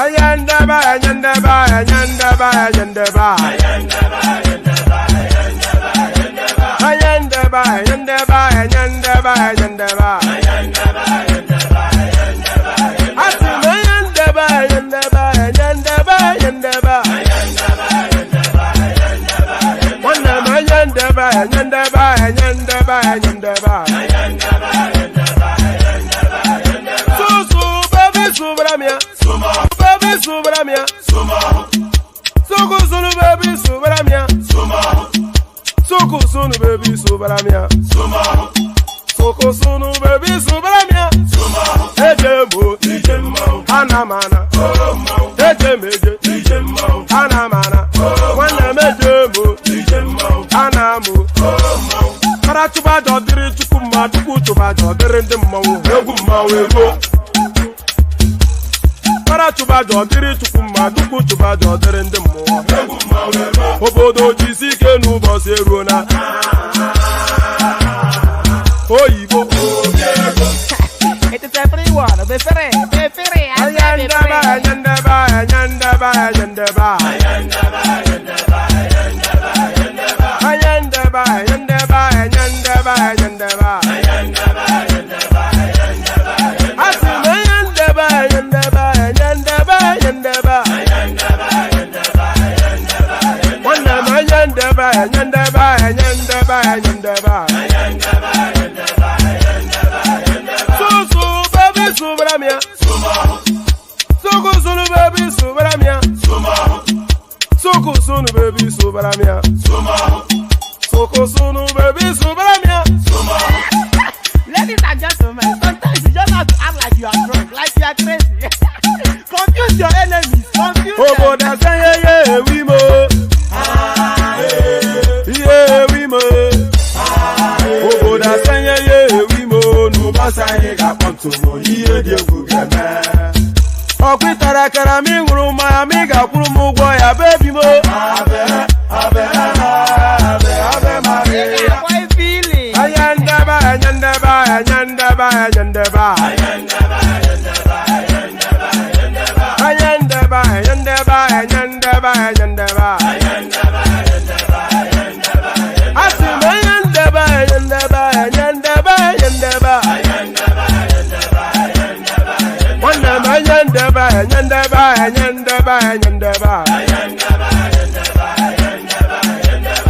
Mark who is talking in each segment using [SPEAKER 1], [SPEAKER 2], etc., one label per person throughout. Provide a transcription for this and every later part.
[SPEAKER 1] Ayandaba, ayandaba, ayandaba, ayandaba. Ayandaba, ayandaba, ayandaba, ayandaba. Asim ayandaba, ayandaba, ayandaba, ayandaba. Wanam ayandaba, ayandaba, ayandaba, ayandaba. Susu baby subramia, baby subramia, suku sunu baby subramia, suku sunu baby subramia, suku sunu baby subramia. Ejemo, anamana, ejemeje, anamana, wanam ejemo, anamu. Parachuba jodiri chukuma chukuchuba jodiri ndimmawu egummawu ego. Parachuba jodiri chukuma chukuchuba jodiri ndimmawu egummawu ego. Obodo jisike n'ụbọchị eruona. Oyibo obiego.
[SPEAKER 2] It is everyone, be free,
[SPEAKER 1] ayandaba, ayandaba, ayandaba, ayandaba. Ayandaba, ayandaba, ayandaba, ayandaba. Asim ayandaba, ayandaba, ayandaba, ayandaba. Wanam ayandaba, ayandaba, ayandaba, ayandaba. Susu baby subramia, suku sunu baby subramia, suku sunu baby subramia, suku sunu baby subramia.
[SPEAKER 2] Ladies and gentlemen, sometimes you just have to act like you are drunk, like you are crazy. Confuse your enemies, confuse them.
[SPEAKER 1] Obodo sanye ye we mo, ye we mo. Obodo sanye ye we mo, n'ụbọchị anyị ga-akpọtụ mo ihe dị egwu ga-eme. Ọkwitara kara mi ṅụrụ mmanya mi ga-akwụrụ m ụgwọ ya bebi mo. Abe Maria.
[SPEAKER 2] How you feeling?
[SPEAKER 1] Ayandaba, ayandaba, ayandaba, ayandaba. Ayandaba, ayandaba, ayandaba, ayandaba. Asim ayandaba, ayandaba, ayandaba, ayandaba. Wanam ayandaba, ayandaba, ayandaba, ayandaba.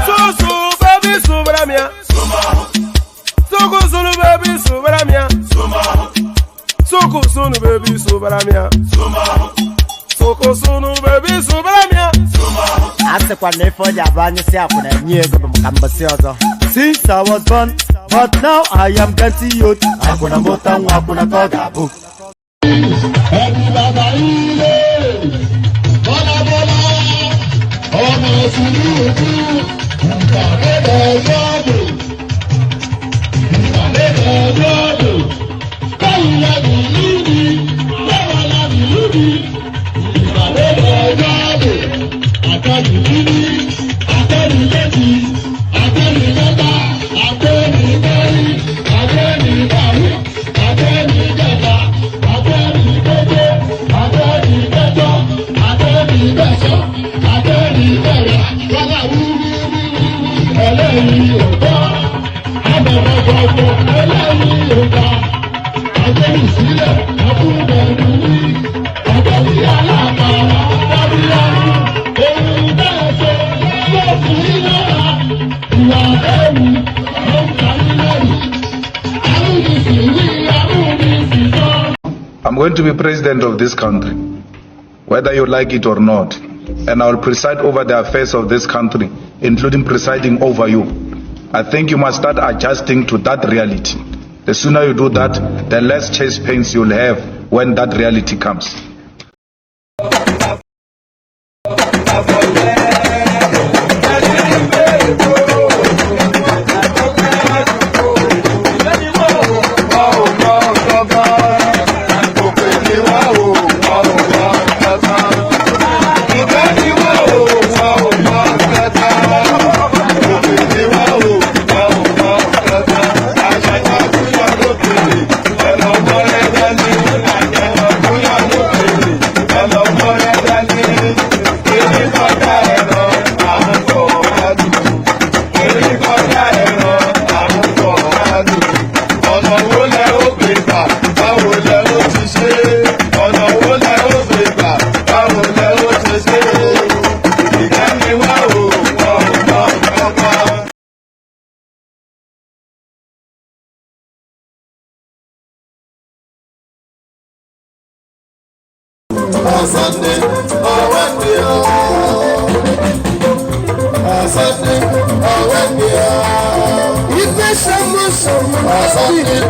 [SPEAKER 1] Susu baby subramia, suku sunu baby subramia, suku sunu baby subramia, suku sunu baby subramia.
[SPEAKER 2] Asikwa na ife oji abụ anyị si akwụ na-enye ego bụ maka mbọsị ọzọ. Since I was born, but now I am getting youth. Akwụna mụta nwa akwụna ka ọ ga-abụ.
[SPEAKER 3] I'm going to be president of this country, whether you like it or not, and I will preside over the affairs of this country, including presiding over you. I think you must start adjusting to that reality. The sooner you do that, the less chest pains you'll have when that reality comes.
[SPEAKER 4] Sunday, Sunday, Ife Samu Samu Sunday,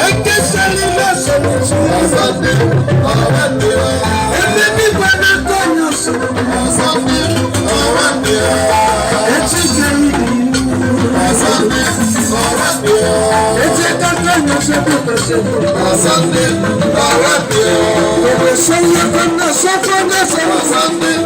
[SPEAKER 4] Eke Salila Sunday, Sunday, Ebe Bana Konyo Sunday, Eti Jeri, Sunday, Eti Kanyo Sunday, Ebe Sanya Kana Safana Sunday,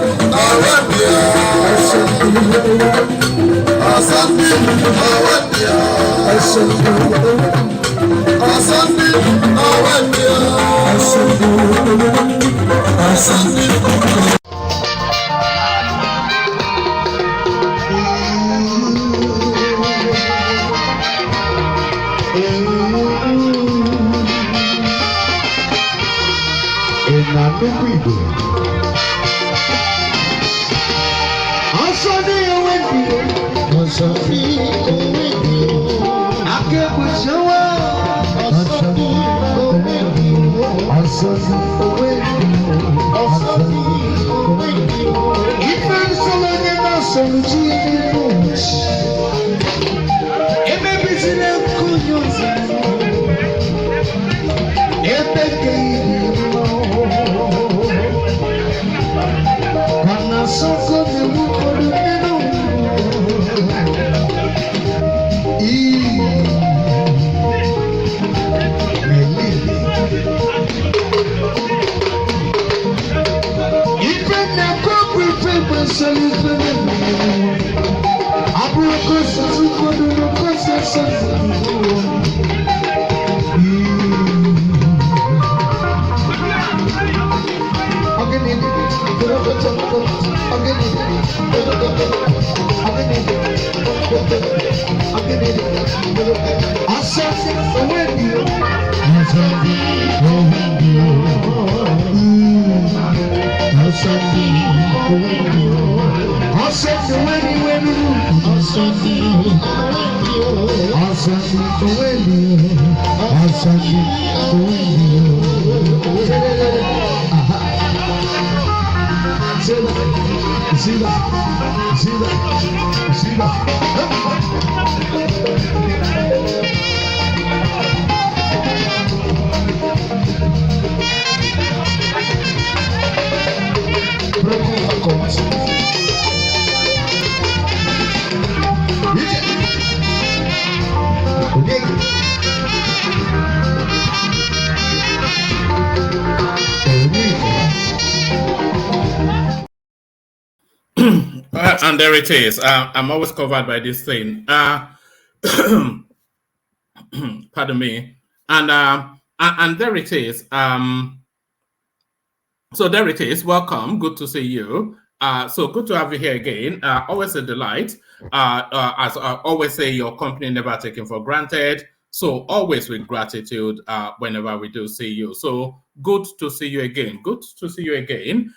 [SPEAKER 5] And there it is. I'm always covered by this thing. Pardon me. And there it is. So there it is. Welcome. Good to see you. So good to have you here again. Always a delight. As I always say, your company never taken for granted. So always with gratitude whenever we do see you. So good to see you again. Good to see you again.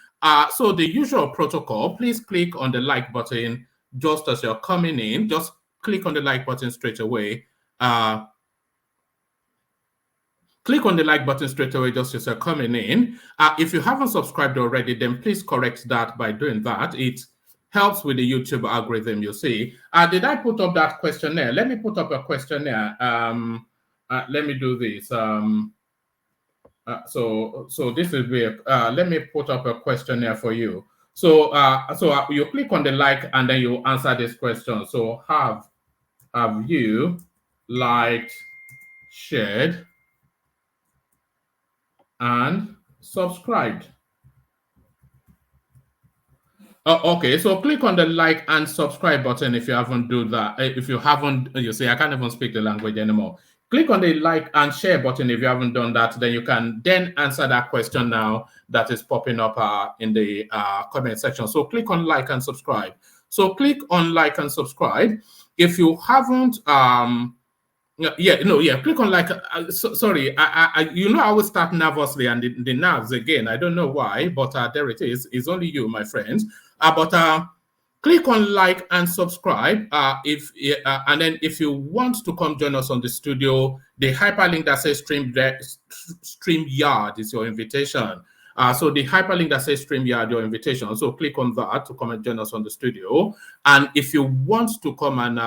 [SPEAKER 5] So the usual protocol, please click on the like button just as you're coming in. Just click on the like button straight away. Click on the like button straight away just as you're coming in. If you haven't subscribed already, then please correct that by doing that. It helps with the YouTube algorithm, you see. Did I put up that questionnaire? Let me put up a questionnaire. Let me do this. So this will be let me put up a questionnaire for you. So you click on the like and then you answer this question. So have you liked, shared, and subscribed? Okay, so click on the like and subscribe button if you haven't do that. If you haven't, you see, I can't even speak the language anymore. Click on the like and share button if you haven't done that. Then you can then answer that question now that is popping up in the comment section. So click on like and subscribe. So click on like and subscribe. If you haven't, click on like. Sorry, I always start nervously and the nerves again. I don't know why, but there it is. It's only you, my friends. Click on like and subscribe. And then if you want to come join us on the studio, the hyperlink that says StreamYard is your invitation. So the hyperlink that says StreamYard, your invitation. So click on that to come and join us on the studio. And if you want to come and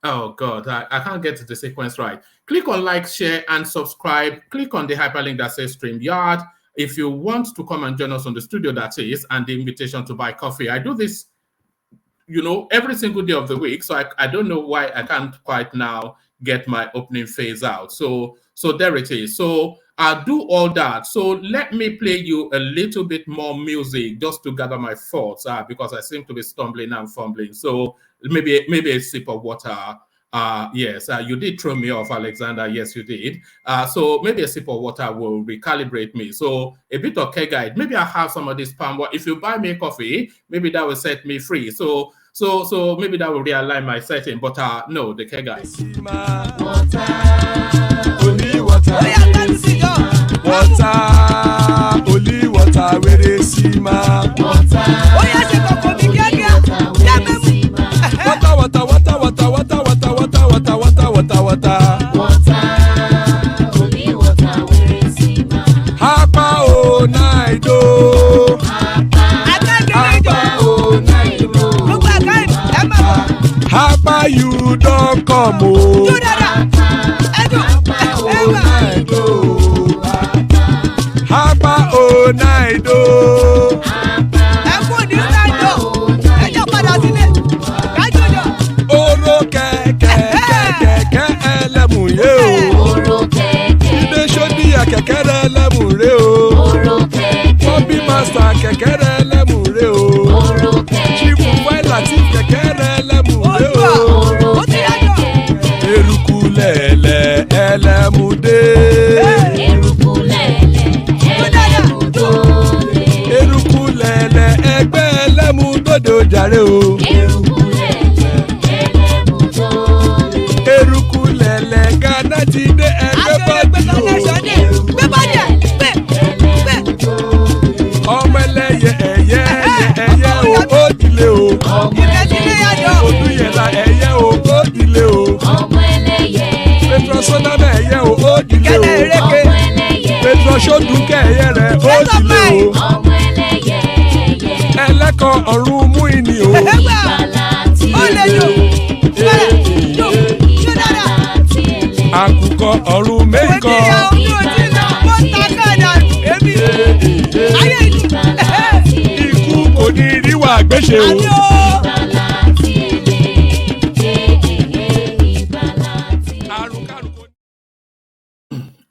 [SPEAKER 5] oh God, I can't get the sequence right. Click on like, share, and subscribe. Click on the hyperlink that says StreamYard. If you want to come and join us on the studio, that is, and the invitation to buy coffee. I do this, you know, every single day of the week. So I don't know why I can't quite now get my opening phase out. So there it is. So I'll do all that. So let me play you a little bit more music just to gather my thoughts because I seem to be stumbling and fumbling. So maybe a sip of water. Yes, you did throw me off, Alexander. Yes, you did. So maybe a sip of water will recalibrate me. So a bit of care guide. Maybe I have some of this palm water. If you buy me coffee, maybe that will set me free. So maybe that will realign my setting. But no, the care guide.
[SPEAKER 1] Only water, where is Sima? Water, Hapa o naido. Hapa you don't come o. Hapa o naido. Oro keke elemu ye o. Ide shodi ya kekere elemu re o. Bobby master kekere elemu re o. Chifu Wailati kekere elemu re o. Eruku lele elemu de. Eruku lele egbe elemu dodo jare o. Eruku lele Ghana ti de egbe body o. Ọmọ ẹlẹ́yẹ ẹyẹ o ó dilé o. Odúyẹlá ẹyẹ o ó dilé o. Petrosoname ẹyẹ o ó dilé o. Petrosodunke ẹyẹ rẹ ó dilé o. Ẹlẹ́kọ̀ ọ̀run mú ìní o. Àkùkọ ọ̀run mẹ́kọ̀. Ikú kò ní ríwà gbéṣe o.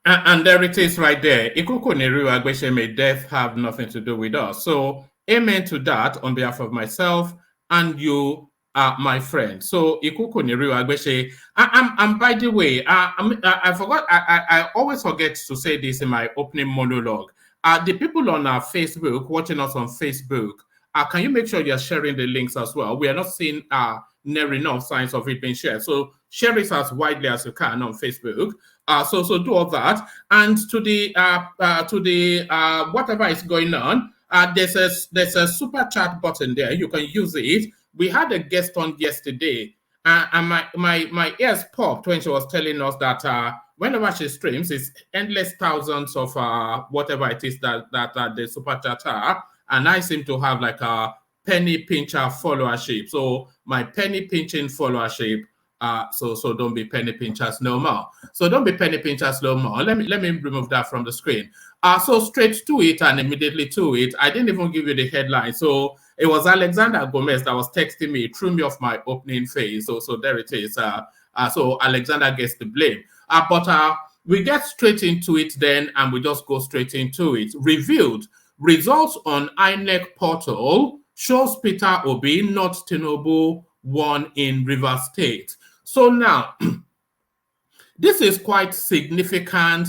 [SPEAKER 5] And there it is right there. Ikuku Neriwa Agbeshe, may death have nothing to do with us. So amen to that on behalf of myself and you, my friend. So Ikuku Neriwa Agbeshe. And by the way, I forgot. I always forget to say this in my opening monologue. The people on our Facebook, watching us on Facebook, can you make sure you're sharing the links as well? We are not seeing near enough signs of it being shared. So share it as widely as you can on Facebook. So do all that. And to the whatever is going on, there's a super chat button there. You can use it. We had a guest on yesterday, and my ears popped when she was telling us that whenever she streams, it's endless thousands of whatever it is that the super chat are, and I seem to have like a penny pincher followership. So my penny pinching followership. So don't be penny pinchers no more. So don't be penny pinchers no more. Let me remove that from the screen. So straight to it and immediately to it. I didn't even give you the headline. So it was Alexander Gomez that was texting me, threw me off my opening phase. So there it is. So Alexander gets the blame. But we get straight into it then, and we just go straight into it. Revealed results on INEC portal shows Peter Obi, not Tinubu, won in Rivers State. So now, this is quite significant.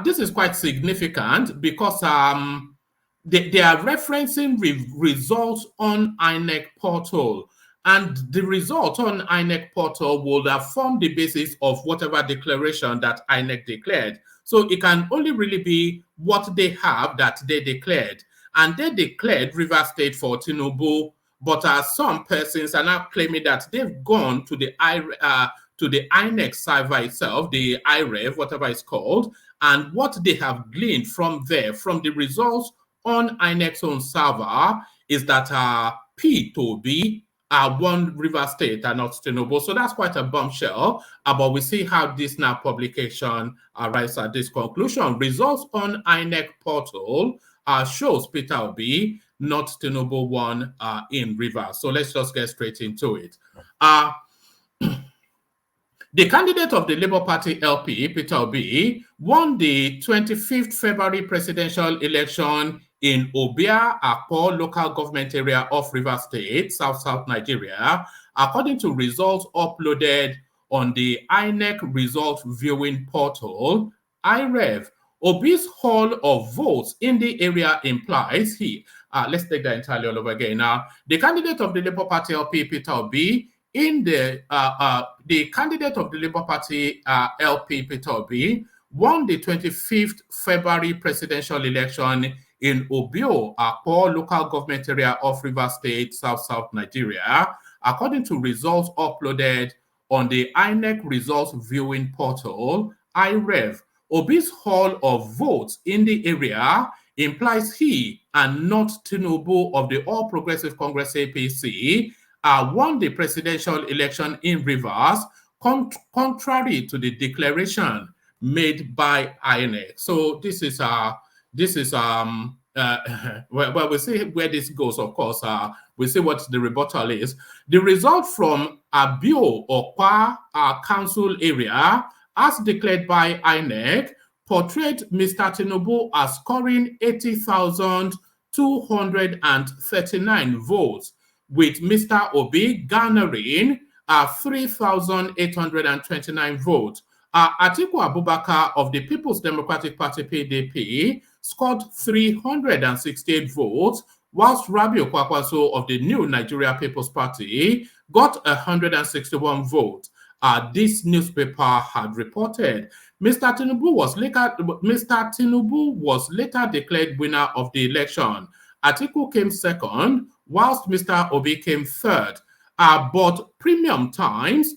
[SPEAKER 5] This is quite significant because they are referencing results on INEC portal. And the result on INEC portal will have formed the basis of whatever declaration that INEC declared. So it can only really be what they have that they declared. And they declared Rivers State for Tinubu, but some persons are now claiming that they've gone to the INEC server itself, the IREV, whatever it's called, and what they have gleaned from there, from the results on INEC's own server is that P2B won Rivers State and not Tinubu. So that's quite a bombshell. But we see how this now publication arrives at this conclusion. Results on INEC portal shows Peter Obi, not Tinubu, won in Rivers. So let's just get straight into it. The candidate of the Labour Party LP, Peter Obi, won the 25th February presidential election in Obia Akpo local government area of Rivers State, South Nigeria, according to results uploaded on the INEC result viewing portal, IREV. Obi's haul of votes in the area implies let's take that entirely all over again. Now, the candidate of the Labour Party LP, Peter Obi, the candidate of the Labour Party LP, Peter Obi, won the 25th February presidential election in Obio Akpo local government area of Rivers State, South Nigeria, according to results uploaded on the INEC results viewing portal, IREV. Obi's haul of votes in the area implies he and not Tinubu of the All Progressive Congress APC won the presidential election in Rivers, contrary to the declaration made by INEC. So this is well, we'll see where this goes. Of course, we'll see what the rebuttal is. The result from Abio Okpa council area, as declared by INEC, portrayed Mr. Tinubu as scoring 80,239 votes, with Mr. Obi garnering 3,829 votes. Atiku Abubakar of the People's Democratic Party PDP scored 368 votes, whilst Rabiu Kwakwaso of the New Nigeria People's Party got 161 votes. This newspaper had reported. Mr. Tinubu was later declared winner of the election. Atiku came second, whilst Mr. Obi came third. But Premium Times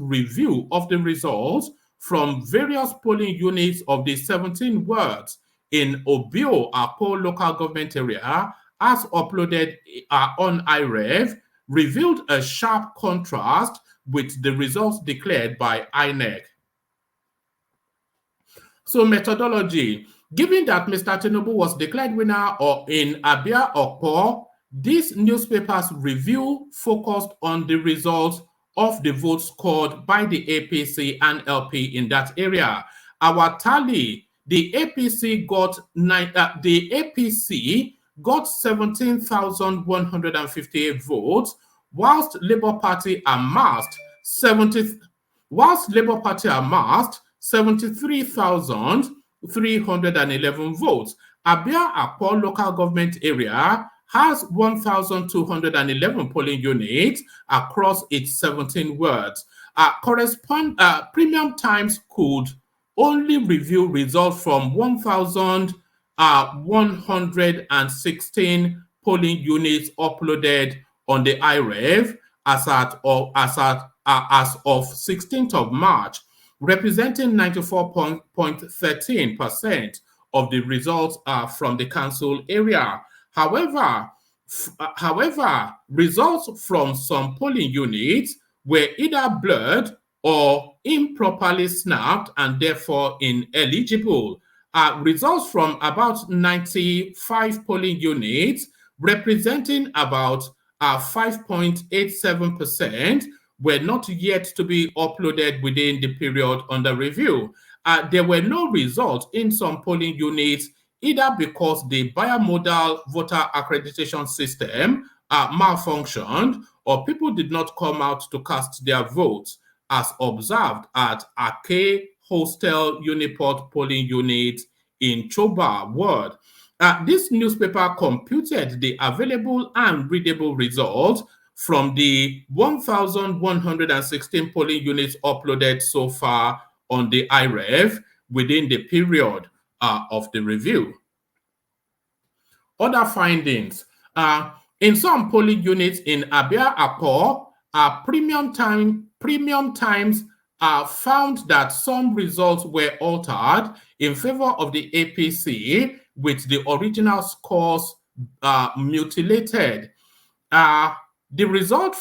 [SPEAKER 5] review of the results from various polling units of the 17 wards in Obio Akpo local government area, as uploaded on IREV, revealed a sharp contrast with the results declared by INEC. So methodology. Given that Mr. Tinubu was declared winner in Abia Okpo, this newspaper's review focused on the results of the votes scored by the APC and LP in that area. Our tally, the APC got 17,158 votes, whilst Labour Party amassed 73,311 votes. Abia Akpo local government area has 1,211 polling units across its 17 wards. Premium Times could only review results from 1,116 polling units uploaded on the IREV as of 16th of March, representing 94.13% of the results from the council area. However, results from some polling units were either blurred or improperly snapped and therefore ineligible. Results from about 95 polling units, representing about 5.87%, were not yet to be uploaded within the period under review. There were no results in some polling units, either because the bimodal voter accreditation system malfunctioned or people did not come out to cast their votes, as observed at Ake Hostel Uniport polling unit in Choba ward. This newspaper computed the available and readable results from the 1,116 polling units uploaded so far on the IREV within the period of the review. Other findings. In some polling units in Abia Akpo, Premium Times found that some results were altered in favor of the APC with the original scores mutilated. The result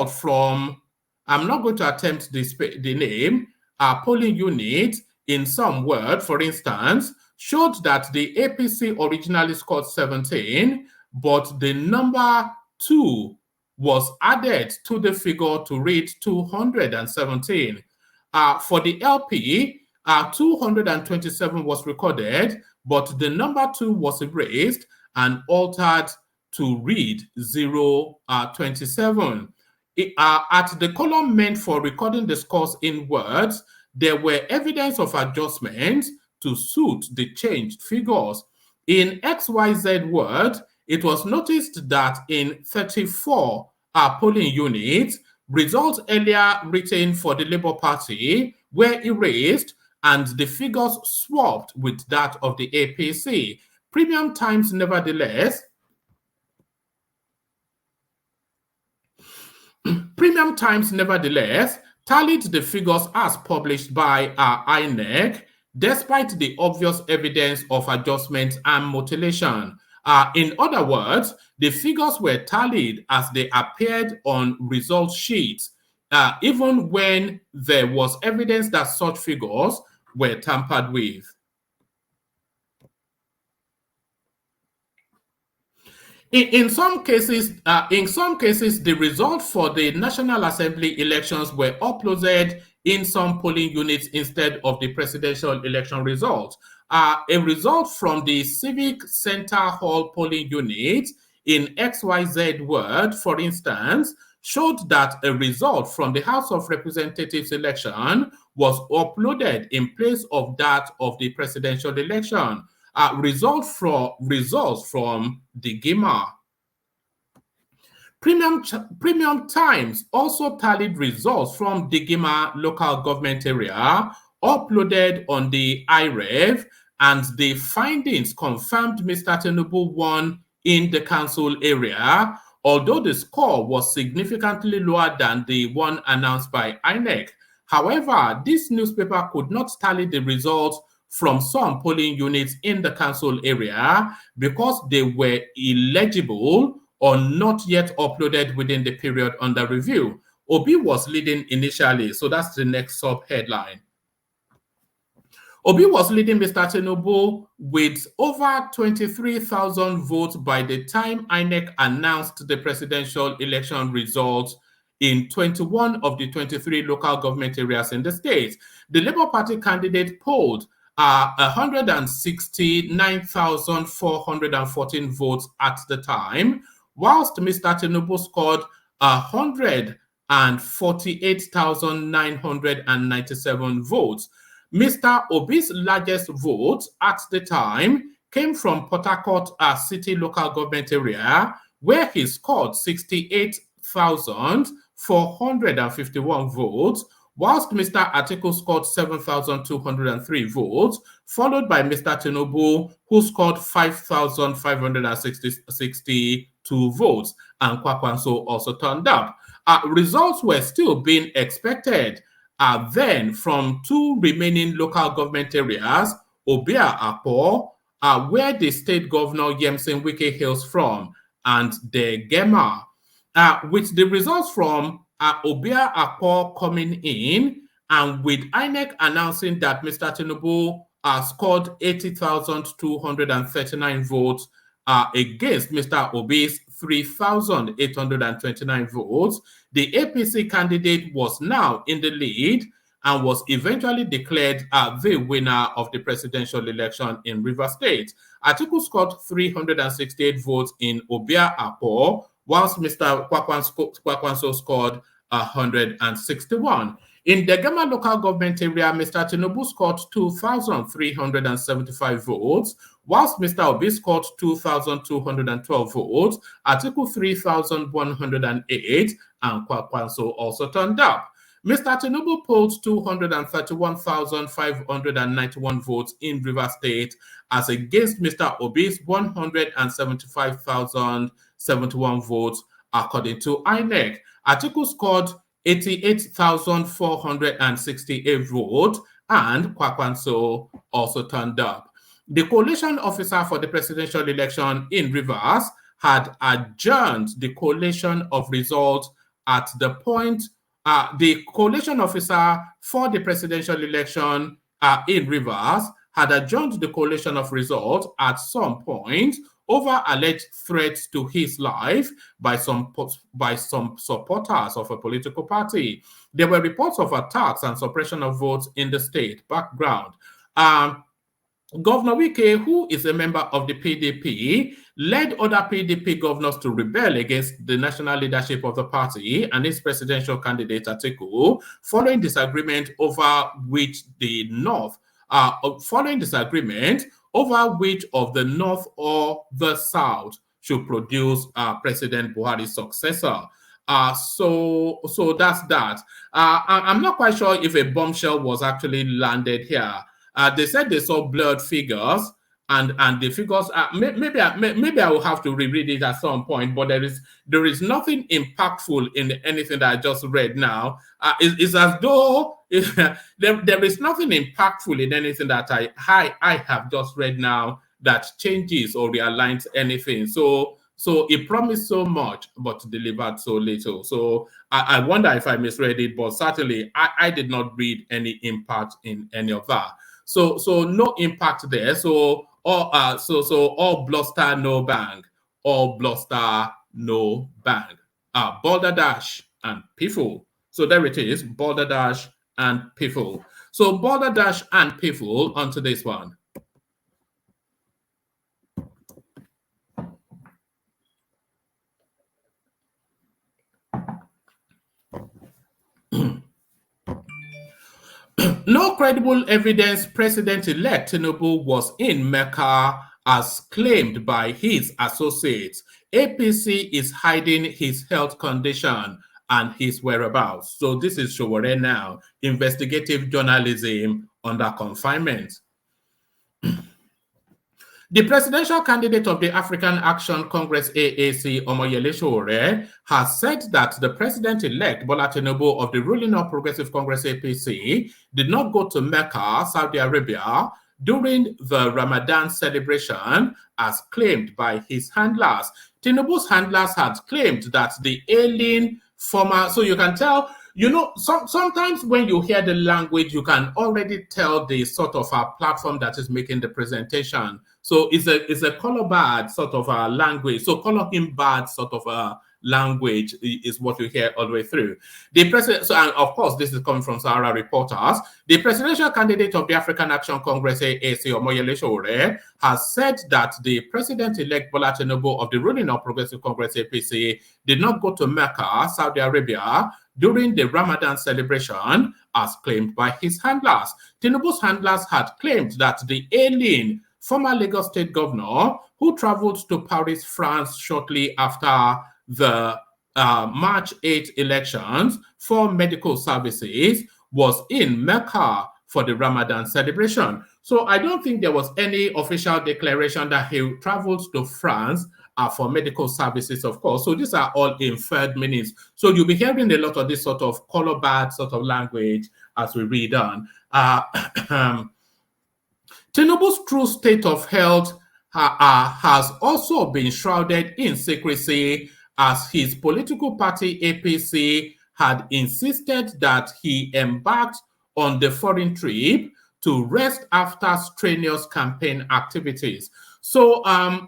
[SPEAKER 5] from, I'm not going to attempt the name, polling unit in some word, for instance, showed that the APC originally scored 17, but the number 2 was added to the figure to read 217. For the LP, 227 was recorded, but the number 2 was erased and altered to read 027. At the column meant for recording the scores in words, there were evidence of adjustments to suit the changed figures. In XYZ word, it was noticed that in 34 polling units, results earlier written for the Labour Party were erased and the figures swapped with that of the APC. Premium Times, nevertheless, tallied the figures as published by INEC, despite the obvious evidence of adjustment and mutilation. In other words, the figures were tallied as they appeared on result sheets, even when there was evidence that such figures were tampered with. In some cases, the results for the National Assembly elections were uploaded in some polling units instead of the presidential election results. A result from the Civic Center Hall polling unit in XYZ word, for instance, showed that a result from the House of Representatives election was uploaded in place of that of the presidential election. Results from the GIMA. Premium Times also tallied results from the GIMA local government area uploaded on the IREV, and the findings confirmed Mr. Tinubu won in the council area, although the score was significantly lower than the one announced by INEC. However, this newspaper could not tally the results from some polling units in the council area because they were illegible or not yet uploaded within the period under review. Obi was leading initially, so that's the next sub-headline. Obi was leading Mr. Tinubu with over 23,000 votes by the time INEC announced the presidential election results in 21 of the 23 local government areas in the state. The Labour Party candidate polled 169,414 votes at the time, whilst Mr. Tinubu scored 148,997 votes. Mr. Obi's largest vote at the time came from Port Harcourt City local government area, where he scored 68,451 votes, whilst Mr. Atiku scored 7,203 votes, followed by Mr. Tinubu, who scored 5,562 votes, and Kwakwanso also turned up. Results were still being expected then from two remaining local government areas, Obia Akpo, where the state governor Yemsen Wike hails from, and the Gema. With the results from Obia Akpo coming in, and with INEC announcing that Mr. Tinubu scored 80,239 votes against Mr. Obi's 3,829 votes, the APC candidate was now in the lead and was eventually declared the winner of the presidential election in Rivers State. Atiku scored 368 votes in Obia Akpo, whilst Mr. Kwakwanso scored 161. In the Gama local government area, Mr. Tinubu scored 2,375 votes, whilst Mr. Obi scored 2,212 votes, Atiku 3,108, and Kwakwanso also turned up. Mr. Tinubu polled 231,591 votes in Rivers State as against Mr. Obi's 175,071 votes, according to INEC. Atiku scored 88,468 votes, and Kwakwanso also turned up. the coalition officer for the presidential election in Rivers had adjourned the collation of results at the point. The coalition officer for the presidential election in Rivers had adjourned the collation of results at some point over alleged threats to his life by some supporters of a political party. There were reports of attacks and suppression of votes in the state. Background. Governor Wike, who is a member of the PDP, led other PDP governors to rebel against the national leadership of the party and its presidential candidate Atiku, following disagreement over which of the North or the South should produce President Buhari's successor. So that's that. I'm not quite sure if a bombshell was actually landed here. They said they saw blurred figures, and the figures. Maybe I will have to reread it at some point. But there is nothing impactful in anything that I just read now. It's as though there is nothing impactful in anything that I have just read now that changes or realigns anything. So it promised so much, but delivered so little. So I wonder if I misread it, but certainly I did not read any impact in any of that. So no impact there. So all bluster, no bang. All bluster, no bang. Balderdash and Piffle. So there it is, Balderdash and Piffle. So Balderdash and Piffle onto this one. No credible evidence President-elect Tinubu was in Mecca as claimed by his associates. APC is hiding his health condition and his whereabouts. So this is Sowore now, investigative journalism under confinement. The presidential candidate of the African Action Congress AAC, Omoyele Sowore, has said that the president-elect Bola Tinubu of the ruling All Progressive Congress APC did not go to Mecca, Saudi Arabia, during the Ramadan celebration as claimed by his handlers. Tinubu's handlers had claimed that the ailing former, so you can tell, sometimes when you hear the language, you can already tell the sort of platform that is making the presentation. So it's a color bad sort of a language. So color him bad sort of a language is what you hear all the way through. The president, so, and of course, this is coming from Sahara reporters. The presidential candidate of the African Action Congress, AAC, Omoyele Sowore, has said that the president-elect Bola Tinubu of the ruling All Progressive Congress, APC, did not go to Mecca, Saudi Arabia, during the Ramadan celebration, as claimed by his handlers. Tinubu's handlers had claimed that the ailing former Lagos State governor, who traveled to Paris, France shortly after the March 8 elections for medical services, was in Mecca for the Ramadan celebration. So I don't think there was any official declaration that he traveled to France for medical services, of course. So these are all inferred meanings. So you'll be hearing a lot of this sort of color bad sort of language as we read on. Tinubu's true state of health has also been shrouded in secrecy, as his political party APC had insisted that he embarked on the foreign trip to rest after strenuous campaign activities. So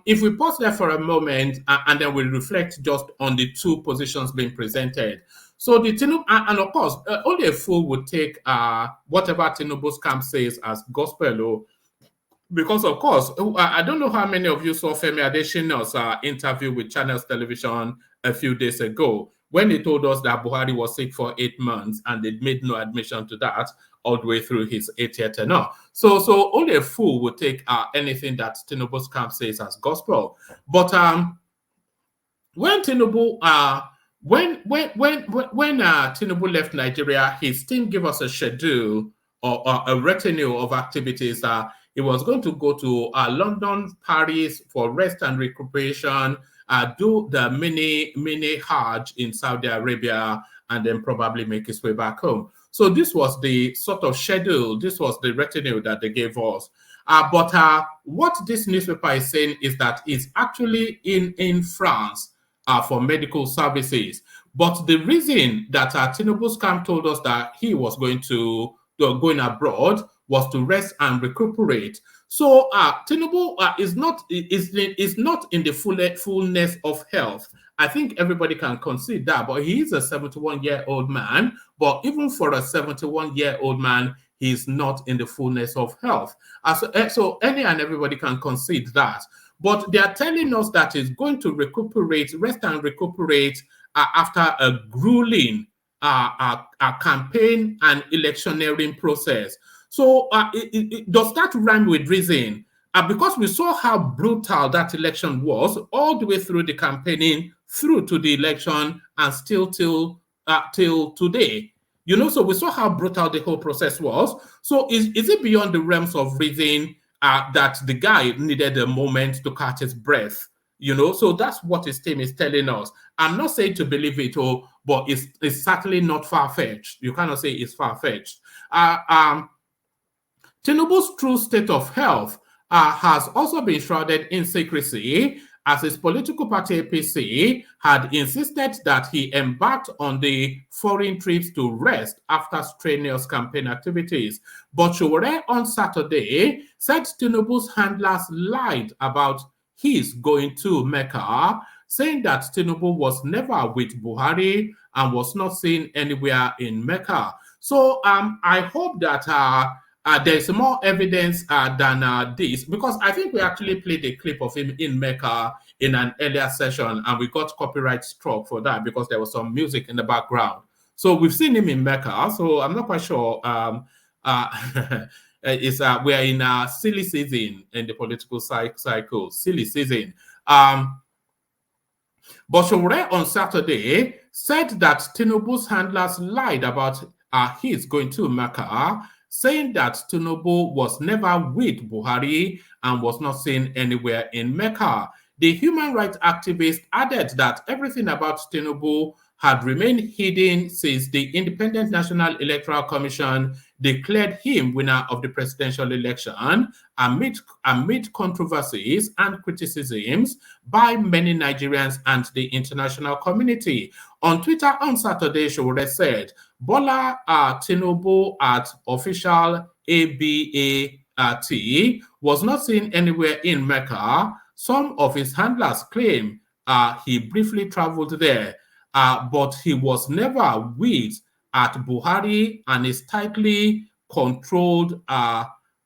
[SPEAKER 5] if we pause there for a moment and then we reflect just on the two positions being presented. So the Tinubu, and of course, only a fool would take whatever Tinubu's camp says as gospel. Because, of course, I don't know how many of you saw Femi Adesina's interview with Channels Television a few days ago when he told us that Buhari was sick for 8 months and they made no admission to that all the way through his 8-year tenure. So only a fool would take anything that Tinubu's camp says as gospel. But when Tinubu Tinubu left Nigeria, his team gave us a schedule or a retinue of activities. He was going to go to London, Paris for rest and recuperation, do the mini Hajj in Saudi Arabia, and then probably make his way back home. So this was the sort of schedule, this was the retinue that they gave us. But what this newspaper is saying is that it's actually in France for medical services. But the reason that Tinubu's camp told us that he was going abroad was to rest and recuperate. So Tinubu is not in the fullness of health. I think everybody can concede that, but he is a 71-year-old man. But even for a 71-year-old man, he's not in the fullness of health. So any and everybody can concede that. But they are telling us that he's going to rest and recuperate after a grueling campaign and electioneering process. So does that rhyme with reason? Because we saw how brutal that election was all the way through the campaigning, through to the election, and still till today. So we saw how brutal the whole process was. So is it beyond the realms of reason that the guy needed a moment to catch his breath? So that's what his team is telling us. I'm not saying to believe it, but it's certainly not far-fetched. You cannot say it's far-fetched. Tinubu's true state of health has also been shrouded in secrecy, as his political party APC had insisted that he embarked on the foreign trips to rest after strenuous campaign activities. But Sowore on Saturday said Tinubu's handlers lied about his going to Mecca, saying that Tinubu was never with Buhari and was not seen anywhere in Mecca. So I hope that there's more evidence than this, because I think we actually played a clip of him in Mecca in an earlier session, and we got copyright struck for that because there was some music in the background. So we've seen him in Mecca, so I'm not quite sure. We're in a silly season in the political cycle, silly season. But Sowore on Saturday said that Tinubu's handlers lied about his going to Mecca, saying that Tinubu was never with Buhari and was not seen anywhere in Mecca. The human rights activist added that everything about Tinubu had remained hidden since the Independent National Electoral Commission declared him winner of the presidential election amid controversies and criticisms by many Nigerians and the international community. On Twitter on Saturday, Sowore said, Bola Tinubu at official ABAT was not seen anywhere in Mecca. Some of his handlers claim he briefly traveled there, but he was never with at Buhari, and his tightly controlled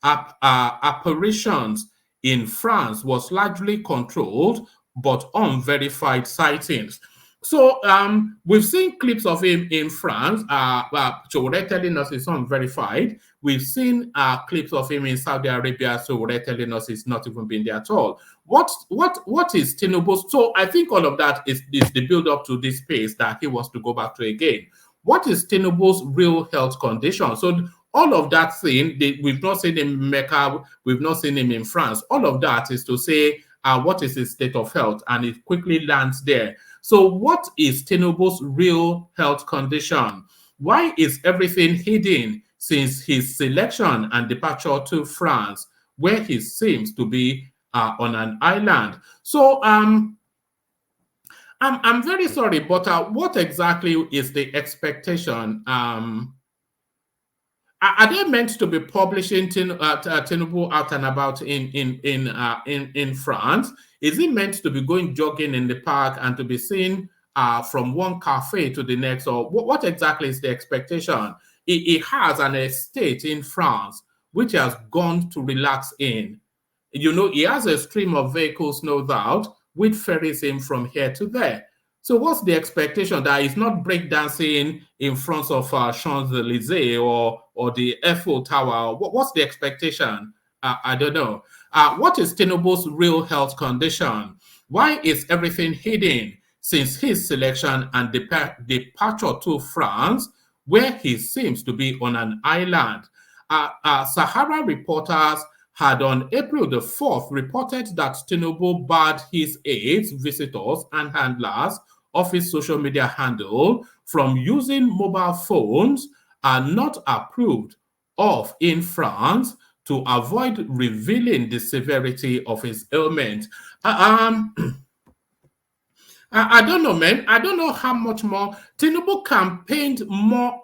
[SPEAKER 5] operations in France was largely controlled but unverified sightings. So we've seen clips of him in France. Sowore telling us it's unverified. We've seen clips of him in Saudi Arabia. Sowore telling us it's not even been there at all. What is Tinubu's? So I think all of that is the build up to this space that he wants to go back to again. What is Tinubu's real health condition? So all of that thing, we've not seen him in Mecca, we've not seen him in France. All of that is to say, what is his state of health? And it quickly lands there. So what is Tinubu's real health condition? Why is everything hidden since his selection and departure to France, where he seems to be on an island? So I'm very sorry, but what exactly is the expectation? Are they meant to be publishing Tinubu out and about in France? Is he meant to be going jogging in the park and to be seen from one cafe to the next? Or what exactly is the expectation? He has an estate in France which he has gone to relax in. He has a stream of vehicles, no doubt, which ferries him from here to there. So what's the expectation? That he's not breakdancing in front of Champs-Élysées or the Eiffel Tower? What's the expectation? I don't know. What is Tinubu's real health condition? Why is everything hidden since his selection and departure to France, where he seems to be on an island? Sahara reporters had on April the 4th reported that Tinubu barred his aides, visitors, and handlers of his social media handle from using mobile phones not approved of in France to avoid revealing the severity of his ailment. I don't know, man. I don't know how much more. Tinubu campaigned more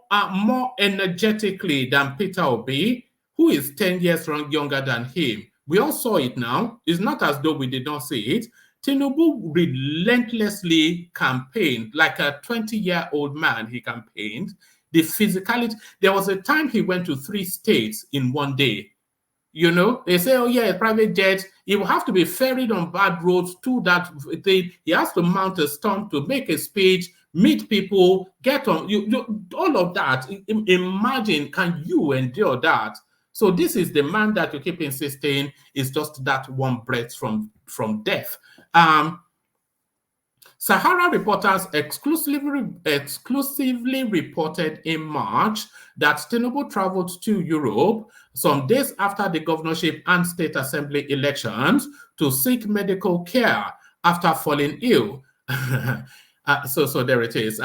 [SPEAKER 5] energetically than Peter Obi, who is 10 years younger than him. We all saw it now. It's not as though we did not see it. Tinubu relentlessly campaigned like a 20-year-old man. He campaigned. The physicality. There was a time he went to 3 states in one day. You know, they say, oh yeah, private jet. He will have to be ferried on bad roads to that thing. He has to mount a storm to make a speech, meet people, get on. All of that. Imagine, can you endure that? So this is the man that you keep insisting is just that one breath from death. Sahara reporters exclusively reported in March that Tinubu traveled to Europe some days after the governorship and state assembly elections to seek medical care after falling ill. So there it is.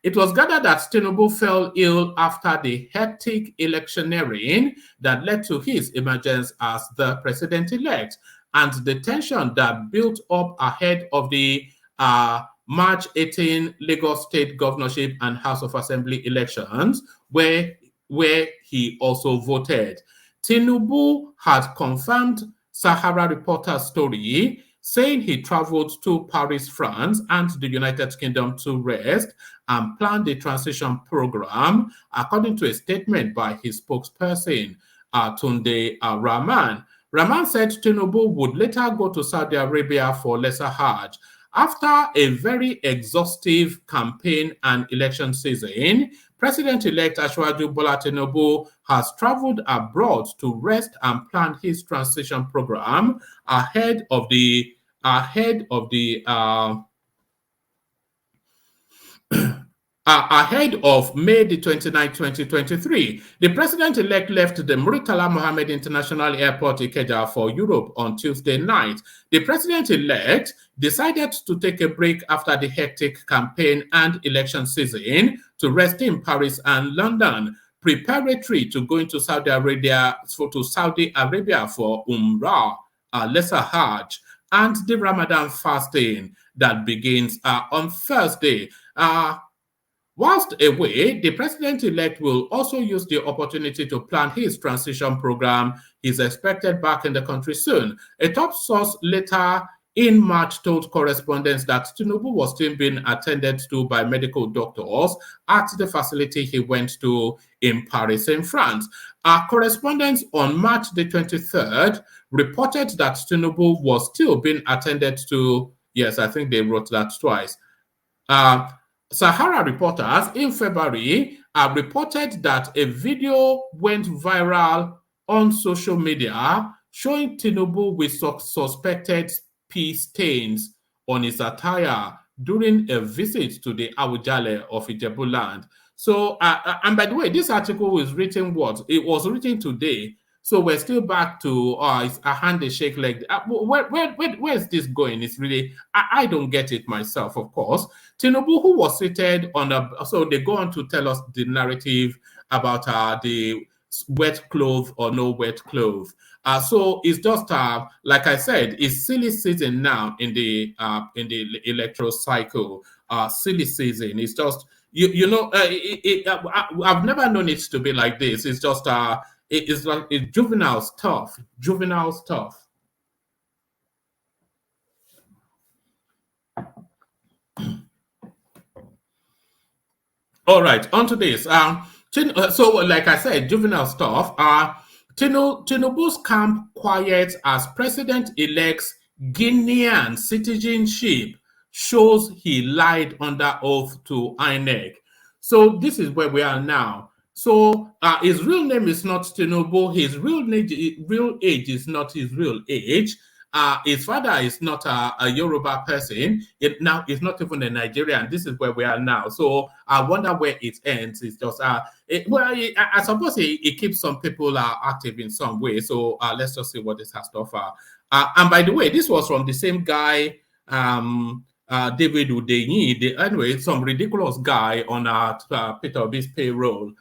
[SPEAKER 5] It was gathered that Tinubu fell ill after the hectic electioneering that led to his emergence as the president-elect and the tension that built up ahead of the March 18 Lagos State governorship and House of Assembly elections, where he also voted. Tinubu had confirmed Sahara reporter's story, saying he traveled to Paris, France, and the United Kingdom to rest and plan the transition program, according to a statement by his spokesperson, Tunde Rahman. Rahman said Tinubu would later go to Saudi Arabia for Lesser Hajj. After a very exhaustive campaign and election season, President-elect Asiwaju Bola Tinubu has traveled abroad to rest and plan his transition program ahead of May the 29th, 2023. The president-elect left the Murtala Mohammed International Airport Ikeja for Europe on Tuesday night. The president-elect decided to take a break after the hectic campaign and election season to rest in Paris and London, preparatory to going to Saudi Arabia for Umrah, Lesser Hajj, and the Ramadan fasting that begins on Thursday. Whilst away, the president-elect will also use the opportunity to plan his transition program. He's expected back in the country soon. A top source later in March told correspondents that Tinubu was still being attended to by medical doctors at the facility he went to in Paris, in France. Our correspondents on March the 23rd reported that Tinubu was still being attended to. Yes, I think they wrote that twice. Sahara reporters in February reported that a video went viral on social media showing Tinubu with suspected pee stains on his attire during a visit to the Awujale of Ijebuland. So, and by the way, this article was written It was written today. So we're still back to it's a hand, a shake leg. Where is this going? It's really, I don't get it myself, of course. Tinubu, who was seated on so they go on to tell us the narrative about the wet clothes or no wet clothes. So it's just like I said, it's silly season now in the electoral cycle. Silly season. It's just I've never known it to be like this. It's just it's like it's juvenile stuff. Juvenile stuff. All right, on to this. So, like I said, juvenile stuff. Tinubu's camp quiet as president-elect's Guinean citizenship shows he lied under oath to INEC. So this is where we are now. So his real name is not Tinubu. His real age is not his real age. His father is not a Yoruba person. Now he's not even a Nigerian. This is where we are now. So I wonder where it ends. It's just I suppose it keeps some people active in some way. So let's just see what this has to offer. And by the way, this was from the same guy, David Udenyi. Anyway, some ridiculous guy on Peter Obi's payroll.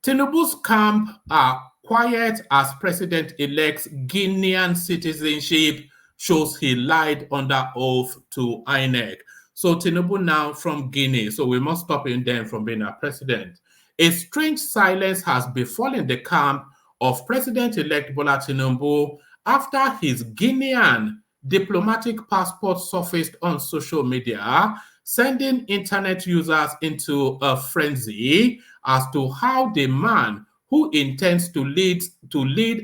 [SPEAKER 5] Tinubu's camp are quiet as president-elect's Guinean citizenship shows he lied under oath to INEC. So Tinubu now from Guinea, so we must stop him then from being a president. A strange silence has befallen the camp of President-elect Bola Tinubu after his Guinean diplomatic passport surfaced on social media, sending internet users into a frenzy as to how the man who intends to lead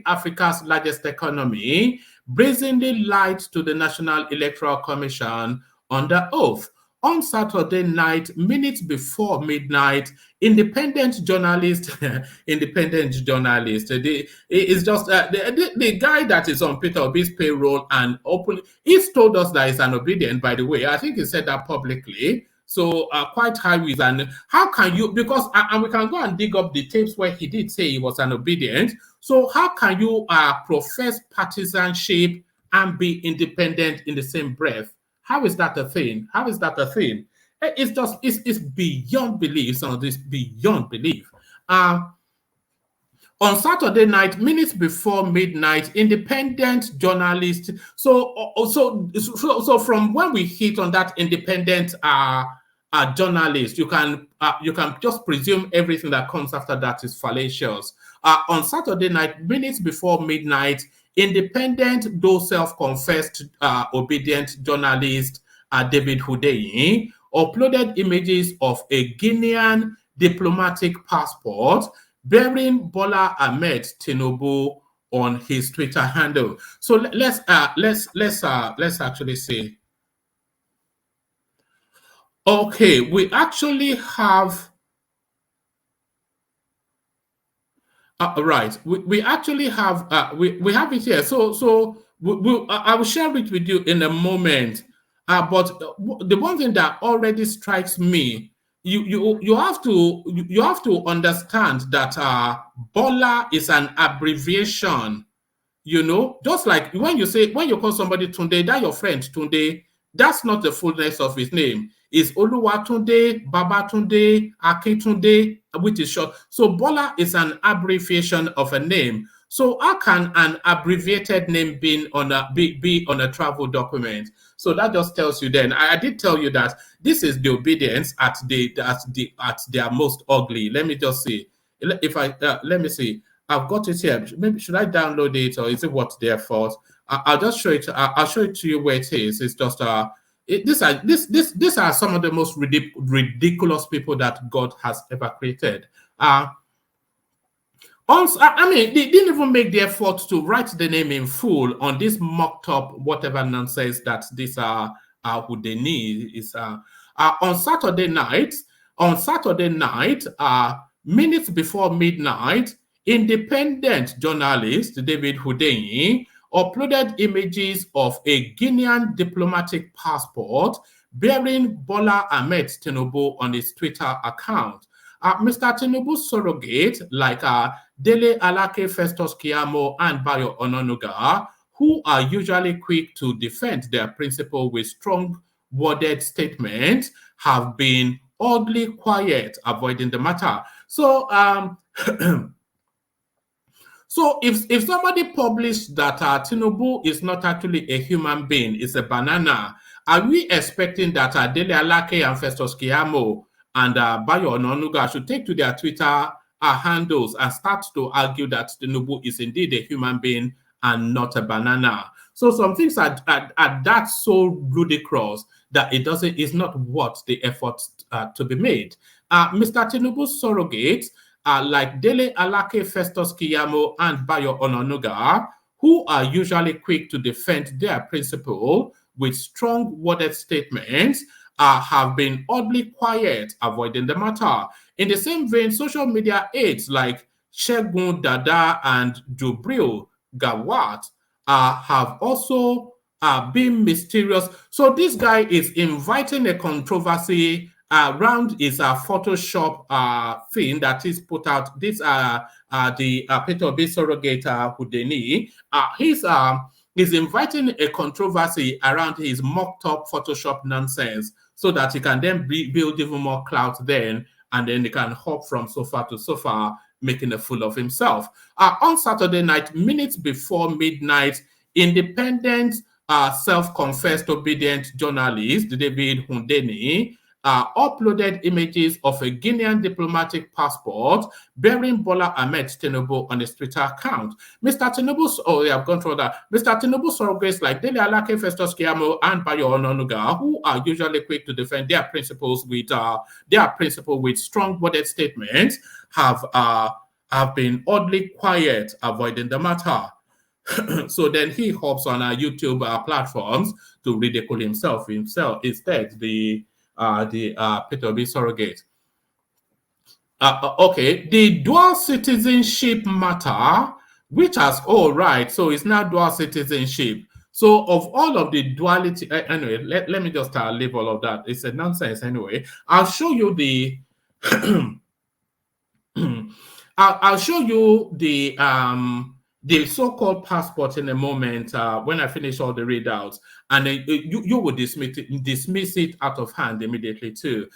[SPEAKER 5] Africa's largest economy brazenly lied to the National Electoral Commission under oath. On Saturday night, minutes before midnight, independent journalist, it's just the guy that is on Peter Obi's payroll and openly, he's told us that he's an obedient, by the way. I think he said that publicly. So quite high with, and how can you, because, and we can go and dig up the tapes where he did say he was an obedient. So how can you profess partisanship and be independent in the same breath? How is that a thing? How is that a thing? It's just, it's beyond belief. Some of this beyond belief. On Saturday night, minutes before midnight, independent journalist. So from when we hit on that independent journalist, you can just presume everything that comes after that is fallacious. On Saturday night, minutes before midnight, independent, though self-confessed obedient journalist David Hundeyin uploaded images of a Guinean diplomatic passport bearing Bola Ahmed Tinubu on his Twitter handle. So let's actually see. Okay, we actually have. Right, we actually have we have it here. So I will share it with you in a moment. But the one thing that already strikes me, you have to understand that Bola is an abbreviation. You know, just like when you call somebody Tunde, that your friend Tunde, that's not the fullness of his name. Is Oluwatunde, Babatunde, Akintunde, which is short. So Bola is an abbreviation of a name. So how can an abbreviated name be on a travel document? So that just tells you. Then I did tell you that this is the obedience at their most ugly. Let me just see. If I let me see. I've got it here. Maybe should I download it, or is it what's their fault? I'll just show it. I'll show it to you where it is. It's just these are some of the most ridiculous people that God has ever created. I mean, they didn't even make the effort to write the name in full on this mocked up whatever nonsense that this Hundeyin is. On Saturday night, minutes before midnight, independent journalist David Hundeyin uploaded images of a Guinean diplomatic passport bearing Bola Ahmed Tinubu on his Twitter account. Mr. Tinubu's surrogate, like Dele Alake, Festus Keyamo, and Bayo Ononuga, who are usually quick to defend their principle with strong worded statements, have been oddly quiet, avoiding the matter. So, so if somebody published that Tinubu is not actually a human being, it's a banana, are we expecting that Dele Alake and Festus Keyamo and Bayo Ononuga should take to their Twitter handles and start to argue that Tinubu is indeed a human being and not a banana? So some things are that so ludicrous that it's not worth the effort to be made. Mr. Tinubu's surrogates, like Dele Alake, Festus Keyamo, and Bayo Ononuga, who are usually quick to defend their principle with strong worded statements, have been oddly quiet, avoiding the matter. In the same vein, social media aides like Segun Dada and Jubril Gawat have also been mysterious. So this guy is inviting a controversy around his Photoshop thing that is put out. This the Peter Obi surrogate Hundeyin. He's inviting a controversy around his mocked up Photoshop nonsense, so that he can then build even more clout then, and then he can hop from sofa to sofa making a fool of himself. On Saturday night, minutes before midnight, independent, self-confessed obedient journalist David Hundeni uploaded images of a Guinean diplomatic passport bearing Bola Ahmed Tinubu on his Twitter account. Mr. Tinubu's, I've gone through that. Mr. Tinubu surrogates like Dele Alake, Festus Keyamo, and Bayo Ononuga, who are usually quick to defend their principles with strong-worded statements, have been oddly quiet, avoiding the matter. So then he hops on our YouTube platforms to ridicule himself instead, the Peter Obi surrogate. Okay, the dual citizenship matter, which has, so it's now dual citizenship. So of all of the duality, anyway, let me just leave all of that. It's a nonsense anyway. I'll show you the I'll show you the so-called passport in a moment when I finish all the readouts, and then you will dismiss it out of hand immediately too.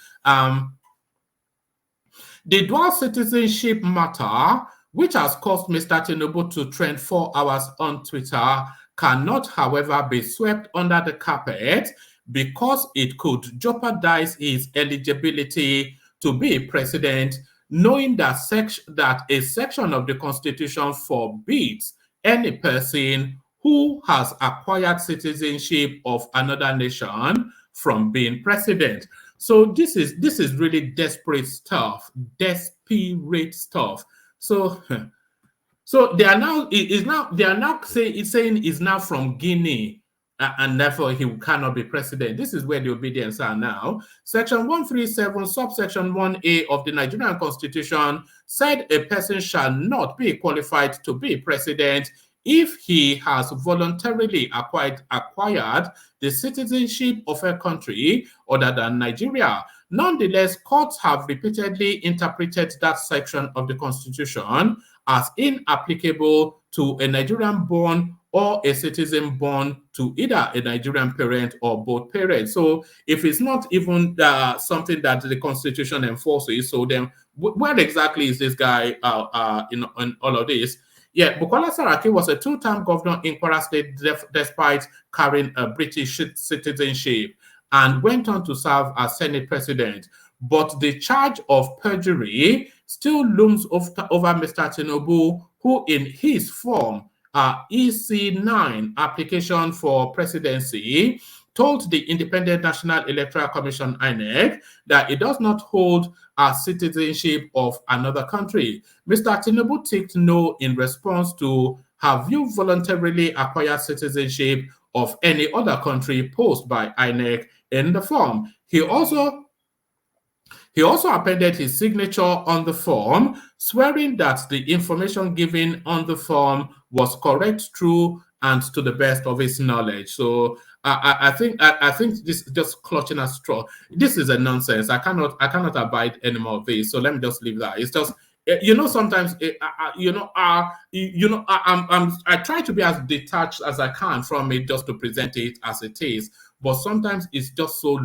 [SPEAKER 5] The dual citizenship matter, which has caused Mr. Tinubu to trend 4 hours on Twitter, cannot, however, be swept under the carpet because it could jeopardize his eligibility to be president, knowing that a section of the Constitution forbids any person who has acquired citizenship of another nation from being president. So this is really desperate stuff. So they are now saying is now from Guinea, and therefore he cannot be president. This is where the obedience are now. Section 137, subsection 1A of the Nigerian Constitution said a person shall not be qualified to be president if he has voluntarily acquired the citizenship of a country other than Nigeria. Nonetheless, courts have repeatedly interpreted that section of the Constitution as inapplicable to a Nigerian-born or a citizen born to either a Nigerian parent or both parents. So if it's not even something that the Constitution enforces, so then where exactly is this guy in all of this? Yeah, Bukola Saraki was a 2-time governor in Kwara State despite carrying a British citizenship and went on to serve as Senate president. But the charge of perjury still looms over Mr. Tinubu, who in his form EC9 application for presidency told the Independent National Electoral Commission INEC that it does not hold a citizenship of another country. Mr. Tinubu ticked no in response to have you voluntarily acquired citizenship of any other country posed by INEC in the form. He also appended his signature on the form, swearing that the information given on the form was correct, true, and to the best of his knowledge. So I think this is just clutching at straw. This is a nonsense. I cannot abide any more of this. So let me just leave that. It's just, sometimes I try to be as detached as I can from it just to present it as it is. But sometimes it's just so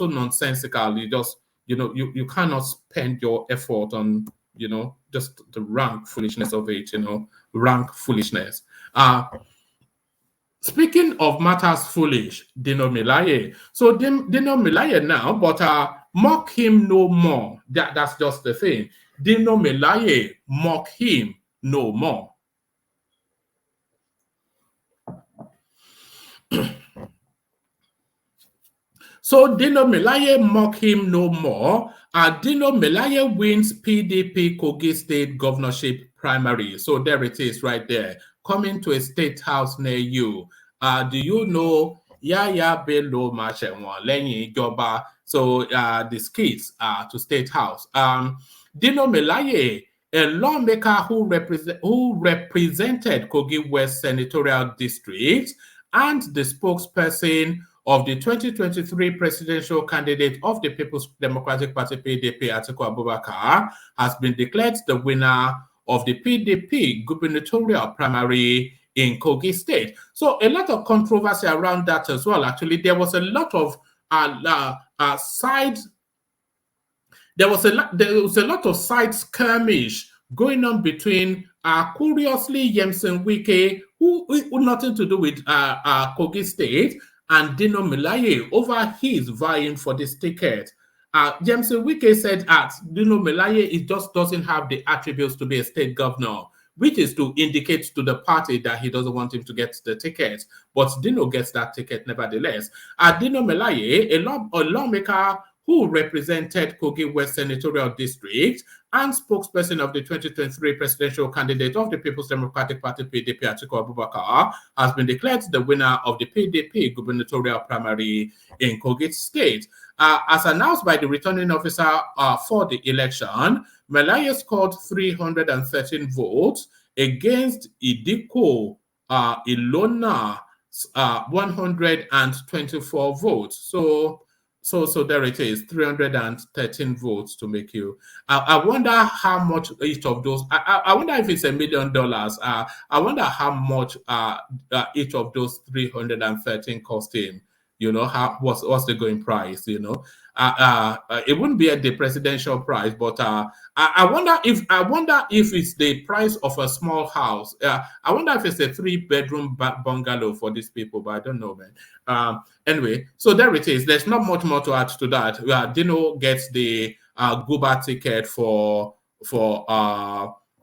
[SPEAKER 5] nonsensical. You just you cannot spend your effort on just the rank foolishness of it. Rank foolishness. Speaking of matters foolish, Dino Melaye. So Dino Melaye now, but mock him no more. That's just the thing. Dino Melaye, mock him no more. So Dino Melaye, mock him no more. Dino Melaye wins PDP Kogi State governorship primary. So there it is right there. Coming to a state house near you. Do you know Yaya Bello Machenwa Lenyi Joba? So the kids to state house. Dino Melaye, a lawmaker who represented Kogi West Senatorial District and the spokesperson of the 2023 presidential candidate of the People's Democratic Party PDP, Atiku Abubakar, has been declared the winner of the PDP gubernatorial primary in Kogi State. So a lot of controversy around that as well. Actually, there was a lot of side skirmish going on between curiously Yemsen Wike, who nothing to do with Kogi State, and Dino Melaye over his vying for this ticket. Yemsen Wike said that Dino Melaye it just doesn't have the attributes to be a state governor, which is to indicate to the party that he doesn't want him to get the ticket. But Dino gets that ticket nevertheless. Dino Melaye, a lawmaker who represented Kogi West Senatorial District and spokesperson of the 2023 presidential candidate of the People's Democratic Party PDP, Atiku Abubakar, has been declared the winner of the PDP gubernatorial primary in Kogi State. As announced by the returning officer for the election, Melaye scored 313 votes against Idiko Ilona 124 votes. So there it is, 313 votes to make you. I wonder how much each of those. I wonder if it's $1 million. I wonder how much each of those 313 cost him. You know, what's the going price? You know, it wouldn't be at the presidential price, but I wonder if it's the price of a small house. I wonder if it's a 3-bedroom bungalow for these people, but I don't know, man. Anyway, so there it is. There's not much more to add to that. Dino gets the Guba ticket for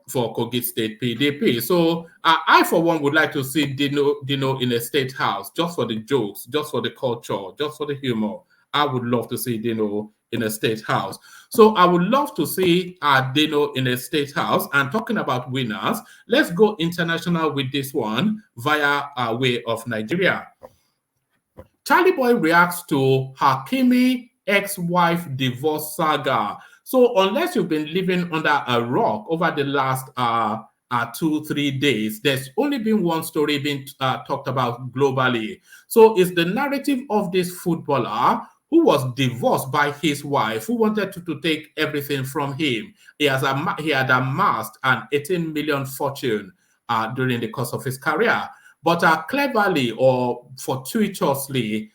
[SPEAKER 5] Kogi State PDP. So I, for one, would like to see Dino in a state house, just for the jokes, just for the culture, just for the humor. I would love to see Dino in a state house. So I would love to see Dino in a state house. And talking about winners, let's go international with this one via way of Nigeria. Charlie Boy reacts to Hakimi ex-wife divorce saga. So unless you've been living under a rock over the last 2-3 days, there's only been one story being talked about globally. So it's the narrative of this footballer who was divorced by his wife, who wanted to take everything from him. He had amassed an 18 million fortune during the course of his career. But cleverly or fortuitously,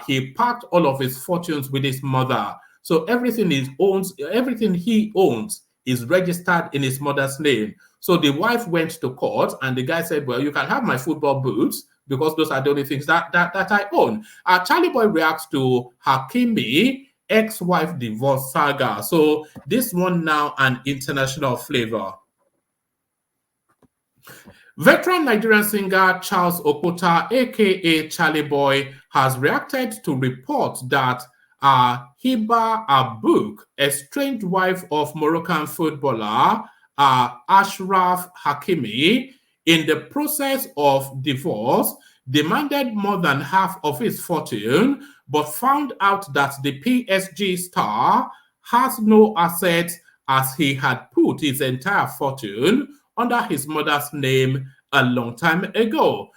[SPEAKER 5] he packed all of his fortunes with his mother. So everything he owns is registered in his mother's name. So the wife went to court and the guy said, well, you can have my football boots because those are the only things that I own. Charlie Boy reacts to Hakimi ex-wife divorce saga. So this one now an international flavor. Veteran Nigerian singer Charles Okota, aka Charlie Boy, has reacted to reports that Hiba Abouk, estranged wife of Moroccan footballer Ashraf Hakimi, in the process of divorce, demanded more than half of his fortune, but found out that the PSG star has no assets as he had put his entire fortune under his mother's name a long time ago.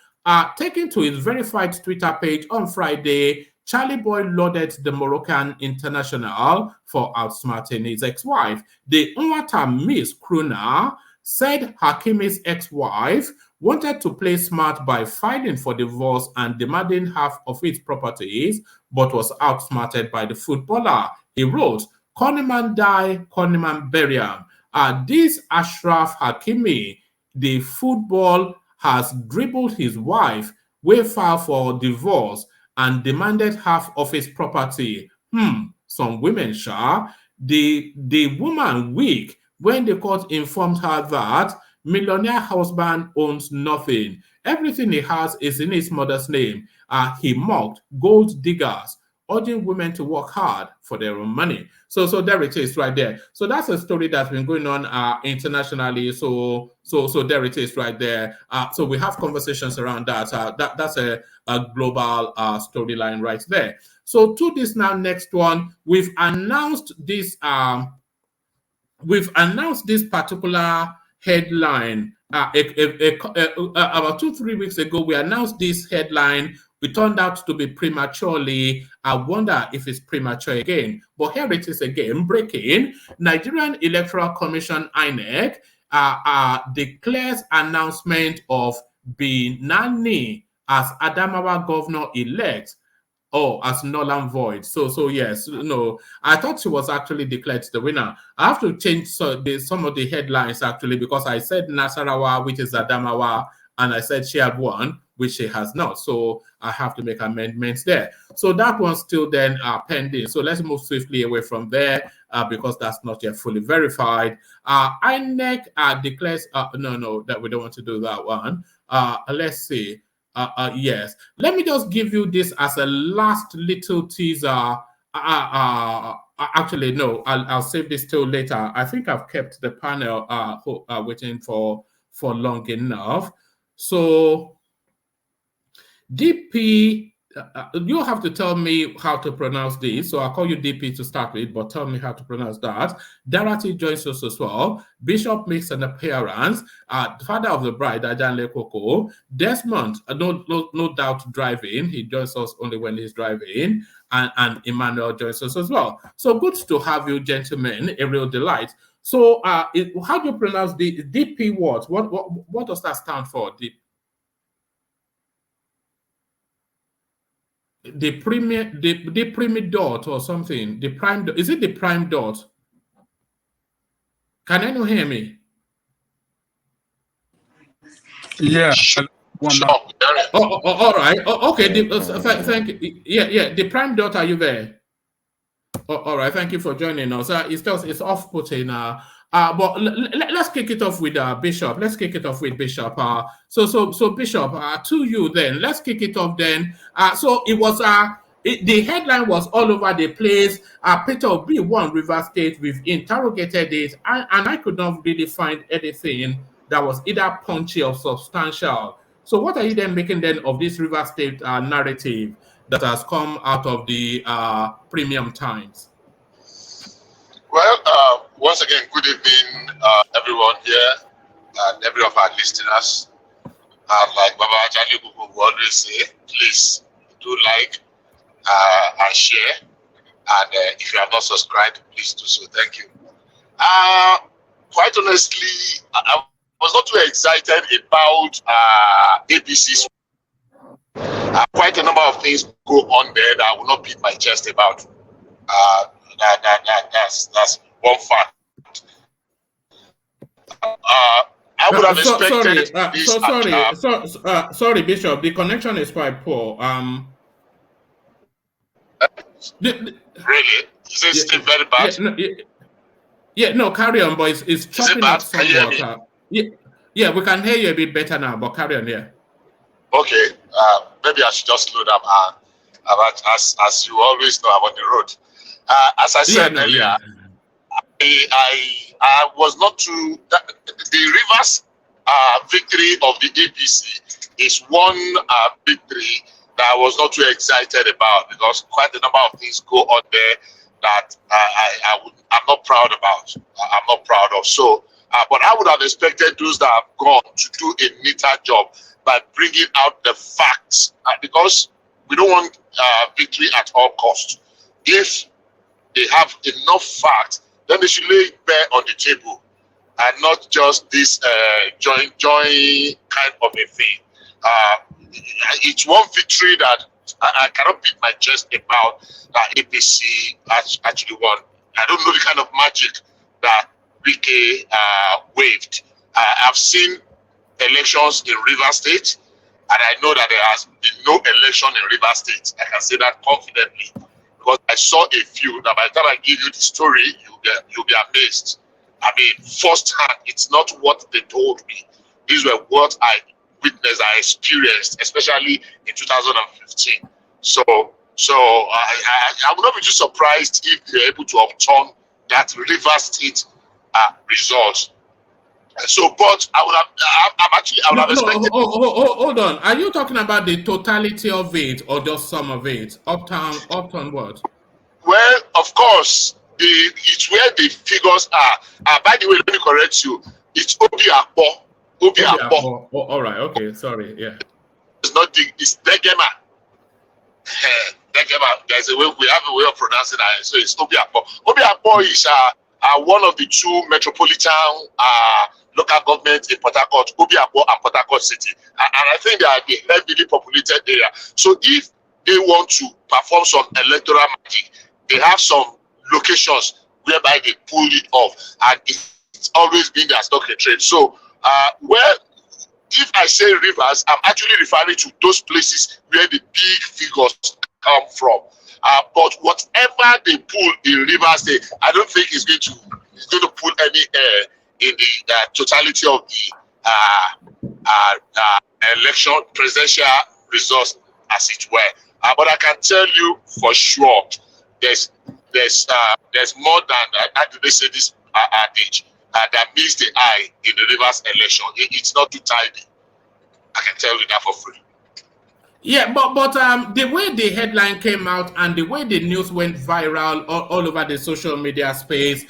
[SPEAKER 5] Taken to his verified Twitter page on Friday, Charlie Boy lauded the Moroccan international for outsmarting his ex-wife. The Nwata Miss Kruna said Hakimi's ex-wife wanted to play smart by filing for divorce and demanding half of his properties, but was outsmarted by the footballer. He wrote, "Koniman die, Koniman buriam." This Ashraf Hakimi, the football, has dribbled his wife way far for divorce and demanded half of his property. Some women, the woman weak when the court informed her that millionaire husband owns nothing. Everything he has is in his mother's name. He mocked gold diggers, urging women to work hard for their own money. So there it is right there. So that's a story that's been going on internationally. So there it is right there. So we have conversations around that. That's a global storyline right there. So to this now next one, we've announced this particular headline. About 2-3 weeks ago, we announced this headline. It turned out to be prematurely. I wonder if it's premature again. But here it is again, breaking. Nigerian Electoral Commission, INEC, declares announcement of Binani as Adamawa governor-elect Oh, as null and void. So yes, no. I thought she was actually declared the winner. I have to change some of the headlines actually because I said Nasarawa, which is Adamawa, and I said she had won, which she has not. So I have to make amendments there. So that one's still then pending. So let's move swiftly away from there because that's not yet fully verified. INEC declares, no, that we don't want to do that one. Let's see. Yes. Let me just give you this as a last little teaser. Actually, no, I'll save this till later. I think I've kept the panel waiting for long enough. So DP, you have to tell me how to pronounce this. So I'll call you DP to start with, but tell me how to pronounce that. Darati joins us as well. Bishop makes an appearance. The father of the bride, Ajanle Koko. Desmond, no doubt driving. He joins us only when he's driving. And Emmanuel joins us as well. So good to have you, gentlemen. A real delight. So how do you pronounce the DP what? What does that stand for? The prime dot or something. The prime dot. Is it the prime dot? Can anyone hear me?
[SPEAKER 1] Yeah.
[SPEAKER 5] All right. Okay. Thank you. Yeah. The prime dot. Are you there? All right. Thank you for joining us. It's off-putting. But let's kick it off with Bishop. Let's kick it off with Bishop. So Bishop, to you then. Let's kick it off then. So it was the headline was all over the place. Peter Obi won Rivers State. We've interrogated it, and I could not really find anything that was either punchy or substantial. So what are you then making then of this Rivers State narrative that has come out of the Premium Times?
[SPEAKER 6] Well, once again, good evening, everyone here and every of our listeners. Like Baba Ajani Gugu will always say, please do like and share. And if you have not subscribed, please do so. Thank you. Quite honestly, I was not too excited about APC's. Quite a number of things go on there that I will not beat my chest about. That's one fact. I would have expected.
[SPEAKER 5] Sorry, Bishop. The connection is quite poor.
[SPEAKER 6] Really? Is it still very bad?
[SPEAKER 5] No, carry on, boys. It's chopping up somewhat. Yeah, we can hear you a bit better now, but carry on, yeah.
[SPEAKER 6] Okay, maybe I should just slow down. As you always know, I'm on the road. As I said earlier, I was not too. The Rivers victory of the APC is one victory that I was not too excited about because quite a number of things go on there that I'm not proud about. I'm not proud of. So, but I would have expected those that have gone to do a neater job by bringing out the facts because we don't want victory at all costs. If they have enough facts, then they should lay it bare on the table and not just this join kind of a thing. It's one victory that I cannot beat my chest about that APC actually won. I don't know the kind of magic that Wike waved. I've seen elections in Rivers State, and I know that there has been no election in Rivers State. I can say that confidently because I saw a few. That by the time I give you the story, you'll be amazed. I mean, firsthand, it's not what they told me. These were what I witnessed, I experienced, especially in 2015. So I would not be too surprised if they're able to overturn that Rivers State result. So, but I would have expected.
[SPEAKER 5] Hold on. Are you talking about the totality of it or just some of it? Uptown what?
[SPEAKER 6] Well, of course, it's where the figures are. By the way, let me correct you. It's Obi Akpo. Obi Akpo.
[SPEAKER 5] Oh, all right. Okay. Sorry. Yeah.
[SPEAKER 6] It's not it's Degema. Degema. There's a way we have a way of pronouncing it. So it's Obi Akpo. Obi Akpo is one of the two metropolitan local governments in Port Harcourt, Obi Akpo and Port Harcourt City. And I think they are the heavily populated area. So if they want to perform some electoral magic, they have some locations whereby they pull it off, and it's always been their stock in trade. So, if I say rivers, I'm actually referring to those places where the big figures come from. But whatever they pull in Rivers State, I don't think it's going to pull any air in the totality of the election presidential results, as it were. But I can tell you for sure, there's more than how do they say this adage that meets the eye in the Rivers election. It's not too tidy. I can tell you that for free.
[SPEAKER 5] Yeah, but the way the headline came out and the way the news went viral all over the social media space,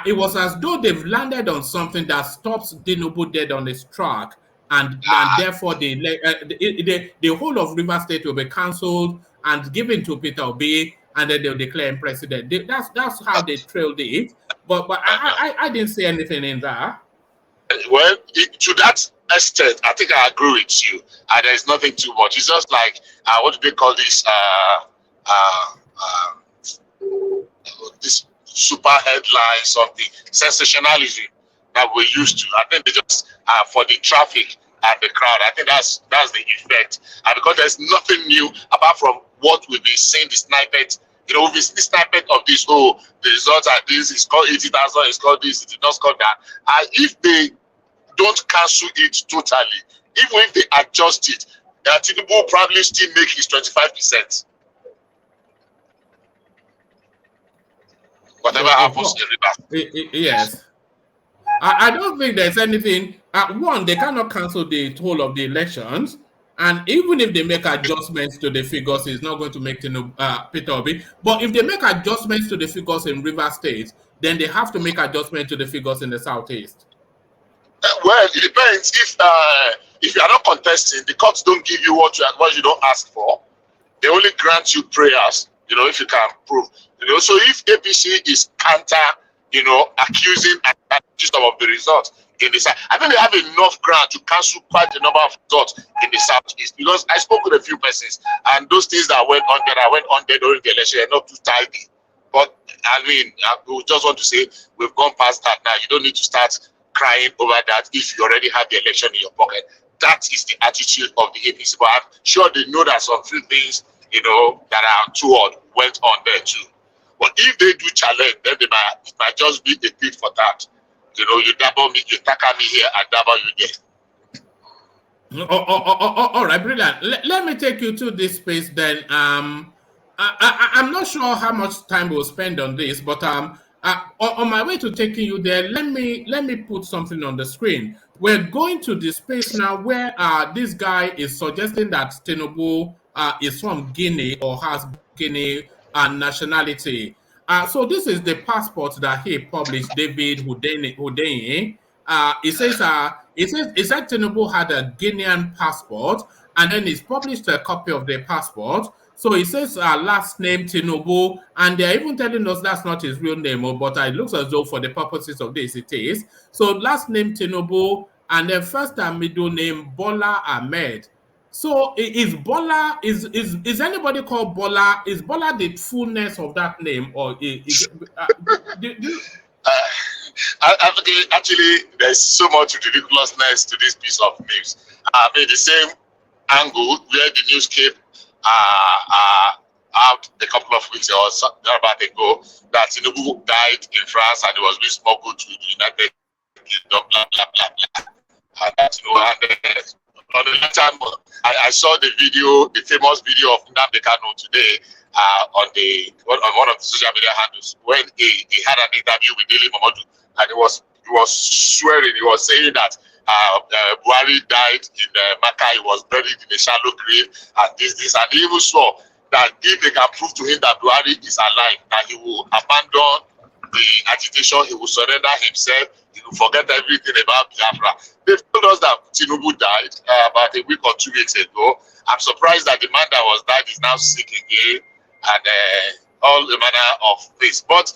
[SPEAKER 5] it was as though they've landed on something that stops Tinubu dead on his track, and therefore the whole of Rivers State will be cancelled and given to Peter Obi, and then they'll declare him president. That's how they trailed it. But I didn't see anything in that.
[SPEAKER 6] Well, to that extent, I think I agree with you. There's nothing too much. It's just like what do they call this? This super headline, something sensationalism that we're used to. I think they just for the traffic and the crowd. I think that's the effect. And because there's nothing new apart from what we've been seeing, the snippet. We've seen the snippet of this. Oh, the results are this. It's called 80,000. It's called this. It's not called that. If they don't cancel it totally, even if they adjust it, Tinubu will probably still make his 25%. Whatever happens in Rivers.
[SPEAKER 5] Yes. I don't think there's anything. One, they cannot cancel the whole of the elections. And even if they make adjustments to the figures, it's not going to make Peter Obi. But if they make adjustments to the figures in Rivers State, then they have to make adjustments to the figures in the Southeast.
[SPEAKER 6] Well, it depends. If you are not contesting, the courts don't give you what you don't ask for. They only grant you prayers, if you can prove. So if APC is counter, accusing and some of the results in the South, I think they have enough ground to cancel quite a number of results in the Southeast. Because I spoke with a few persons, and those things that went on there during the election are not too tidy. But I mean, we just want to say we've gone past that now. You don't need to start crying over that if you already have the election in your pocket. That is the attitude of the APC. But I'm sure they know that some few things, that are toward went on there too. But if they do challenge, then it might just be a tit for tat. You dabble me, you tackle me here, I dabble you there.
[SPEAKER 5] All right, brilliant. Let me take you to this space then. I'm not sure how much time we'll spend on this, but on my way to taking you there, let me put something on the screen. We're going to the space now where this guy is suggesting that Tinubu is from Guinea or has Guinea nationality. So this is the passport that he published, David Hundeyin. It says Tinubu had a Guinean passport, and then he's published a copy of the passport. So it says last name Tinubu, and they're even telling us that's not his real name, but it looks as though for the purposes of this it is. So last name Tinubu, and then first and middle name Bola Ahmed. So is Bola, is anybody called Bola? Is Bola the fullness of that name, or
[SPEAKER 6] actually, there's so much ridiculousness to this piece of news. I mean, the same angle where the news came out a couple of weeks or so about ago that Tinubu died in France and it was being smuggled to the United Kingdom, blah blah blah blah. And on the time, I saw the video, the famous video of Nnamdi Kanu today on one of the social media handles when he had an interview with Dele Momodu, and he was swearing, he was saying that Buhari died in Makkah, he was buried in a shallow grave, and this, and he even saw that if they can prove to him that Buhari is alive, that he will abandon the agitation, he will surrender himself, he will forget everything about Biafra. They told us that Tinubu died about a week or 2 weeks ago. I'm surprised that the man that was died is now sick again, and all the manner of this. But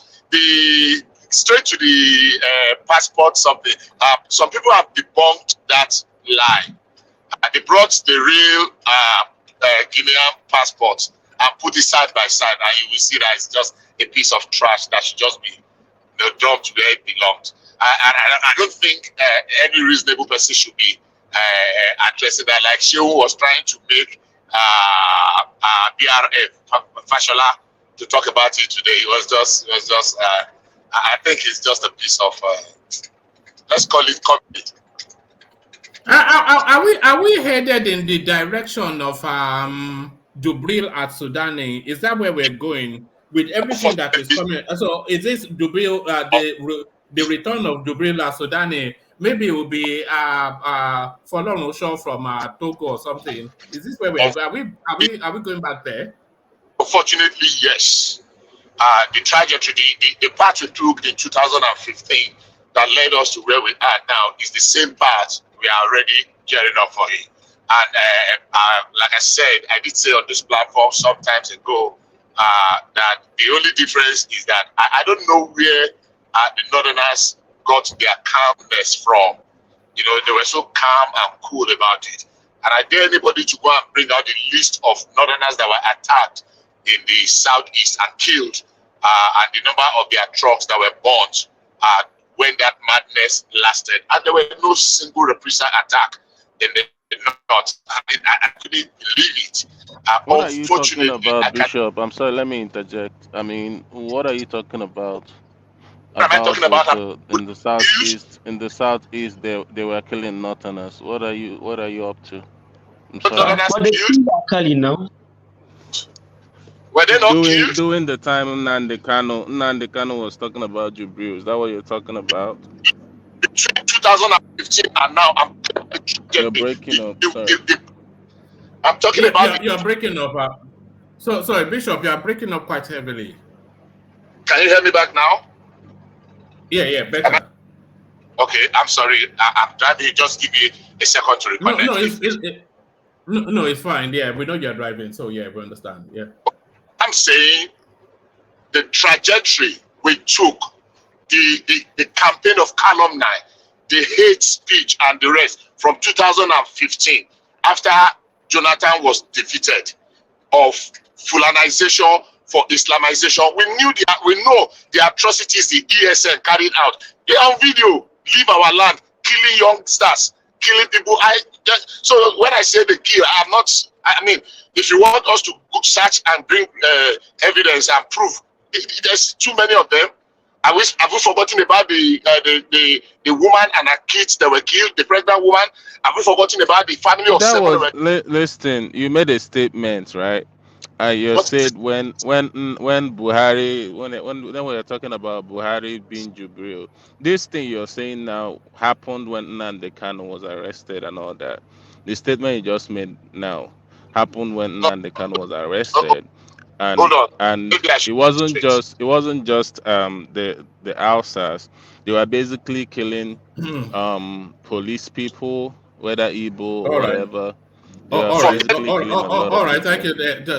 [SPEAKER 6] straight to the passport something, some people have debunked that lie. They brought the real Guinean passport and put it side by side, and you will see that it's just a piece of trash that should just be dumped where it belongs. I don't think any reasonable person should be addressing that. Like Shehu was trying to make BRF Fashola to talk about it today. It was just. I think it's just a piece of. Let's call it comedy.
[SPEAKER 5] Are we headed in the direction of Jubril at Sudani? Is that where we're going with everything that is coming? So is this Jubril, the return of Jubril at Sudani? Maybe it will be Folon Osho from Togo or something. Is this where we're going? Are we going back there?
[SPEAKER 6] Unfortunately, yes. The trajectory, the path we took in 2015 that led us to where we are now is the same path we are already gearing up for it. And like I said, I did say on this platform sometimes ago that the only difference is that I don't know where the Northerners got their calmness from. You know, they were so calm and cool about it. And I dare anybody to go and bring out the list of Northerners that were attacked in the southeast and killed, and the number of their trucks that were burnt when that madness lasted. And there were no single reprisal attack in the north. I couldn't believe it.
[SPEAKER 7] What are you talking about, Bishop? I'm sorry, let me interject. I mean, what are you talking about?
[SPEAKER 6] What am I talking about?
[SPEAKER 7] In the southeast, they were killing Northerners. What are you up to? I'm sorry.
[SPEAKER 8] What they are calling now?
[SPEAKER 6] Were they not killed?
[SPEAKER 7] During the time Nnamdi Kanu was talking about Jubril. Is that what you're talking about?
[SPEAKER 6] Between 2015 and now,
[SPEAKER 7] You're breaking up. Sorry.
[SPEAKER 6] I'm talking about.
[SPEAKER 5] You're breaking up. So sorry, Bishop, you're breaking up quite heavily.
[SPEAKER 6] Can you hear me back now?
[SPEAKER 5] Yeah, better.
[SPEAKER 6] Okay, I'm sorry. I'm driving. Just give me a second to reconnect.
[SPEAKER 5] No, it's fine. Yeah, we know you're driving, so yeah, we understand. Yeah.
[SPEAKER 6] I'm saying the trajectory we took, the campaign of calumny, the hate speech, and the rest from 2015, after Jonathan was defeated, of Fulanization for Islamization. We know the atrocities the ESN carried out. They are on video. Leave our land, killing youngsters, killing people. So when I say the kill, I mean, if you want us to search and bring evidence and proof, there's too many of them. Have we forgotten about the woman and her kids that were killed, the pregnant woman? Have we forgotten about the family of seven?
[SPEAKER 7] Listen, you made a statement, right? You said when Buhari, when we were talking about Buhari being Jubril, this thing you're saying now happened when Nnamdi Kanu was arrested and all that. The statement you just made now happened when Nnamdi Kanu was arrested, and it wasn't just the Hausas. They were basically killing police people, whether Igbo or whatever.
[SPEAKER 5] All right. Thank you.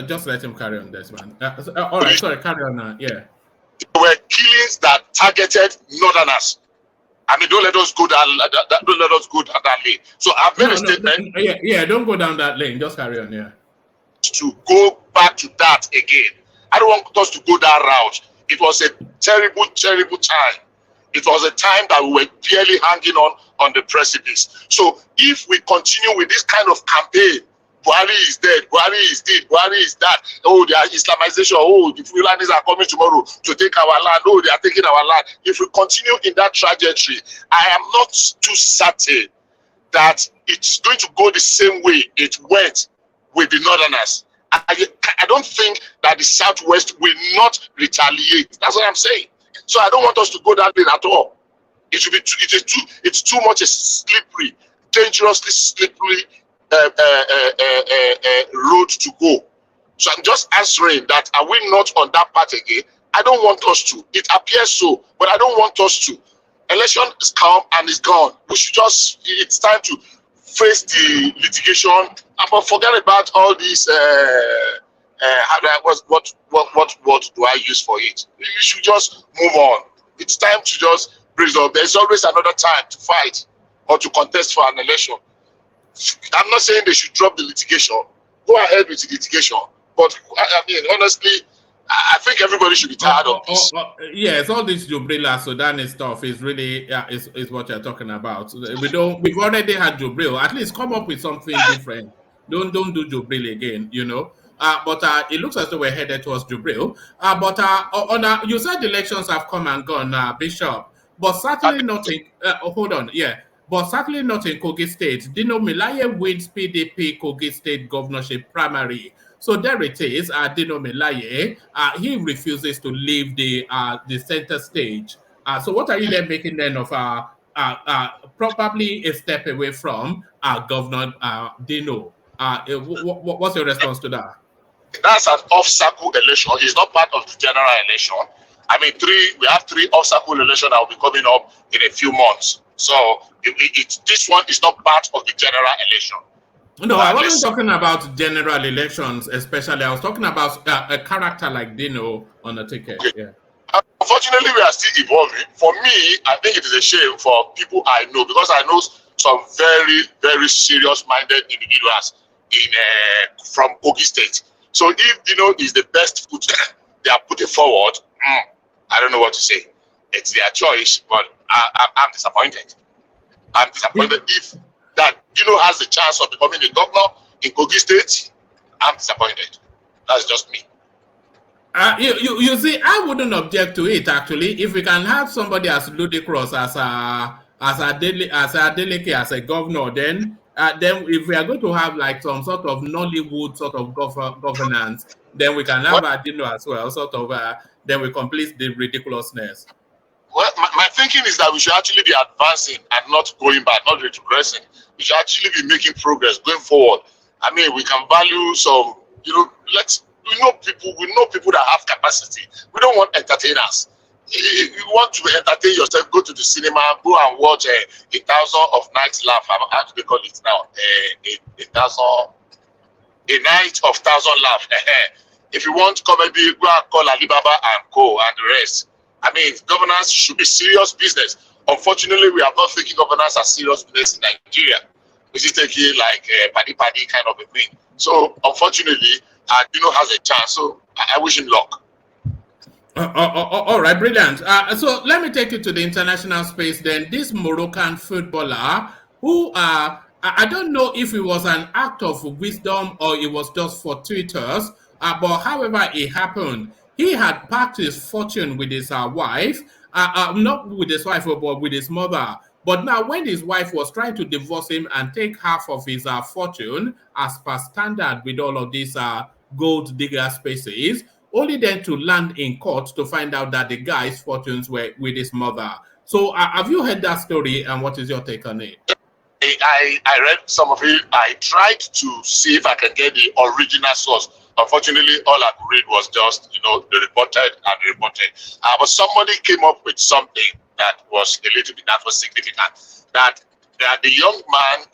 [SPEAKER 5] Just let him carry on this, man. All right, sorry, carry on now. Yeah.
[SPEAKER 6] There were killings that targeted Northerners. I mean, don't let us go down that lane. So I've made a statement.
[SPEAKER 5] Yeah, don't go down that lane. Just carry on. Yeah.
[SPEAKER 6] To go back to that again. I don't want us to go that route. It was a terrible, terrible time. It was a time that we were barely hanging on the precipice. So if we continue with this kind of campaign, Buhari is dead, Buhari is dead, Buhari is that, oh, they are Islamization, oh, the Fulanis are coming tomorrow to take our land, oh, they are taking our land. If we continue in that trajectory, I am not too certain that it's going to go the same way it went with the Northerners. I don't think that the Southwest will not retaliate. That's what I'm saying. So I don't want us to go that way at all. It's too much a slippery, dangerously slippery road to go. So I'm just answering that, are we not on that path again? I don't want us to. It appears so, but I don't want us to. Election is come and is gone. We should it's time to face the litigation and forget about all these what do I use for it? You should just move on. It's time to just bridge up. There's always another time to fight or to contest for an election. I'm not saying they should drop the litigation. Go ahead with the litigation, But I mean, honestly, I think everybody should be tired of this.
[SPEAKER 5] Yes, all this Jubril Sudan stuff is really is what you're talking about. We've already had Jubril. At least come up with something different. Don't do Jubril again, you know. But it looks as though we're headed towards Jubril. You said the elections have come and gone, Bishop, but certainly not in. Hold on, yeah. But certainly not in Kogi State. Dino Melaye wins PDP Kogi State governorship primary. So there it is. Dino Melaye, he refuses to leave the center stage. So what are you then making then of probably a step away from Governor Dino? What's your response to that?
[SPEAKER 6] That's an off-cycle election. He's not part of the general election. I mean, we have 3 off-cycle elections that will be coming up in a few months. So this one is not part of the general election.
[SPEAKER 5] No, I wasn't talking about general elections, especially. I was talking about a character like Dino on the ticket. Okay. Yeah.
[SPEAKER 6] Unfortunately, we are still evolving. For me, I think it is a shame for people I know, because I know some very, very serious-minded individuals from Kogi State. So if Dino is the best foot they are putting forward, I don't know what to say. It's their choice, but I'm disappointed. I'm disappointed if that Dino has the chance of becoming a governor in Kogi State. I'm disappointed. That's just me.
[SPEAKER 5] You see, I wouldn't object to it actually. If we can have somebody as ludicrous as Adeleke as a governor, then if we are going to have like some sort of Nollywood sort of governance, then we can have Adino as well. Sort of. Then we complete the ridiculousness.
[SPEAKER 6] Well, my thinking is that we should actually be advancing and not going back, not retrogressing. We should actually be making progress going forward. I mean, we can value some, we know people that have capacity. We don't want entertainers. If you want to entertain yourself, go to the cinema, go and watch 1,000 of Nights Laugh. How do they call it now? A Night of 1,000 Laugh. If you want comedy, go and call Alibaba and Co. and the rest. I mean, governance should be serious business. Unfortunately, we are not taking governance as serious business in Nigeria. We just take it like a paddy kind of a thing. So, unfortunately, Dino has a chance. So, I wish him luck.
[SPEAKER 5] All right, brilliant. So, let me take you to the international space then. This Moroccan footballer who, I don't know if it was an act of wisdom or it was just fortuitous, but however it happened, he had packed his fortune with his wife, not with his wife, but with his mother. But now when his wife was trying to divorce him and take half of his fortune, as per standard with all of these gold digger spaces, only then to land in court to find out that the guy's fortunes were with his mother. So have you heard that story, and what is your take on it?
[SPEAKER 6] I read some of it. I tried to see if I can get the original source. Unfortunately, all I could read was just, the reported. But somebody came up with something that was that was significant. That the young man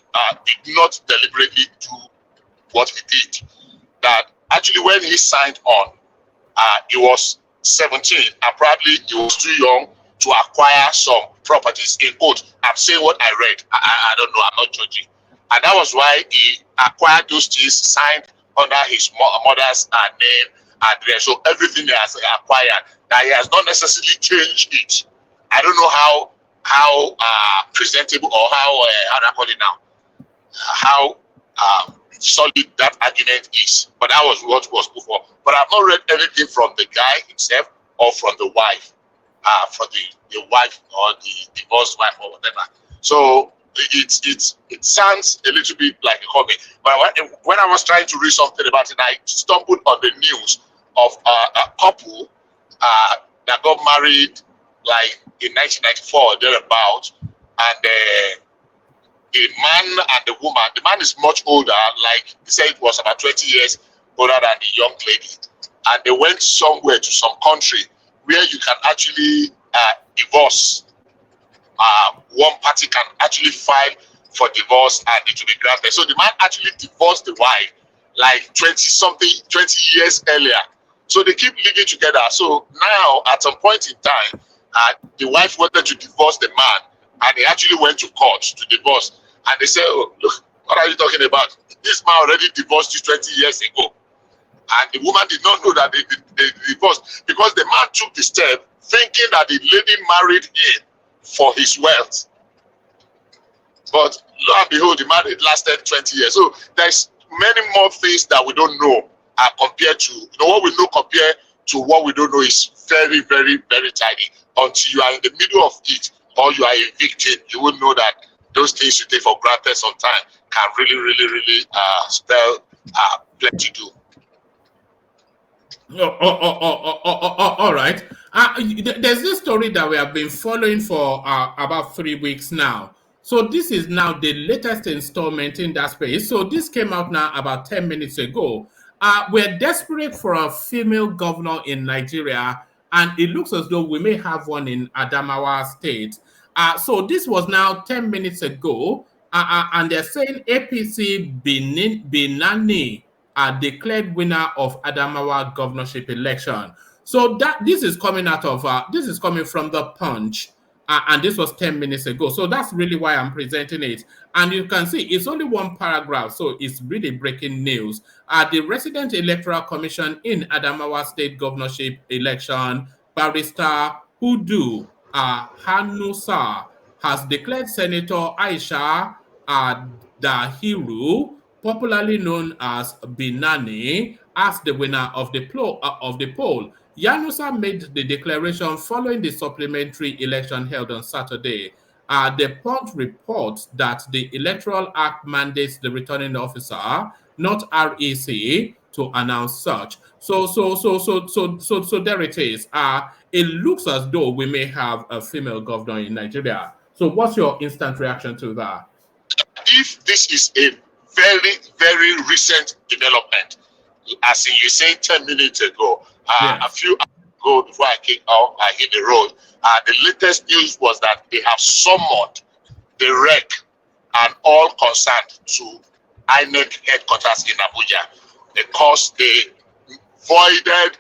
[SPEAKER 6] did not deliberately do what he did. That actually when he signed on, he was 17 and probably he was too young to acquire some properties. In quote, I'm saying what I read. I don't know. I'm not judging. And that was why he acquired those things, signed under his mother's name, address. So everything he has acquired, that he has not necessarily changed it. I don't know how presentable or how do I call it now? How solid that argument is. But that was what was before. But I've not read anything from the guy himself or from the wife, from the wife or the divorced wife or whatever. So it sounds a little bit like a hobby. But when I was trying to read something about it, I stumbled on the news of a couple that got married like in 1994 thereabout, and the man and the woman. The man is much older, like he said, it was about 20 years older than the young lady, and they went somewhere to some country where you can actually divorce. One party can actually file for divorce and it will be granted. So the man actually divorced the wife like 20 years earlier. So they keep living together. So now at some point in time, the wife wanted to divorce the man, and they actually went to court to divorce. And they said, "Oh, look, what are you talking about? This man already divorced you 20 years ago." And the woman did not know that they divorced because the man took the step thinking that the lady married him for his wealth. But lo and behold, the marriage lasted 20 years. So there's many more things that we don't know compared to, what we know compared to what we don't know is very, very, very tiny. Until you are in the middle of it or you are a victim, you will know that those things you take for granted sometimes can really, really, really spell plenty to do.
[SPEAKER 5] All right. There's this story that we have been following for about 3 weeks now. So this is now the latest installment in that space. So this came out now about 10 minutes ago. We're desperate for a female governor in Nigeria, and it looks as though we may have one in Adamawa State. So this was now 10 minutes ago, and they're saying APC Binani declared winner of Adamawa governorship election. So this is coming out of this is coming from the Punch, and this was 10 minutes ago. So that's really why I'm presenting it. And you can see it's only one paragraph, so it's really breaking news. The Resident Electoral Commission in Adamawa State governorship election, Barrister Hudu Hanusa has declared Senator Aisha Dahiru, popularly known as Binani, as the winner of the poll. Yanusa made the declaration following the supplementary election held on Saturday. The Punch reports that the Electoral Act mandates the returning officer, not REC, to announce such. So there it is. It looks as though we may have a female governor in Nigeria. So what's your instant reaction to that?
[SPEAKER 6] If this is a very, very recent development, as in you said 10 minutes ago,
[SPEAKER 5] yes.
[SPEAKER 6] A few hours ago before I hit the road, the latest news was that they have summoned the REC and all concerned to INEC headquarters in Abuja because they voided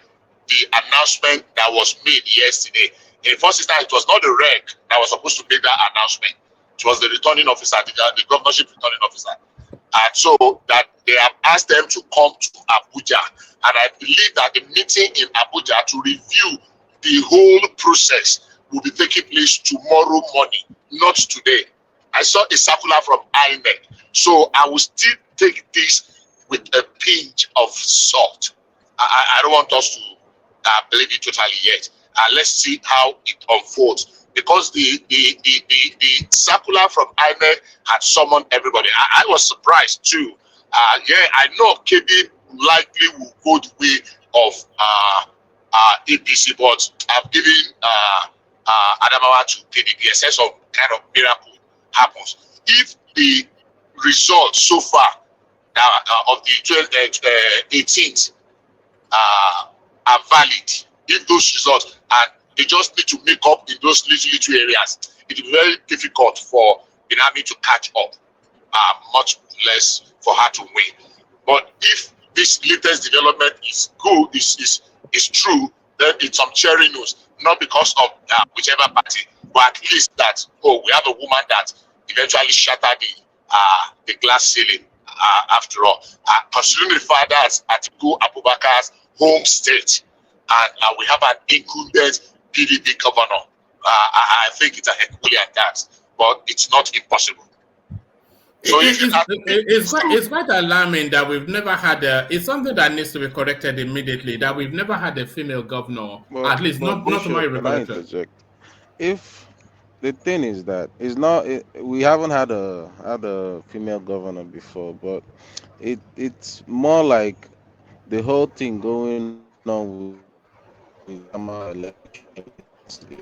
[SPEAKER 6] the announcement that was made yesterday. In the first instance, it was not the REC that was supposed to make that announcement. It was the returning officer, the governorship returning officer. And so that they have asked them to come to Abuja. And I believe that the meeting in Abuja to review the whole process will be taking place tomorrow morning, not today. I saw a circular from INEC. So I will still take this with a pinch of salt. I don't want us to believe it totally yet. Let's see how it unfolds. Because the circular from INEC had summoned everybody. I was surprised too. I know KB likely will go the way of APC, but I've given Adamawa to PDP. A sense of kind of miracle happens. If the results so far of the 18th are valid, if those results and they just need to make up in those little areas, it is very difficult for Binani to catch up, much less for her to win. But if this latest development is good, is true, then it's some cherry news, not because of whichever party, but at least that, we have a woman that eventually shattered the glass ceiling after all. Considering the fact that Atiku Abubakar's home state, and we have an incumbent PDP governor, I think it's a Herculean task, but it's not impossible. So
[SPEAKER 5] it's quite alarming that we've never had it's something that needs to be corrected immediately, that we've never had a female governor, at least not to my recollection.
[SPEAKER 7] If the thing is that it's not, we haven't had a female governor before, but it's more like the whole thing going on with election.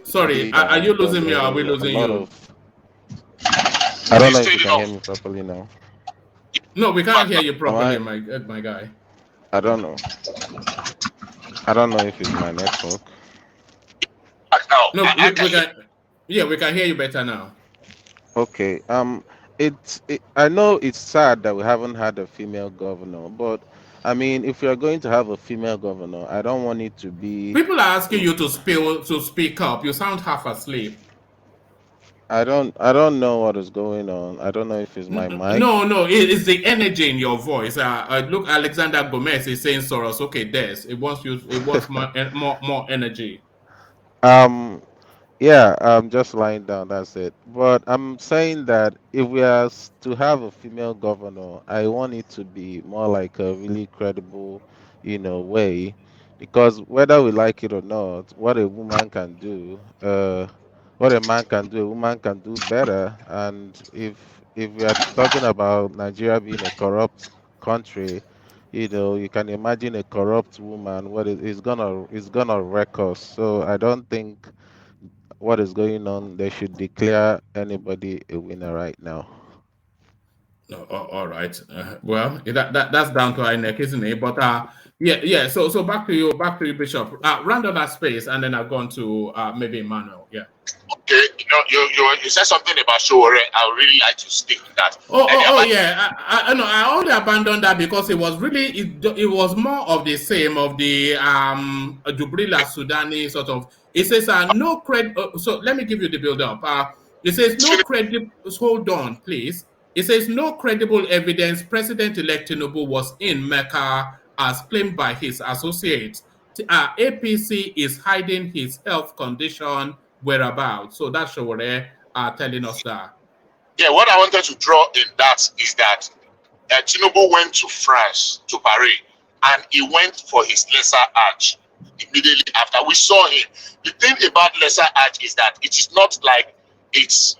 [SPEAKER 5] Sorry, are you losing me or are we losing you?
[SPEAKER 7] I don't know if you can hear me properly now.
[SPEAKER 5] No, we can't hear you properly, my guy.
[SPEAKER 7] I don't know. I don't know if it's my network.
[SPEAKER 5] No, we can hear you better now.
[SPEAKER 7] Okay. I know it's sad that we haven't had a female governor, but I mean, if we are going to have a female governor, I don't want it to be.
[SPEAKER 5] People are asking you to speak up. You sound half asleep.
[SPEAKER 7] I don't know what is going on. I don't know if it's my mic.
[SPEAKER 5] No, it's the energy in your voice. Look, Alexander Gomez is saying Soros. Okay, Des, it wants more energy.
[SPEAKER 7] Yeah, I'm just lying down. That's it. But I'm saying that if we are to have a female governor, I want it to be more like a really credible, way, because whether we like it or not, what a woman can do, what a man can do, a woman can do better. And if we are talking about Nigeria being a corrupt country, you can imagine a corrupt woman. What is gonna wreck us. So I don't think what is going on, they should declare anybody a winner right now.
[SPEAKER 5] All right. Well, that's down to INEC, isn't it? But yeah. So back to you, Bishop. Round on that space, and then I've gone to maybe Emmanuel. Yeah.
[SPEAKER 6] Okay, you said something about Showore. I would really like to stick with that.
[SPEAKER 5] Yeah. I only abandoned that because it was really it was more of the same of the Jubrila Sudani sort of. It says no credit. So let me give you the build up. It says no credit. Hold on, please. It says no credible evidence President-elect Tinubu was in Mecca as claimed by his associates. APC is hiding his health condition whereabouts. So that's Showore telling us that.
[SPEAKER 6] Yeah, what I wanted to draw in that is that Tinubu went to France, to Paris, and he went for his lesser Hajj immediately after. We saw him. The thing about lesser Hajj is that it is not like it's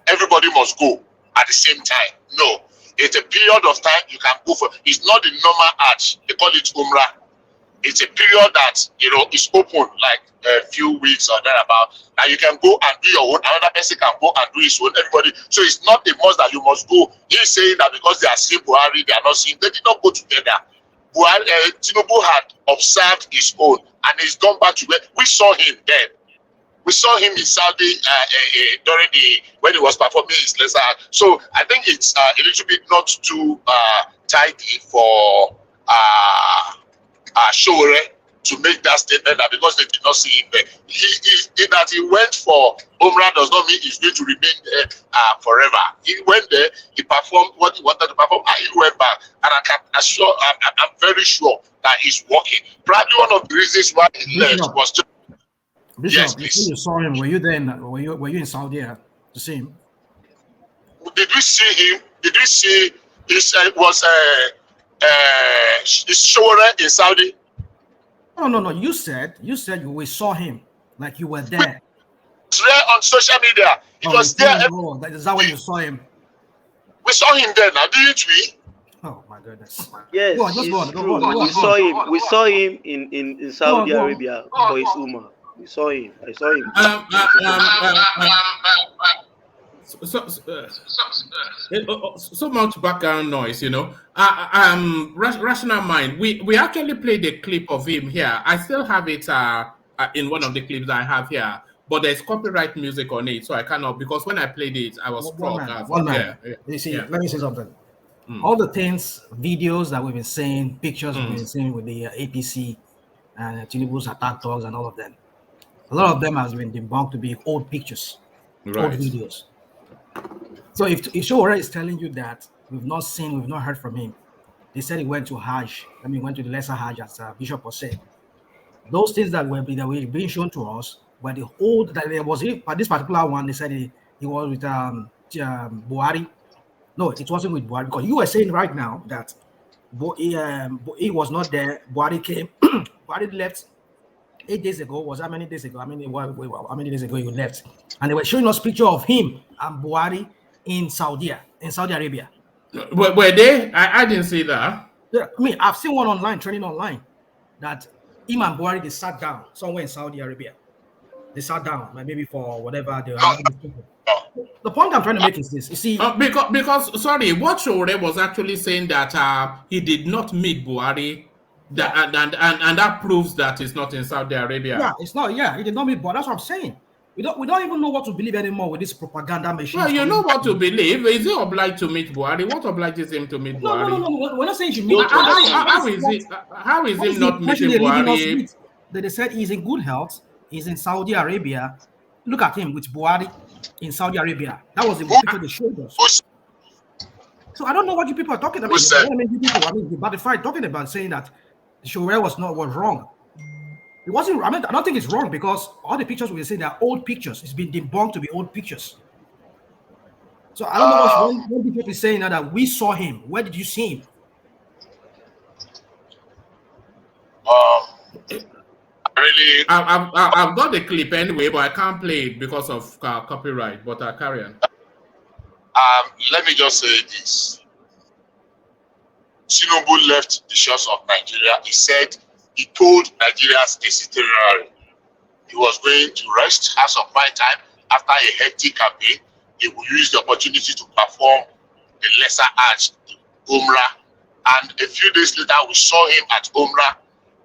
[SPEAKER 6] everybody must go at the same time. No, it's a period of time you can go for. It's not the normal Hajj. They call it Umrah. It's a period that is open, like a few weeks or thereabout. Now you can go and do your own. Another person can go and do his own. Everybody. So it's not a must that you must go. He's saying that because they are seeing Buhari, they are not seeing. They did not go together. Tinubu had observed his own, and he's gone back to where we saw him then. We saw him in Saudi during when he was performing his lesser. So I think it's a little bit not too tidy for Showore to make that statement that because they did not see him there. That he went for Umrah does not mean he's going to remain there forever. He went there, he performed what he wanted to perform, and he went back. And I'm very sure that he's working. Probably one of the reasons why he left was just.
[SPEAKER 9] Bishop, yes, you saw him. Were you there? Were you in Saudi to see him?
[SPEAKER 6] Did we see him? Did we see his Showore in Saudi?
[SPEAKER 9] No. You said we saw him, like you were there.
[SPEAKER 6] It's there on social media. It was there.
[SPEAKER 9] Is that when you saw him?
[SPEAKER 6] We saw him there now, didn't we?
[SPEAKER 9] Oh my goodness.
[SPEAKER 8] Yes,
[SPEAKER 9] go on.
[SPEAKER 8] We saw him in Saudi Arabia for his Umrah. We saw him. I saw him.
[SPEAKER 5] So much background noise, Rational Mind. We actually played a clip of him here. I still have it in one of the clips I have here, but there's copyright music on it, so I cannot, because when I played it, I was struck.
[SPEAKER 9] You see, let me say something. All the things, videos that we've been seeing, pictures we've been seeing with the APC and Tinubu's attack dogs and all of them, a lot of them has been debunked to be old pictures, old videos. So if Showore is telling you that we've not heard from him, they said he went to Hajj. Went to the lesser Hajj, as Bishop was saying. Those things that were being shown to us were the old. That there was for this particular one. They said he was with Buhari. No, it wasn't with Buhari, because you were saying right now that he was not there. Buhari came. Buhari left 8 days ago. Was how many days ago? How many days ago you left? And they were showing us picture of him and Buhari in Saudi Arabia.
[SPEAKER 5] Were they? I didn't see that.
[SPEAKER 9] Yeah, I've seen one online, trending online, that him and Buhari, they sat down somewhere in Saudi Arabia. They sat down, maybe for whatever they were having. The point I'm trying to make is this: you see,
[SPEAKER 5] because sorry, what Showore was actually saying that he did not meet Buhari. And that proves that it's not in Saudi Arabia.
[SPEAKER 9] Yeah, it's not. Yeah, he did not meet Buhari. That's what I'm saying. We don't even know what to believe anymore with this propaganda machine.
[SPEAKER 5] Well, you know what to believe. Is he obliged to meet Buhari? What obliges him to meet Buhari?
[SPEAKER 9] No. We're not saying you meet.
[SPEAKER 5] How is he not meeting Buhari?
[SPEAKER 9] They said he's in good health. He's in Saudi Arabia. Look at him with Buhari. in Saudi Arabia. That was the picture they showed us. So I don't know what you people are talking about. The Butterfly talking about saying that Showore was wrong. It wasn't. I don't think it's wrong because all the pictures we say they are old pictures. It's been debunked to be old pictures. So I don't know what people is saying now that we saw him. Where did you see him?
[SPEAKER 5] Really, I've got the clip anyway, but I can't play it because of copyright. But carry on.
[SPEAKER 6] Let me just say this. Tinubu left the shores of Nigeria. He said he told Nigeria's itinerary. He was going to rest, have some quiet time after a hectic campaign. He will use the opportunity to perform the lesser Hajj, Umrah. And a few days later, we saw him at Umrah.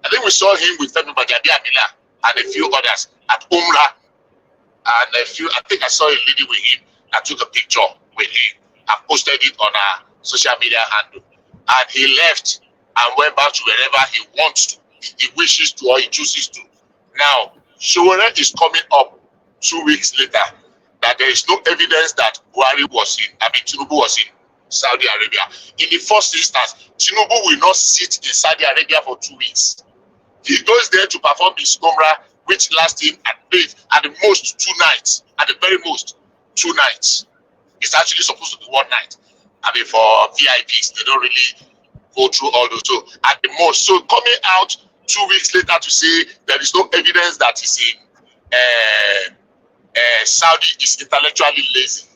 [SPEAKER 6] I think we saw him with Femi Gbajabiamila and a few others at Umrah. And I think I saw a lady with him. I took a picture with him. I posted it on our social media handle. And he left and went back to wherever he wants to, he wishes to, or he chooses to. Now, Showore is coming up 2 weeks later that there is no evidence that Tinubu was in Saudi Arabia. In the first instance, Tinubu will not sit in Saudi Arabia for 2 weeks. He goes there to perform his Umrah, which lasts him at the most 2 nights. At the very most, 2 nights. It's actually supposed to be 1 night. For VIPs, they don't really go through all those. So at the most, so coming out 2 weeks later to say there is no evidence that he's in Saudi is intellectually lazy.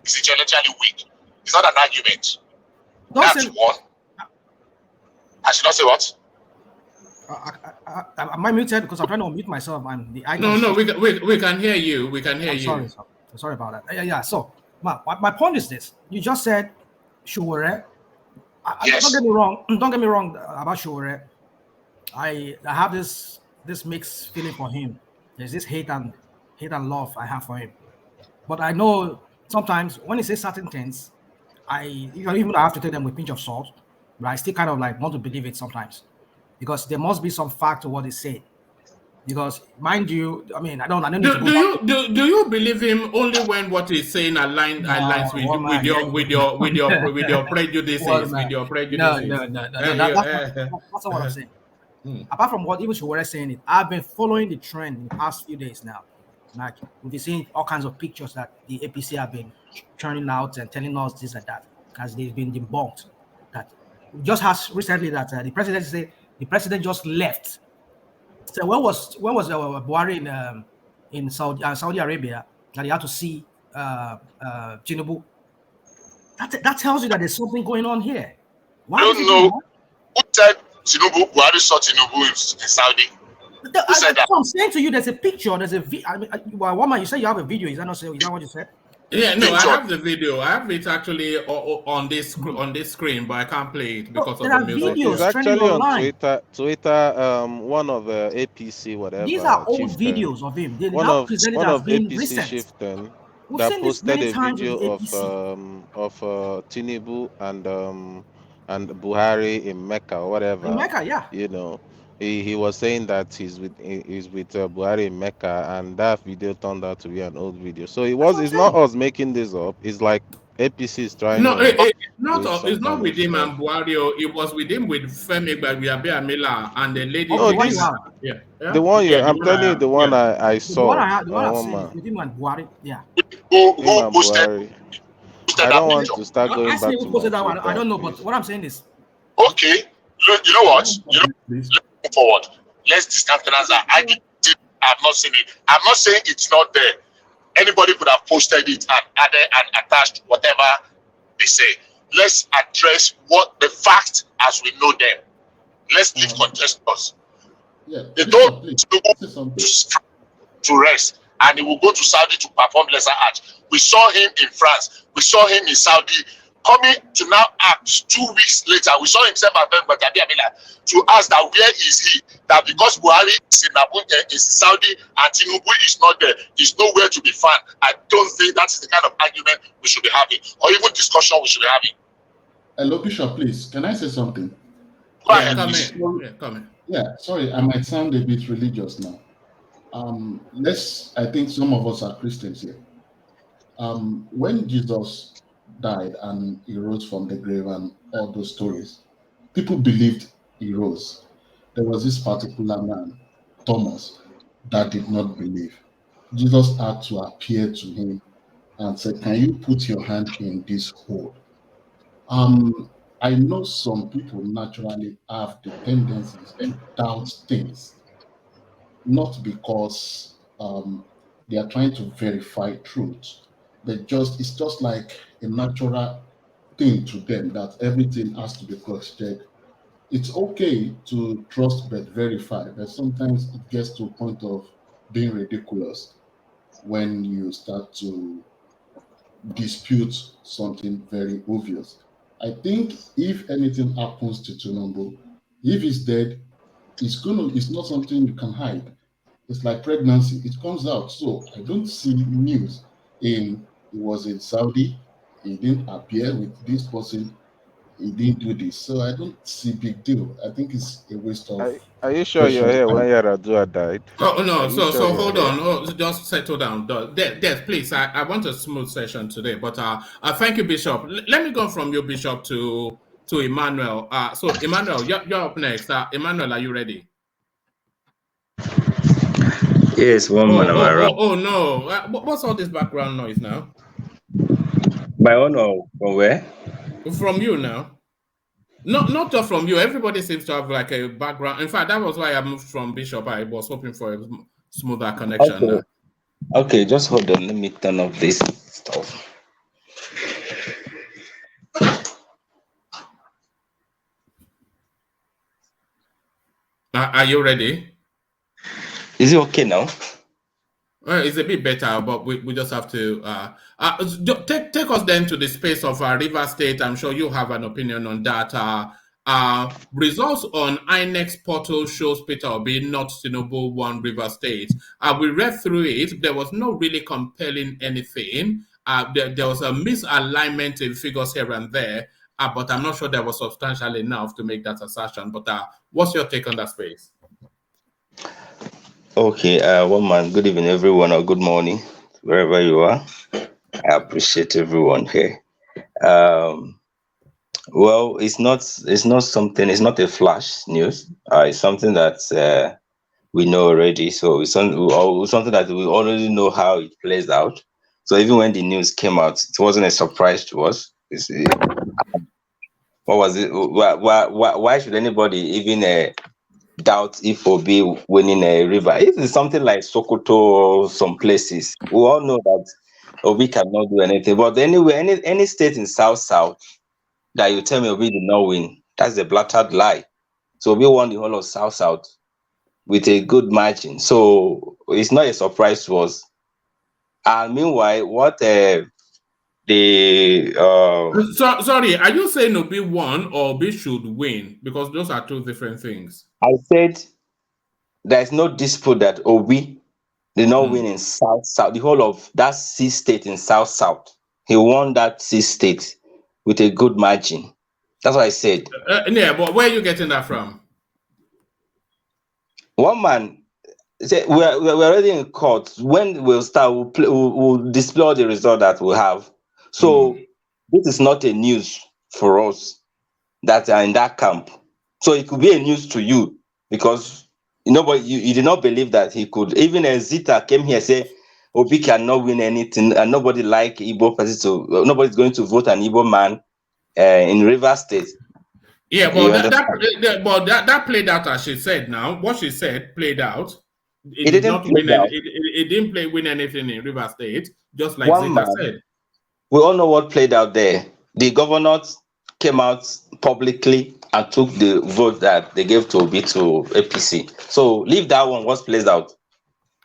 [SPEAKER 6] It's intellectually weak. It's not an argument. That's one. I should not say what?
[SPEAKER 9] Am I muted? Because I'm trying to unmute myself.
[SPEAKER 5] No, we can hear you. We can hear you.
[SPEAKER 9] Sorry about that. Yeah. So my point is this: you just said Showore.
[SPEAKER 6] Yes.
[SPEAKER 9] Don't get me wrong about Showore. I have this mixed feeling for him. There's this hate and love I have for him. But I know sometimes when he says certain things, I have to take them with a pinch of salt. But I still kind of want to believe it sometimes, because there must be some fact to what he said. Because mind you, I don't need to go
[SPEAKER 5] do you believe him only when what he's saying aligns with your prejudices?
[SPEAKER 9] No. That's not what I'm saying. Apart from what even Showore saying it, I've been following the trend in the past few days now. Like we've been seeing all kinds of pictures that the APC have been churning out and telling us this and that, because they've been debunked. That just has recently that the president said the president just left. So when was Buhari in Saudi Arabia that he had to see Tinubu? That tells you that there's something going on here.
[SPEAKER 6] I don't know who said Buhari saw Tinubu in Saudi.
[SPEAKER 9] I'm saying to you, there's a picture. There's a one man, you say you have a video. Is that what you said?
[SPEAKER 5] Yeah, no, I have the video. I have it actually on this screen, but I can't play it because of the music.
[SPEAKER 7] It's actually on Twitter. One of APC, whatever.
[SPEAKER 9] These are old videos of him. They
[SPEAKER 7] one of
[SPEAKER 9] APC
[SPEAKER 7] recent. Chieftain that posted a video of Tinubu and Buhari in Mecca or whatever.
[SPEAKER 9] In Mecca, yeah.
[SPEAKER 7] He was saying that he's with Buhari in Mecca, and that video turned out to be an old video. So it's not us making this up. It's like APC is trying.
[SPEAKER 5] No, it's not with him and Buhari. It was with him with Femi Gbajabiamila and the lady.
[SPEAKER 7] The one I'm telling you, the one I saw.
[SPEAKER 9] The one I've seen with him and Buhari. Yeah.
[SPEAKER 6] Who posted?
[SPEAKER 7] I don't want to start going back to
[SPEAKER 9] that one. I don't know, but what I'm saying is.
[SPEAKER 6] Okay, you know what? Let's move forward. Let's discountenance that. I've not seen it. I'm not saying it's not there. Anybody could have posted it and added and attached whatever they say. Let's address what the facts as we know them. Let's leave contestants.
[SPEAKER 10] Yeah,
[SPEAKER 6] they don't to rest, and he will go to Saudi to perform lesser Hajj. We saw him in France. We saw him in Saudi. Coming to now act 2 weeks later, we saw himself at Gbajabiamila to ask that where is he? That because Buhari is in Saudi and Tinubu is not there, he's nowhere to be found. I don't think that is the kind of argument we should be having, or even discussion we should be having.
[SPEAKER 10] Hello, Bishop, please. Can I say something?
[SPEAKER 6] Go ahead.
[SPEAKER 5] Come in.
[SPEAKER 10] Yeah, sorry, I might sound a bit religious now. I think some of us are Christians here. When Jesus died and he rose from the grave and all those stories, people believed he rose. There was this particular man, Thomas, that did not believe. Jesus had to appear to him and said, "Can you put your hand in this hole?" I know some people naturally have the tendencies to doubt things, not because they are trying to verify truth. It's just like a natural thing to them that everything has to be cross-checked. It's okay to trust but verify, but sometimes it gets to a point of being ridiculous when you start to dispute something very obvious. I think if anything happens to Tinubu, if he's dead, it's not something you can hide. It's like pregnancy, it comes out. So I don't see news he was in Saudi, he didn't appear with this person, he didn't do this. So I don't see big deal. I think it's a waste of.
[SPEAKER 7] Are you sure you're here when Yaradua died?
[SPEAKER 5] Oh no,
[SPEAKER 7] so
[SPEAKER 5] hold on. Oh, just settle down. Des, please. I want a smooth session today, but thank you, Bishop. Let me go from you, Bishop, to Emmanuel. So Emmanuel, you're up next. Emmanuel, are you ready?
[SPEAKER 11] Yes, one man.
[SPEAKER 5] Oh no! What's all this background noise now?
[SPEAKER 11] My own or from where?
[SPEAKER 5] From you now. Not just from you. Everybody seems to have like a background. In fact, that was why I moved from Bishop. I was hoping for a smoother connection.
[SPEAKER 11] Okay, just hold on. Let me turn off this stuff.
[SPEAKER 5] Are you ready?
[SPEAKER 11] Is it okay now?
[SPEAKER 5] Well, it's a bit better, but we just have to take us then to the space of Rivers State. I'm sure you have an opinion on that. Results on INEC's portal shows Peter Obi, not Tinubu, won Rivers State. We read through it. There was no really compelling anything. There was a misalignment in figures here and there, but I'm not sure there was substantial enough to make that assertion. But what's your take on that space?
[SPEAKER 11] Okay, one man. Good evening, everyone, or good morning, wherever you are. I appreciate everyone here. Well, it's not something. It's not a flash news. It's something that we know already. So it's something that we already know how it plays out. So even when the news came out, it wasn't a surprise to us. What was it? Why should anybody even doubt if Obi winning a river? If it's something like Sokoto or some places, we all know that Obi cannot do anything. But anyway, any state in South that you tell me Obi did not win, that's a blatant lie. So Obi won the whole of South with a good margin. So it's not a surprise to us. And meanwhile, what
[SPEAKER 5] sorry, are you saying Obi won or Obi should win? Because those are two different things.
[SPEAKER 11] I said there's no dispute that Obi did not win in South, the whole of that C state in South. He won that C state with a good margin. That's what I said.
[SPEAKER 5] Yeah, but where are you getting that from?
[SPEAKER 11] One man said we're already in court. When we'll start, we'll display all the result that we have. So this is not a news for us that are in that camp. So it could be a news to you because you did not believe that he could. Even as Zita came here and said Obi cannot win anything, and nobody like Igbo person, so nobody's going to vote an Igbo man in Rivers State.
[SPEAKER 5] Yeah, but that played out as she said. Now, what she said played out. It didn't win anything in Rivers State, just like Zita said.
[SPEAKER 11] We all know what played out there. The governors came out publicly and took the vote that they gave to Obi to APC. So leave that one, what plays out.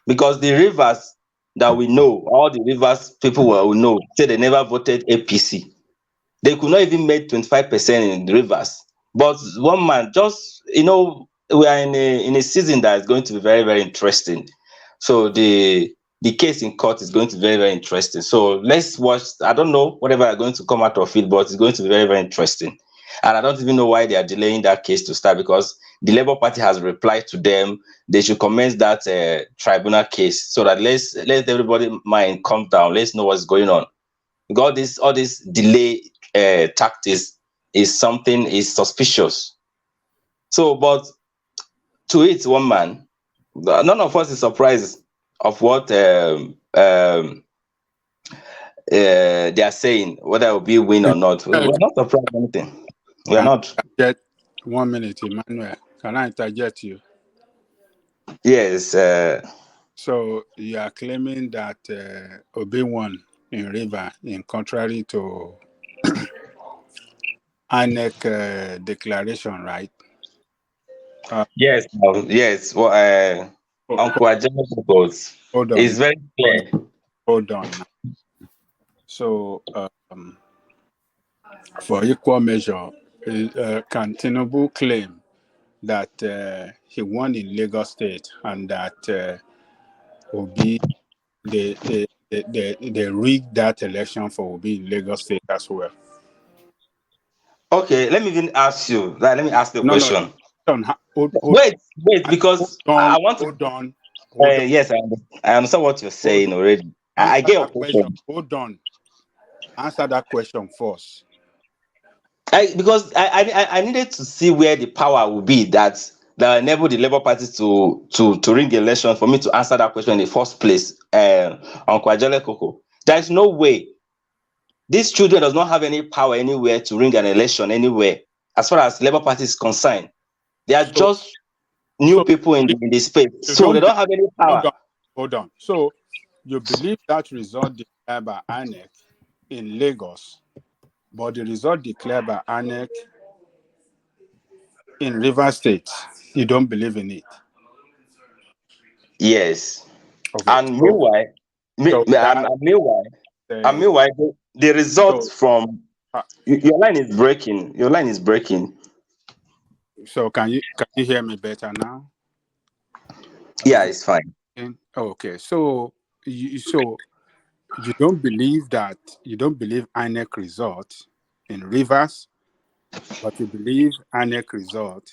[SPEAKER 11] Because the Rivers that we know, all the Rivers people will know, say they never voted APC. They could not even make 25% in the Rivers. But one man, we are in a season that is going to be very, very interesting. So the case in court is going to be very, very interesting. So let's watch. I don't know whatever are going to come out of it, but it's going to be very, very interesting. And I don't even know why they are delaying that case to start, because the Labour Party has replied to them. They should commence that tribunal case so that let everybody mind calm down. Let's know what's going on. Because all this delay tactics is suspicious. So, but to it, one man, none of us is surprised of what they are saying, whether it will be win or not. We're not surprised of anything. We're not.
[SPEAKER 12] Get 1 minute, Emmanuel. Can I interject you?
[SPEAKER 11] Yes.
[SPEAKER 12] So you are claiming that Obi won in River, in contrary to INEC declaration, right?
[SPEAKER 11] Yes. Yes. Well, Uncle Ajay
[SPEAKER 12] hold on.
[SPEAKER 11] It's very clear.
[SPEAKER 12] Hold on. So, for equal measure, can Tinubu claim that he won in Lagos State and that Obi they rigged that election for Obi in Lagos State as well?
[SPEAKER 11] Okay, let me even ask you. Let me ask the question.
[SPEAKER 12] Hold
[SPEAKER 11] wait, because I want to.
[SPEAKER 12] Hold on.
[SPEAKER 11] Yes, I understand what you're saying already. I get your question.
[SPEAKER 12] Hold on. Answer that question first.
[SPEAKER 11] Because I needed to see where the power will be that enabled the Labour Party to rig the election for me to answer that question in the first place. Uncle Ajay Koko, there is no way. These children does not have any power anywhere to ring an election anywhere. As far as Labour Party is concerned, they are just new people in the space, so they don't have any power.
[SPEAKER 12] Hold on. So you believe that result declared by INEC in Lagos, but the result declared by INEC in Rivers State, you don't believe in it?
[SPEAKER 11] Yes.
[SPEAKER 12] Okay.
[SPEAKER 11] And meanwhile, the results from your line is breaking. Your line is breaking.
[SPEAKER 12] So can you hear me better now?
[SPEAKER 11] Yeah, it's fine.
[SPEAKER 12] Okay. So you don't believe INEC result in Rivers, but you believe INEC result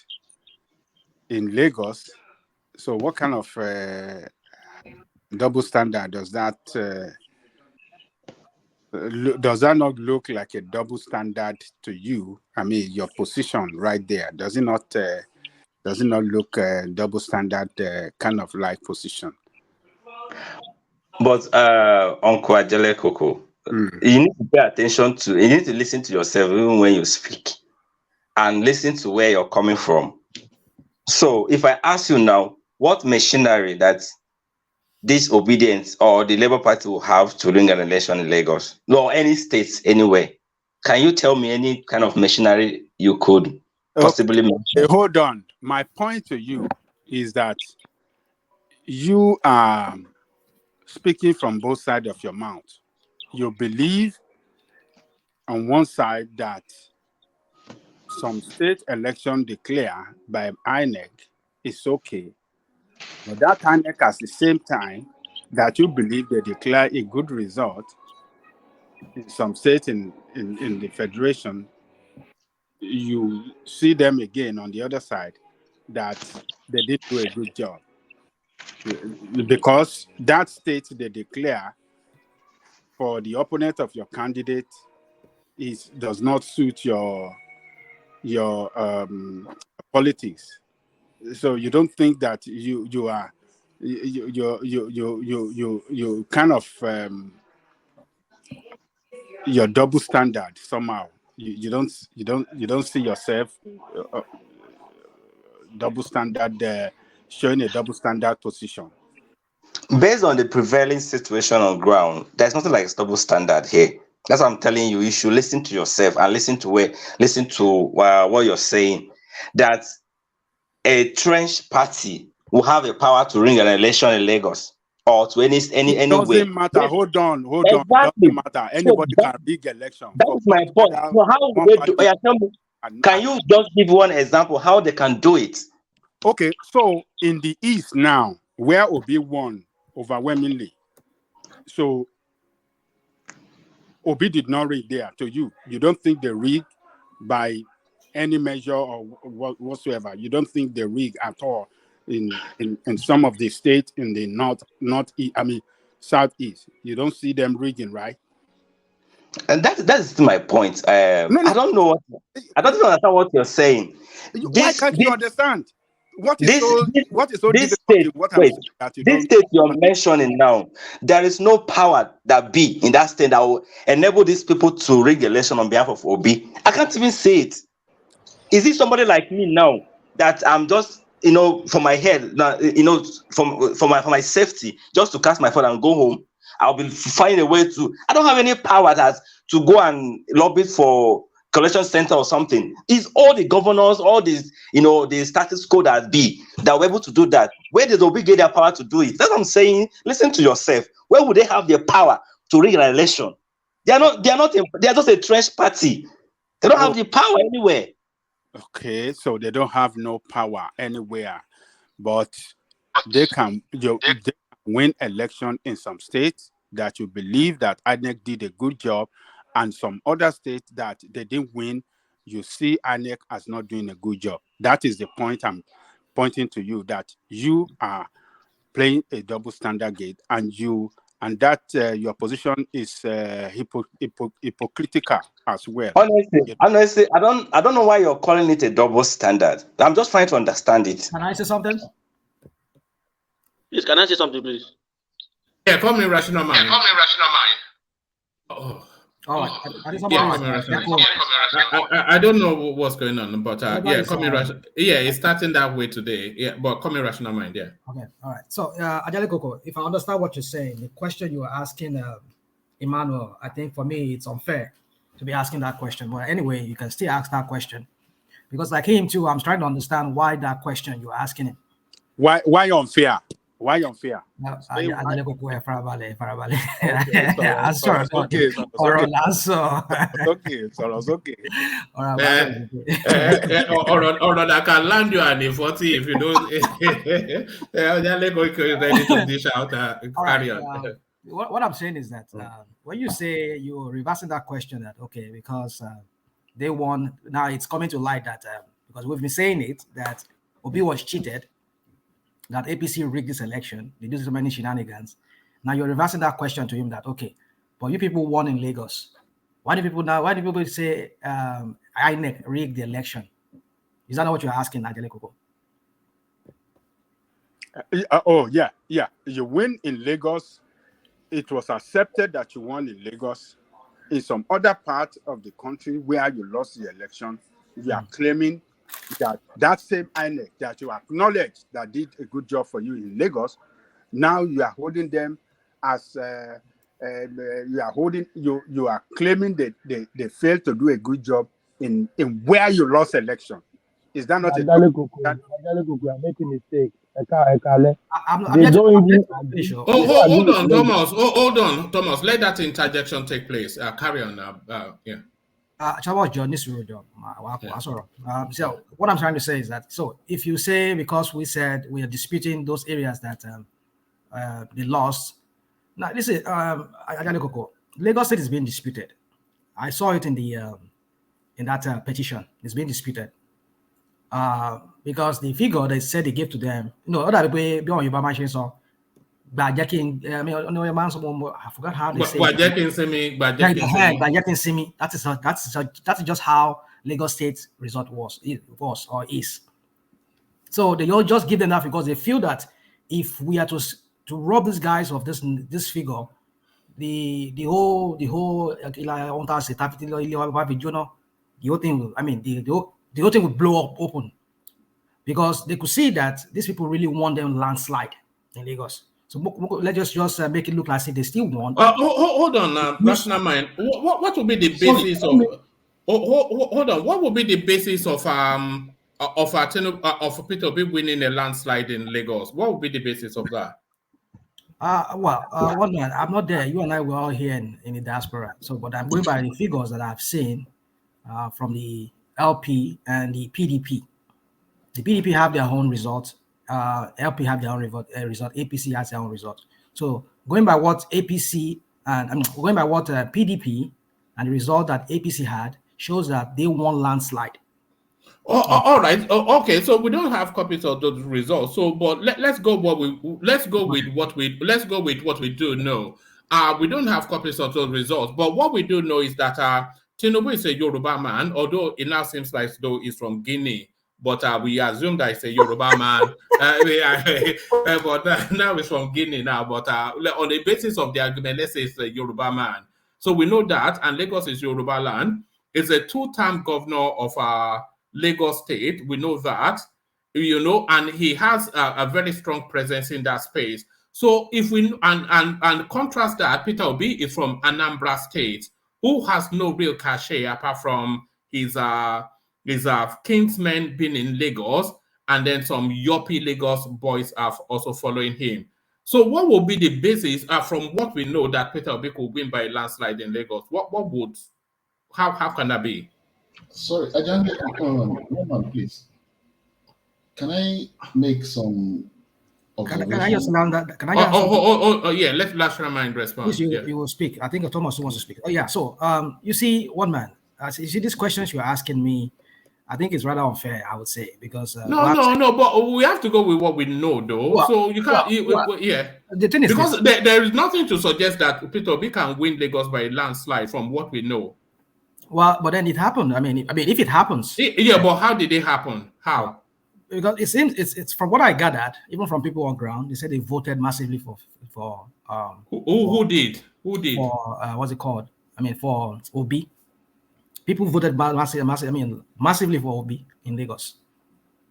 [SPEAKER 12] in Lagos. So what kind of double standard does that not look like a double standard to you? I mean, your position right there, does it not look double standard kind of like position?
[SPEAKER 11] But Uncle Ajay Koko, you need to pay attention you need to listen to yourself even when you speak, and listen to where you're coming from. So if I ask you now, what machinery that this obedience or the Labour Party will have to ring an election in Lagos, or any states anywhere, can you tell me any kind of machinery you could possibly mention?
[SPEAKER 12] Hold on. My point to you is that you are speaking from both sides of your mouth. You believe on one side that some state election declared by INEC is okay, but that INEC at the same time that you believe they declare a good result in some states in the federation, you see them again on the other side that they did do a good job. Because that state they declare for the opponent of your candidate does not suit your politics. So you don't think that you kind of your double standard somehow. You don't see yourself double standard, showing a double standard position.
[SPEAKER 11] Based on the prevailing situation on ground, there's nothing like a double standard here. That's what I'm telling you. You should listen to yourself and listen to what you're saying. That a trenched party will have the power to ring an election in Lagos or to any
[SPEAKER 12] It
[SPEAKER 11] way.
[SPEAKER 12] doesn't matter. Hold on. It doesn't matter. Anybody can rig election.
[SPEAKER 11] That's my point. So how will they do? Tell me, can you just give one example how they can do it?
[SPEAKER 12] Okay, so in the East now, where Obi won overwhelmingly, so Obi did not rig there. To you don't think they rigged by any measure or whatsoever. You don't think they rig at all in some of the states in the southeast. You don't see them rigging, right?
[SPEAKER 11] And that's my point. I don't know. I don't understand what you're saying.
[SPEAKER 12] Why can't you understand? What is so
[SPEAKER 11] this
[SPEAKER 12] difficult?
[SPEAKER 11] state, this state you're mentioning now, there is no power that be in that state that will enable these people to rig election on behalf of Obi. I can't even say it. Is it somebody like me now that I'm just, for my head, for my safety, just to cast my phone and go home? I'll be finding a way to. I don't have any power to go and lobby for collection center or something. It's all the governors, all these, the status quo that were able to do that. Where did Obi get their power to do it? That's what I'm saying. Listen to yourself. Where would they have their power to rig an election? They are just a trench party. They don't have the power anywhere.
[SPEAKER 12] Okay, so they don't have no power anywhere, but they can win election in some states that you believe that INEC did a good job, and some other states that they didn't win, you see INEC as not doing a good job. That is the point I'm pointing to you, that you are playing a double standard game, and that your position is hypocritical as well.
[SPEAKER 11] Honestly, I don't know why you're calling it a double standard. I'm just trying to understand it.
[SPEAKER 9] Can I say something?
[SPEAKER 8] Please, can I say something, please?
[SPEAKER 5] Yeah, call me Rational Mind.
[SPEAKER 9] Oh,
[SPEAKER 5] I don't know what's going on, but call me Rational. Yeah, it's starting that way today. Yeah, but call me Rational Mind. Yeah.
[SPEAKER 9] Okay, all right. So, Ajale Koko, if I understand what you're saying, the question you are asking, Emmanuel, I think for me it's unfair to be asking that question. But anyway, you can still ask that question, because like him too, I'm trying to understand why that question you're asking him.
[SPEAKER 12] Why unfair? Why unfair?
[SPEAKER 9] Ajale Koko, farabale.
[SPEAKER 12] Okay.
[SPEAKER 5] All right. Or that can land you at 40 if you don't. Ajale Koko is ready to dish out. Carry on.
[SPEAKER 9] What I'm saying is that when you say you're reversing that question, that okay, because they won, now it's coming to light that because we've been saying it, that Obi was cheated, that APC rigged this election, they did so many shenanigans. Now you're reversing that question to him that okay, but you people won in Lagos. Why do people say INEC rigged the election? Is that not what you're asking, Ajale Koko?
[SPEAKER 12] Yeah. You win in Lagos. It was accepted that you won in Lagos. In some other part of the country where you lost the election, you are claiming that same INEC that you acknowledge that did a good job for you in Lagos, now you are holding them as you are claiming that they failed to do a good job in where you lost election. Is that not
[SPEAKER 13] Ajale Koko, you are making a mistake.
[SPEAKER 5] Hold on, Thomas. Let that interjection take place. Carry on now.
[SPEAKER 9] So what I'm trying to say is that, so if you say, because we said we are disputing those areas that they lost. Now this is Lagos State is being disputed. I saw it in the in that petition. It's being disputed. Because the figure they said they gave to them, other people beyond your machine so I forgot how they say it. That's just how Lagos State result was or is. So they all just give them that because they feel that if we are to rob these guys of this figure, the whole thing, the whole thing would blow up open, because they could see that these people really want them landslide in Lagos. So let's just make it look like they still want.
[SPEAKER 5] Hold on, Rational Mind. What would be the basis of? Hold on. What would be the basis of Peter Obi winning a landslide in Lagos? What would be the basis of that?
[SPEAKER 9] One man, I'm not there. You and I were all here in the diaspora. So, but I'm going by the figures that I've seen from the LP and the PDP. The PDP have their own results. LP have their own result. APC has their own result. So going by what APC and going by what PDP and the result that APC had shows that they won landslide.
[SPEAKER 5] All right. Okay. So we don't have copies of those results. So, but let's go with what we do know. We don't have copies of those results, but what we do know is that Tinubu is a Yoruba man, although it now seems like though he's from Guinea. But we assume that it's a Yoruba man. But now it's from Guinea now. But on the basis of the argument, let's say it's a Yoruba man. So we know that, and Lagos is Yoruba land. It's a two-term governor of Lagos State. We know that, and he has a very strong presence in that space. So if we and contrast that, Peter Obi is from Anambra State, who has no real cachet apart from his kinsmen being in Lagos, and then some Yopi Lagos boys are also following him. So what will be the basis from what we know that Peter Obi could win by a landslide in Lagos? How can that be?
[SPEAKER 10] Sorry, Ajani, Norman, please. Can I make some observations?
[SPEAKER 9] Can I just land that? Can I?
[SPEAKER 5] Yeah. Let Lashrama respond.
[SPEAKER 9] You will speak. I think Thomas wants to speak. Oh yeah. So you see, one man. You see, these questions you're asking me, I think it's rather unfair, I would say, because
[SPEAKER 5] no, but we have to go with what we know, though. Well, so you can't, yeah.
[SPEAKER 9] The thing is,
[SPEAKER 5] because there is nothing to suggest that Peter Obi can win Lagos by a landslide from what we know.
[SPEAKER 9] Well, but then it happened. I mean, if it happens,
[SPEAKER 5] but how did it happen? How?
[SPEAKER 9] Because it seems it's from what I gathered, even from people on ground, they said they voted massively for
[SPEAKER 5] who did
[SPEAKER 9] for what's it called? I mean, for Obi. People voted massively for Obi in Lagos.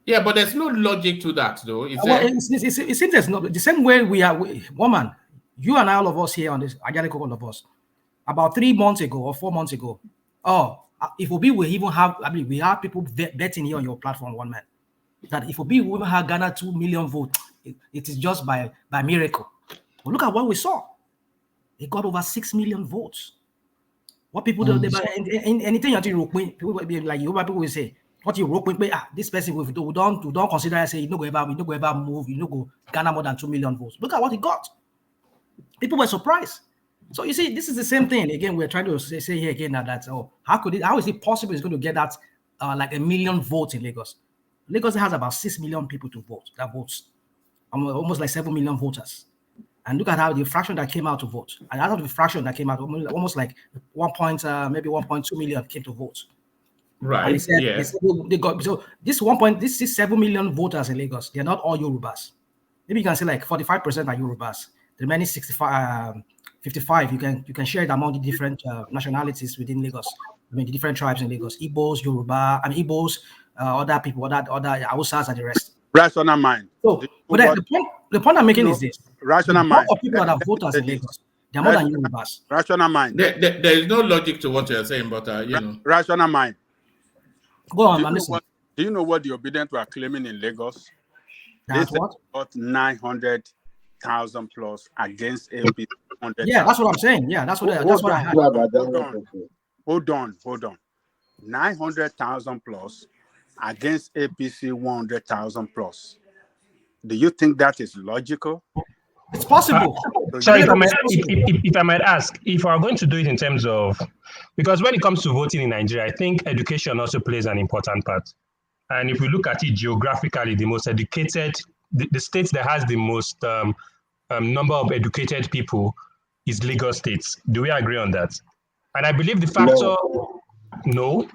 [SPEAKER 5] Yeah, but there's no logic to that, though.
[SPEAKER 9] It seems there's no the same way woman, you and all of us here on this, all of us, about 3 months ago or 4 months ago. If Obi will even have, we have people betting here on your platform, one man, that if Obi will even have Ghana 2 million votes, it is just by miracle. But look at what we saw. He got over 6 million votes. What people do, anything you rope people like you, people will say, what you rope this person we don't consider, say, you know, go ever move, you know, go Ghana more than 2 million votes. Look at what he got. People were surprised. So you see, this is the same thing. Again, we're trying to say here again that how is it possible it's going to get that like 1 million votes in Lagos? Lagos has about 6 million people to vote, that votes. Almost like 7 million voters. And look at how the fraction that came out to vote. And out of the fraction that came out, almost like maybe 1.2 million came to vote.
[SPEAKER 5] Right.
[SPEAKER 9] And they got so this 7 million voters in Lagos. They're not all Yorubas. Maybe you can say like 45% are Yorubas. The remaining 55, you can share it among the different nationalities within Lagos. I mean, the different tribes in Lagos: Igbos, Yoruba, and Igbos, other people, other Hausas, and the rest.
[SPEAKER 12] Rational mind.
[SPEAKER 9] So, but the point I'm making is this:
[SPEAKER 12] rational mind.
[SPEAKER 9] Of people that are voters in Lagos, they're more than Yorubas.
[SPEAKER 12] Rational mind.
[SPEAKER 5] There is no logic to what you're saying, but
[SPEAKER 12] rational mind.
[SPEAKER 9] Go on, I'm listening.
[SPEAKER 12] Do you know what the Obedient were claiming in Lagos?
[SPEAKER 9] That's what?
[SPEAKER 12] Got 900,000 plus against AP.
[SPEAKER 9] Yeah, that's what I'm saying. Yeah, that's what I heard.
[SPEAKER 12] Hold on. 900,000 plus against APC 100,000 plus. Do you think that is logical?
[SPEAKER 9] It's possible.
[SPEAKER 14] Sorry, if I might ask, if we are going to do it in terms of, because when it comes to voting in Nigeria, I think education also plays an important part. And if we look at it geographically, the most educated, the states that has the most number of educated people is Lagos State. Do we agree on that? And I believe the factor, no.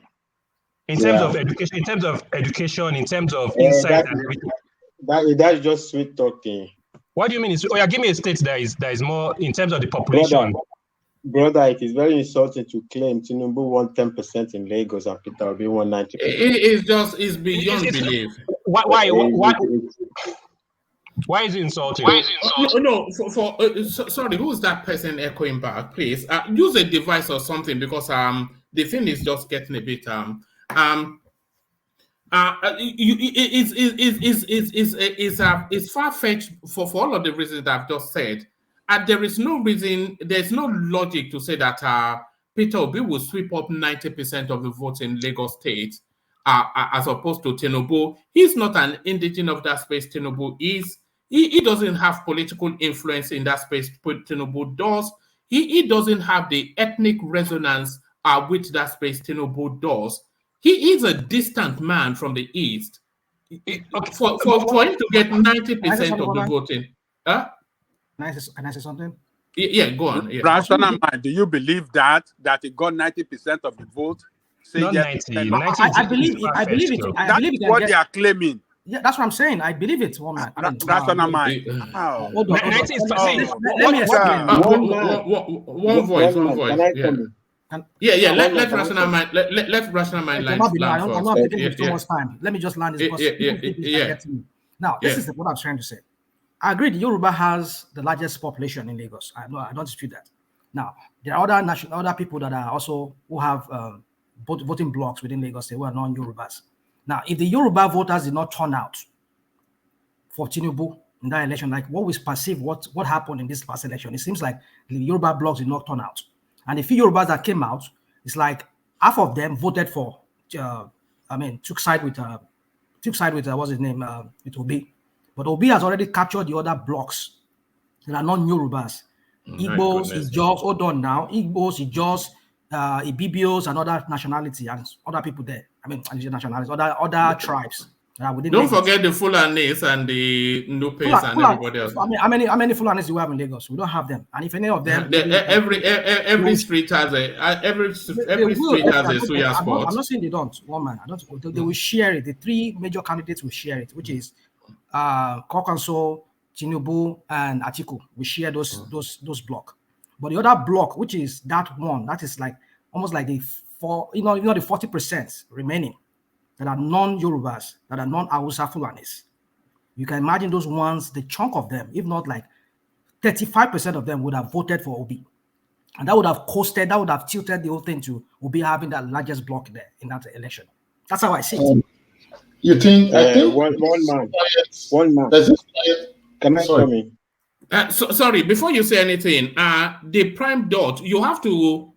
[SPEAKER 14] In terms of education, in terms of insight and everything.
[SPEAKER 15] That's just sweet talking.
[SPEAKER 14] What do you mean? Give me a state that is more in terms of the population.
[SPEAKER 15] Brother, it is very insulting to claim Tinubu won 10% in Lagos and Peter Obi won 90%.
[SPEAKER 5] It's beyond belief.
[SPEAKER 14] Why is it insulting?
[SPEAKER 5] Sorry, who's that person echoing back? Please use a device or something, because the thing is just getting a bit it's far-fetched for all of the reasons that I've just said. And there's no logic to say that Peter Obi will sweep up 90% of the votes in Lagos State as opposed to Tinubu. He's not an indigene of that space. Tinubu is. He doesn't have political influence in that space. Tinubu does. He doesn't have the ethnic resonance with that space. Tinubu does. he is a distant man from the East. For him to get 90% of the voting.
[SPEAKER 9] Can I say something?
[SPEAKER 5] Yeah, go on. Yeah.
[SPEAKER 12] Rational mind, do you believe that he got 90% of the vote? Say
[SPEAKER 14] Not
[SPEAKER 12] yes,
[SPEAKER 14] 90.
[SPEAKER 12] 90.
[SPEAKER 9] I believe it.
[SPEAKER 12] That's what they are claiming.
[SPEAKER 9] Yeah, that's what I'm saying. I believe it, one man.
[SPEAKER 12] Rational mind.
[SPEAKER 9] Hold on.
[SPEAKER 14] 90 is perceived.
[SPEAKER 9] Let me explain.
[SPEAKER 5] One voice.
[SPEAKER 15] Can I come in?
[SPEAKER 5] Yeah. Let rational mind. Let rational mind land first.
[SPEAKER 9] I'm not taking too much time. Let me just land this because now this is what I'm trying to say. I agree. The Yoruba has the largest population in Lagos. I don't dispute that. Now there are other people that are also who have voting blocks within Lagos State who are non-Yorubas. Now, if the Yoruba voters did not turn out for Tinubu in that election, like what we perceive, what happened in this past election, it seems like the Yoruba blocks did not turn out. And the few Yorubas that came out, it's like half of them voted for, took side with what's his name, with Obi. But Obi has already captured the other blocks that are non-Yorubas. Igbos, Ijaws, hold on now. Igbos, Ijaws, Ibibios, and other nationality and other people there. Nationalities, other tribes.
[SPEAKER 5] Don't forget the Fulanis and the Nupes and everybody else.
[SPEAKER 9] How many Fulanis do we have in Lagos? We don't have them. And if any of them,
[SPEAKER 5] every street has a Suya spot.
[SPEAKER 9] I'm not saying they don't. One man, they will share it. The three major candidates will share it, which is Kokanso, Tinubu, and Atiku. We share those block. But the other block, which is that one, that is like almost like the 40% remaining that are non-Yorubas, that are non-Hausa Fulanis. You can imagine those ones, the chunk of them, if not like 35% of them would have voted for Obi. And that would have tilted the whole thing to Obi having that largest block there in that election. That's how I see it.
[SPEAKER 10] You think? I think
[SPEAKER 15] one man. Can I come in?
[SPEAKER 5] Sorry, before you say anything, the prime dot, you have to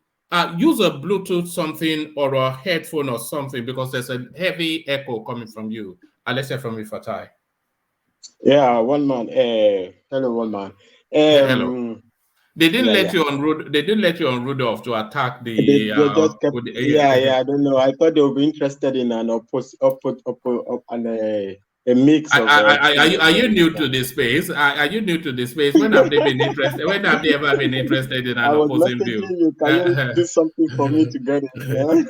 [SPEAKER 5] use a Bluetooth something or a headphone or something because there's a heavy echo coming from you. Let's hear from you, Fatai.
[SPEAKER 15] Yeah, one man. Hello, one man.
[SPEAKER 5] Hello. They didn't let you on. They didn't let you on Rudolph to attack the.
[SPEAKER 15] They just kept, I don't know. I thought they would be interested in an a mix of.
[SPEAKER 5] Are you new to this space? Are you new to this space? When have they been interested? When have they ever been interested in an opposing view?
[SPEAKER 15] You can do something for me to get it. Yeah?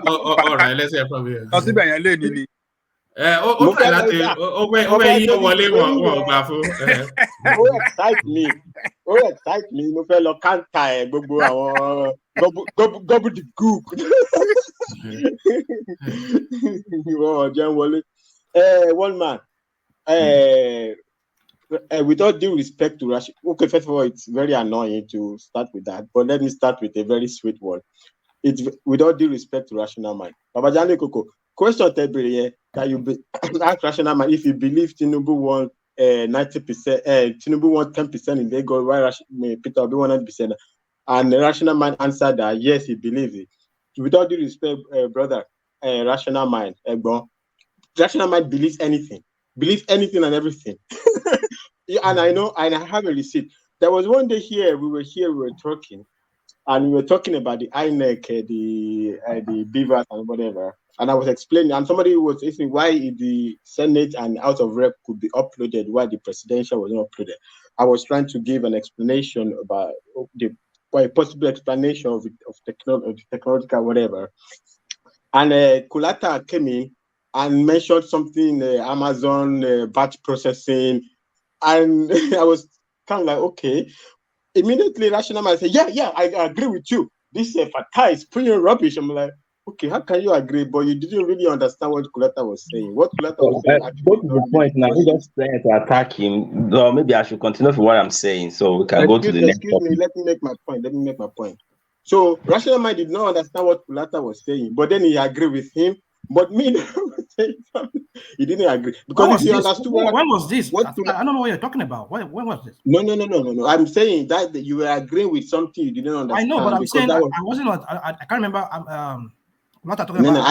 [SPEAKER 5] All right, let's hear from you.
[SPEAKER 15] Excite me. No fellow can't tie gbogbo àwọn gobble the goop. One man. With all due respect to Russia, okay, first of all, it's very annoying to start with that, but let me start with a very sweet one. It's with all due respect to Rational Mind. Babajani Koko, question that you ask Rational Mind if you believe Tinubu won 90%, Tinubu won 10% in Lagos, why Peter Obi won 90%, and the Rational Mind answered that yes, he believes it. With all due respect, brother, Rational Mind, Rational Mind believes anything and everything. And I know, and I have a receipt. There was one day we were talking, and we were talking about the INEC, the beavers and whatever. And I was explaining, and somebody was asking why the Senate and House of Rep could be uploaded, why the presidential was not uploaded. I was trying to give an explanation about a possible explanation of the technological whatever. And Kulata came in and mentioned something, Amazon batch processing. And I was kind of like, okay. Immediately, Rational Mind said, yeah, I agree with you. This Fatai is pretty rubbish. I'm like, okay, how can you agree? But you didn't really understand what Kulata was saying. What Kulata was saying.
[SPEAKER 11] Go to the point now. We just trying to attack him. No, maybe I should continue with what I'm saying so we can go to the next topic.
[SPEAKER 15] Let me make my point. So, Rational Mind did not understand what Kulata was saying, but then he agreed with him. But me, he didn't agree because he understood.
[SPEAKER 9] When was this? I don't know what you're talking about. When was this?
[SPEAKER 15] No. I'm saying that you were agreeing with something you didn't understand.
[SPEAKER 9] I know, but I'm saying I wasn't. I can't remember. What I'm talking
[SPEAKER 15] about.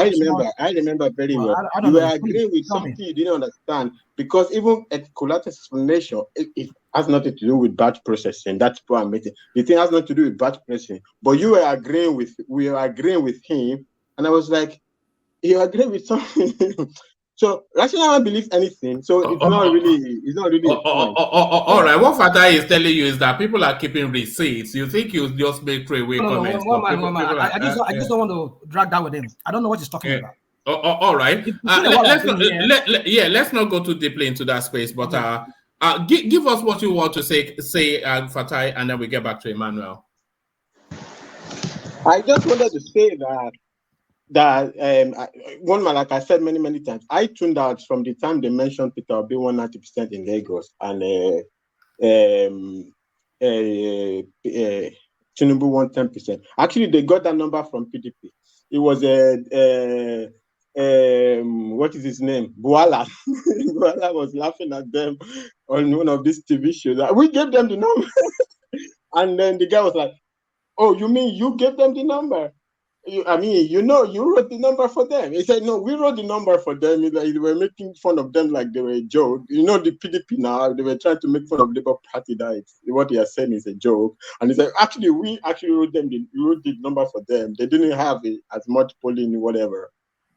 [SPEAKER 15] I remember very well. You were agreeing with something you didn't understand because even at Kulata's explanation, it has nothing to do with batch processing. That's what I'm making. The thing has nothing to do with batch processing. But we were agreeing with him, and I was like, you agree with something. So rational man believes anything. So it's not really a point.
[SPEAKER 5] All right. What Fatai is telling you is that people are keeping receipts. You think you just make throwaway comments?
[SPEAKER 9] I just don't want to drag that with him. I don't know what he's talking about.
[SPEAKER 5] All right. Let's not go too deeply into that space. But give us what you want to say, Fatai, and then we get back to Emmanuel.
[SPEAKER 15] I just wanted to say that one man, like I said many times, I tuned out from the time they mentioned Peter Obi 190% in Lagos and Tinubu 110%. Actually, they got that number from PDP. It was what is his name? Buala. Buala was laughing at them on one of these TV shows. We gave them the number, and then the guy was like, "Oh, you mean you gave them the number? You wrote the number for them." He said, "No, we wrote the number for them." They were making fun of them like they were a joke. You know, the PDP now, they were trying to make fun of Labour Party. That what they are saying is a joke. And he said, "Actually, we wrote the number for them. They didn't have as much polling, whatever,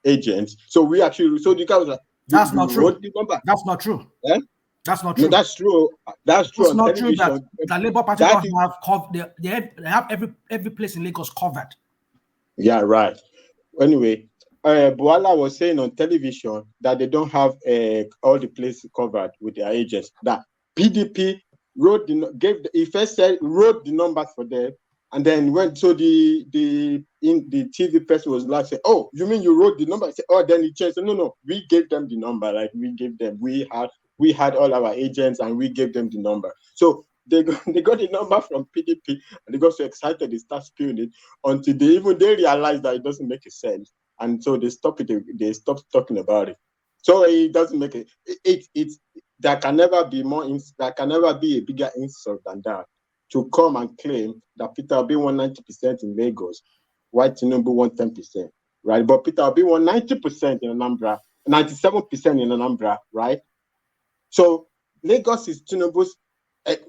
[SPEAKER 15] agents. So the guy was like,
[SPEAKER 9] that's not true.
[SPEAKER 15] That's not true.
[SPEAKER 9] Yeah? That's not true.
[SPEAKER 15] No, that's true. That's true.
[SPEAKER 9] It's not true that the Labour Party they have every place in Lagos covered.
[SPEAKER 15] Yeah, right. Anyway, Buala was saying on television that they don't have all the places covered with their agents. That PDP wrote wrote the numbers for them, and then the TV person was like, say, "Oh, you mean you wrote the number?" I said, "Oh," then he changed. No, we gave them the number. Like we had all our agents and we gave them the number. So they got the number from PDP and they got so excited they start spewing it until they realized that it doesn't make sense. And so they stopped talking about it. So it doesn't make it. There can never be a bigger insult than that to come and claim that Peter Obi won 90% in Lagos, while Tinubu won 10%, right? But Peter Obi won 90% in Anambra, 97% in Anambra, right? So Lagos is Tinubu's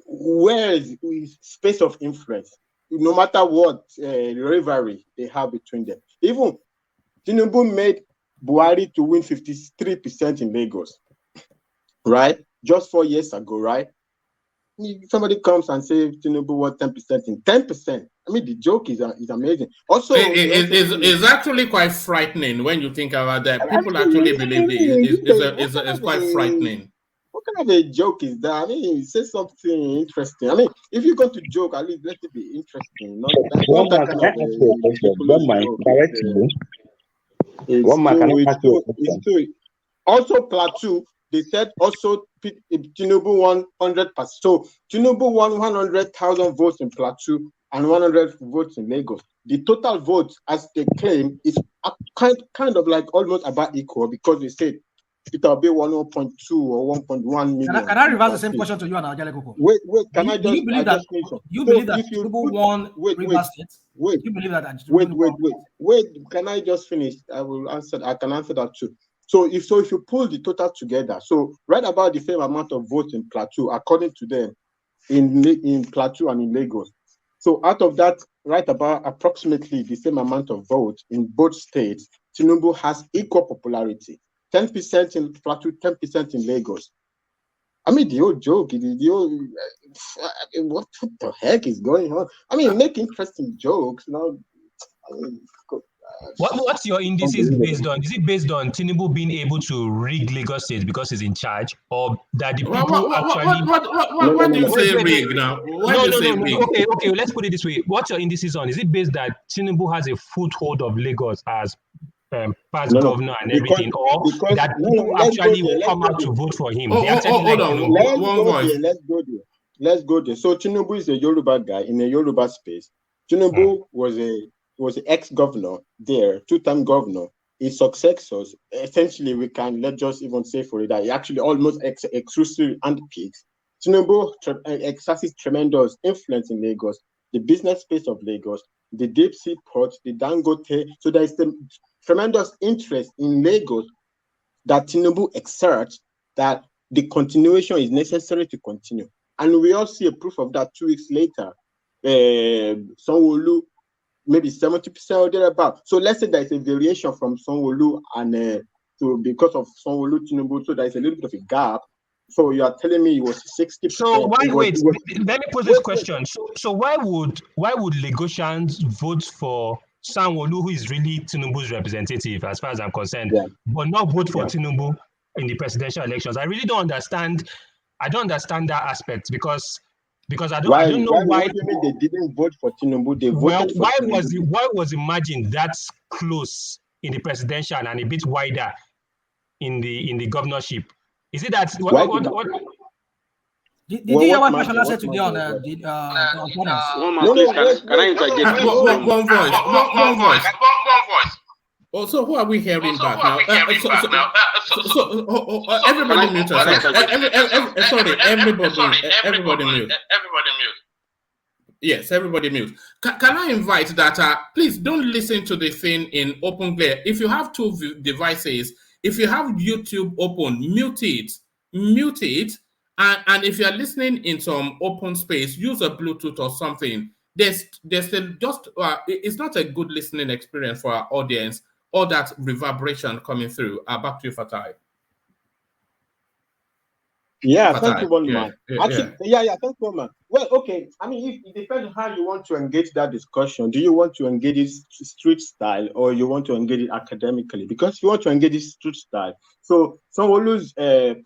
[SPEAKER 15] where is space of influence, no matter what rivalry they have between them. Even Tinubu made Buhari to win 53% in Lagos, right? Just 4 years ago, right? Somebody comes and says Tinubu won 10% in 10%. I mean, the joke is amazing. Also,
[SPEAKER 5] it's actually quite frightening when you think about that. People actually believe it. It's quite frightening.
[SPEAKER 15] What kind of a joke is that? I mean, say something interesting. I mean, if you're going to joke, at least let it be interesting. Also, Plateau, they said also Tinubu won 100%. So Tinubu won 100,000 votes in Plateau and 100 votes in Lagos. The total votes, as they claim, is kind of like almost about equal because they said Peter Obi won 1.2 or 1.1 million.
[SPEAKER 9] Can I reverse the same question to you and Ajale Koko?
[SPEAKER 15] Wait, can I just...
[SPEAKER 9] Do you believe that Tinubu won Rivers State?
[SPEAKER 15] Wait,
[SPEAKER 9] you believe that?
[SPEAKER 15] Wait, can I just finish? I can answer that too. So if you pull the total together, so right about the same amount of votes in Plateau, according to them, in Plateau and in Lagos. So out of that, right about approximately the same amount of votes in both states, Tinubu has equal popularity. 10% in Plateau, 10% in Lagos. I mean, the old joke, what the heck is going on? I mean, make interesting jokes, you know.
[SPEAKER 14] What's your indices based on? Is it based on Tinubu being able to rig Lagos State because he's in charge, or that the people actually?
[SPEAKER 5] What do you say rig now?
[SPEAKER 14] No. Okay. Let's put it this way. What's your indices on? Is it based that Tinubu has a foothold of Lagos as past governor and everything, or that people actually will come out to vote for him?
[SPEAKER 15] Let's go there. So Tinubu is a Yoruba guy in a Yoruba space. Tinubu was an ex-governor there, two-time governor. His successors, essentially, let's just even say for it that he actually almost exclusively handpicked. Tinubu exercises tremendous influence in Lagos, the business space of Lagos, the deep sea port, the Dangote. So there is the tremendous interest in Lagos that Tinubu exerts that the continuation is necessary to continue. And we all see a proof of that 2 weeks later. Sanwo-Olu maybe 70% or thereabout. So let's say there's a variation from Sanwo-Olu and so because of Sanwo-Olu Tinubu, so there's a little bit of a gap. So you are telling me it was 60%.
[SPEAKER 14] So why wait? Let me pose this question. So why would Lagosians vote for Sanwo-Olu, who is really Tinubu's representative, as far as I'm concerned, but not vote for Tinubu in the presidential elections? I really don't understand. I don't understand that aspect because I don't know why.
[SPEAKER 15] Why do you mean they didn't vote for Tinubu? They voted for Tinubu.
[SPEAKER 14] Why was the margin that close in the presidential and a bit wider in the governorship? Is it that what
[SPEAKER 9] Did you hear what Mashallah said today on panels?
[SPEAKER 5] Can I interject? One voice. Also, who are we hearing back now? Everybody mute yourself. Everybody mute. Yes, everybody mute. Can I invite that? Please don't listen to the thing in open glare. If you have two devices, if you have YouTube open, mute it. And if you are listening in some open space, use a Bluetooth or something. There's just it's not a good listening experience for our audience. All that reverberation coming through. Back to you, Fatai.
[SPEAKER 15] Yeah,
[SPEAKER 5] Fatai.
[SPEAKER 15] thank you, one man.
[SPEAKER 5] Yeah.
[SPEAKER 15] Yeah, thank you, man. Well, okay. I mean, it depends on how you want to engage that discussion. Do you want to engage it street style or you want to engage it academically? Because if you want to engage it street style, so Sanwo-Olu's the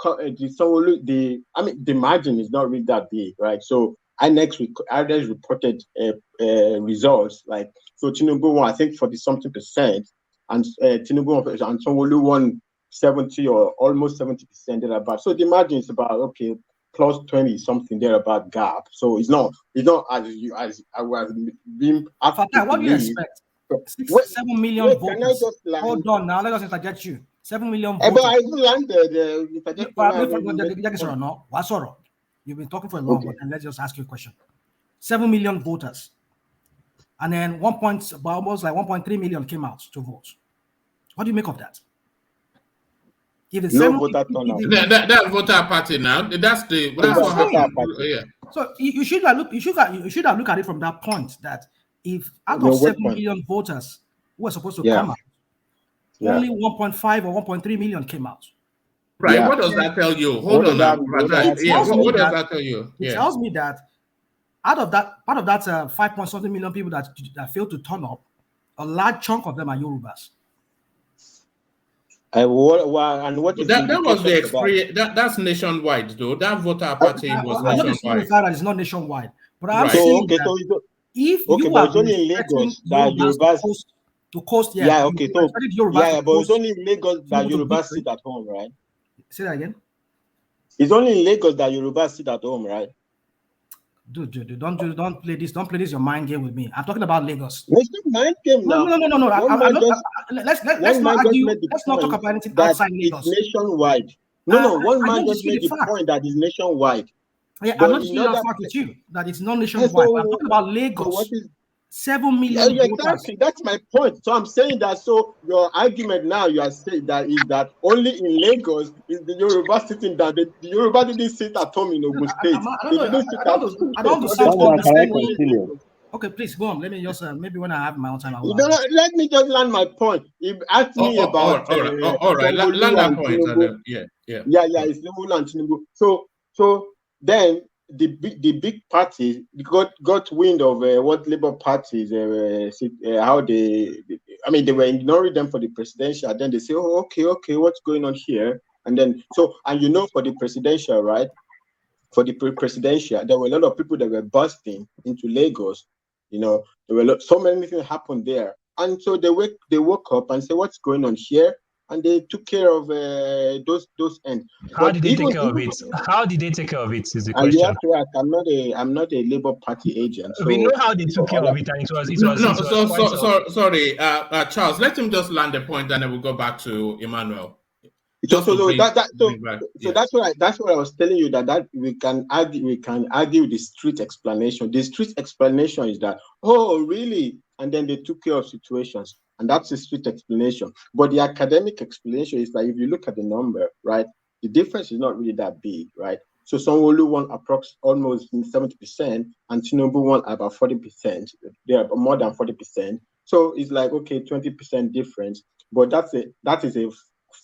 [SPEAKER 15] margin is not really that big, right? So INEC reported results like so Tinubu won, I think, 40-something%, and Tinubu and Sanwo-Olu won 70 or almost 70% thereabout. So the margin is about plus 20 something thereabout gap. So it's not as I was being asked.
[SPEAKER 9] What do you expect? 7 million voters. Hold on now, let us interject you. 7 million voters.
[SPEAKER 15] But I didn't land
[SPEAKER 9] the You've been talking for a long time, and let's just ask you a question. 7 million voters. And then almost like 1.3 million came out to vote. What do you make of that?
[SPEAKER 5] That voter party now. That's what happened. Yeah.
[SPEAKER 9] So you should have looked at it from that point that if out of 7 million voters who were supposed to come out, only 1.5 or 1.3 million came out.
[SPEAKER 5] Right. Yeah. What does that tell you? Hold on. What does that tell you?
[SPEAKER 9] It tells me that out of that 5 point something million people that failed to turn up, a large chunk of them are Yorubas.
[SPEAKER 5] That was the experience. That's nationwide, though. That voter party was nationwide.
[SPEAKER 9] It's not nationwide, but I'm saying that if you are
[SPEAKER 15] only in Lagos that Yorubas
[SPEAKER 9] to coast,
[SPEAKER 15] but it's only in Lagos that Yorubas sit at home, right?
[SPEAKER 9] Say that again.
[SPEAKER 15] It's only in Lagos that Yorubas sit at home, right?
[SPEAKER 9] Dude, don't play this. Don't play this your mind game with me. I'm talking about Lagos.
[SPEAKER 15] It's not mind game now.
[SPEAKER 9] No. Let's not argue. Let's not talk about anything outside Lagos.
[SPEAKER 15] It's nationwide. One man just made the point that it's nationwide.
[SPEAKER 9] Yeah, I'm not disputing that fact with you that it's not nationwide. I'm talking about Lagos. 7 million.
[SPEAKER 15] Yeah, exactly. That's my point. So I'm saying that. So your argument now, you are saying that only in Lagos is the Yoruba sitting down. The Yoruba didn't sit at home in Ogun State.
[SPEAKER 9] I don't understand. Okay, please go on. Let me just maybe when I have my own time.
[SPEAKER 15] Let me just land my point. If ask me about
[SPEAKER 5] all right, land that point. Yeah.
[SPEAKER 15] It's Tinubu and Tinubu. So then. The big party got wind of what Labour parties how they were ignoring them for the presidential. Then they say, oh, okay, what's going on here? And then for the presidential, right? For the presidential, there were a lot of people that were busting into Lagos. There were so many things happened there, and so they woke up and said, what's going on here? And they took care of those ends.
[SPEAKER 14] How did they take care of it? How did they take care of it? Is the question.
[SPEAKER 15] I'm not a Labour Party agent. So
[SPEAKER 14] we know how they took care of it, and it was.
[SPEAKER 5] Sorry, Charles. Let him just land the point, and then we'll go back to Emmanuel.
[SPEAKER 15] That's what I was telling you that we can argue the street explanation. The street explanation is that really, and then they took care of situations. And that's the street explanation. But the academic explanation is that if you look at the number, right, the difference is not really that big, right? So Sanwo-Olu won almost 70%, and Tinubu won about 40%. They are more than 40%. So it's like, okay, 20% difference. But that is a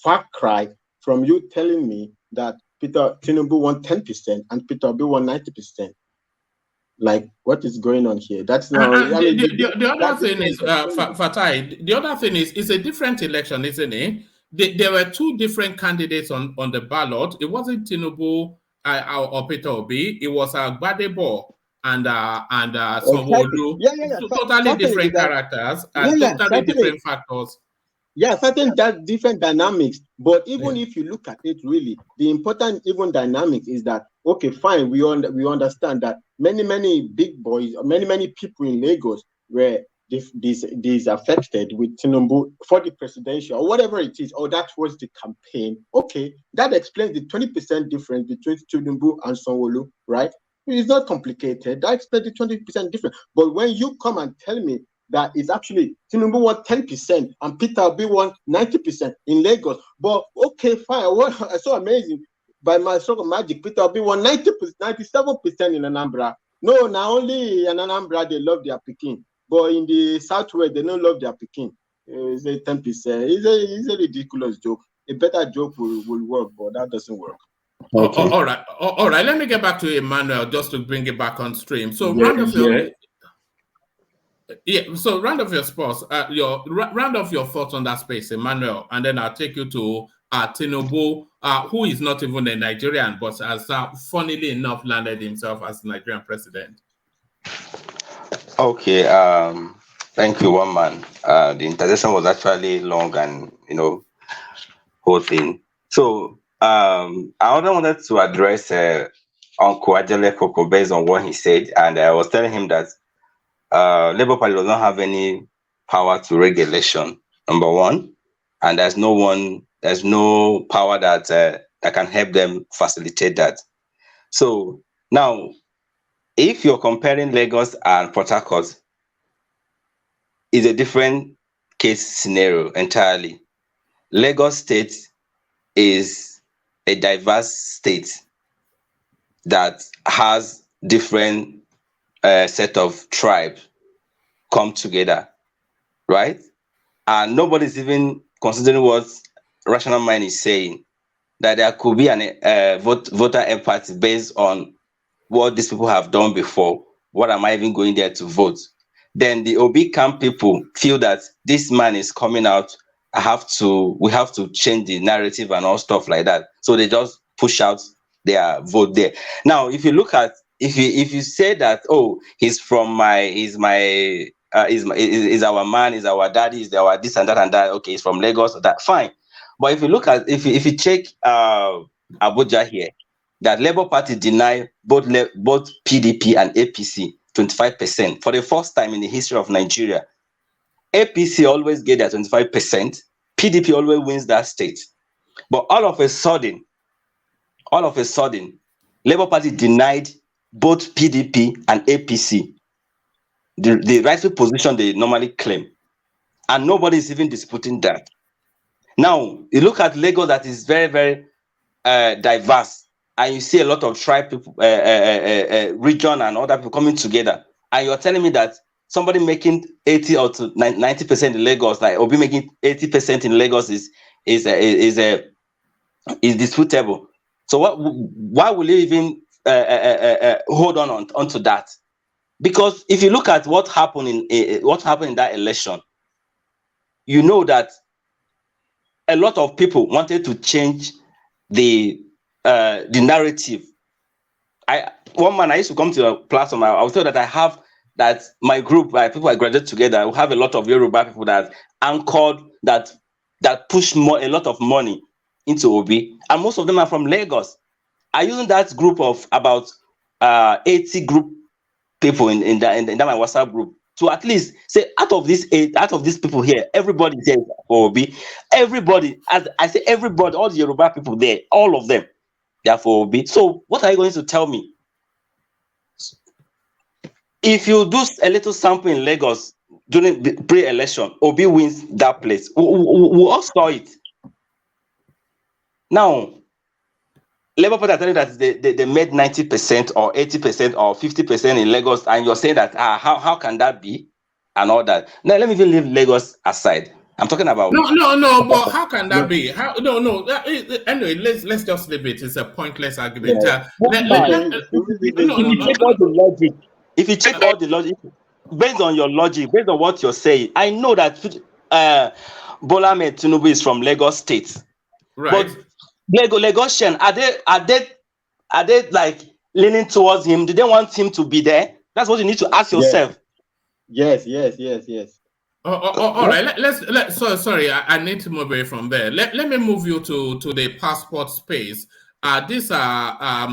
[SPEAKER 15] far cry from you telling me that Tinubu won 10% and Peter Obi won 90%. Like, what is going on here? That's not.
[SPEAKER 5] The other thing is, Fatai. The other thing is, it's a different election, isn't it? There were two different candidates on the ballot. It wasn't Tinubu or Peter Obi. It was Gbadebo and Sanwo-Olu. Totally different characters and totally different factors.
[SPEAKER 15] Yeah, certain different dynamics. But even if you look at it, really, the important even dynamics is that, okay, fine, we understand that many big boys, or many people in Lagos were these affected with Tinubu for the presidential or whatever it is, or that was the campaign. Okay, that explains the 20% difference between Tinubu and Sanwo-Olu, right? It's not complicated. That explains the 20% difference. But when you come and tell me that it's actually Tinubu won 10% and Peter Obi won 90% in Lagos, but okay, fine. What so amazing. By my stroke of magic, Peter Obi won 97% in Anambra. No, not only in Anambra they love their Peking, but in the Southwest they don't love their Peking. It's a 10%. It's a ridiculous joke. A better joke will work, but that doesn't work.
[SPEAKER 5] Okay. All right. Let me get back to Emmanuel just to bring it back on stream. So round of your thoughts, round of your thoughts on that space, Emmanuel, and then I'll take you to Tinubu, who is not even a Nigerian, but has funnily enough landed himself as Nigerian president.
[SPEAKER 11] Okay, thank you, one man. The intervention was actually long and whole thing. So I also wanted to address Uncle Ajele Koko based on what he said, and I was telling him that Labour Party does not have any power to rig election, number one, and there's no power that can help them facilitate that. So now, if you're comparing Lagos and Port Harcourt, it's a different case scenario entirely. Lagos State is a diverse state that has different set of tribes come together, right? And nobody's even considering what Rational Mind is saying, that there could be an voter empathy based on what these people have done before. What am I even going there to vote? Then the Obi camp people feel that this man is coming out. We have to change the narrative and all stuff like that. So they just push out their vote there. Now, if you look at, if you say that, oh, he's our man, he's our daddy, he's our this and that, okay, he's from Lagos, that fine. But if you look at, if you check Abuja here, that Labour Party deny both PDP and APC 25% for the first time in the history of Nigeria. APC always get their 25%. PDP always wins that state. But all of a sudden, Labour Party denied both PDP and APC the rightful position they normally claim. And nobody is even disputing that. Now, you look at Lagos that is very, very diverse, and you see a lot of tribe people, region and other people coming together. And you're telling me that somebody making 80 or to 90% in Lagos, like Obi making 80% in Lagos is disputable. So why will you even hold on to that? Because if you look at what happened in that election, you know that a lot of people wanted to change the narrative. I used to come to a platform. I was told that I have that my group, people I graduated together, we have a lot of Yoruba people that anchored, that push a lot of money into Obi, and most of them are from Lagos. I using that group of about 80 group people in that my WhatsApp group to at least say out of these people here, everybody is for Obi. Everybody, as I say, everybody, all the Yoruba people there, all of them, they are for Obi. So what are you going to tell me? If you do a little sample in Lagos during the pre-election, Obi wins that place. We all saw it. Now, Labour Party are telling you that they made 90% or 80% or 50% in Lagos, and you're saying that how can that be and all that. Now let me even leave Lagos aside. I'm talking about
[SPEAKER 5] no. But how can that be? Anyway, let's just leave it. It's a pointless argument.
[SPEAKER 11] If you check all the logic, based on your logic, based on what you're saying, I know that Bola Ahmed Tinubu is from Lagos State,
[SPEAKER 5] right?
[SPEAKER 11] But Lagosian, are they like leaning towards him? Do they want him to be there? That's what you need to ask yourself.
[SPEAKER 15] Yes.
[SPEAKER 5] All right. Sorry, I need to move away from there. Let me move you to the passport space. This guy,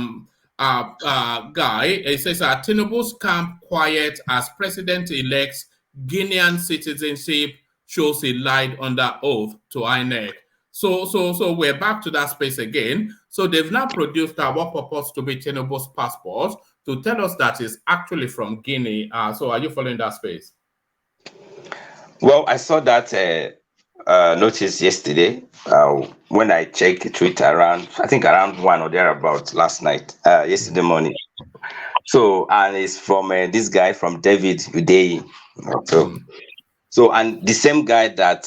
[SPEAKER 5] it says Tinubu's camp quiet as president-elect's Guinean citizenship shows he lied under oath to INEC. So we're back to that space again. So they've now produced what purports to be Tinubu's passport to tell us that it's actually from Guinea. So are you following that space?
[SPEAKER 11] Well, I saw that notice yesterday when I checked Twitter around 1 or thereabout last night, yesterday morning. So, and it's from this guy from David Udeyi. So, and the same guy that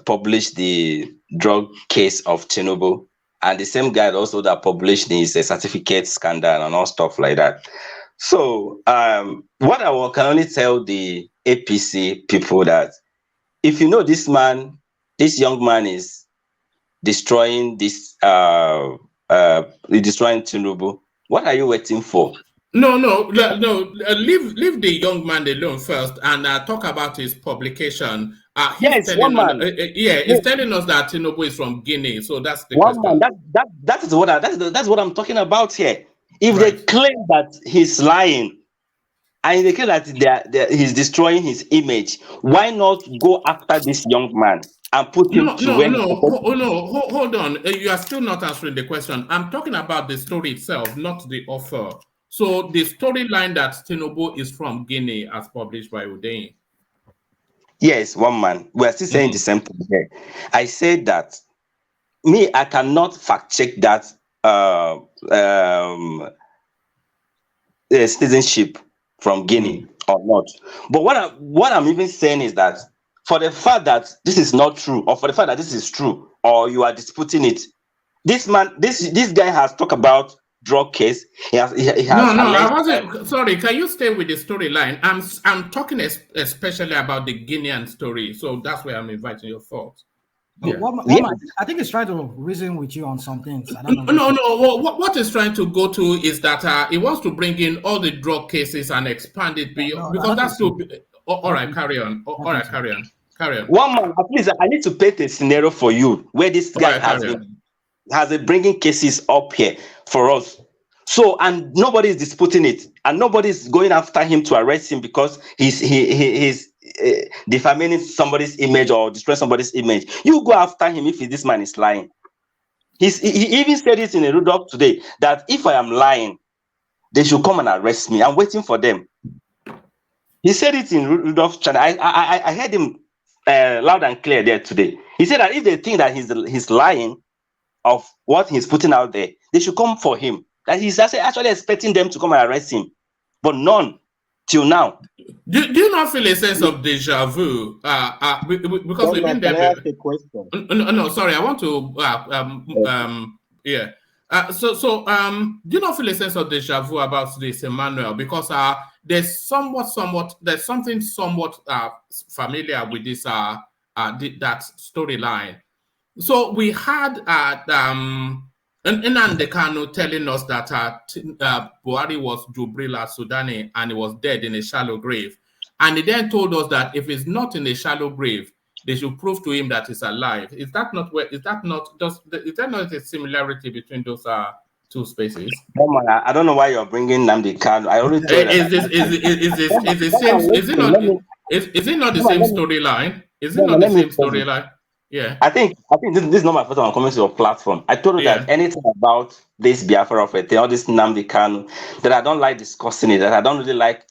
[SPEAKER 11] published the drug case of Tinubu, and the same guy also that published his certificate scandal and all stuff like that. So, what I can only tell the APC people that if you know this young man is destroying destroying Tinubu, what are you waiting for?
[SPEAKER 5] No. Leave the young man alone first and talk about his publication. He's telling us that Tinubu is from Guinea, so that's the question.
[SPEAKER 11] That's what I'm talking about here. If they claim that he's lying, and they claim that he's destroying his image, why not go after this young man and put him
[SPEAKER 5] hold on. You are still not answering the question. I'm talking about the story itself, not the author. So the storyline that Tinubu is from Guinea as published by Udeyi.
[SPEAKER 11] Yes, one man. We're still saying the same thing here. I said that I cannot fact check that citizenship from Guinea or not. But what I'm even saying is that for the fact that this is not true, or for the fact that this is true, or you are disputing it, this guy has talked about drug case. He has
[SPEAKER 5] I wasn't. Sorry, can you stay with the storyline? I'm talking especially about the Guinean story, so that's where I'm inviting your thoughts.
[SPEAKER 9] I think he's trying to reason with you on some things. I don't know.
[SPEAKER 5] No. What he's trying to go to is that he wants to bring in all the drug cases and expand it beyond, because that's too. All right, carry on. Carry on.
[SPEAKER 11] One man, please. I need to paint a scenario for you where this guy has been bringing cases up here for us. So, and nobody is disputing it, and nobody is going after him to arrest him because he's defaming somebody's image or destroying somebody's image. You go after him if this man is lying. He even said it in a Rudolph today that if I am lying, they should come and arrest me. I'm waiting for them. He said it in Rudolph's channel. I heard him loud and clear there today. He said that if they think that he's lying of what he's putting out there, they should come for him. That he's actually expecting them to come and arrest him, but none till now.
[SPEAKER 5] Do you not feel a sense of deja vu? Because we've been there. No, sorry. I want to. Do you not feel a sense of deja vu about this, Emmanuel? Because there's something somewhat familiar with this that storyline. So we had Nnamdi Kanu telling us that Buhari was Jubrila Sudani and he was dead in a shallow grave. And he then told us that if he's not in a shallow grave, they should prove to him that he's alive. Is there not a similarity between those two spaces?
[SPEAKER 11] I don't know why you're bringing Nnamdi Kanu. I already told
[SPEAKER 5] is it not the same storyline? Is it not the same storyline? Yeah,
[SPEAKER 11] I think this is not my first time I'm coming to your platform. I told you that anything about this Biafra of it, all this Nnamdi Kanu, that I don't like discussing it, that I don't really like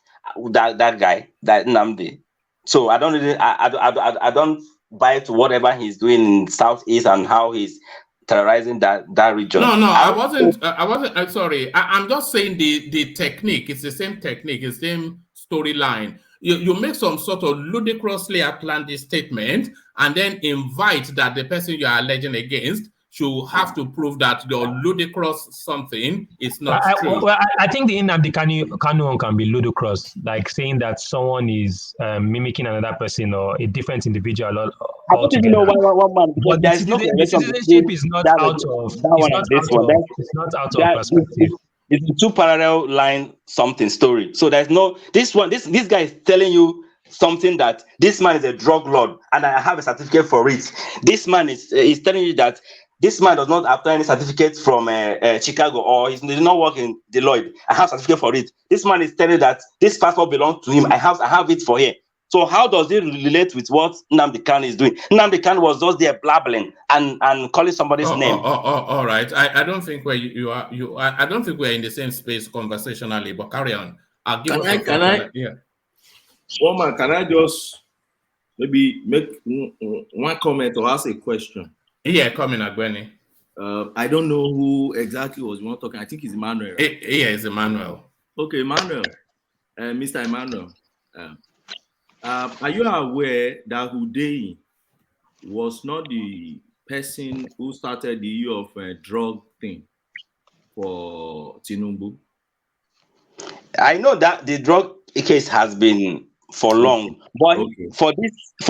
[SPEAKER 11] that guy, that Nnamdi. So I don't really, I don't buy to whatever he's doing in Southeast and how he's terrorizing that region.
[SPEAKER 5] No, I wasn't. Sorry, I'm just saying the technique. It's the same technique. It's the same storyline. You make some sort of ludicrously outlandish statement and then invite that the person you are alleging against should have to prove that your ludicrous something is not true.
[SPEAKER 14] I think the Nnamdi Kanu one can be ludicrous, like saying that someone is mimicking another person or a different individual.
[SPEAKER 11] I don't even know one man.
[SPEAKER 14] But the citizenship is not out of perspective.
[SPEAKER 11] It's a two parallel line something story. So there's no this guy is telling you something that this man is a drug lord and I have a certificate for it. This man is telling you that this man does not have any certificate from Chicago or he did not work in Deloitte. I have a certificate for it. This man is telling you that this passport belongs to him. I have it for here. So how does it relate with what Nnamdi Kanu is doing? Nnamdi Kanu was just there blabbling and calling somebody's name.
[SPEAKER 5] All right. I don't think where you are. I don't think we're in the same space conversationally. But carry on.
[SPEAKER 16] Can I? Yeah. Woman, can I just maybe make one comment or ask a question?
[SPEAKER 5] Yeah, come in, Agbeni.
[SPEAKER 16] I don't know who exactly was one talking. I think it's Emmanuel. Right?
[SPEAKER 5] Yeah, it's Emmanuel.
[SPEAKER 16] Okay, Emmanuel. Mr. Emmanuel. Are you aware that Hudeyi was not the person who started the issue of drug thing for Tinubu?
[SPEAKER 11] I know that the drug case has been for long, but for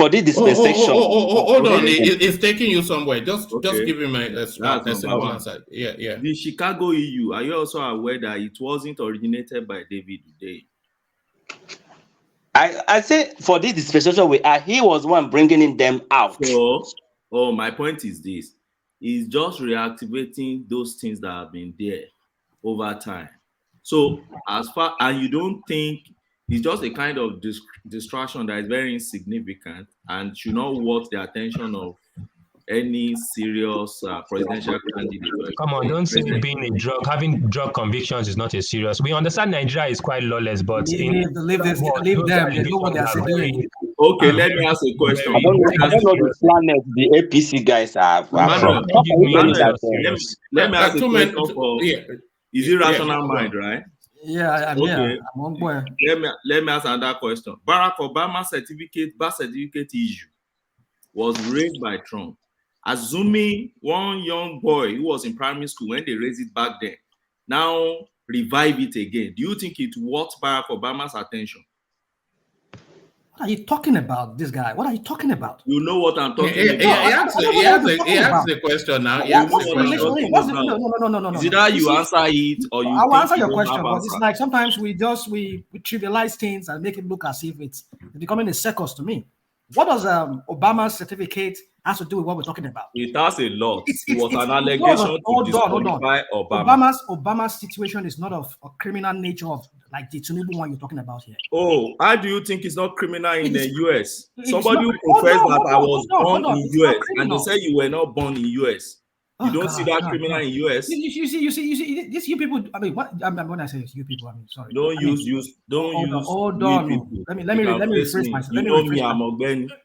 [SPEAKER 11] this dispensation.
[SPEAKER 5] Hold on, it's taking you somewhere. Just give him a simple answer. Yeah.
[SPEAKER 16] The Chicago EU. Are you also aware that it wasn't originated by David Hudeyi?
[SPEAKER 11] I say for this dispensation he was one bringing in them out.
[SPEAKER 16] So, my point is this: he's just reactivating those things that have been there over time. So and you don't think it's just a kind of distraction that is very insignificant and should not worth the attention of any serious presidential candidate.
[SPEAKER 14] Come on, don't say having drug convictions is not a serious. We understand Nigeria is quite lawless, but
[SPEAKER 9] leave them. They know what they are doing.
[SPEAKER 16] Okay, let me ask a question.
[SPEAKER 11] I don't know the planet the APC guys have.
[SPEAKER 16] Let me ask a question. Is it rational mind, right?
[SPEAKER 9] Yeah, I'm here. I'm on board.
[SPEAKER 16] Let me ask another question. Barack Obama's birth certificate issue was raised by Trump. Assuming one young boy who was in primary school when they raised it back then, now revive it again. Do you think it worth Barack Obama's attention?
[SPEAKER 9] What are you talking about, this guy? What are you talking about?
[SPEAKER 16] You know what I'm talking about.
[SPEAKER 5] He asked the question now.
[SPEAKER 16] No. Is it that you answer it or you?
[SPEAKER 9] I will answer your question, but it's like sometimes we trivialize things and make it look as if it's becoming a circus to me. What does Obama's certificate has to do with what we're talking about?
[SPEAKER 16] It has a lot. It was an allegation to disqualify Obama.
[SPEAKER 9] Obama's situation is not of a criminal nature of like the Tinubu one you're talking about here.
[SPEAKER 16] Oh, how do you think it's not criminal in the US? Somebody who confessed that I was born in US and they say you were not born in US. You don't see that criminal in US.
[SPEAKER 9] You see, this you people. I mean, when I say you people, I mean, sorry.
[SPEAKER 16] Don't use.
[SPEAKER 9] Hold on. Let me rephrase myself. Let me rephrase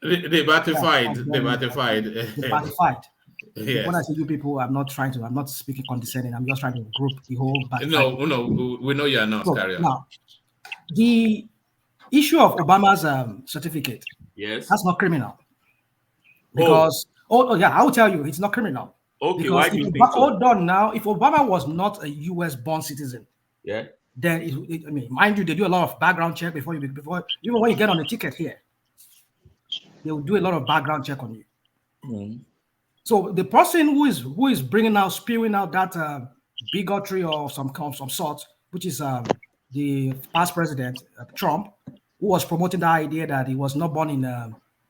[SPEAKER 9] myself.
[SPEAKER 5] They ratified.
[SPEAKER 9] Yes. When I say you people, I'm not speaking condescending. I'm just trying to group the whole.
[SPEAKER 5] No, we know you're not. Carry on.
[SPEAKER 9] Now, the issue of Obama's certificate,
[SPEAKER 16] yes,
[SPEAKER 9] that's not criminal. Because I will tell you, it's not criminal.
[SPEAKER 16] Okay,
[SPEAKER 9] because
[SPEAKER 16] why do you think so?
[SPEAKER 9] Hold on now. If Obama was not a U.S. born citizen, then I mean, mind you, they do a lot of background check before even when you get on the ticket here, they will do a lot of background check on you.
[SPEAKER 16] Mm-hmm.
[SPEAKER 9] So the person who is spewing out that bigotry or some sort, which is the past president Trump, who was promoting the idea that he was not born in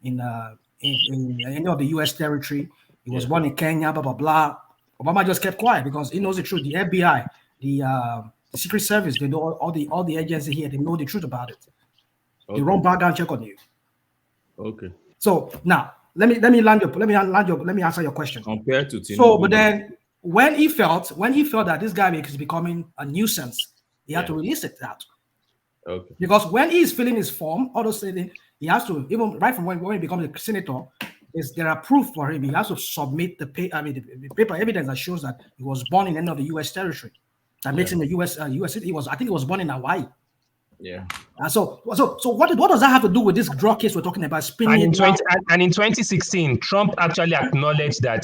[SPEAKER 9] any of the U.S. territory. He was born in Kenya, blah, blah, blah. Obama just kept quiet because he knows the truth. The FBI, the Secret Service, they know all the agencies here, they know the truth about it. Okay. They run background check on you.
[SPEAKER 16] Okay.
[SPEAKER 9] So now let me answer your question.
[SPEAKER 16] Compared to Tinubu.
[SPEAKER 9] So, but then when he felt that this guy is becoming a nuisance, he had to release it out.
[SPEAKER 16] Okay.
[SPEAKER 9] Because when he is filling his form, all those things, he has to, even right from when he becomes a senator, there are proof for him. He has to submit the paper evidence that shows that he was born in any of the U.S. territory. That makes him a U.S. citizen. I think he was born in Hawaii.
[SPEAKER 5] Yeah.
[SPEAKER 9] So what does that have to do with this drug case we're talking about?
[SPEAKER 14] And in 2016, Trump actually acknowledged that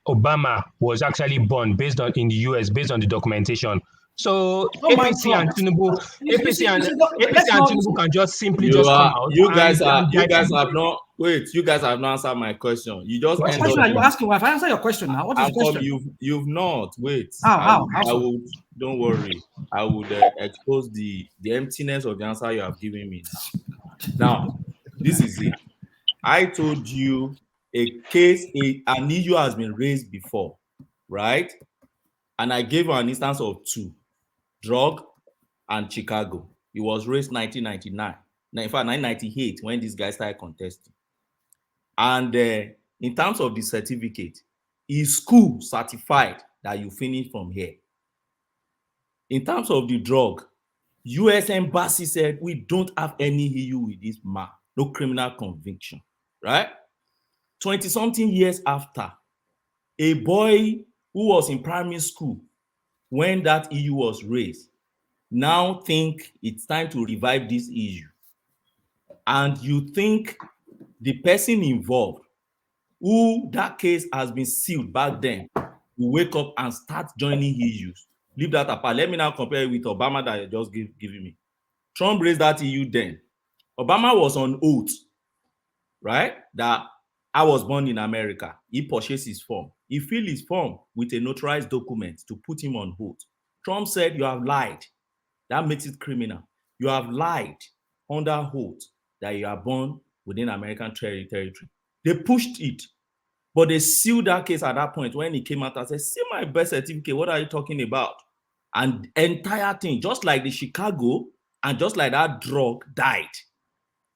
[SPEAKER 14] Obama was actually born in the US based on the documentation. So APC and Tinubu can just simply come out.
[SPEAKER 16] You guys have not answered my question. You just
[SPEAKER 9] what question are you asking? If I answer your question now, what is the question?
[SPEAKER 16] You've not. Wait.
[SPEAKER 9] How?
[SPEAKER 16] Don't worry. I would expose the emptiness of the answer you have given me now. This is it. I told you an issue has been raised before, right? And I gave you an instance of two. Drug and Chicago. It was raised 1999. In fact, 1998 when this guy started contesting. And in terms of the certificate, is school certified that you finish from here? In terms of the drug, U.S. Embassy said we don't have any issue with this man, no criminal conviction, right? 20-something years after, a boy who was in primary school when that issue was raised now think it's time to revive this issue. And you think the person involved, who that case has been sealed back then, will wake up and start joining issues. Leave that apart. Let me now compare it with Obama that you just giving me. Trump raised that issue then. Obama was on oath, right? That I was born in America. He purchased his form. He filled his form with a notarized document to put him on oath. Trump said, you have lied. That makes it criminal. You have lied under oath that you are born within American territory. They pushed it, but they sealed that case at that point when he came out and said, see my birth certificate, what are you talking about? And entire thing, just like the Chicago and just like that drug died.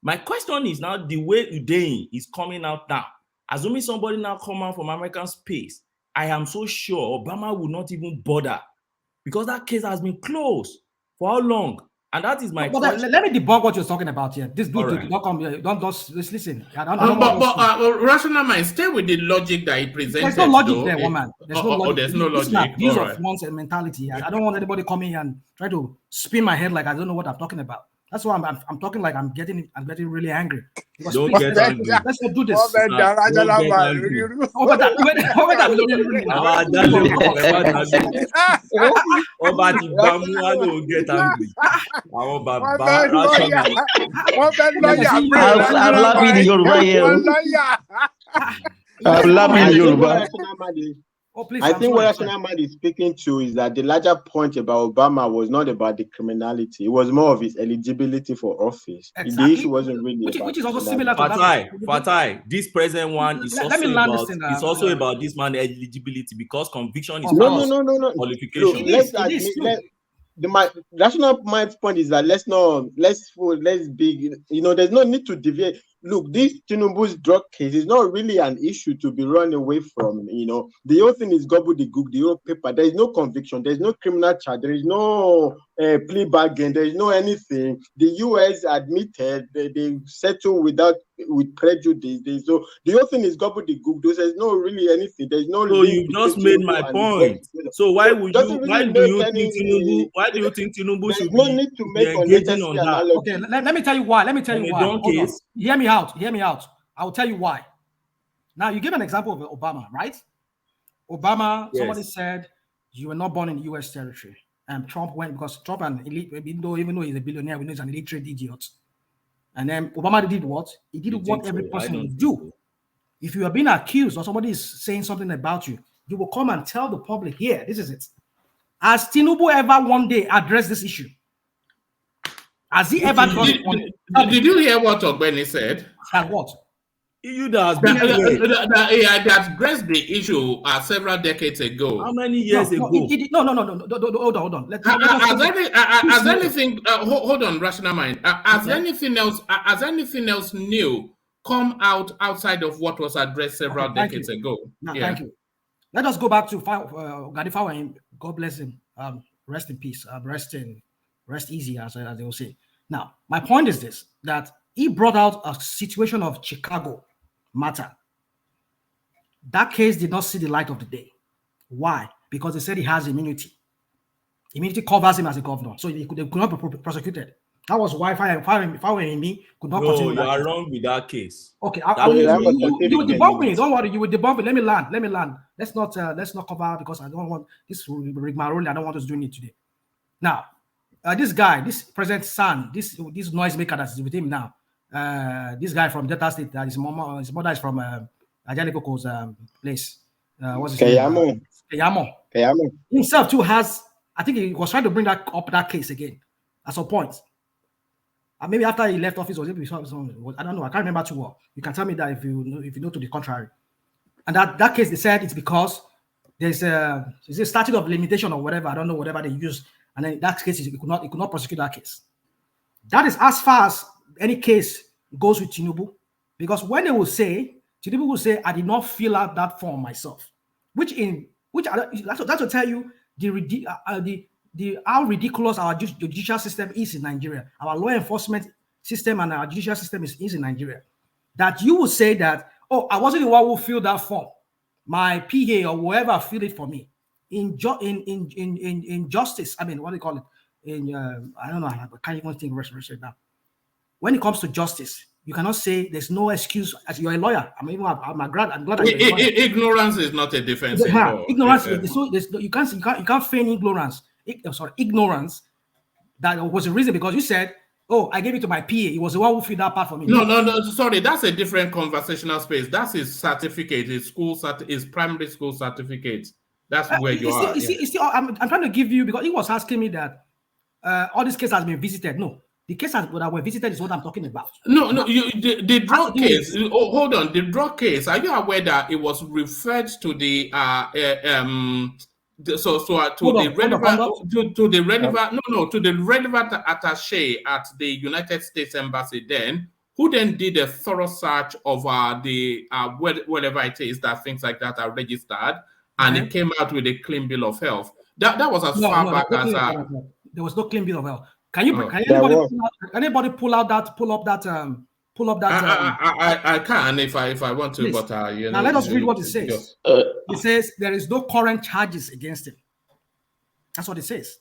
[SPEAKER 16] My question is now the way Udain is coming out now, assuming somebody now come out from American space, I am so sure Obama will not even bother because that case has been closed for how long? And that is my question.
[SPEAKER 9] Let me debunk what you're talking about here. This dude, don't come here. Don't just listen.
[SPEAKER 5] Rational mind, stay with the logic that he presented.
[SPEAKER 9] There's no logic there, woman. There's no logic.
[SPEAKER 5] There's no logic.
[SPEAKER 9] These are one's mentality. I don't want anybody coming and try to spin my head like I don't know what I'm talking about. That's why I'm talking like I'm getting really angry.
[SPEAKER 16] Don't get angry.
[SPEAKER 9] Let's not do this.
[SPEAKER 15] I think what Rational Mind is speaking to is that the larger point about Obama was not about the criminality. It was more of his eligibility for office. Exactly. The issue wasn't really
[SPEAKER 9] which is also similar to
[SPEAKER 16] Fatai, this present one is also about this man's eligibility because conviction is qualification.
[SPEAKER 15] The Rational Mind's point is that let's be, there's no need to deviate. Look, this Tinubu's drug case is not really an issue to be run away from. The whole thing is gobbledygook, the whole paper. There is no conviction, there is no criminal charge, there is no plea bargain, there is no anything. The US admitted they settled with prejudice. So the whole thing is gobbledygook. There's no really anything. There's no.
[SPEAKER 16] So you just made my point. So why do you think Tinubu should
[SPEAKER 15] no need to make
[SPEAKER 16] engaging on that?
[SPEAKER 9] Okay, let me tell you why. Hear me out. I'll tell you why. Now, you give an example of Obama, right? Obama, yes. Somebody said you were not born in U.S. territory. And Trump went because Trump and elite, even though he's a billionaire, we know he's an illiterate idiot. And then Obama did what? He did what every person would do. If you are being accused or somebody is saying something about you, you will come and tell the public, here, this is it. Has Tinubu ever one day addressed this issue? Has he ever
[SPEAKER 5] did you hear what Ogbeni said?
[SPEAKER 9] What?
[SPEAKER 16] You that
[SPEAKER 5] addressed the issue several decades ago.
[SPEAKER 16] How many years ago?
[SPEAKER 9] Hold on.
[SPEAKER 5] Has anything? Hold on, Rational Mind. Has anything else new come out outside of what was addressed several decades ago?
[SPEAKER 9] Thank you. Let us go back to Gani Fawehinmi. God bless him. Rest in peace. Rest easy, as they will say. Now, my point is this, that he brought out a situation of Chicago matter That case did not see the light of the day. Why? Because they said he has immunity. Immunity covers him as a governor, so they could not be prosecuted. That was why if I were in me, could not continue.
[SPEAKER 16] No, you are wrong with that case.
[SPEAKER 9] Okay, you will debunk me. Don't worry, you will debunk me. Let me land. Let's not cover because I don't want this rigmarole. I don't want us doing it today. Now, this guy, this President San, this noisemaker that is with him now, this guy from Delta State, that his mother is from Ajale Koko's place. What's his name? Keyamo. Himself too has. I think he was trying to bring that case again at some point. Maybe after he left office, or maybe I don't know. I can't remember too well. You can tell me that if you know to the contrary. And that case, they said it's because there's a statute of limitation or whatever. I don't know, whatever they use. And then that case, it could not prosecute that case. That is as far as any case goes with Tinubu. Because when they will say, Tinubu will say, I did not fill out that form myself. That's to tell you how ridiculous our judicial system is in Nigeria. Our law enforcement system and our judicial system is in Nigeria. That you will say that, oh, I wasn't the one who filled that form. My PA or whoever filled it for me. In justice, I mean, what do you call it? I don't know. I can't even think right now. When it comes to justice, you cannot say there's no excuse. As you're a lawyer, I'm glad.
[SPEAKER 5] Ignorance is not a defense.
[SPEAKER 9] Ignorance. You can't feign ignorance. Ignorance. That was the reason because you said, "Oh, I gave it to my PA. He was the one who filled that part for me."
[SPEAKER 5] No. Sorry, that's a different conversational space. That's his certificate. His primary school certificate. That's where you are.
[SPEAKER 9] I'm trying to give you because he was asking me that all this case has been visited. No. The case that were visited is what I'm talking about.
[SPEAKER 5] No. The drug case. Hold on. The drug case. Are you aware that it was referred to the relevant attaché at the United States Embassy then, who then did a thorough search of whatever it is that things like that are registered, and it came out with a clean bill of health. That was as far back as
[SPEAKER 9] there was no clean bill of health. Can anybody pull up that?
[SPEAKER 5] I can if I want to, please. But
[SPEAKER 9] now let us read what it says. It says there is no current charges against him. That's what it says.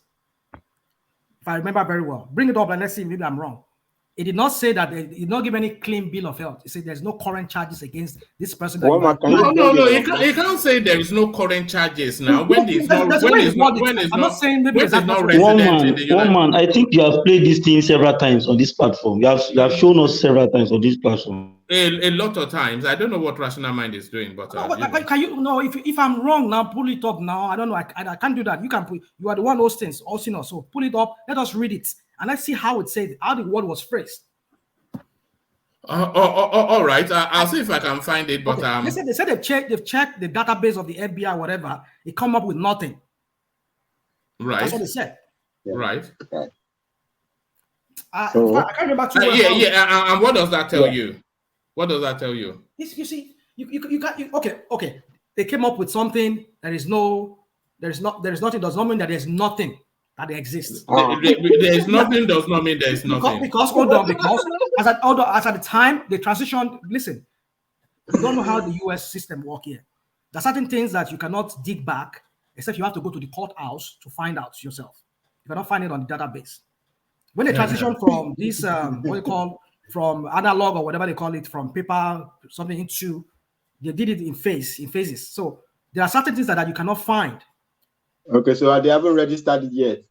[SPEAKER 9] If I remember very well, bring it up and let's see. Maybe I'm wrong. It did not say that. It did not give any clean bill of health. It said there's no current charges against this person.
[SPEAKER 5] No. You can't say there is no current charges now. When is not resident in the United.
[SPEAKER 17] One man. I think you have played this thing several times on this platform. You have shown us several times on this platform.
[SPEAKER 5] A lot of times. I don't know what Rational Mind is doing, but
[SPEAKER 9] can you know if I'm wrong now? Pull it up now. I don't know. I can't do that. You can put. You are the one hosting us. So pull it up. Let us read it. And let's see how it said, how the word was phrased.
[SPEAKER 5] All right. I'll see if I can find it. But
[SPEAKER 9] they said they've checked the database of the FBI, whatever. It come up with nothing.
[SPEAKER 5] Right.
[SPEAKER 9] That's what they said.
[SPEAKER 5] Right.
[SPEAKER 9] I can't remember too well.
[SPEAKER 5] Yeah. And what does that tell you? What does that tell you?
[SPEAKER 9] You see, you can't. Okay. They came up with something. There is nothing. Does not mean that there's nothing. That exists.
[SPEAKER 5] There is nothing does not mean there is nothing.
[SPEAKER 9] Because as at the time the transition, listen, you don't know how the US system works here. There are certain things that you cannot dig back, except you have to go to the courthouse to find out yourself. You cannot find it on the database. When they transition from this, from analog or whatever they call it, from paper something into, they did it in phases. So there are certain things that you cannot find.
[SPEAKER 15] Okay, so they haven't registered it yet.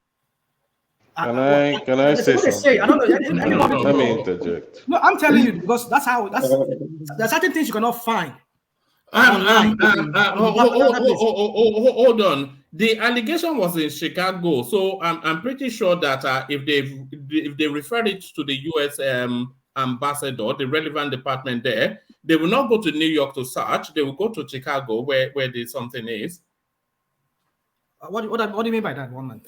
[SPEAKER 7] Can I say something?
[SPEAKER 9] I don't know.
[SPEAKER 7] Let me interject.
[SPEAKER 9] No, I'm telling you because there are certain things you cannot find.
[SPEAKER 5] Hold on. The allegation was in Chicago, so I'm pretty sure that if they refer it to the U.S. ambassador, the relevant department there, they will not go to New York to search. They will go to Chicago where something is.
[SPEAKER 9] What do you mean by that, woman?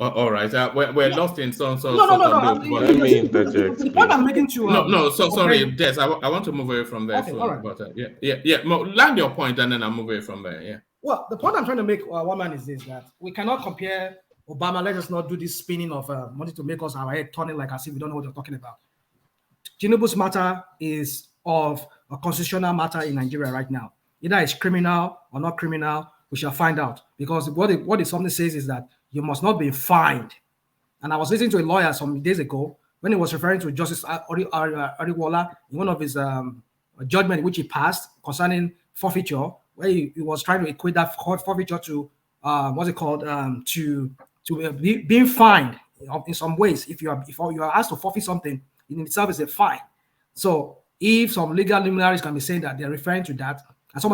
[SPEAKER 5] All right, we're lost in some.
[SPEAKER 9] No.
[SPEAKER 7] Let me interject.
[SPEAKER 9] The point I'm making to
[SPEAKER 5] no. So sorry, Des. I want to move away from there.
[SPEAKER 9] Okay, all right.
[SPEAKER 5] But yeah. Land your point, and then I'll move away from there. Yeah.
[SPEAKER 9] Well, the point I'm trying to make, woman, is this: that we cannot compare Obama. Let us not do this spinning of wanting to make us our head turning like as if we don't know what we're talking about. Tinubu's matter is of a constitutional matter in Nigeria right now. Either it's criminal or not criminal, we shall find out. Because what the something says is that you must not be fined. And I was listening to a lawyer some days ago when he was referring to Justice Ariwola in one of his judgment which he passed concerning forfeiture, where he was trying to equate that forfeiture to what's it called, to being fined in some ways. If you are asked to forfeit something, in itself is a fine. So if some legal luminaries can be saying that they're referring to that, and some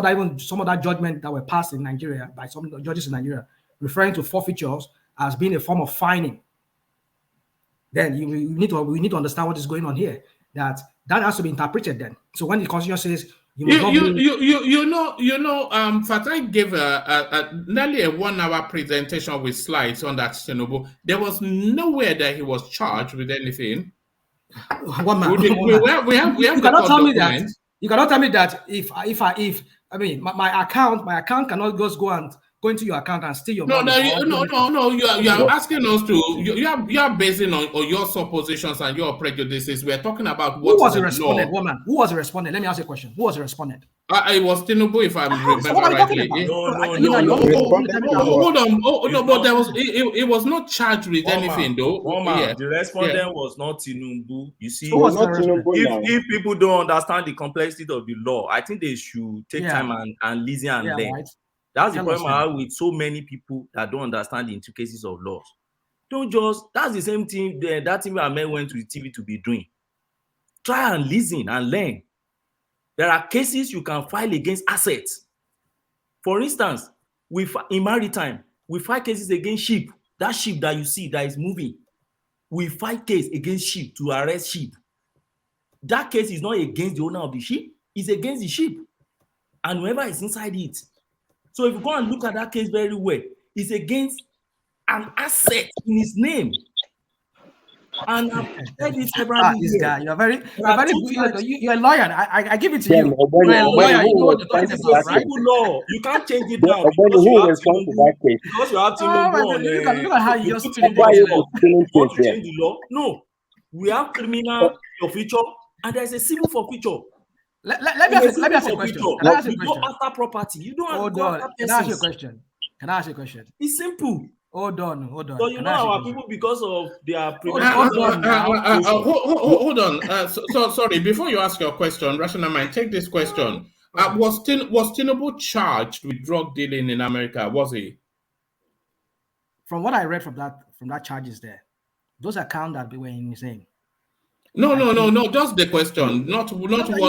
[SPEAKER 9] of that judgment that were passed in Nigeria by some judges in Nigeria referring to forfeitures as being a form of fining, then we need to understand what is going on here. That has to be interpreted then. So when the Constitution says
[SPEAKER 5] Fatai gave nearly a 1 hour presentation with slides on that Tinubu. There was nowhere that he was charged with anything.
[SPEAKER 9] You cannot tell me that. You cannot tell me that if my account cannot just go into your account and steal your money.
[SPEAKER 5] No. You are asking us to. You are basing on your suppositions and your prejudices. We are talking about what
[SPEAKER 9] who was the respondent, woman? Who was the respondent? Let me ask you a question. Who was the respondent?
[SPEAKER 5] It was Tinubu, if I remember rightly. Hold on. But there was. It was not charged with anything, though.
[SPEAKER 16] The respondent was not Tinubu. You see,
[SPEAKER 15] if
[SPEAKER 16] people don't understand the complexity of the law, I think they should take time and listen and learn. Right. That's the problem I have with so many people that don't understand the intricacies of laws. That's the same thing that thing I went to the TV to be doing. Try and listen and learn. There are cases you can file against assets. For instance, in maritime, we file cases against ship. That ship that you see that is moving, we file case against ship to arrest ship. That case is not against the owner of the ship, it's against the ship and whoever is inside it. So if you go and look at that case very well, it's against an asset in his name. And I've said it several
[SPEAKER 9] this guy, you're a lawyer. I give it to you. You're a lawyer. You know what you're talking about, right?
[SPEAKER 16] Law. You can't change it now because you have to
[SPEAKER 9] look at how you just change
[SPEAKER 16] the law. No, we have criminal forfeiture and there's a civil forfeiture.
[SPEAKER 9] Let me ask you a question. Can I ask you a question?
[SPEAKER 16] You go after property. You don't have to go after persons.
[SPEAKER 9] Can I ask you a question?
[SPEAKER 16] It's simple.
[SPEAKER 9] Hold on.
[SPEAKER 16] So you know our people, because of their
[SPEAKER 5] hold on. So sorry. Before you ask your question, Rational Mind, take this question. Was Tinubu charged with drug dealing in America? Was he?
[SPEAKER 9] From what I read from that charges there, those accounts that were in his name.
[SPEAKER 5] No. Just the question, not what you are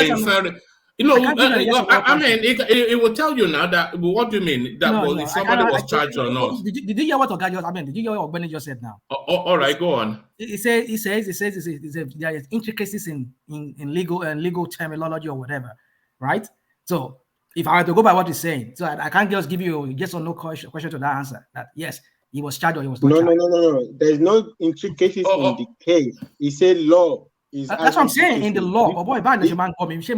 [SPEAKER 5] inferring. I mean, it will tell you now that. What do you mean that somebody was charged or not?
[SPEAKER 9] Did you hear what Oga just? I mean, did you hear what Benny just said now?
[SPEAKER 5] All right, go on.
[SPEAKER 9] He says there is intricacies in legal terminology or whatever, right? So if I were to go by what he's saying, so I can't just give you a yes or no question to that answer. That yes, he was charged or he was not charged.
[SPEAKER 15] No. There's no intricacies in the case. He said law.
[SPEAKER 9] That's what I'm saying in the law. Oh boy, there's no intricacies.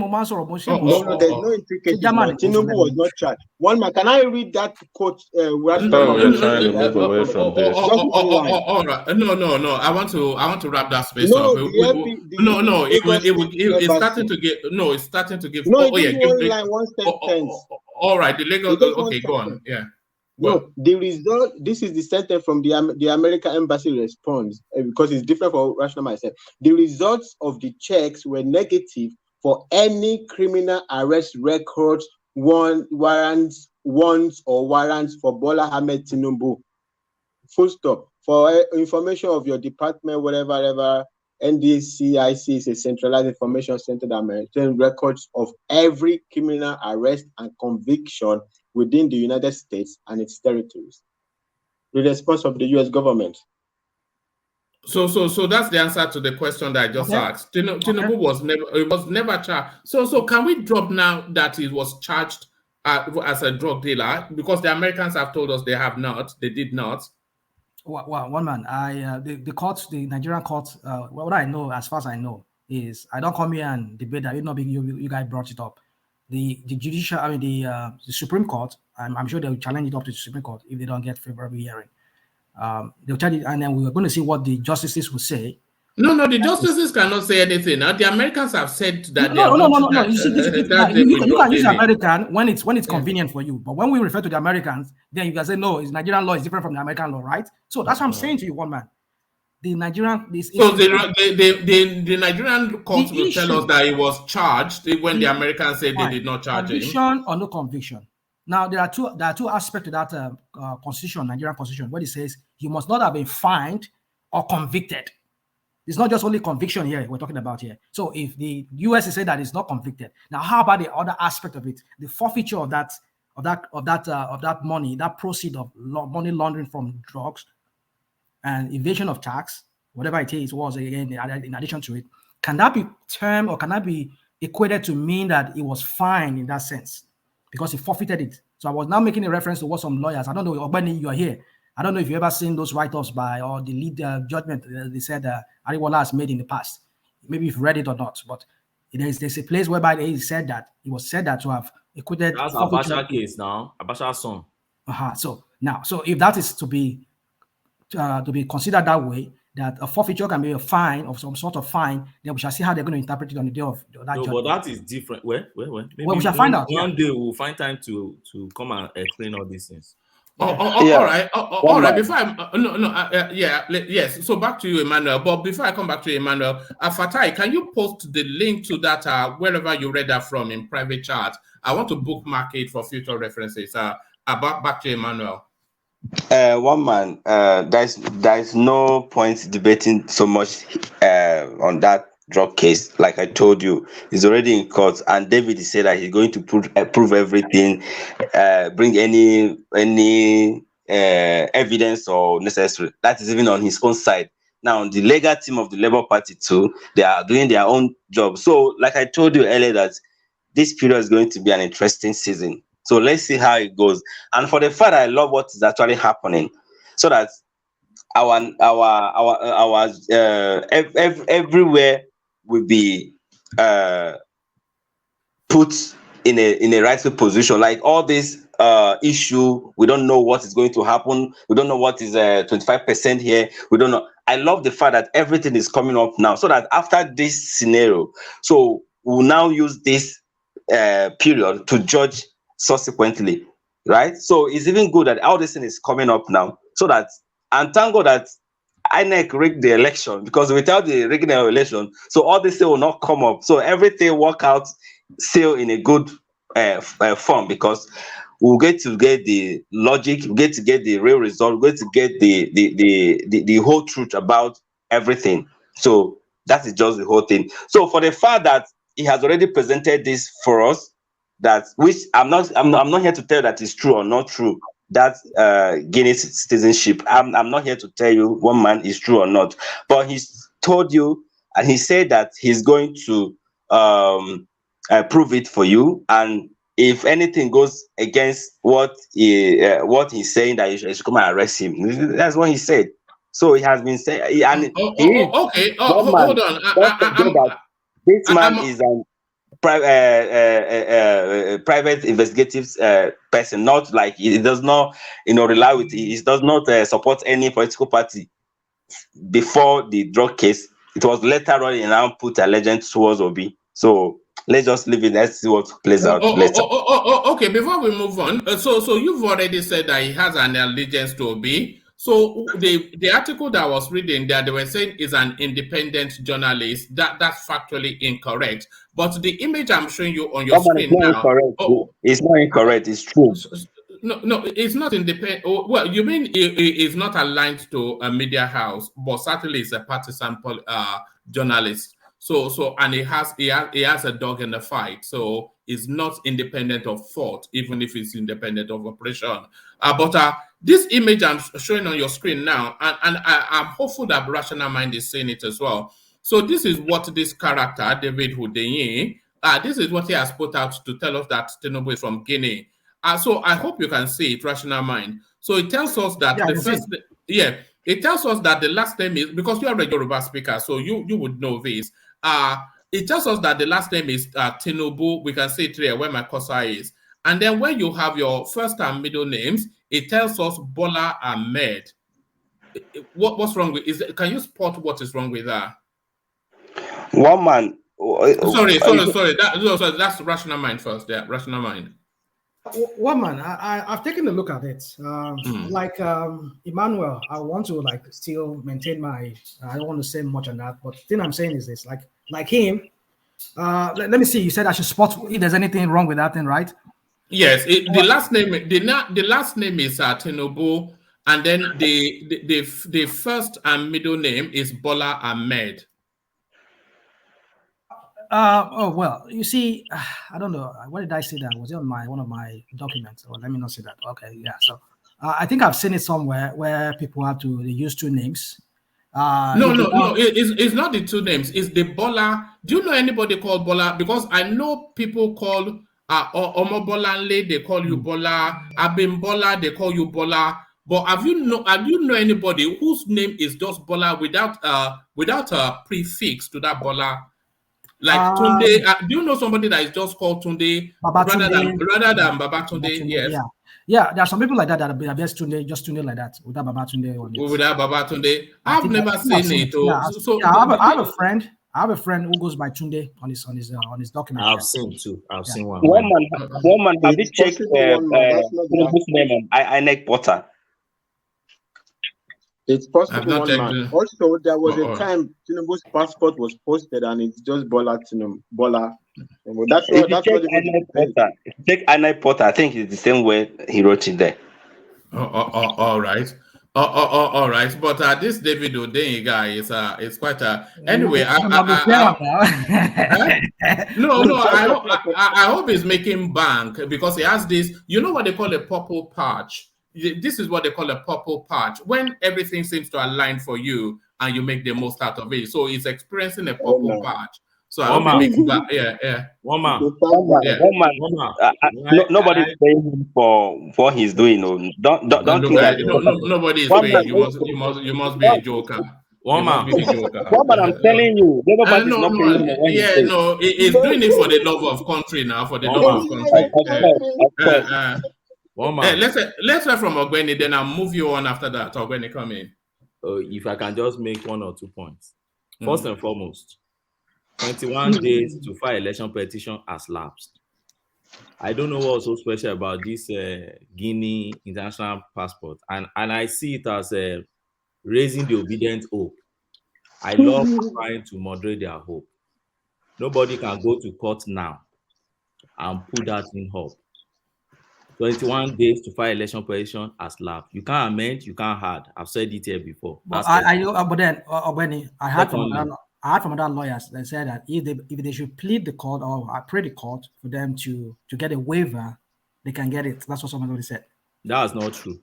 [SPEAKER 15] Tinubu was not charged. One man, can I read that quote?
[SPEAKER 7] We're trying to move away from this.
[SPEAKER 5] All right. No. I want to wrap that space up. It's starting to give.
[SPEAKER 15] One sentence.
[SPEAKER 5] All right. The legal. Okay, go on. Yeah.
[SPEAKER 15] No, the result. This is the sentence from the American embassy response because it's different for Rational myself. The results of the checks were negative for any criminal arrest records, warrants for Bola Ahmed Tinubu. Full stop. For information of your department, whatever. NDCIC is a centralized information center that maintains records of every criminal arrest and conviction within the United States and its territories. The response of the U.S. government.
[SPEAKER 5] So that's the answer to the question that I just asked. Tinubu was never charged. So can we drop now that he was charged as a drug dealer, because the Americans have told us they did not.
[SPEAKER 9] Well, one man, the Nigerian court, what I know, as far as I know, is I don't come here and debate that. You guys brought it up. The judicial, the Supreme Court, I'm sure they'll challenge it up to the Supreme Court if they don't get favorable hearing. They'll charge it, and then we're going to see what the justices will say
[SPEAKER 5] No, the justices cannot say anything. Now the Americans have said that
[SPEAKER 9] No.
[SPEAKER 5] That,
[SPEAKER 9] You see,
[SPEAKER 5] that
[SPEAKER 9] you can use
[SPEAKER 5] Guinea.
[SPEAKER 9] American when it's convenient for you, but when we refer to the Americans, then you can say no. It's Nigerian law is different from the American law, right? So that's what I'm saying to you, one man. The Nigerian
[SPEAKER 5] So the Nigerian court will tell us that he was charged when the Americans said they did not charge him.
[SPEAKER 9] Conviction or no conviction. Now there are two aspects to that constitution, Nigerian constitution, where it says you must not have been fined or convicted. It's not just only conviction here we're talking about here. So if the US is saying that it's not convicted, now how about the other aspect of it, the forfeiture of that money, that proceed of money laundering from drugs and evasion of tax, whatever it was again in addition to it, can that be termed or can that be equated to mean that it was fined in that sense because he forfeited it? So I was now making a reference to what some lawyers, I don't know, Ogbeni, you are here. I don't know if you've ever seen those write-offs or the lead judgment they said Ariwola has made in the past. Maybe you've read it or not, but there's a place whereby it said that it was said that to have equated.
[SPEAKER 16] That's Abacha case now. Abacha's son.
[SPEAKER 9] So if that is to be considered that way, that a forfeiture can be a fine of some sort of fine, then we shall see how they're going to interpret it on the day of that judgment.
[SPEAKER 16] But that is different. Maybe
[SPEAKER 9] we shall find out.
[SPEAKER 16] One day we'll find time to come and explain all these things.
[SPEAKER 5] All right. Before yes. So back to you, Emmanuel. But before I come back to you, Emmanuel, Fatai, can you post the link to that wherever you read that from in private chat? I want to bookmark it for future references. Back to you, Emmanuel.
[SPEAKER 11] One man, there's no point debating so much on that drug case. Like I told you, he's already in court, and David said that he's going to prove everything, bring any evidence or necessary. That is even on his own side. Now, the legal team of the Labour Party too, they are doing their own job. So, like I told you earlier, that this period is going to be an interesting season. So let's see how it goes. And for the fact, I love what is actually happening, so that everywhere will be put in a rightful position. Like all this issue, we don't know what is going to happen. We don't know what is 25% here. We don't know. I love the fact that everything is coming up now, so that after this scenario, so we'll now use this period to judge subsequently, right? So it's even good that all this thing is coming up now, so that, and thank God that INEC rigged the election, because without the rigging the election, so all this thing will not come up. So everything work out still in a good form, because we'll get to get the logic, we'll get to get the real result, we'll get to get the whole truth about everything. So that is just the whole thing. So for the fact that he has already presented this for us, that which I'm not here to tell that is true or not true, that Guinea citizenship, I'm not here to tell you one man is true or not, but he's told you, and he said that he's going to prove it for you, and if anything goes against what he's saying, that you should come and arrest him. That's what he said. So he has been saying, and hold on. This man is an private investigative person, not like he does not rely with, he does not support any political party. Before the drug case, it was later on and now put allegiance towards Obi. So let's just leave it. Let's see what plays out later.
[SPEAKER 5] Okay, before we move on, so you've already said that he has an allegiance to Obi. So the article that I was reading that they were saying is an independent journalist. That's factually incorrect. But the image I'm showing you on your screen now,
[SPEAKER 11] it's not incorrect. It's true.
[SPEAKER 5] No, it's not independent. Well, you mean it's not aligned to a media house, but certainly it's a partisan journalist. So and he has a dog in the fight. So it's not independent of thought, even if it's independent of operation. But this image I'm showing on your screen now, and I'm hopeful that Rational Mind is seeing it as well. So this is what this character, David Hundeyin, this is what he has put out to tell us that Tinubu is from Guinea. So I hope you can see it, Rational Mind. So it tells us that it tells us that the last name is, because you are a Yoruba speaker, so you would know this. It tells us that the last name is Tinubu. We can see it here where my cursor is. And then when you have your first and middle names, it tells us Bola Ahmed. What's wrong with? Can you spot what is wrong with that?
[SPEAKER 11] One man.
[SPEAKER 5] Sorry. That's rational mind first. Yeah, rational mind.
[SPEAKER 9] One man, I've taken a look at it. Like Emmanuel, I want to still maintain my. I don't want to say much on that, but the thing I'm saying is this: like him. Let me see. You said I should spot if there's anything wrong with that thing, right?
[SPEAKER 5] Yes. The last name. The last name is Tinubu, and then the first and middle name is Bola Ahmed.
[SPEAKER 9] Oh well, you see, I don't know. What did I say that? Was it on one of my documents? Or let me not say that. Okay, yeah. So I think I've seen it somewhere where people have to use two names.
[SPEAKER 5] No. It's not the two names. It's the Bola. Do you know anybody called Bola? Because I know people call Omo Bolanle, they call you Bola. Abim Bola, they call you Bola. But have you know anybody whose name is just Bola without a prefix to that Bola? Like Tunde, do you know somebody that is just called Tunde rather than Babatunde? Yes.
[SPEAKER 9] Yeah, there are some people like that are just Tunde like that without Babatunde on it.
[SPEAKER 5] Without Babatunde, I've never seen it.
[SPEAKER 9] I have a friend who goes by Tunde on his document.
[SPEAKER 18] I've seen two. I've seen one.
[SPEAKER 11] One man. Have you checked Tinubu's name on INEC Portal?
[SPEAKER 15] It's possible one man. Also, there was a time Tinubu's passport was posted and it's just Bola Tinubu. Bola. That's what
[SPEAKER 11] Take INEC Portal. I think it's the same way he wrote it there.
[SPEAKER 5] All right. All right. But this David Odenyi guy is quite a. Anyway, I hope he's making bank because he has this. You know what they call a purple patch. This is what they call a purple patch when everything seems to align for you and you make the most out of it. So it's experiencing a purple patch. So I hope he makes that. Yeah.
[SPEAKER 18] One man.
[SPEAKER 11] Nobody's paying him for what he's doing. Don't think that.
[SPEAKER 5] Nobody is paying. You must be a joker.
[SPEAKER 11] One man, I'm telling you, nobody's not paying him.
[SPEAKER 5] He's doing it for the love of country now. For the love of country. Let's hear from Ogbeni, then I'll move you on after that. Ogbeni, come in.
[SPEAKER 16] If I can just make one or 2 points. First and foremost, 21 days to file election petition has lapsed. I don't know what's so special about this Guinea international passport, and I see it as raising the obedient hope. I love trying to moderate their hope. Nobody can go to court now and put that in hope. 21 days to file election petition has lapsed. You can't amend, you can't add. I've said it here before.
[SPEAKER 9] But then, Ogbeni, I heard from other lawyers that said that if they should plead the court or pray the court for them to get a waiver, they can get it. That's what somebody said.
[SPEAKER 16] That's not true.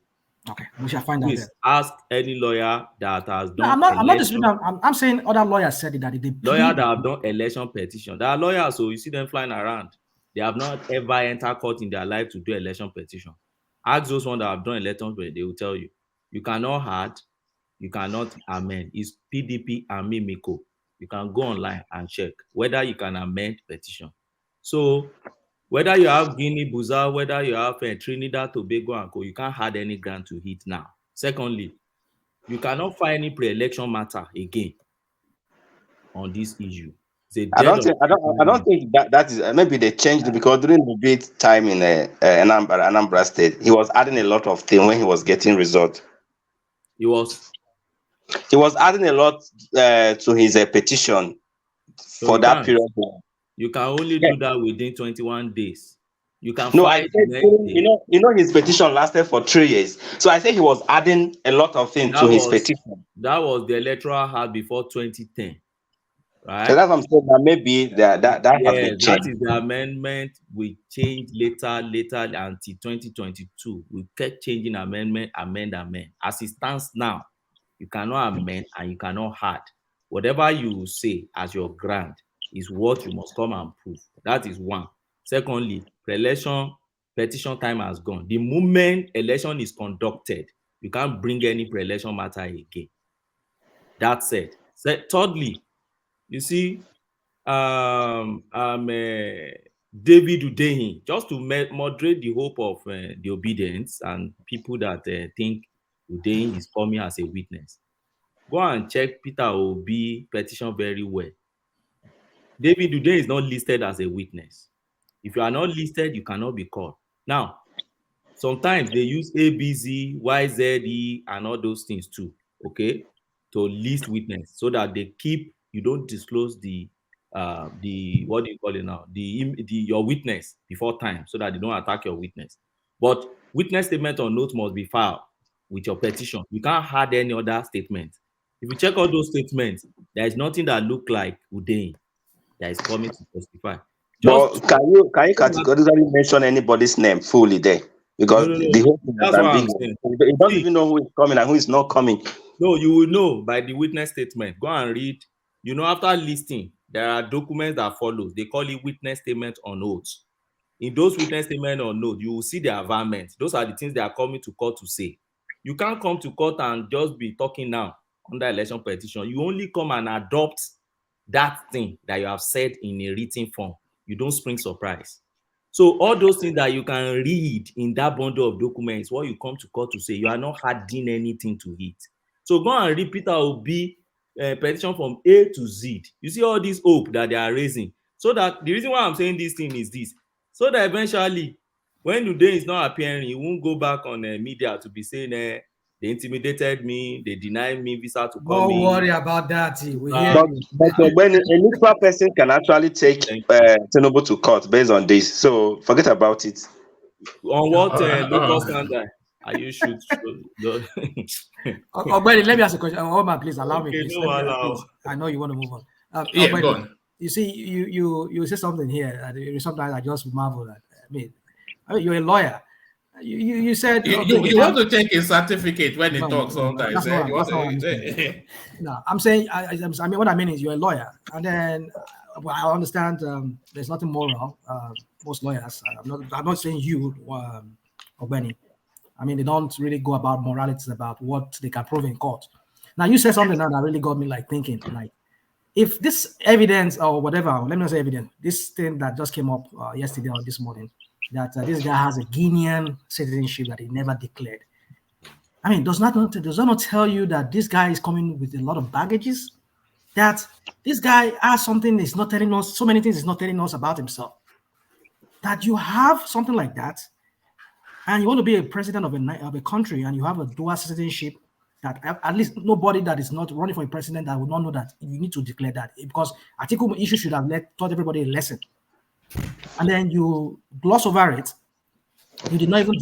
[SPEAKER 9] Okay, we shall find out.
[SPEAKER 16] Please ask any lawyer that has done.
[SPEAKER 9] I'm not disputing. I'm saying other lawyers said it that if they
[SPEAKER 16] lawyer that have done election petition. There are lawyers, so you see them flying around. They have not ever entered court in their life to do election petition. Ask those ones that have done election, they will tell you. You cannot add, you cannot amend. It's PDP and Mimiko. You can go online and check whether you can amend petition. So whether you have Guinea-Bissau, whether you have Trinidad, Tobago, and Co, you can't add any grant to it now. Secondly, you cannot find any pre-election matter again on this issue.
[SPEAKER 11] I don't think that is maybe they changed it because during the bid time in Anambra State, he was adding a lot of things when he was getting results.
[SPEAKER 16] He was
[SPEAKER 11] adding a lot to his petition for that period.
[SPEAKER 16] You can only do that within 21 days. You can
[SPEAKER 11] you know his petition lasted for 3 years. So I say he was adding a lot of things to his petition.
[SPEAKER 16] That was the electoral act before 2010. Right?
[SPEAKER 11] So that's what I'm saying. That maybe that has been changed.
[SPEAKER 16] That is the amendment we changed later until 2022. We kept changing amend. As it stands now, you cannot amend and you cannot add. Whatever you say as your grant is what you must come and prove. That is one. Secondly, pre-election petition time has gone. The moment election is conducted, you can't bring any pre-election matter again. That said. Thirdly, you see, David Udehi, just to moderate the hope of the obedience and people that think Udein is coming as a witness. Go and check Peter Obi petition very well. David Udein is not listed as a witness. If you are not listed, you cannot be called. Now, sometimes they use ABZ, YZE, and all those things too, okay, to list witness so that they keep, you don't disclose the what do you call it now, your witness before time, so that they don't attack your witness. But witness statement or note must be filed with your petition. You can't add any other statement. If you check all those statements, there is nothing that look like Udein that is coming to testify.
[SPEAKER 11] But can you categorically mention anybody's name fully there? Because the whole thing is ambiguous. You don't even know who is coming and who is not coming.
[SPEAKER 16] No, you will know by the witness statement. Go and read. You know, after listing, there are documents that follow. They call it witness statement on oath. In those witness statement on oath, you will see the environment. Those are the things they are coming to court to say. You can't come to court and just be talking now under election petition. You only come and adopt that thing that you have said in a written form. You don't spring surprise. So all those things that you can read in that bundle of documents, what you come to court to say, you are not adding anything to it. So go and read Peter Obi petition from A to Z. You see all this hope that they are raising. So that the reason why I'm saying this thing is this. So that eventually, when Udein is not appearing, he won't go back on media to be saying, they intimidated me, they denied me visa to come in.
[SPEAKER 9] Don't worry about that.
[SPEAKER 11] But when a neutral person can actually take Tinubu to court based on this, so forget about it.
[SPEAKER 16] On what local standard are you should?
[SPEAKER 9] Let me ask a question. Omar, please allow me. Please.
[SPEAKER 16] No, allow.
[SPEAKER 9] I know you want to move on.
[SPEAKER 16] Yeah, go on.
[SPEAKER 9] You see, you say something here. Sometimes I just marvel at. I mean, you're a lawyer. You said
[SPEAKER 5] you want to take a certificate when he talks sometimes.
[SPEAKER 9] No, I'm saying I mean what I mean is you're a lawyer, and then I understand there's nothing moral. Most lawyers, I'm not saying you, Ogbeni. I mean they don't really go about morality about what they can prove in court. Now you said something that really got me like thinking, like if this evidence or whatever, let me not say evidence, this thing that just came up yesterday or this morning, that this guy has a Guinean citizenship that he never declared. I mean, does that not tell you that this guy is coming with a lot of baggages? That this guy has something he's not telling us, so many things he's not telling us about himself. That you have something like that, and you want to be a president of a country, and you have a dual citizenship, that at least nobody that is not running for a president that would not know that you need to declare that, because Atiku issue should have taught everybody a lesson. And then you gloss over it. You did not even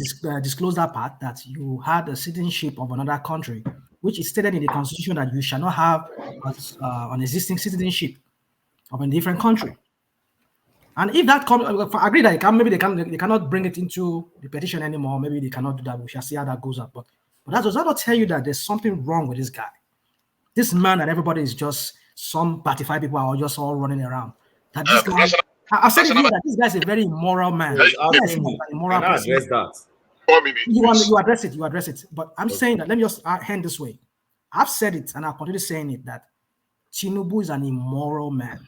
[SPEAKER 9] disclose that part, that you had a citizenship of another country, which is stated in the constitution that you shall not have an existing citizenship of a different country. And if that comes, I agree that maybe they cannot bring it into the petition anymore. Maybe they cannot do that. We shall see how that goes up. But that does not tell you that there's something wrong with this guy. This man that everybody is just some 35 people are just all running around. That this guy. I said that this guy's a very immoral man. Yes, an immoral person.
[SPEAKER 16] Address that.
[SPEAKER 6] 4 minutes.
[SPEAKER 9] You address it. But I'm saying that, let me just hand this way. I've said it, and I'll continue saying it, that Tinubu is an immoral man.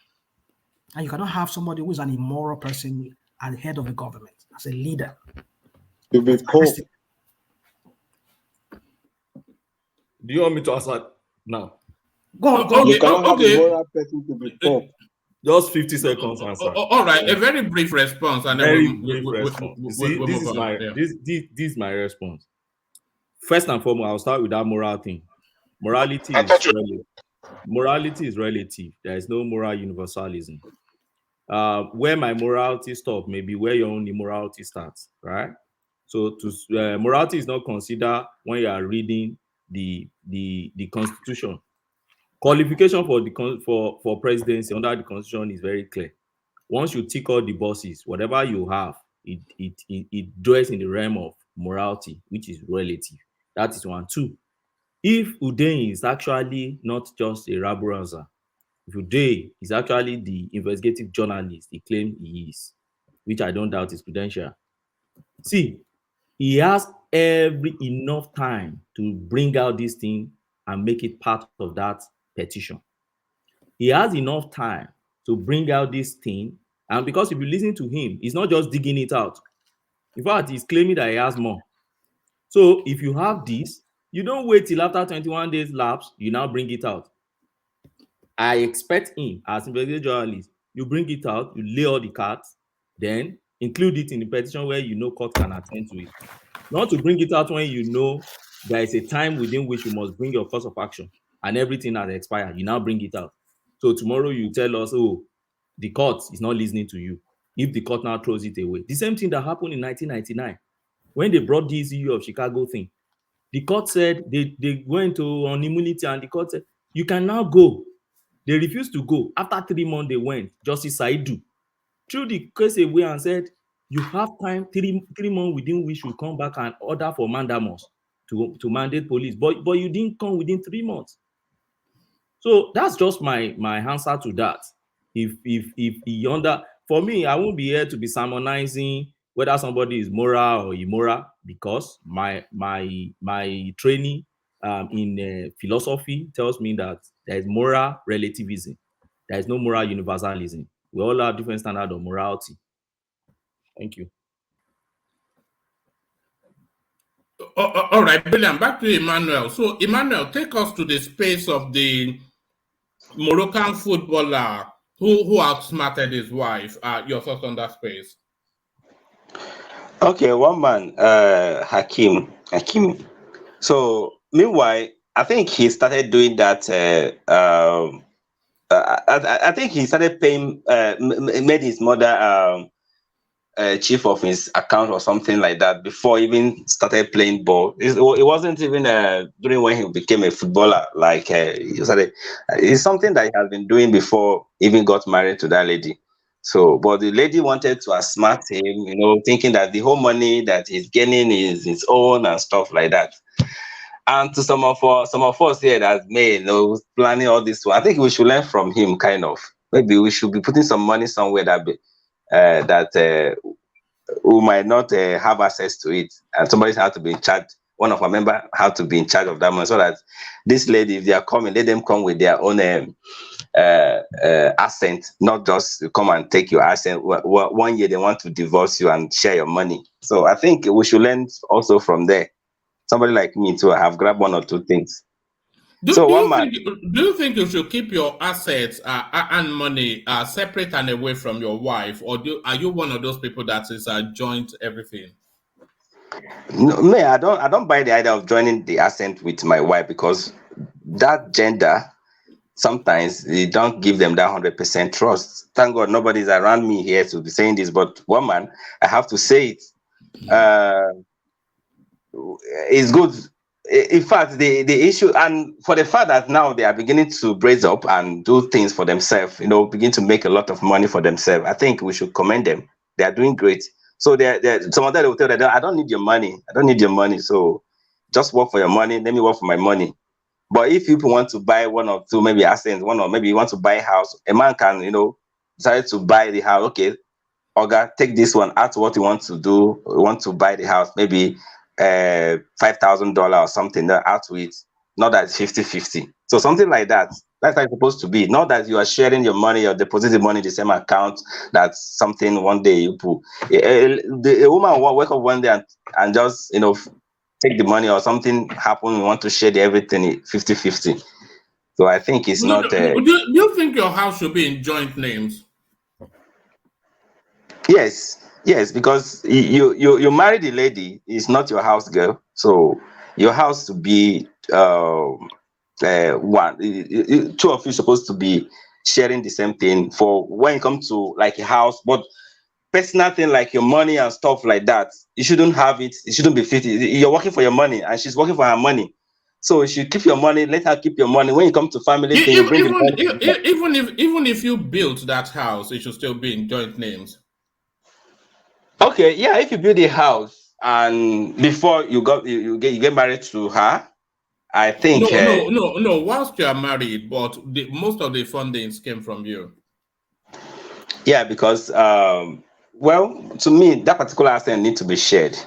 [SPEAKER 9] And you cannot have somebody who is an immoral person at the head of the government, as a leader.
[SPEAKER 15] To be poor.
[SPEAKER 16] Do you want me to answer now?
[SPEAKER 9] Go.
[SPEAKER 15] You cannot have a moral person to be poor.
[SPEAKER 16] Just 50 seconds answer.
[SPEAKER 5] All right, a very brief response, and then
[SPEAKER 16] this is my response. First and foremost, I'll start with that moral thing. Morality is relative. There is no moral universalism. Where my morality stops may be where your own immorality starts, right? So morality is not considered when you are reading the Constitution. Qualification for presidency under the Constitution is very clear. Once you tick all the boxes, whatever you have, it dwells in the realm of morality, which is relative. That is 1. 2. If Udein is actually not just a rabble-rouser, if Udein is actually the investigative journalist he claims he is, which I don't doubt is credential. See, he has enough time to bring out this thing and make it part of that petition. He has enough time to bring out this thing, and because if you listen to him, he's not just digging it out. In fact, he's claiming that he has more. So if you have this, You don't wait till after 21 days lapse, you now bring it out. I expect him as investigative journalist, you bring it out, you lay all the cards, then include it in the petition where you know court can attend to it. Not to bring it out when you know there is a time within which you must bring your course of action and everything has expired. You now bring it out. So tomorrow you tell us, oh, the court is not listening to you. If the court now throws it away. The same thing that happened in 1999 when they brought this issue of Chicago thing. The court said they went on immunity and the court said, you can now go. They refused to go. After 3 months, they went. Justice Saidu threw the case away and said, you have time, three months within which you come back and order for mandamus to mandate police. But you didn't come within 3 months. So that's just my answer to that. For me, I won't be here to be sermonizing whether somebody is moral or immoral, because my training in philosophy tells me that there is moral relativism. There is no moral universalism. We all have different standards of morality. Thank you.
[SPEAKER 5] All right, brilliant. Back to Emmanuel. So, Emmanuel, take us to the space of the Moroccan footballer who outsmarted his wife. Your thoughts on that space?
[SPEAKER 11] Okay, one man, Hakim. So, meanwhile, I think he started doing that. I think he started paying, made his mother chief of his account or something like that before he even started playing ball. It wasn't even during when he became a footballer. Like it's something that he has been doing before he even got married to that lady. So, but the lady wanted to outsmart him, thinking that the whole money that he's gaining is his own and stuff like that. And to some of us here that may planning all this one, I think we should learn from him. Kind of, maybe we should be putting some money somewhere that who might not have access to it, and somebody has to be in charge. One of our members have to be in charge of that money, so that this lady, if they are coming, let them come with their own assent, not just come and take your assent. 1 year they want to divorce you and share your money. So I think we should learn also from there. Somebody like me too, I have grabbed 1 or 2 things.
[SPEAKER 5] Do you think you should keep your assets and money separate and away from your wife, or are you one of those people that is joint everything?
[SPEAKER 11] No, I don't buy the idea of joining the assent with my wife, because that gender, sometimes they don't give them that 100% trust. Thank God nobody's around me here to be saying this, but woman, I have to say it. It's good. In fact, the issue, and for the fact that now they are beginning to brace up and do things for themselves, begin to make a lot of money for themselves, I think we should commend them. They are doing great. So some of them will tell them, I don't need your money. I don't need your money. So just work for your money. Let me work for my money. But if people want to buy 1 or 2, maybe assets, or maybe you want to buy a house, a man can, decide to buy the house. Okay, Oga, take this one, add what you want to do. You want to buy the house, maybe $5,000 or something, out to it. Not that it's 50-50. So something like that. That's how it's supposed to be. Not that you are sharing your money or depositing money in the same account. That's something one day you put. A woman will wake up one day and just take the money, or something happen, you want to share everything 50-50. So I think it's not.
[SPEAKER 5] Do you think your house should be in joint names?
[SPEAKER 11] Yes, because you married the lady, it's not your house girl. So your house to be one. 2 of you supposed to be sharing the same thing. For when it comes to like a house, but personal thing like your money and stuff like that, you shouldn't have it. It shouldn't be 50. You're working for your money, and she's working for her money. So you should keep your money. Let her keep your money. When you come to family thing, you bring
[SPEAKER 5] even if you built that house, it should still be in joint names.
[SPEAKER 11] Okay, yeah. If you build a house and before you get married to her, I think
[SPEAKER 5] no. Whilst you are married, but most of the fundings came from you.
[SPEAKER 11] Yeah, because well, to me, that particular asset need to be shared.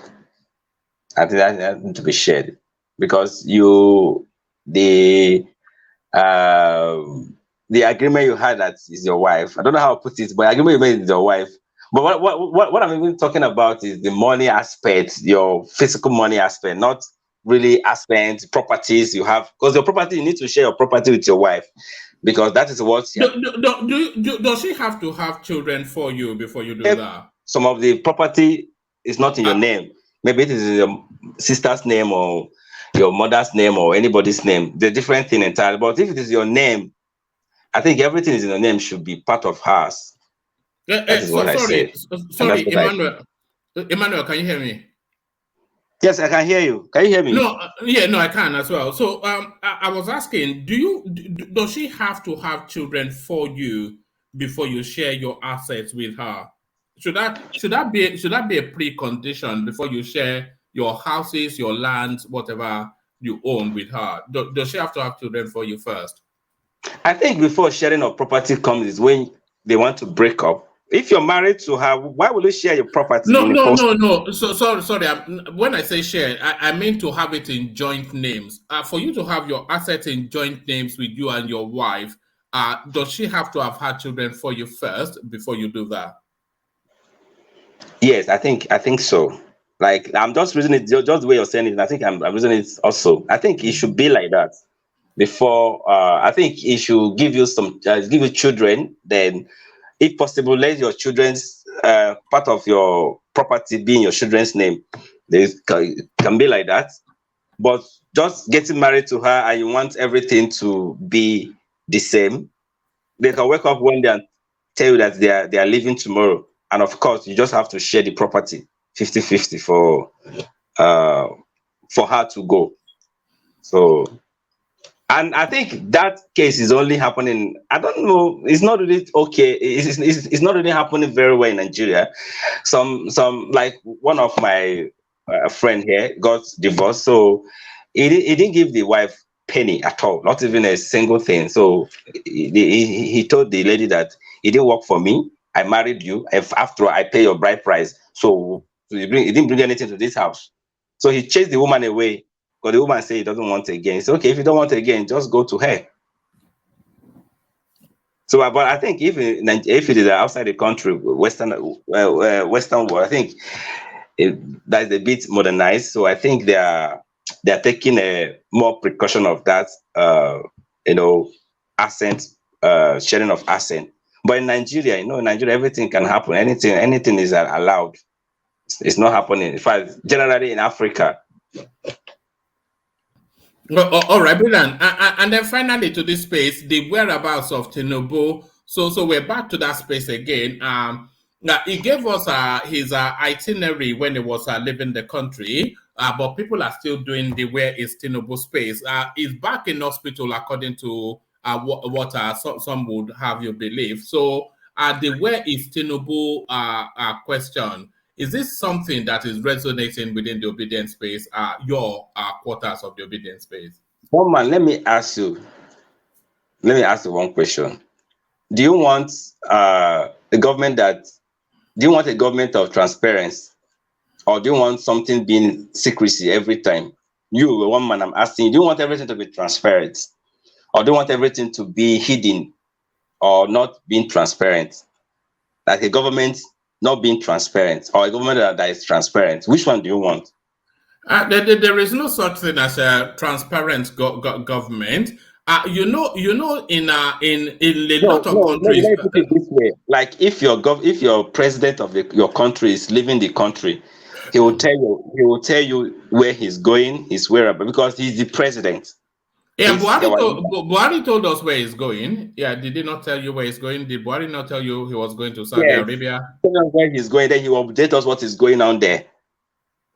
[SPEAKER 11] I think that need to be shared because the agreement you had that is your wife. I don't know how to put it, but the agreement you made with your wife. But what I'm even talking about is the money aspect, your physical money aspect, not really assets, properties you have, because your property, you need to share your property with your wife, because that is what
[SPEAKER 5] does she have to have children for you before you do that?
[SPEAKER 11] Some of the property is not in your name. Maybe it is in your sister's name or your mother's name or anybody's name. The different thing entirely. But if it is your name, I think everything is in your name should be part of hers. That is what I said.
[SPEAKER 5] Sorry, Emmanuel. Emmanuel, can you hear me?
[SPEAKER 11] Yes, I can hear you. Can you hear me?
[SPEAKER 5] No, I can as well. So I was asking, does she have to have children for you before you share your assets with her? Should that be a precondition before you share your houses, your lands, whatever you own with her? Does she have to have children for you first?
[SPEAKER 11] I think before sharing of property comes is when they want to break up. If you're married to her, why will you share your property?
[SPEAKER 5] No. So sorry. When I say share, I mean to have it in joint names. For you to have your assets in joint names with you and your wife, does she have to have had children for you first before you do that?
[SPEAKER 11] Yes, I think so. Like, I'm just reasoning it just the way you're saying it. I think I'm reasoning it also. I think it should be like that before. I think it should give you give you children. Then, if possible, let your children's part of your property be in your children's name. It can be like that. But just getting married to her and you want everything to be the same, they can wake up one day and tell you that they are leaving tomorrow. And of course, you just have to share the property 50-50 for her to go. So, and I think that case is only happening. I don't know. It's not really okay. It's not really happening very well in Nigeria. Some like one of my friend here got divorced, so he didn't give the wife penny at all, not even a single thing. So he told the lady that it didn't work for me. I married you. After I pay your bride price, so he didn't bring anything to this house. So he chased the woman away. Because the woman said he doesn't want it again. He said, okay, if you don't want it again, just go to her. So, but I think if it is outside the country, Western world, I think that is a bit modernized. So I think they are taking a more precaution of that, asset sharing of asset. But in Nigeria, in Nigeria, everything can happen. Anything is allowed. It's not happening. In fact, generally in Africa.
[SPEAKER 5] All right, brilliant. And then finally to this space, the whereabouts of Tinubu. So we're back to that space again. Now he gave us his itinerary when he was leaving the country, but people are still doing the where is Tinubu space. He's back in hospital according to what some would have you believe. So the where is Tinubu question. Is this something that is resonating within the obedience space, your quarters of the obedience space?
[SPEAKER 11] Woman, let me ask you one question. Do you want a government of transparency, or do you want something being secrecy every time? You, one man, I'm asking, do you want everything to be transparent, or do you want everything to be hidden or not being transparent? Like a government not being transparent, or a government that is transparent. Which one do you want?
[SPEAKER 5] There is no such thing as a transparent government. In a lot of countries.
[SPEAKER 11] Let me put it this way: like if your president of your country is leaving the country, he will tell you where he's going, his whereabouts, because he's the president.
[SPEAKER 5] Yeah, Buhari told us where he's going. Yeah, did he not tell you where he's going? Did Buhari not tell you he was going to Saudi Arabia?
[SPEAKER 11] Tell us where he's going, then he will update us what is going on there.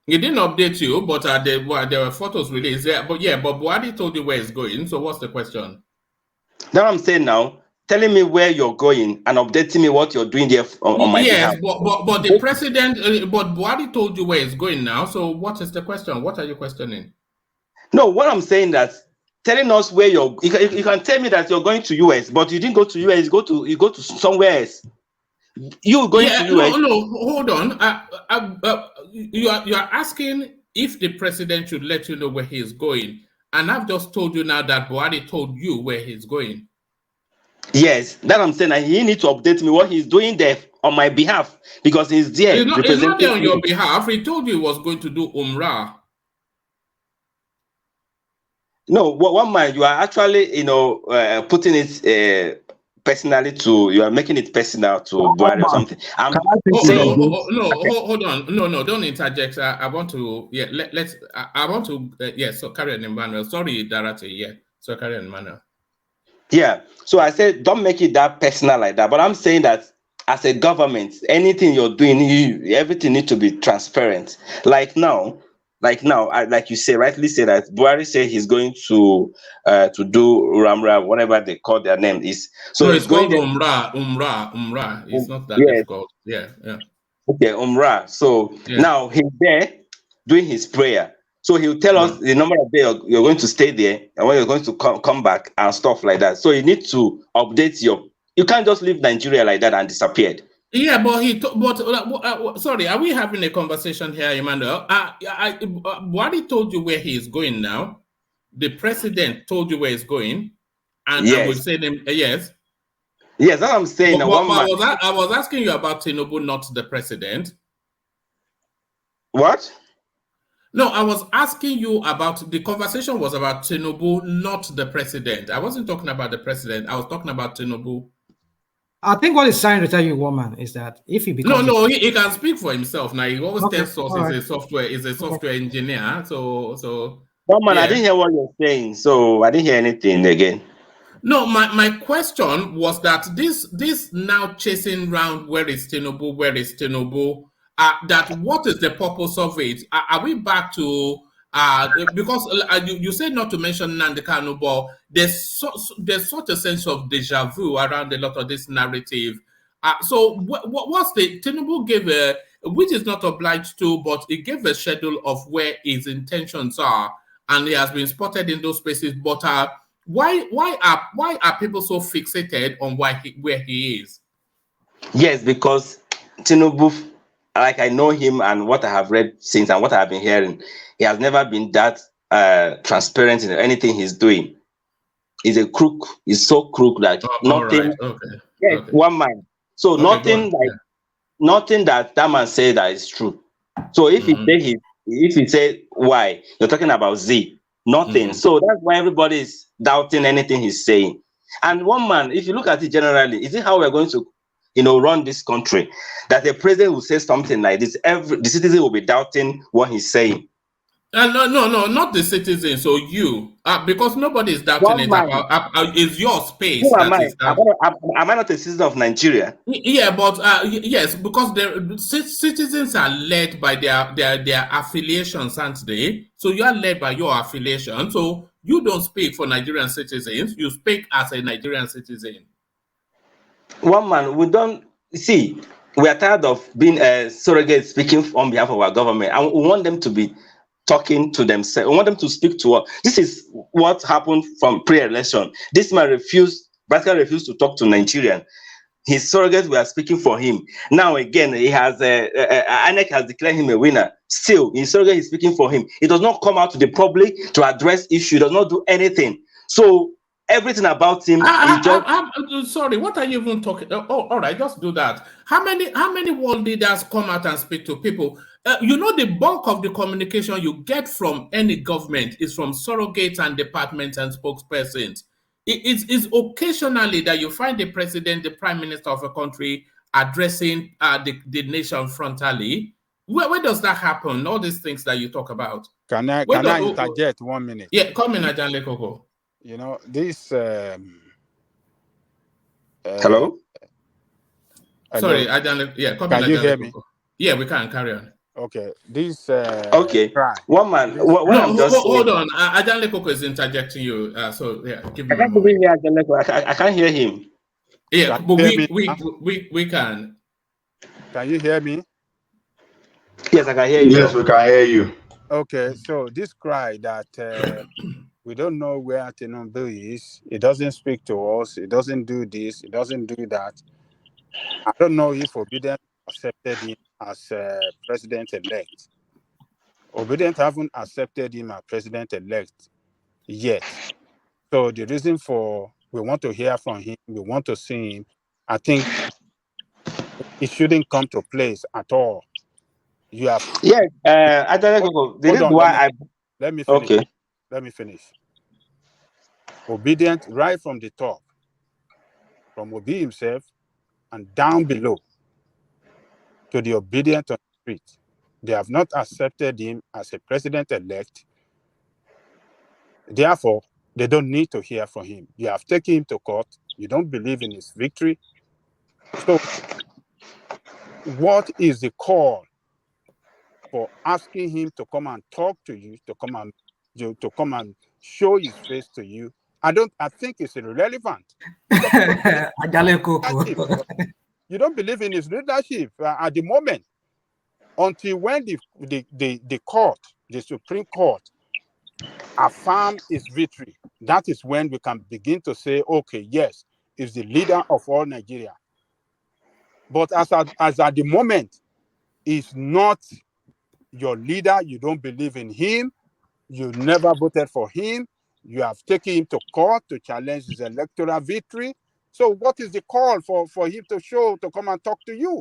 [SPEAKER 5] He didn't update you, but there were photos released there. But Buhari told you where he's going. So what's the question?
[SPEAKER 11] Now I'm saying now, telling me where you're going and updating me what you're doing there on my behalf.
[SPEAKER 5] Yes, but the president, but Buhari told you where he's going now. So what is the question? What are you questioning?
[SPEAKER 11] No, what I'm saying that telling us where you can tell me that you're going to US, but you didn't go to US. You go to somewhere else. You going to US?
[SPEAKER 5] No, hold on. You are asking if the president should let you know where he is going, and I've just told you now that Buhari told you where he's going.
[SPEAKER 11] Yes, that I'm saying. And he needs to update me what he's doing there on my behalf, because he's there.
[SPEAKER 5] He's not there on your behalf. He told you he was going to do Umrah.
[SPEAKER 11] No, one man, you are actually, putting it personally to, you are making it personal to Buhari or something. I'm saying,
[SPEAKER 5] hold on. No, don't interject. I want to, I want to, so carry on, Emmanuel. Sorry, Darate, so carry on, Emmanuel.
[SPEAKER 11] Yeah, so I said, don't make it that personal like that. But I'm saying that as a government, anything you're doing, everything needs to be transparent. Like you say, rightly say that Buhari said he's going to do Ramra, whatever they call their name is. So
[SPEAKER 5] no,
[SPEAKER 11] it's
[SPEAKER 5] called
[SPEAKER 11] going
[SPEAKER 5] Umrah. It's not that
[SPEAKER 11] yes.
[SPEAKER 5] difficult. Yeah.
[SPEAKER 11] Okay, Umrah. So now he's there doing his prayer. So he'll tell us the number of days you're going to stay there and when you're going to come back and stuff like that. So you need to update you can't just leave Nigeria like that and disappeared.
[SPEAKER 5] Yeah, but sorry, are we having a conversation here, Emmanuel? Buhari told you where he is going now. The president told you where he's going, and we've said him yes.
[SPEAKER 11] Yes, that's what I'm saying.
[SPEAKER 5] I was asking you about Tinubu, not the president.
[SPEAKER 11] What?
[SPEAKER 5] No, I was asking you about the conversation was about Tinubu, not the president. I wasn't talking about the president. I was talking about Tinubu.
[SPEAKER 9] I think what he's trying to tell you, woman, is that if he becomes
[SPEAKER 5] he can speak for himself. Now he always tells us he's a software engineer. So
[SPEAKER 11] woman, I didn't hear what you're saying, so I didn't hear anything again.
[SPEAKER 5] No, my question was that this now chasing round where is Tinubu, that what is the purpose of it? Are we back to because you said not to mention Nnamdi Kanu, but there's such a sense of deja vu around a lot of this narrative. So what's the Tinubu gave which is not obliged to, but it gave a schedule of where his intentions are, and he has been spotted in those spaces. But why are people so fixated on where he is?
[SPEAKER 11] Yes, because Tinubu, like I know him and what I have read since and what I have been hearing, he has never been that transparent in anything he's doing. He's a crook. He's so crook that nothing.
[SPEAKER 5] Right. Okay.
[SPEAKER 11] Yes, okay. One man. So nothing nothing that man said that is true. So if he say Y, you're talking about Z. Nothing. So that's why everybody is doubting anything he's saying. And one man, if you look at it generally, is it how we're going to run this country? That the president will say something like this, the citizen will be doubting what he's saying.
[SPEAKER 5] No, not the citizens. So you, because nobody is doubting it about is your space.
[SPEAKER 11] Who am I? Am I not a citizen of Nigeria?
[SPEAKER 5] Yeah, but yes, because the citizens are led by their affiliations, aren't they? So you are led by your affiliation. So you don't speak for Nigerian citizens. You speak as a Nigerian citizen.
[SPEAKER 11] One man, we don't see. We are tired of being a surrogate speaking on behalf of our government, and we want them to be talking to themselves. We want them to speak to us. This is what happened from pre-election. This man practically refused to talk to Nigerian. His surrogates were speaking for him. Now again, he has INEC has declared him a winner. Still, his surrogate is speaking for him. He does not come out to the public to address issues. Does not do anything. So everything about him is just.
[SPEAKER 5] I'm sorry. What are you even talking? Oh, all right. Just do that. How many world leaders come out and speak to people? The bulk of the communication you get from any government is from surrogates and departments and spokespersons. It's occasionally that you find the president, the prime minister of a country addressing the nation frontally. Where does that happen? All these things that you talk about.
[SPEAKER 12] Can I interject 1 minute?
[SPEAKER 5] Yeah, come in, Ajanle Koko.
[SPEAKER 12] This.
[SPEAKER 11] Hello.
[SPEAKER 5] Sorry, Ajanle. Yeah, come in.
[SPEAKER 12] Can you hear me?
[SPEAKER 5] Yeah, we can carry on.
[SPEAKER 12] Okay, this.
[SPEAKER 11] Okay, one man.
[SPEAKER 5] Hold on. Ajanle Koko is interjecting you. So yeah, give me.
[SPEAKER 11] I can't hear him.
[SPEAKER 5] Yeah, but we can.
[SPEAKER 12] Can you hear me?
[SPEAKER 11] Yes, I can hear you.
[SPEAKER 3] Yes, we can hear you.
[SPEAKER 12] Okay, so this cry that we don't know where Tinubu is. It doesn't speak to us. It doesn't do this. It doesn't do that. I don't know if Obidient accepted him as president-elect. Obidient haven't accepted him as president-elect yet. So the reason for we want to hear from him, we want to see him, I think it shouldn't come to place at all. You have
[SPEAKER 11] yes. Let me finish.
[SPEAKER 12] Okay. Let me finish. Obedient right from the top, from Obi himself and down below to the obedient on the street. They have not accepted him as a president-elect. Therefore, they don't need to hear from him. You have taken him to court. You don't believe in his victory. So, what is the call for asking him to come and talk to you, to come and show his face to you? I think it's irrelevant. You don't believe in his leadership at the moment, until when the court, the Supreme Court, affirm his victory. That is when we can begin to say, okay, yes, he's the leader of all Nigeria. But as at the moment, he's not your leader. You don't believe in him. You never voted for him. You have taken him to court to challenge his electoral victory. So what is the call for him to come and talk to you?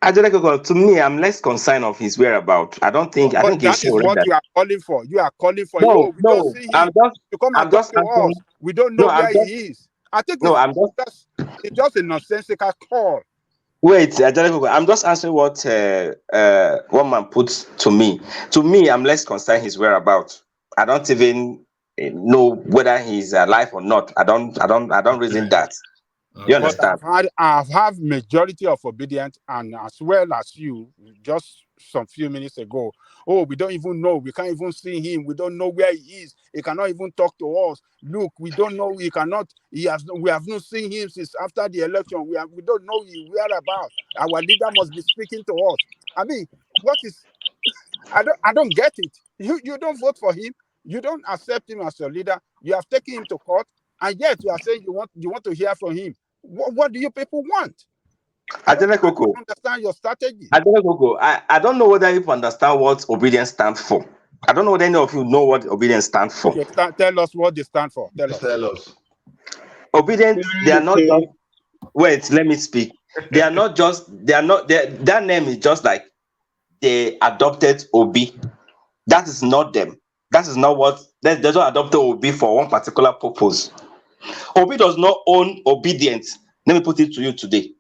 [SPEAKER 11] To me, I'm less concerned of his whereabouts. I think
[SPEAKER 12] that is what you are calling for. You are calling for. We don't see him to come and talk to us. We don't know where he is. I think it's just a nonsensical call.
[SPEAKER 11] Wait, I'm just answering what one man put to me. To me, I'm less concerned his whereabouts. I don't even know whether he's alive or not. I don't reason that. You understand?
[SPEAKER 12] I've had majority of obedient, and as well as you, just some few minutes ago. Oh, we don't even know. We can't even see him. We don't know where he is. He cannot even talk to us. Look, we don't know. We have not seen him since after the election. We don't know his whereabouts. Our leader must be speaking to us. I mean, I don't get it. You don't vote for him. You don't accept him as your leader. You have taken him to court, and yet you are saying you want to hear from him. What do you people want? I don't understand your strategy.
[SPEAKER 11] I don't know whether you understand what obedience stands for. I don't know whether any of you know what obedience stands for.
[SPEAKER 12] Okay, tell us what they stand for. Tell us.
[SPEAKER 11] Obedience, they are not just, wait, let me speak. That name is just like they adopted Obi. That is not them. That is not what they don't adopt Obi for one particular purpose. Obi does not own obedience. Let me put it to you today.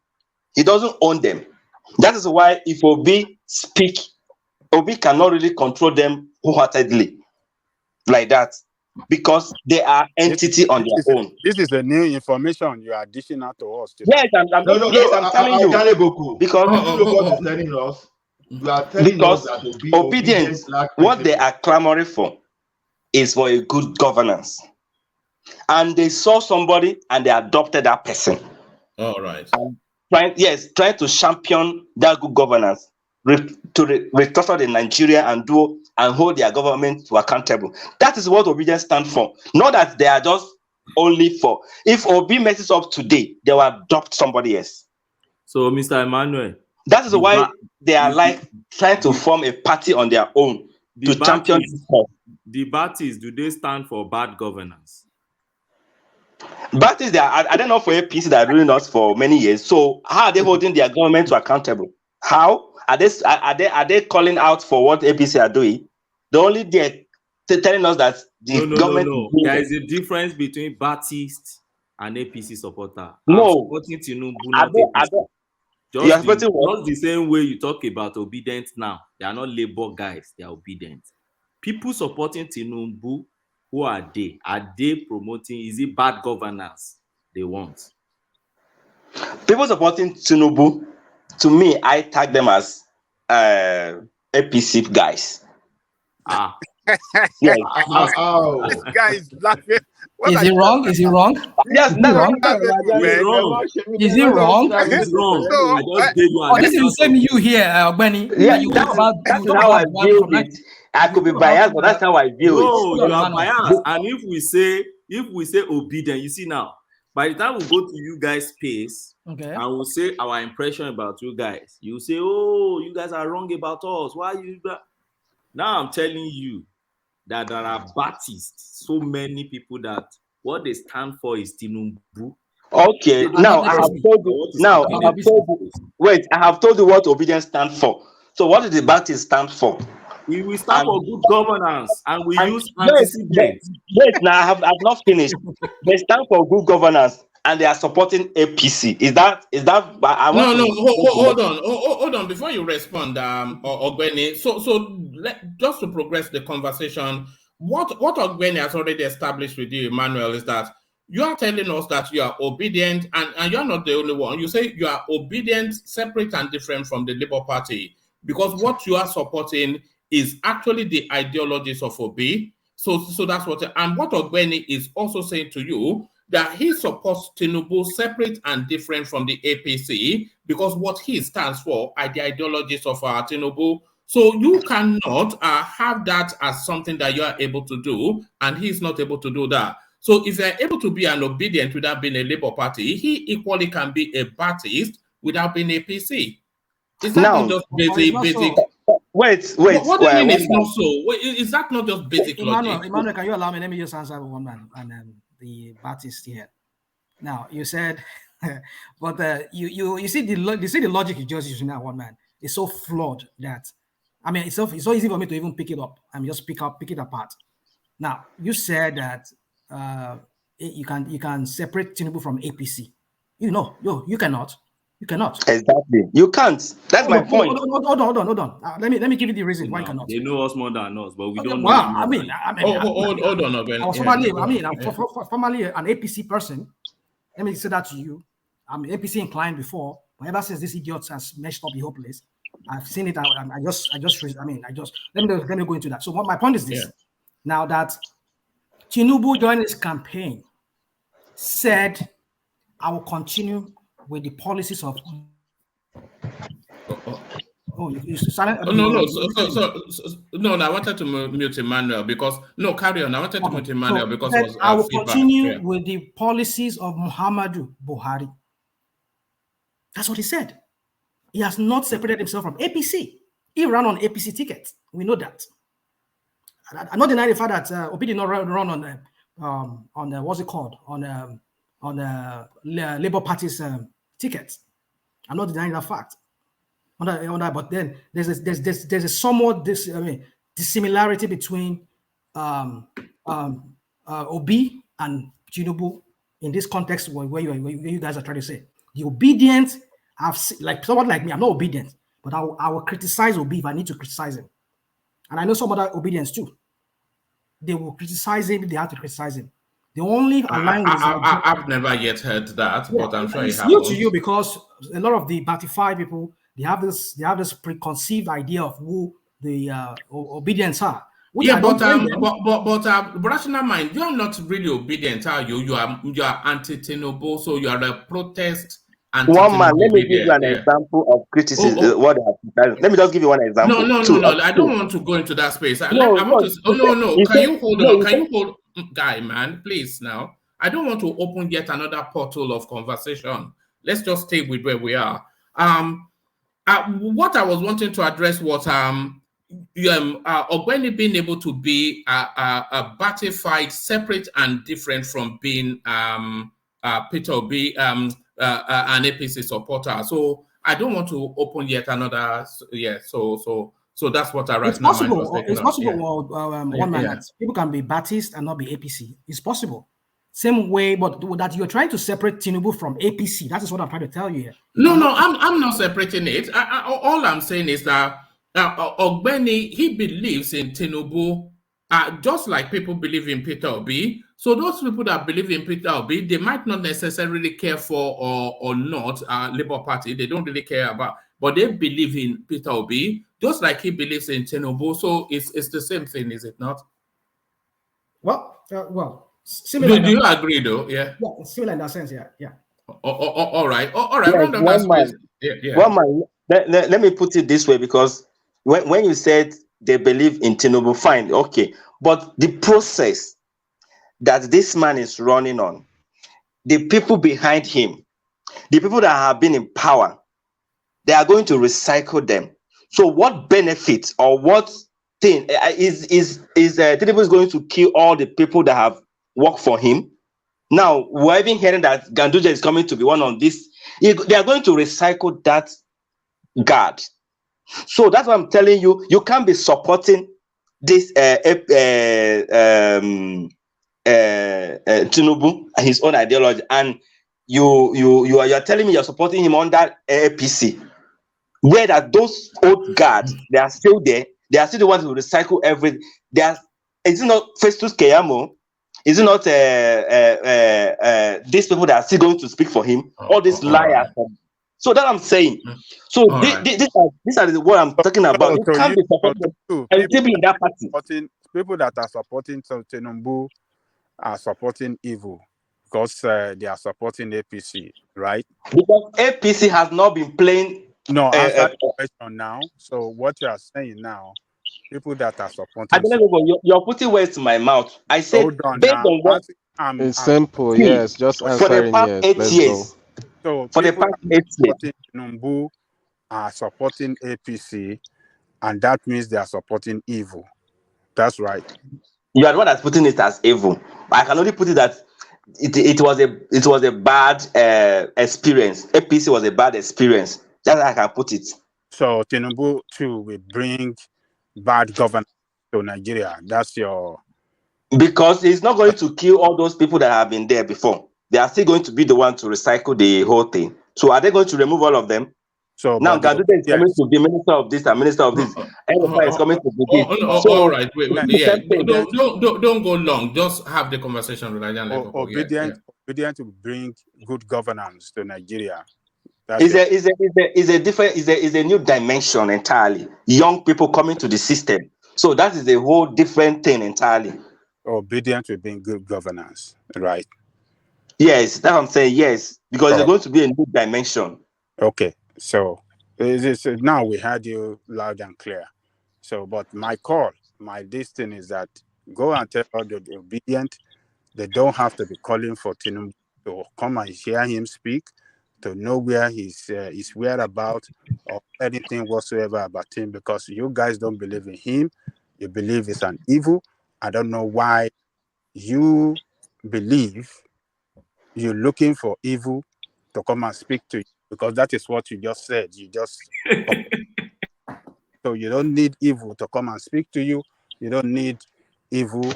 [SPEAKER 11] He doesn't own them. That is why if Obi speak, Obi cannot really control them wholeheartedly like that, because they are entity on their own.
[SPEAKER 12] This is the new information you are dishing out to us today.
[SPEAKER 11] Yes, I'm telling you. Because obedience, what they are clamoring for is for a good governance. And they saw somebody and they adopted that person.
[SPEAKER 5] All right.
[SPEAKER 11] Trying to champion that good governance, to restore the Nigeria and hold their government to accountable. That is what obedience stands for. Not that they are just only for. If Obi messes up today, they will adopt somebody else.
[SPEAKER 16] So, Mr. Emmanuel,
[SPEAKER 11] that is why they are trying to form a party on their own to champion.
[SPEAKER 16] The Baptists, do they stand for bad governance?
[SPEAKER 11] Baptists, I don't know for APC that are ruling us for many years. So how are they holding their government to accountable? How are they calling out for what APC are doing? They're only there telling us that the government.
[SPEAKER 16] No. There is a difference between Baptist and APC supporter.
[SPEAKER 11] No,
[SPEAKER 16] just the same way you talk about obedient now. They are not labor guys. They are obedient. People supporting Tinubu, who are they? Are they promoting? Is it bad governance they want?
[SPEAKER 11] People supporting Tinubu, to me, I tag them as APC guys.
[SPEAKER 12] Yes. This guy is laughing.
[SPEAKER 9] Is he wrong? Is he wrong?
[SPEAKER 11] Yes,
[SPEAKER 9] Is he wrong? Is he wrong? This is the same you here, Benny.
[SPEAKER 11] Yeah, that's how I view it. I could be biased, but that's how I view it.
[SPEAKER 16] No, you are biased. And if we say obedient, you see now, by the time we go to you guys' space,
[SPEAKER 9] okay,
[SPEAKER 16] and we'll say our impression about you guys, you say, oh, you guys are wrong about us. Why you? Now I'm telling you that there are Baptists, so many people that what they stand for is Tinubu.
[SPEAKER 11] Okay, now I have told you. Wait, I have told you what obedience stands for. So what does the Baptist stand for?
[SPEAKER 16] He will stand for good governance, and we use
[SPEAKER 11] wait,
[SPEAKER 16] antecedents.
[SPEAKER 11] now I've not finished. They stand for good governance and they are supporting APC. Is that I want
[SPEAKER 5] Hold on before you respond, Ogbeni. So just to progress the conversation, what Ogbeni has already established with you, Emmanuel, is that you are telling us that you are obedient, and you're not the only one. You say you are obedient, separate and different from the Labour Party, because what you are supporting is actually the ideologies of Obi. So that's what, and what Ogbeni is also saying to you, that he supports Tinubu separate and different from the APC, because what he stands for are the ideologies of Tinubu. So you cannot have that as something that you are able to do, and he's not able to do that. So if you're able to be an obedient without being a Labour Party, he equally can be a Baptist without being APC. Is that not just basic?
[SPEAKER 11] Wait.
[SPEAKER 5] What do you mean it's not so? Is that not just basic logic?
[SPEAKER 9] Emmanuel, can you allow me? Let me just answer one man and the Baptist here. Now you said, but you see the logic you just using now, one man. It's so flawed that, I mean, it's so easy for me to even pick it up and just pick it apart. Now you said that you can separate Tinubu from APC. You cannot. You cannot.
[SPEAKER 11] Exactly. You can't. That's my point.
[SPEAKER 9] Hold on. Let me give you the reason why you cannot.
[SPEAKER 16] They know us more than us, but we don't know.
[SPEAKER 5] Hold on,
[SPEAKER 9] I was formerly an APC person. Let me say that to you. I'm APC inclined before, but ever since this idiot has messed up the whole place, I've seen it. Let me go into that. So my point is this: now that Tinubu during his campaign said, "I will continue with the policies of." You silent.
[SPEAKER 5] No, I wanted to mute Emmanuel because carry on. I wanted to mute Emmanuel because it was
[SPEAKER 9] I will continue with the policies of Muhammadu Buhari. That's what he said. He has not separated himself from APC. He ran on APC tickets. We know that. I'm not denying the fact that Obi did not run on what's it called on Labour Party's tickets. I'm not denying that fact. But then there's a somewhat dissimilarity between Obi and Tinubu in this context where you guys are trying to say the obedient. Like someone like me, I'm not obedient, but I will criticize Obi if I need to criticize him, and I know some other obedience too. They will criticize him if they have to criticize him. The only
[SPEAKER 5] I've never yet heard that, but I'm sure
[SPEAKER 9] it's new to you because a lot of the Batify people they have this preconceived idea of who the obedience are.
[SPEAKER 5] But rational mind, you are not really obedient, are you? You are anti-Tinubu, so you are a protest.
[SPEAKER 11] One man, let me give you an example of criticism. What let me just give you one example.
[SPEAKER 5] No. I don't want to go into that space. Can you hold on? Can you hold, guy, man? Please, now. I don't want to open yet another portal of conversation. Let's just stay with where we are. What I was wanting to address was Ogbeni being able to be a Batified, separate and different from being Peter Obi. An APC supporter, so I don't want to open yet another. So that's what I
[SPEAKER 9] It's possible. It's possible. One man that people can be Baptist and not be APC. It's possible. Same way, but that you're trying to separate Tinubu from APC. That is what I'm trying to tell you here.
[SPEAKER 5] No, I'm not separating it. All I'm saying is that Ogbeni, he believes in Tinubu, just like people believe in Peter Obi. So those people that believe in Peter Obi, they might not necessarily care for or not Labour Party. They don't really care about, but they believe in Peter Obi, just like he believes in Tinubu. So it's the same thing, is it not?
[SPEAKER 9] Well, similar.
[SPEAKER 5] Do you agree, though? Yeah,
[SPEAKER 9] similar in that sense. Yeah.
[SPEAKER 5] All right.
[SPEAKER 11] Yes, one man. Let me put it this way, because when you said they believe in Tinubu, fine, okay, but the process that this man is running on, the people behind him, the people that have been in power, they are going to recycle them. So what benefits or what thing is Tinubu is going to kill all the people that have worked for him? Now we're even hearing that Ganduje is coming to be one on this. They are going to recycle that guard. So that's what I'm telling you. You can't be supporting this Tinubu and his own ideology, and you're telling me you're supporting him under APC, where that those old guards, they are still there. They are still the ones who recycle everything. Is it not Festus Keyamo? Is it not these people that are still going to speak for him? All these liars. So that I'm saying. So these are what I'm talking about. You can't be supporting people in that party.
[SPEAKER 12] People that are supporting Tinubu are supporting evil because they are supporting APC, right?
[SPEAKER 11] Because APC has not been playing.
[SPEAKER 12] No, answer the question now. So what you are saying now, people that are supporting.
[SPEAKER 11] You're putting words in my mouth. I said,
[SPEAKER 12] hold on
[SPEAKER 11] based
[SPEAKER 12] now.
[SPEAKER 11] on what
[SPEAKER 7] it's simple, yes. Just answering yes. Let's go.
[SPEAKER 12] So
[SPEAKER 11] for the past 8 years,
[SPEAKER 12] Tinubu are supporting APC, and that means they are supporting evil. That's right.
[SPEAKER 11] You are the one that's putting it as evil. I can only put it that it was a bad experience. APC was a bad experience. That's how I can put it.
[SPEAKER 12] So Tinubu too will bring bad governance to Nigeria. That's your.
[SPEAKER 11] Because he's not going to kill all those people that have been there before. They are still going to be the one to recycle the whole thing. So are they going to remove all of them?
[SPEAKER 12] So
[SPEAKER 11] now Gadude is coming to be minister of this and minister of this. Everybody is coming to be this.
[SPEAKER 5] So, all right, wait, yeah. Don't go long. Just have the conversation with Nigerian level.
[SPEAKER 12] Obedient to bring good governance to Nigeria.
[SPEAKER 11] Is a new dimension entirely. Young people coming to the system. So that is a whole different thing entirely.
[SPEAKER 12] Obedient to bring good governance, right?
[SPEAKER 11] Yes, that's what I'm saying. Yes, because it's going to be a new dimension.
[SPEAKER 12] Okay, so now we heard you loud and clear. So, but my destiny is that go and tell all the obedient. They don't have to be calling for Tinubu to come and hear him speak, to know where his whereabouts or anything whatsoever about him, because you guys don't believe in him. You believe it's an evil. I don't know why you believe you're looking for evil to come and speak to you, because that is what you just said. So you don't need evil to come and speak to you. You don't need evil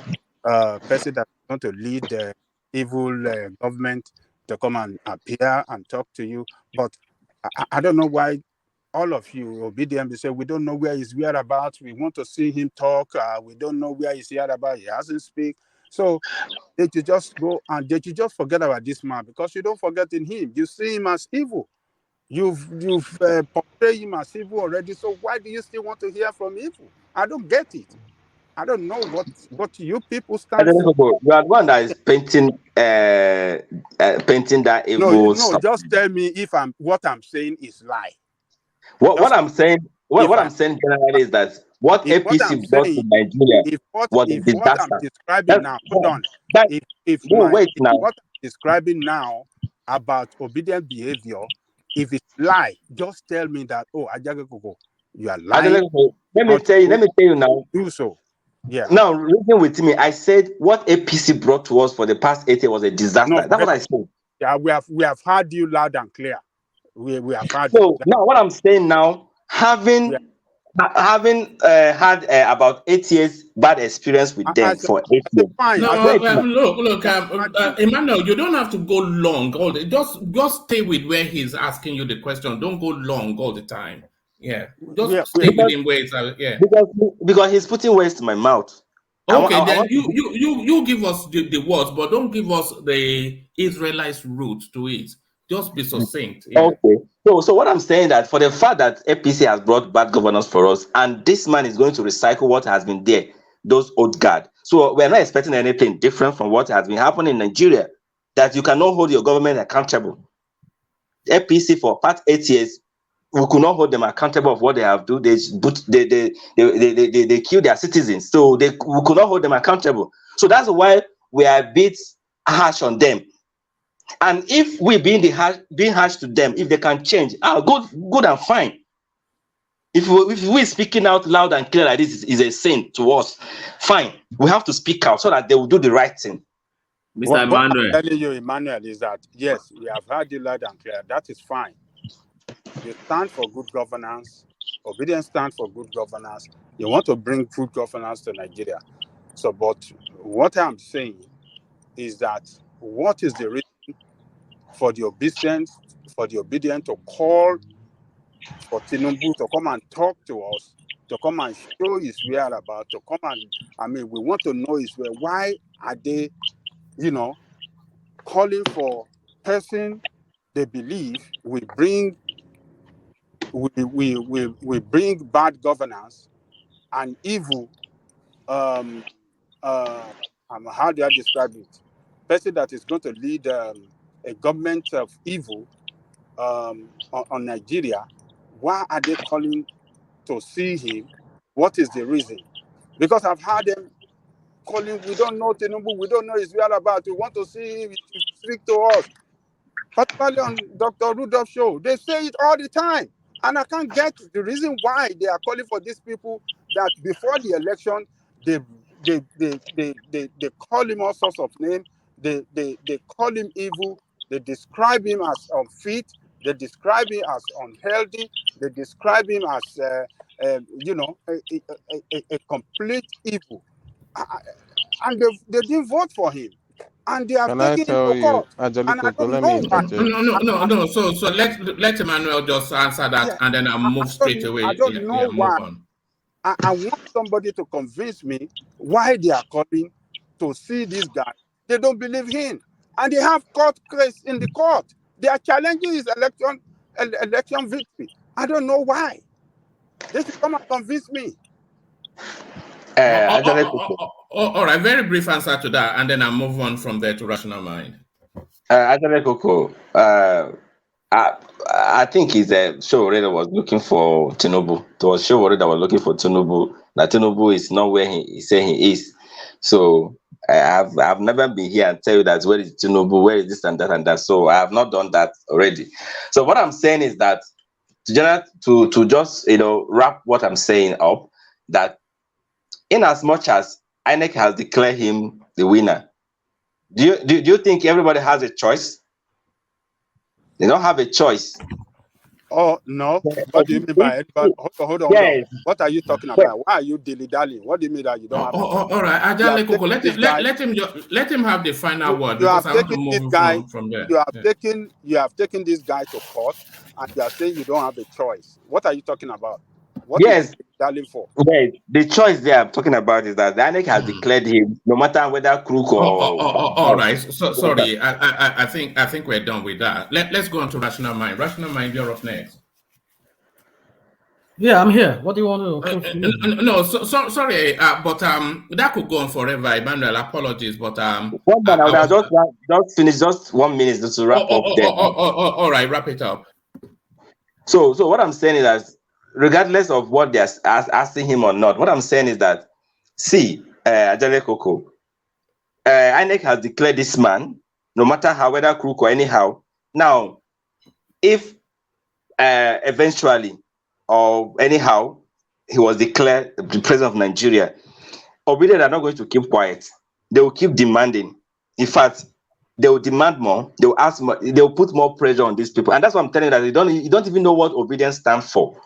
[SPEAKER 12] person that's going to lead the evil government to come and appear and talk to you. But I don't know why all of you obedient say we don't know where he's whereabouts. We want to see him talk. We don't know where he's whereabouts. He hasn't speak. So did you just go and did you just forget about this man? Because you don't forget in him. You see him as evil. You've portrayed him as evil already. So why do you still want to hear from evil? I don't get it. I don't know what you people stand for.
[SPEAKER 11] You are the one that is painting that evil.
[SPEAKER 12] No, just tell me if what I'm saying is lie.
[SPEAKER 11] What I'm saying generally is that what APC brought to Nigeria was a disaster.
[SPEAKER 12] What I'm describing now, hold on. What I'm describing now about obedient behavior, if it's lie, just tell me that, Ajagakoko, you are lying.
[SPEAKER 11] Let me tell you now.
[SPEAKER 12] Do so. Yeah.
[SPEAKER 11] Now, reason with me, I said what APC brought to us for the past 8 years was a disaster. That's what I said.
[SPEAKER 12] Yeah, we have heard you loud and clear. We have heard.
[SPEAKER 11] So now, what I'm saying now, having had about 8 years bad experience with them for 8 years.
[SPEAKER 5] Look, Emmanuel, you don't have to go long all the. Just stay with where he's asking you the question. Don't go long all the time. Yeah, just stay with him where it's yeah.
[SPEAKER 11] Because he's putting words in my mouth.
[SPEAKER 5] Okay, then you give us the words, but don't give us the Israelites' root to it. Just be succinct. Yeah.
[SPEAKER 11] Okay. So what I'm saying that for the fact that APC has brought bad governance for us, and this man is going to recycle what has been there, those old guard. So we're not expecting anything different from what has been happening in Nigeria. That you cannot hold your government accountable. APC for past 8 years, we could not hold them accountable of what they have done. They kill their citizens, so we could not hold them accountable. So that's why we are a bit harsh on them. And if we being harsh to them, if they can change, good and fine. If we speaking out loud and clear like this is a sin to us, fine. We have to speak out so that they will do the right thing.
[SPEAKER 12] Mr. Emmanuel. What I'm telling you, Emmanuel, is that yes, we have heard you loud and clear. That is fine. You stand for good governance. Obedience stands for good governance. You want to bring good governance to Nigeria. So, but what I'm saying is that what is the reason for the obedient to call for Tinubu to come and talk to us, to come and show his whereabouts, to come and, we want to know his where. Why are they, calling for person they believe will bring bad governance and evil, how do I describe it? Person that is going to lead a government of evil on Nigeria. Why are they calling to see him? What is the reason? Because I've heard them calling, we don't know Tinubu, we don't know his whereabouts, we want to see him, he should speak to us. Particularly on Dr. Rudolph show, they say it all the time. And I can't get the reason why they are calling for these people that before the election, they call him all sorts of names, they call him evil, they describe him as unfit, they describe him as unhealthy, they describe him as a complete evil. And they didn't vote for him. And they are taking him to court. And I don't know why.
[SPEAKER 5] No. So let Emmanuel just answer that, and then I'll move straight away.
[SPEAKER 12] I don't know why. I want somebody to convince me why they are calling to see this guy. They don't believe him. And they have court case in the court. They are challenging his election victory. I don't know why. They should come and convince me.
[SPEAKER 5] All right, very brief answer to that, and then I'll move on from there to Rational Mind.
[SPEAKER 11] Ajale Koko, I think he's a show that was looking for Tinubu. It was show that was looking for Tinubu. That Tinubu is not where he say he is. So I've never been here and tell you that where is Tinubu, where is this and that and that. So I have not done that already. So what I'm saying is that to just wrap what I'm saying up, that in as much as INEC has declared him the winner, do you think everybody has a choice? They don't have a choice.
[SPEAKER 12] Oh no! What do you mean by it? Hold on. Yes. What are you talking about? Why are you dilly-dallying? What do you mean that you don't have?
[SPEAKER 5] All right, Ajale Koko, let him have the final word.
[SPEAKER 12] You have taken this guy from there. You have taken this guy to court, and you are saying you don't have a choice. What are you talking about? What is dilly for?
[SPEAKER 11] Wait, the choice they are talking about is that the INEC has declared him, no matter whether crook or.
[SPEAKER 5] All right. So sorry, I think we're done with that. Let's go on to Rational Mind. Rational Mind, you're up next.
[SPEAKER 9] Yeah, I'm here. What do you want to?
[SPEAKER 5] No, sorry, but that could go on forever. Emmanuel, apologies, but
[SPEAKER 11] One minute, I just finish just 1 minute just to wrap up.
[SPEAKER 5] All right, wrap it up.
[SPEAKER 11] So what I'm saying is that, regardless of what they're asking him or not, what I'm saying is that, see, Ajale Koko, INEC has declared this man, no matter how, whether crook or anyhow. Now, if eventually or anyhow he was declared the president of Nigeria, Obedient are not going to keep quiet. They will keep demanding. In fact, they will demand more. They will ask more. They will put more pressure on these people, and that's what I'm telling you, that you don't even know what obedience stands for.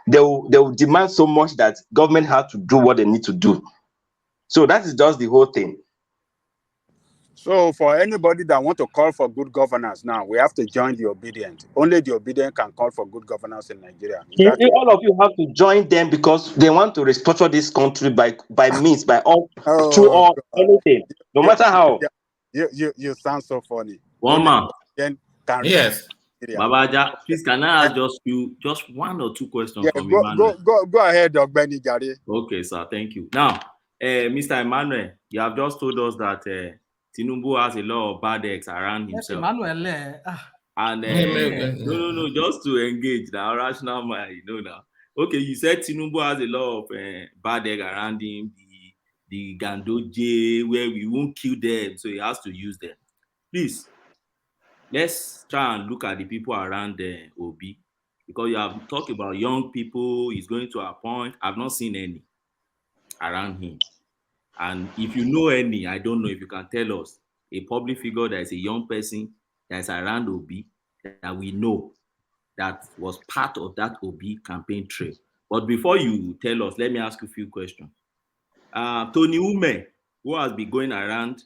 [SPEAKER 11] They will demand so much that government has to do what they need to do. So that is just the whole thing.
[SPEAKER 12] So for anybody that want to call for good governance now, we have to join the obedient. Only the obedient can call for good governance in Nigeria.
[SPEAKER 11] All of you have to join them because they want to restructure this country by means, by all, through all, anything, no matter how.
[SPEAKER 12] You sound so funny.
[SPEAKER 16] One man.
[SPEAKER 5] Yes.
[SPEAKER 16] Babaja, please, can I ask just one or two questions from
[SPEAKER 12] Emmanuel? Go ahead, Ogbeni Jare.
[SPEAKER 16] Okay, sir. Thank you. Now, Mr. Emmanuel, you have just told us that Tinubu has a lot of bad eggs around himself.
[SPEAKER 9] Yes, Emmanuel.
[SPEAKER 16] And no, just to engage now, Rational Mind, now. Okay, you said Tinubu has a lot of bad egg around him, the Gandoje, where we won't kill them, so he has to use them. Please. Let's try and look at the people around Obi, because you have talked about young people he's going to appoint. I've not seen any around him. And if you know any, I don't know if you can tell us, a public figure that is a young person that is around Obi that we know that was part of that Obi campaign trail. But before you tell us, let me ask you a few questions. Tony Ume, who has been going around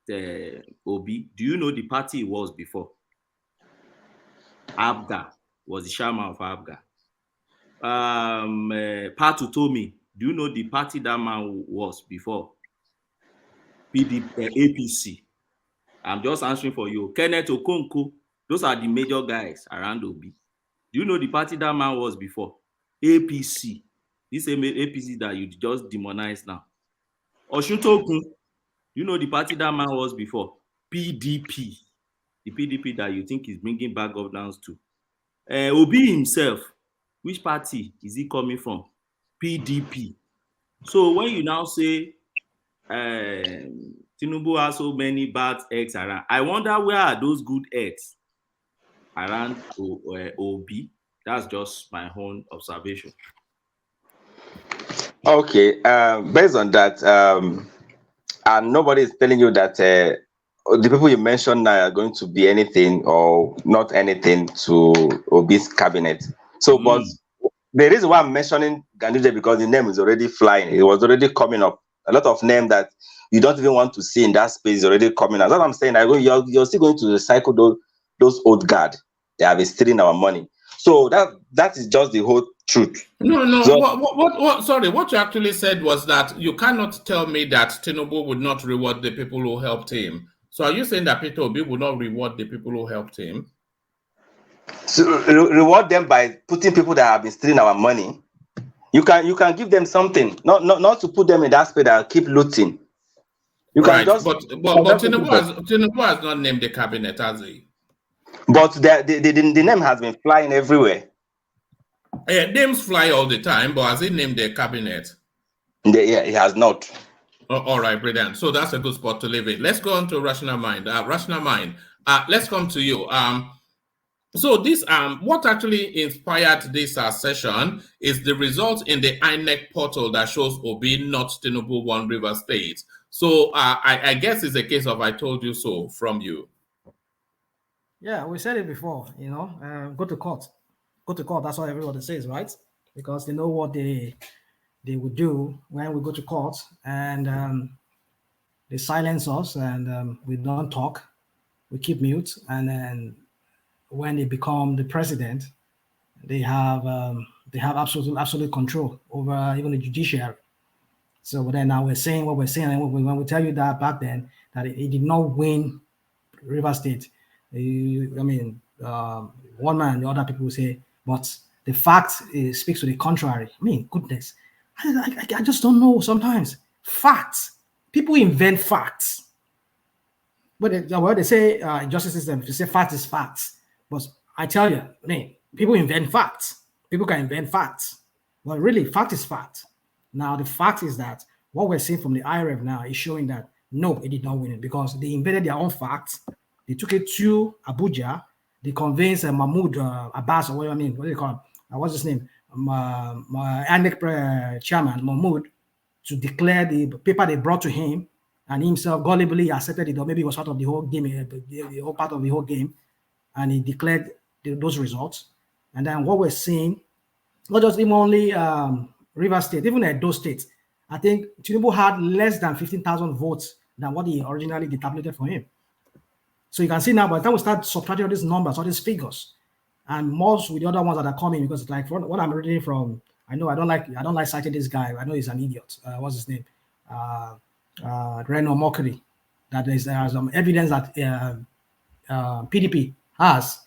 [SPEAKER 16] the Obi, do you know the party he was before? Abga was the chairman of Abga. Patu Tomi, do you know the party that man was before? APC. I'm just answering for you. Kenneth Okonkwo, those are the major guys around Obi. Do you know the party that man was before? APC. This same APC that you just demonized now. Oshutokun, do you know the party that man was before? PDP. The PDP that you think is bringing back governance to. Obi himself, which party is he coming from? PDP. So when you now say Tinubu has so many bad eggs around, I wonder where are those good eggs around Obi? That's just my own observation.
[SPEAKER 11] Okay, based on that, and nobody is telling you that the people you mentioned now are going to be anything or not anything to Obi's cabinet. So, but the reason why I'm mentioning Ganduje because the name is already flying. It was already coming up. A lot of names that you don't even want to see in that space is already coming up. That's what I'm saying. You're still going to recycle those old guard. They have been stealing our money. So that is just the whole truth.
[SPEAKER 5] No.
[SPEAKER 11] So,
[SPEAKER 5] Sorry, what you actually said was that you cannot tell me that Tinubu would not reward the people who helped him. So are you saying that Peter Obi would not reward the people who helped him?
[SPEAKER 11] So reward them by putting people that have been stealing our money. You can give them something, not to put them in that space that keep looting. You
[SPEAKER 5] right,
[SPEAKER 11] can just.
[SPEAKER 5] but Tinubu has not named the cabinet, has he?
[SPEAKER 11] But the name has been flying everywhere.
[SPEAKER 5] Names fly all the time, but has he named the cabinet?
[SPEAKER 11] Yeah, he has not.
[SPEAKER 5] Oh, all right, brilliant. So that's a good spot to leave it. Let's go on to Rational Mind. Rational Mind, let's come to you. So this, what actually inspired this session is the result in the INEC portal that shows Obi, not Tinubu, won Rivers State. So I guess it's a case of I told you so from you.
[SPEAKER 9] Yeah, we said it before, go to court. Go to court, that's what everybody says, right? Because they know what they would do when we go to court and they silence us and we don't talk, we keep mute, and then when they become the president, they have absolute control over even the judiciary. So then now we're saying what we're saying, and when we tell you that back then that he did not win Rivers State, one man, the other people will say, but the fact speaks to the contrary. I mean, goodness, I just don't know sometimes. Facts. People invent facts. But they say justice system, they say fact is facts. But I tell you, people invent facts. People can invent facts. But really, fact is fact. Now, the fact is that what we're seeing from the IRF now is showing that no, it did not win it because they invented their own facts. They took it to Abuja. They convinced Mahmoud Abbas, or what do you call him? What's his name? INEC chairman, Mahmoud, to declare the paper they brought to him, and himself gullibly accepted it, or maybe it was part of the whole game, the whole part of the whole game, and he declared those results. And then what we're seeing, not just even only Rivers State, even Edo State, I think Tinubu had less than 15,000 votes than what he originally tabulated for him. So you can see now, by the time we start subtracting all these numbers, all these figures, and most with the other ones that are coming, because like what I'm reading from, I know I don't like citing this guy. I know he's an idiot. What's his name? Reno Mockery. That there's some evidence that PDP has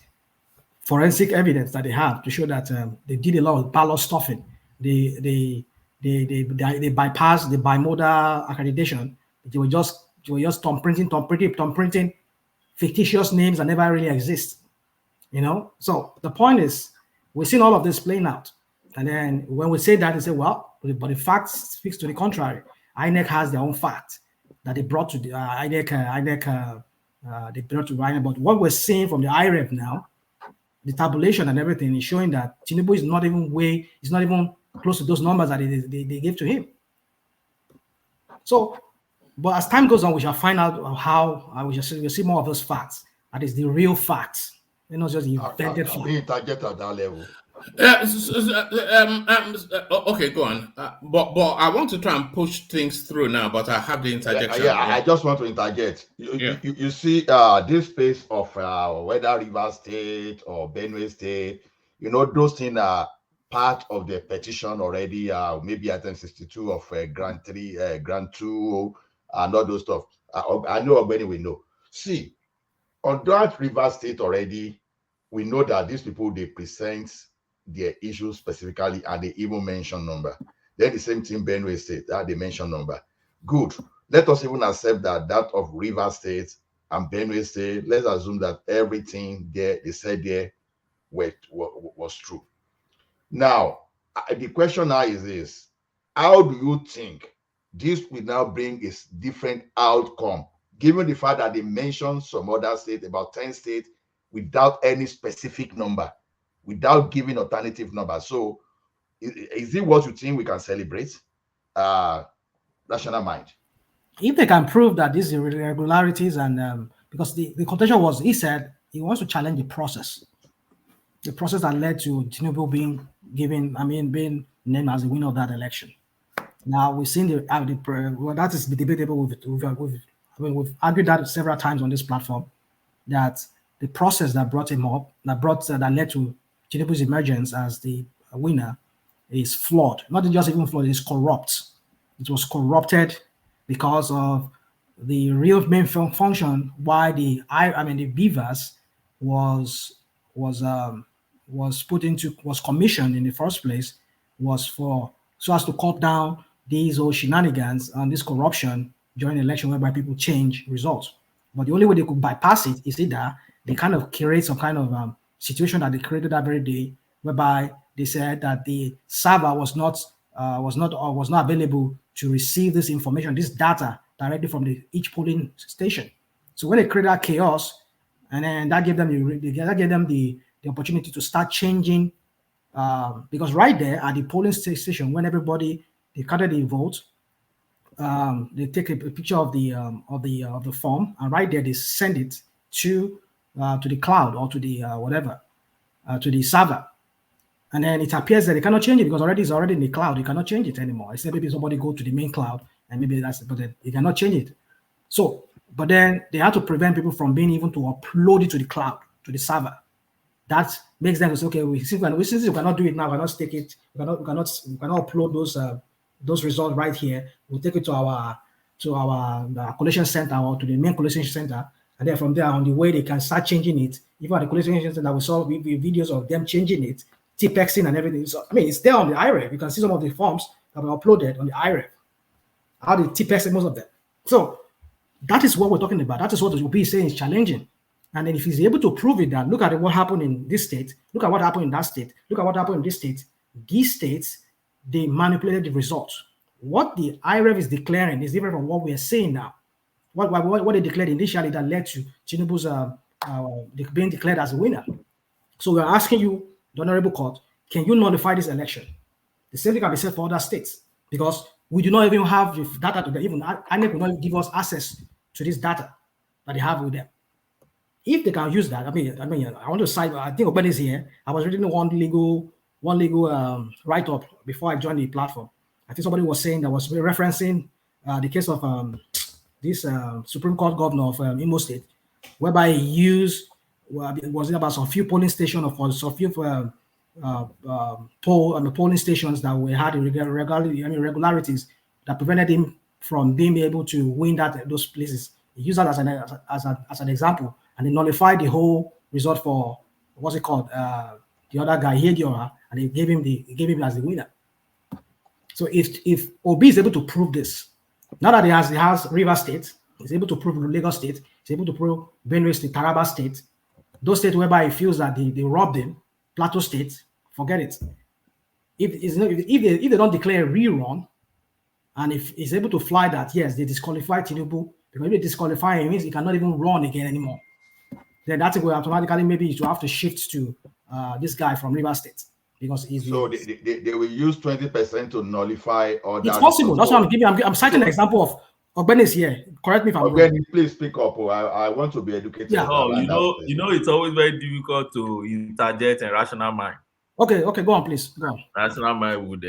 [SPEAKER 9] forensic evidence that they have to show that they did a lot of ballot stuffing. They bypassed the bimodal accreditation. They were just thumb printing fictitious names that never really exist. So the point is, we've seen all of this playing out. And then when we say that, they say, well, but the fact speaks to the contrary. INEC has their own fact that they brought to the INEC. They brought to INEC. But what we're seeing from the IREF now, the tabulation and everything is showing that Tinubu is not even close to those numbers that they gave to him. So, but as time goes on, we shall find out how we'll see more of those facts. That is the real facts. Not just invented.
[SPEAKER 18] We interject at that level.
[SPEAKER 5] Okay, go on. But I want to try and push things through now, but I have the interjection.
[SPEAKER 18] I just want to interject. You see, this space of whether Rivers State or Benue State, those things are part of the petition already. Maybe item 62 of Grant 3, Grant 2, and all those stuff. I know already. We know. See, on that Rivers State already, we know that these people, they present their issues specifically and they even mention number. Then the same thing Benue State, that they mention number. Good. Let us even accept that of Rivers State and Benue State, let's assume that everything there they said there was true. Now, the question now is this: how do you think this will now bring a different outcome, given the fact that they mentioned some other states, about 10 states, without any specific number, without giving alternative numbers? So is it what you think we can celebrate? Rational mind.
[SPEAKER 9] If they can prove that these irregularities and because the contention was, he said he wants to challenge the process that led to Tinubu being named as the winner of that election. Now we've seen that is debatable. We've argued that several times on this platform, that the process that brought him up, that led to Tinubu's emergence as the winner, is flawed. Not just even flawed, it is corrupt. It was corrupted because of the real main function why the Beavers was commissioned in the first place, was so as to cut down these old shenanigans and this corruption during the election, whereby people change results. But the only way they could bypass it is either they kind of create some kind of situation that they created that very day, whereby they said that the server was not available to receive this information, this data, directly from each polling station. So when they created that chaos, and then that gave them the opportunity to start changing, because right there at the polling station, when they counted the vote, they take a picture of the form, and right there they send it to the cloud or to the to the server, and then it appears that they cannot change it because it's already in the cloud. You cannot change it anymore. Except maybe somebody go to the main cloud and maybe but then they cannot change it. So, but then they have to prevent people from being able to upload it to the cloud, to the server. That makes them say, okay, since we cannot do it now, we cannot take it, we cannot upload those results right here. We'll take it to our collation center or to the main collation center, and then from there on the way they can start changing it. Even at the collation center, we saw videos of them changing it, T-Pexing and everything. So it's there on the IREV. You can see some of the forms that were uploaded on the IREV. How they T-Pexing most of them. So that is what we're talking about. That is what the OP is saying is challenging. And then if he's able to prove it, that look at what happened in this state, look at what happened in that state, look at what happened in this state. These states, they manipulated the results. What the IREV is declaring is different from what we are saying now. What they declared initially that led to Tinubu's being declared as a winner. So we're asking you, the Honorable Court, can you nullify this election? The same thing can be said for other states, because we do not even have the data to them. Even INEC will not give us access to this data that they have with them. If they can use that, I want to cite, I think Obed is here. I was reading one legal write-up before I joined the platform. I think somebody was saying that was referencing the case of this Supreme Court governor of Imo State, whereby he used, was it about some few polling stations or some few polling stations that we had irregularities that prevented him from being able to win those places. He used that as an example, and he nullified the whole result for what's it called, the other guy, Hediora, and he gave him as the winner. So if Obi is able to prove this, now that he has River State, he's able to prove Lagos State, he's able to prove Benue State, Taraba State, those states whereby he feels that they robbed him, Plateau State, forget it. If they don't declare a rerun, and if he's able to fly that, yes, they disqualify Tinubu, because if they disqualify him, it means he cannot even run again anymore. Then that's will automatically maybe you have to shift to this guy from River State, because he's
[SPEAKER 18] so they will use 20% to nullify all that.
[SPEAKER 9] It's possible. That's what I'm giving. I'm citing an example Ogbeni is here. Correct me if I'm wrong.
[SPEAKER 18] Ogbeni, please speak up. I want to be educated.
[SPEAKER 9] Yeah.
[SPEAKER 16] Oh, you know, it's always very difficult to interject a rational mind.
[SPEAKER 9] Okay, go on, please. Go on.
[SPEAKER 16] Rational mind would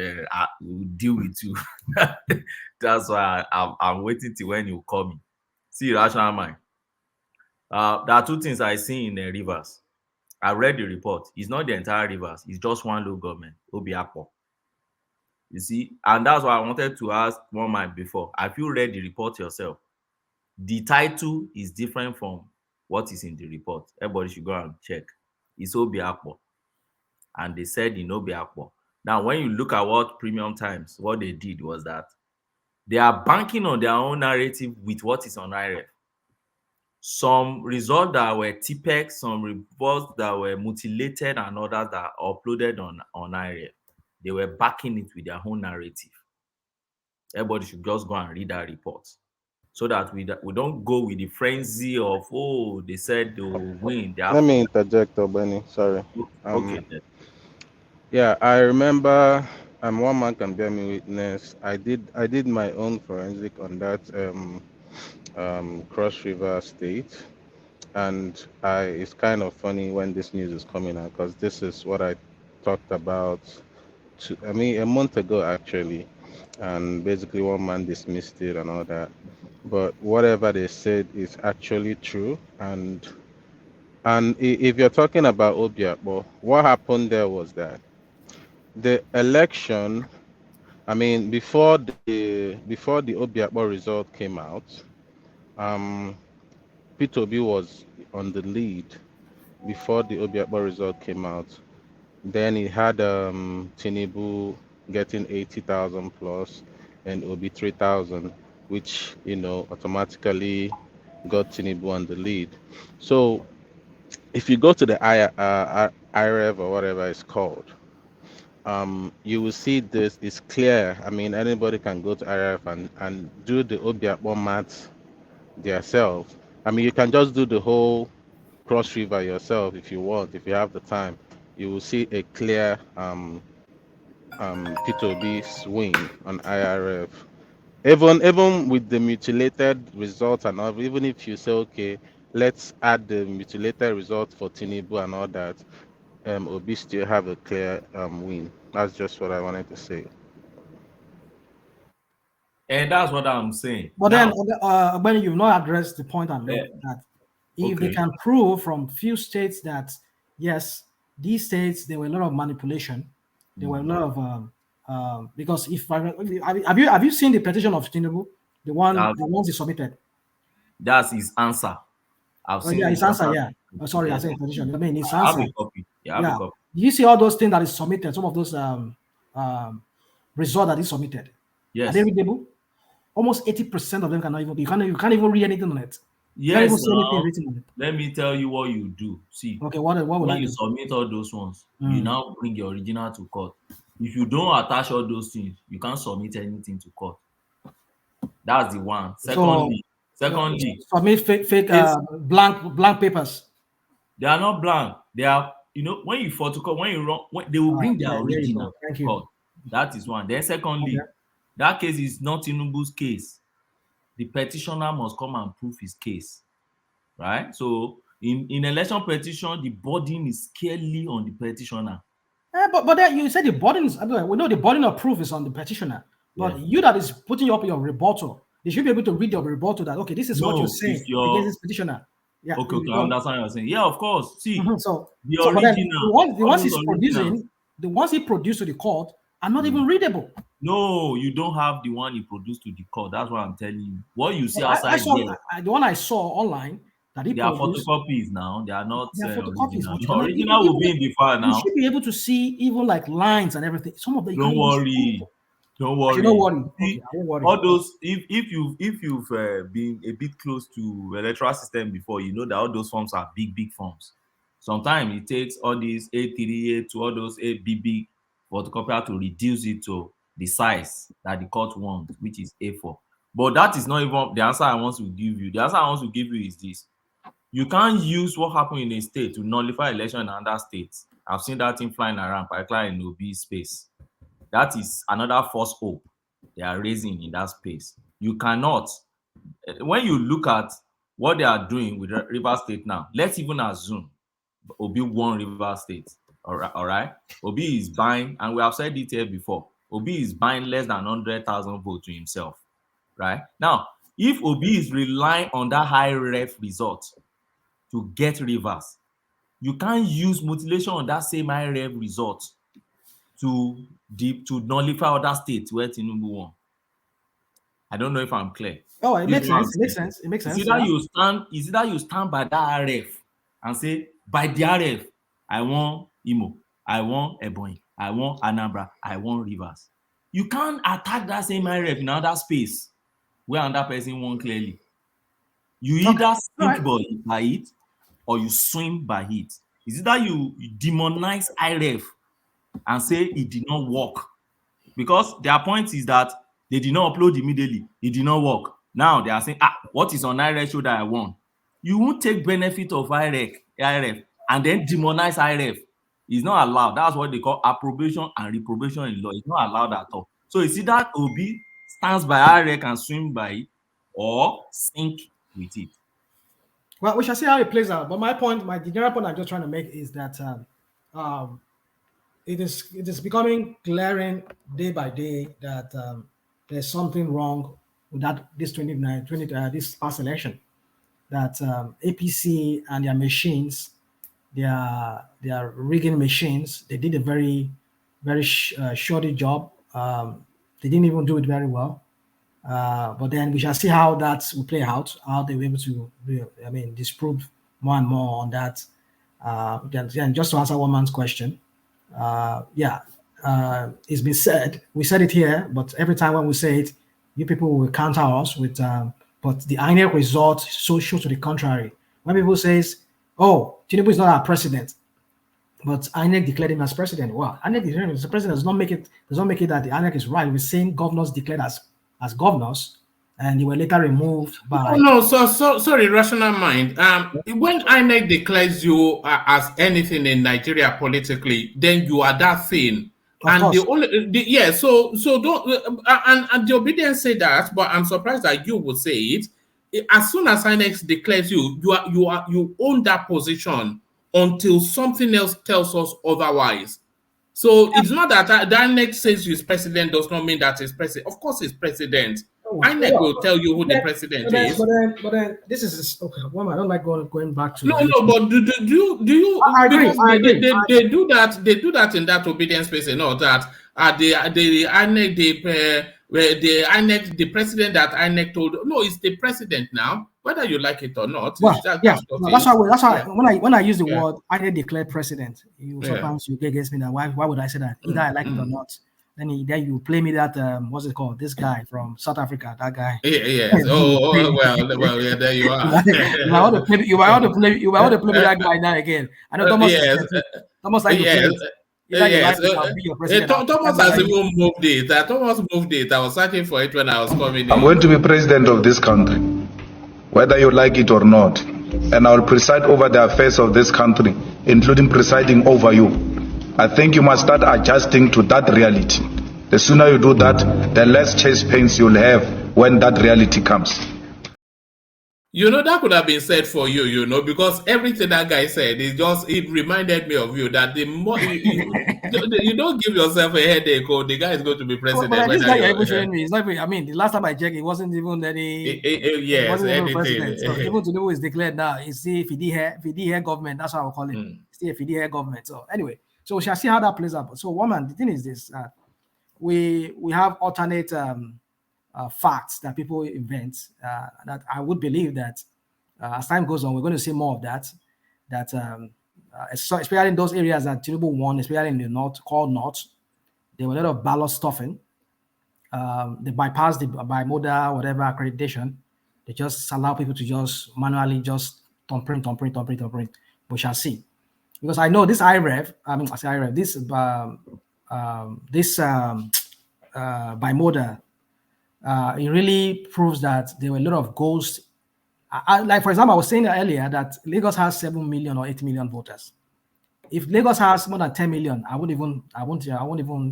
[SPEAKER 16] deal with you. That's why I'm waiting till when you call me. See, rational mind. There are two things I see in the Rivers. I read the report. It's not the entire Rivers. It's just one local government, Obiakpo. You see, and that's why I wanted to ask one man before. Have you read the report yourself? The title is different from what is in the report. Everybody should go and check. It's Obiakpo. And they said in Obiakpo. Now, when you look at what Premium Times, what they did was that they are banking on their own narrative with what is on IREF. Some results that were TPEC, some reports that were mutilated, and others that are uploaded on IREF. They were backing it with their own narrative. Everybody should just go and read that report so that we don't go with the frenzy of, oh, they said they'll win.
[SPEAKER 7] Let me interject, Ogbeni. Sorry.
[SPEAKER 16] Okay.
[SPEAKER 7] Yeah, I remember. One man can bear me witness. I did my own forensic on that Cross River State, and it's kind of funny when this news is coming out because this is what I talked about. A month ago actually, and basically one man dismissed it and all that. But whatever they said is actually true, and if you're talking about Obiakpo, what happened there was that the election, before the Obiakpo result came out, Peter Obi was on the lead before the Obiakpo result came out. Then he had Tinubu getting 80,000 plus and Obi 3,000, which automatically got Tinubu on the lead. So if you go to the IREV or whatever it's called, you will see this is clear. Anybody can go to IREV and do the Obiakpo maths themselves. You can just do the whole Cross River yourself if you want, if you have the time. You will see a clear P2B swing on IRF. Even with the mutilated results and all, even if you say, okay, let's add the mutilated result for Tinubu and all that, Obi still have a clear win. That's just what I wanted to say.
[SPEAKER 16] And that's what I'm saying.
[SPEAKER 9] But now, then, when you've not addressed the point I'm making, that if they can prove from few states that, yes, these states, there were a lot of manipulation, there were a lot of, because have you seen the petition of Tinubu, the ones he submitted?
[SPEAKER 16] That's his answer. I've seen
[SPEAKER 9] his answer. Yeah. Sorry, I said petition. His answer.
[SPEAKER 16] I have a copy. Yeah, I have a copy.
[SPEAKER 9] You see all those things that is submitted, some of those results that is submitted.
[SPEAKER 16] Yes.
[SPEAKER 9] Are they readable? Almost 80% of them cannot even. You can't even read anything on it.
[SPEAKER 16] Yes. Let me tell you what you do. See.
[SPEAKER 9] Okay. What
[SPEAKER 16] when you submit all those ones, you now bring your original to court. If you don't attach all those things, you can't submit anything to court. That's the one. Secondly,
[SPEAKER 9] submit fake blank papers.
[SPEAKER 16] They are not blank. They are, when you photocopy, when you run, they will bring their original to court. That is one. Then secondly, that case is not Tinubu's case. The petitioner must come and prove his case, right? So in election petition, the burden is clearly on the petitioner.
[SPEAKER 9] But then you said the burden is, we know the burden of proof is on the petitioner. But you that is putting up your rebuttal, they should be able to read your rebuttal that, okay, this is what you're saying against this petitioner. Yeah.
[SPEAKER 16] Okay, I understand what you're saying. Yeah, of course. See, the
[SPEAKER 9] original, the ones he's producing, the ones he produced to the court are not even readable.
[SPEAKER 16] No, you don't have the one he produced to the court. That's what I'm telling you. What you see outside
[SPEAKER 9] the one I saw online that he produced,
[SPEAKER 16] are photocopies now. They are not
[SPEAKER 9] photocopies.
[SPEAKER 16] The original will be in the file now.
[SPEAKER 9] You should be able to see even like lines and everything. Some of them.
[SPEAKER 16] Don't worry.
[SPEAKER 9] Don't worry.
[SPEAKER 16] Okay, all those, if you've been a bit close to electoral system before, you know that all those forms are big forms. Sometimes it takes all these A3, A2, all those big photocopier to reduce it to the size that the court wants, which is A4. But that is not even the answer I want to give you. The answer I want to give you is this: you can't use what happened in a state to nullify election in another state. I've seen that thing flying around, particularly in Obi space. That is another false hope they are raising in that space. You cannot when you look at what they are doing with Rivers State now, let's even assume Obi won Rivers State. All right. Obi is buying, and we have said it here before, Obi is buying less than 100,000 votes to himself. Right? Now, if Obi is relying on that high ref result to get Rivers, you can't use mutilation on that same high ref result to nullify other states where Tinubu won. I don't know if I'm clear.
[SPEAKER 9] Oh, it makes sense. It makes sense. It makes sense.
[SPEAKER 16] It's either you stand by that RF and say, by the RF, I want Imo, I want Ebonyi, I want Anambra, I want Rivers. You can't attack that same RF in another space where another person won clearly. You either sink by it or you swim by it. It's either you demonize IRF and say it did not work, because their point is that they did not upload immediately, it did not work. Now they are saying, what is on IRF show that I won? You won't take benefit of IRF and then demonize IRF. It's not allowed. That's what they call approbation and reprobation in law. It's not allowed at all. So it's either Obi stands by IRF and swim by it or sink with it.
[SPEAKER 9] Well, we shall see how it plays out. But the general point I'm just trying to make is that it is becoming glaring day by day that there's something wrong with this past election. That APC and their machines, their rigging machines, they did a very, very shoddy job. They didn't even do it very well. But then we shall see how that will play out, how they were able to, disprove more and more on that. Then just to answer one man's question, it's been said, we said it here, but every time when we say it, you people will counter us with, but the INEC result shows to the contrary. When people says, Tinubu is not our president, but INEC declared him as president. Well, INEC declared him as president does not make it that the INEC is right. We're saying governors declared as governors, and they were later removed by.
[SPEAKER 5] Sorry, rational mind. When INEC declares you as anything in Nigeria politically, then you are that thing. And so don't and the obedience say that, but I'm surprised that you would say it. As soon as INEC declares you own that position until something else tells us otherwise. So it's not that the INEC says he's president does not mean that he's president. Of course, he's president. INEC will tell you who the president is.
[SPEAKER 9] But then this is okay. Well, I don't like going back to.
[SPEAKER 5] No. But do you? I agree. They do that. They do that in that obedience space. That the INEC the president that INEC told. No, it's the president now. Whether you like it or not.
[SPEAKER 9] Well, that's why when I use the word INEC declared president, sometimes you get against me that why would I say that? Either I like it or not. Then you play me that what's it called? This guy from South Africa, that guy.
[SPEAKER 5] Yes. Well, yeah, there you are.
[SPEAKER 9] you might want to play me that guy now again. I know Thomas. Thomas like
[SPEAKER 5] Thomas has even moved it. Thomas moved it. I was searching for it when I was coming in.
[SPEAKER 3] I'm going to be president of this country, whether you like it or not, and I will preside over the affairs of this country, including presiding over you. I think you must start adjusting to that reality. The sooner you do that, the less chest pains you'll have when that reality comes.
[SPEAKER 5] That could have been said for you, because everything that guy said, it reminded me of you, that the more you don't give yourself a headache, or the guy is going to be president.
[SPEAKER 9] But this guy you're even showing me, it's not even, the last time I checked, it wasn't even any. President. So even to know who is declared now, it's the FDH government. That's how I call it. It's the FDH government. So anyway, so we shall see how that plays out. So woman, the thing is this: we have alternate facts that people invent. That I would believe that as time goes on, we're going to see more of that. That especially in those areas that Tinubu won, especially in the north, called North, there were a lot of ballot stuffing. They bypassed the bimodal whatever accreditation. They just allow people to just manually just print. We shall see. Because I know this IREF, this bimodal, it really proves that there were a lot of ghosts. Like, for example, I was saying earlier that Lagos has 7 million or 8 million voters. If Lagos has more than 10 million, I won't even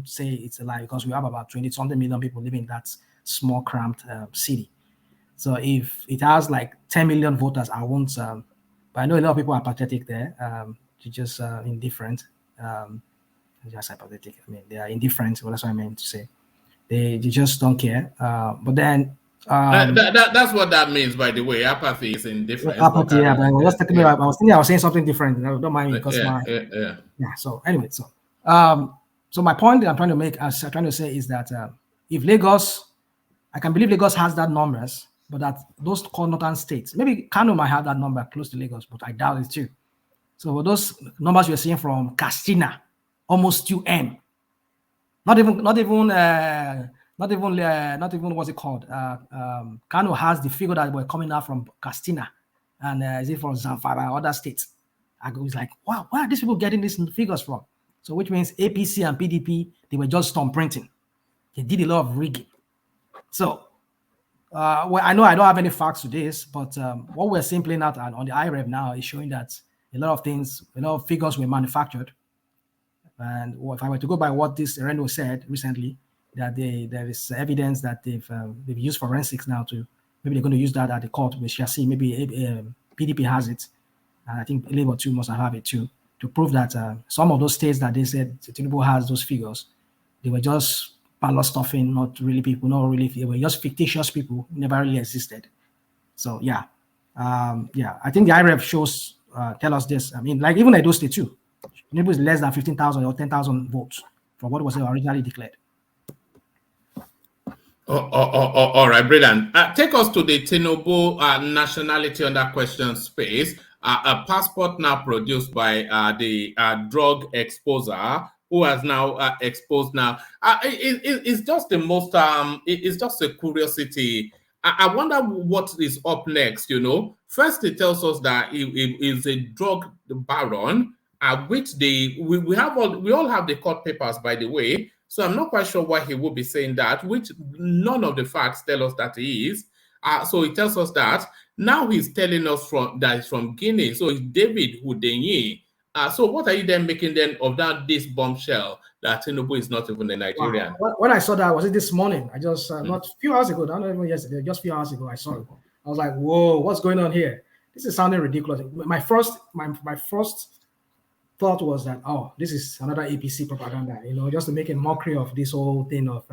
[SPEAKER 9] say it's a lie, because we have about 20-something million people living in that small, cramped city. So if it has like 10 million voters, I won't. But I know a lot of people are apathetic there. They're just indifferent. Just apathetic. I mean, they are indifferent. Well, that's what I meant to say. They just don't care. But then
[SPEAKER 5] that's what that means, by the way. Apathy is indifference.
[SPEAKER 9] Apathy, yeah. But I was just thinking about. I was saying something different. Don't mind me, because
[SPEAKER 5] yeah.
[SPEAKER 9] So anyway, so my point that I'm trying to make, as I'm trying to say, is that if Lagos, I can believe Lagos has that numbers, but that those northern states, maybe Kano might have that number close to Lagos, but I doubt it too. So those numbers you're seeing from Castina, almost 2M, not even what's it called? Kano has the figure that were coming out from Castina, and is it from Zamfara, other states? I was like, wow, where are these people getting these figures from? So which means APC and PDP, they were just storm printing. They did a lot of rigging. So well, I know I don't have any facts to this, but what we're seeing playing out on the IREV now is showing that a lot of things, a lot of figures were manufactured. And if I were to go by what this Reno said recently, that there is evidence that they've used forensics now to, maybe they're going to use that at the court. We shall see. Maybe PDP has it, and I think Labour too must have it too, to prove that some of those states that they said Tinubu has those figures, they were just ballot stuffing, not really people, not really, they were just fictitious people who never really existed. So yeah, I think the IREF shows tell us this. I mean, like even Edo State too, Tinubu is less than 15,000 or 10,000 votes from what was originally declared.
[SPEAKER 5] All right, brilliant. Take us to the Tinubu nationality under question space. A passport now produced by the drug exposer, who has now exposed now. It's just the most, it's just a curiosity. I wonder what is up next, you know. First, it tells us that it is a drug baron, which we all have the court papers, by the way. So I'm not quite sure why he would be saying that, which none of the facts tell us that he is. So it tells us that now he's telling us that he's from Guinea. So it's David Hundeyin. So what are you then making then of this bombshell that Tinubu is not even a Nigerian?
[SPEAKER 9] Wow. When I saw that, was it this morning? I just not a few hours ago, not even yesterday, just a few hours ago, I saw it. I was like, whoa, what's going on here? This is sounding ridiculous. My first thought was that, oh, this is another APC propaganda, you know, just to make a mockery of this whole thing of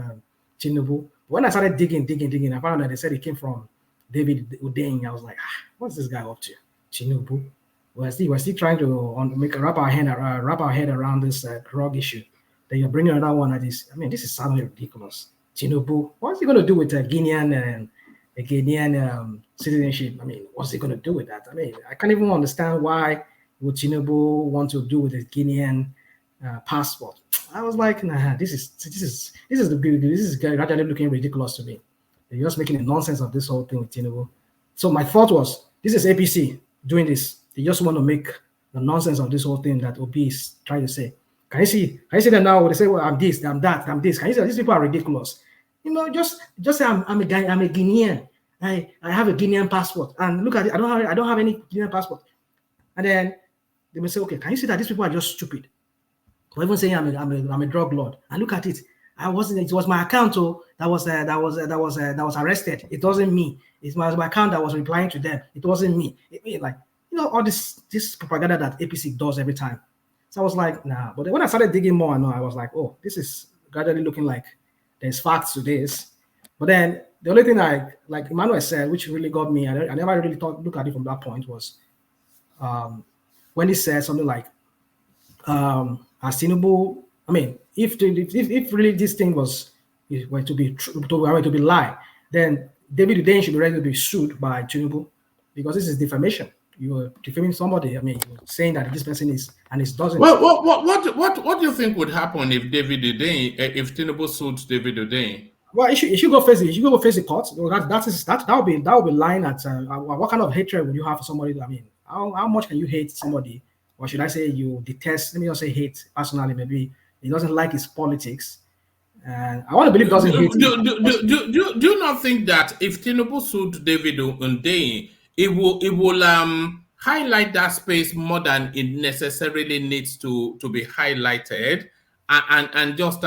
[SPEAKER 9] Tinubu. When I started digging, I found that they said it came from David Hundeyin. I was like, what's this guy up to? Tinubu. We're still trying to wrap our head around this drug issue. Then you're bringing another one that is, I mean, this is sounding ridiculous. Tinubu, what's he going to do with a Guinean citizenship? I mean, what's he going to do with that? I mean, I can't even understand why would Tinubu want to do with a Guinean passport. I was like, nah, this is gradually looking ridiculous to me. They're just making a nonsense of this whole thing with Tinubu. So my thought was, this is APC doing this. They just want to make the nonsense of this whole thing that Obi is trying to say. Can you see them now? They say, well, I'm this, I'm that, I'm this. Can you see that these people are ridiculous? You know, just say I'm a Guinean. I have a Guinean passport. And look at it, I don't have any Guinean passport. And then they may say, okay, can you see that these people are just stupid? Or even saying I'm a drug lord. And look at it. It was my account that was arrested. It wasn't me. It was my account that was replying to them. It wasn't me. All this propaganda that APC does every time. So I was like, nah. But when I started digging more and more, I was like, oh, this is gradually looking like there's facts to this. But then the only thing like Emmanuel said, which really got me, I never really look at it from that point, was when he said something like, as Tinubu, I mean, if really this thing were to be lie, then David Hundeyin should be ready to be sued by Tinubu, because this is defamation. You are defaming somebody. I mean, saying that this person is, and it doesn't.
[SPEAKER 5] Well, what do you think would happen if if Tinubu sued David Hundeyin?
[SPEAKER 9] Well, he should go face it. He should go face the court. That would be lying at what kind of hatred would you have for somebody? I mean, how much can you hate somebody? Or should I say you detest? Let me not say hate personally. Maybe he doesn't like his politics, and I want to believe he doesn't hate.
[SPEAKER 5] Do you not think that if Tinubu sued David Hundeyin, it will highlight that space more than it necessarily needs to be highlighted, and just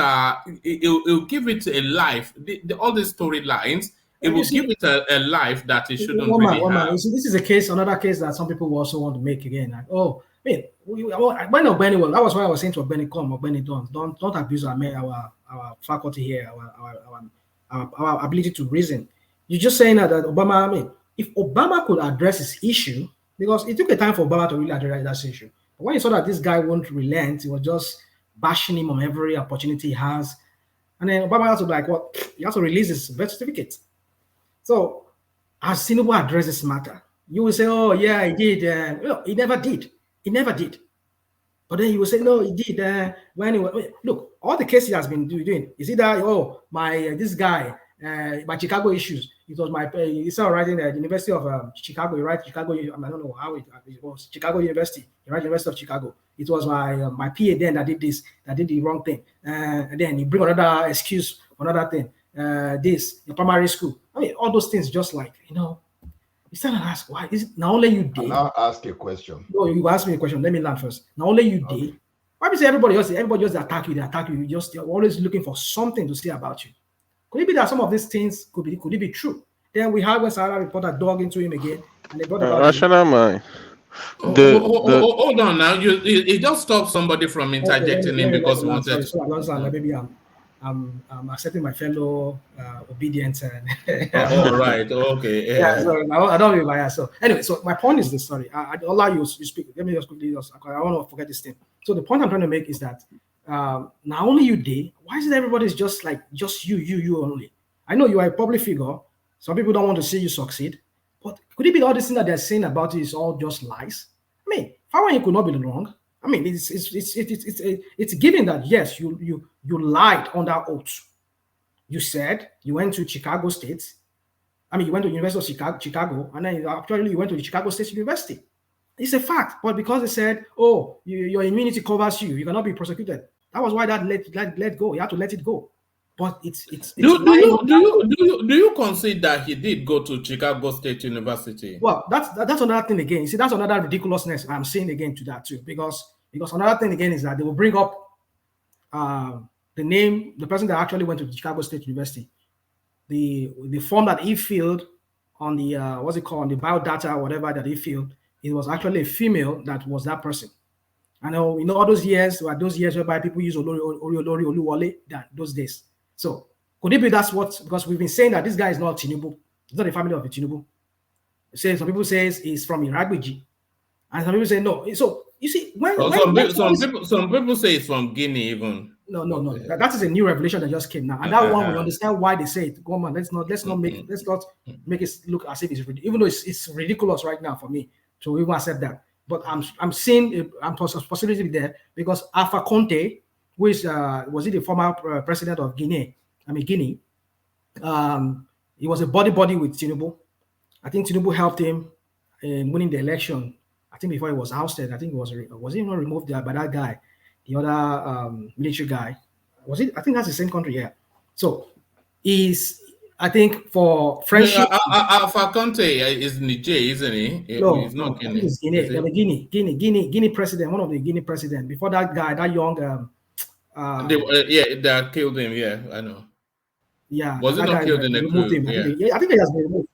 [SPEAKER 5] it'll give it a life. All these storylines, it will give it a life that it shouldn't
[SPEAKER 9] one
[SPEAKER 5] really
[SPEAKER 9] man.
[SPEAKER 5] have.
[SPEAKER 9] You see, this is a case, another case that some people also want to make again. Like, oh, I mean, when Ogbeni, well, that was why I was saying to Ogbeni, come, Ogbeni, don't abuse our faculty here, our ability to reason. You're just saying that Obama, I mean, if Obama could address his issue, because it took a time for Obama to really address that issue. But when he saw that this guy won't relent, he was just bashing him on every opportunity he has. And then Obama has to be like, what? He has to release his birth certificate. So, has Tinubu addressed this matter? You will say, oh, yeah, he did. No, he never did. He never did. But then you will say, no, he did. When he was, look, all the cases he has been doing, is either, oh, this guy, my Chicago issues. It was he started writing at the University of Chicago. He writes Chicago, I don't know how it was, Chicago University. He writes University of Chicago. It was my PA then that did this, that did the wrong thing. And then he bring another excuse, another thing. The primary school. I mean, all those things just like, you start to ask, why is it now only you did?
[SPEAKER 18] I'll ask a question.
[SPEAKER 9] No, you ask me a question. Let me learn first. Now only you did. Why do you say everybody just attack you? They attack you. You're always looking for something to say about you. Could it be that some of these things could it be true? Then we had when Sahara reporter dug into him again, and they brought about
[SPEAKER 7] rational mind.
[SPEAKER 5] Hold on now. You just stopped somebody from interjecting him because he wanted.
[SPEAKER 9] Maybe I'm accepting my fellow obedience and.
[SPEAKER 5] All right. Okay.
[SPEAKER 9] Yeah. So I don't be biased. So anyway, so my point is this. Sorry, I allow you to speak. Let me just quickly. I don't want to forget this thing. So the point I'm trying to make is that. Now only you did. Why is it everybody's just you only? I know you are a public figure. Some people don't want to see you succeed. But could it be all this thing that they're saying about it is all just lies? I mean, Fawanyi could not be wrong. I mean, it's given that yes, you lied under oath. You said you went to Chicago State. I mean, you went to University of Chicago, and then you went to the Chicago State University. It's a fact, but because they said, "Oh, your immunity covers you cannot be prosecuted," that was why that let go. You have to let it go. But it's
[SPEAKER 5] do you concede that he did go to Chicago State University?
[SPEAKER 9] Well, that's another thing again. You see, that's another ridiculousness I'm saying again to that too, because another thing again is that they will bring up the person that actually went to Chicago State University, the form that he filled on the what's it called, on the biodata or whatever that he filled. It was actually a female that was that person. I know, all those years were those years whereby people use Olori Oluwole those days. So could it be that's what, because we've been saying that this guy is not Tinubu, he's not a family of a Tinubu. Some people say he's from Iragbeji, and some people say no. So you see,
[SPEAKER 5] some people say it's from Guinea even.
[SPEAKER 9] No. That is a new revelation that just came now, and that one we understand why they say it. Go on, let's not make it look as if it's ridiculous, even though it's ridiculous right now for me to even accept that. But I'm seeing a possibility there because Alpha Conte, who is was he the former president of Guinea? Guinea. He was a buddy with Tinubu. I think Tinubu helped him in winning the election. I think before he was ousted, I think was he not removed by that guy, the other military guy? Was it? I think that's the same country, yeah. So I think for friendship.
[SPEAKER 5] Alpha Conte is Niger, isn't he?
[SPEAKER 9] No,
[SPEAKER 5] he's not Guinea.
[SPEAKER 9] He's Guinea president, one of the Guinea president. Before that guy, that young.
[SPEAKER 5] That killed him. Yeah, I know.
[SPEAKER 9] Yeah,
[SPEAKER 5] was it not killed in the coup?
[SPEAKER 9] I think he has been removed.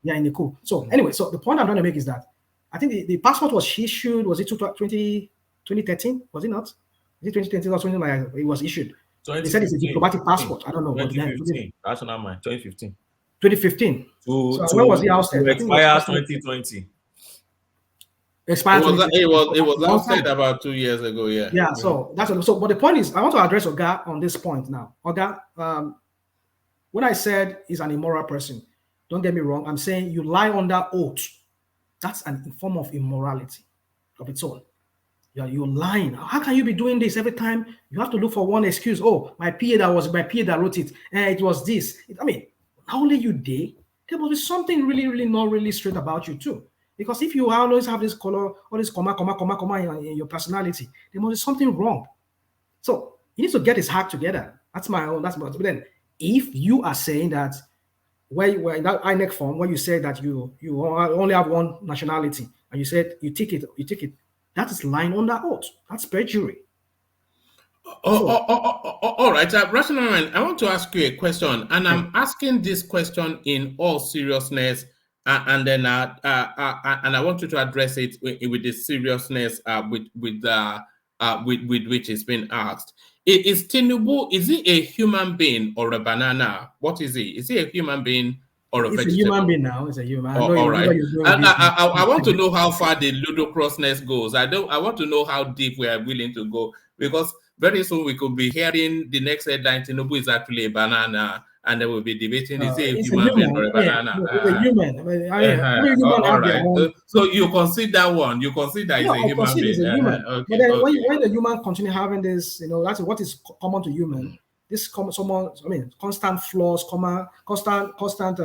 [SPEAKER 9] Yeah, in the coup. So anyway, so the point I'm trying to make is that I think the passport was issued. Was it 2013? Was it not? Is it 2013 or something like that? It was issued. They said it's a diplomatic passport. I don't know.
[SPEAKER 16] 2015. That's not mine. 2015.
[SPEAKER 9] 2015. So when was he ousted?
[SPEAKER 16] To expire 2020.
[SPEAKER 9] Expired.
[SPEAKER 5] It was ousted about 2 years ago. Yeah.
[SPEAKER 9] Yeah. So that's so. But the point is, I want to address Oga on this point now. Oga, when I said he's an immoral person, don't get me wrong. I'm saying you lie under oath. That's a form of immorality of its own. You're lying. How can you be doing this every time? You have to look for one excuse. Oh, my PA that wrote it, and it was this. Not only you did, there must be something really not really straight about you too. Because if you always have this color, all this comma in your personality, there must be something wrong. So he needs to get his act together. That's my own. But then, if you are saying that, where you were in that INEC form, where you said that you only have one nationality, and you said you take it. That is lying under oath. That's perjury.
[SPEAKER 5] All right, Rational Man, I want to ask you a question, and I'm asking this question in all seriousness, and then and I want you to address it with the seriousness with which it's been asked. Is Tinubu, is he a human being or a banana? What is he? Is he a human being or a vegetable?
[SPEAKER 9] It's a human being now. It's a human.
[SPEAKER 5] All right. I want to know how far the ludicrousness goes. I want to know how deep we are willing to go, because very soon we could be hearing the next headline: Tinubu is actually a banana, and then we'll be debating: is he a human being or a banana?
[SPEAKER 9] It's a human.
[SPEAKER 5] All right. So you consider one. You consider he's a human being.
[SPEAKER 9] He's a human. But then when the human continue having this, that's what is common to human. This constant flaws, constant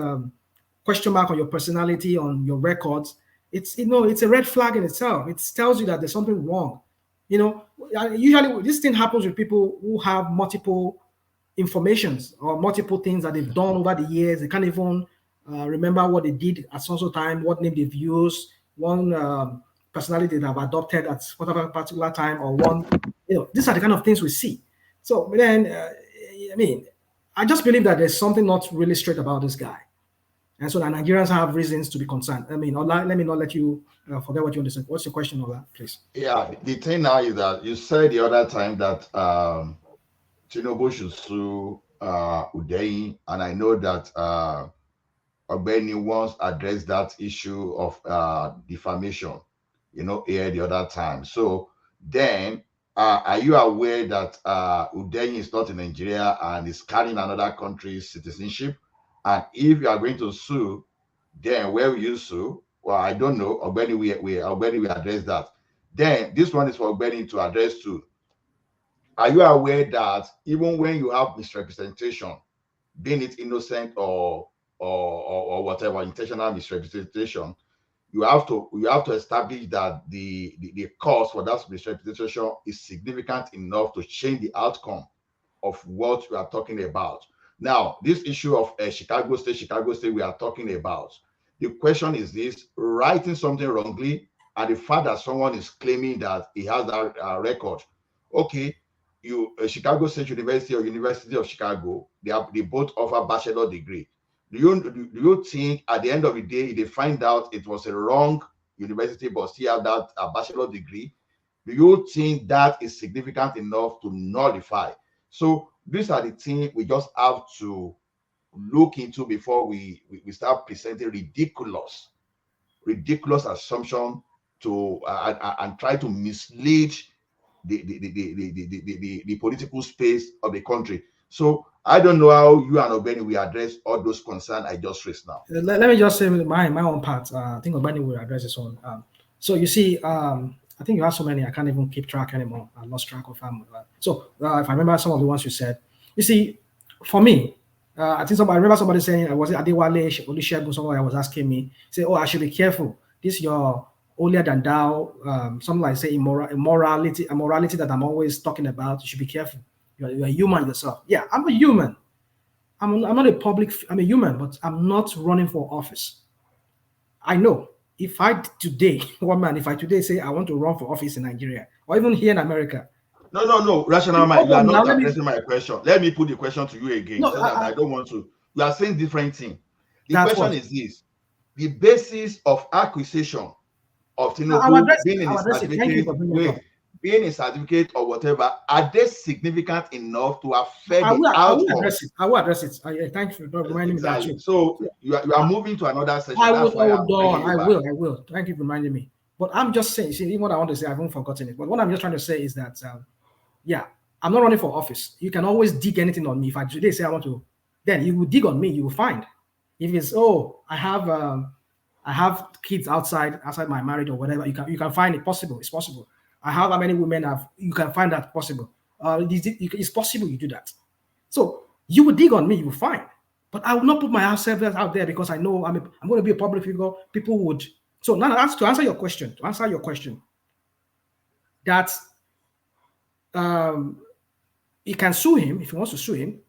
[SPEAKER 9] question mark on your personality, on your records. It's a red flag in itself. It tells you that there's something wrong. Usually this thing happens with people who have multiple informations or multiple things that they've done over the years. They can't even remember what they did at some time, what name they've used, one personality they've adopted at whatever particular time, or one. These are the kind of things we see. So then, I just believe that there's something not really straight about this guy. And so the Nigerians have reasons to be concerned. Let me not let you forget what you understand. What's your question, Ola, please?
[SPEAKER 18] Yeah, the thing now is that you said the other time that Tinubu should sue Udeyi, and I know that Ogbeni once addressed that issue of defamation, here the other time. So then, are you aware that Udeyi is not in Nigeria and is carrying another country's citizenship? And if you are going to sue, then where will you sue? Well, I don't know. Ogbeni will address that. Then this one is for Ogbeni to address too. Are you aware that even when you have misrepresentation, being it innocent or whatever, intentional misrepresentation, you have to establish that the cause for that misrepresentation is significant enough to change the outcome of what we are talking about. Now, this issue of Chicago State we are talking about, the question is this: writing something wrongly and the fact that someone is claiming that he has that record. Okay, Chicago State University or University of Chicago, they both offer bachelor degree. Do you think at the end of the day, if they find out it was a wrong university but still have that bachelor degree, do you think that is significant enough to nullify? So these are the things we just have to look into before we start presenting ridiculous assumption to and try to mislead the political space of the country. So I don't know how you and Ogbeni will address all those concerns I just raised now.
[SPEAKER 9] Let me just say my own part. I think Ogbeni will address his own. So you see, I think you have so many, I can't even keep track anymore. I lost track of them. So if I remember some of the ones you said, you see, for me, I remember somebody saying, was it Adewale Olusegun, somebody was asking me, say, I should be careful. This your holier than thou, something like say immorality that I'm always talking about. You should be careful. You're a human yourself. Yeah, I'm a human. I'm not a public, I'm a human, but I'm not running for office. I know if I today say I want to run for office in Nigeria or even here in America.
[SPEAKER 18] No, Rational Man, you are not addressing my question. Let me put the question to you again, so that I don't want to. You are saying different things. The question is this: the basis of acquisition of Tinubu being a certificate or whatever, are they significant enough to affect the outcome?
[SPEAKER 9] I will address it. Thank you for reminding me that.
[SPEAKER 18] So you are moving to another session.
[SPEAKER 9] I will. Thank you for reminding me. But I'm just saying, see, even what I want to say, I haven't forgotten it. But what I'm just trying to say is that, I'm not running for office. You can always dig anything on me. If I today say I want to, then you will dig on me. You will find. If it's I have kids outside my marriage or whatever, you can find it possible. It's possible. I have how many women you can find that possible. It's possible you do that. So you will dig on me, you will find. But I will not put myself out there because I know I'm going to be a public figure. People would. So now to answer your question, that he can sue him if he wants to sue him.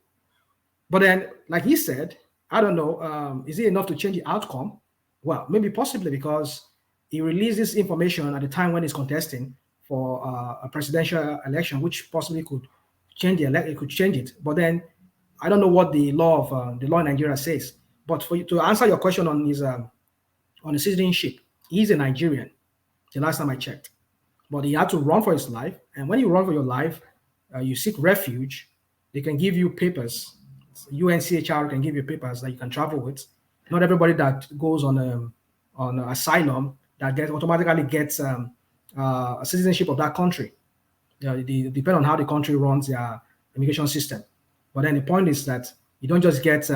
[SPEAKER 9] But then, like he said, I don't know, is it enough to change the outcome? Well, maybe possibly because he releases information at the time when he's contesting for a presidential election, which possibly could change it could change it. But then I don't know what the law in Nigeria says. But for you to answer your question on his on the citizenship, he's a Nigerian. The last time I checked, but he had to run for his life. And when you run for your life, you seek refuge. They can give you papers. UNCHR can give you papers that you can travel with. Not everybody that goes on asylum that automatically gets a citizenship of that country. They depend on how the country runs their immigration system. But then the point is that you don't just get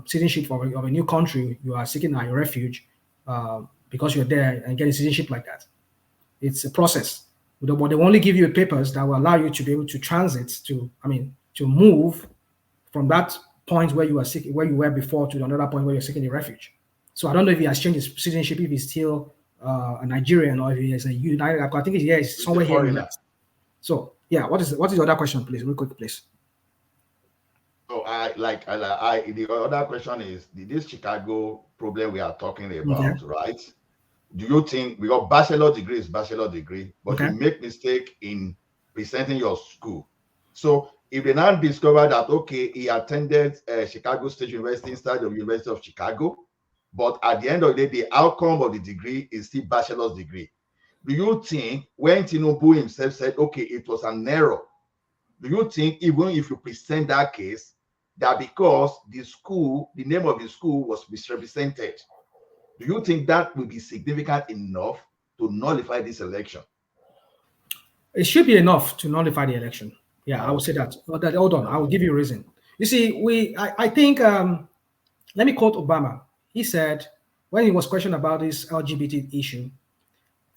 [SPEAKER 9] citizenship of a new country. You are seeking a refuge because you're there and get a citizenship like that. It's a process. But they only give you papers that will allow you to be able to transit to move from that point where you were before to another point where you're seeking a refuge. So I don't know if he has changed his citizenship, if he's still a Nigerian or if he is a United. I think he's somewhere here. So yeah, what is the other question, please? Real quick, please.
[SPEAKER 18] So the other question is this Chicago problem we are talking about, right? Do you think, because bachelor degree is bachelor degree, but you make mistake in presenting your school. So if they now discover that, okay, he attended Chicago State University instead of University of Chicago, but at the end of the day, the outcome of the degree is still bachelor's degree. Do you think when Tinubu himself said, okay, it was an error, do you think even if you present that case, that because the name of the school was misrepresented, do you think that will be significant enough to nullify this election?
[SPEAKER 9] It should be enough to nullify the election. Yeah, I would say that. Hold on, I will give you a reason. You see, I think, let me quote Obama. He said, when he was questioned about this LGBT issue,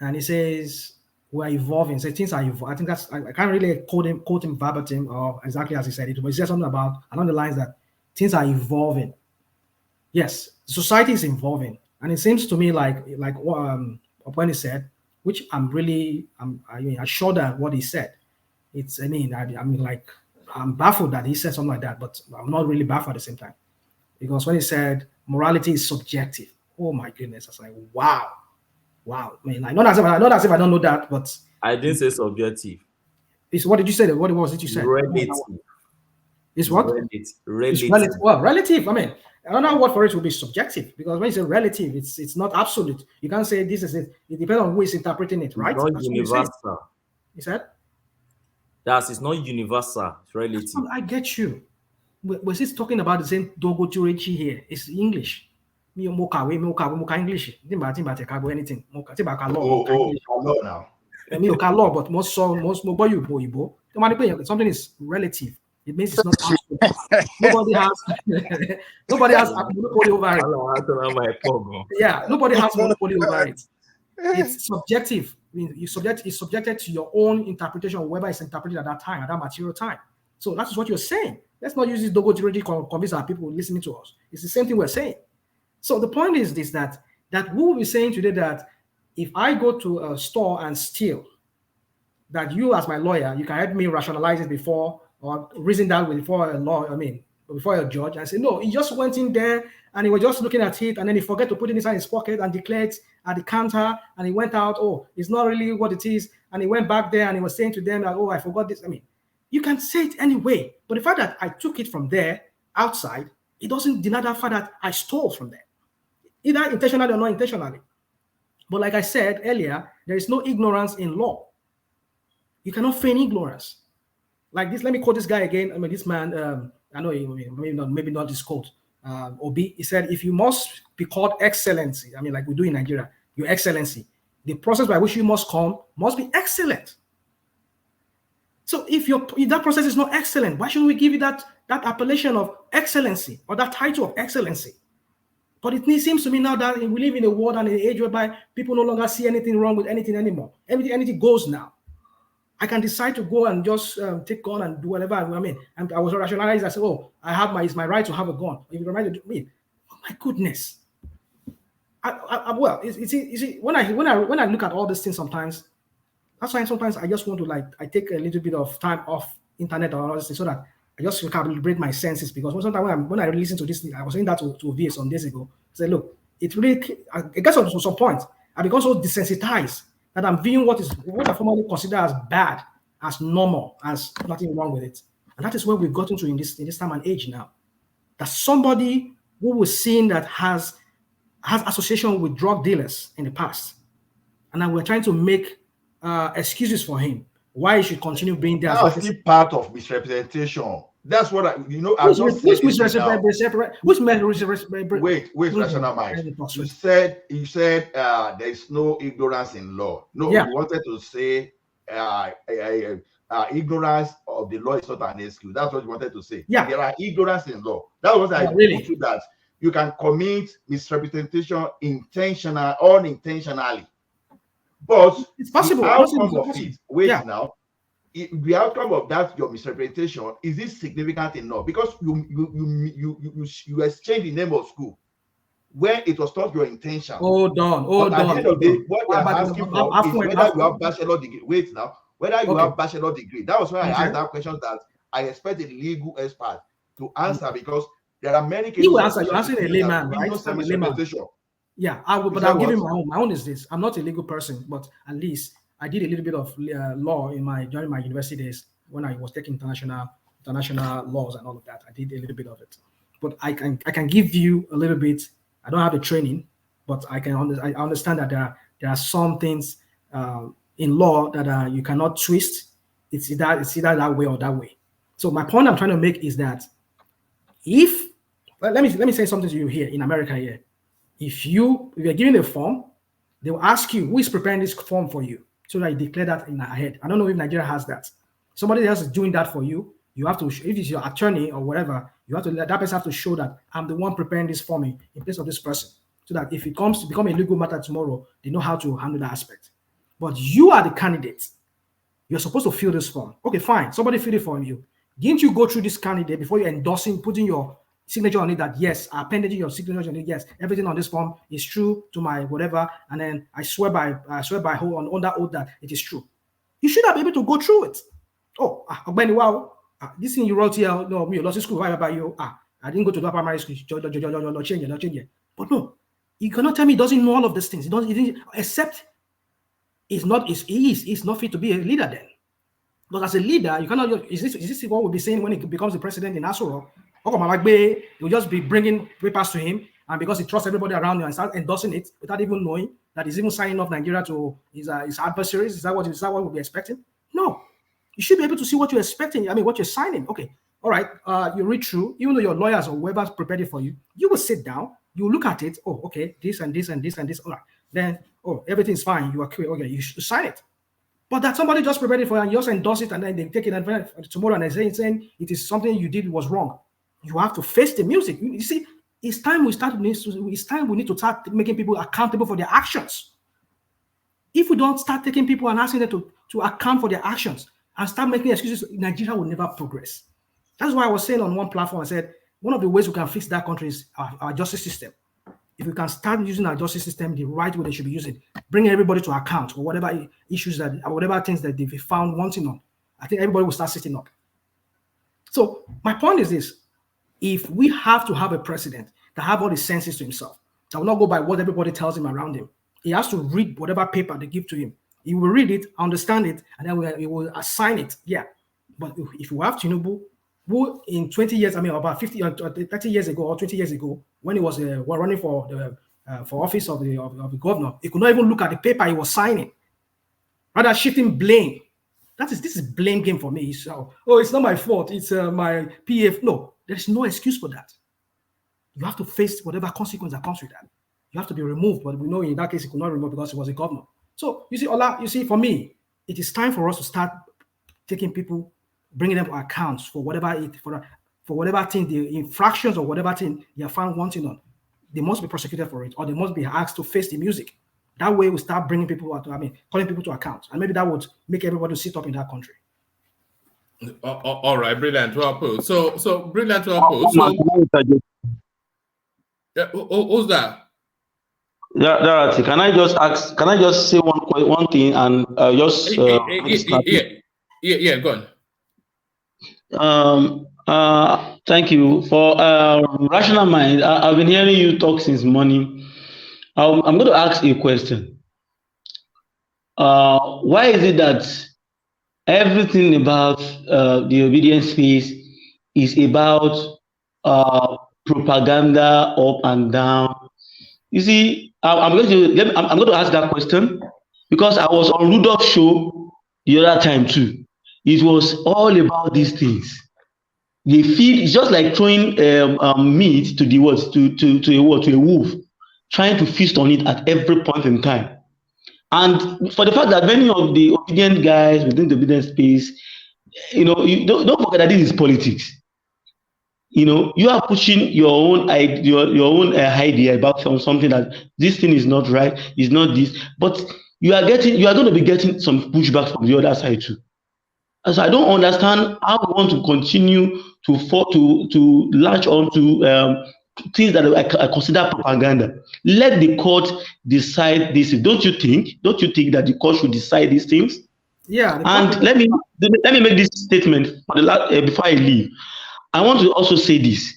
[SPEAKER 9] and he says, we're evolving. So things are evolving. I can't really quote him verbatim or exactly as he said it, but he said something about along the lines that things are evolving. Yes, society is evolving. And it seems to me like when he said, which I'm assured at what he said. I'm baffled that he said something like that, but I'm not really baffled at the same time. Because when he said morality is subjective, oh my goodness, I was like, wow. I mean, not as if I don't know that, but
[SPEAKER 16] I didn't say subjective.
[SPEAKER 9] It's what did you say? What was it you said?
[SPEAKER 16] Relative.
[SPEAKER 9] It's what?
[SPEAKER 16] Relative.
[SPEAKER 9] It's relative. Well, relative. I mean, another word for it will be subjective, because when you say relative, it's not absolute. You can't say this is it. It depends on who is interpreting it, right?
[SPEAKER 16] It's not universal.
[SPEAKER 9] You said?
[SPEAKER 16] It's not universal. It's relative.
[SPEAKER 9] I get you. Was it talking about the same Dogoturechi here? It's English. English. Anything. Law, but most something is relative. It means it's not absolute. Nobody has monopoly over it. Yeah, nobody has monopoly over it. It's subjective. I mean, it's subjected to your own interpretation of whoever is interpreted at that time, at that material time. So that's what you're saying. Let's not use this Dogo to really convince our people listening to us. It's the same thing we're saying. So the point is this, that we will be saying today that if I go to a store and steal, that you as my lawyer, you can help me rationalize it before or reason that before a law, before a judge, and say, no, he just went in there and he was just looking at it and then he forgot to put it inside his pocket and declared at the counter and he went out, oh, it's not really what it is. And he went back there and he was saying to them, like, oh, I forgot this. I mean, you can say it anyway, but the fact that I took it from there outside, it doesn't deny that fact that I stole from there, either intentionally or not intentionally. But like I said earlier, there is no ignorance in law. You cannot feign ignorance. Like this, let me quote this guy again. I mean, this man, I know maybe not this quote. Obi, he said, if you must be called excellency, I mean, like we do in Nigeria, your excellency, the process by which you must come must be excellent. So if that process is not excellent, why should we give you that appellation of excellency or that title of excellency? But it seems to me now that we live in a world and an age whereby people no longer see anything wrong with anything anymore. Anything goes now. I can decide to go and just take gun and do whatever. I mean, and I was rationalized. I said, "Oh, it's my right to have a gun." If you're right to do me, oh my goodness. When I look at all these things, sometimes that's why sometimes I just want to I take a little bit of time off internet or all this so that I just recalibrate my senses, because sometimes when I listen to this thing, I was saying that to VA some days ago. I said, look, it gets to some point I become so desensitized that I'm viewing what I formerly consider as bad as normal, as nothing wrong with it. And that is where we've gotten to in this time and age now. That somebody who was seen that has association with drug dealers in the past, and now we're trying to make excuses for him why he should continue being there.
[SPEAKER 18] That's still part of misrepresentation. That's what I'm not
[SPEAKER 9] which misrepresentation?
[SPEAKER 18] Wait, rational mind. You said there is no ignorance in law. No, you wanted to say ignorance of the law is not an excuse. That's what you wanted to say.
[SPEAKER 9] Yeah,
[SPEAKER 18] there are ignorance in law. That was I really to that you can commit misrepresentation intentional or unintentionally, but
[SPEAKER 9] it's possible.
[SPEAKER 18] The outcome of it. Wait now. The outcome of that your misrepresentation is it significant enough? Because you exchange the name of school when it was not your intention.
[SPEAKER 9] Hold on.
[SPEAKER 18] At the end of the day, what they're asking for is whether you have bachelor degree. Wait now, whether you have bachelor degree. That was why I asked that question that I expect a legal expert to answer, because there are many cases.
[SPEAKER 9] You will answer. You're answering a layman, right? I'm a layman. Yeah, but I'll give you my own. My own is this: I'm not a legal person, but at least I did a little bit of law during my university days when I was taking international laws and all of that. I did a little bit of it, but I can give you a little bit. I don't have the training, but I understand that there are some things in law that you cannot twist. It's either that way or that way. So my point I'm trying to make is that let me say something to you here in America here. If you're given a form, they will ask you who is preparing this form for you, so that you declare that in ahead. I don't know if Nigeria has that. Somebody else is doing that for you. You have to, if it's your attorney or whatever, you have to let that person have to show that I'm the one preparing this for me in place of this person, so that if it comes to become a legal matter tomorrow, they know how to handle that aspect. But you are the candidate. You're supposed to fill this form. Okay, fine. Somebody filled it for you. Didn't you go through this candidate before you're endorsing, putting your signature on it that yes, I appended your signature on it, yes, everything on this form is true to my whatever, and then I swear by on that oath that it is true. You should have been able to go through it. Oh, this thing you wrote here, no, me lost school. Why about you? I didn't go to the primary school. Change it. But no, you cannot tell me he doesn't know all of these things. He didn't, except he's not fit to be a leader then. Because as a leader, you cannot. Is this what we'll be saying when he becomes the president in Asoro? You'll just be bringing papers to him, and because he trusts everybody around you and start endorsing it without even knowing that he's even signing off Nigeria to his adversaries. Is that what we'll be expecting? No. You should be able to see what you're expecting. I mean, what you're signing. Okay. All right. You read through, even though your lawyers or whoever's prepared it for you, you will sit down, you look at it. Oh, okay. This and this and this and this. All right. Then, everything's fine. You are clear. Okay. You should sign it. But that somebody just prepared it for you and you just endorse it, and then they take it and tomorrow and they're saying it is something you did was wrong. You have to face the music. You see, it's time we need to start making people accountable for their actions. If we don't start taking people and asking them to account for their actions and start making excuses, Nigeria will never progress. That's why I was saying on one platform, I said, one of the ways we can fix that country is our justice system. If we can start using our justice system the right way they should be using, bringing everybody to account for whatever issues whatever things that they've found wanting on, I think everybody will start sitting up. So my point is this: if we have to have a president that have all the senses to himself, that will not go by what everybody tells him around him, he has to read whatever paper they give to him. He will read it, understand it, and then he will assign it. Yeah. But if you have Tinubu, who in 20 years, I mean, about 50 or 30 years ago or 20 years ago, when he was running for office of the governor, he could not even look at the paper he was signing, rather shifting blame. This is blame game for me. So, it's not my fault. It's my PF. No, there is no excuse for that. You have to face whatever consequence that comes with that. You have to be removed, but we know in that case he could not remove because he was a governor. So you see, for me, it is time for us to start taking people, bringing them to accounts for whatever thing, the infractions or whatever thing they are found wanting on. They must be prosecuted for it, or they must be asked to face the music. That way, we start bringing people calling people to account, and maybe that would make everybody sit up in that country.
[SPEAKER 5] All right, brilliant. Well put. So brilliant. Well put. Who's that?
[SPEAKER 17] Yeah, Dorothy, can I just say one thing and just
[SPEAKER 5] yeah, go on.
[SPEAKER 17] Thank you for rational mind. I've been hearing you talk since morning. I'm going to ask you a question. Why is it that everything about the obedience space is about propaganda up and down. You see, I'm going to ask that question because I was on Rudolph's show the other time too. It was all about these things. They feed. It's just like throwing meat to the to a wolf, trying to feast on it at every point in time. And for the fact that many of the obedient guys within the obedient space, you don't forget that this is politics. You are pushing your own idea about something that this thing is not right, is not this, but you are going to be getting some pushback from the other side too. And so I don't understand how we want to continue to latch on to things that I consider propaganda. Let the court decide this. Don't you think that the court should decide these things?
[SPEAKER 9] Yeah.
[SPEAKER 17] And let me make this statement before I leave. I want to also say this.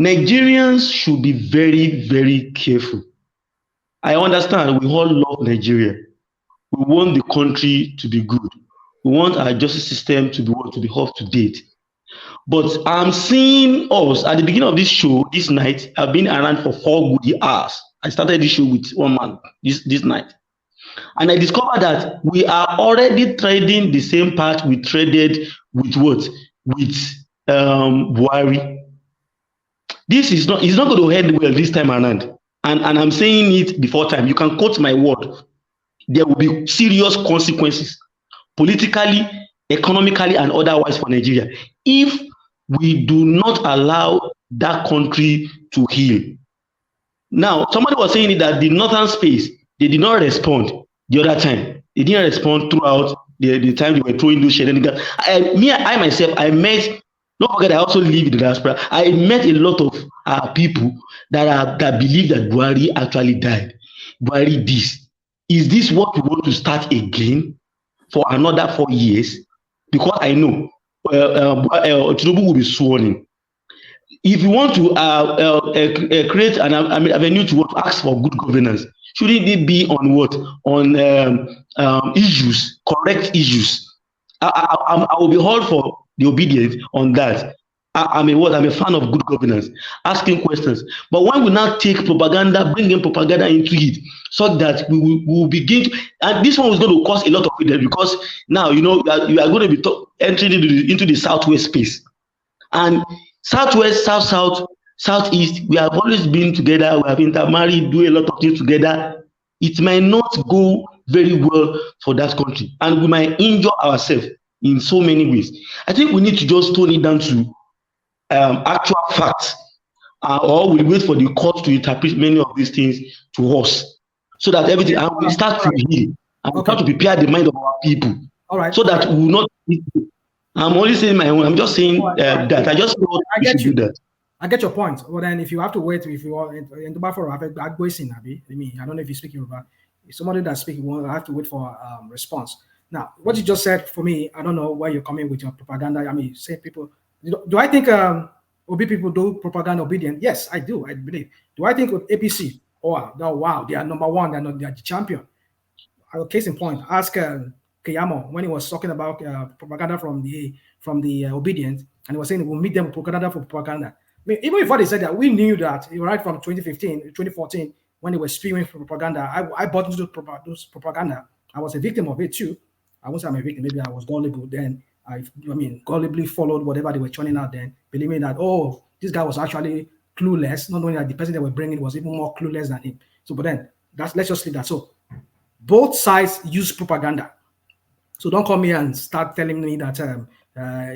[SPEAKER 17] Nigerians should be very, very careful. I understand we all love Nigeria. We want the country to be good. We want our justice system to be up to date. But I'm seeing us at the beginning of this show this night. I've been around for 4 good hours. I started this show with one man this night. And I discovered that we are already trading the same path we traded with what? With Buhari. This is not going to end well this time around. And I'm saying it before time. You can quote my word. There will be serious consequences politically, economically, and otherwise for Nigeria if we do not allow that country to heal. Now, somebody was saying that the northern space, they did not respond the other time. They didn't respond throughout the time they were throwing those shenanigans. I myself, I met, don't forget, I also live in the diaspora. I met a lot of people that believe that Buhari actually died. Buhari this. Is this what we want to start again for another 4 years? Because I know Tinubu will be sworn in. If you want to create an avenue to ask for good governance, shouldn't it be on what? On issues, correct issues? I will be all for the obedience on that. I'm a fan of good governance, asking questions. But when we now take propaganda, bring in propaganda into it, so that we will begin to, and this one is going to cause a lot of it because now you are going to be entering into the southwest space, and southwest, south, southeast. We have always been together. We have intermarried, do a lot of things together. It might not go very well for that country, and we might injure ourselves in so many ways. I think we need to just tone it down to actual facts, or we wait for the court to interpret many of these things to us, so that everything and we start to heal and we start to prepare the mind of our people.
[SPEAKER 9] All right.
[SPEAKER 17] So that we will not. I'm only saying my own. I'm just saying that I just know
[SPEAKER 9] I get you.
[SPEAKER 17] Do that.
[SPEAKER 9] I get your point. Well, then if you have to wait, if you are in the buffer, I mean, I don't know if you're speaking about. If somebody that's speaking, I have to wait for a response. Now, what you just said for me, I don't know where you're coming with your propaganda. I mean, say people. Do I think Obi people do propaganda obedient? Yes, I do. I believe. Do I think with APC? Oh wow, they are number one. They are the champion. Case in point, ask Keyamo when he was talking about propaganda from the obedient, and he was saying we'll meet them with propaganda for propaganda. I mean, even before they said that, we knew that right from 2015, 2014, when they were spewing propaganda. I bought into those propaganda. I was a victim of it too. I won't say I'm a victim. Maybe I was gullible then. I gullibly followed whatever they were churning out then, believing that, oh, this guy was actually clueless, not knowing that the person they were bringing was even more clueless than him. So, but then, let's just leave that. So, both sides use propaganda. So, don't come here and start telling me that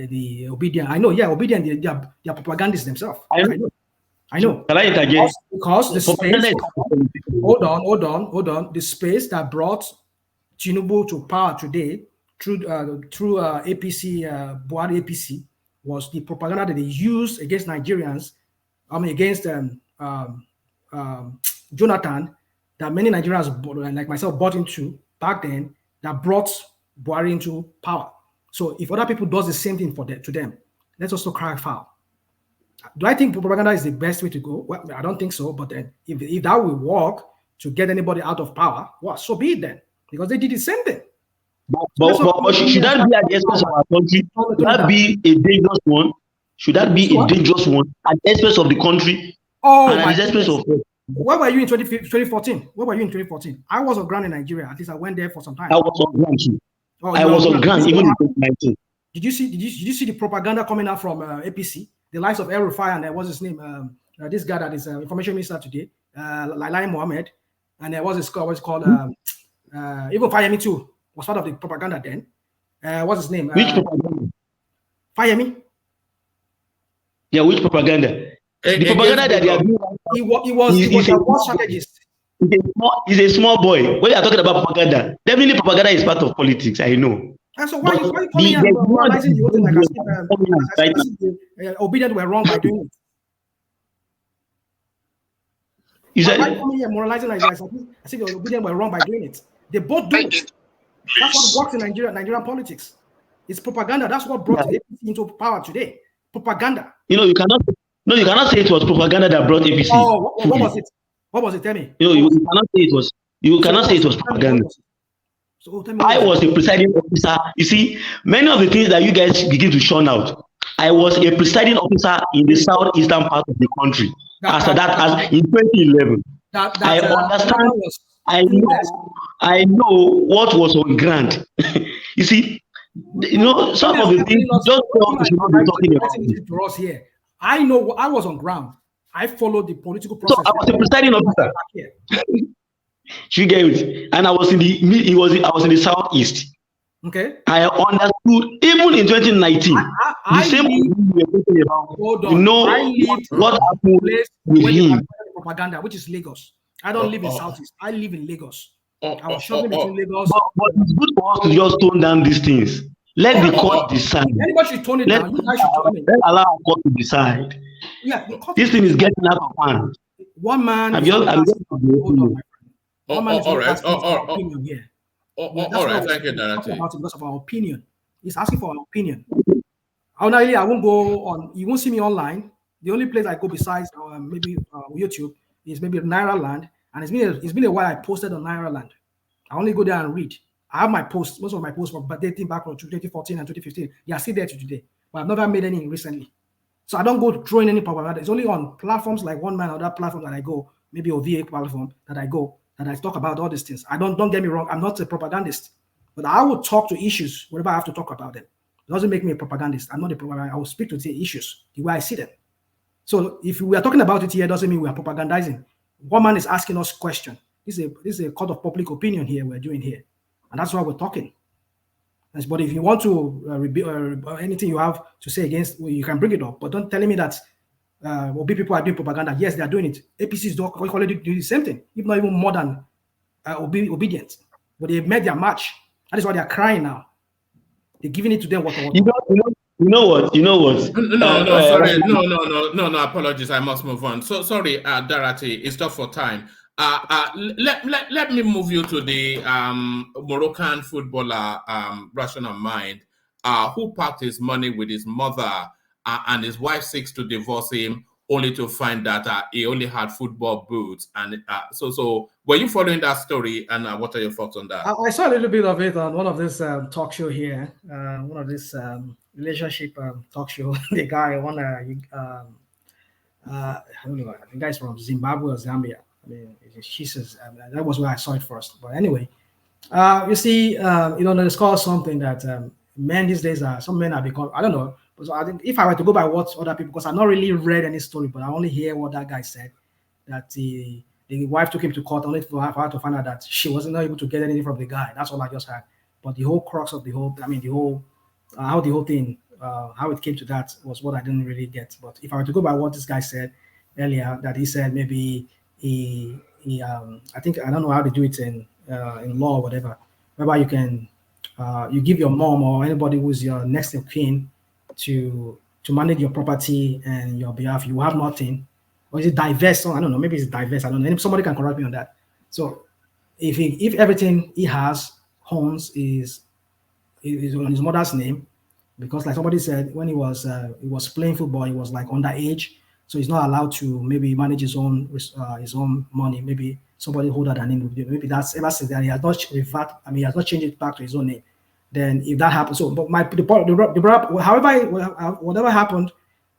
[SPEAKER 9] the obedient, I know, yeah, obedient, they are propagandists themselves. I know.
[SPEAKER 17] Can I interject?
[SPEAKER 9] Because the space, hold on, the space that brought Tinubu to power today, through APC, Buhari APC, was the propaganda that they used against Nigerians, against Jonathan, that many Nigerians, like myself, bought into back then, that brought Buhari into power. So if other people does the same thing to them, let's also cry foul. Do I think propaganda is the best way to go? Well, I don't think so. But then if that will work to get anybody out of power, well, so be it then, because they did the same thing.
[SPEAKER 17] But should that be at the expense of our country? Should that be a dangerous one? Should that be a dangerous one at the expense of the country?
[SPEAKER 9] Oh,
[SPEAKER 17] and at the expense of
[SPEAKER 9] where were you in 2014? Where were you in 2014? I was on ground in Nigeria. At least I went there for some time.
[SPEAKER 17] I was on ground too.
[SPEAKER 9] Oh,
[SPEAKER 17] I was on ground even in 2019.
[SPEAKER 9] Did you see the propaganda coming out from APC? The likes of El Rufai and what's his name? This guy that is information minister today, Lai Mohammed, and what's it called? Even Fayemi too was part of the propaganda then. What's his name?
[SPEAKER 17] Which propaganda?
[SPEAKER 9] Fayemi.
[SPEAKER 17] Yeah, which propaganda? The propaganda that they are doing.
[SPEAKER 9] He was a war strategist.
[SPEAKER 17] He's a small boy. When you are talking about propaganda, definitely propaganda is part of politics. I know.
[SPEAKER 9] And so why you calling and moralizing the whole thing like as obedient were wrong by doing it? Why you coming here moralizing like that? I think the obedient were wrong by doing it. They both do it. That's what works in Nigerian politics. It's propaganda. That's what brought APC into power today. Propaganda.
[SPEAKER 17] You cannot say it was propaganda that brought APC.
[SPEAKER 9] Oh, what was it? What was it? Tell me.
[SPEAKER 17] You cannot say it was. You cannot say it was propaganda. I was a presiding officer. You see, many of the things that you guys begin to shun out, I was a presiding officer in the southeastern part of the country. As in 2011. I understand. I know what was on ground. You see, some of the things just talking about.
[SPEAKER 9] For us here, I know I was on ground. I followed the political process.
[SPEAKER 17] So I was a presiding officer. You get it, and I was in the southeast.
[SPEAKER 9] Okay.
[SPEAKER 17] I understood even in 2019. The same thing we were talking about. What happened with him?
[SPEAKER 9] Propaganda, which is Lagos. I don't live in southeast. I live in Lagos. I was shopping between Lagos.
[SPEAKER 17] But it's good for us to just tone down these things. Let the court decide.
[SPEAKER 9] Anybody should tone it down. You guys should tone it.
[SPEAKER 17] Let allow our court to decide.
[SPEAKER 9] Yeah,
[SPEAKER 17] this thing is getting out of hand.
[SPEAKER 9] One man.
[SPEAKER 5] All right. Thank you, Dorothy.
[SPEAKER 9] Because of our opinion. He's asking for our opinion. Ordinarily, I won't go on. You won't see me online. The only place I go besides maybe YouTube is maybe Naira Land, and it's been a while I posted on Naira Land. I only go there and read. I have my posts, most of my posts from dating back from 2014 and 2015. They are still there to today, but I've never made any recently. So I don't go throwing any propaganda. It's only on platforms like One Man or that platform that I go, maybe a VA platform that I go, that I talk about all these things. Don't get me wrong, I'm not a propagandist, but I will talk to issues whenever I have to talk about them. It doesn't make me a propagandist. I'm not a propagandist. I will speak to the issues the way I see them. So if we are talking about it here, it doesn't mean we are propagandizing. One man is asking us questions. This is a court of public opinion here we're doing here. And that's why we're talking. But if you want to anything you have to say against, well, you can bring it up. But don't tell me that Obi people are doing propaganda. Yes, they are doing it. APC is doing the same thing, if not even more than obedient. But they made their match. That is why they are crying now. They're giving it to them.
[SPEAKER 17] You know what?
[SPEAKER 5] No, sorry. No, apologies. I must move on. So sorry, Dorothy, it's just for time. Let me move you to the Moroccan footballer Rational Mind, who parked his money with his mother and his wife seeks to divorce him, only to find that he only had football boots. And so were you following that story? And what are your thoughts on that?
[SPEAKER 9] I saw a little bit of it on one of this talk show here, one of this relationship talk show. The guy, I don't know, the guy's from Zimbabwe or Zambia. I mean, she says that was where I saw it first. But anyway, you see, there's called something that men these days some men have become. I don't know. But I think if I were to go by what other people, because I've not really read any story, but I only hear what that guy said, that the wife took him to court only for her to find out that she wasn't able to get anything from the guy. That's all I just heard. But the whole crux of how the whole thing, how it came to that was what I didn't really get. But if I were to go by what this guy said earlier, that he said maybe I think, I don't know how to do it in law or whatever, whereby you can you give your mom or anybody who's your next of kin to manage your property and your behalf. You have nothing, or is it divest? I don't know. Maybe it's divest. I don't know. Somebody can correct me on that. So if everything he owns is on his mother's name, because like somebody said, when he was playing football, he was like underage, so he's not allowed to maybe manage his own money. Maybe somebody older than him. Maybe that's ever since that he has not changed it back to his own name. then if that happens, so but whatever happened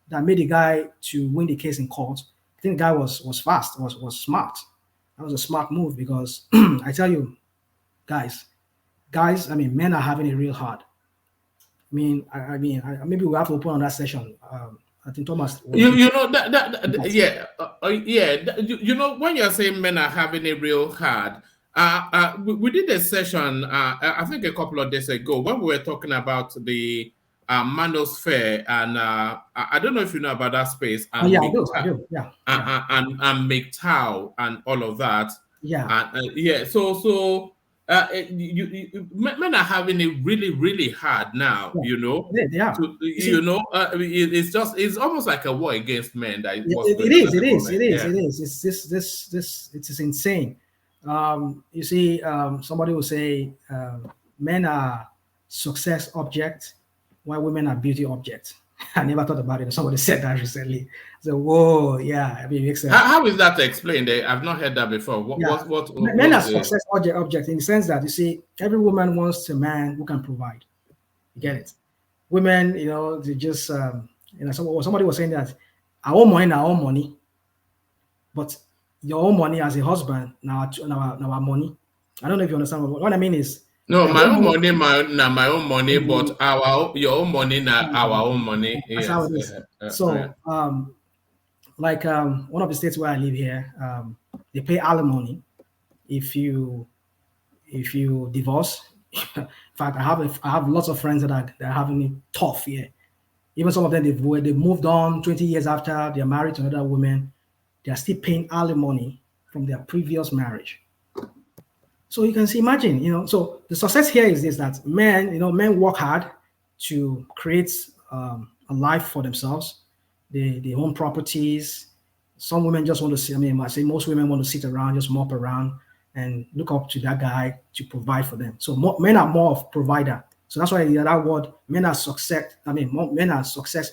[SPEAKER 9] that made the guy to win the case in court, I think the guy was fast, was smart. That was a smart move because I tell you, guys, I mean, men are having it real hard. I mean, maybe we have to open on that session. I think Thomas.
[SPEAKER 5] You know you know, when you're saying men are having it real hard, we did a session I think a couple of days ago when we were talking about the Manosphere, and I don't know if you know about that space. And
[SPEAKER 9] I do. Yeah.
[SPEAKER 5] And MGTOW and all of that.
[SPEAKER 9] Yeah.
[SPEAKER 5] So men are having it really, really hard now. Yeah. You know.
[SPEAKER 9] They are.
[SPEAKER 5] You know, it's almost like a war against men. That
[SPEAKER 9] it is insane. You see, somebody will say men are success objects, while women are beauty objects. I never thought about it. Somebody said that recently. So, whoa, yeah. I mean, it makes sense.
[SPEAKER 5] How is that explained? I've not heard that before.
[SPEAKER 9] Men are success object in the sense that, you see, every woman wants a man who can provide. You get it? Women, you know, they just, somebody was saying that our own money, but your own money as a husband, now our money. I don't know if you understand what I mean is.
[SPEAKER 5] No, my own money, my own money, but your own money, our own money.
[SPEAKER 9] That's how it is. So, like one of the states where I live here, they pay alimony if you divorce. In fact, I have lots of friends that are having it tough here. Even some of them they moved on 20 years after they're married to another woman. They are still paying alimony from their previous marriage. So you can see, imagine, you know, so the success here is this, that men work hard to create a life for themselves. They own properties. Some women just want to see, I say most women want to sit around, just mop around and look up to that guy to provide for them. So men are more of provider. So that's why that word, men are success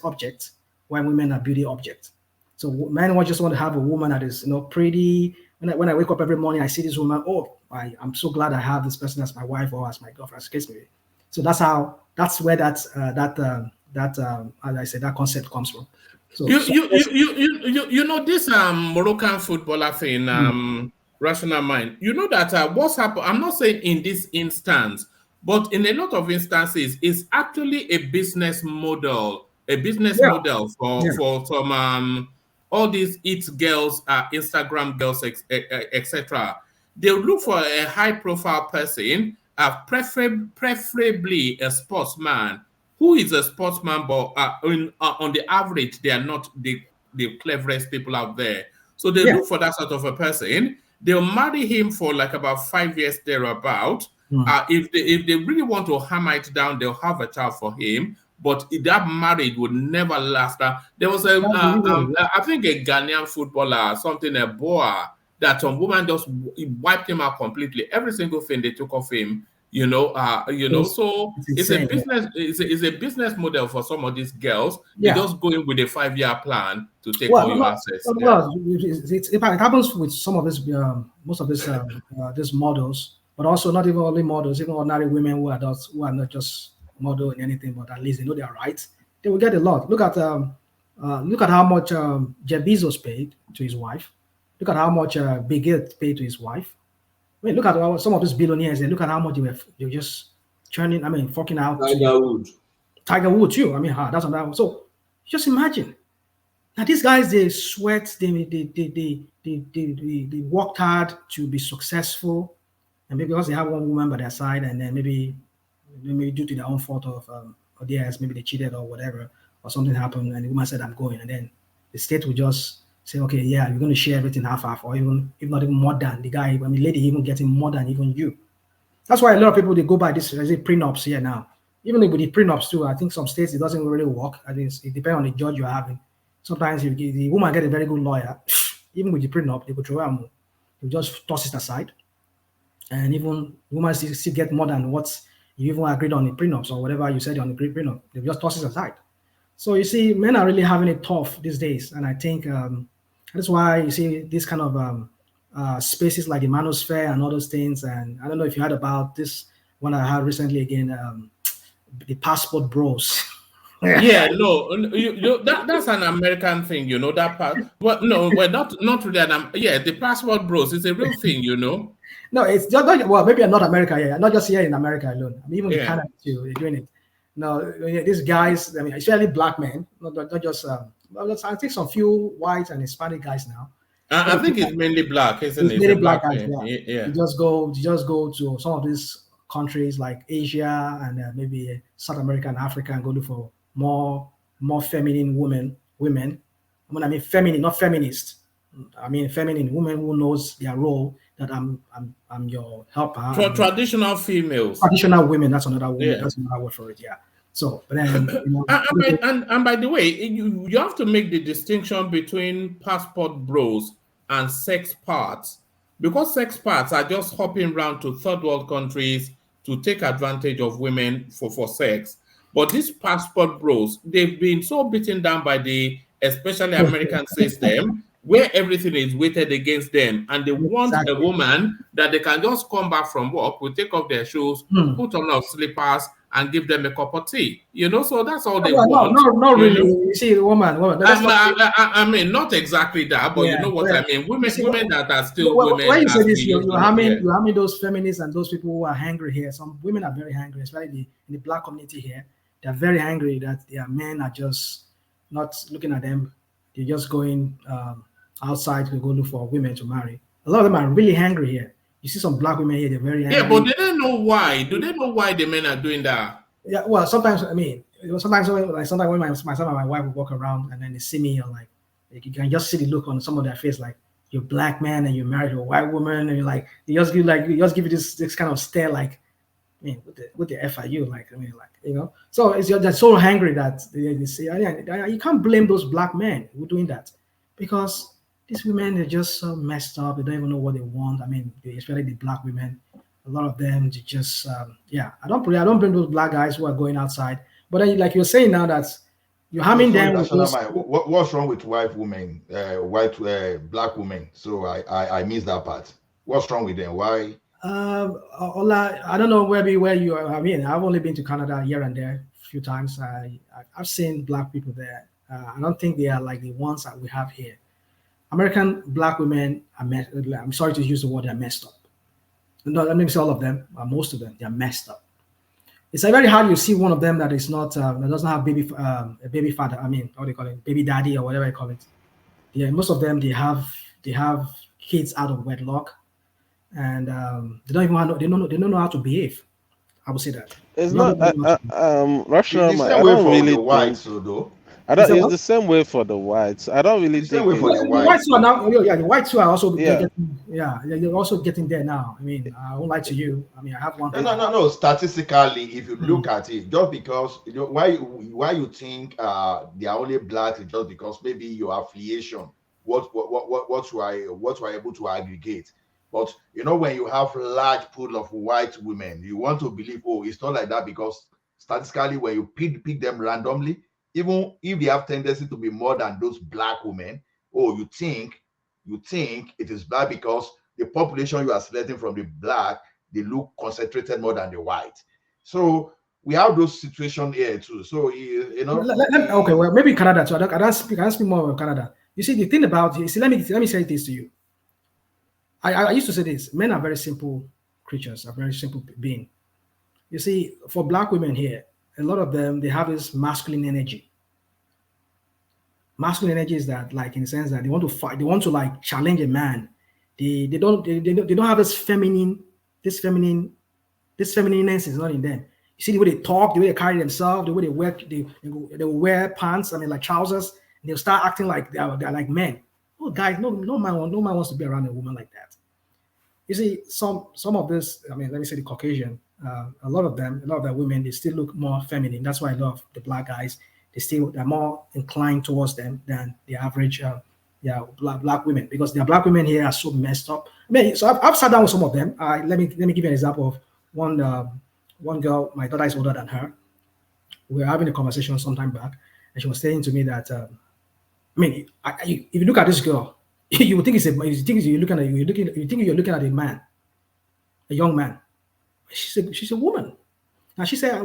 [SPEAKER 9] objects, while women are beauty objects. So men just want to have a woman that is, pretty. When I wake up every morning, I see this woman. Oh, I'm so glad I have this person as my wife or as my girlfriend, as the case may be. So that's where that as I said, that concept comes from. So
[SPEAKER 5] you know this Moroccan footballer thing, Rational Mind. You know that what's happened. I'm not saying in this instance, but in a lot of instances, it's actually a business model. Model for some all these girls, Instagram girls, etc. They look for a high-profile person, preferably a sportsman, who is a sportsman, but on the average, they are not the cleverest people out there. So they look for that sort of a person. They'll marry him for like about 5 years thereabout. If they really want to hammer it down, they'll have a child for him. But that marriage would never last. There was I think a Ghanaian footballer, a Boa, that some woman just wiped him out completely. Every single thing they took off him, So it's a business. It's a business model for some of these girls. They just go in with a 5-year plan to take all your assets.
[SPEAKER 9] It happens with some of this, most of this, these models, but also not even only models, even ordinary women who are not just model in anything, but at least they know they are right. They will get a lot. Look at how much Jeff Bezos paid to his wife. Look at how much Bill Gates paid to his wife. I mean, look at some of these billionaires. And look at how much they were just churning. Forking out. Tiger Woods too. That's another one. So just imagine. Now these guys, they sweat. They worked hard to be successful, and maybe because they have one woman by their side, and then maybe due to their own fault of theirs, maybe they cheated or whatever, or something happened, and the woman said, "I'm going," and then the state will just say, "Okay, yeah, you're going to share everything half, or even if not even more than the guy. Lady even getting more than even you." That's why a lot of people they go by this prenups here now. Even with the prenups too, I think some states it doesn't really work. I think it depends on the judge you're having. Sometimes if the woman get a very good lawyer, even with the prenup, they could throw them, they just toss it aside, and even women still get more than what you even agreed on the prenups or whatever you said on the prenup. They just toss it aside. So you see, men are really having it tough these days, and I think that's why you see this kind of spaces like the Manosphere and all those things. And I don't know if you heard about this one I had recently again, the passport bros.
[SPEAKER 5] Yeah, no, that's an American thing, you know, that part. Well, no, well, not really yeah, the passport bros is a real thing, you know.
[SPEAKER 9] No, it's just not, well, maybe not America, yeah, not just here in America alone. I mean, even in Canada too, they're doing it. No, these guys, I mean, especially black men, not just I think some few white and Hispanic guys now.
[SPEAKER 5] I think it's mainly black, isn't it?
[SPEAKER 9] It's mainly black guys,
[SPEAKER 5] yeah.
[SPEAKER 9] You just go to some of these countries like Asia and maybe South America and Africa and go look for more feminine women. When I mean feminine, not feminist. I mean feminine women who knows their role. That I'm your helper.
[SPEAKER 5] For traditional females.
[SPEAKER 9] Traditional women. That's another word.
[SPEAKER 5] Yeah.
[SPEAKER 9] That's another word for it. Yeah. So, but then,
[SPEAKER 5] and by the way, you have to make the distinction between passport bros and sex parts, because sex parts are just hopping around to third world countries to take advantage of women for sex. But these passport bros, they've been so beaten down by the especially American system, where everything is weighted against them, and they want a woman that they can just come back from work, will take off their shoes, put on their slippers, and give them a cup of tea. You know, so that's all they want.
[SPEAKER 9] No, really. You see, woman.
[SPEAKER 5] I mean, not exactly that, but you know what I mean. Women that are still women.
[SPEAKER 9] When you say this, you're harming those feminists and those people who are hungry here. Some women are very hungry, especially in the black community here. They're very angry that their men are just not looking at them. They're just going outside to go look for women to marry. A lot of them are really angry here. You see some black women here, they're very angry.
[SPEAKER 5] Yeah, but they don't know why. Do they know why the men are doing that?
[SPEAKER 9] Yeah, well, sometimes, I mean, sometimes when myself and my wife will walk around and then they see me, like you can just see the look on some of their face, like you're a black man and you're married to a white woman, and you're like, they just give you this kind of stare, like, I mean, what the F are you? Like, I mean, like, you know. So they're so angry that they say, you can't blame those black men who are doing that, because these women are just so messed up. They don't even know what they want. I mean, especially the black women. A lot of them, they just, I don't blame those black guys who are going outside. But then, like you're saying now, that you're harming them.
[SPEAKER 18] What's wrong with white women, black women? So I missed that part. What's wrong with them? Why?
[SPEAKER 9] I don't know where you are. I mean, I've only been to Canada here and there a few times. I've seen black people there. I don't think they are like the ones that we have here. American black women are I'm sorry to use the word, they're messed up. No, let me say all of them. Most of them, they're messed up. It's very hard you see one of them that is not that doesn't have a baby father. I mean, what do you call it, baby daddy or whatever you call it. Yeah, most of them they have kids out of wedlock, and they don't know how to behave. I would say that.
[SPEAKER 7] It's not rational.
[SPEAKER 18] I don't really whites, though.
[SPEAKER 7] It's the same way for the whites. I don't really think
[SPEAKER 9] the whites are now. Yeah, the whites are also they're also getting there now. I mean, I won't lie to you. I mean, I have one.
[SPEAKER 18] No. Statistically, if you look at it, just because why you think they are only black is just because maybe your affiliation, what you are able to aggregate. But when you have large pool of white women, you want to believe, it's not like that, because statistically, when you pick them randomly, even if they have tendency to be more than those black women, you think it is black because the population you are selecting from the black, they look concentrated more than the white. So we have those situations here too. So
[SPEAKER 9] okay, well, maybe Canada too. I don't speak more about Canada. You see, the thing about let me say this to you. I used to say this: men are very simple creatures, are very simple being. You see, for black women here, a lot of them, they have this masculine energy. Masculine energy is that, like, in the sense that they want to fight, they want to like challenge a man. They don't have this feminineness is not in them. You see the way they talk, the way they carry themselves, the way they wear pants, I mean, like trousers, and they'll start acting like they're like men. Oh, guys, no man wants to be around a woman like that. You see, some of this, I mean, let me say the Caucasian, a lot of the women, they still look more feminine. That's why I love the black guys. They're more inclined towards them than the average black women, because the black women here are so messed up. I mean, so I've sat down with some of them. Let me give you an example of one girl. My daughter is older than her. We were having a conversation some time back, and she was saying to me that I mean, if you look at this girl, you would think you're looking at a man, a young man. She's a woman. And she said,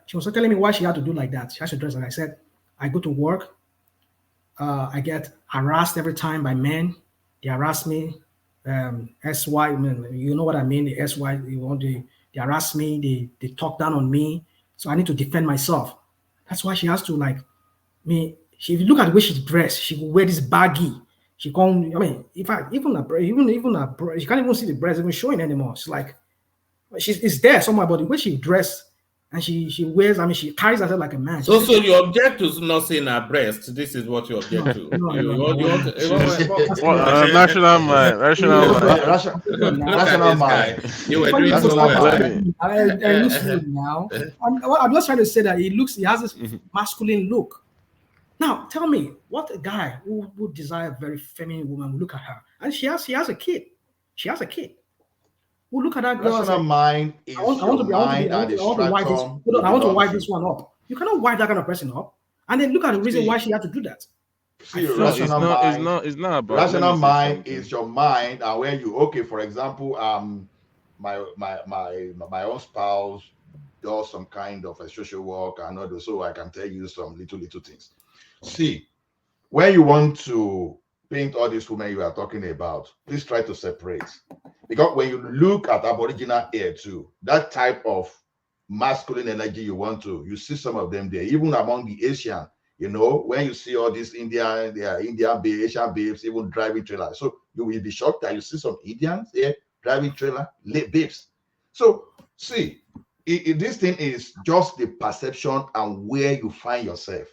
[SPEAKER 9] she was telling me why she had to do like that. She has to dress like I said, I go to work. I get harassed every time by men. They harass me. SY, you know what I mean? The SY, they harass me. They talk down on me. So I need to defend myself. That's why she has to if you look at the way she's dressed, she will wear this baggy. She can't, in fact, even she can't even see the breast even showing anymore. It's like, it's there somewhere, but the way she dressed and she wears, she carries herself like a man.
[SPEAKER 5] So you object to not seeing her breast. This is what you object to.
[SPEAKER 7] National mind.
[SPEAKER 5] You were doing so well.
[SPEAKER 9] Now, I'm just trying to say that he has this masculine look. Now, tell me, what a guy who would desire a very feminine woman will look at her, and she has a kid. She has a kid. Who look at that girl?
[SPEAKER 18] Rational mind is your mind and the stratum.
[SPEAKER 9] I want to wipe this one up. You cannot wipe that kind of person up, and then look at the reason why she had to do that.
[SPEAKER 7] It's not about
[SPEAKER 18] rational mind is your mind, and when you for example, my own spouse does some kind of a social work and all so I can tell you some little things. See, when you want to paint all these women you are talking about, please try to separate. Because when you look at Aboriginal hair too, that type of masculine energy you see some of them there, even among the Asian, when you see all these Indian babes, Asian babes, even driving trailers. So you will be shocked that you see some Indians here driving trailer babes. So see, this thing is just the perception and where you find yourself.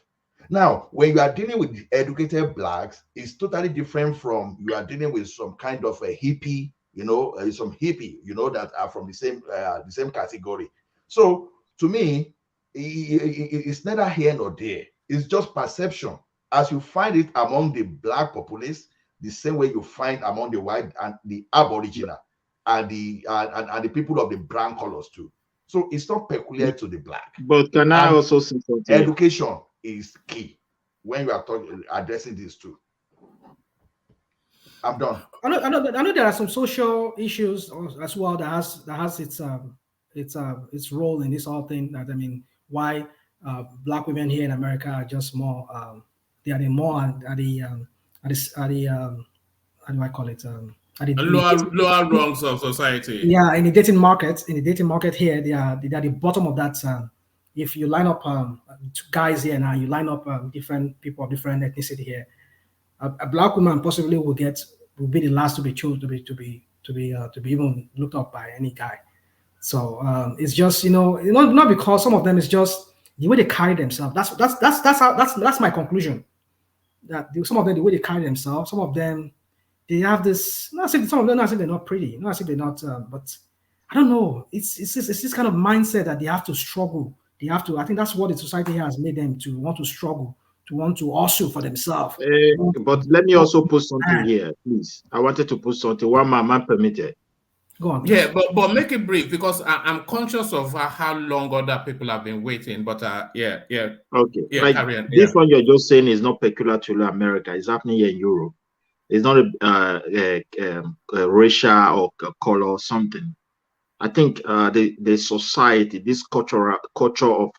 [SPEAKER 18] Now, when you are dealing with the educated blacks, it's totally different from you are dealing with some kind of a hippie, some hippie, that are from the same category. So to me, it's neither here nor there. It's just perception. As you find it among the black populace, the same way you find among the white and the Aboriginal and the people of the brown colors too. So it's not peculiar to the black.
[SPEAKER 19] But can I also say something?
[SPEAKER 18] Education is key when you are addressing these two. I'm done.
[SPEAKER 9] I know there are some social issues as well that has its role in this whole thing. That why black women here in America are just more how do I call it?
[SPEAKER 5] Lower rungs of society.
[SPEAKER 9] Yeah, in the dating market here, they are the bottom of that. If you line up two guys here now, you line up different people of different ethnicity here. A black woman possibly will be the last to be chosen to be even looked up by any guy. So it's just not because some of them is just the way they carry themselves. That's my conclusion. That some of them, the way they carry themselves, some of them they have this. Not saying some of them, not saying they're not pretty, not saying they're not, but I don't know. It's this kind of mindset that they have to struggle. They have to. I think that's what the society has made them to want to struggle, to want to hustle for themselves.
[SPEAKER 19] But let me also put something here, please. I wanted to put something. One man permitted.
[SPEAKER 9] Go on.
[SPEAKER 5] Yeah, but make it brief because I'm conscious of how long other people have been waiting. But yeah.
[SPEAKER 19] Okay.
[SPEAKER 5] Yeah,
[SPEAKER 19] this one you're just saying is not peculiar to America. It's happening here in Europe. It's not a racial or color or something. I think the society, this culture of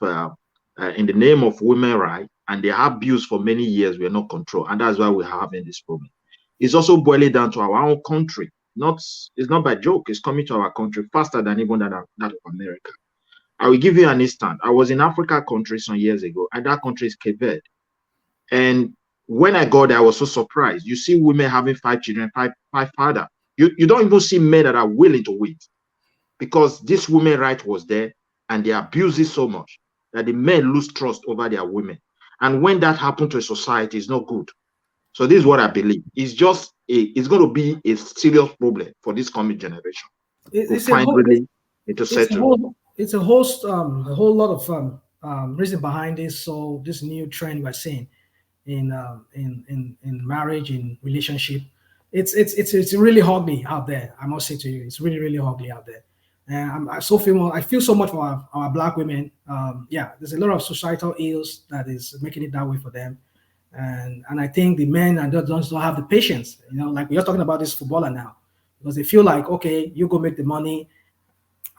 [SPEAKER 19] in the name of women rights, and they have abused for many years, we are not controlled, and that's why we're having this problem. It's also boiling down to our own country. It's not by joke. It's coming to our country faster than even that of America. I will give you an instance. I was in Africa country some years ago, and that country is Cape Verde. And when I got there, I was so surprised. You see women having 5 children, five fathers. You don't even see men that are willing to wait, because this women right was there, and they abuse it so much that the men lose trust over their women. And when that happens to a society, it's not good. So this is what I believe. It's just it's going to be a serious problem for this coming generation.
[SPEAKER 9] It's a whole lot of reason behind this. So this new trend we're seeing in marriage, in relationship, it's really ugly out there. I must say to you, it's really, really ugly out there. And I feel so much for our black women. There's a lot of societal ills that is making it that way for them. And I think the men don't have the patience, like we are talking about this footballer now, because they feel like, okay, you go make the money,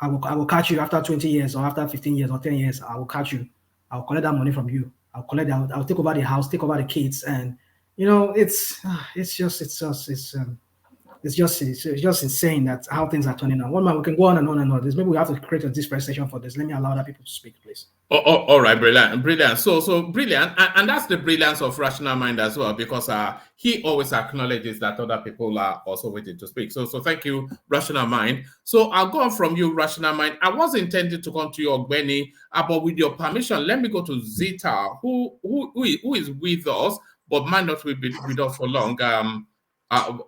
[SPEAKER 9] I will catch you after 20 years or after 15 years or 10 years. I will catch you. I'll collect that money from you. I'll take over the house, take over the kids, and it's just insane that how things are turning out. One man, we can go on and on and on. Maybe we have to create a dispensation for this. Let me allow other people to speak, please.
[SPEAKER 5] All right, brilliant. So brilliant, and that's the brilliance of Rational Mind as well, because he always acknowledges that other people are also waiting to speak. So thank you, Rational Mind. So I'll go on from you, Rational Mind. I was intended to come to you, Ogbeni, but with your permission, let me go to Zita, who is with us, but might not be with us for long. Unless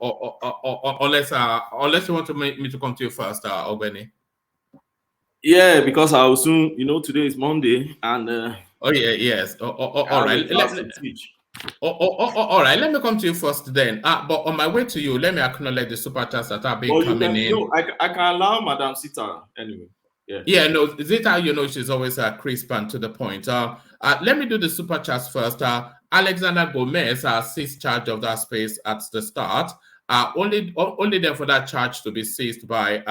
[SPEAKER 5] you want to make me to come to you first, Ogbeni.
[SPEAKER 16] Yeah, because I'll soon, today is Monday, and
[SPEAKER 5] all right. All right, let me come to you first then. But on my way to you, let me acknowledge the super chats that are being coming in.
[SPEAKER 16] No, I can allow Madam Zita anyway.
[SPEAKER 5] Yeah, no, Zita, she's always crisp and to the point. Let me do the super chats first. Alexander Gomez seized charge of that space at the start. Only then for that charge to be seized by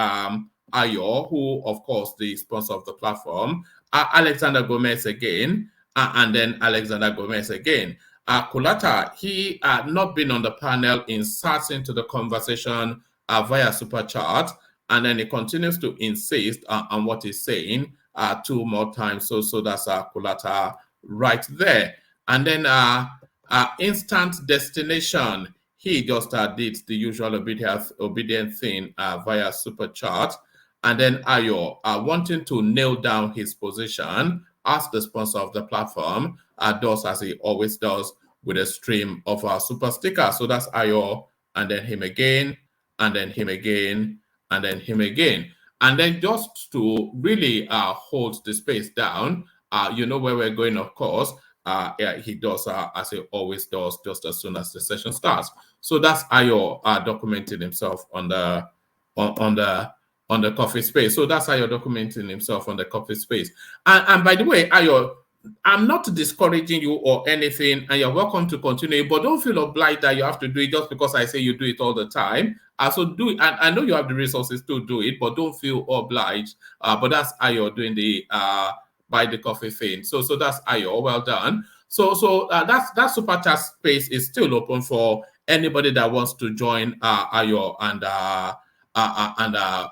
[SPEAKER 5] Ayo, who, of course, the sponsor of the platform. Alexander Gomez again, and then Alexander Gomez again. Kulata, he not been on the panel, inserts into the conversation via super chat, and then he continues to insist on what he's saying 2 more times. So that's Kulata right there. And then instant destination, he just did the usual obedient thing via super chat. And then Ayo, wanting to nail down his position as the sponsor of the platform, does as he always does with a stream of super stickers. So that's Ayo, and then him again, and then him again, and then him again. And then just to really hold the space down, where we're going, of course, he does as he always does just as soon as the session starts. So that's Ayo documenting himself on the coffee space. So that's Ayo documenting himself on the coffee space. And by the way, Ayo, I'm not discouraging you or anything, and you're welcome to continue, but don't feel obliged that you have to do it just because I say you do it all the time. So do it, and I know you have the resources to do it, but don't feel obliged. But that's Ayo doing the buy the coffee thing. So that's Ayo. Well done. So that super chat space is still open for anybody that wants to join Ayo and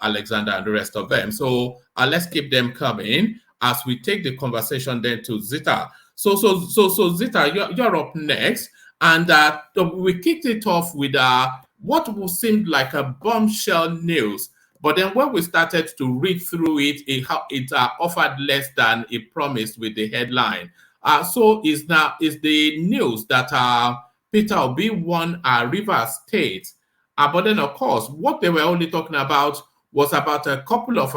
[SPEAKER 5] Alexander and the rest of them. So let's keep them coming as we take the conversation then to Zita. So Zita, you're up next, and we kicked it off with what seemed like a bombshell news. But then when we started to read through it, it offered less than it promised with the headline. So is the news that Peter Obi won Rivers State. But then, of course, what they were only talking about was about a couple of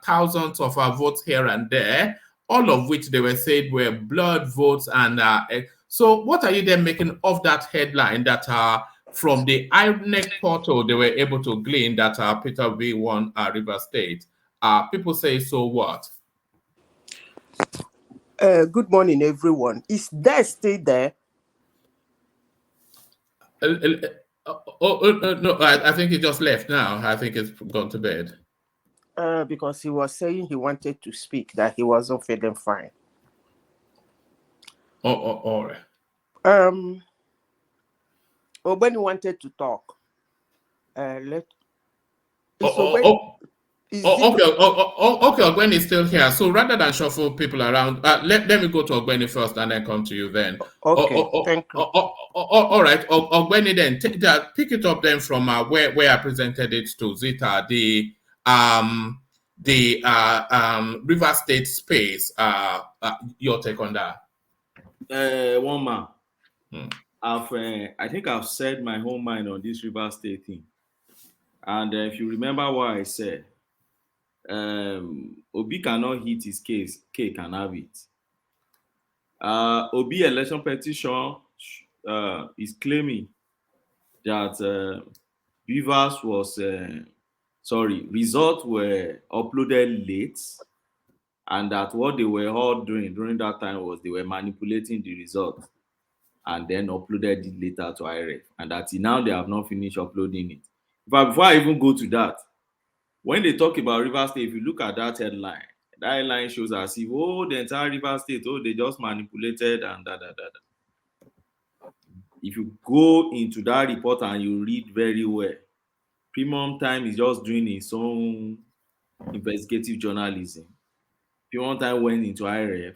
[SPEAKER 5] thousands of votes here and there, all of which they were saying were blood votes. And so what are you then making of that headline that from the INEC portal, they were able to glean that Peter Obi won Rivers State? People say, so what?
[SPEAKER 20] Good morning, everyone. Is there still there?
[SPEAKER 5] No, I think he just left now. I think he's gone to bed.
[SPEAKER 20] Because he was saying he wanted to speak, that he wasn't feeling fine.
[SPEAKER 5] All right.
[SPEAKER 20] When he wanted to talk,
[SPEAKER 5] Okay, Ogbeni is still here. So rather than shuffle people around, let me go to Ogbeni first and then come to you then.
[SPEAKER 20] Okay, thank you.
[SPEAKER 5] All right, Ogbeni then, pick it up then from where I presented it to Zita, the River State space. Your take on that?
[SPEAKER 16] One man. I think I've said my whole mind on this River State thing. And if you remember what I said, Obi cannot hit his cake and have it. Obi election petition is claiming that Rivers was results were uploaded late, and that what they were all doing during that time was they were manipulating the result and then uploaded it later to IREF, and that now they have not finished uploading it. But before I even go to that, when they talk about Rivers State, if you look at that headline shows as if, the entire Rivers State, they just manipulated and da. If you go into that report and you read very well, Premium Time is just doing its own investigative journalism. Premium Time went into IRF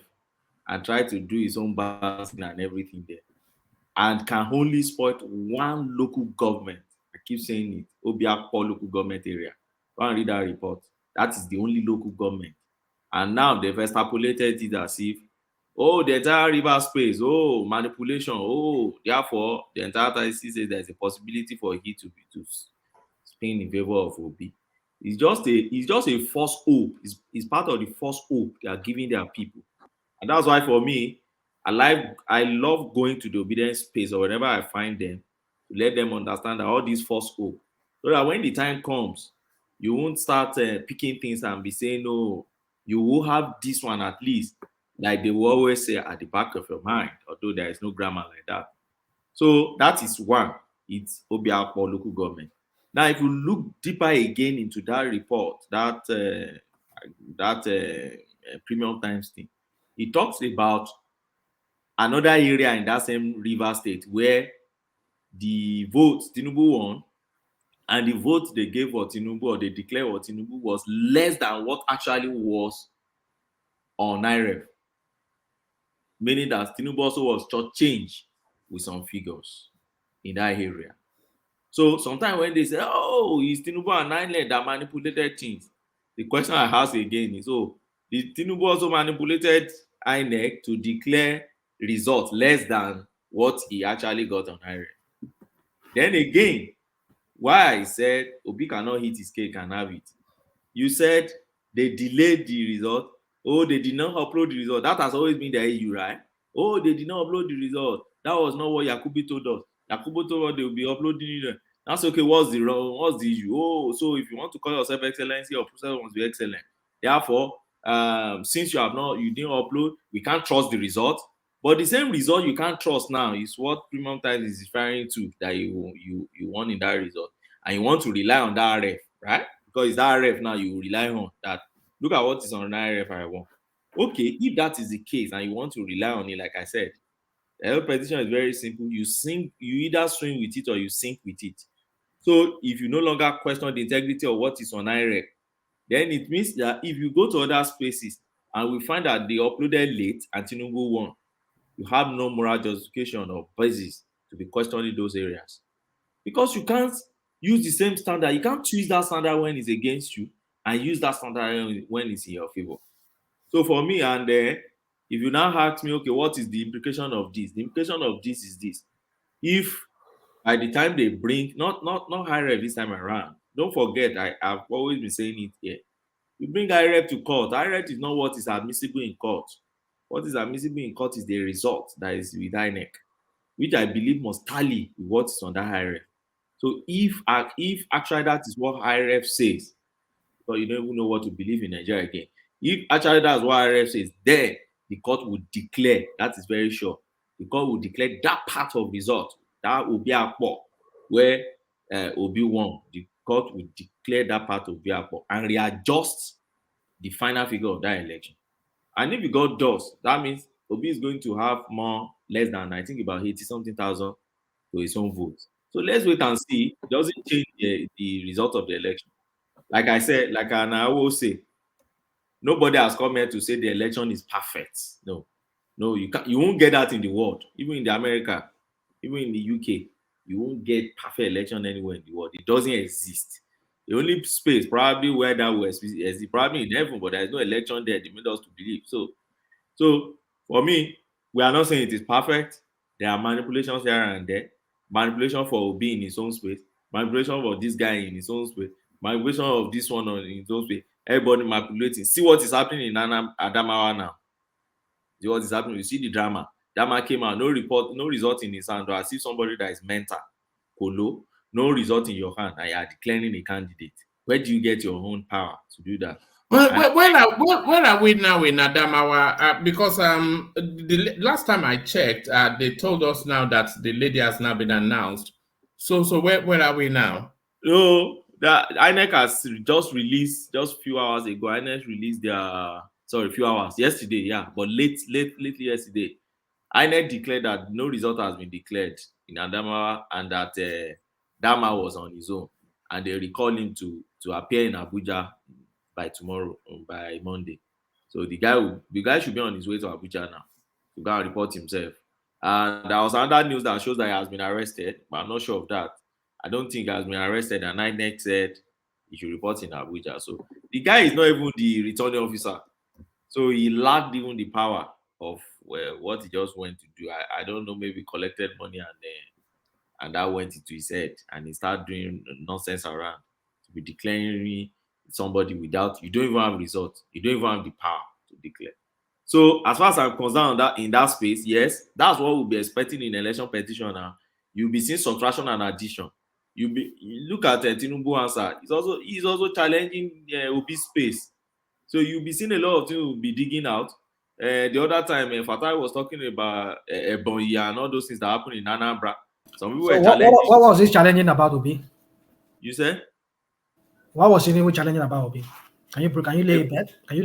[SPEAKER 16] and tried to do its own balancing and everything there, and can only support one local government. I keep saying it, Obiakpo local government area. Go and read that report. That is the only local government. And now they've extrapolated it as if, the entire river space, manipulation, therefore the entire time says there's a possibility for it to spin in favor of Obi. It's just a false hope. It's part of the false hope they are giving their people. And that's why for me, I love going to the obedience space or whenever I find them to let them understand that all these false hope, so that when the time comes, you won't start picking things and be saying, no, you will have this one at least, like they will always say at the back of your mind, although there is no grammar like that. So that is one. It's Obiakpo local government. Now, if you look deeper again into that report, that Premium Times thing, it talks about another area in that same River State where the votes Tinubu won, and the vote they gave for Tinubu, or they declared for Tinubu, was less than what actually was on IREF. Meaning that Tinubu also was shortchanged with some figures in that area. So sometimes when they say, it's Tinubu and INEC that manipulated things, the question I ask again is, did Tinubu also manipulated INEC to declare results less than what he actually got on IREF? Then again, why I said Obi cannot hit his cake and have it. You said they delayed the result. They did not upload the result. That has always been the issue, right? They did not upload the result. That was not what Yakubu told us. Yakubu told us they will be uploading it. That's okay. What's the issue? So if you want to call yourself excellency, your process must be excellent. Therefore, since you didn't upload, we can't trust the result. But the same result you can't trust now is what Premium Times is referring to, that you won in that result. And you want to rely on that ref, right? Because it's that ref now you rely on that. Look at what is on that ref I want. Okay, if that is the case and you want to rely on it, like I said, the whole position is very simple. You either swim with it or you sink with it. So if you no longer question the integrity of what is on IREF, then it means that if you go to other spaces and we find that they uploaded late and Tinubu won, you have no moral justification or basis to be questioning those areas. Because you can't use the same standard. You can't choose that standard when it's against you and use that standard when it's in your favor. So for me, and if you now ask me, okay, what is the implication of this? The implication of this is this. If by the time they bring, not IREF this time around, don't forget, I've always been saying it here. You bring IREF to court. IREF is not what is admissible in court. What is admissible in court is the result that is with INEC, which I believe must tally with what is on that IREF. So if actually that is what IREF says, because you don't even know what to believe in Nigeria again. If actually that's what IREF says, then the court would declare, that is very sure, the court will declare that part of result, that will be a court where Obi won. The court will declare that part of Obiakpo and readjust the final figure of that election. And if the God does, that means Obi is going to have less than, I think, about 80-something thousand to his own votes. So let's wait and see. It doesn't change the result of the election. Like I said, like I will say, nobody has come here to say the election is perfect. No, you won't get that in the world. Even in the America, even in the UK, you won't get perfect election anywhere in the world. It doesn't exist. The only space probably where that was is probably in heaven, but there is no election there. They made us to believe. So for me, we are not saying it is perfect. There are manipulations here and there. Manipulation for Obi in his own space. Manipulation for this guy in his own space. Manipulation of this one in his own space. Everybody manipulating. See what is happening in Adamawa now. See what is happening. You see the drama. Drama came out. No result in his hand. Or as if somebody that is mental. Polo. No result in your hand, and you are declaring a candidate. Where do you get your own power to do that?
[SPEAKER 5] Where are we now in Adamawa? Because the last time I checked, they told us now that the lady has now been announced. So where are we now?
[SPEAKER 16] No, that INEC has just released just few hours ago. INEC released their few hours yesterday, but lately yesterday, INEC declared that no result has been declared in Adamawa and that Dama was on his own, and they recalled him to appear in Abuja by tomorrow, by Monday. So the guy should be on his way to Abuja now to go and report himself. And there was another news that shows that he has been arrested, but I'm not sure of that. I don't think he has been arrested, and INEC said he should report in Abuja. So the guy is not even the returning officer. So he lacked even the power of what he just went to do. I don't know, maybe collected money and that went into his head, and he started doing nonsense around to be declaring somebody without, you don't even have results, you don't even have the power to declare. So as far as I'm concerned in that space, yes, that's what we'll be expecting in election petition now. You'll be seeing subtraction and addition. You look at Tinubu answer. He's also challenging Obi's space. So you'll be seeing a lot of things will be digging out. The other time, Fatai was talking about Ebonyi and all those things that happened in Anambra. Some people were challenging.
[SPEAKER 9] What was he challenging about Obi?
[SPEAKER 16] You said?
[SPEAKER 9] What was he challenging about Obi? Can you lay it bare? Can you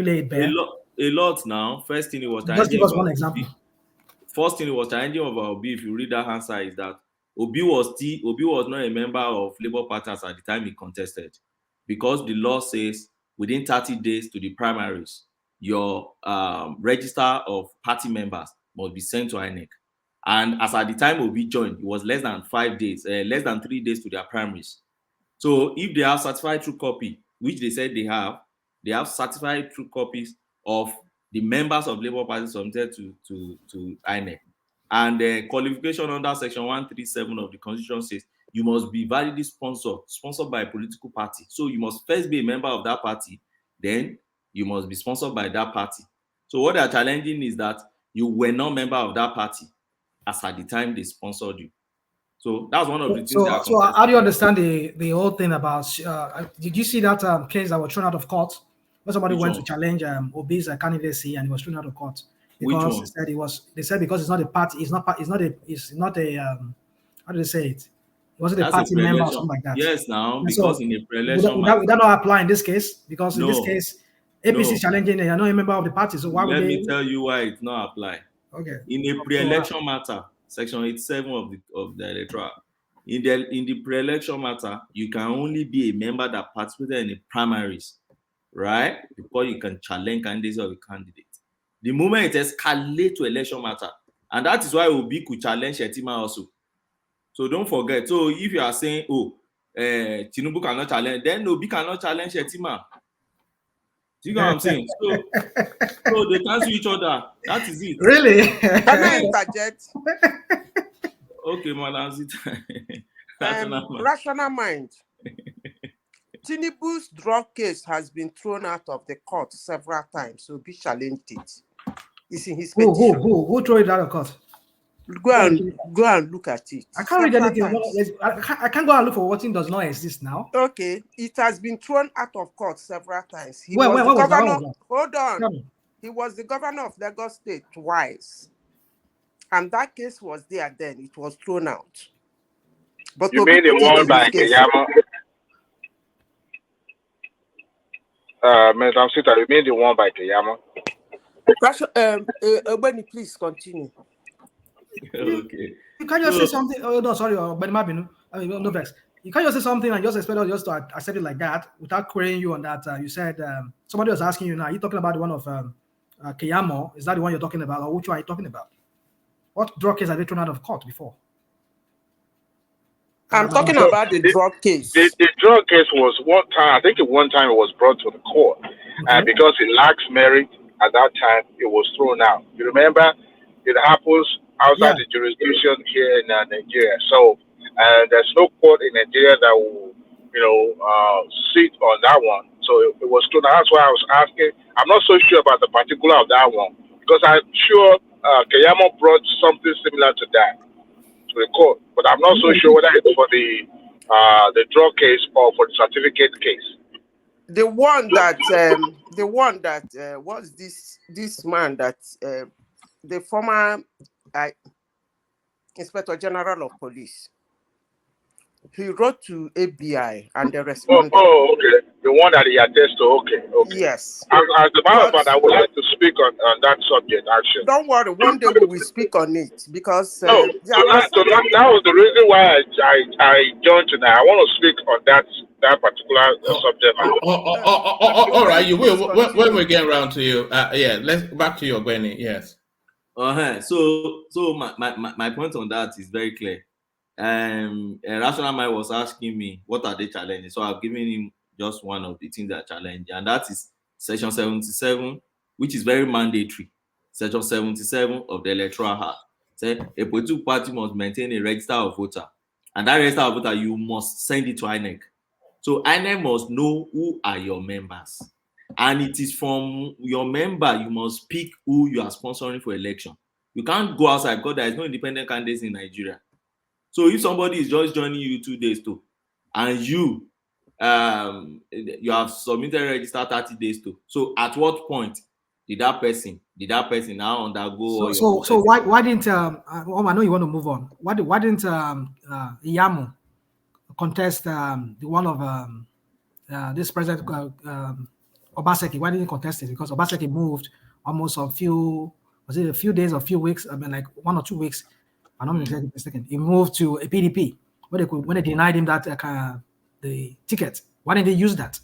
[SPEAKER 9] lay it bare?
[SPEAKER 16] A lot now. First thing he was
[SPEAKER 9] just give us one example.
[SPEAKER 16] First thing he was challenging about Obi, if you read that answer, is that Obi was not a member of Labour Party at the time he contested, because the law says within 30 days to the primaries, your register of party members must be sent to INEC. And as at the time Obi joined, it was less than 3 days to their primaries. So if they have certified true copy, which they said they have certified true copies of the members of Labour Party submitted to INEC. And the qualification under Section 137 of the Constitution says you must be validly sponsored by a political party. So you must first be a member of that party, then you must be sponsored by that party. So what they are challenging is that you were not a member of that party as at the time they sponsored you. So that's one of the things.
[SPEAKER 9] So how do you understand the whole thing about? Did you see that case that was thrown out of court? When somebody went to challenge Obi's candidacy and he was thrown out of court because they said because it's not a party, it's not a how do they say it? It wasn't a party member or something like that.
[SPEAKER 16] Yes, now because in a pre-election,
[SPEAKER 9] would that not apply in this case? Because in this case, APC is challenging, they are not a member of the party. So why would
[SPEAKER 16] Let me tell you why it not apply.
[SPEAKER 9] Okay.
[SPEAKER 16] In a pre-election matter, Section 87 of the electoral. In the pre-election matter, you can only be a member that participated in the primaries, right? Before you can challenge candidates of a candidate. The moment it escalates to election matter, and that is why Obi could challenge Shetima also. So don't forget. So if you are saying, Tinubu cannot challenge, then Obi cannot challenge Shetima. Do you know what I'm saying? So they cancel each other. That is it.
[SPEAKER 9] Really?
[SPEAKER 20] Can I interject?
[SPEAKER 16] Okay, Madam.
[SPEAKER 20] Rational mind. Tinubu's drug case has been thrown out of the court several times, so be challenged it. It's in his petition.
[SPEAKER 9] Who threw it out of court?
[SPEAKER 20] Go and look at it.
[SPEAKER 9] I can't read anything. I can't go and look for what does not exist now.
[SPEAKER 20] Okay, it has been thrown out of court several times. Hold on. He was the governor of Lagos State twice, and that case was there then. It was thrown out. But
[SPEAKER 21] you mean the one by Keyamo? Madam Sita, you mean the one by Keyamo?
[SPEAKER 20] Benny, please continue.
[SPEAKER 16] Okay.
[SPEAKER 9] You can't just say something. Oh no, sorry, Benny Mabinu. I mean, no vex. You can't just say something and just expect us just to accept it like that without querying you on that. You said somebody was asking you now. Are you talking about the one of Keyamo? Is that the one you're talking about, or which one are you talking about? What drug case have they thrown out of court before?
[SPEAKER 20] I'm talking about the drug case.
[SPEAKER 21] The drug case was one time. I think at one time it was brought to the court, and because it lacks merit at that time, it was thrown out. You remember, it happens outside the jurisdiction here in Nigeria. So there's no court in Nigeria that will, sit on that one. So it was thrown out. That's why I was asking. I'm not so sure about the particular of that one because I'm sure Keyamo brought something similar to that to the court, but I'm not so sure whether it's for the drug case or for the certificate case.
[SPEAKER 20] The one that was this man that the former Inspector General of Police He wrote to ABI and they responded.
[SPEAKER 21] Okay. The one that he attests to. Okay.
[SPEAKER 20] Yes.
[SPEAKER 21] As a matter of fact, I would like to speak on that subject, actually.
[SPEAKER 20] Don't worry. One day we will speak on it because
[SPEAKER 21] that was the reason why I joined tonight. I want to speak on that particular subject.
[SPEAKER 5] All right. You will when we get around to you. Let's back to you, Ogweni. Yes.
[SPEAKER 16] So my point on that is very clear. Rational Mind was asking me what are they challenging, so I've given him just one of the things that challenge, and that is Section 77, which is very mandatory. Section 77 of the Electoral Act say a political party must maintain a register of voter, and that register of voter you must send it to INEC. So INEC must know who are your members, and it is from your member you must pick who you are sponsoring for election. You can't go outside because there is no independent candidates in Nigeria. So if somebody is just joining you 2 days to, and you have submitted a register 30 days to, so at what point did that person now undergo?
[SPEAKER 9] So why didn't I know you want to move on. Why didn't Iyamu contest the one of this president Obaseki? Why didn't he contest it? Because Obaseki moved almost a few days or a few weeks? I mean, like 1 or 2 weeks. I'm not mistaken. He moved to a PDP when they denied him that the ticket. Why didn't they use that?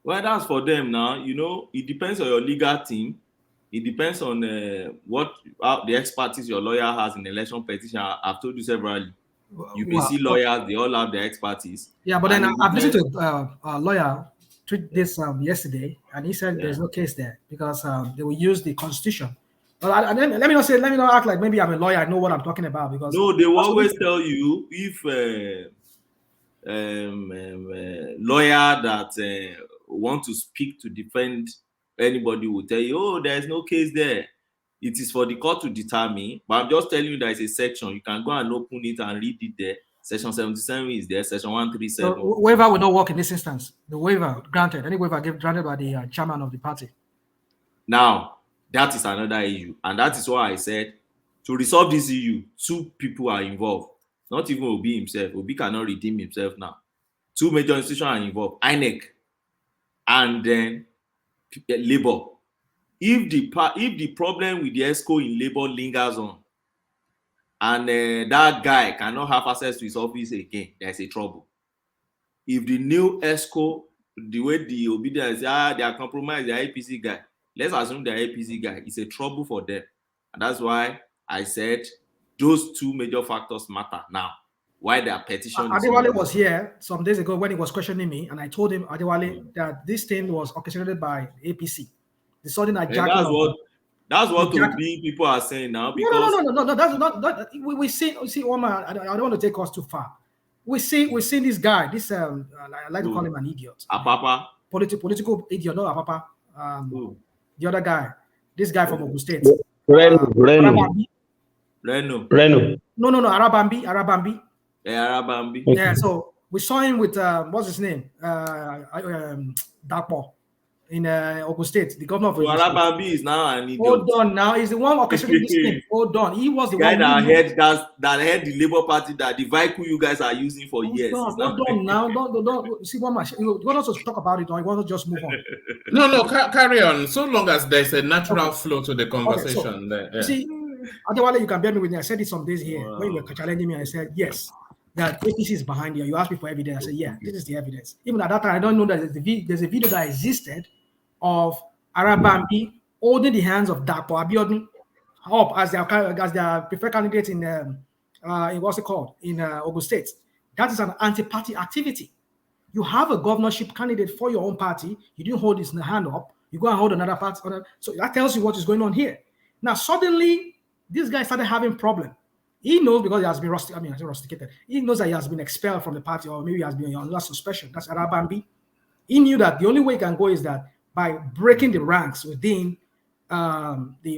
[SPEAKER 16] Well, that's for them now. It depends on your legal team. It depends on what the expertise your lawyer has in election petition. I've told you severally. UPC lawyers, they all have their expertise.
[SPEAKER 9] Yeah, but then I've listened to a lawyer tweet this yesterday, and he said there's no case there because they will use the constitution. Let me not act like maybe I'm a lawyer. I know what I'm talking about because
[SPEAKER 16] no, they will always tell you if lawyer that want to speak to defend anybody will tell you, oh, there is no case there. It is for the court to determine. But I'm just telling you there is a section. You can go and open it and read it there. Section 77 is there. Section 137.
[SPEAKER 9] So waiver will not work in this instance. The waiver granted, any waiver granted by the chairman of the party.
[SPEAKER 16] Now. That is another issue. And that is why I said, to resolve this issue, 2 people are involved. Not even Obi himself. Obi cannot redeem himself now. 2 major institutions are involved. INEC and then Labour. If the problem with the ESCO in Labour lingers on, and that guy cannot have access to his office again, there's a trouble. If the new ESCO, the way the obedience, they are compromised, the APC guy, let's assume the APC guy is a trouble for them. And that's why I said those 2 major factors matter now. Why their petition
[SPEAKER 9] Adewale was here some days ago when he was questioning me, and I told him, Adewale, that this thing was orchestrated by APC. The sudden hijack.
[SPEAKER 16] That's what people are saying now. Because
[SPEAKER 9] No. That's not. We see, Omar. I don't want to take us too far. We see this guy. This I like to call him an idiot.
[SPEAKER 16] Apapa.
[SPEAKER 9] Political idiot, not Apapa. The other guy, this guy from Ogun State.
[SPEAKER 17] Reno.
[SPEAKER 9] No, Arabambi.
[SPEAKER 16] Yeah, Arabambi.
[SPEAKER 9] Yeah, so we saw him with what's his name? Dakpo in Ogun State, the governor of Ogun State.
[SPEAKER 16] Arabambi is now an idiot.
[SPEAKER 9] Hold on, now he's the one orchestrating this thing. Hold on, he was the
[SPEAKER 16] guy
[SPEAKER 9] one
[SPEAKER 16] that had the Labour Party, that the vehicle you guys are using for years.
[SPEAKER 9] Hold on now, don't see one match. You want us to talk about it, or you want to just move on?
[SPEAKER 5] No, carry on. So long as there's a natural flow to the conversation.
[SPEAKER 9] See, Adewale, you can bear me with me. I said it some days here when you were challenging me. I said yes, that APC is behind you. You asked me for evidence. I said yeah, this is the evidence. Even at that time, I don't know that there's a video that existed of Arabambi holding the hands of Dapo Abiodun up as their preferred candidate in what's it called in Ogun State. That is an anti-party activity. You have a governorship candidate for your own party. You didn't hold his hand up. You go and hold another party. So that tells you what is going on here. Now suddenly, this guy started having problem. He knows because he has been rusticated. He knows that he has been expelled from the party, or maybe he has been under suspension. That's Arabambi. He knew that the only way he can go is that by breaking the ranks within of the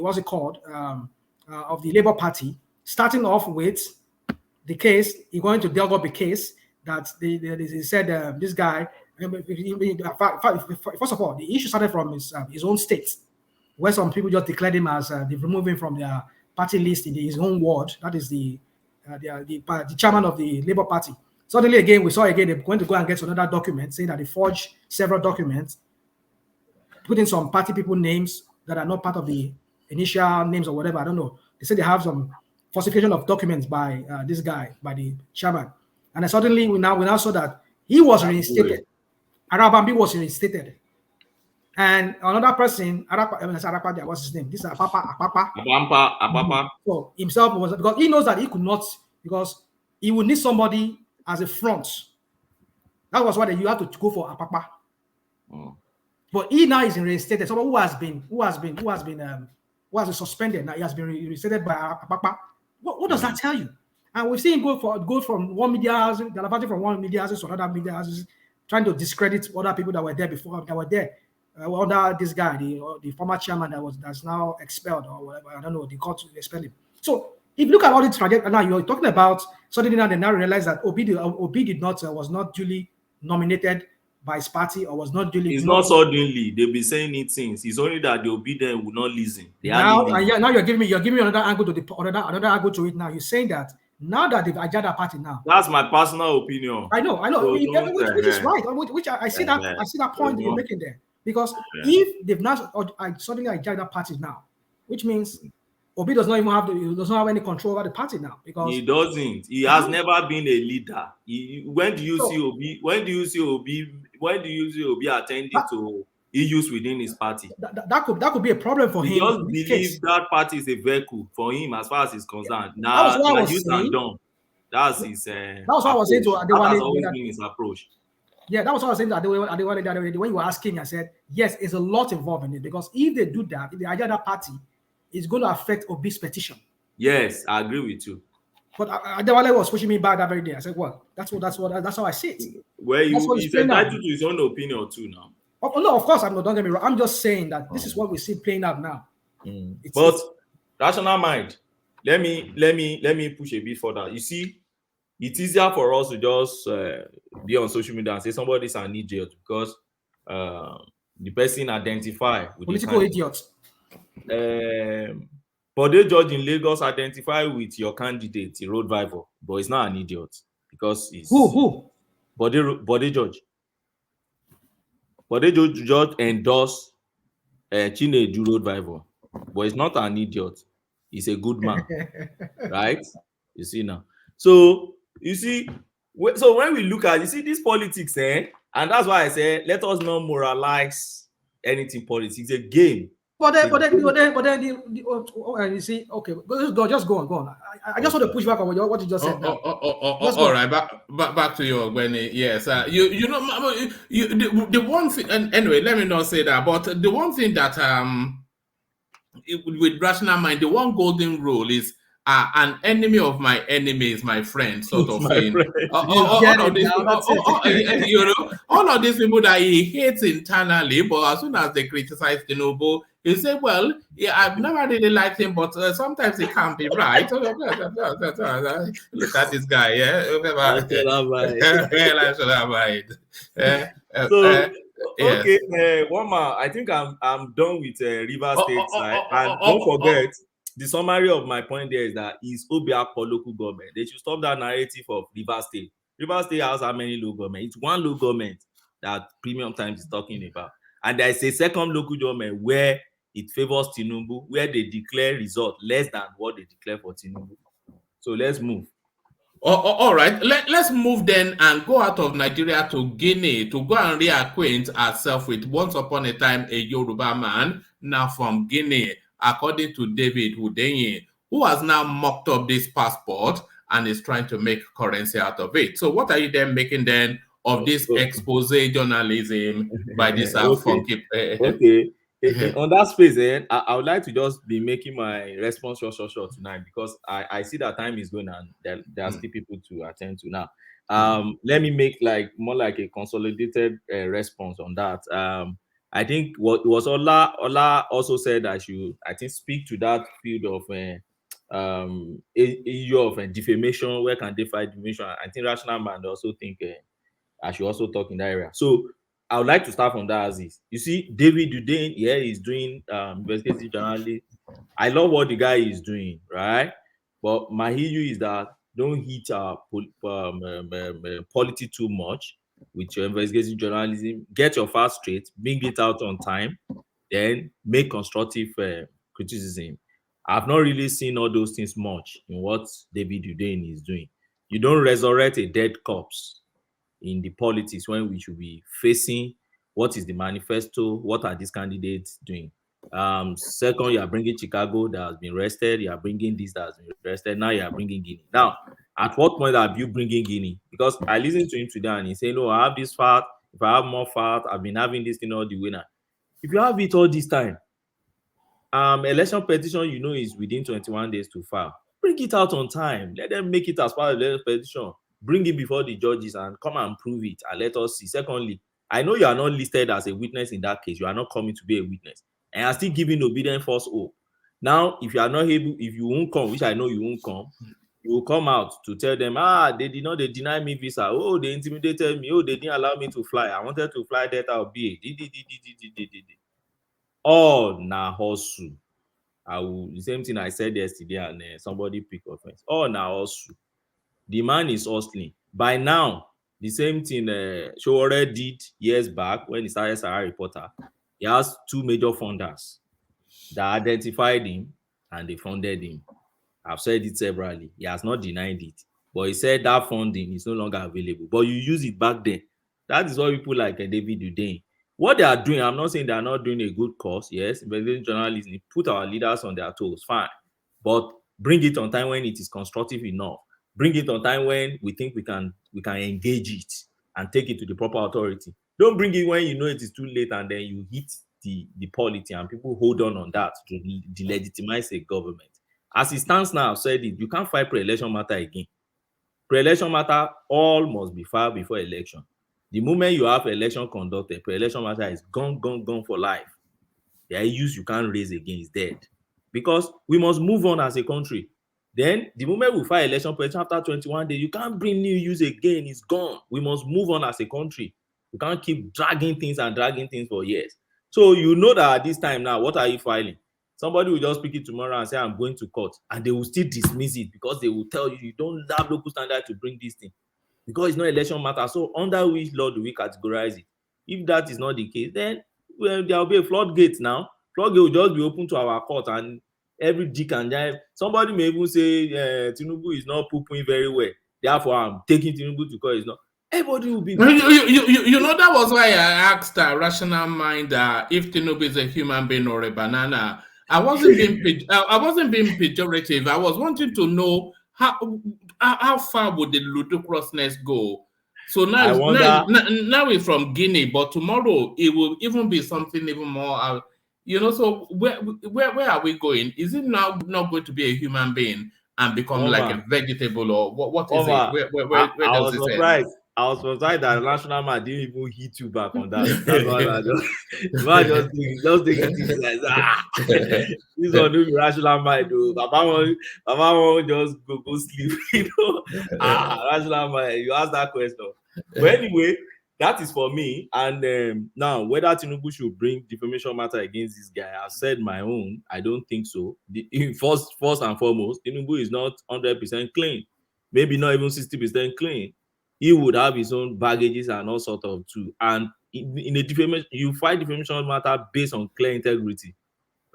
[SPEAKER 9] Labour Party, starting off with the case. He's going to delve up a case that they said this guy. First of all, the issue started from his own state, where some people just declared him as they've removed him from their party list in his own ward. That is the chairman of the Labour Party Suddenly again, we saw again they're going to go and get another document saying that they forged several documents, put in some party people names that are not part of the initial names or whatever. I don't know. They said they have some falsification of documents by this guy, by the chairman. And then suddenly we now saw that he was reinstated. Arabambi was reinstated. And another person, what's his name? This is Apapa. So himself was, because he knows that he could not, because he would need somebody as a front. That was why you have to go for Apapa. But he now is reinstated. Someone who has been suspended. Now he has been reinstated by Apapa. What does that tell you? And we've seen him go from one media house, from one media houses to another media houses, trying to discredit other people that were there before, that were there. Under this guy, the former chairman that's now expelled or whatever. I don't know. The court expelled him. So if you look at all the trajectory, now you're talking about suddenly now they now realize that Obi was not duly nominated by his party or was not duly.
[SPEAKER 16] It's not suddenly. They've been saying it since. It's only that the Obi then will not listen.
[SPEAKER 9] Now you're giving me another angle to another angle to it. Now you're saying that now that they've adjourned that party now.
[SPEAKER 16] That's my personal opinion.
[SPEAKER 9] I know.
[SPEAKER 16] So
[SPEAKER 9] which is right. Which I see that point you're making there. Because if they've not suddenly adjourned that party now, which means Obi does not even have any control over the party now, because
[SPEAKER 16] he doesn't. He has never been a leader. When do you see Obi attending to issues within his party?
[SPEAKER 9] That could be a problem for him.
[SPEAKER 16] He just believes that party is a vehicle for him as far as he's concerned. Now, that's his.
[SPEAKER 9] That was what I was saying to Adewale.
[SPEAKER 16] That has always been his approach.
[SPEAKER 9] Yeah, that was what I was saying to Adewale. When you were asking, I said, yes, it's a lot involved in it, because if they do that, if they adjourn that party, it's going to affect Obi's petition.
[SPEAKER 16] Yes, I agree with you.
[SPEAKER 9] But Adewale was pushing me back that very day. I said, well, that's how I see it.
[SPEAKER 16] Well, he's entitled to his own opinion too now.
[SPEAKER 9] Oh, no, of course, don't get me wrong. I'm just saying that this is what we see playing out now.
[SPEAKER 16] But rational mind, let me push a bit further. You see, it's easier for us to just be on social media and say somebody's an idiot because the person identify with
[SPEAKER 9] political idiots.
[SPEAKER 16] But they judge in Lagos identify with your candidate, the road driver, but he's not an idiot because he's
[SPEAKER 9] who?
[SPEAKER 16] Body judge. But they judge endorse Chinedu road driver, but he's not an idiot. He's a good man, right? You see now. So you see, so when we look at this politics, and that's why I say let us not moralize anything politics. It's a game.
[SPEAKER 9] But then you see, okay, just go on. I just want to push back on what you just said.
[SPEAKER 5] All right, back to you, Benny. Yes, you know, the one thing, and anyway, let me not say that, but the one thing that with rational mind, the one golden rule is an enemy of my enemy is my friend, sort of thing. All of these people that he hates internally, but as soon as they criticize Tinubu, he say, well, yeah, I've never really liked him, but sometimes he can't be right. Look at this guy, yeah.
[SPEAKER 16] Okay, Wama, I think I'm done with Rivers State side, and don't forget. The summary of my point there is that is Obiakpo local government. They should stop that narrative of Rivers State. Rivers State has how many local government? It's one local government that Premium Times is talking about. And there is a second local government where it favors Tinubu, where they declare result less than what they declare for Tinubu. So let's move.
[SPEAKER 5] All right, let's move then and go out of Nigeria to Guinea to go and reacquaint ourselves with once upon a time a Yoruba man, now from Guinea, according to David Udenyi, who has now mocked up this passport and is trying to make currency out of it. So what are you then making then of this expose journalism by this funky...
[SPEAKER 16] Okay. On that space, I would like to just be making my response short tonight because I see that time is going and there are still people to attend to now. Let me make more like a consolidated response on that. I think what was Ola also said I should speak to that field of issue of defamation. Where can they fight defamation? I think rational mind also think I should also talk in that area. So I would like to start from that as is. You see, David Udenyi here is doing investigative journalism. I love what the guy is doing, right? But my issue is that don't hit politics too much with your investigative journalism. Get your facts straight, bring it out on time, then make constructive criticism. I've not really seen all those things much in what David Udain is doing. You don't resurrect a dead corpse in the politics when we should be facing what is the manifesto, what are these candidates doing. Second, you are bringing Chicago that has been arrested, you are bringing this that has been arrested, now you are bringing Guinea. Now, at what point are you bringing Guinea? Because I listened to him today and he said, no, I have this fact, if I have more fact, I've been having this thing all the way now. If you have it all this time, election petition, you know, is within 21 days to file. Bring it out on time. Let them make it as part of the petition. Bring it before the judges and come and prove it and let us see. Secondly, I know you are not listed as a witness in that case. You are not coming to be a witness. And you are still giving obedient false hope. Now, if you are not able, if you won't come, which I know you won't come, you will come out to tell them, they denied me visa. Oh, they intimidated me. Oh, they didn't allow me to fly. I wanted to fly that out. Oh, na hustle. The same thing I said yesterday, and somebody picked offense. Oh, na hustle. The man is hustling. By now, the same thing Showore did years back when he started Sahara Reporter. He has two major funders that identified him and they funded him. I've said it severally. He has not denied it. But he said that funding is no longer available. But you use it back then. That is what people like David Udain. What they are doing, I'm not saying they are not doing a good cause. Yes, investigative journalism, put our leaders on their toes, fine. But bring it on time when it is constructive enough. Bring it on time when we think we can engage it and take it to the proper authority. Don't bring it when you know it is too late and then you hit the polity and people hold on that to delegitimize a government. As it stands now, I've said it, you can't fight pre-election matter again. Pre-election matter, all must be filed before election. The moment you have election conducted, pre-election matter is gone for life. The issues you can't raise again is dead. Because we must move on as a country. Then, the moment we file election petition after 21 days, you can't bring new use again. It's gone. We must move on as a country. We can't keep dragging things for years. So you know that at this time now, what are you filing? Somebody will just pick it tomorrow and say, I'm going to court. And they will still dismiss it because they will tell you, you don't have local standard to bring this thing. Because it's not election matter. So under which law do we categorize it? If that is not the case, then there will be a floodgate now. Floodgate will just be open to our court and every dick and jive. Somebody may even say Tinubu is not pooping very well. Therefore, I'm taking Tinubu to court. It's not. Everybody will be.
[SPEAKER 5] You know, that was why I asked Rational Mind if Tinubu is a human being or a banana. I wasn't being pejorative. I was wanting to know how far would the ludicrousness go. So now it's from Guinea, but tomorrow it will even be something even more. So where are we going? Is it now not going to be a human being and become like a vegetable, or what is it? Where does it end?
[SPEAKER 16] I was surprised that National Man didn't even hit you back on that. That's why I just take it like that. This one do Rational Mind, though. Papa won't just go sleep. Rational Mind, you asked that question. But anyway, that is for me. And now, whether Tinubu should bring defamation matter against this guy, I've said my own. I don't think so. First and foremost, Tinubu is not 100% clean. Maybe not even 60% clean. He would have his own baggages and all sort of too. And in a defamation, you fight defamation matter based on clear integrity,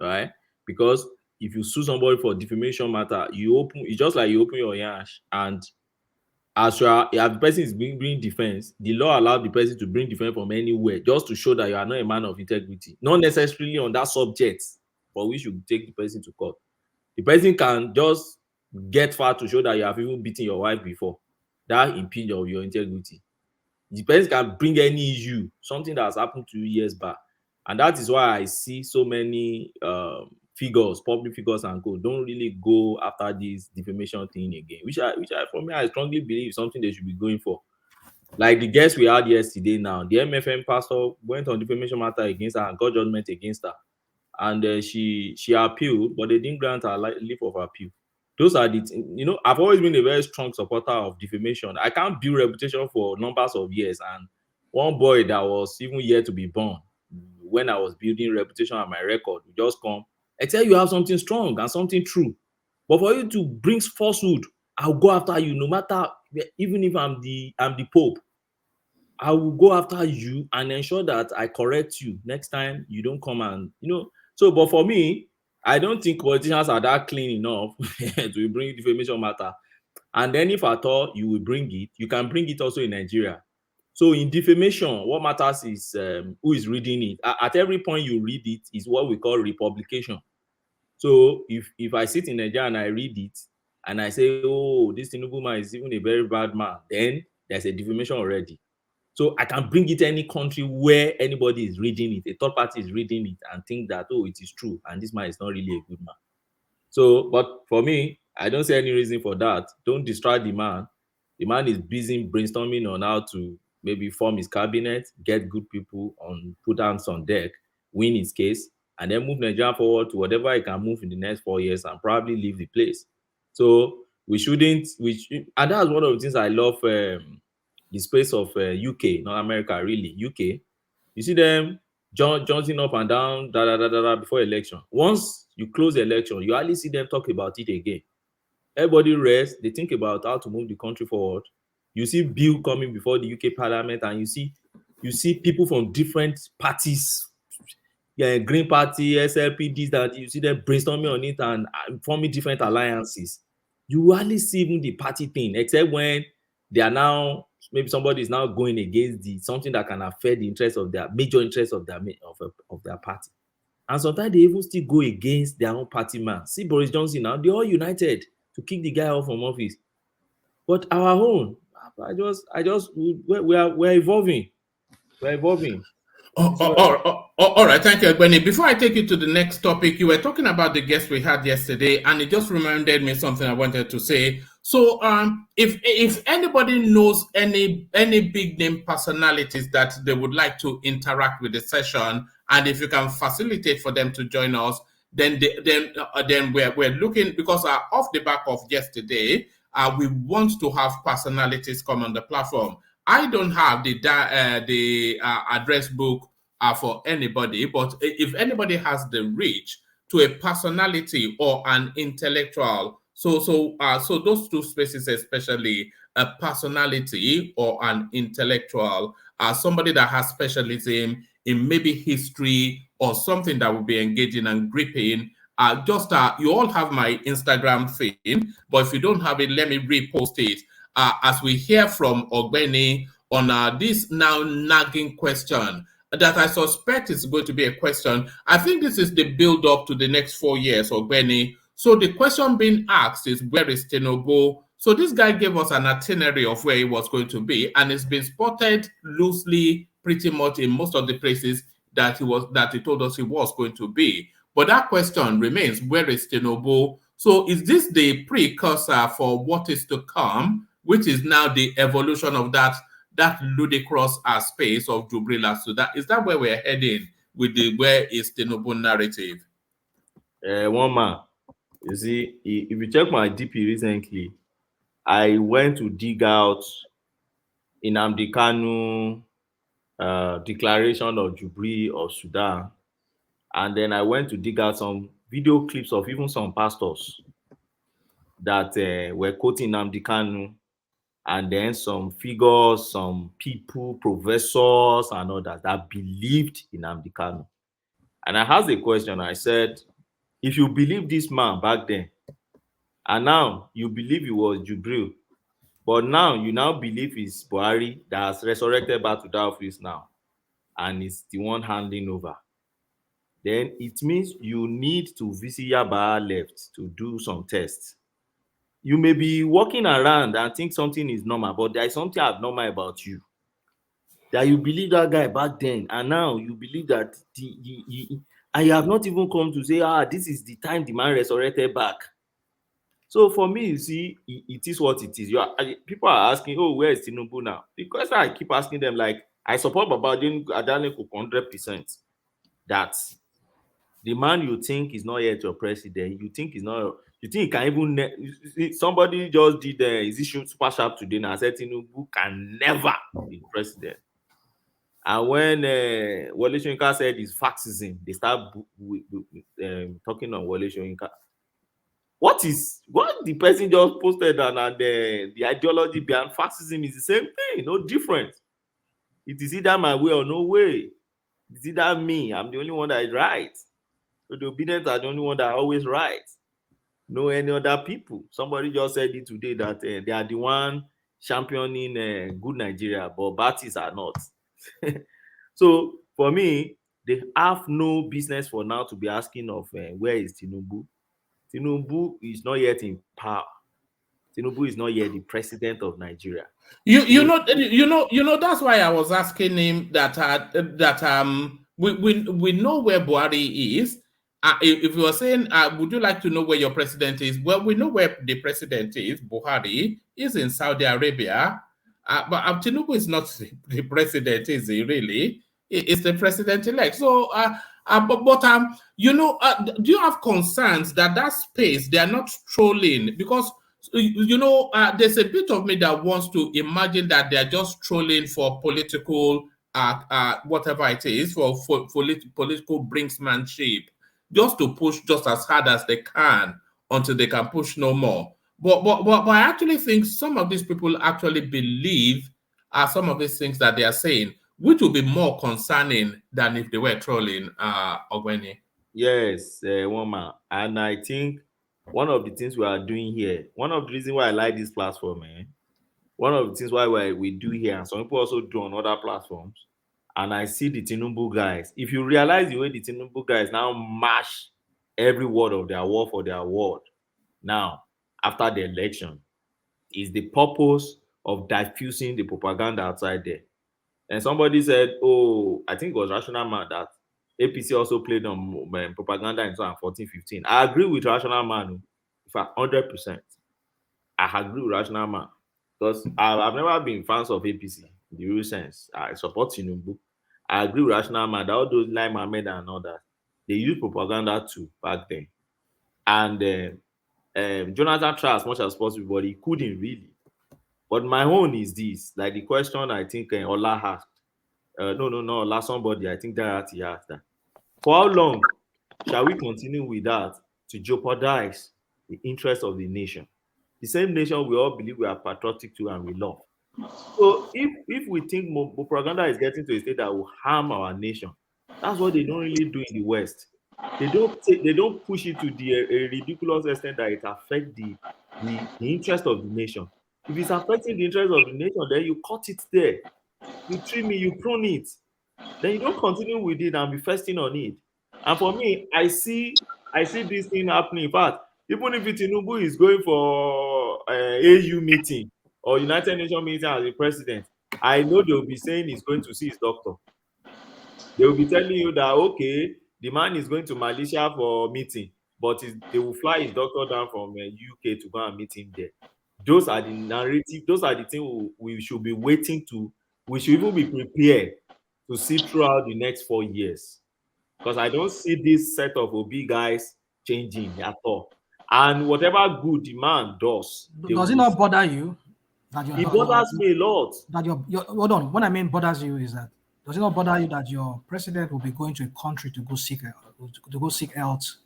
[SPEAKER 16] right? Because if you sue somebody for defamation matter, it's just like you open your yash, and as the person is bringing defense, the law allows the person to bring defense from anywhere just to show that you are not a man of integrity, not necessarily on that subject for which you take the person to court. The person can just get far to show that you have even beaten your wife before. That impedes your integrity. The person can bring any issue, something that has happened to you years back. And that is why I see so many figures, public figures and co, don't really go after this defamation thing again, which for me, I strongly believe is something they should be going for. Like the guest we had yesterday now, the MFM pastor went on defamation matter against her and got judgment against her. And she appealed, but they didn't grant her leave of appeal. Those are I've always been a very strong supporter of defamation. I can't build reputation for numbers of years. And one boy that was even yet to be born, when I was building reputation on my record, would just come, I tell you have something strong and something true. But for you to bring falsehood
[SPEAKER 2] I'll go after you, no matter, even if I'm the Pope. I will go after you and ensure that I correct you next time you don't come and, So, but for me, I don't think politicians are that clean enough to bring defamation matter. And then if at all you will bring it, you can bring it also in Nigeria. So in defamation, what matters is who is reading it. At every point you read it is what we call republication. So if I sit in Nigeria and I read it and I say, oh, this Tinubu man is even a very bad man, then there's a defamation already. So I can bring it to any country where anybody is reading it, a third party is reading it and think that, oh, it is true, and this man is not really a good man. So, but for me, I don't see any reason for that. Don't distract the man. The man is busy brainstorming on how to maybe form his cabinet, get good people on, put hands on deck, win his case, and then move Nigeria forward to whatever he can move in the next 4 years and probably leave the place. So we shouldn't, and that's one of the things I love the space of UK, not America, really, UK. You see them jumping up and down, before election. Once you close the election, you hardly see them talk about it again. Everybody rests, they think about how to move the country forward. You see bill coming before the UK Parliament, and you see people from different parties, Green Party, SLP, this, that, you see them brainstorming on it and forming different alliances. You hardly see even the party thing, except when they are now, maybe somebody is now going against something that can affect the interest of their major interest of their party. And sometimes they even still go against their own party man. See Boris Johnson now, they're all united to kick the guy off from office. But our own, we're evolving. We're evolving.
[SPEAKER 5] All right, thank you, Benny. Before I take you to the next topic, you were talking about the guest we had yesterday, and it just reminded me something I wanted to say. So, if anybody knows any big name personalities that they would like to interact with the session, and if you can facilitate for them to join us, then we're looking, because off the back of yesterday, we want to have personalities come on the platform. I don't have the address book for anybody, but if anybody has the reach to a personality or an intellectual, so those two spaces, especially a personality or an intellectual, somebody that has specialism in maybe history or something that will be engaging and gripping. You all have my Instagram feed, but if you don't have it, let me repost it. As we hear from Ogbeni on this now nagging question that I suspect is going to be a question. I think this is the build-up to the next 4 years, Ogbeni. So the question being asked is, where is Tinubu? So this guy gave us an itinerary of where he was going to be, and it's been spotted loosely pretty much in most of the places that he told us he was going to be. But that question remains, where is Tinubu? So is this the precursor for what is to come, which is now the evolution of that ludicrous space of Jubrila? So is that where we're heading with the where is Tinubu narrative?
[SPEAKER 2] One man, you see, if you check my DP recently, I went to dig out Nnamdi Kanu declaration of Jubilee of Sudan, and then I went to dig out some video clips of even some pastors that were quoting Nnamdi Kanu, and then some figures, some people, professors and others that believed in Nnamdi Kanu. And I asked a question. I said, if you believe this man back then, and now you believe he was Jubril, but now you believe it's Buhari that has resurrected back to that office now, and it's the one handing over, then it means you need to visit Yaba left to do some tests. You may be walking around and think something is normal, but there is something abnormal about you. That you believe that guy back then, and now you believe that and you have not even come to say, this is the time the man resurrected back. So for me, you see, it is what it is. People are asking, where is Tinubu now? The question I keep asking them, like, I support Babajide Adeleke 100%. That the man you think is not yet your president, you think he can even, somebody just did is issue super sharp today and said Tinubu can never be president. And when Wole Soyinka said it's fascism, they start talking on Wole Soyinka.
[SPEAKER 4] what the person just posted and the ideology behind fascism is the same thing, no different. It is either my way or no way. It's either me, I'm the only one that is right. So the obedient are the only one that are always right. No any other people. Somebody just said it today that they are the one championing good Nigeria, but Baptists are not. So for me, they have no business for now to be asking of where is Tinubu. Tinubu is not yet in power. Tinubu is not yet the president of Nigeria.
[SPEAKER 5] You know that's why I was asking him that we know where Buhari is. If you were saying, would you like to know where your president is? Well, we know where the president is. Buhari is in Saudi Arabia, but Tinubu is not the president, is he really? It's the president-elect. So, do you have concerns that space, they are not trolling? Because, there's a bit of me that wants to imagine that they are just trolling for political, whatever it is, for political brinksmanship, just to push just as hard as they can until they can push no more. But I actually think some of these people actually believe some of these things that they are saying, which will be more concerning than if they were trolling Ogweni.
[SPEAKER 4] Yes, Woma. And I think one of the things we are doing here, one of the reasons why I like this platform, one of the things why we do here, and some people also do on other platforms, and I see the Tinubu guys. If you realize the way the Tinubu guys now mash every word of their word for their word, now, after the election, is the purpose of diffusing the propaganda outside there. And somebody said, oh, I think it was Rational Man that APC also played on propaganda in 2014-15. I agree with Rational Man, in fact, 100%. I agree with Rational Man because I've never been fans of APC in the real sense. I support Tinubu. I agree with Rational Man that all those like Mohammed and all that, they used propaganda too back then. And Jonathan tried as much as possible, but he couldn't really. But my own is this, like the question I think Ola asked. Ola somebody, I think that he asked that. For how long shall we continue with that to jeopardize the interest of the nation? The same nation we all believe we are patriotic to and we love. So if we think propaganda is getting to a state that will harm our nation, that's what they don't really do in the West. They don't push it to a ridiculous extent that it affects the interest of the nation. If it's affecting the interest of the nation, then you cut it there. You trim it, you prune it. Then you don't continue with it and be fasting on it. And for me, I see this thing happening. In fact, even if Tinubu is going for AU meeting or United Nations meeting as the president, I know they will be saying he's going to see his doctor. They will be telling you that, okay, the man is going to Malaysia for meeting, but they will fly his doctor down from UK to go and meet him there. Those are the narrative. Those are the things we should be waiting to. We should even be prepared to see throughout the next 4 years. Because I don't see this set of OB guys changing at all. And whatever good the man does
[SPEAKER 9] it not bother you?
[SPEAKER 4] It bothers me a lot.
[SPEAKER 9] That hold on. What I mean bothers you is that does it not bother you that your president will be going to a country to go seek health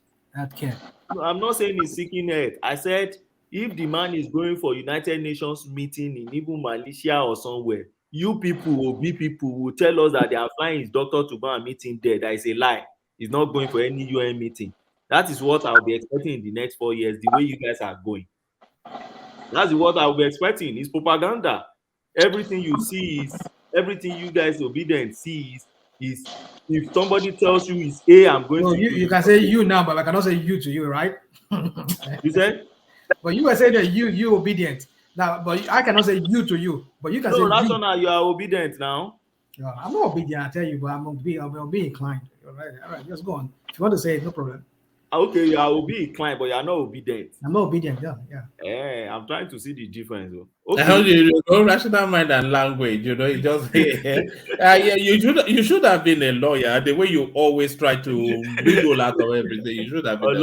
[SPEAKER 9] care?
[SPEAKER 4] No, I'm not saying he's seeking health. I said if the man is going for United Nations meeting in even Malaysia or somewhere, you people, OB people, will tell us that they are flying his doctor to go and meet him there. That is a lie. He's not going for any UN meeting. That is what I'll be expecting in the next 4 years, the way you guys are going. That's what I'll be expecting. It's propaganda. Everything you see is, everything you guys obedient see is if somebody tells you it's A, I'm going to
[SPEAKER 9] you can say you now, but I cannot say you to you, right?
[SPEAKER 4] You said?
[SPEAKER 9] But you were saying that you obedient. Now, but I cannot say you to you, but you can say
[SPEAKER 4] that's
[SPEAKER 9] you.
[SPEAKER 4] Now you are obedient now.
[SPEAKER 9] No, I'm not obedient, I tell you, but I'll be inclined. All right, just go on. If you want to say it, no problem.
[SPEAKER 4] Okay, you are inclined, but you are not obedient.
[SPEAKER 9] I'm not obedient, yeah.
[SPEAKER 4] I'm trying to see the difference. Okay.
[SPEAKER 5] You know, rational mind and language, it just you should have been a lawyer. The way you always try to wiggle out of everything, you should have been.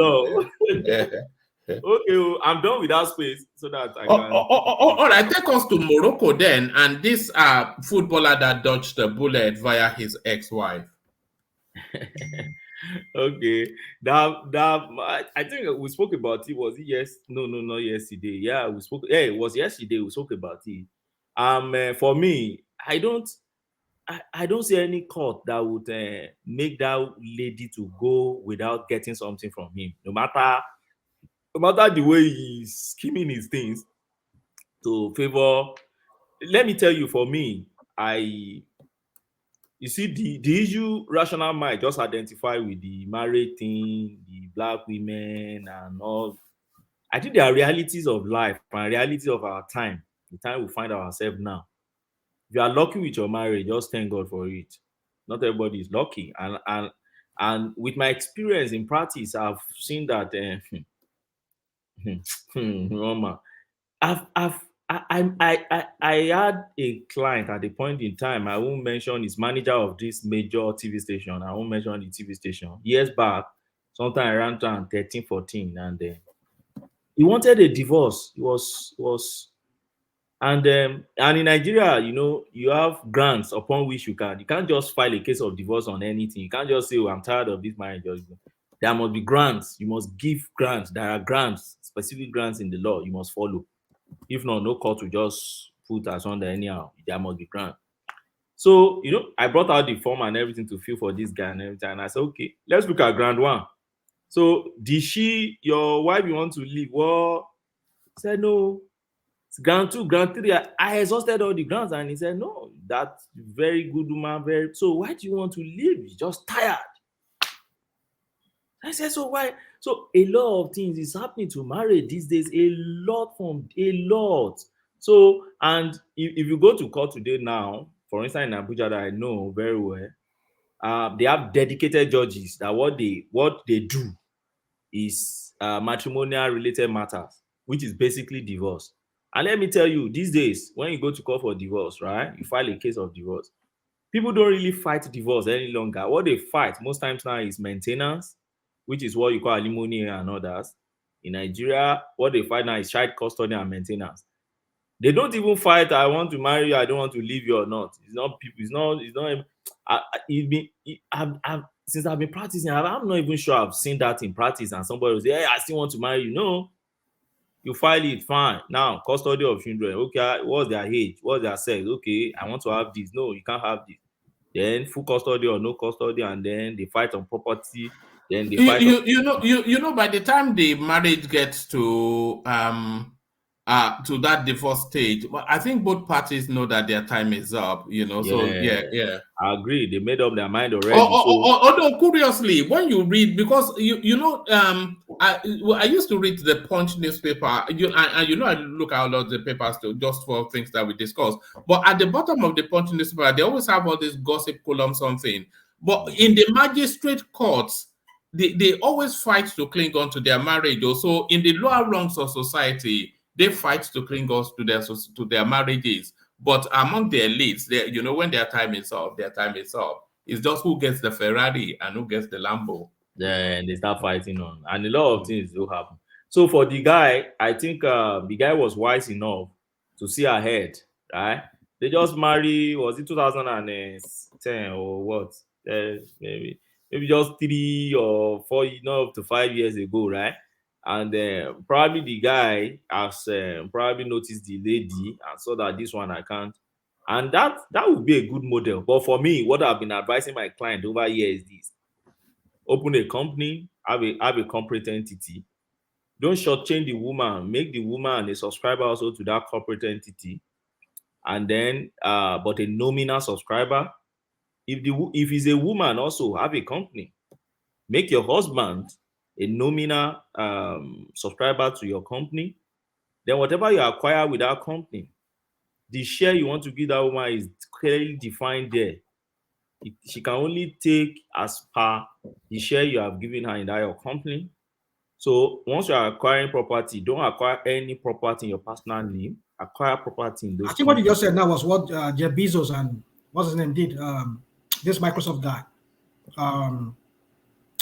[SPEAKER 4] Okay, I'm done with that space so that I can.
[SPEAKER 5] All right, take us to Morocco then, and this footballer that dodged the bullet via his ex-wife.
[SPEAKER 2] Okay, I think we spoke about it. Was it yes? No, not yesterday. Yeah, we spoke. Yeah, it was yesterday. We spoke about it. For me, I don't see any court that would make that lady to go without getting something from him, no matter the way he's scheming his things to favor. Let me tell you, for me, you see the issue rational mind just identify with the married thing, the black women and all. I think there are realities of life and realities of our time, the time we find ourselves now. If you are lucky with your marriage, just thank God for it. Not everybody is lucky, and with my experience in practice, I've seen that. Mama, I had a client at a point in time. I won't mention his manager of this major TV station. I won't mention the TV station. Years back, sometime around 13, 14, and he wanted a divorce. He was. And in Nigeria, you have grants upon which you can't just file a case of divorce on anything. You can't just say, "Oh, I'm tired of this marriage." There must be grants. You must give grants. There are grants, specific grants in the law you must follow. If not, no court will just put us under anyhow. There must be grant. So I brought out the form and everything to fill for this guy and everything. And I said, okay, let's look at grant 1. So did your wife, you want to leave? Well, he said no. Grant 2, grant 3, I exhausted all the grants, and he said, no, that's very good woman, so why do you want to leave? You're just tired. I said, so why? So a lot of things is happening to marriage these days, a lot. So, and if you go to court today now, for instance, in Abuja, that I know very well, they have dedicated judges that what they do is matrimonial related matters, which is basically divorce. And let me tell you, these days, when you go to court for divorce, right, you file a case of divorce, people don't really fight divorce any longer. What they fight most times now is maintenance, which is what you call alimony and others. In Nigeria, what they fight now is child custody and maintenance. They don't even fight, I want to marry you, I don't want to leave you or not. It's not people, since I've been practicing, I'm not even sure I've seen that in practice and somebody will say, hey, I still want to marry you. No. You file it, fine. Now, custody of children. Okay, what's their age? What's their sex? Okay, I want to have this. No, you can't have this. Then full custody or no custody, and then they fight on property. Then they fight.
[SPEAKER 5] By the time the marriage gets to that divorce stage, I think both parties know that their time is up. So yeah.
[SPEAKER 2] I agree. They made up their mind already.
[SPEAKER 5] Although curiously, when you read, because I used to read the Punch newspaper. I look at all of the papers just for things that we discuss. But at the bottom of the Punch newspaper, they always have all this gossip column something. But in the magistrate courts, they always fight to cling on to their marriage. Also, in the lower rungs of society, they fight to cling on to their marriages. But among the elites, when their time is up, It's just who gets the Ferrari and who gets the Lambo.
[SPEAKER 2] Then they start fighting on, and a lot of things will happen. So for the guy, I think the guy was wise enough to see ahead, right? They just married, was it 2010 or what? Maybe just 3 or 4, up to 5 years ago, right? And probably the guy has probably noticed the lady and saw that this one I can't. And that would be a good model. But for me, what I've been advising my client over here is this: open a company, have a corporate entity. Don't shortchange the woman. Make the woman a subscriber also to that corporate entity, and then but a nominal subscriber. If he's a woman, also have a company. Make your husband a nominal subscriber to your company. Then whatever you acquire with that company, the share you want to give that woman is clearly defined there. She can only take as per the share you have given her in that your company. So once you are acquiring property, don't acquire any property in your personal name. Acquire property in those.
[SPEAKER 9] I think what you just said now was what Jeff Bezos and what's his name did. This Microsoft guy.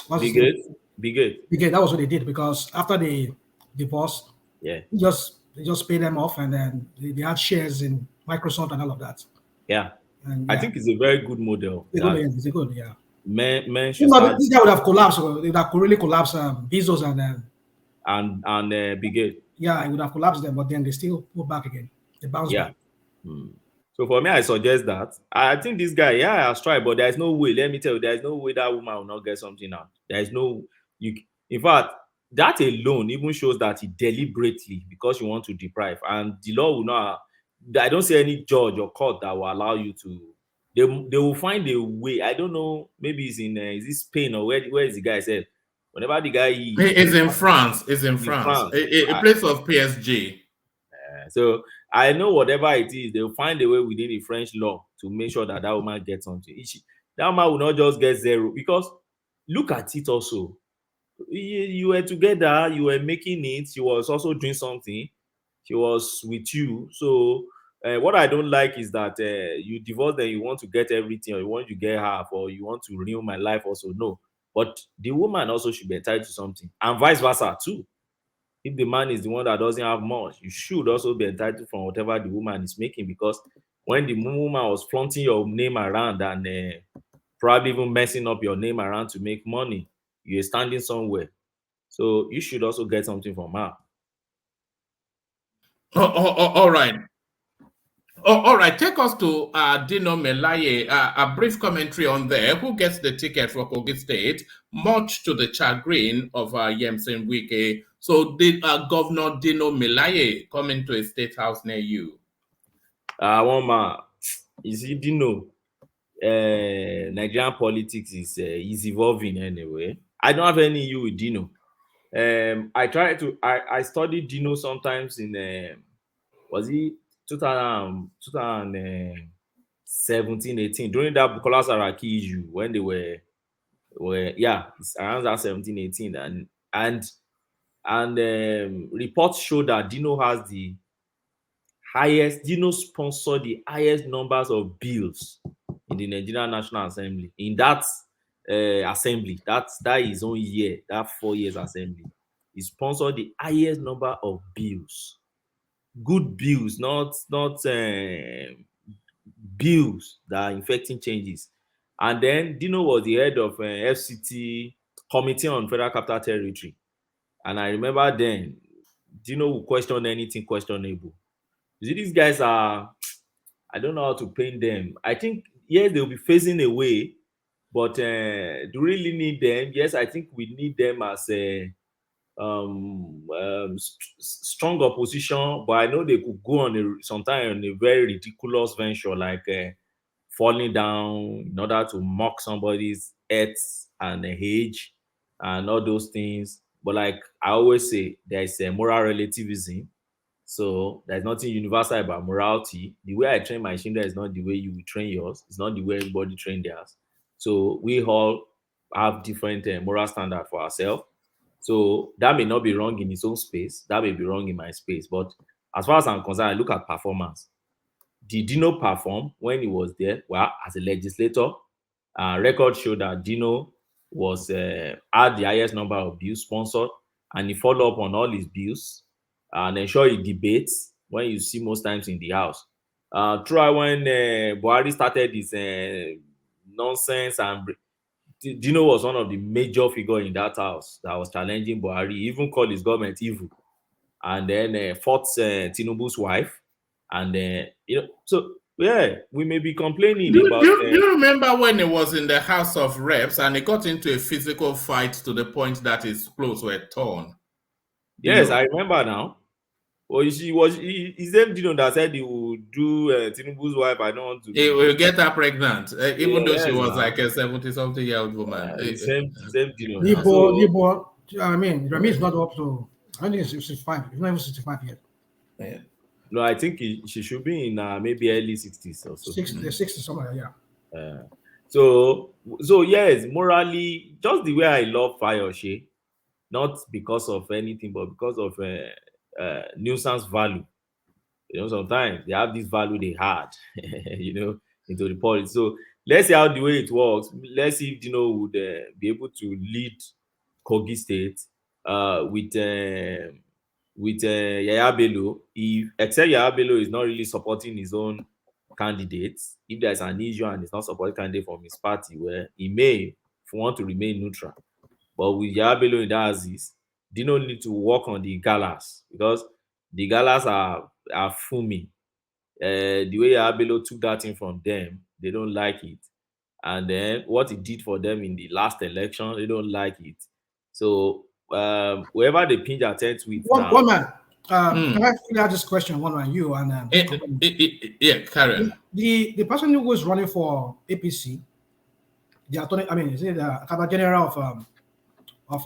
[SPEAKER 2] Bill Gates.
[SPEAKER 9] That was what they did, because after the divorce,
[SPEAKER 2] they
[SPEAKER 9] just paid them off, and then they had shares in Microsoft and all of that.
[SPEAKER 2] Yeah. And I think it's a very good model.
[SPEAKER 9] It's good, yeah.
[SPEAKER 2] Men should
[SPEAKER 9] You know,
[SPEAKER 2] start
[SPEAKER 9] this guy would have collapsed. That could really collapse Bezos
[SPEAKER 2] and Brigade.
[SPEAKER 9] yeah, it would have collapsed them, but then they still pull back again. They bounce
[SPEAKER 2] Yeah.
[SPEAKER 9] back.
[SPEAKER 2] So for me, I suggest that. I think this guy, yeah, has tried, but there's no way. Let me tell you, there's no way that woman will not get something out. There's no in fact, that alone even shows that he deliberately, because you want to deprive, and the law will not. I don't see any judge or court that will allow you to. They will find a way. I don't know. Maybe it's in is this Spain or where is the guy said? Whenever the guy
[SPEAKER 5] is in France, a place of PSG.
[SPEAKER 2] So I know whatever it is, they'll find a way within the French law to make sure that woman gets something. That man will not just get zero, because look at it also. You were together, you were making it, she was also doing something, she was with you. So what I don't like is that you divorce and you want to get everything, or you want to get half, or you want to ruin my life also. No, but the woman also should be entitled to something, and vice versa too. If the man is the one that doesn't have much, you should also be entitled from whatever the woman is making, because when the woman was flaunting your name around and probably even messing up your name around to make money, you're standing somewhere. So you should also get something from her.
[SPEAKER 5] All right. All right. Take us to Dino Melaye. A brief commentary on there. Who gets the ticket for Kogi State? Much to the chagrin of Yemsen Wike. So did Governor Dino Melaye come into a state house near you?
[SPEAKER 2] One man, you see, Dino, Nigerian politics is evolving anyway. I don't have any issue with Dino. I studied Dino sometimes in was it 2017, 18, during that Bukola Saraki issue, when they were it's around that 17, 18, and reports show that Dino has the highest, Dino sponsored the highest numbers of bills in the Nigerian National Assembly. In that assembly, that his own year, that 4 years assembly, he sponsored the highest number of bills. Good bills, not bills that are infecting changes. And then Dino was the head of FCT, Committee on Federal Capital Territory. And I remember then, Dino would question anything questionable. You see, these guys are, I don't know how to paint them. I think, yes, they'll be phasing away, but do we really need them? Yes, I think we need them as a strong opposition, but I know they could go on sometime on a very ridiculous venture, like falling down in order to mock somebody's earth and age and all those things. But like I always say, there is a moral relativism. So there's nothing universal about morality. The way I train my children is not the way you will train yours. It's not the way everybody train theirs. So we all have different moral standards for ourselves. So that may not be wrong in its own space. That may be wrong in my space. But as far as I'm concerned, I look at performance. Did Dino perform when he was there? Well, as a legislator, records show that Dino was had the highest number of bills sponsored, and he followed up on all his bills and ensure he debates when you see most times in the house. Try when Buhari started his nonsense, and Dino was one of the major figures in that house that was challenging Buhari. He even called his government evil, and then fought Tinubu's wife, and so yeah, we may be complaining about.
[SPEAKER 5] You remember when he was in the House of Reps and he got into a physical fight to the point that his clothes were torn?
[SPEAKER 2] Yes, I remember now. Well, his name Dino that said he would do Tinubu's wife. I don't want to.
[SPEAKER 5] He will get her pregnant, even though she was like a 70-something-year-old woman.
[SPEAKER 2] Same Dino.
[SPEAKER 9] Libo, I mean, Rami is not up to. I think it's 65. It's not even 65 yet.
[SPEAKER 5] Yeah.
[SPEAKER 2] No, I think she should be in maybe early 60s or so.
[SPEAKER 9] 60 somewhere, yeah.
[SPEAKER 2] So yes, morally, just the way I love Fayose, not because of anything, but because of nuisance value. Sometimes they have this value they had, into the politics. So let's see how the way it works. Let's see if Dino would be able to lead Kogi State with Yaya Bello. Except Yaya Bello is not really supporting his own candidates, if there's an issue and it's not supporting candidate from his party, where he may want to remain neutral. But with Yahaya Bello in that Aziz, Dino need to work on the galas, because the galas are fuming. The way Yahaya Bello took that thing from them, they don't like it. And then what he did for them in the last election, they don't like it. So whoever they pinch their tent with
[SPEAKER 9] one man. Can I ask this question, one on you and
[SPEAKER 5] yeah, Karen.
[SPEAKER 9] The person who was running for APC, the attorney, I mean, is it the Accountant General of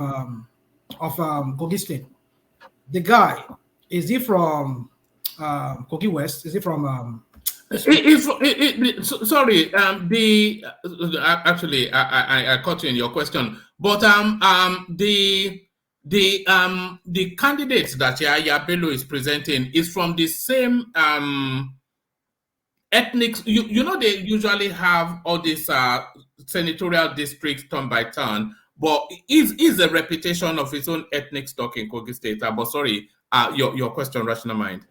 [SPEAKER 9] Kogi State? The guy, is he from Kogi West? Is he from?
[SPEAKER 5] Sorry, actually, I caught you in your question, but the candidates that Yahaya Bello is presenting is from the same ethnic. You know, they usually have all these senatorial districts turn by turn, but is a reputation of his own ethnic stock in Kogi State. But sorry, your question, Rational Mind.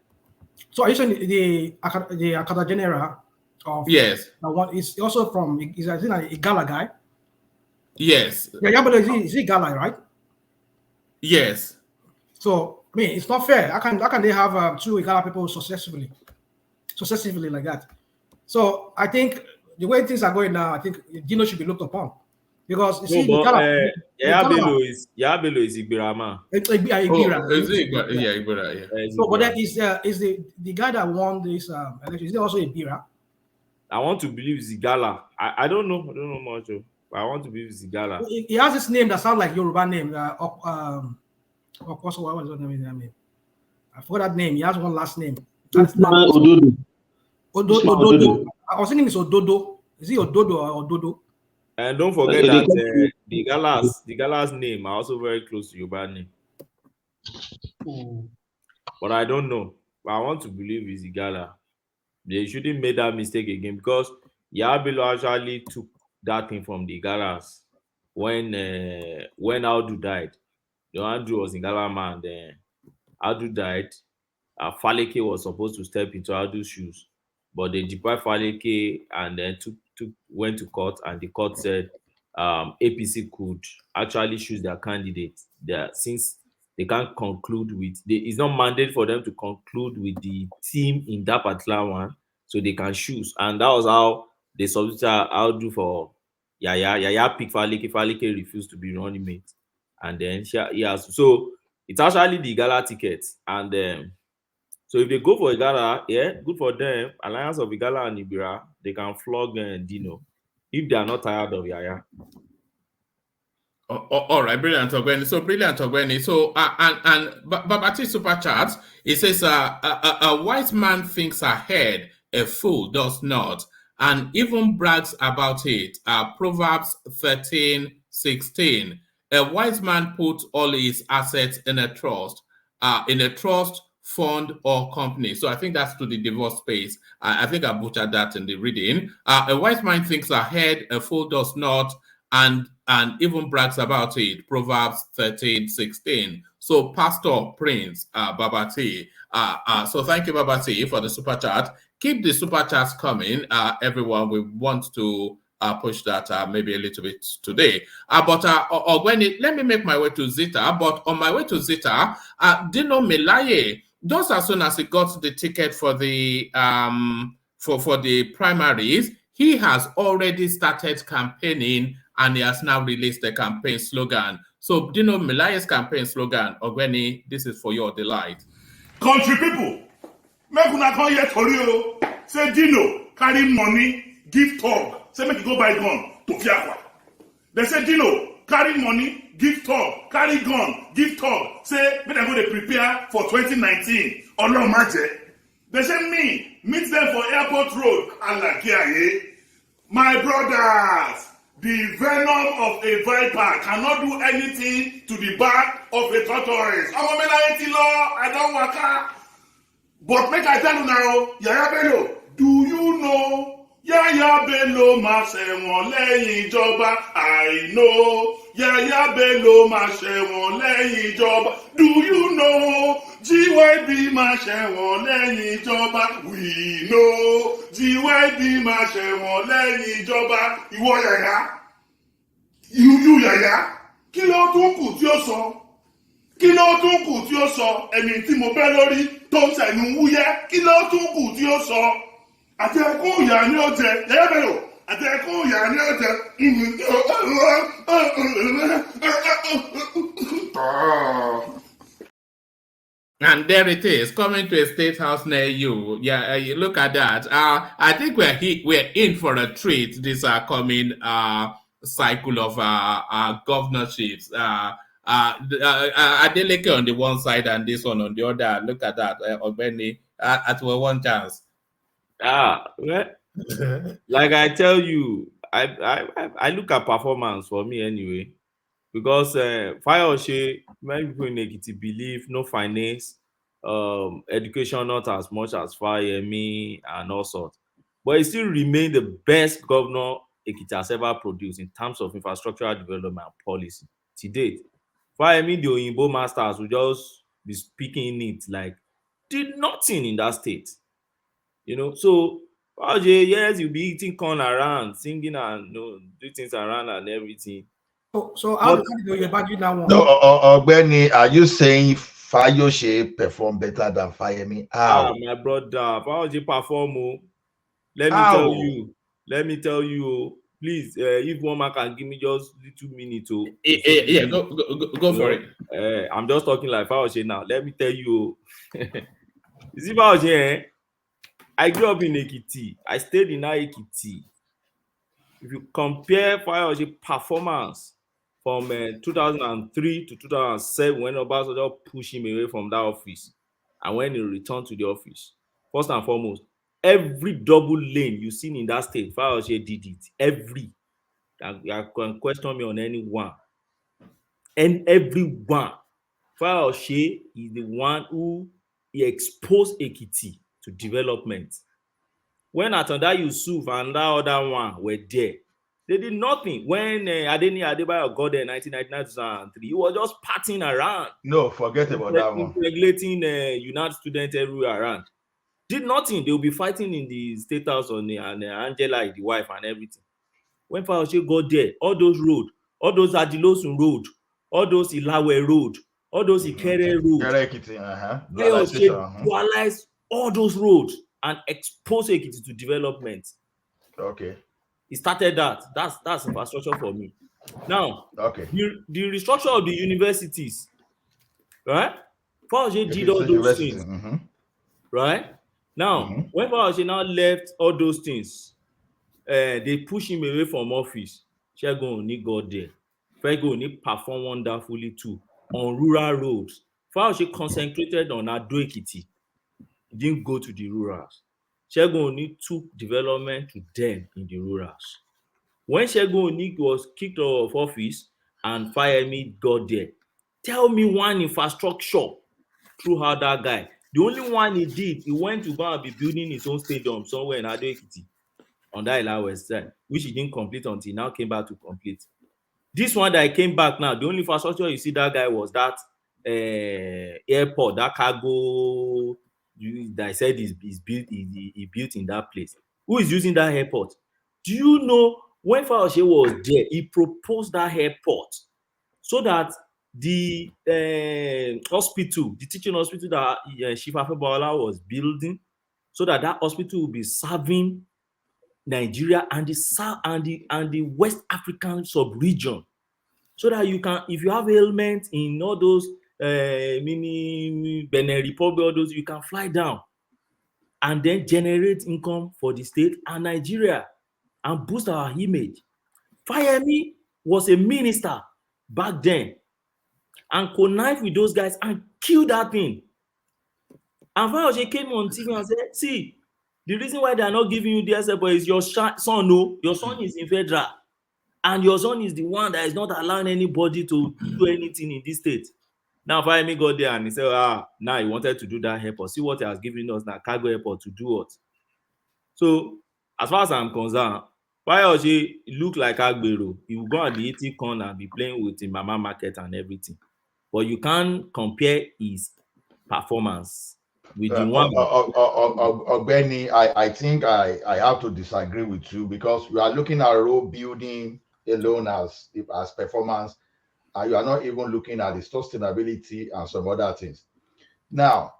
[SPEAKER 9] So are you saying the Accountant General of
[SPEAKER 5] yes,
[SPEAKER 9] one is also from is a Igala guy?
[SPEAKER 5] Yes.
[SPEAKER 9] Yahaya Bello is he Igala, right?
[SPEAKER 5] Yes.
[SPEAKER 9] So I mean, it's not fair. How can they have two Igala people successively like that? So I think the way things are going now, I think Dino should be looked upon, because you see,
[SPEAKER 2] Yahaya Bello is Igbirama.
[SPEAKER 9] Igbira. Yeah. So, but that is the guy that won this election. Is he also Igbira?
[SPEAKER 2] I want to believe it's Igala. I don't know much. But I want to believe it's Igala.
[SPEAKER 9] He has this name that sounds like Yoruba name. What was his name? I forgot that name. He has one last name.
[SPEAKER 17] Ododo.
[SPEAKER 9] Ododo. I was thinking it's Ododo. Is he Ododo or Ododo?
[SPEAKER 2] And don't forget that the Gala's name are also very close to Yoruba name. But I don't know. But I want to believe it's Igala. They shouldn't make that mistake again, because Yahaya Bello actually took that thing from the Galas when Audu died. The Audu was in Galama, and then Audu died. Faleke was supposed to step into Audu's shoes, but they deprived Faleke, and then went to court, and the court said APC could actually choose their candidate. Since they can't conclude with, it's not mandated for them to conclude with the team in that particular one, so they can choose. And that was how they substituted Audu for Yaya. Yaya picked Faleke. Faleke refused to be running mate, and then so it's actually the Igala ticket. And so if they go for Igala, yeah, good for them. Alliance of Igala and Ibira, they can flog Dino if they are not tired of Yaya.
[SPEAKER 5] All right, brilliant, Ogweni. So and Babati Super Chat, it says a wise man thinks ahead, a fool does not, and even brags about it. Proverbs 13:16. A wise man puts all his assets in a trust, fund, or company. So I think that's to the divorce space. I think I butchered that in the reading. A wise man thinks ahead, a fool does not, and even brags about it. Proverbs 13:16. So Pastor Prince Babati. So thank you, Babati, for the super chat. Keep the super chats coming, everyone. We want to push that maybe a little bit today. But let me make my way to Zita. But on my way to Zita, Dino Melaye, just as soon as he got the ticket for the for the primaries, he has already started campaigning, and he has now released the campaign slogan. So Dino Melaye's campaign slogan, Ogweni, this is for your delight.
[SPEAKER 1] Country people, make una come here tori o. Say Dino carry money, give talk. Say make you go buy gun to Fiakwa. They say Dino carry money, give talk, carry gun, give talk. Say make I go to prepare for 2019. Ọlọ́run má jẹ́. They say me meet them for Airport Road. Alakiaye. My brothers, the venom of a viper cannot do anything to the back of a tortoise. I don't waka. But make I tell you now, Yahaya Bello, do you know Yaya Bello máa ṣẹ̀wọ̀n lẹ́yìn ìjọba. I know. Yaya Bello máa ṣẹ̀wọ̀n lẹ́yìn ìjọba. Do you know? GYB máa ṣẹ̀wọ̀n lẹ́yìn ìjọba. We know. GYB máa ṣẹ̀wọ̀n lẹ́yìn ìjọba. Ìwọ Yaya. You Yaya. Kí ló tún kù tí ó sọ? Kí ló tún kù tí ó sọ? Ẹni tí mo bẹ́ lórí tó ń sẹ̀nu wúyẹ́. Kí ló tún kù tí ó sọ? Àti ẹkún ìyá ni ó jẹ. Yaya Bello. Àti ẹkún ìyá ni ó jẹ.
[SPEAKER 5] And there it is, coming to a state house near you. Yeah, you look at that. I think we're in for a treat this coming cycle of governorships. Adeleke on the one side and this one on the other. Look at that, Ogbeni, at one chance.
[SPEAKER 4] Well, like I tell you, I look at performance for me anyway, because Fayose, many people in Ekiti believe no finance, education not as much as Fayemi and all sorts, but it still remains the best governor Ekiti has ever produced in terms of infrastructural development policy to date. Fayemi, the Oyinbo masters will just be speaking it like did nothing in that state. You know, so yes, you'll be eating corn around, singing and do things around and everything.
[SPEAKER 9] So how do you back that one?
[SPEAKER 18] No, Ogbeni, are you saying Fayose performed better than Fayemi? How?
[SPEAKER 4] My brother, Fayose perform. Let me tell you. Please, if one man can give me just 2 minutes,
[SPEAKER 5] yeah, go for it.
[SPEAKER 4] I'm just talking like Fayose now. Let me tell you. You see Fayose, I grew up in Ekiti. I stayed in Ekiti. If you compare Fayose performance from 2003 to 2007, when Obasanjo pushed him away from that office, and when he returned to the office, first and foremost, every double lane you seen in that state, Fayose did it. Every. You can question me on any one. And every one. Fayose is the one who he exposed Ekiti to development. When Atanda Yusuf and that other one were there, they did nothing. When Adeni Adebayo got there in 1999-2003, he was just partying around.
[SPEAKER 18] No, forget about that one.
[SPEAKER 4] Regulating United students everywhere around. Did nothing. They will be fighting in the state house on and Angela, the wife, and everything. When Fayose got there, all those roads, all those Adilosun road, all those Ilawe road, all those Ikere road, Fayose dualized all those roads and exposed Ekiti to development.
[SPEAKER 18] Okay.
[SPEAKER 4] He started that. That's infrastructure for me. Now,
[SPEAKER 18] okay.
[SPEAKER 4] The restructure of the universities, right? Fayose did all those things, right? Now, when Fayose now left all those things, they push him away from office. Segun Oni got there. Segun Oni performed wonderfully too on rural roads. Fayose concentrated on Ado Ekiti. He didn't go to the rurals. Segun Oni took development to them in the rurals. When Segun Oni was kicked out of office and Fayemi got there, tell me one infrastructure throughout that guy. The only one he did, he went to go and be building his own stadium somewhere in Ado Ekiti on that Ila West side, which he didn't complete until he now came back to complete. This one that he came back now, the only infrastructure you see that guy was that airport, that cargo that I said is built, he built in that place. Who is using that airport? Do you know when Fayose was there, he proposed that airport so that the hospital, the teaching hospital that Shifa Febola was building, so that hospital will be serving Nigeria and the South and the West African sub-region, so that you can, if you have ailments in all those mini Benin Republic, all those, you can fly down and then generate income for the state and Nigeria and boost our image. Fayemi was a minister back then and connived with those guys and killed that thing. And Fayose came on TV and said, see, the reason why they are not giving you the SFO is your son, no, your son is in federal. And your son is the one that is not allowing anybody to do anything in this state. Now, Fayemi got there and he said, now he wanted to do that airport. See what he has given us now, cargo airport, to do what? So,
[SPEAKER 2] as far as I'm concerned, Fayose look like Agbero. He will go at the 80 corner and be playing with the Mama Market and everything. But you can't compare his performance with the one.
[SPEAKER 18] Benny, I think I have to disagree with you, because you are looking at role building alone as performance, and you are not even looking at the sustainability and some other things. Now,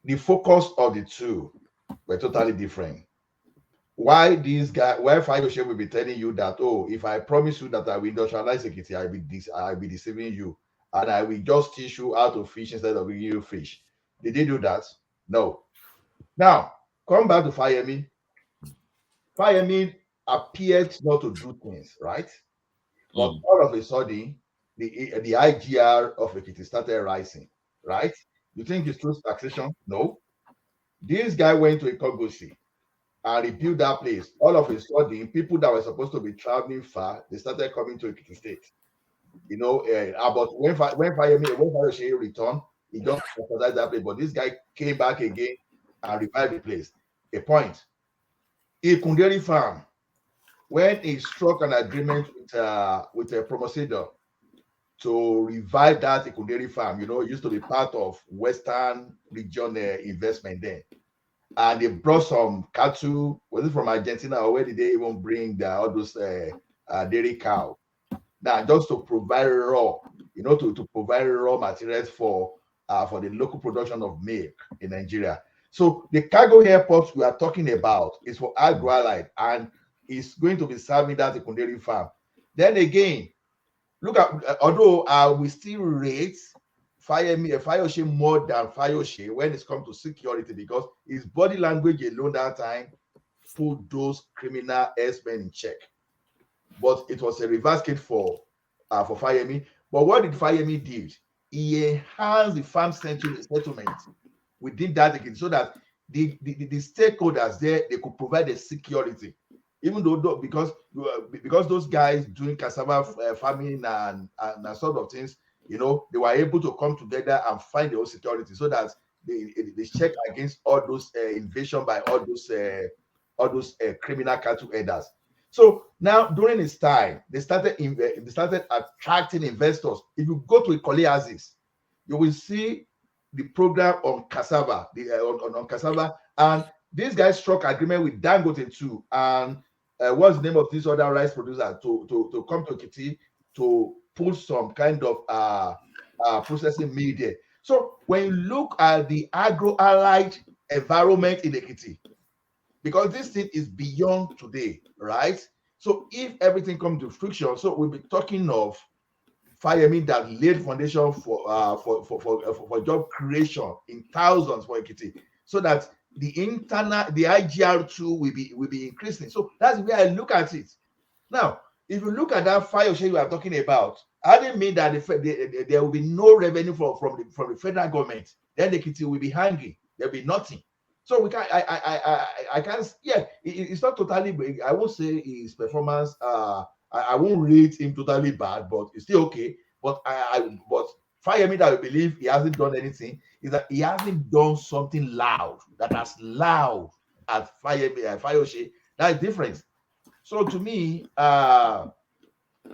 [SPEAKER 18] the focus of the two were totally different. Why Fayose will be telling you that, oh, if I promise you that I will industrialize Ekiti, I'll be deceiving you, and I will just teach you how to fish instead of giving you fish. Did they do that? No. Now, come back to Fayemi. Fayemi appeared not to do things, right? But all of a sudden, the IGR of Ekiti started rising, right? You think it's through taxation? No. This guy went to Ikogosi and rebuilt that place. All of a sudden, people that were supposed to be traveling far, they started coming to Ekiti State. You know, but when Fayose returned, he just subsidized that place. But this guy came back again and revived the place. A point. Ikunderi Farm, when he struck an agreement with a promoter to revive that Ikunderi Farm, you know, it used to be part of Western Region investment then. And they brought some cattle, was it from Argentina, or where did they even bring all those dairy cow? Now, just to provide raw, you know, to provide raw materials for the local production of milk in Nigeria. So the cargo airport we are talking about is for AgroAllied, and it's going to be serving that Ikunderi Farm. Then again, look at, although we still rate Fayose more than Fayose when it comes to security, because his body language alone that time put those criminal S-men in check. But it was a reverse case for Fayemi. But what did Fayemi do? He enhanced the farm settlement within that again, so that the stakeholders there, they could provide the security. Even though because those guys doing cassava farming and sort of things, you know, they were able to come together and find their own security, so that they check against all those invasion by all those criminal cattle herders. So now during his time, they started attracting investors. If you go to Ikole Aziz, you will see the program on cassava, on cassava, and these guys struck agreement with Dangote too. And what's the name of this other rice producer to come to Ekiti to put some kind of processing mill there. So when you look at the agro-allied environment in Ekiti, because this thing is beyond today, right? So if everything comes to friction, so we'll be talking of Fayemi that laid foundation for job creation in thousands for Ekiti, so that the IGR2 will be increasing. So that's the way I look at it. Now, if you look at that Fayose you are talking about, I didn't mean that there will be no revenue from the federal government. Then Ekiti will be hanging. There'll be nothing. So we can I can't, yeah, it's not totally big. I won't say his performance. I won't rate him totally bad, but it's still okay. But but Fayemi that I believe he hasn't done anything is that he hasn't done something loud that as loud as Fayose. That's different. So to me,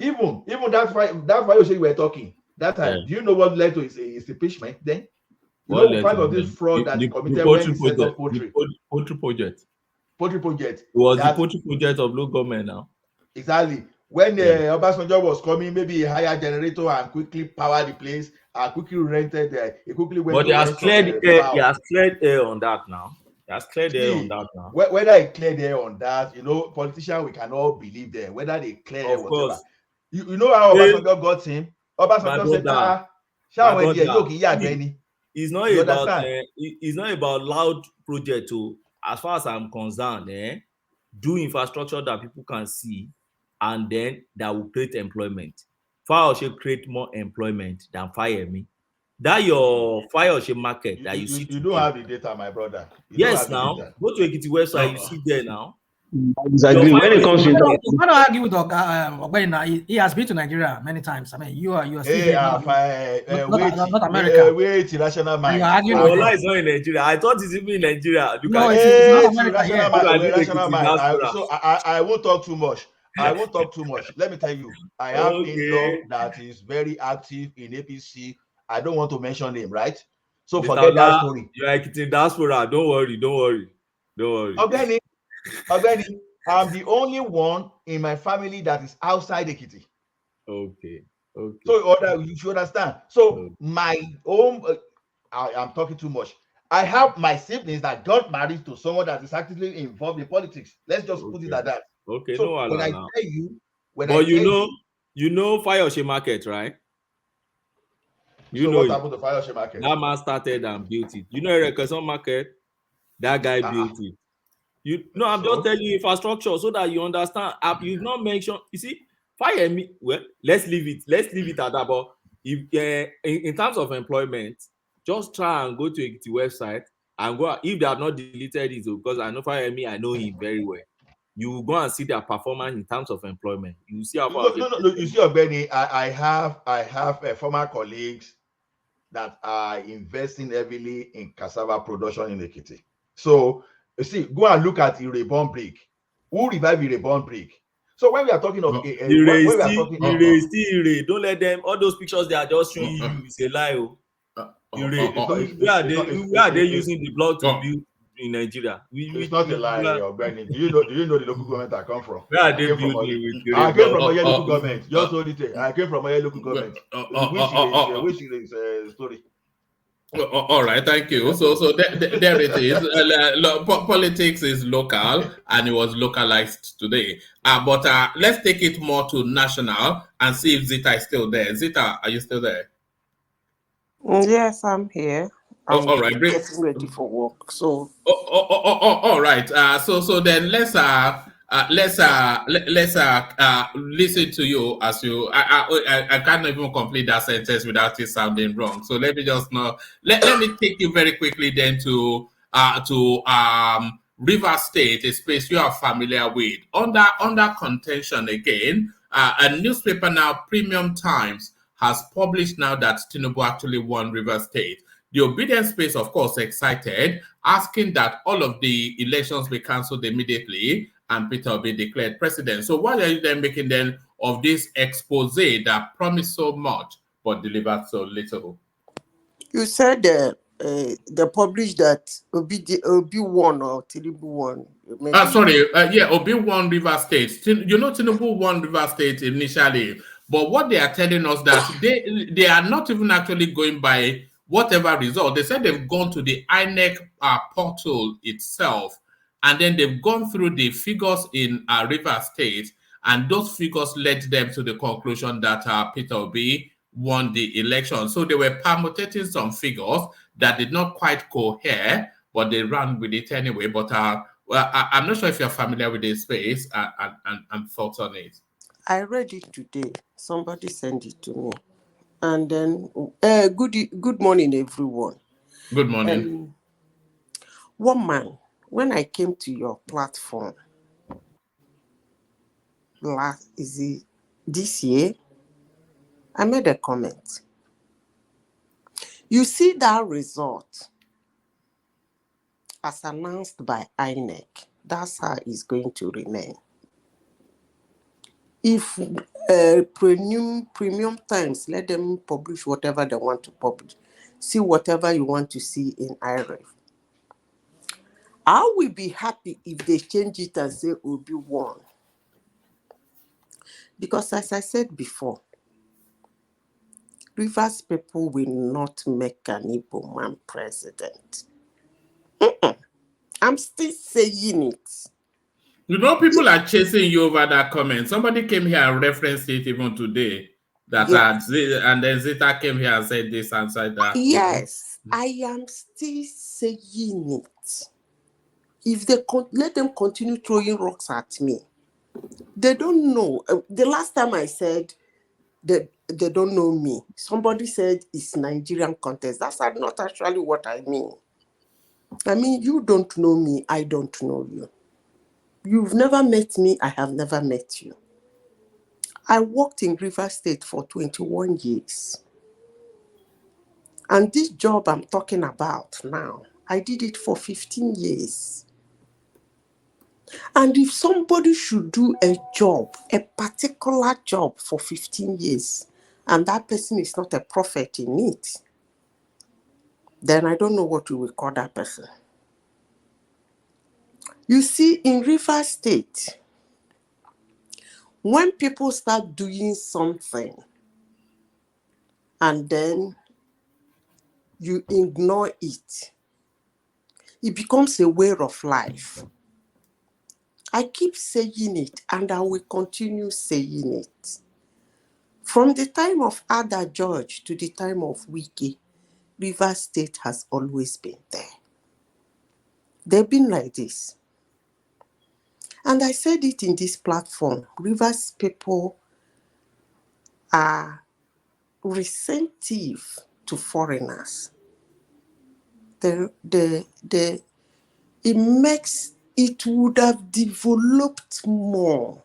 [SPEAKER 18] even that Fayose we were talking that time, do you know what led to his impeachment then? You know, part of this fraud that he committed when he set up poultry project. It
[SPEAKER 2] was the poultry project of local government now.
[SPEAKER 18] Exactly. When Obasanjo was coming, maybe he hired a generator and quickly powered the place and quickly rented he quickly went.
[SPEAKER 2] But he has cleared air on that now. He has cleared air on that now.
[SPEAKER 18] Whether he cleared air on that, you know, politicians, we cannot believe them. Whether they cleared air, whatever. You know how Obasanjo got him? Obasanjo said,
[SPEAKER 2] it's not about loud project too. As far as I'm concerned, do infrastructure that people can see, and then that will create employment. Fayose create more employment than Fayemi. That your Fayose market that you see.
[SPEAKER 18] You don't have the data, my brother.
[SPEAKER 2] Yes, now go to Ekiti website. You see there now.
[SPEAKER 17] I disagree. When it comes to
[SPEAKER 9] I don't argue with Ogbeni. He has been to Nigeria many times. I mean, you are still
[SPEAKER 18] Hey,
[SPEAKER 9] here, not America.
[SPEAKER 18] wait, irrational mind.
[SPEAKER 2] Ola is not in Nigeria. I thought it's even in Nigeria. Look
[SPEAKER 9] No,
[SPEAKER 2] at
[SPEAKER 9] it's not America yet.
[SPEAKER 18] Irrational mind. I won't talk too much. I won't talk too much. Let me tell you, I have in-law that is very active in APC. I don't want to mention him, right? So forget that story.
[SPEAKER 2] You're like in diaspora. Don't worry.
[SPEAKER 18] Ogbeni, I'm the only one in my family that is outside Ekiti.
[SPEAKER 2] Okay.
[SPEAKER 18] So you should understand. So my own, I'm talking too much. I have my siblings that got married to someone that is actively involved in politics. Let's just put it like that.
[SPEAKER 2] Okay,
[SPEAKER 18] so
[SPEAKER 2] no,
[SPEAKER 18] when I
[SPEAKER 2] now.
[SPEAKER 18] tell you,
[SPEAKER 2] but you know Fayose Market, right?
[SPEAKER 18] So what happened to Fayose Market?
[SPEAKER 2] That man started and built it. You know Erekeson Market? That guy built it. I'm just telling you infrastructure so that you understand. You've not mentioned. You see, Fayemi. Well, let's leave it at that. But if in terms of employment, just try and go to the website and go. If they have not deleted it, because I know Fayemi, I know him very well. You go and see their performance in terms of employment. You see how far.
[SPEAKER 18] No. You see, Ogbeni, I have former colleagues that are investing heavily in cassava production in Ekiti. So you see, go and look at Ireborn Brick. Who revived Ireborn Brick? So when we are talking of
[SPEAKER 2] don't let them. All those pictures they are just showing you is a lie. Where are they using the block to build? In Nigeria,
[SPEAKER 18] it's not a lie, Ogbeni. Do you know the local government I come from?
[SPEAKER 2] Where are they building?
[SPEAKER 18] I came from Oyo local government. Just hold it. I came from Oyo local government. Which is story.
[SPEAKER 5] All right, thank you. So there it is. Politics is local, and it was localized today. But let's take it more to national and see if Zita is still there. Zita, are you still there?
[SPEAKER 20] Yes, I'm here.
[SPEAKER 5] All right,
[SPEAKER 20] getting ready for work. So.
[SPEAKER 5] All right. So then let's listen to you as you. I can't even complete that sentence without it sounding wrong. So let me just know. Let me take you very quickly then to Rivers State, a space you are familiar with. Under contention again, a newspaper now, Premium Times, has published now that Tinubu actually won Rivers State. The Obedience Space, of course, excited, asking that all of the elections be cancelled immediately and Peter Obi declared president. So what are you then making then of this expose that promised so much but delivered so little?
[SPEAKER 20] You said they published that Obi won or Tinubu won.
[SPEAKER 5] Obi won Rivers State. Tinubu won Rivers State initially, but what they are telling us that they are not even actually going by whatever result. They said they've gone to the INEC portal itself, and then they've gone through the figures in Rivers State, and those figures led them to the conclusion that Peter Obi won the election. So they were permutating some figures that did not quite cohere, but they ran with it anyway. But I'm not sure if you're familiar with this space and thoughts on it.
[SPEAKER 20] I read it today. Somebody sent it to me. And then, good morning, everyone.
[SPEAKER 5] Good morning.
[SPEAKER 20] One man, when I came to your platform this year, I made a comment. You see that result as announced by INEC, that's how it's going to remain. If Premium Times, let them publish whatever they want to publish. See whatever you want to see in IREF. I will be happy if they change it and say Obi won. Because as I said before, Rivers people will not make an Igbo man president. I'm still saying it.
[SPEAKER 5] You know, people are chasing you over that comment. Somebody came here and referenced it even today. And then Zita came here and said this and said that.
[SPEAKER 20] Yes, I am still saying it. If they let them continue throwing rocks at me, they don't know. The last time I said they don't know me, somebody said it's Nigerian contest. That's not actually what I mean. I mean, you don't know me, I don't know you. You've never met me. I have never met you. I worked in Rivers State for 21 years. And this job I'm talking about now, I did it for 15 years. And if somebody should do a job, a particular job for 15 years, and that person is not a prophet in it, then I don't know what we will call that person. You see, in Rivers State, when people start doing something and then you ignore it, it becomes a way of life. I keep saying it and I will continue saying it. From the time of Ada George to the time of Wiki, Rivers State has always been there. They've been like this. And I said it in this platform. Rivers people are receptive to foreigners. It would have developed more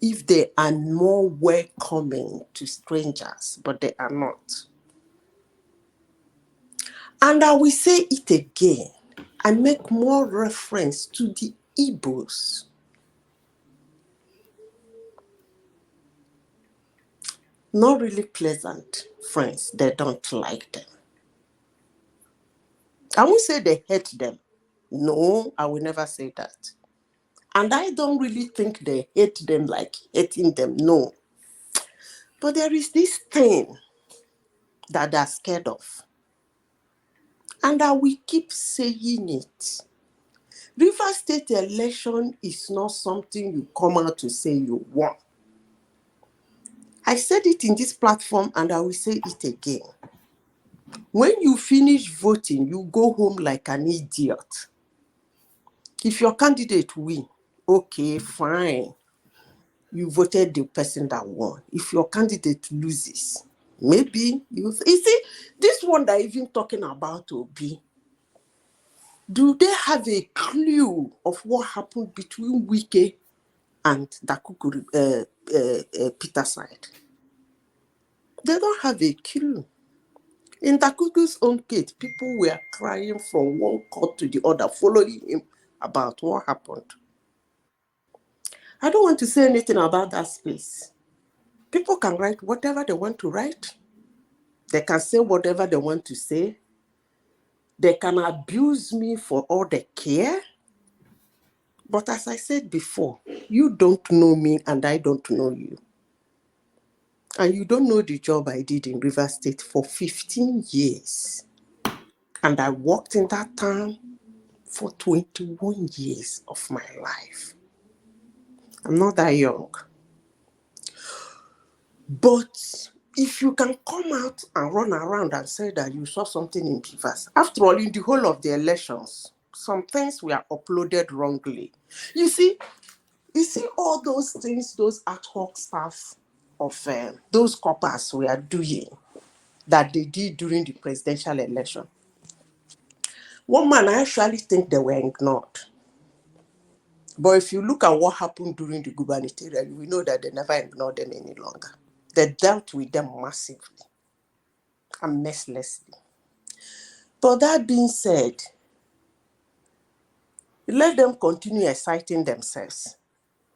[SPEAKER 20] if they are more welcoming to strangers, but they are not. And I will say it again. I make more reference to the Igbos. Not really pleasant friends. They don't like them. I won't say they hate them. No, I will never say that. And I don't really think they hate them like hating them. No. But there is this thing that they're scared of. And I will keep saying it. Rivers State election is not something you come out to say you want. I said it in this platform and I will say it again. When you finish voting, you go home like an idiot. If your candidate win, okay, fine. You voted the person that won. If your candidate loses, maybe you see, this one that I'm even talking about Obi, do they have a clue of what happened between Wike and Dakuku Peter side? They don't have a clue. In Dakuku's own case, people were crying from one court to the other, following him about what happened. I don't want to say anything about that space. People can write whatever they want to write. They can say whatever they want to say. They can abuse me for all they care. But as I said before, you don't know me and I don't know you. And you don't know the job I did in Rivers State for 15 years. And I worked in that town for 21 years of my life. I'm not that young. But if you can come out and run around and say that you saw something in Rivers, after all, in the whole of the elections, some things were uploaded wrongly. You see all those things, those ad hoc stuff of those coppers were doing that they did during the presidential election. One man, I actually think they were ignored. But if you look at what happened during the gubernatorial, we know that they never ignored them any longer. They dealt with them massively and mercilessly. But that being said, let them continue exciting themselves.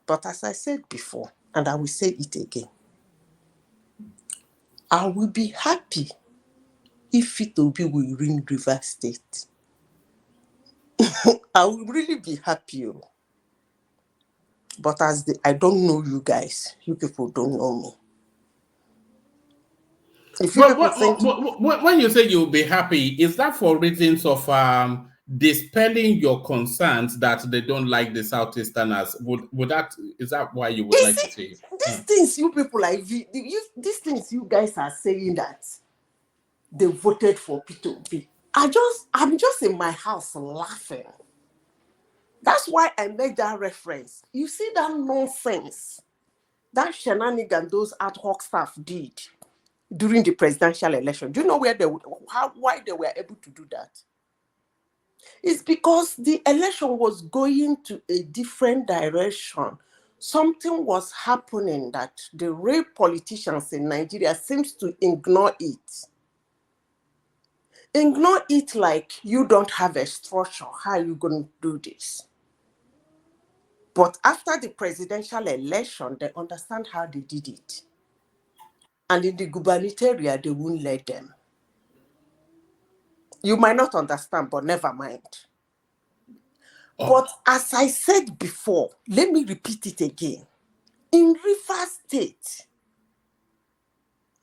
[SPEAKER 20] But as I said before, and I will say it again, I will be happy if it will be within Rivers State. I will really be happy. But I don't know you guys. You people don't know me.
[SPEAKER 5] When you say you'll be happy, is that for reasons of dispelling your concerns that they don't like the Southeasterners? Is that why you would like to say it?
[SPEAKER 20] These things you people like, these things you guys are saying that they voted for P2P. I'm just in my house laughing. That's why I made that reference. You see that nonsense, that shenanigan those ad hoc staff did during the presidential election. Do you know why they were able to do that? It's because the election was going to a different direction. Something was happening that the real politicians in Nigeria seems to ignore it. Ignore it like you don't have a structure. How are you going to do this? But after the presidential election, they understand how they did it. And in the gubernatorial, they won't let them. You might not understand, but never mind. But as I said before, let me repeat it again. In Rivers State,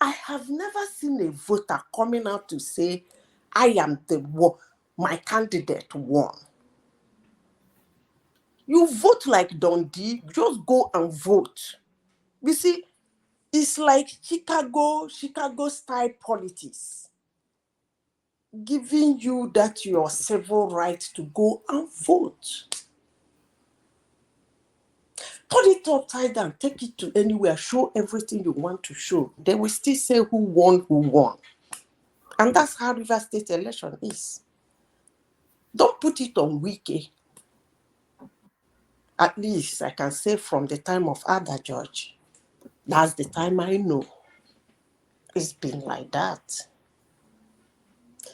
[SPEAKER 20] I have never seen a voter coming out to say, I am the one, my candidate won. You vote like Dundee, just go and vote. You see, it's like Chicago style politics, giving you that your civil right to go and vote. Put it upside down, take it to anywhere, show everything you want to show. They will still say who won. And that's how Rivers State election is. Don't put it on Wiki. At least I can say from the time of Ada George, that's the time I know. It's been like that.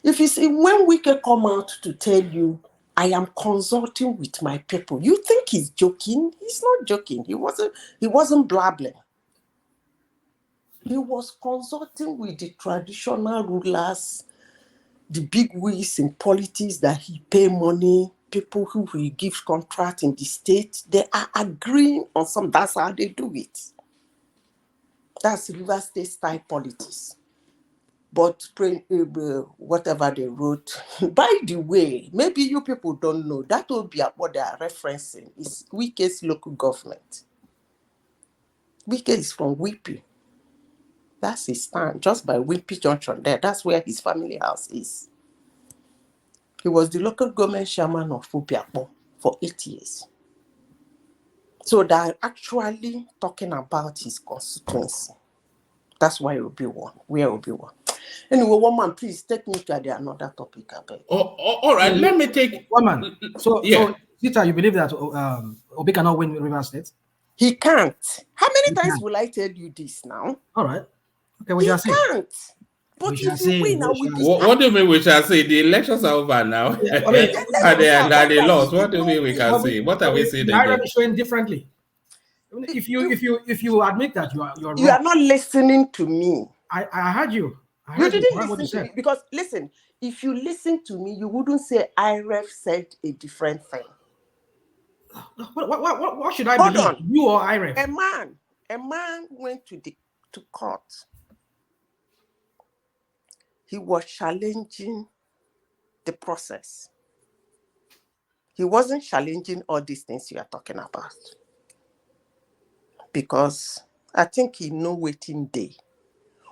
[SPEAKER 20] If you see, when Wiki come out to tell you, I am consulting with my people, you think he's joking? He's not joking. He wasn't blabbling. He was consulting with the traditional rulers, the big wigs in politics that he pay money, people who will give contract in the state. They are agreeing on some. That's how they do it. That's Rivers State style politics. But whatever they wrote, by the way, maybe you people don't know, that will be what they are referencing. Is Wike's local government. Wike is from Whippy. That's his town, just by Whippy Junction there. That's where his family house is. He was the local government chairman of Fupiakpo for 8 years. So they're actually talking about his constituency. That's why it will be one. Where it will be one. Anyway, one man, please take me to another topic.
[SPEAKER 5] All right, let me take
[SPEAKER 9] one man. So Zita, you believe that Obi cannot win Rivers State?
[SPEAKER 20] He can't. How many times will I tell you this now?
[SPEAKER 9] All right. Okay, we shall
[SPEAKER 20] can't. But if you win,
[SPEAKER 5] what do you mean we shall say? The elections are over now. Yeah, and they lost. What do you mean we can say? What are we saying?
[SPEAKER 9] The irony is showing differently. If you admit that you're wrong,
[SPEAKER 20] you are not listening to me.
[SPEAKER 9] I heard you.
[SPEAKER 20] You didn't listen to me because listen. If you listen to me, you wouldn't say IREF said a different thing.
[SPEAKER 9] What should I believe? Hold on. You or IREF?
[SPEAKER 20] A man went to court. He was challenging the process. He wasn't challenging all these things you are talking about. Because I think he know waiting day.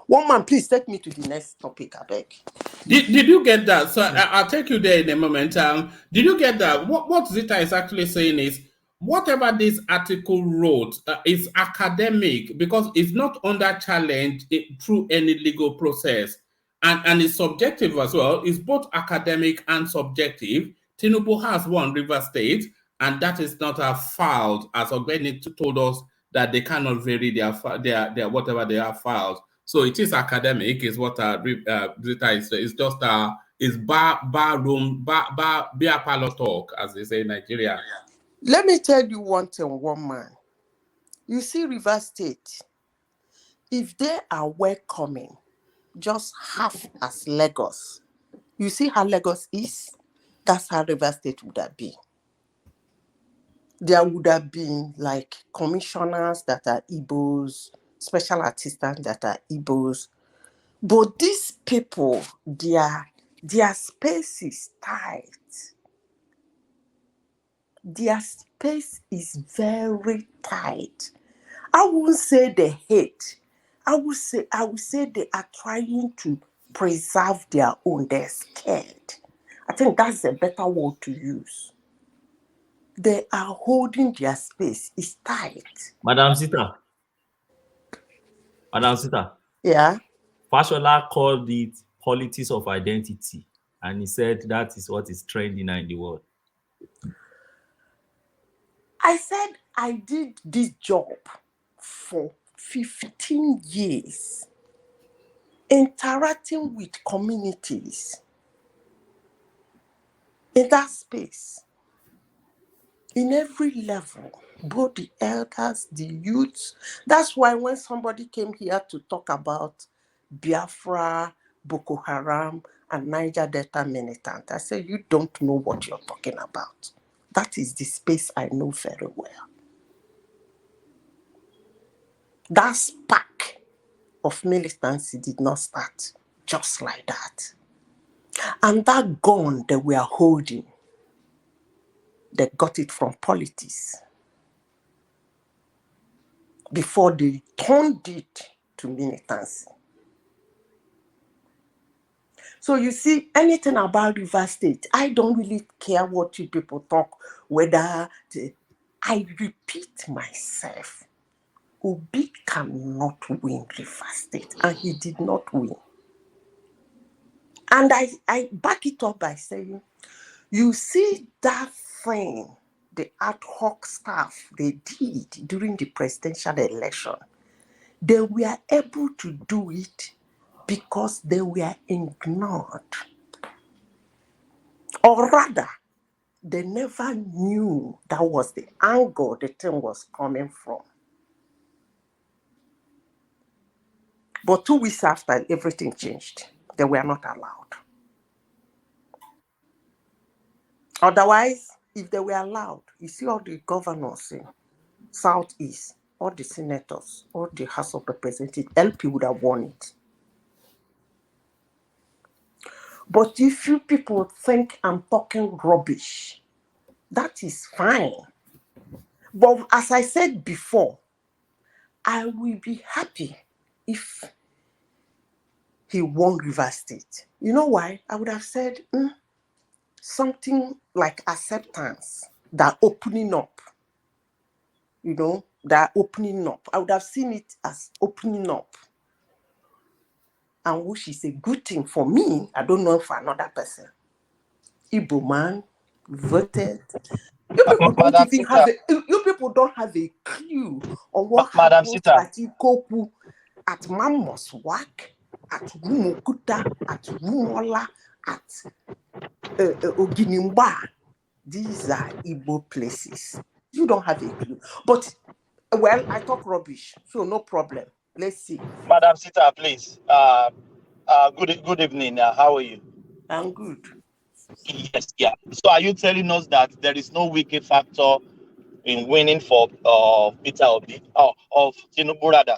[SPEAKER 20] One man, please take me to the next topic, I beg.
[SPEAKER 5] Did you get that? So I'll take you there in a moment. Did you get that? What Zita is actually saying is, whatever this article wrote is academic because it's not under challenge through any legal process. And it's subjective as well. It's both academic and subjective. Tinubu has won Rivers State, and that is not a filed, as Ogbeni told us, that they cannot vary their whatever they have filed. So it is academic, is what Zita is. It's just it's beer parlor talk, as they say in Nigeria.
[SPEAKER 20] Let me tell you one thing, one man. You see, Rivers State, if they are welcoming just half as Lagos, you see how Lagos is? That's how Rivers State would have been. There would have been like commissioners that are Igbos, special assistants that are Igbos. But these people, their space is tight. Their space is very tight. I wouldn't say they hate. I would say they are trying to preserve their own. They're scared. I think that's a better word to use. They are holding their space. It's tight.
[SPEAKER 2] Madam Zita.
[SPEAKER 20] Yeah.
[SPEAKER 2] Fashola called it politics of identity.
[SPEAKER 4] and he said that is what is trending now in the world.
[SPEAKER 20] I said I did this job for 15 years, interacting with communities in that space, in every level, both the elders, the youths. That's why when somebody came here to talk about Biafra, Boko Haram, and Niger Delta militant, I said, you don't know what you're talking about. That is the space I know very well. That spark of militancy did not start just like that. And that gun that we are holding, they got it from politics before they turned it to militancy. So you see, anything about River State, I don't really care what you people talk, whether I repeat myself. Obi cannot win River State, and he did not win. And I back it up by saying, you see that thing the ad hoc staff they did during the presidential election, they were able to do it because they were ignored. Or rather, they never knew that was the angle the thing was coming from. But 2 weeks after, everything changed. They were not allowed. Otherwise, if they were allowed, you see all the governors in Southeast, all the senators, all the House of Representatives, LP would have won it. But if you people think I'm talking rubbish, that is fine. But as I said before, I will be happy if he won River State. You know why? I would have said something like acceptance, that opening up. You know, that opening up. I would have seen it as opening up. And which is a good thing for me. I don't know for another person. Igbo man voted. You people don't even have you people don't have a clue on what happened at Ikoku, at Mamoswak, at Rumukuta, at Rumola, at Oginimba. These are Igbo places. You don't have a clue. But, well, I talk rubbish, so no problem. Let's see.
[SPEAKER 8] Madam Sita, please. Good evening. How are you?
[SPEAKER 20] I'm good.
[SPEAKER 8] Yes, yeah. So are you telling us that there is no wicked factor in winning for Peter Obi, of Tinubu rather?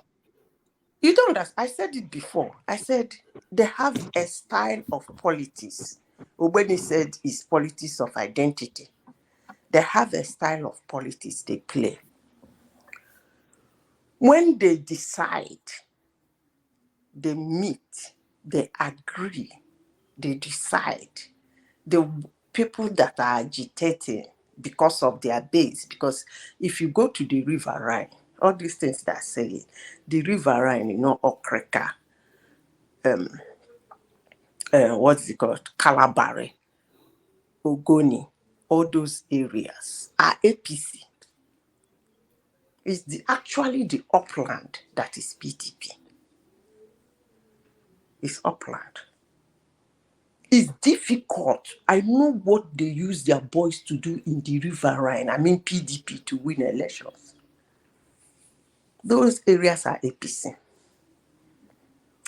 [SPEAKER 20] You don't understand. I said it before. I said they have a style of politics. When he said it's politics of identity, they have a style of politics they play. When they decide, they meet, they agree, they decide. The people that are agitating because of their base, because if you go to the River Rhine, all these things that I say, the River Rhine, you know, Okreka, what's it called? Calabare, Ogoni, all those areas are APC. It's actually the upland that is PDP. It's upland. It's difficult. I know what they use their boys to do in the River Rhine. I mean PDP to win elections. Those areas are APC.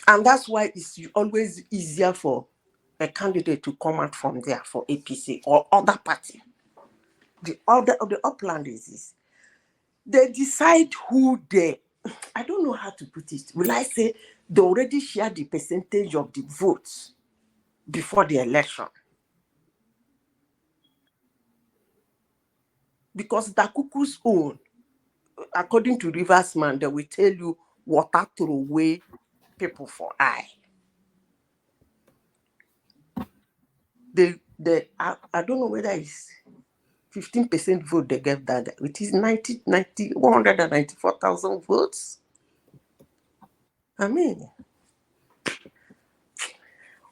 [SPEAKER 20] And that's why it's always easier for a candidate to come out from there for APC or other party. The upland is this. They decide who they, I don't know how to put it. Will I say they already share the percentage of the votes before the election? Because Dakuku's own, according to Riversman, they will tell you water throw away people for eye. I don't know whether it's 15% vote they gave that. It is 194,000 votes. I mean,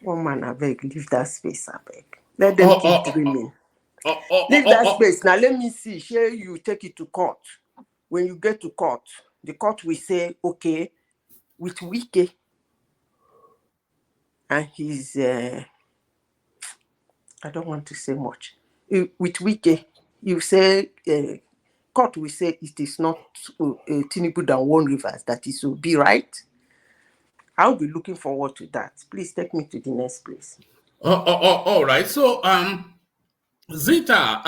[SPEAKER 20] One man, I beg, leave that space, I beg. Let them keep dreaming. Leave that space. Now let me see. Share you take it to court. When you get to court, the court will say, okay, with Wike and his I don't want to say much. With Wike, you say court will say it is not Tinubu that won Rivers, that is will be right. I'll be looking forward to that. Please take me to the next place.
[SPEAKER 5] All right. So Zita,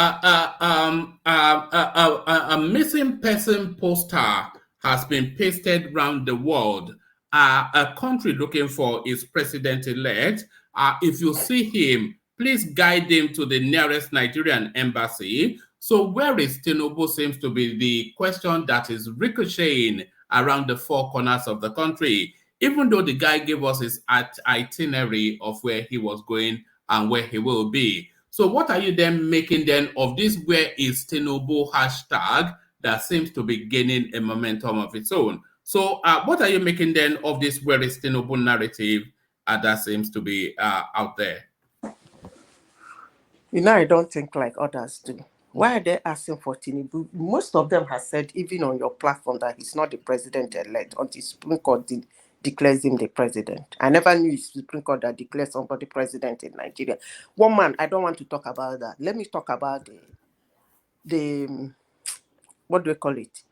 [SPEAKER 5] a missing person poster has been pasted around the world. A country looking for its president-elect. If you see him, please guide him to the nearest Nigerian embassy. So where is Tinubu seems to be the question that is ricocheting around the four corners of the country, even though the guy gave us his itinerary of where he was going and where he will be. So what are you then making then of this where is Tinubu hashtag that seems to be gaining a momentum of its own? So what are you making then of this where is Tinubu narrative that seems to be out there?
[SPEAKER 20] You know, I don't think like others do. Why are they asking for Tinubu? Most of them have said, even on your platform, that he's not the president-elect until Supreme Court declares him the president. I never knew it's Supreme Court that declares somebody president in Nigeria. One man, I don't want to talk about that. Let me talk about the what do we call it?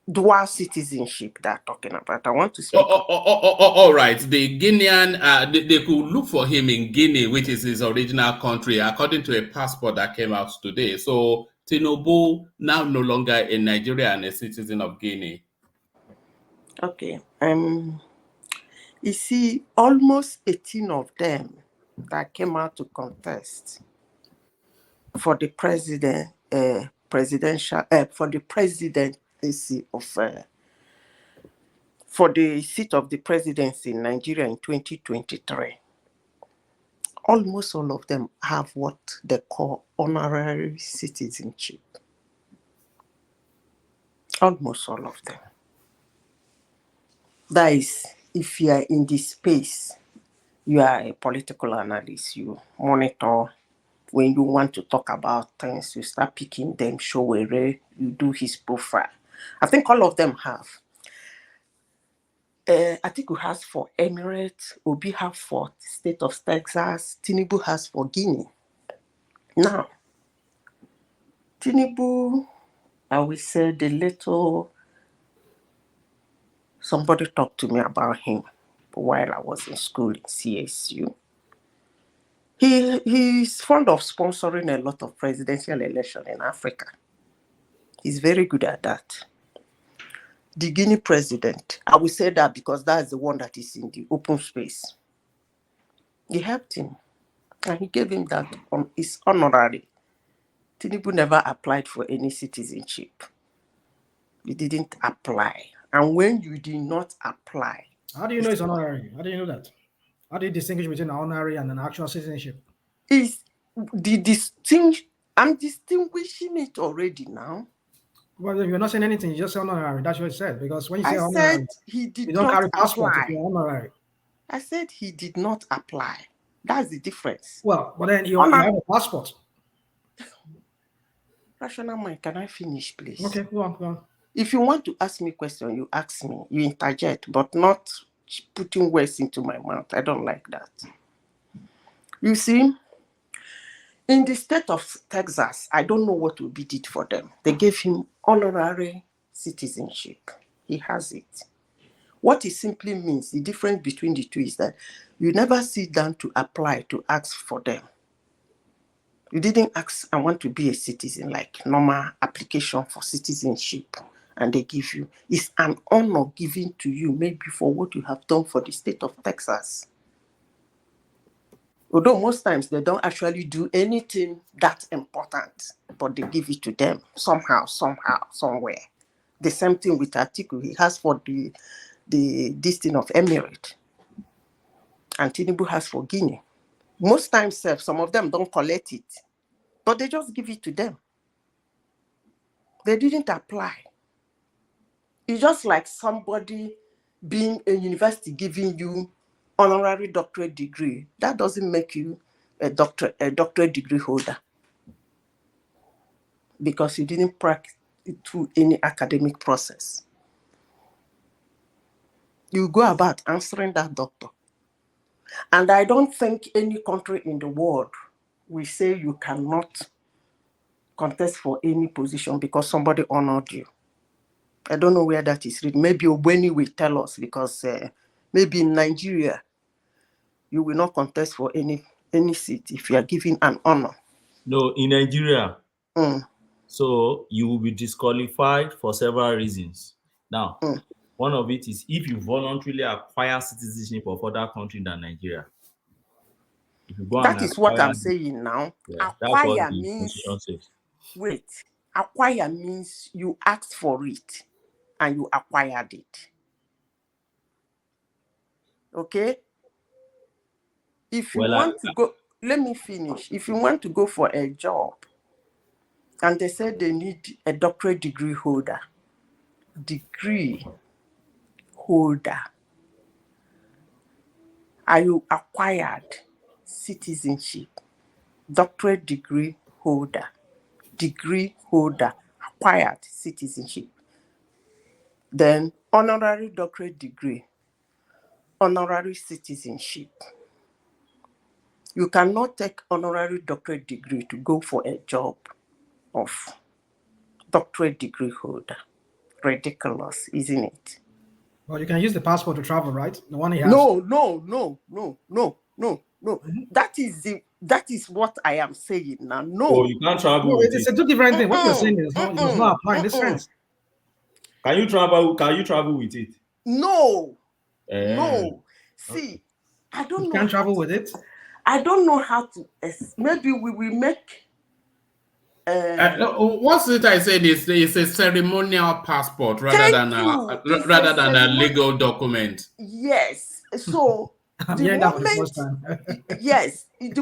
[SPEAKER 20] Dual citizenship that I'm talking about. I want to speak.
[SPEAKER 5] All right. The Guinean, they could look for him in Guinea, which is his original country, according to a passport that came out today. So Tinubu now no longer in Nigeria and a citizen of Guinea.
[SPEAKER 20] Okay. You see, almost 18 of them that came out to contest for the for the seat of the presidency in Nigeria in 2023. Almost all of them have what they call honorary citizenship. Almost all of them. That is, if you are in this space, you are a political analyst, you monitor. When you want to talk about things, you start picking them, show where you do his profile. I think all of them have. Atiku has for Emirates, Obi have for state of Texas, Tinubu has for Guinea. Now, Tinubu, I will say the little, somebody talked to me about him while I was in school in CSU. He's fond of sponsoring a lot of presidential elections in Africa. He's very good at that. The Guinea president, I will say that because that's the one that is in the open space. He helped him and he gave him that on his honorary. Tinubu never applied for any citizenship. He didn't apply. And when you did not apply...
[SPEAKER 9] How do you know it's honorary? How do you know that? How do you distinguish between an honorary and an actual citizenship?
[SPEAKER 20] I'm distinguishing it already now.
[SPEAKER 9] Well, you're not saying anything. You just say honorary. That's what you said. Because when you say honorary,
[SPEAKER 20] said he did
[SPEAKER 9] you don't
[SPEAKER 20] not
[SPEAKER 9] carry passport
[SPEAKER 20] apply.
[SPEAKER 9] if you're honorary.
[SPEAKER 20] I said he did not apply. That's the difference.
[SPEAKER 9] Well, but then you have a passport.
[SPEAKER 20] Rational mind, can I finish, please?
[SPEAKER 9] Okay, go on.
[SPEAKER 20] If you want to ask me a question, you ask me. You interject, but not putting words into my mouth. I don't like that. You see, in the state of Texas, I don't know what Obi did for them. They gave him honorary citizenship. He has it. What it simply means, the difference between the two is that you never sit down to apply to ask for them. You didn't ask, I want to be a citizen, like normal application for citizenship, and they give you. It's an honor given to you, maybe for what you have done for the state of Texas. Although most times they don't actually do anything that important, but they give it to them somehow, somewhere. The same thing with Atiku. He has for this thing of Emirates. And Tinubu has for Guinea. Most times, some of them don't collect it, but they just give it to them. They didn't apply. It's just like somebody being a university giving you honorary doctorate degree, that doesn't make you a doctorate degree holder, because you didn't practice through any academic process. You go about answering that doctor. And I don't think any country in the world will say you cannot contest for any position because somebody honored you. I don't know where that is written. Maybe Obeni will tell us, because maybe in Nigeria, you will not contest for any seat if you are given an honor.
[SPEAKER 16] No, in Nigeria. So you will be disqualified for several reasons. Now, one of it is if you voluntarily acquire citizenship of other country than Nigeria. If you go
[SPEAKER 20] that is what I'm saying now. Yeah, acquire means, wait, acquire means you asked for it and you acquired it. Okay? If you want to go, let me finish. If you want to go for a job and they said they need a doctorate degree holder, are you acquired citizenship? Doctorate degree holder, acquired citizenship. Then honorary doctorate degree, honorary citizenship. You cannot take honorary doctorate degree to go for a job of doctorate degree holder. Ridiculous, isn't it?
[SPEAKER 9] Well, you can use the passport to travel, right? The one he has.
[SPEAKER 20] No. That is what I am saying now. No.
[SPEAKER 16] Oh, you can't travel.
[SPEAKER 9] No, it's a two different thing. What you're saying is not applying this sense.
[SPEAKER 16] Can you travel with it?
[SPEAKER 20] No. No. See, I don't know.
[SPEAKER 9] You can't travel with it?
[SPEAKER 20] I don't know how to. Maybe we will make.
[SPEAKER 5] What's it I said is a ceremonial passport rather than a legal document.
[SPEAKER 20] Yes. So the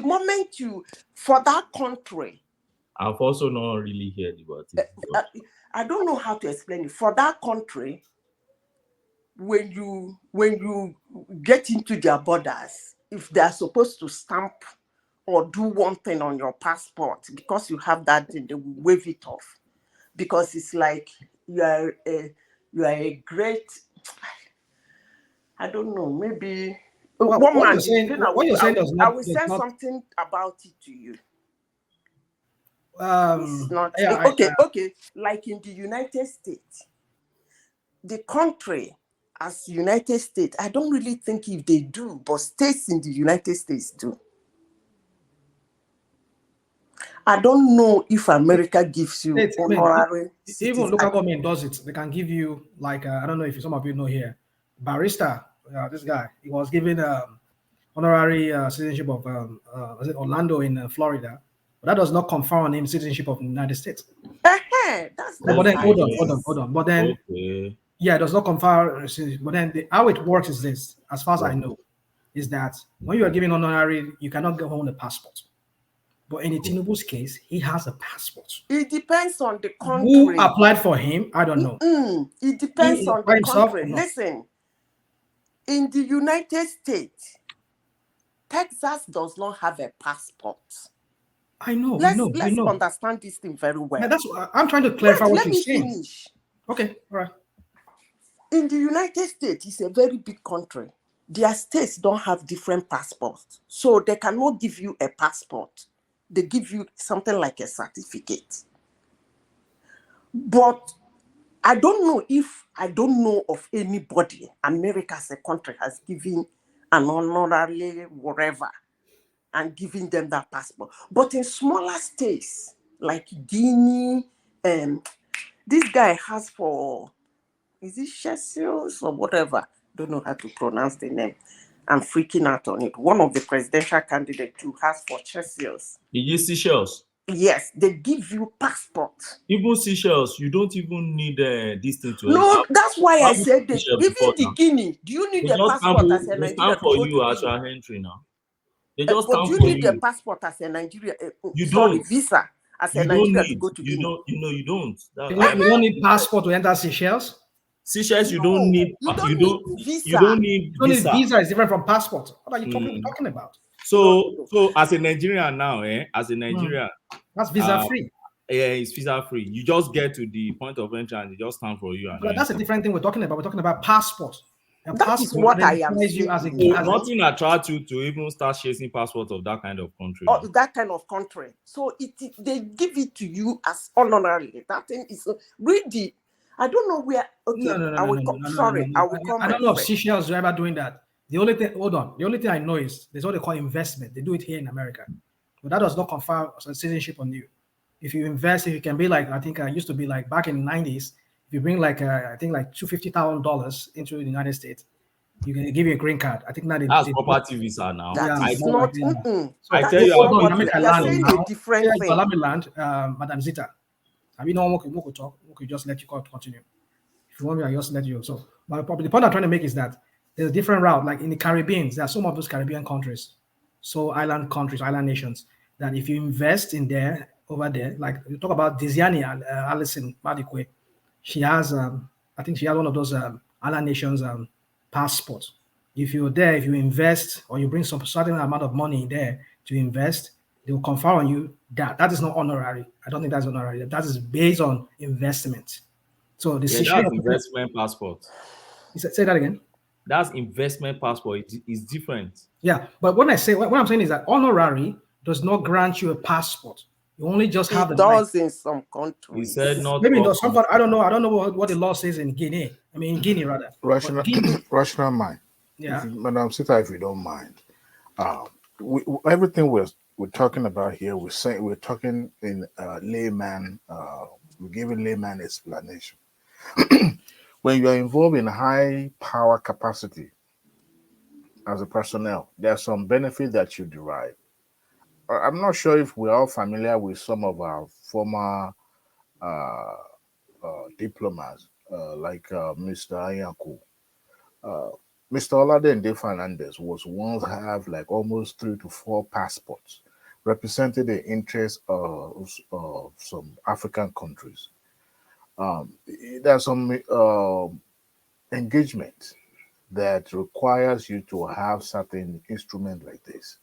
[SPEAKER 20] moment you for that country.
[SPEAKER 16] I've also not really heard about it.
[SPEAKER 20] I don't know how to explain it. For that country, when you get into their borders, if they are supposed to stamp or do one thing on your passport, because you have that, they will wave it off. Because it's like you are a great, I don't know, maybe
[SPEAKER 9] well,
[SPEAKER 20] one man. I will say something about it to you. It's not okay. Like in the United States, the country as United States, I don't really think if they do, but states in the United States do. I don't know if America gives you honorary.
[SPEAKER 9] Even local government does it. They can give you, like, I don't know if some of you know here, Barrister, this guy, he was given honorary citizenship of was it Orlando in Florida. But that does not confer on him citizenship of the United States.
[SPEAKER 20] But then,
[SPEAKER 9] hold on. But then, yeah, it does not confer. But then, how it works is this, as far as I know, is that when you are given honorary, you cannot go home a passport. But in Tinubu's case, he has a passport.
[SPEAKER 20] It depends on the country.
[SPEAKER 9] Who applied for him? I don't know.
[SPEAKER 20] It depends on the country. Listen, in the United States, Texas does not have a passport.
[SPEAKER 9] I know.
[SPEAKER 20] Let's understand this thing very well.
[SPEAKER 9] Yeah, that's what I'm trying to clarify what you're saying.
[SPEAKER 20] Finish.
[SPEAKER 9] Okay, all right.
[SPEAKER 20] In the United States, it's a very big country. Their states don't have different passports, so they cannot give you a passport. They give you something like a certificate. But I don't know of anybody, America as a country has given an honorary whatever and giving them that passport. But in smaller states like Guinea, this guy has for, is it Chessios or whatever? Don't know how to pronounce the name. I'm freaking out on it. One of the presidential candidates who has for Chessios.
[SPEAKER 16] Did you see Seychelles?
[SPEAKER 20] Yes, they give you passport.
[SPEAKER 16] Even Seychelles, you don't even need this thing to.
[SPEAKER 20] No, that's why I said that. Even the Guinea, do you need a passport as a Nigerian?
[SPEAKER 16] Stand for you as your entry now. They just
[SPEAKER 20] but you need a passport as a Nigerian.
[SPEAKER 16] You don't
[SPEAKER 20] visa as a Nigerian to go to Guinea.
[SPEAKER 16] You don't.
[SPEAKER 9] You don't need passport to enter Seychelles.
[SPEAKER 2] Seychelles, you don't need
[SPEAKER 20] visa.
[SPEAKER 2] you don't need visa.
[SPEAKER 9] Visa is different from passport. What are you talking about?
[SPEAKER 2] So as a Nigerian now, as a Nigerian,
[SPEAKER 9] that's visa free.
[SPEAKER 2] Yeah, it's visa free. You just get to the point of entry and they just stand for you.
[SPEAKER 9] But that's a different thing we're talking about. We're talking about passport.
[SPEAKER 20] That is what I am saying.
[SPEAKER 2] Nothing attracts you to even start chasing passports of that kind of country.
[SPEAKER 20] Or that kind of country. So they give it to you as honorary. That thing is really. I don't know where. Okay, I will come.
[SPEAKER 9] I don't know if Seychelles is ever doing that. The only thing, hold on. The only thing I know is there's what they call investment. They do it here in America, but that does not confer citizenship on you. If you invest, if you can be like, I think I used to be like back in the 90s. If you bring like I think like $250,000 into the United States, you can give you a green card. I think now
[SPEAKER 2] that's property visa now.
[SPEAKER 20] That is not.
[SPEAKER 2] I tell you,
[SPEAKER 20] you're saying a different thing.
[SPEAKER 9] Land, Madam Zita. I mean, no one could talk. We could just let you continue. If you want me, I just let you. So, but the point I'm trying to make is that there's a different route. Like in the Caribbean, there are some of those Caribbean countries, so island countries, island nations, that if you invest in there, over there, like you talk about Desiani and Alison Madikwe, she has, I think she has one of those island nations passports. If you're there, if you invest or you bring some certain amount of money there to invest, they will confer on you that. That is not honorary. I don't think that's honorary. That is based on investment. So the
[SPEAKER 2] that's investment passport.
[SPEAKER 9] Say that again.
[SPEAKER 2] That's investment passport. It's different.
[SPEAKER 9] Yeah, but what I'm saying is that honorary does not grant you a passport. You only just have
[SPEAKER 20] it does in some countries.
[SPEAKER 2] He said not.
[SPEAKER 9] Maybe in some. I don't know what the law says in Guinea. I mean, in Guinea rather.
[SPEAKER 12] Rational mind.
[SPEAKER 9] Yeah,
[SPEAKER 12] Madam Sita, if you don't mind, everything we're talking about here, we're talking in layman. We're giving layman explanation. When you are involved in high power capacity as a personnel, there's some benefit that you derive. I'm not sure if we're all familiar with some of our former diplomats, like Mr. Ayanku. Mr. Oladende Fernandez was once have like almost 3 to 4 passports, represented the interests of some African countries. There's some engagement that requires you to have certain instrument like this.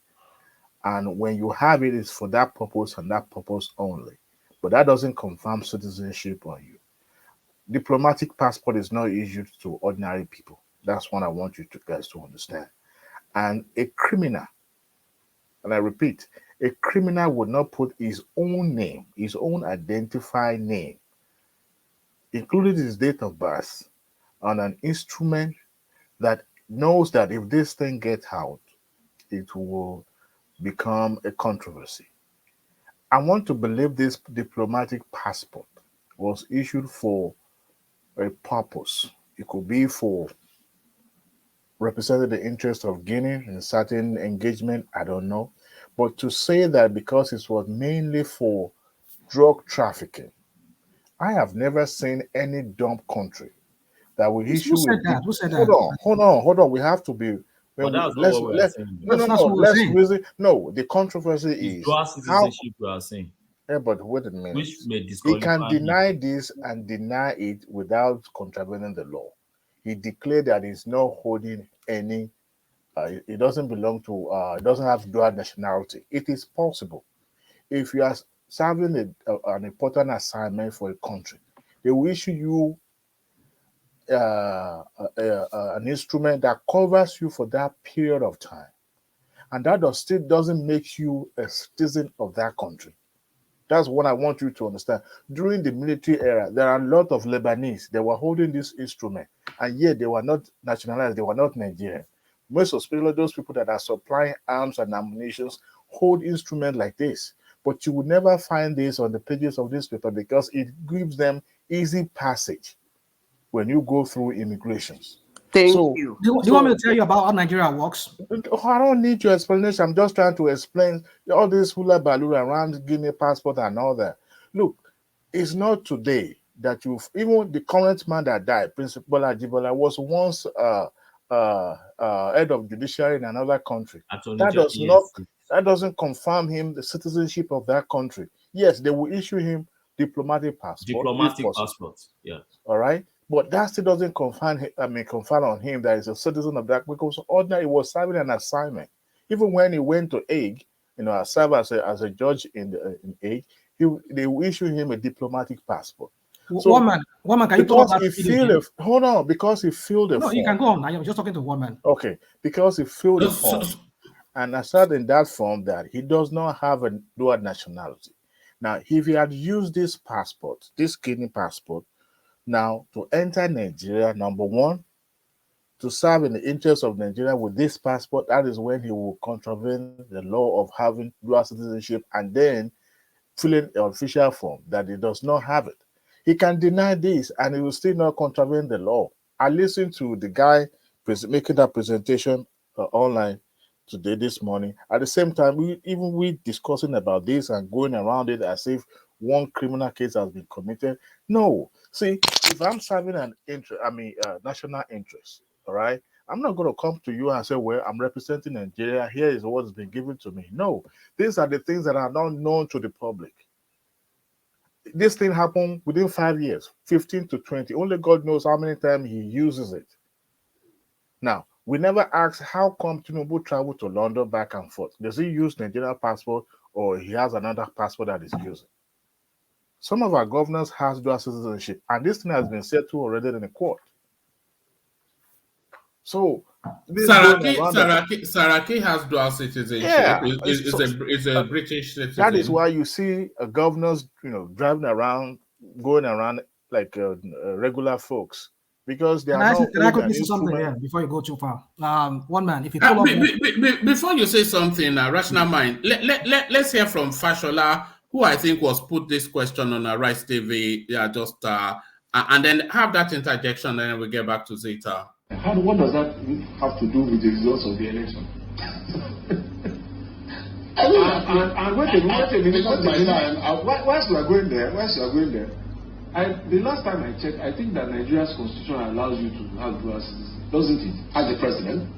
[SPEAKER 12] And when you have it, it's for that purpose and that purpose only. But that doesn't confirm citizenship on you. Diplomatic passport is not issued to ordinary people. That's what I want you guys to understand. And a criminal, and I repeat, a criminal would not put his own name, his own identified name, including his date of birth, on an instrument that knows that if this thing gets out, it will become a controversy. I want to believe this diplomatic passport was issued for a purpose. It could be for representing the interest of Guinea in certain engagement, I don't know. But to say that because it was mainly for drug trafficking, I have never seen any dumb country that will issue.
[SPEAKER 9] Who said that? Who said that?
[SPEAKER 12] Hold on. We have to be. No, the controversy is
[SPEAKER 2] citizenship we are saying.
[SPEAKER 12] Yeah, but wait a minute.
[SPEAKER 2] Which may
[SPEAKER 12] he can deny this and deny it without contravening the law. He declared that he's not holding any. It doesn't belong to. It doesn't have dual nationality. It is possible if you are serving an important assignment for a country, they will issue you an instrument that covers you for that period of time, and that still doesn't make you a citizen of that country. That's what I want you to understand. During the military era, there are a lot of Lebanese that were holding this instrument, and yet they were not nationalized, they were not Nigerian. Most especially those people that are supplying arms and ammunition hold instruments like this. But you will never find this on the pages of this paper because it gives them easy passage when you go through immigrations.
[SPEAKER 20] Thank you.
[SPEAKER 9] Do you want me to tell you about how Nigeria works?
[SPEAKER 12] I don't need your explanation. I'm just trying to explain all this hula baloo around Guinea passport and all that. Look, it's not today that even the current man that died, Principal Ajibola, was once head of judiciary in another country. That doesn't confirm him the citizenship of that country. Yes, they will issue him diplomatic passport.
[SPEAKER 2] Diplomatic passport, yeah.
[SPEAKER 12] All right. But that still doesn't confer on him that he's a citizen of that, because ordinarily he was serving an assignment. Even when he went to Hague, serve as a judge in Hague, they issue him a diplomatic passport. So
[SPEAKER 9] one man, can you pull up that video?
[SPEAKER 12] Because he filled a
[SPEAKER 9] form. You can go on. I'm just talking to one man.
[SPEAKER 12] Okay, because he filled a form, and I said in that form that he does not have a dual nationality. Now, if he had used this passport, this Guinea passport, now to enter Nigeria, number one, to serve in the interest of Nigeria with this passport, that is when he will contravene the law of having dual citizenship and then fill in an official form that he does not have it. He can deny this and he will still not contravene the law. I listened to the guy making that presentation online today, this morning. At the same time, we discussing about this and going around it as if one criminal case has been committed. No. See, if I'm serving an national interest, all right, I'm not going to come to you and say, well, I'm representing Nigeria. Here is what has been given to me. No, these are the things that are not known to the public. This thing happened within 5 years, 15 to 20. Only God knows how many times he uses it. Now, we never asked how come Tinubu traveled to London back and forth. Does he use Nigerian passport or he has another passport that he's using? Some of our governors has dual citizenship, and this thing has been settled already in the court. So
[SPEAKER 5] Saraki has dual citizenship.
[SPEAKER 12] Yeah,
[SPEAKER 5] it's a British citizen.
[SPEAKER 12] That is why you see governors, driving around, going around like regular folks, because they are not.
[SPEAKER 9] Can I quickly say something here before you go too far? One man, if you pull up
[SPEAKER 5] before you say something, Rational Mind, let's hear from Fashola, who I think was put this question on Rice TV. And then have that interjection, and then we get back to Zeta.
[SPEAKER 13] What does that have to do with the results of the election? And wait a minute. Whilst we are going there, the last time I checked, I think that Nigeria's constitution allows you to have dual citizenship, doesn't it? As the president,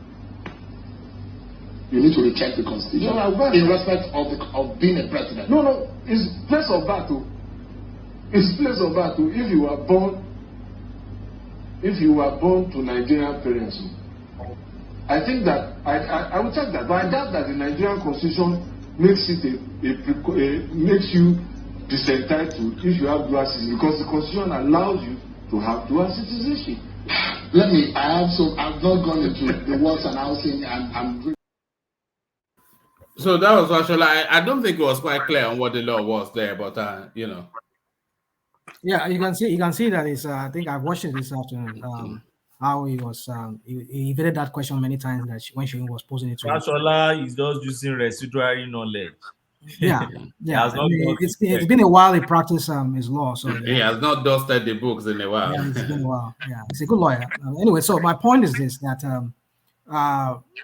[SPEAKER 13] you need to recheck the constitution in respect of being a president. No, it's place of birth. It's place of birth. If you were born to Nigerian parents, I think that I will check that, but I doubt that the Nigerian constitution makes it makes you disentitled if you have dual citizenship, because the constitution allows you to have dual citizenship. I've not gone into the words and housing and
[SPEAKER 5] So that was actually, I don't think it was quite clear on what the law was there, but
[SPEAKER 9] Yeah, you can see that it's. I think I've watched it this afternoon. How he was. He evaded that question many times when she was posing it to him.
[SPEAKER 4] Fashola is just using residuary knowledge.
[SPEAKER 9] Yeah. It's been a while he practiced his law, so
[SPEAKER 5] he has not dusted the books in a while.
[SPEAKER 9] Yeah, it's been a while. Yeah, he's a good lawyer. Anyway, so my point is this: that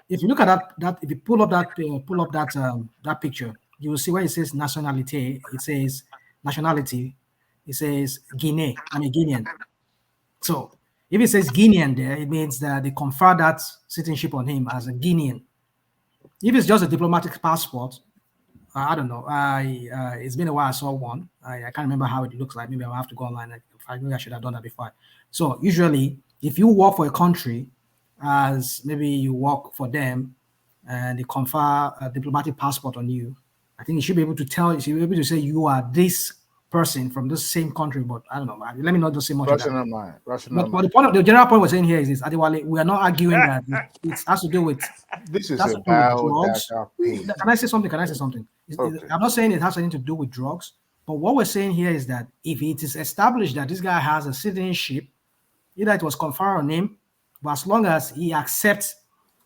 [SPEAKER 9] if you look at that, if you pull up that picture, you will see where it says nationality. It says nationality. It says Guinean. So if it says Guinean there, it means that they confer that citizenship on him as a Guinean. If it's just a diplomatic passport, I don't know. It's been a while I saw one. I can't remember how it looks like. Maybe I'll have to go online. Maybe I should have done that before. So usually, if you work for a country, as maybe you work for them, and they confer a diplomatic passport on you, I think you should be able to tell. You should be able to say you are this person from the same country, but I don't know. Let me not just say much. But the general point we're saying here is this: Adewale, we are not arguing that it has to do with.
[SPEAKER 12] This is about drugs.
[SPEAKER 9] Can I say something? Okay. I'm not saying it has anything to do with drugs, but what we're saying here is that if it is established that this guy has a citizenship, either it was conferred on him, but as long as he accepts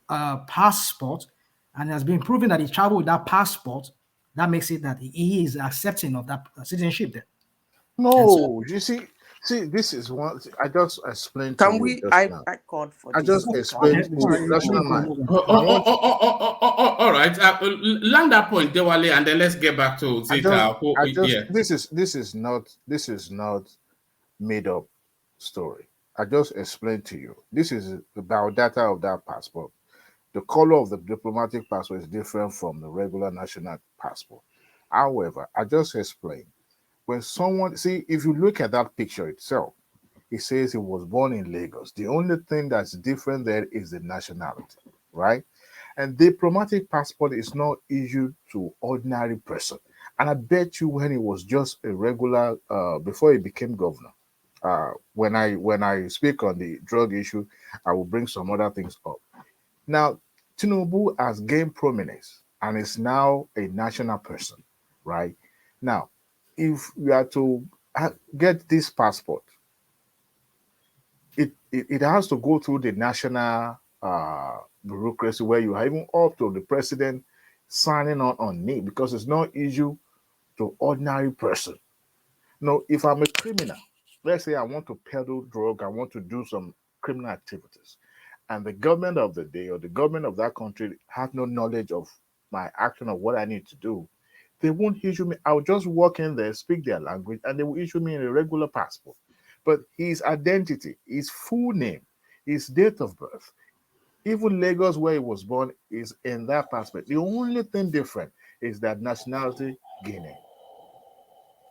[SPEAKER 9] a passport and has been proven that he traveled with that passport, that makes it that he is accepting of that citizenship there.
[SPEAKER 12] No, you see, this is one I just explained.
[SPEAKER 20] Can we? I called for.
[SPEAKER 12] I just explained.
[SPEAKER 5] All right, land that point, Dewale, and then let's get back to Zeta.
[SPEAKER 12] This is not made up story. I just explained to you. This is the biodata of that passport. The color of the diplomatic passport is different from the regular national passport. However, I just explained, when someone, if you look at that picture itself,
[SPEAKER 10] he says he was born in Lagos. The only thing that's different there is the nationality, right? And diplomatic passport is not issued to ordinary person. And I bet you when he was just a regular, before he became governor, when I speak on the drug issue, I will bring some other things up. Now, Tinubu has gained prominence and is now a national person, right? Now, if we are to get this passport, it has to go through the national bureaucracy where you are even up to the president signing on it, because it's not issue to ordinary person. No, if I'm a criminal, let's say I want to peddle drug, I want to do some criminal activities, and the government of the day or the government of that country have no knowledge of my action or what I need to do, they won't issue me. I'll just walk in there, speak their language, and they will issue me a regular passport. But his identity, his full name, his date of birth, even Lagos where he was born is in that passport. The only thing different is that nationality, Guinea.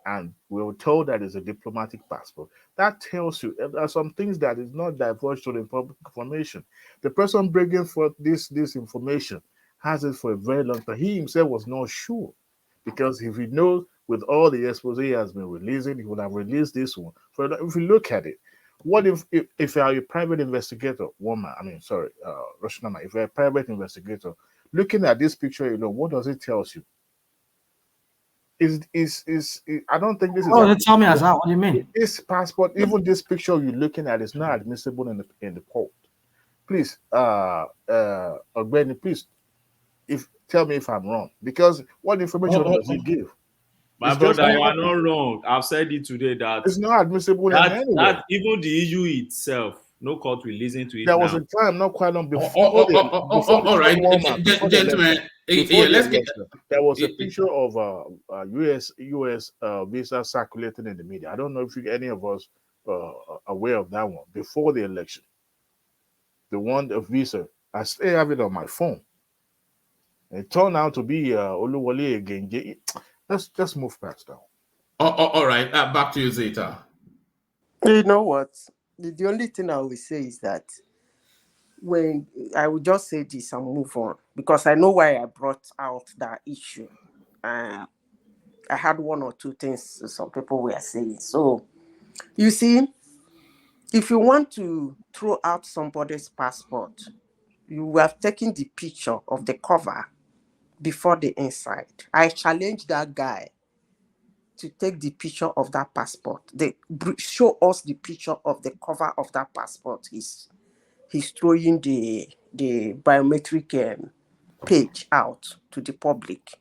[SPEAKER 10] And we were told that it's a diplomatic passport. That tells you there are some things that is not divulged to the public information. The person bringing forth this information has it for a very long time. He himself was not sure, because if he knows with all the expose he has been releasing, he would have released this one. So if you look at it, what if you are a private investigator, Roshanama, if you're a private investigator, looking at this picture, what does it tell you? I don't think this is.
[SPEAKER 9] Oh, tell me, Azar, what do you mean?
[SPEAKER 10] This passport, even this picture you're looking at, is not admissible in the court. Please, Ogbeni, please, tell me if I'm wrong, because what information does it give?
[SPEAKER 4] My brother, you are not wrong. I've said it today that
[SPEAKER 10] it's not admissible in any way.
[SPEAKER 4] That even the issue itself, no court will listen to it.
[SPEAKER 10] There was a time not quite long before.
[SPEAKER 5] All right, gentlemen.
[SPEAKER 10] There was a picture of US visa circulating in the media. I don't know if any of us are aware of that one before the election. The one of visa, I still have it on my phone. It turned out to be Oluwole again. Let's just move past that.
[SPEAKER 5] All right, back to you, Zeta.
[SPEAKER 20] You know what? The only thing I will say is that when I will just say this and move on, because I know why I brought out that issue. I had one or two things some people were saying. So, you see, if you want to throw out somebody's passport, you have taken the picture of the cover before the inside. I challenge that guy to take the picture of that passport. They show us the picture of the cover of that passport. He's throwing the biometric page out to the public.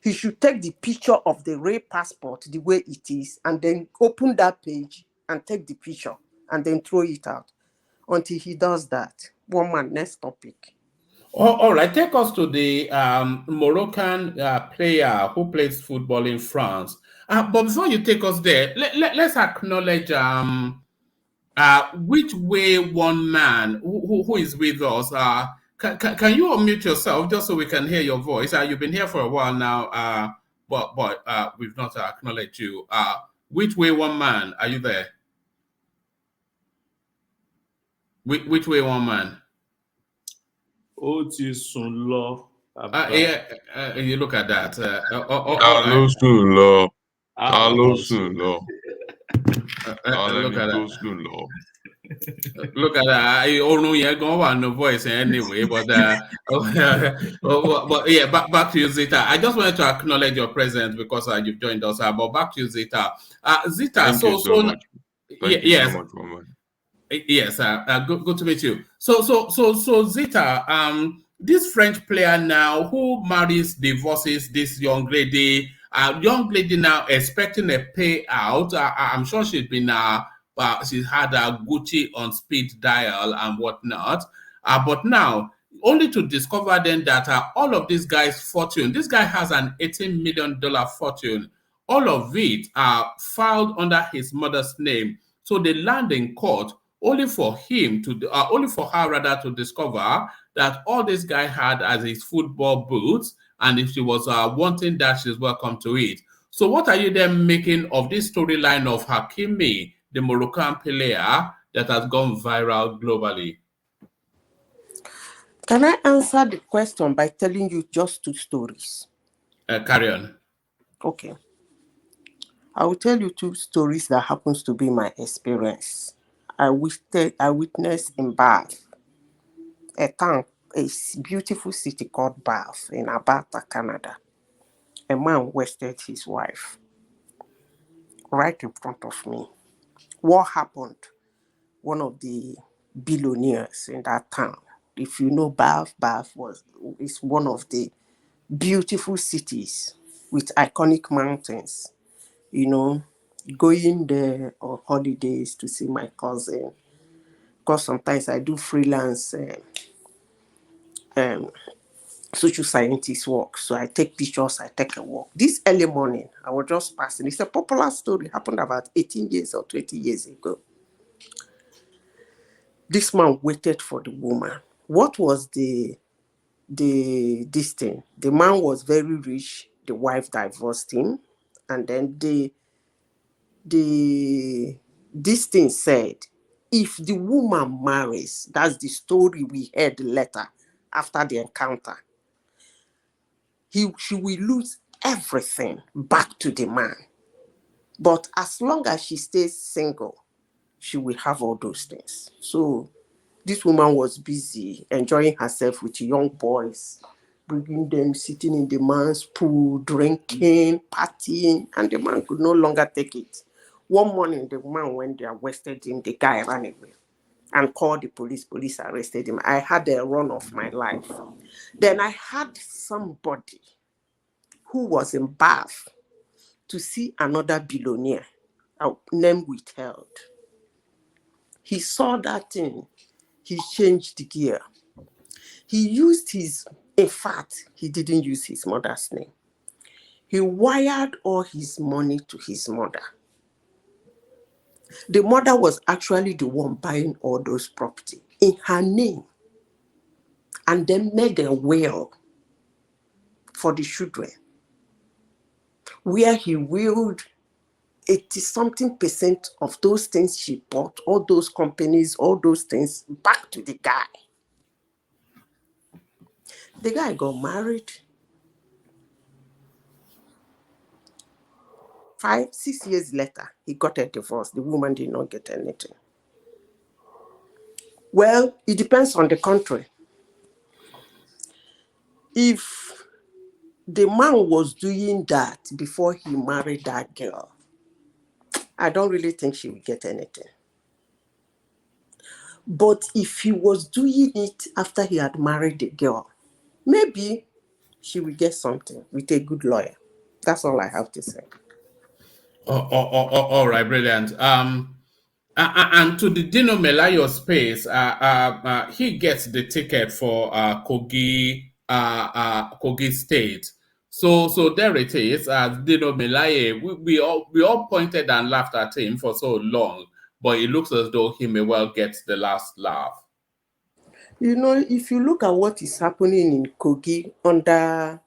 [SPEAKER 20] He should take the picture of the real passport the way it is, and then open that page and take the picture and then throw it out. Until he does that. One man, next topic.
[SPEAKER 5] All right, take us to the Moroccan player who plays football in France. But before you take us there, let's acknowledge which way one man who is with us. Can you unmute yourself just so we can hear your voice? You've been here for a while now, but we've not acknowledged you. Which way one man? Are you there? Which way one man?
[SPEAKER 4] You
[SPEAKER 5] look at that. Look at that. Look at that. You're going no voice anyway, but yeah, back to you, Zeta. I just wanted to acknowledge your presence because you've joined us. But back to you, Zeta. Zeta,
[SPEAKER 22] Thank you so much. Thank you
[SPEAKER 5] yes.
[SPEAKER 22] so much, Roman.
[SPEAKER 5] Yes, good to meet you. So Zeta, this French player now who divorces this young lady now expecting a payout. I'm sure she's been she's had a Gucci on speed dial and whatnot. But now, only to discover then that all of this guy's fortune, this guy has an $18 million fortune. All of it are filed under his mother's name. So they land in court only for her to discover that all this guy had as his football boots, and if she was wanting that, she's welcome to it. So what are you then making of this storyline of Hakimi the Moroccan player that has gone viral globally?
[SPEAKER 20] Can I answer the question by telling you just 2 stories?
[SPEAKER 5] Carry on.
[SPEAKER 20] Okay. I will tell you 2 stories that happens to be my experience. I witnessed in Bath, a beautiful city called Bath in Alberta, Canada. A man wasted his wife right in front of me. What happened? One of the billionaires in that town. If you know Bath, is one of the beautiful cities with iconic mountains. You know, going there on holidays to see my cousin. Because sometimes I do freelance social scientist work. So I take pictures, I take a walk. This early morning, I was just passing. It's a popular story. Happened about 18 years or 20 years ago. This man waited for the woman. What was this thing? The man was very rich. The wife divorced him. And then this thing said, if the woman marries, that's the story we heard later after the encounter, she will lose everything back to the man. But as long as she stays single, she will have all those things. So this woman was busy enjoying herself with young boys, bringing them, sitting in the man's pool, drinking, partying, and the man could no longer take it. One morning, the man went there, arrested him, the guy ran away and called the police. Police arrested him. I had a run of my life. Then I had somebody who was in Bath to see another billionaire, name withheld. He saw that thing. He changed the gear. He used in fact, he didn't use his mother's name. He wired all his money to his mother. The mother was actually the one buying all those property in her name, and then made a will for the children, where he willed 80-something% of those things she bought, all those companies, all those things, back to the guy. The guy got married. 5-6 years later, he got a divorce. The woman did not get anything. Well, it depends on the country. If the man was doing that before he married that girl, I don't really think she would get anything. But if he was doing it after he had married the girl, maybe she will get something with a good lawyer. That's all I have to say.
[SPEAKER 5] All right, brilliant. And to the Dino Melayo space, he gets the ticket for Kogi State. So there it is. Dino Melaye, we all pointed and laughed at him for so long, but it looks as though he may well get the last laugh.
[SPEAKER 20] You know, if you look at what is happening in Kogi under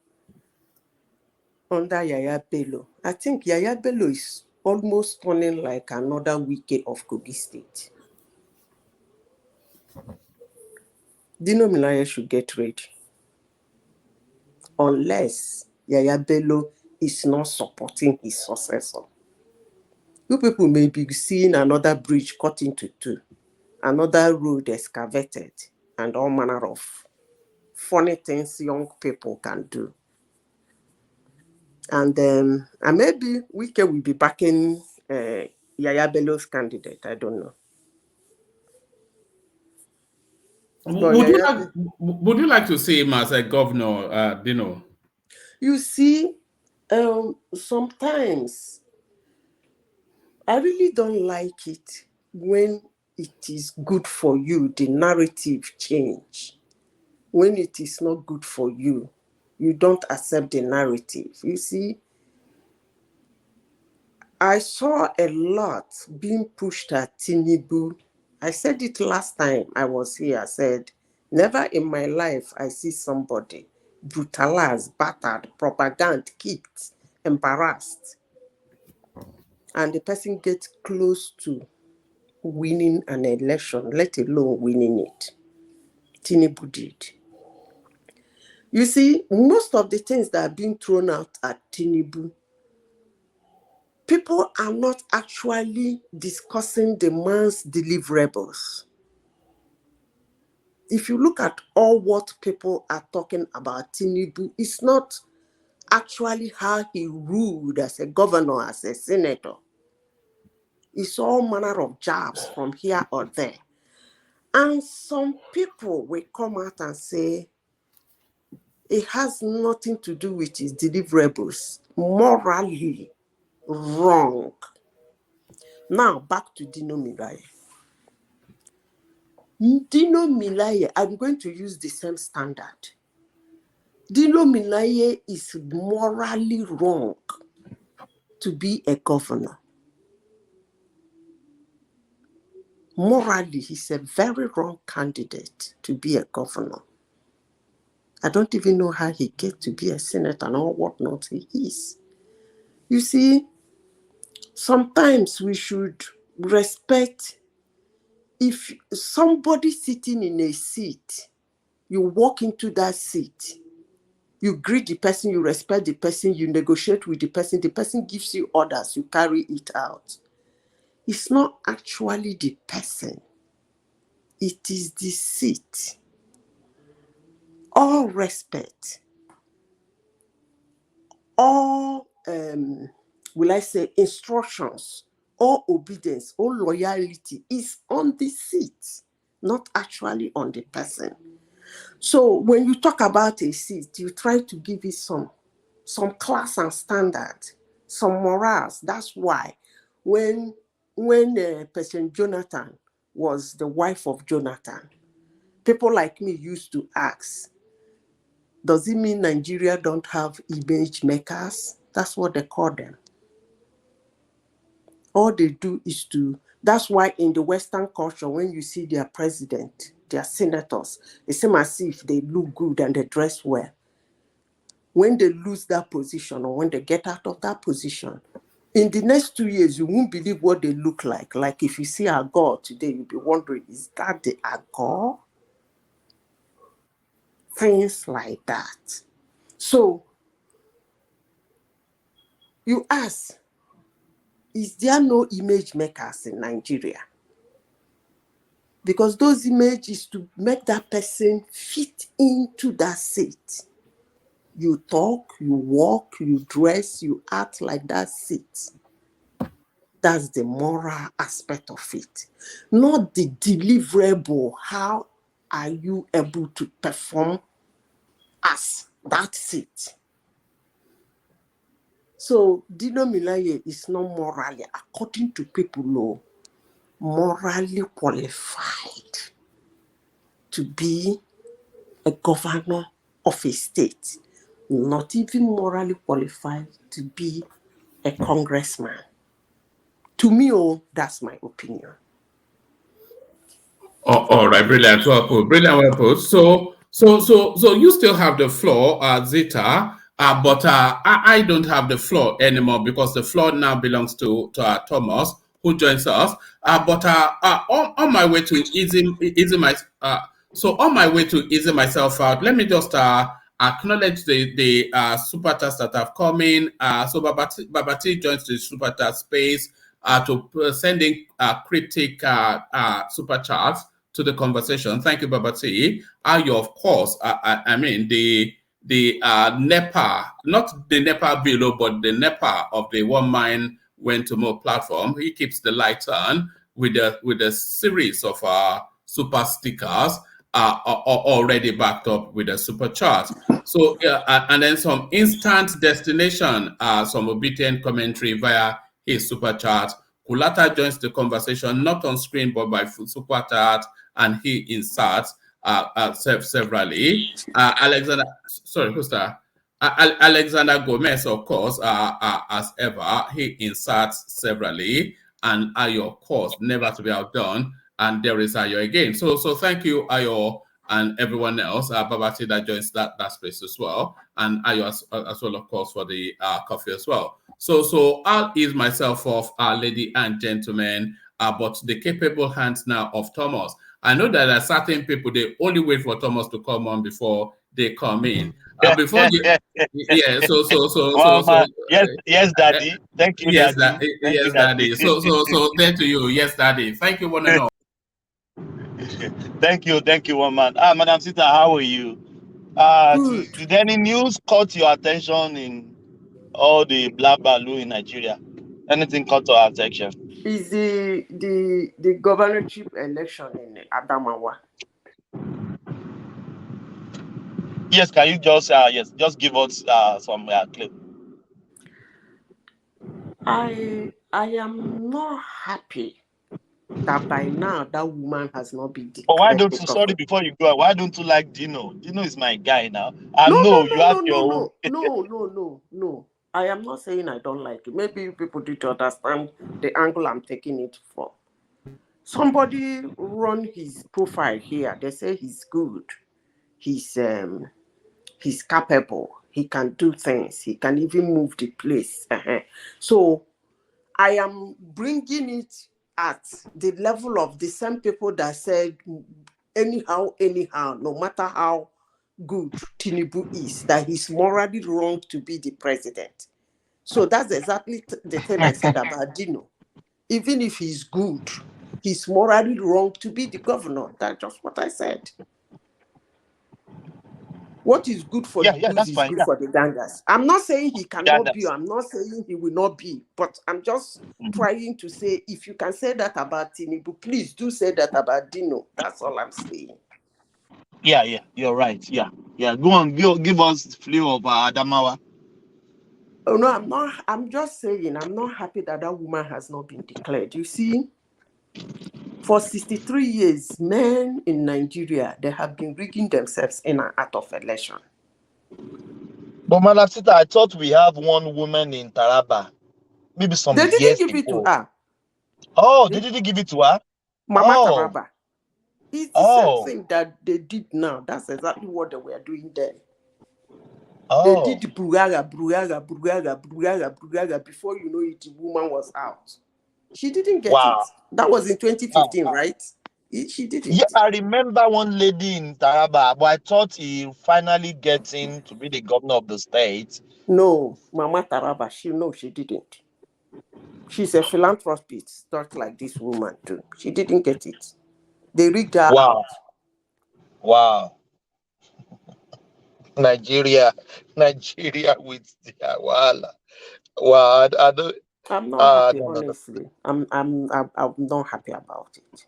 [SPEAKER 20] Yaya Bello, I think Yaya Bello is almost turning like another Wike of Kogi State. Dino Melaye should get ready. Unless Yaya Bello is not supporting his successor. You people may be seeing another bridge cut into two, another road excavated, and all manner of funny things young people can do. And maybe Wike will be backing Yaya Bello's candidate. I don't know.
[SPEAKER 5] Would you like to see him as a governor, Dino?
[SPEAKER 20] You see, sometimes I really don't like it when it is good for you, the narrative change. When it is not good for you, you don't accept the narrative. You see, I saw a lot being pushed at Tinubu. I said it last time I was here. I said, never in my life I see somebody brutalized, battered, propaganda, kicked, embarrassed. and the person gets close to winning an election, let alone winning it. Tinubu did. You see, most of the things that are being thrown out at Tinubu, people are not actually discussing the man's deliverables. If you look at all what people are talking about Tinubu, it's not actually how he ruled as a governor, as a senator. It's all manner of jobs from here or there. And some people will come out and say, it has nothing to do with his deliverables. Morally wrong. Now, back to Dino Melaye. Dino Melaye, I'm going to use the same standard. Dino Melaye is morally wrong to be a governor. Morally, he's a very wrong candidate to be a governor. I don't even know how he gets to be a senator and all whatnot he is. You see, sometimes we should respect. If somebody sitting in a seat, you walk into that seat, you greet the person, you respect the person, you negotiate with the person gives you orders, you carry it out. It's not actually the person, it is the seat. All respect, all, will I say, instructions, all obedience, all loyalty is on the seat, not actually on the person. So when you talk about a seat, you try to give it some class and standard, some morals. That's why when President Jonathan was the wife of Jonathan, people like me used to ask, does it mean Nigeria don't have image makers? That's what they call them. All they do is that's why in the Western culture, when you see their president, their senators, it seems as if they look good and they dress well. When they lose that position or when they get out of that position, in the next 2 years, you won't believe what they look like. Like if you see Agor today, you'll be wondering, is that the Agor? Things like that. So you ask, is there no image makers in Nigeria? Because those images to make that person fit into that seat. You talk, you walk, you dress, you act like that seat. That's the moral aspect of it. Not the deliverable. How are you able to perform as that seat? So Dino Melaye is not morally, according to people, morally qualified to be a governor of a state. Not even morally qualified to be a congressman. To me, that's my opinion.
[SPEAKER 5] All right, brilliant. Well put. Brilliant, well put. So you still have the floor, Zita, but I don't have the floor anymore because the floor now belongs to Thomas, who joins us. But on my way to on my way to easing myself out, let me just acknowledge the super chats that have come in. So Babati joins the super chat space to sending cryptic super chats to the conversation. Thank you, Babati. You, of course, I mean the NEPA, not the NEPA below, but the NEPA of the One Mind Went to More platform. He keeps the lights on with a series of super stickers already backed up with a super chart. So and then some instant destination, some obedient commentary via his super chat. Kulata joins the conversation not on screen but by super chat, and he inserts severally. Alexander, sorry, who's that? Alexander Gomez, of course, as ever, he inserts severally, and Ayo, of course, never to be outdone. And there is Ayo again. So thank you, Ayo, and everyone else. Babati that joins that space as well, and Ayo as well, of course, for the coffee as well. So I'll ease myself off, ladies and gentlemen, but the capable hands now of Thomas. I know that there are certain people, they only wait for Thomas to come on before they come in. Before you, yeah.
[SPEAKER 8] Yes, Daddy. Thank you,
[SPEAKER 5] yes,
[SPEAKER 8] Daddy.
[SPEAKER 5] Yes, Daddy. So there to you, yes, Daddy. Thank you, one and all.
[SPEAKER 8] Thank you, one man. Madam Sita, how are you? Did any news caught your attention in all the blah in Nigeria? Anything caught your attention?
[SPEAKER 20] Is the governorship election in Adamawa?
[SPEAKER 8] Yes, can you just give us some clip?
[SPEAKER 20] I am not happy that by now that woman has not been declared.
[SPEAKER 8] But why don't you? Sorry, before you go, why don't you like Dino? Dino is my guy now. No. I am not saying I don't like it. Maybe people did understand the angle I'm taking it from. Somebody run his profile here. They say he's good. He's capable. He can do things. He can even move the place. So I am bringing it at the level of the same people that said anyhow, no matter how good Tinubu is, that he's morally wrong to be the president. So that's exactly the thing I said about Dino. Even if he's good, he's morally wrong to be the governor. That's just what I said. What is good for the goose is good for the gangers. I'm not saying he cannot be, I'm not saying he will not be, but I'm just trying to say, if you can say that about Tinubu, please do say that about Dino. That's all I'm saying. Yeah, you're right. Yeah. Go on, give us the flavor of Adamawa.
[SPEAKER 20] Oh no, I'm not. I'm just saying I'm not happy that that woman has not been declared. You see, for 63 years, men in Nigeria, they have been rigging themselves in and out of election.
[SPEAKER 8] But Madam Sita, I thought we have one woman in Taraba. Maybe some years ago.
[SPEAKER 20] They didn't give it to her.
[SPEAKER 8] Oh, they didn't give it to her?
[SPEAKER 20] Mama Taraba. It's the same thing that they did now. That's exactly what they were doing then. They did Brugara before you know it, the woman was out. She didn't get it. That was in 2015, right? She did it.
[SPEAKER 8] Yeah, I remember one lady in Taraba, but I thought he finally gets in to be the governor of the state.
[SPEAKER 20] No, Mama Taraba, she didn't. She's a philanthropist, not like this woman too. She didn't get it. They rigged her out.
[SPEAKER 8] Wow. Nigeria with the wala. Wow,
[SPEAKER 20] I'm not happy, honestly. I'm not happy about it.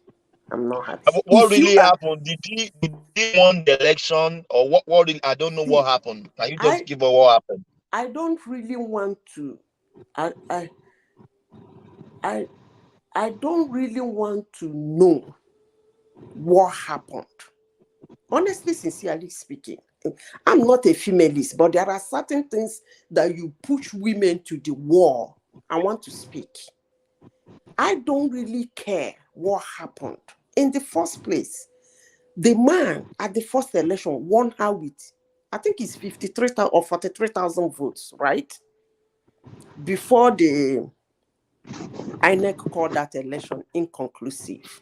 [SPEAKER 20] I'm not happy.
[SPEAKER 8] What really happened? Did he won the election, or what really, I don't know what happened. Can you just give us what happened?
[SPEAKER 20] I don't really want to. I don't really want to know what happened. Honestly, sincerely speaking, I'm not a femalist, but there are certain things that you push women to the wall. I want to speak. I don't really care what happened. In the first place, the man at the first election won her with, I think it's 53,000 or 43,000 votes, right? Before the INEC called that election inconclusive.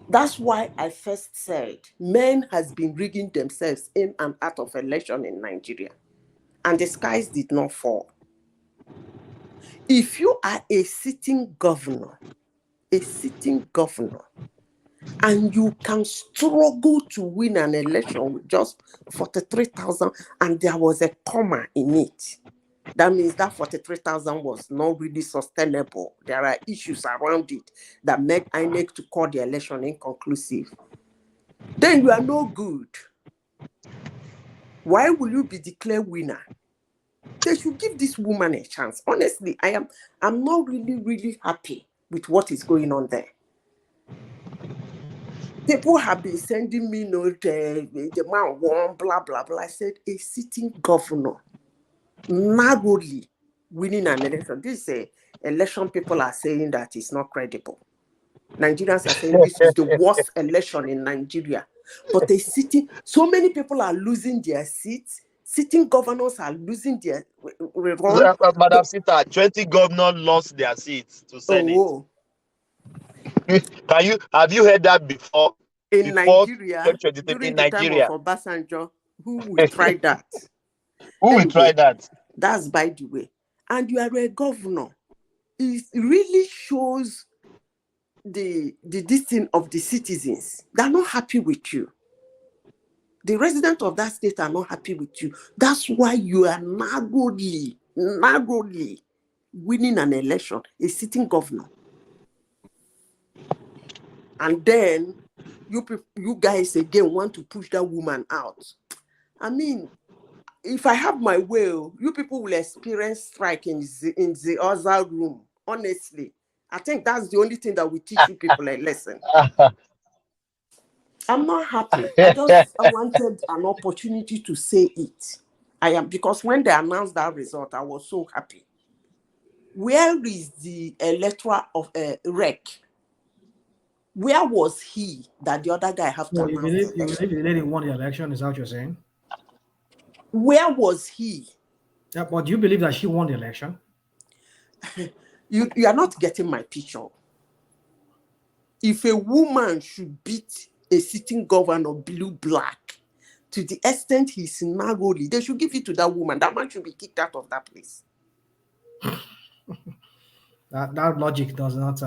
[SPEAKER 20] That's why I first said men has been rigging themselves in and out of election in Nigeria, and the skies did not fall. If you are a sitting governor, and you can struggle to win an election with just 43,000, and there was a comma in it, that means that 43,000 was not really sustainable. There are issues around it that made INEC to call the election inconclusive. Then you are no good. Why will you be declared winner? They should give this woman a chance. Honestly, I'm not really happy with what is going on there. People have been sending me notes, the man won, blah, blah, blah. I said, a sitting governor narrowly winning an election. This election people are saying that it's not credible. Nigerians are saying this is the worst election in Nigeria. But so many people are losing their seats.
[SPEAKER 8] Sitting governors are losing their run.
[SPEAKER 6] Madam Sita, 20 governors lost their seats to Senate.
[SPEAKER 8] Oh.
[SPEAKER 6] Have you heard that before?
[SPEAKER 8] In Nigeria, during
[SPEAKER 6] in
[SPEAKER 8] the
[SPEAKER 6] Nigeria.
[SPEAKER 8] time of Obasanjo, who will try that?
[SPEAKER 6] Who will try that?
[SPEAKER 8] That's by the way. And you are a governor. It really shows the destiny of the citizens. They're not happy with you. The residents of that state are not happy with you. That's why you are narrowly winning an election, a sitting governor. And then you guys again want to push that woman out. I mean, if I have my way, you people will experience strike in the other room. Honestly, I think that's the only thing that will teach you people a lesson. I'm not happy. I wanted an opportunity to say it. Because when they announced that result, I was so happy. Where is the electoral of REC? Where was he that the other guy have to announce?
[SPEAKER 9] You believe the lady won the election? Is that what you're saying?
[SPEAKER 8] Where was he?
[SPEAKER 9] Yeah, but do you believe that she won the election?
[SPEAKER 8] You are not getting my picture. If a woman should beat a sitting governor blue-black to the extent he's narrowly, they should give it to that woman. That man should be kicked out of that place.
[SPEAKER 9] That logic does not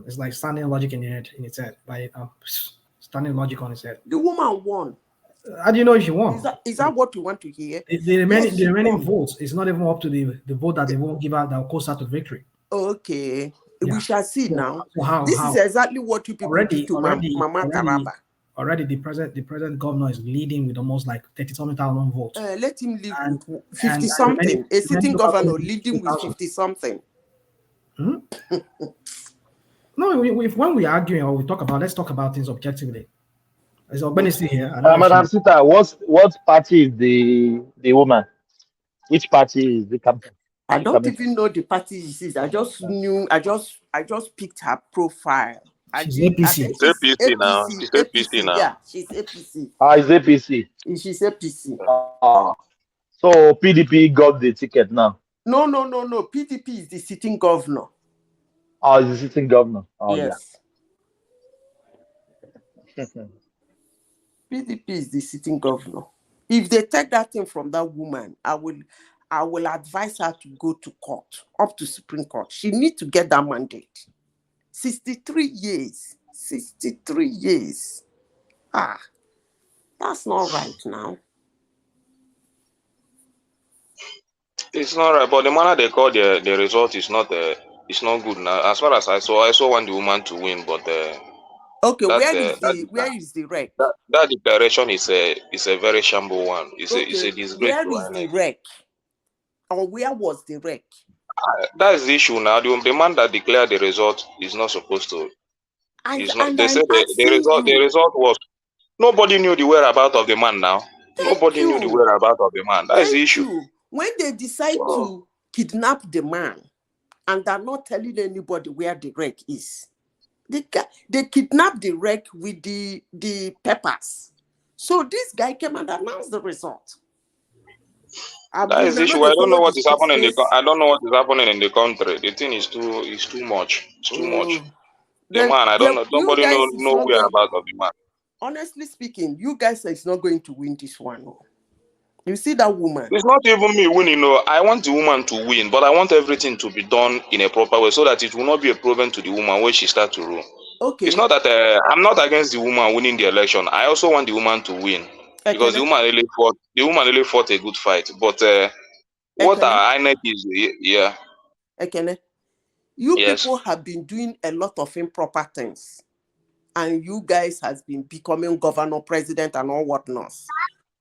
[SPEAKER 9] it's like standing logic in its head by standing logic on its head.
[SPEAKER 8] The woman won.
[SPEAKER 9] How do you know if she won?
[SPEAKER 8] Is that what you want to hear?
[SPEAKER 9] The remaining votes is not even up to the vote that they won't give out that will cause her to victory.
[SPEAKER 8] Okay. Yeah. We shall see now.
[SPEAKER 9] So
[SPEAKER 8] this is exactly what you people did to Mama Taraba.
[SPEAKER 9] Already the present governor is leading with almost like 30,000 votes.
[SPEAKER 8] Let him lead with 50 something. A sitting governor leading with 50 something.
[SPEAKER 9] Hmm? No, when we argue or we talk about, let's talk about things objectively. Is Ogbeni still here?
[SPEAKER 6] Madam Sita, what party is the woman? Which party is the campaign?
[SPEAKER 8] I don't even know the party she is. I just picked her profile.
[SPEAKER 9] She's APC.
[SPEAKER 7] She's APC now. She's APC now.
[SPEAKER 8] Yeah, she's APC.
[SPEAKER 6] It's APC.
[SPEAKER 8] She's APC.
[SPEAKER 6] So PDP got the ticket now.
[SPEAKER 8] No. PDP is the sitting governor.
[SPEAKER 6] Oh, the sitting governor. Oh,
[SPEAKER 8] yes. Yeah. PDP is the sitting governor. If they take that thing from that woman, I will advise her to go to court, up to Supreme Court. She needs to get that mandate. 63 years. 63 years. That's not right now.
[SPEAKER 14] It's not right, but the manner they call the result is not good now. As far as I also want the woman to win, but
[SPEAKER 8] okay, where is the REC?
[SPEAKER 14] That declaration is a very shamble one. It's a disgrace.
[SPEAKER 8] Where is the REC? Or where was the REC?
[SPEAKER 14] That's the issue now. The man that declared the result is not supposed to. They said the result was nobody knew the whereabouts of the man now. Nobody knew the whereabouts of the man. That's the issue.
[SPEAKER 8] When they decide to kidnap the man and they're not telling anybody where the REC is, they kidnapped the REC with the peppers. So this guy came and announced the result.
[SPEAKER 14] That is the issue. I don't know what is happening in the country. The thing is too much. It's too much. The man, I don't know. Nobody know whereabouts of the man.
[SPEAKER 8] Honestly speaking, you guys are not going to win this one. You see that woman?
[SPEAKER 14] It's not even me winning. No, I want the woman to win, but I want everything to be done in a proper way so that it will not be a problem to the woman when she starts to rule.
[SPEAKER 8] Okay.
[SPEAKER 14] It's not that I'm not against the woman winning the election. I also want the woman to win because the woman really fought a good fight. But what our INEC is, yeah.
[SPEAKER 8] Okay. You people have been doing a lot of improper things, and you guys has been becoming governor, president, and all whatnot.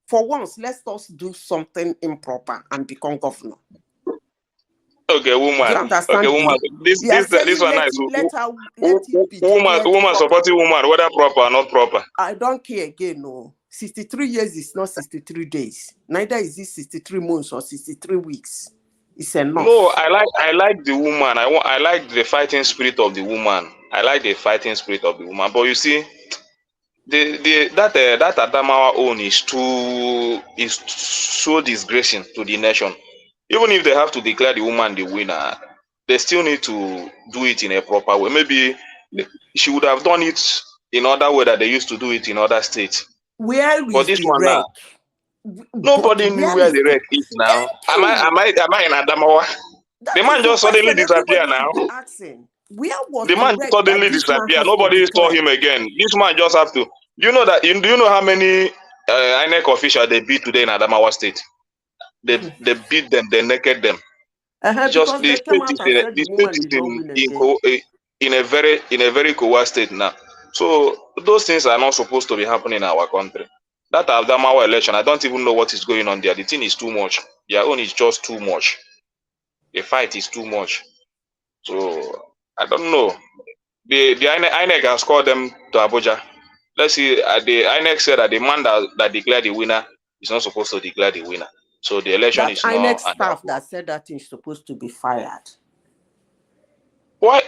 [SPEAKER 8] For once, let's us do something improper and become governor.
[SPEAKER 14] Okay, woman. Okay, woman. This one nice. Woman supporting woman, whether proper or not proper.
[SPEAKER 8] I don't care again. No, 63 years is not 63 days. Neither is it 63 months or 63 weeks. It's enough.
[SPEAKER 14] No, I like the woman. I like the fighting spirit of the woman. I like the fighting spirit of the woman. But you see, that Adamawa own is so disgracing to the nation. Even if they have to declare the woman the winner, they still need to do it in a proper way. Maybe she would have done it in other way that they used to do it in other states.
[SPEAKER 8] Where
[SPEAKER 14] But
[SPEAKER 8] is
[SPEAKER 14] this
[SPEAKER 8] the
[SPEAKER 14] one
[SPEAKER 8] wreck?
[SPEAKER 14] now, nobody knew
[SPEAKER 8] Where
[SPEAKER 14] where
[SPEAKER 8] is
[SPEAKER 14] the wreck is now. Am I in Adamawa?
[SPEAKER 8] That
[SPEAKER 14] The
[SPEAKER 8] is
[SPEAKER 14] man
[SPEAKER 8] the
[SPEAKER 14] just suddenly
[SPEAKER 8] question
[SPEAKER 14] disappear
[SPEAKER 8] everybody
[SPEAKER 14] now.
[SPEAKER 8] should be asking. Where was
[SPEAKER 14] The
[SPEAKER 8] the
[SPEAKER 14] man
[SPEAKER 8] wreck that
[SPEAKER 14] suddenly
[SPEAKER 8] this man
[SPEAKER 14] disappear.
[SPEAKER 8] has to
[SPEAKER 14] Nobody saw
[SPEAKER 8] declare?
[SPEAKER 14] him again. This man just have to. Do you know that? Do you know how many INEC officials they beat today in Adamawa State? They beat them. They naked them. Just
[SPEAKER 8] Because
[SPEAKER 14] the
[SPEAKER 8] they came
[SPEAKER 14] state
[SPEAKER 8] out
[SPEAKER 14] is
[SPEAKER 8] and said the woman did not win again.
[SPEAKER 14] in a very coerced state now. So those things are not supposed to be happening in our country. That Adamawa election, I don't even know what is going on there. The thing is too much. Their own is just too much. The fight is too much. So I don't know. The INEC has called them to Abuja. Let's see. The INEC said that the man that declared the winner is not supposed to declare the winner. So the election
[SPEAKER 8] That
[SPEAKER 14] is
[SPEAKER 8] INEC
[SPEAKER 14] not.
[SPEAKER 8] staff that said that is supposed to be fired.
[SPEAKER 14] Why?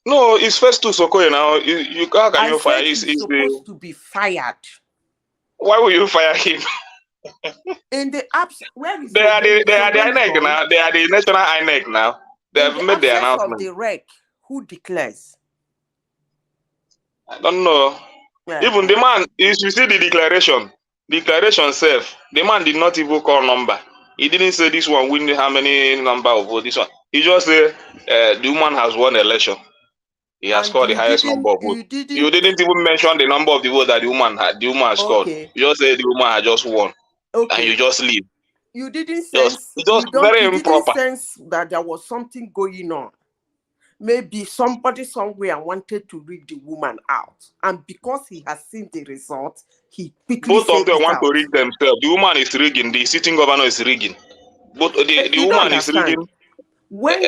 [SPEAKER 14] No, it's Festus Okoye now. How can
[SPEAKER 8] I
[SPEAKER 14] you fire?
[SPEAKER 8] said he's supposed to be fired.
[SPEAKER 14] Why will you fire him?
[SPEAKER 8] In the apps, where is
[SPEAKER 14] They are the
[SPEAKER 8] Ogoni
[SPEAKER 14] INEC
[SPEAKER 8] gone?
[SPEAKER 14] now. They are the national INEC now. They
[SPEAKER 8] In
[SPEAKER 14] have
[SPEAKER 8] the
[SPEAKER 14] made the
[SPEAKER 8] absence of
[SPEAKER 14] announcement.
[SPEAKER 8] the wreck, who declares?
[SPEAKER 14] I don't know.
[SPEAKER 8] Yeah.
[SPEAKER 14] Even the man, if you see the declaration self, the man did not even call number. He didn't say this one win how many number of votes. This one, he just said the woman has won the election. He has scored the highest number of votes. You didn't even mention the number of the votes that the woman has scored.
[SPEAKER 8] Okay.
[SPEAKER 14] You just said the woman had just won, and
[SPEAKER 8] Okay.
[SPEAKER 14] you just leave.
[SPEAKER 8] You didn't sense.
[SPEAKER 14] Just very
[SPEAKER 8] You didn't
[SPEAKER 14] improper.
[SPEAKER 8] sense that there was something going on. Maybe somebody somewhere wanted to rig the woman out, and because he has seen the result, he quickly
[SPEAKER 14] Both of
[SPEAKER 8] said
[SPEAKER 14] them
[SPEAKER 8] it
[SPEAKER 14] want to
[SPEAKER 8] out.
[SPEAKER 14] rig themselves. The woman is rigging. The sitting governor is rigging. But the
[SPEAKER 8] You
[SPEAKER 14] woman
[SPEAKER 8] don't
[SPEAKER 14] is
[SPEAKER 8] understand.
[SPEAKER 14] rigging.
[SPEAKER 8] When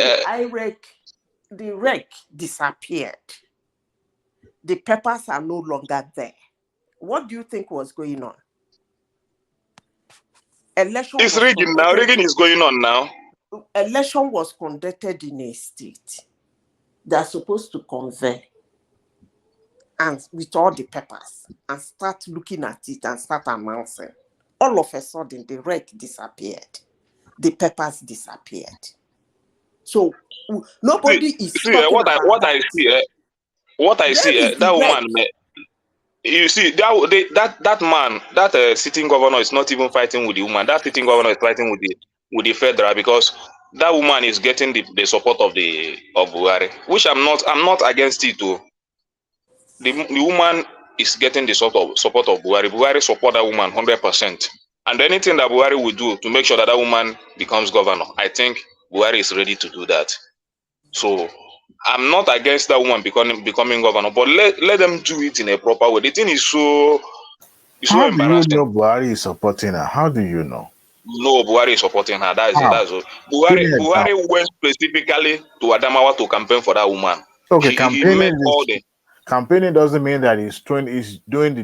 [SPEAKER 8] the wreck disappeared, the papers are no longer there. What do you think was going on? Election
[SPEAKER 14] It's
[SPEAKER 8] was
[SPEAKER 14] rigging now.
[SPEAKER 8] conducted-
[SPEAKER 14] Rigging is going on now.
[SPEAKER 8] Election was conducted in a state. They're supposed to convey and with all the papers and start looking at it and start announcing. All of a sudden, the wreck disappeared. The papers disappeared. So nobody is talking
[SPEAKER 14] what
[SPEAKER 8] about
[SPEAKER 14] I see. What I see,
[SPEAKER 8] is the
[SPEAKER 14] that
[SPEAKER 8] wreck?
[SPEAKER 14] woman. You see that man, that sitting governor is not even fighting with the woman. That sitting governor is fighting with the federal, because that woman is getting the support of Buhari, which I'm not against it too. The woman is getting the support of Buhari. Buhari support that woman 100%. And anything that Buhari will do to make sure that woman becomes governor, I think Buhari is ready to do that. So I'm not against that woman becoming governor, but let them do it in a proper way. The thing is so
[SPEAKER 10] How do you
[SPEAKER 14] embarrassing.
[SPEAKER 10] know Buhari is supporting her? How do you know?
[SPEAKER 14] No, Buhari is supporting her. That's
[SPEAKER 10] How?
[SPEAKER 14] all.
[SPEAKER 10] Give me an
[SPEAKER 14] Buhari went specifically to Adamawa to campaign for that woman.
[SPEAKER 10] Okay,
[SPEAKER 14] He met all the.
[SPEAKER 10] campaigning doesn't mean that he's doing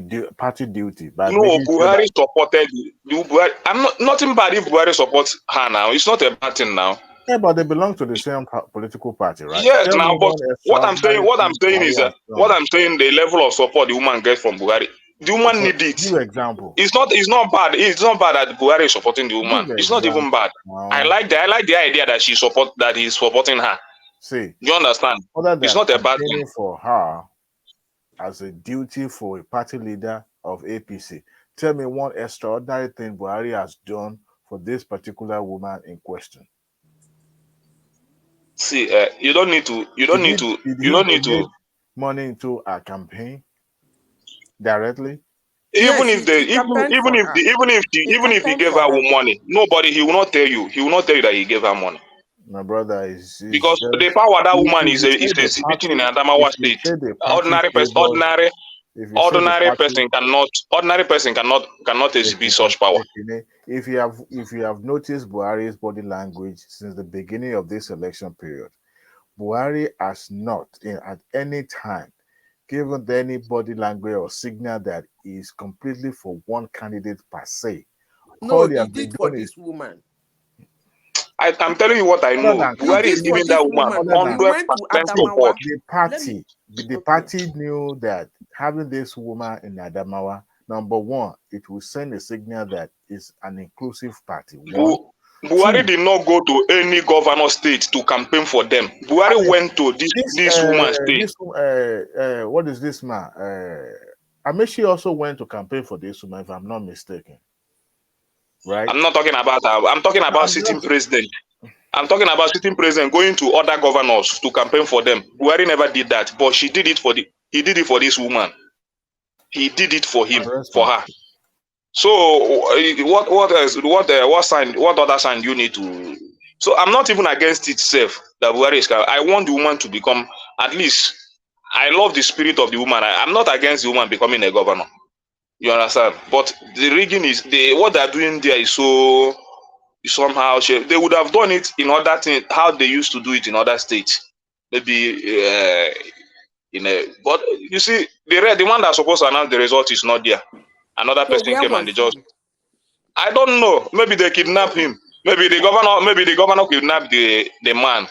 [SPEAKER 10] the party duty. By
[SPEAKER 14] No,
[SPEAKER 10] making sure
[SPEAKER 14] Buhari
[SPEAKER 10] that,
[SPEAKER 14] supported Buhari. I'm nothing bad if Buhari supports her now. It's not a bad thing now.
[SPEAKER 10] yeah, but they belong to the same political party, right?
[SPEAKER 14] Yes,
[SPEAKER 10] Tell
[SPEAKER 14] now,
[SPEAKER 10] me
[SPEAKER 14] but what I'm saying
[SPEAKER 10] Buhari
[SPEAKER 14] is
[SPEAKER 10] has done.
[SPEAKER 14] the level of support the woman gets from Buhari. The woman
[SPEAKER 10] So,
[SPEAKER 14] need it.
[SPEAKER 10] give example.
[SPEAKER 14] It's not bad. It's not bad that Buhari is supporting the woman.
[SPEAKER 10] Give
[SPEAKER 14] It's not even bad. I like the idea that he's supporting her.
[SPEAKER 10] See,
[SPEAKER 14] you understand?
[SPEAKER 10] Other than
[SPEAKER 14] It's not a bad thing.
[SPEAKER 10] campaigning for her as a duty for a party leader of APC, tell me one extraordinary thing Buhari has done for this particular woman in question.
[SPEAKER 14] See, you don't need to.
[SPEAKER 10] Money into a campaign directly.
[SPEAKER 14] Even if he gave her money, he will not tell you. He will not tell you that he gave her money.
[SPEAKER 10] My brother is
[SPEAKER 14] because
[SPEAKER 10] just,
[SPEAKER 14] the power that woman is exhibiting in Adamawa State. Ordinary person cannot exhibit such power.
[SPEAKER 10] If you have noticed Buhari's body language since the beginning of this election period, Buhari has not at any time given any body language or signal that he is completely for one candidate per se.
[SPEAKER 8] No, he did for this woman.
[SPEAKER 14] I'm telling you what I know. Buhari is giving that woman 100% support.
[SPEAKER 10] The party knew that having this woman in Adamawa, number one, it will send a signal that it's an inclusive party.
[SPEAKER 14] Buhari did not go to any governor state to campaign for them. Buhari went to this woman's state.
[SPEAKER 10] What is this man? Amechi also went to campaign for this woman, if I'm not mistaken. Right?
[SPEAKER 14] I'm not talking about her. I'm talking about sitting president. I'm talking about sitting president going to other governors to campaign for them. Buhari never did that, but he did it for this woman. He did it for him, for her. So what other sign you need to? So I'm not even against itself that Buhari is. I want the woman to become, at least. I love the spirit of the woman. I'm not against the woman becoming a governor. You understand? But the rigging is what they're doing there is so somehow they would have done it in other things how they used to do it in other states. Maybe but you see the one that's supposed to announce the result is not there. Another person came and they just I don't know. Maybe they kidnapped him. Maybe the governor kidnapped the man.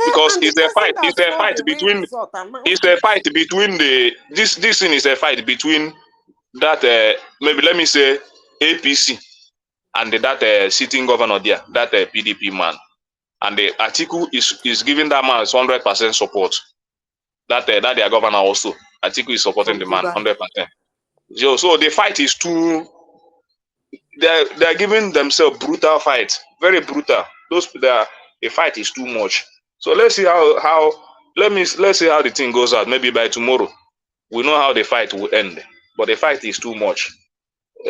[SPEAKER 14] Because it's a fight. It's a fight between this thing is a fight between that maybe let me say APC and that sitting governor there, that PDP man. And the Atiku is giving that man 100% support. That their governor also. Atiku is supporting the man 100%. So the fight is too. They're giving themselves brutal fight, very brutal. The fight is too much. So let's see let's see how the thing goes out. Maybe by tomorrow, we know how the fight will end. But the fight is too much.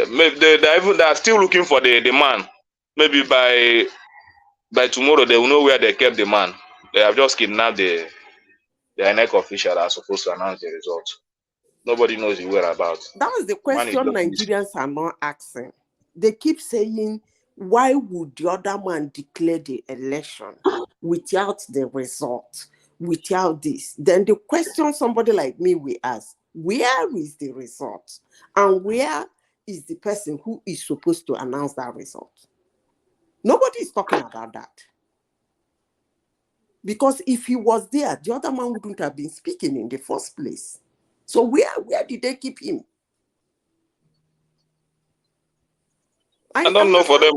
[SPEAKER 14] Maybe they're still looking for the man. Maybe by tomorrow they will know where they kept the man. They have just kidnapped the INEC official that are supposed to announce the results. Nobody knows the whereabouts.
[SPEAKER 20] That was the question Nigerians are not asking. They keep saying, why would the other man declare the election without the result, without this? Then the question somebody like me will ask, where is the result? And where is the person who is supposed to announce that result? Nobody is talking about that. Because if he was there, the other man wouldn't have been speaking in the first place. So where did they keep him?
[SPEAKER 14] I don't know for them.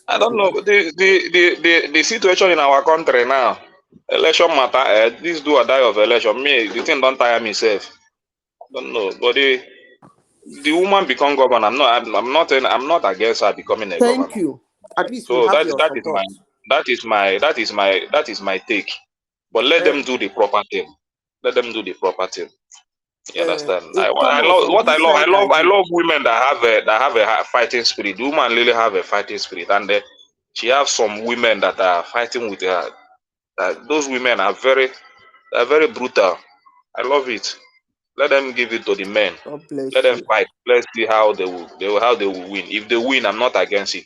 [SPEAKER 14] I don't know the situation in our country now. Election matter. This do or die of election. Me, the thing don't tire me safe. Don't know, but the woman become governor. I'm not against her becoming a governor.
[SPEAKER 20] Thank you. At least
[SPEAKER 14] so that is my take. But let them do the proper thing. Let them do the proper thing. You understand? I love women that have a fighting spirit. The woman really have a fighting spirit, and she have some women that are fighting with her. Those women are very brutal. I love it. Let them give it to the men. Let them fight. Let's see how they will win. If they win, I'm not against it.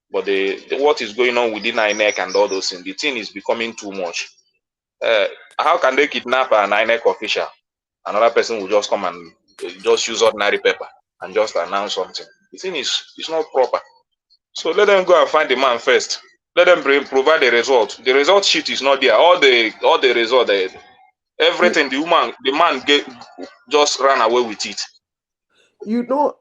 [SPEAKER 14] But what is going on within INEC and all those things, the thing is becoming too much. How can they kidnap an INEC official? Another person will just come and just use ordinary paper and just announce something. The thing is, it's not proper. So let them go and find the man first. Let them provide the result. The result sheet is not there. All the result, everything the man just ran away with it.
[SPEAKER 20] You know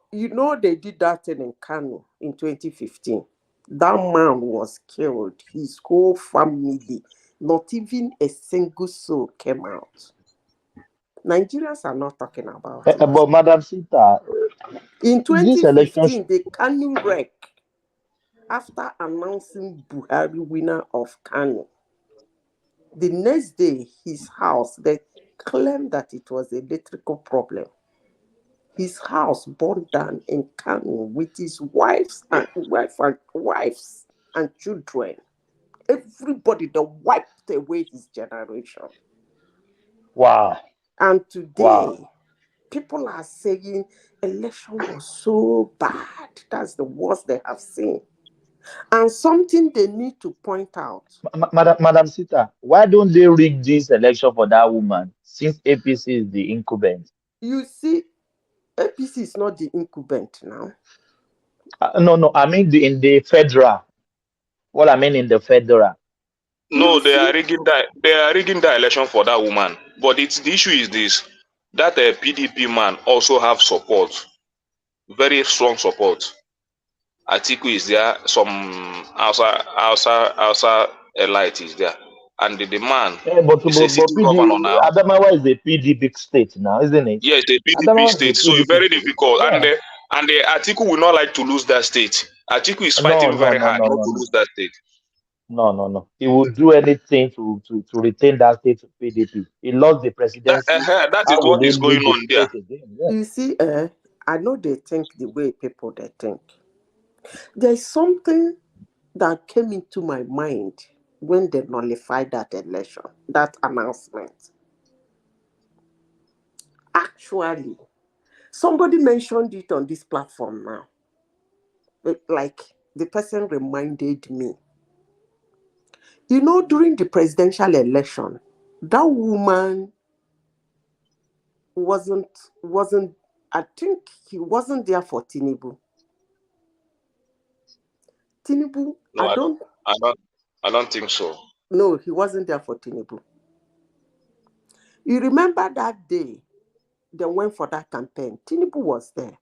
[SPEAKER 20] they did that thing in Kano in 2015. That man was killed. His whole family, not even a single soul came out. Nigerians are not talking about it.
[SPEAKER 6] But Madam Sita,
[SPEAKER 20] in 2015, the Kano wreck, after announcing Buhari winner of Kano, the next day, his house, they claimed that it was an electrical problem. His house burned down in Kano with his wives and children. Everybody, they wiped away his generation.
[SPEAKER 6] Wow.
[SPEAKER 20] And today, people are saying election was so bad. That's the worst they have seen. And something they need to point out.
[SPEAKER 6] Madam Sita, why don't they rig this election for that woman since APC is the incumbent?
[SPEAKER 20] You see, APC is not the incumbent now.
[SPEAKER 6] No, I mean in the federal. What I mean in the federal.
[SPEAKER 14] No, they are rigging that. They are rigging the election for that woman. But the issue is this: that PDP man also have support, very strong support. Atiku is there. Some outside elite is there, and the man is a sitting governor now.
[SPEAKER 6] Adamawa is a PDP state now, isn't it?
[SPEAKER 14] Yes, a PDP
[SPEAKER 6] Adamawa
[SPEAKER 14] state,
[SPEAKER 6] is a
[SPEAKER 14] so it's very
[SPEAKER 6] state.
[SPEAKER 14] difficult.
[SPEAKER 6] Yeah.
[SPEAKER 14] And the Atiku will not like to lose that state. Atiku is fighting very hard not to lose that state.
[SPEAKER 6] No. He will do anything to retain that state to PDP. He lost the presidency.
[SPEAKER 14] That is what is going on there.
[SPEAKER 6] Yeah.
[SPEAKER 20] You see, I know they think the way people they think. There's something that came into my mind when they nullified that election, that announcement. Actually, somebody mentioned it on this platform now. Like the person reminded me. You know, during the presidential election, that woman wasn't. I think he wasn't there for Tinubu. Tinubu,
[SPEAKER 14] No, I don't think so.
[SPEAKER 20] No, he wasn't there for Tinubu. You remember that day they went for that campaign? Tinubu was there.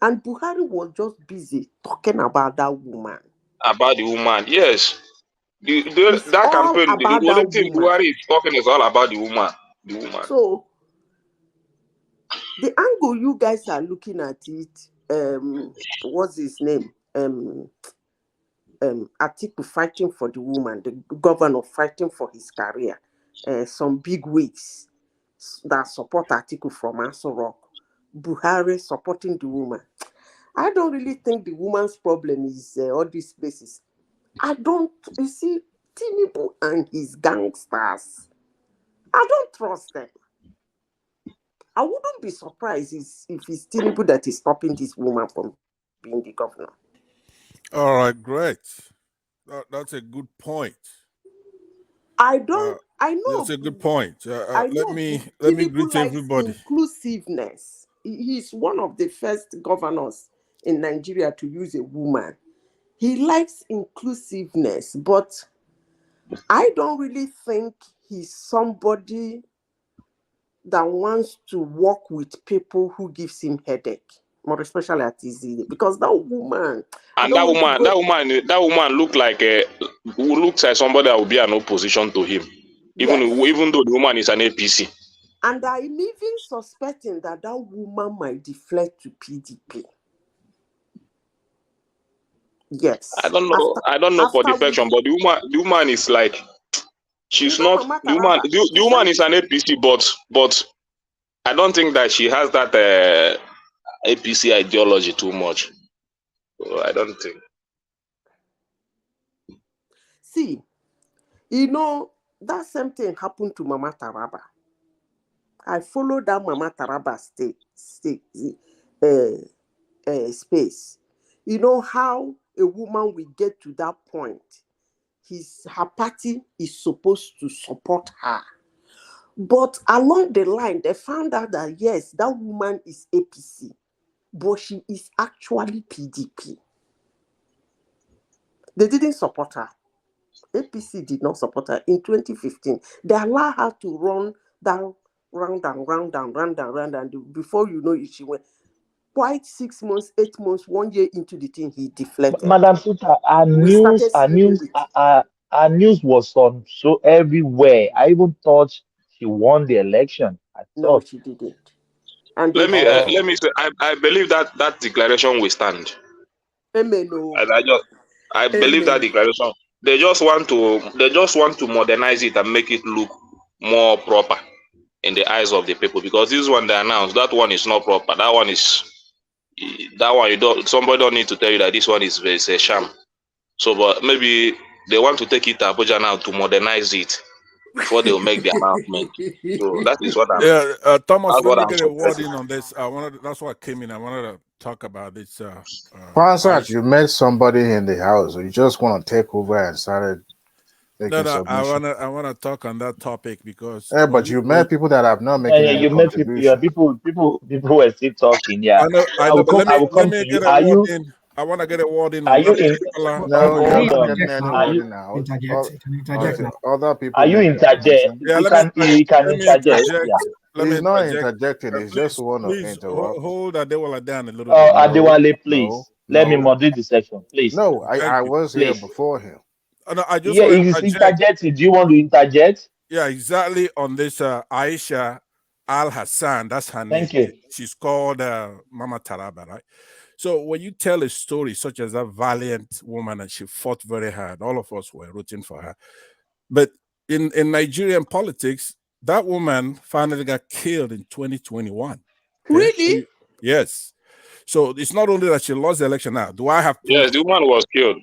[SPEAKER 20] And Buhari was just busy talking about that woman.
[SPEAKER 14] About the woman, yes. That campaign, the only thing Buhari is talking is all about the woman. The woman.
[SPEAKER 20] So, the angle you guys are looking at it, what's his name? Atiku fighting for the woman, the governor fighting for his career, some big wigs that support Atiku from Aso Rock, Buhari supporting the woman. I don't really think the woman's problem is all these places. You see, Tinubu and his gangsters, I don't trust them. I wouldn't be surprised if it's Tinubu that is stopping this woman from being the governor.
[SPEAKER 11] All right, great. That's a good point.
[SPEAKER 20] I know.
[SPEAKER 11] That's a good point. Let me greet everybody.
[SPEAKER 20] Inclusiveness. He's one of the first governors in Nigeria to use a woman. He likes inclusiveness, but I don't really think he's somebody that wants to work with people who gives him headache, more especially at his age, because that woman.
[SPEAKER 14] And that woman looked like somebody that would be an opposition to him, even though the woman is an APC.
[SPEAKER 20] And I'm even suspecting that woman might deflect to PDP. Yes.
[SPEAKER 14] I don't know for defection, but the woman is like, she's not the woman. The woman is an APC, but I don't think that she has that APC ideology too much. So I don't think.
[SPEAKER 20] See, you know, that same thing happened to Mama Taraba. I followed that Mama Taraba space. You know how a woman will get to that point. Her party is supposed to support her. But along the line, they found out that yes, that woman is APC, but she is actually PDP. They didn't support her. APC did not support her. In 2015, they allowed her to run down, round and before you know it, she went quite 6 months, 8 months, 1 year into the thing, he deflected.
[SPEAKER 6] Madam Suta, our news was on so everywhere. I even thought she won the election.
[SPEAKER 20] No, she didn't. And
[SPEAKER 14] let me say, I believe that declaration will stand.
[SPEAKER 20] Amen.
[SPEAKER 14] I believe that declaration. They just want to modernize it and make it look more proper in the eyes of the people, because this one they announced, that one is not proper. That one somebody don't need to tell you that this one is a sham. So, but maybe they want to take it to Abuja now to modernize it before they will make the announcement. So that is what I'm.
[SPEAKER 11] Thomas, let me get a word in on this. That's what came in. I wanted to talk about this.
[SPEAKER 10] Fansat, you met somebody in the house, or you just want to take over and started.
[SPEAKER 11] No, I want to talk on that topic because.
[SPEAKER 10] Yeah, but you met people that have not made.
[SPEAKER 6] You met people. Yeah, people were still talking. Yeah,
[SPEAKER 11] I will come. Let me get a word in. I want to get a word in
[SPEAKER 6] Are
[SPEAKER 11] on
[SPEAKER 6] you
[SPEAKER 11] that
[SPEAKER 6] in?
[SPEAKER 11] particular.
[SPEAKER 10] No, you're
[SPEAKER 6] Hold
[SPEAKER 10] not
[SPEAKER 6] on.
[SPEAKER 10] getting any
[SPEAKER 6] Are
[SPEAKER 10] word
[SPEAKER 6] you?
[SPEAKER 10] in now.
[SPEAKER 9] Interject. Can you interject now?
[SPEAKER 10] Other people
[SPEAKER 6] Are you
[SPEAKER 10] make their
[SPEAKER 6] interject?
[SPEAKER 10] submission.
[SPEAKER 11] Yeah,
[SPEAKER 6] You
[SPEAKER 11] let me
[SPEAKER 6] can interject.
[SPEAKER 11] interject.
[SPEAKER 6] Yeah.
[SPEAKER 11] Let me
[SPEAKER 10] He's not
[SPEAKER 11] interject.
[SPEAKER 10] interjecting. He's just
[SPEAKER 11] Please,
[SPEAKER 10] want to
[SPEAKER 11] please
[SPEAKER 10] interrupt.
[SPEAKER 11] hold Adewola down a little bit.
[SPEAKER 10] No,
[SPEAKER 6] Adewale,
[SPEAKER 10] no,
[SPEAKER 6] please let me
[SPEAKER 10] no,
[SPEAKER 6] moderate the session, please.
[SPEAKER 10] no.
[SPEAKER 11] Thank
[SPEAKER 10] I
[SPEAKER 11] you.
[SPEAKER 10] was here
[SPEAKER 6] Please.
[SPEAKER 10] before him.
[SPEAKER 11] No, I just
[SPEAKER 6] Yeah,
[SPEAKER 11] want to
[SPEAKER 6] he's
[SPEAKER 11] interject.
[SPEAKER 6] interjecting. Do you want to interject?
[SPEAKER 11] Yeah, exactly on this Aisha Al Hassan. That's her name.
[SPEAKER 6] Thank you.
[SPEAKER 11] She's called Mama Taraba, right? So when you tell a story such as that valiant woman and she fought very hard, all of us were rooting for her. But in Nigerian politics, that woman finally got killed in 2021. Okay?
[SPEAKER 8] Really?
[SPEAKER 11] Yes. So it's not only that she lost the election now. Do I have proof?
[SPEAKER 14] Yes, the woman was killed.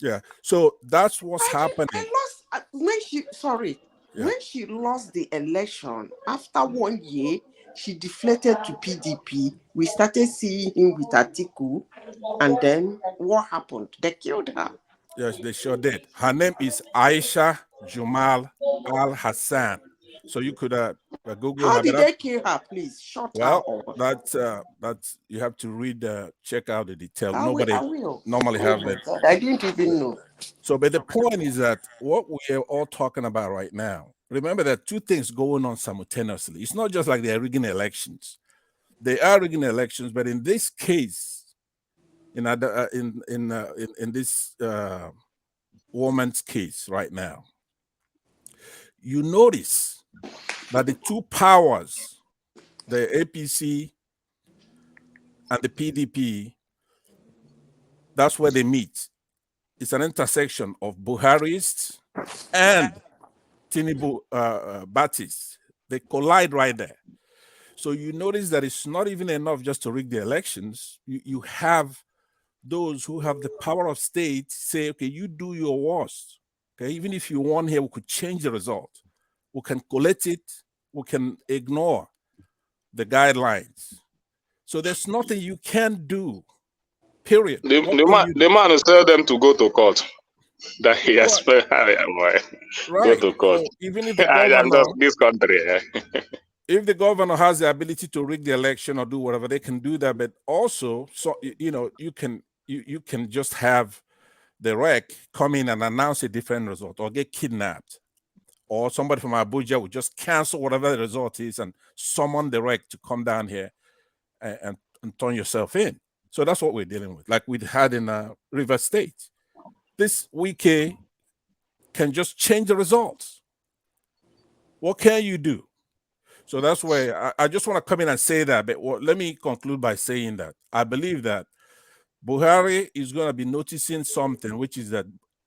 [SPEAKER 11] Yeah. So that's what's happening.
[SPEAKER 8] I lost when she when she lost the election after 1 year. She deflected to PDP. We started seeing him with Atiku, and then what happened? They killed her.
[SPEAKER 11] Yes, they sure did. Her name is Aisha Jumal Al Hassan. So you could Google
[SPEAKER 8] How
[SPEAKER 11] her.
[SPEAKER 8] did they kill her? Please shut her up.
[SPEAKER 11] Well, that's you have to read check out the detail.
[SPEAKER 8] I
[SPEAKER 11] Nobody
[SPEAKER 8] will.
[SPEAKER 11] normally
[SPEAKER 8] Oh
[SPEAKER 11] have
[SPEAKER 8] my
[SPEAKER 11] it.
[SPEAKER 8] God, I didn't even know.
[SPEAKER 11] So, but the point is that what we are all talking about right now. Remember, there are two things going on simultaneously. It's not just like they're rigging elections. They are rigging elections, but in this case, in this woman's case right now, you notice that the two powers, the APC and the PDP, that's where they meet. It's an intersection of Buharists and Tinubu Baptists. They collide right there. So you notice that it's not even enough just to rig the elections. You have those who have the power of state say, okay, you do your worst. Okay, even if you won here, we could change the result. We can collect it. We can ignore the guidelines. So there's nothing you can do. Period.
[SPEAKER 14] The man will tell them to go to court. That he has spent go to court.
[SPEAKER 11] So even if the
[SPEAKER 14] I'm
[SPEAKER 11] governor,
[SPEAKER 14] just this country.
[SPEAKER 11] if the governor has the ability to rig the election or do whatever, they can do that. But also, so you can just have the REC come in and announce a different result, or get kidnapped, or somebody from Abuja would just cancel whatever the result is and summon the REC to come down here and turn yourself in. So that's what we're dealing with, like we had in River State. This Wike can just change the results. What can you do? So that's why I just want to come in and say that. But let me conclude by saying that I believe that Buhari is going to be noticing something, which is that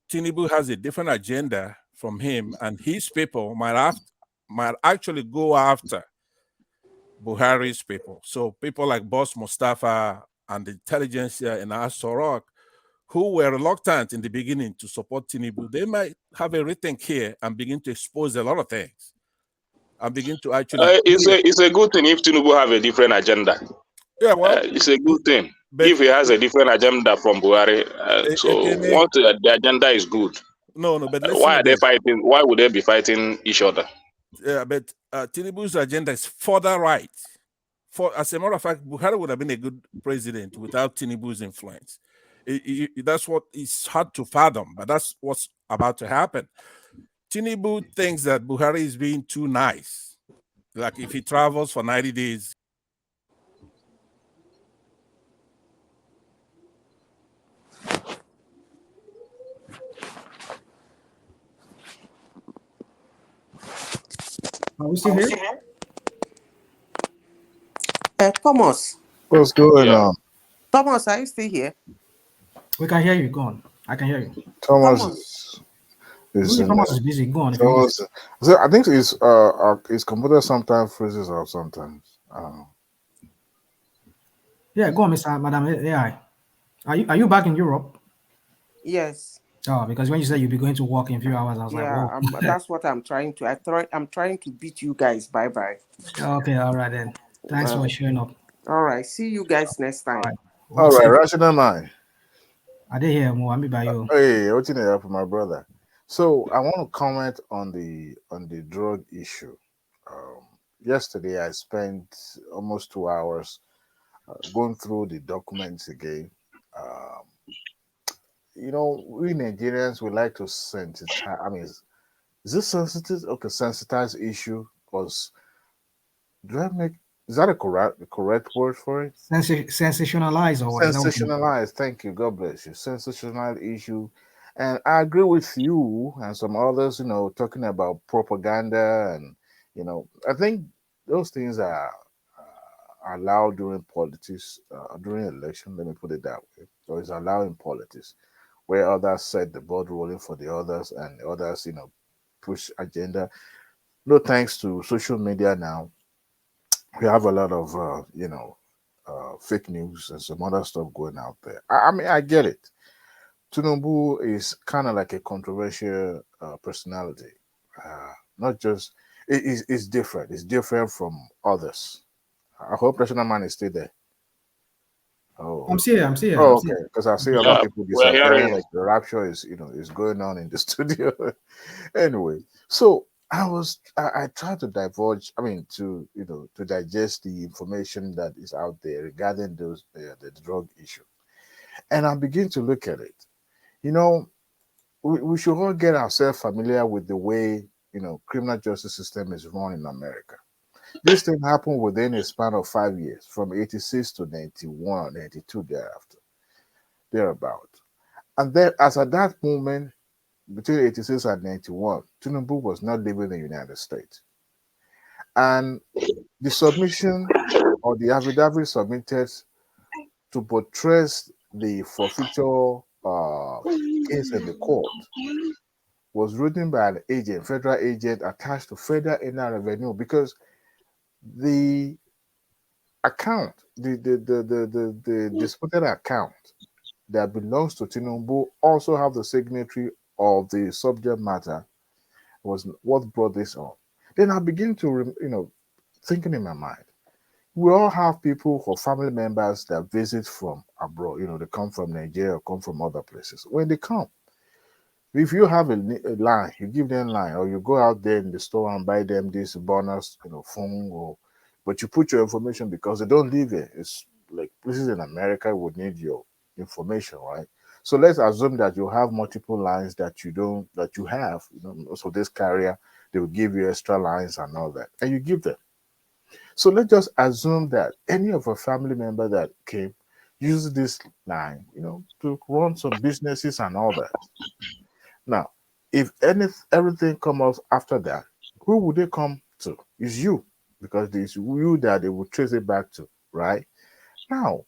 [SPEAKER 11] Tinubu has a different agenda from him, and his people might actually go after Buhari's people. So people like Boss Mustafa and the intelligence in Asorok, who were reluctant in the beginning to support Tinubu, they might have a rethink here and begin to expose a lot of things and begin to actually.
[SPEAKER 14] It's a good thing if Tinubu have a different agenda.
[SPEAKER 11] Yeah, well,
[SPEAKER 14] it's a good thing if he has a different agenda from Buhari. Once the agenda is good,
[SPEAKER 11] but
[SPEAKER 14] why are they fighting? Why would they be fighting each other?
[SPEAKER 11] Yeah, but Tinubu's agenda is further right. As a matter of fact, Buhari would have been a good president without Tinubu's influence. That's what is hard to fathom, but that's what's about to happen. Tinubu thinks that Buhari is being too nice. Like if he travels for 90 days.
[SPEAKER 9] Are we still here?
[SPEAKER 8] Thomas.
[SPEAKER 10] What's going on?
[SPEAKER 8] Thomas, are you still here?
[SPEAKER 9] We can hear you. Go on. I can hear you.
[SPEAKER 10] Thomas is
[SPEAKER 9] busy. Go on.
[SPEAKER 10] Thomas, so I think his computer sometimes freezes up sometimes.
[SPEAKER 9] Yeah, go on, Madam AI. Are you back in Europe?
[SPEAKER 8] Yes.
[SPEAKER 9] Oh, because when you said you'll be going to work in a few hours, I was like, whoa.
[SPEAKER 8] That's what I'm trying to. I'm trying to beat you guys. Bye.
[SPEAKER 9] Okay, all right then. Thanks for showing up.
[SPEAKER 8] All right. See you guys next time.
[SPEAKER 10] All right, Rational Mind.
[SPEAKER 9] I did hear more. By you.
[SPEAKER 10] Hey, what's in there for my brother? So I want to comment on the drug issue. Yesterday, I spent almost 2 hours going through the documents again. You know, we Nigerians we like to sensitize. I mean, is this sensitive? Okay, sensitized issue because do I make is that a correct word for it?
[SPEAKER 9] Sensationalize or what?
[SPEAKER 10] Sensationalize. Thank you. God bless you. Sensationalized issue, and I agree with you and some others. You know, talking about propaganda, and you know, I think those things are allowed during politics, during election. Let me put it that way. So it's allowed in politics, where others set the ball rolling for the others, and the others, you know, push agenda. No thanks to social media now, we have a lot of you know, fake news and some other stuff going out there. I mean, I get it. Tinubu is kind of like a controversial personality. Not just it's different. It's different from others. I hope National Man is still there. Oh,
[SPEAKER 9] I'm still here.
[SPEAKER 10] oh, okay. Because I see a lot of people
[SPEAKER 14] we're hearing
[SPEAKER 10] disappearing.
[SPEAKER 14] you.
[SPEAKER 10] Like the rapture is, you know, is going on in the studio. Anyway, so I tried to divulge. I mean, to you know, to digest the information that is out there regarding those the drug issue, and I begin to look at it. You know, we should all get ourselves familiar with the way, you know, criminal justice system is run in America. This thing happened within a span of 5 years, from 86 to 91, 92 thereafter, thereabout. And then, as at that moment, between 86 and 91, Tinubu was not living in the United States. And the submission or the affidavit submitted to buttress the forfeiture case in the court was written by an agent, federal agent attached to Federal Inland Revenue, because the account, the disputed account that belongs to Tinubu also have the signatory of the subject matter was what brought this on. Then I begin to, you know, thinking in my mind, we all have people or family members that visit from abroad. You know, they come from Nigeria or come from other places. When they come, if you have a line, you give them line, or you go out there in the store and buy them this bonus, you know, phone, or but you put your information because they don't live here. It's like places in America would need your information, right? So let's assume that you have multiple lines that you have, you know, so this carrier, they will give you extra lines and all that, and you give them. So let's just assume that any of a family member that came uses this line, you know, to run some businesses and all that. Now, if everything comes out after that, who would they come to? It's you, because it's you that they will trace it back to, right? Now,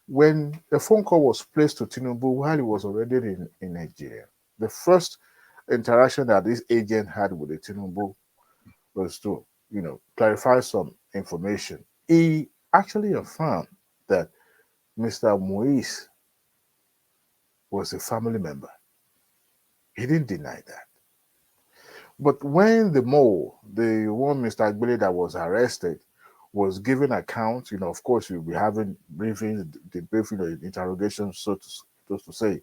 [SPEAKER 10] when the phone call was placed to Tinubu while he was already in Nigeria, the first interaction that this agent had with the Tinubu was to, you know, clarify some information. He actually affirmed that Mr. Moise was a family member. He didn't deny that. But when the mole, the one Mr. Agbele that was arrested, was given account, you know, of course, you'll be having briefings, debriefing, or interrogation, so to say,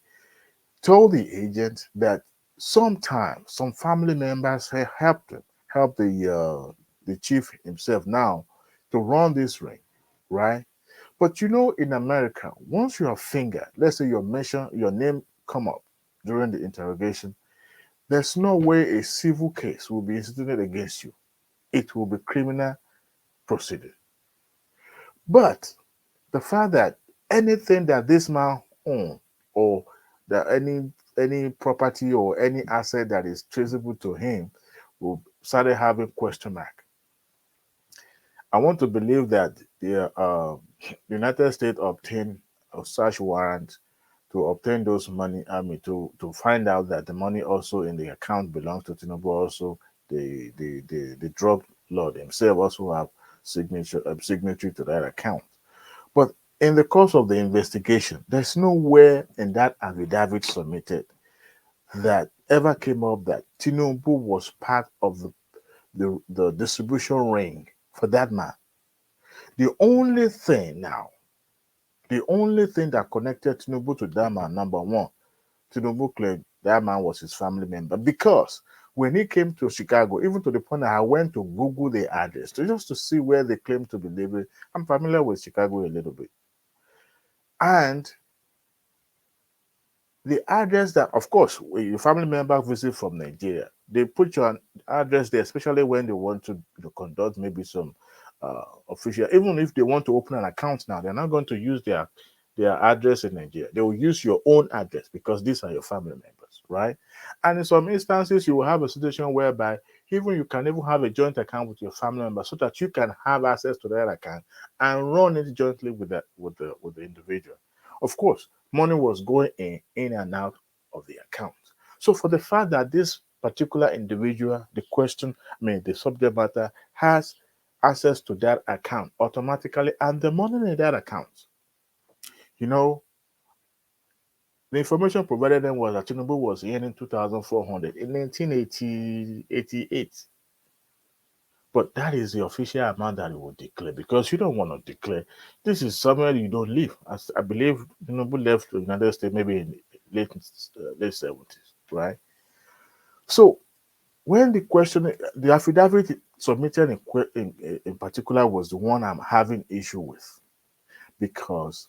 [SPEAKER 10] told the agent that sometimes some family members helped him, helped the chief himself now to run this ring, right? But you know, in America, once you are fingered, let's say your name come up during the interrogation, there's no way a civil case will be instituted against you. It will be criminal proceeding. But the fact that anything that this man owns, or that any property or any asset that is traceable to him, will start having question mark. I want to believe that the United States obtained a search warrant to obtain those money. I mean, to find out that the money also in the account belongs to Tinubu. Also, the drug lord himself also have signatory to that account. But in the course of the investigation, there's nowhere in that affidavit submitted that ever came up that Tinubu was part of the distribution ring for that man. The only thing that connected Tinubu to that man, number one, Tinubu claimed that man was his family member, because when he came to Chicago, even to the point that I went to Google the address just to see where they claim to be living. I'm familiar with Chicago a little bit. And the address that, of course, when your family member visit from Nigeria, they put your address there, especially when they want to conduct maybe some official, even if they want to open an account now, they're not going to use their address in Nigeria. They will use your own address because these are your family members, right? And in some instances, you will have a situation whereby even you can even have a joint account with your family member so that you can have access to that account and run it jointly with the individual. Of course, money was going in and out of the account. So for the fact that this particular individual, the subject matter has access to that account automatically, and the money in that account, the information provided them was that Tinubu was earning 2,400 in 1988. But that is the official amount that it will declare, because you don't want to declare. This is somewhere you don't live. As I believe Tinubu left the United States maybe in late 70s, right? So when the affidavit submitted in particular was the one I'm having issue with, because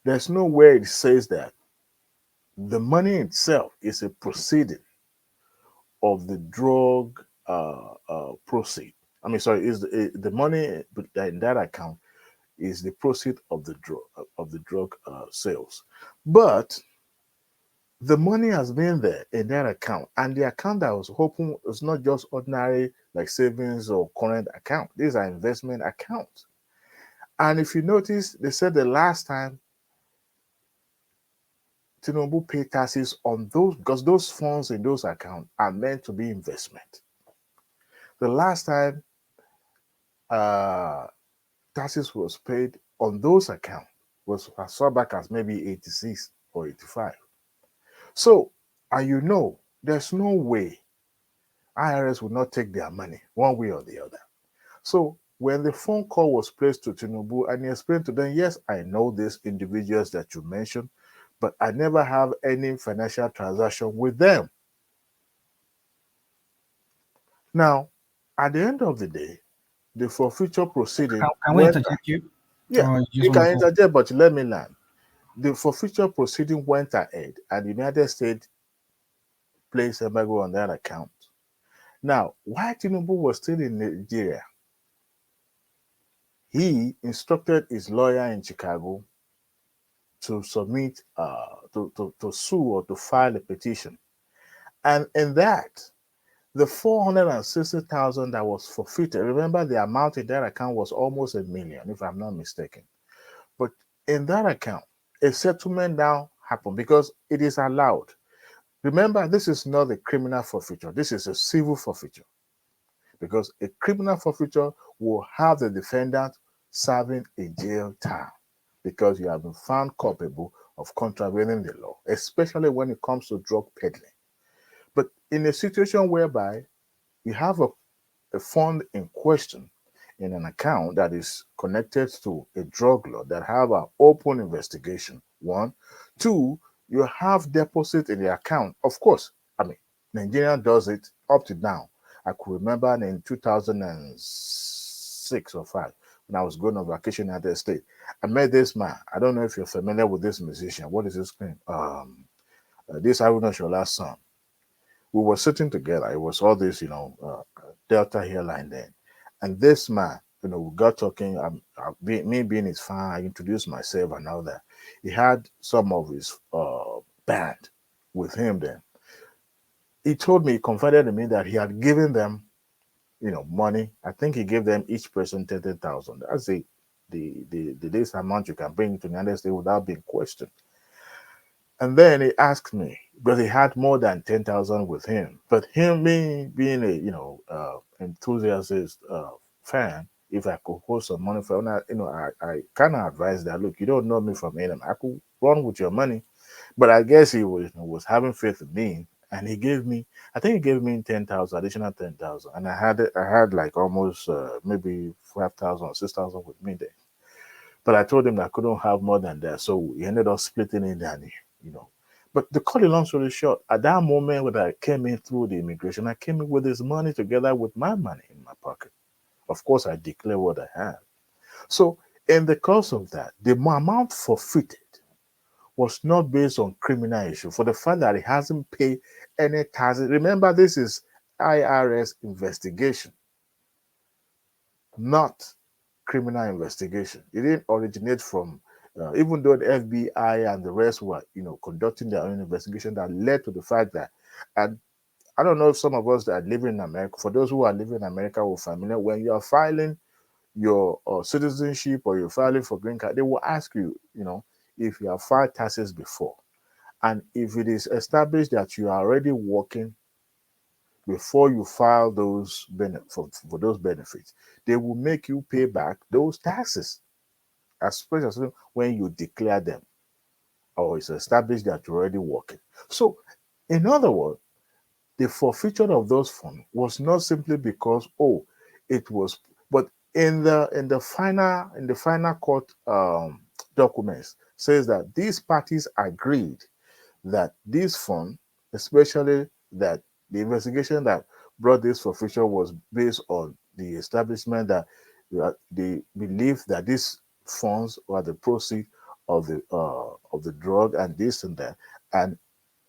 [SPEAKER 10] there's no way it says that the money itself is a proceeding of the drug proceed. Is the money in that account is the proceed of the drug sales, but the money has been there in that account, and the account that was open is not just ordinary like savings or current account. These are investment accounts. And if you notice, they said the last time Tinubu paid taxes on those, because those funds in those accounts are meant to be investment. The last time taxes was paid on those accounts was as far back as maybe 86 or 85. So, and there's no way IRS would not take their money one way or the other. So when the phone call was placed to Tinubu and he explained to them, yes, I know these individuals that you mentioned, but I never have any financial transaction with them. Now, at the end of the day, the forfeiture proceeding...
[SPEAKER 9] Can we interject you?
[SPEAKER 10] Yeah, you can interject, but let me land. The forfeiture proceeding went ahead, and the United States placed embargo on that account. Now, while Tinubu was still in Nigeria, he instructed his lawyer in Chicago to submit, to sue or to file a petition. And in that, the 460,000 that was forfeited, remember the amount in that account was almost $1 million, if I'm not mistaken. But in that account, a settlement now happened because it is allowed. Remember, this is not a criminal forfeiture. This is a civil forfeiture. Because a criminal forfeiture will have the defendant serving a jail term because you have been found culpable of contravening the law, especially when it comes to drug peddling. But in a situation whereby you have a fund in question in an account that is connected to a drug law that have an open investigation, 1. 2, you have deposit in the account. Of course, Nigeria does it up to now. I could remember in 2006 or 5 when I was going on vacation in the state. I met this man. I don't know if you're familiar with this musician. What is his name? This Haruna Shola's son. We were sitting together. It was all this, Delta hairline then. And this man, we got talking. Me being his fan, I introduced myself and all that. He had some of his band with him then. He told me, he confided in me that he had given them, money. I think he gave them each person 30,000. That's the least amount you can bring to the United States without being questioned. And then he asked me, because he had more than 10,000 with him. But me being a enthusiast fan, if I could hold some money for him, I kind of advised that, look, you don't know me from Adam. I could run with your money. But I guess he was having faith in me. And he gave me, I think he gave me 10,000, additional 10,000. And I had like almost maybe 5,000 or 6,000 with me there. But I told him I couldn't have more than that. So we ended up splitting it down, But to cut a long story short, at that moment when I came in through the immigration, I came in with his money together with my money in my pocket. Of course, I declare what I have. So in the course of that, the amount forfeited was not based on criminal issue. For the fact that he hasn't paid any taxes. Remember, this is IRS investigation, not criminal investigation. It didn't originate from, even though the FBI and the rest were, conducting their own investigation that led to the fact that, and I don't know if some of us that are living in America, for those who are living in America will familiar, when you are filing your citizenship or you're filing for green card, they will ask you, if you have filed taxes before. And if it is established that you are already working before you file those for those benefits, they will make you pay back those taxes, especially when you declare them or it's established that you're already working. So, in other words, the forfeiture of those funds was not simply because it was, but in the final court documents says that these parties agreed that this fund, especially that the investigation that brought this forfeiture was based on the establishment that they believed that these funds were the proceeds of the drug and this and that, and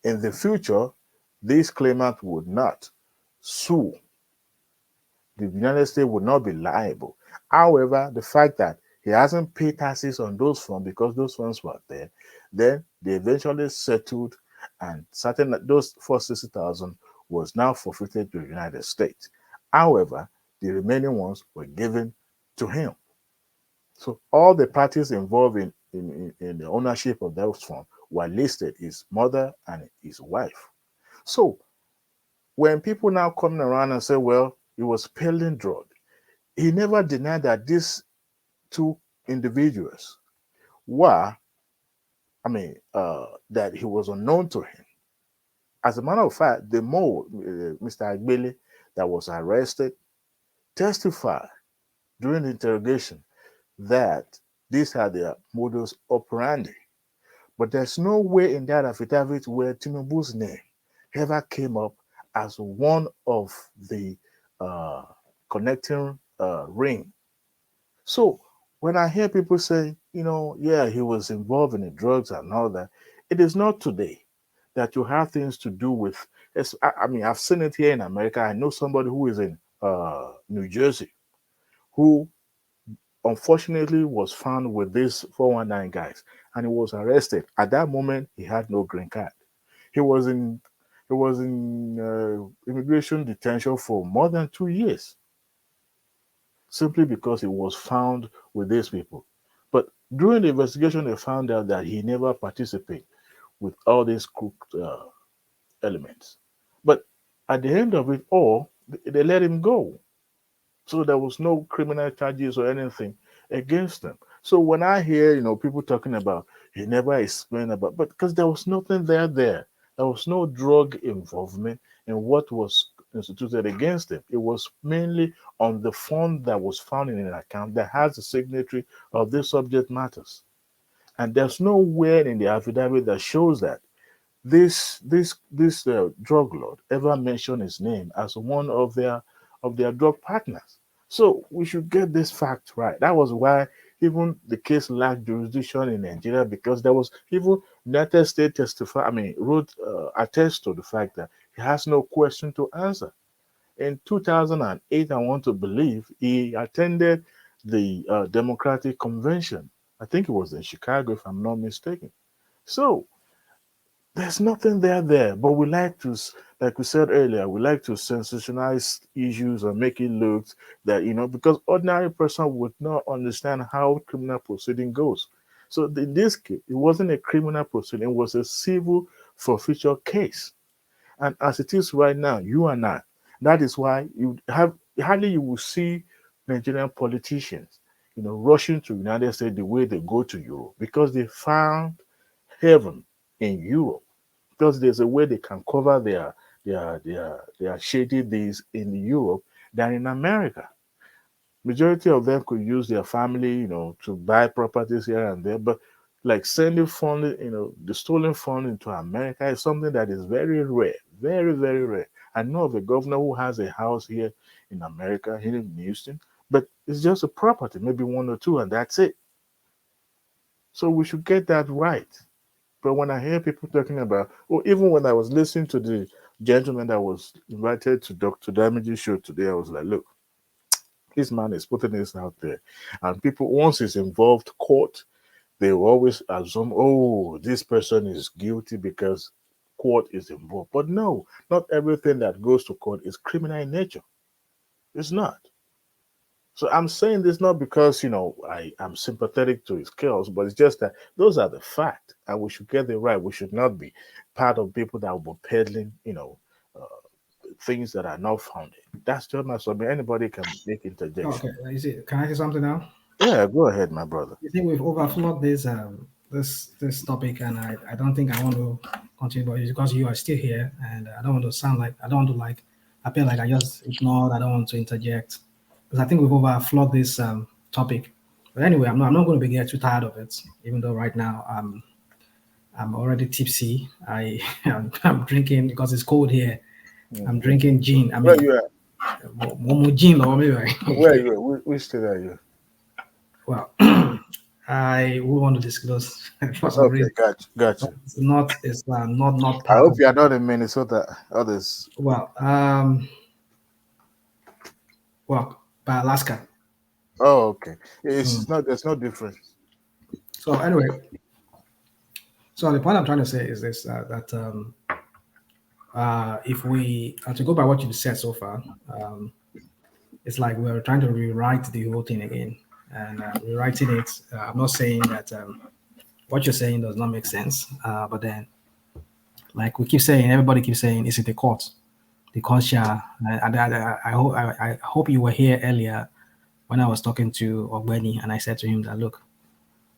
[SPEAKER 10] in the future, this claimant would not sue. The United States would not be liable. However, the fact that he hasn't paid taxes on those funds because those funds were there, then they eventually settled, and certain those 460,000 was now forfeited to the United States. However, the remaining ones were given to him. So all the parties involved in the ownership of those funds were listed: his mother and his wife. So when people now coming around and say, well, he was peddling drug, he never denied that these two individuals were, that he was unknown to him. As a matter of fact, the mole, Mr. Agbele, that was arrested, testified during the interrogation that these are their modus operandi. But there's no way in that affidavit where Tinubu's name ever came up as one of the connecting ring. So when I hear people say, he was involved in the drugs and all that, it is not today that you have things to do with. I've seen it here in America. I know somebody who is in New Jersey who unfortunately was found with these 419 guys, and he was arrested. At that moment, he had no green card. He was in immigration detention for more than 2 years, simply because he was found with these people. But during the investigation, they found out that he never participated with all these crooked elements. But at the end of it all, they let him go. So there was no criminal charges or anything against him. So when I hear, people talking about he never explained about, but because there was nothing there. There was no drug involvement in what was instituted against him. It was mainly on the fund that was found in an account that has the signatory of this subject matters. And there's nowhere in the affidavit that shows that this drug lord ever mentioned his name as one of their drug partners. So we should get this fact right. That was why even the case lacked jurisdiction in Nigeria, because there was even United States attest to the fact that he has no question to answer. In 2008, I want to believe he attended the Democratic Convention. I think it was in Chicago, if I'm not mistaken. So there's nothing there, but we like to, like we said earlier, we like to sensationalize issues or make it look that, because ordinary person would not understand how criminal proceeding goes. So in this case, it wasn't a criminal proceeding, it was a civil forfeiture case. And as it is right now, you and I, that is why hardly you will see Nigerian politicians, rushing to the United States the way they go to Europe, because they found heaven in Europe, because there's a way they can cover their shady days in Europe than in America. Majority of them could use their family, to buy properties here and there, but like sending funds, the stolen fund into America is something that is very rare, very, very rare. I know of a governor who has a house here in America, here in Houston, but it's just a property, maybe one or two, and that's it. So we should get that right. But when I hear people talking about, or even when I was listening to the gentleman that was invited to Dr. Damage's show today, I was like, look, this man is putting this out there. And people, once it's involved court, they will always assume, oh, this person is guilty because court is involved. But no, not everything that goes to court is criminal in nature. It's not. So I'm saying this not because, I'm sympathetic to his chaos, but it's just that those are the facts, and we should get it right. We should not be part of people that will be peddling, things that are not founded. That's just my subject. Anybody can make interjection.
[SPEAKER 9] Okay, can I say something now?
[SPEAKER 10] Yeah, go ahead, my brother.
[SPEAKER 9] I think we've overflowed this topic, and I don't think I want to continue, but it's because you are still here, and I don't want to appear like I just ignored. I don't want to interject, because I think we've overflowed this topic. But anyway, I'm not going to get too tired of it, even though right now I'm already tipsy. I'm drinking because it's cold here. I'm drinking gin.
[SPEAKER 10] Where you at?
[SPEAKER 9] Gin or maybe.
[SPEAKER 10] Where are you? Which state are you?
[SPEAKER 9] Well, I would want to disclose for some reason.
[SPEAKER 10] Gotcha.
[SPEAKER 9] It's not.
[SPEAKER 10] I hope you are not in Minnesota. Others.
[SPEAKER 9] Well, by Alaska.
[SPEAKER 10] Oh, okay. It's not. There's no difference.
[SPEAKER 9] So anyway, the point I'm trying to say is this: that if we to go by what you've said so far, it's like we're trying to rewrite the whole thing again. And rewriting it, I'm not saying that what you're saying does not make sense, but then, like we keep saying, everybody keeps saying, is it the court? The court shall. I hope you were here earlier when I was talking to Ogbeni, and I said to him that, look,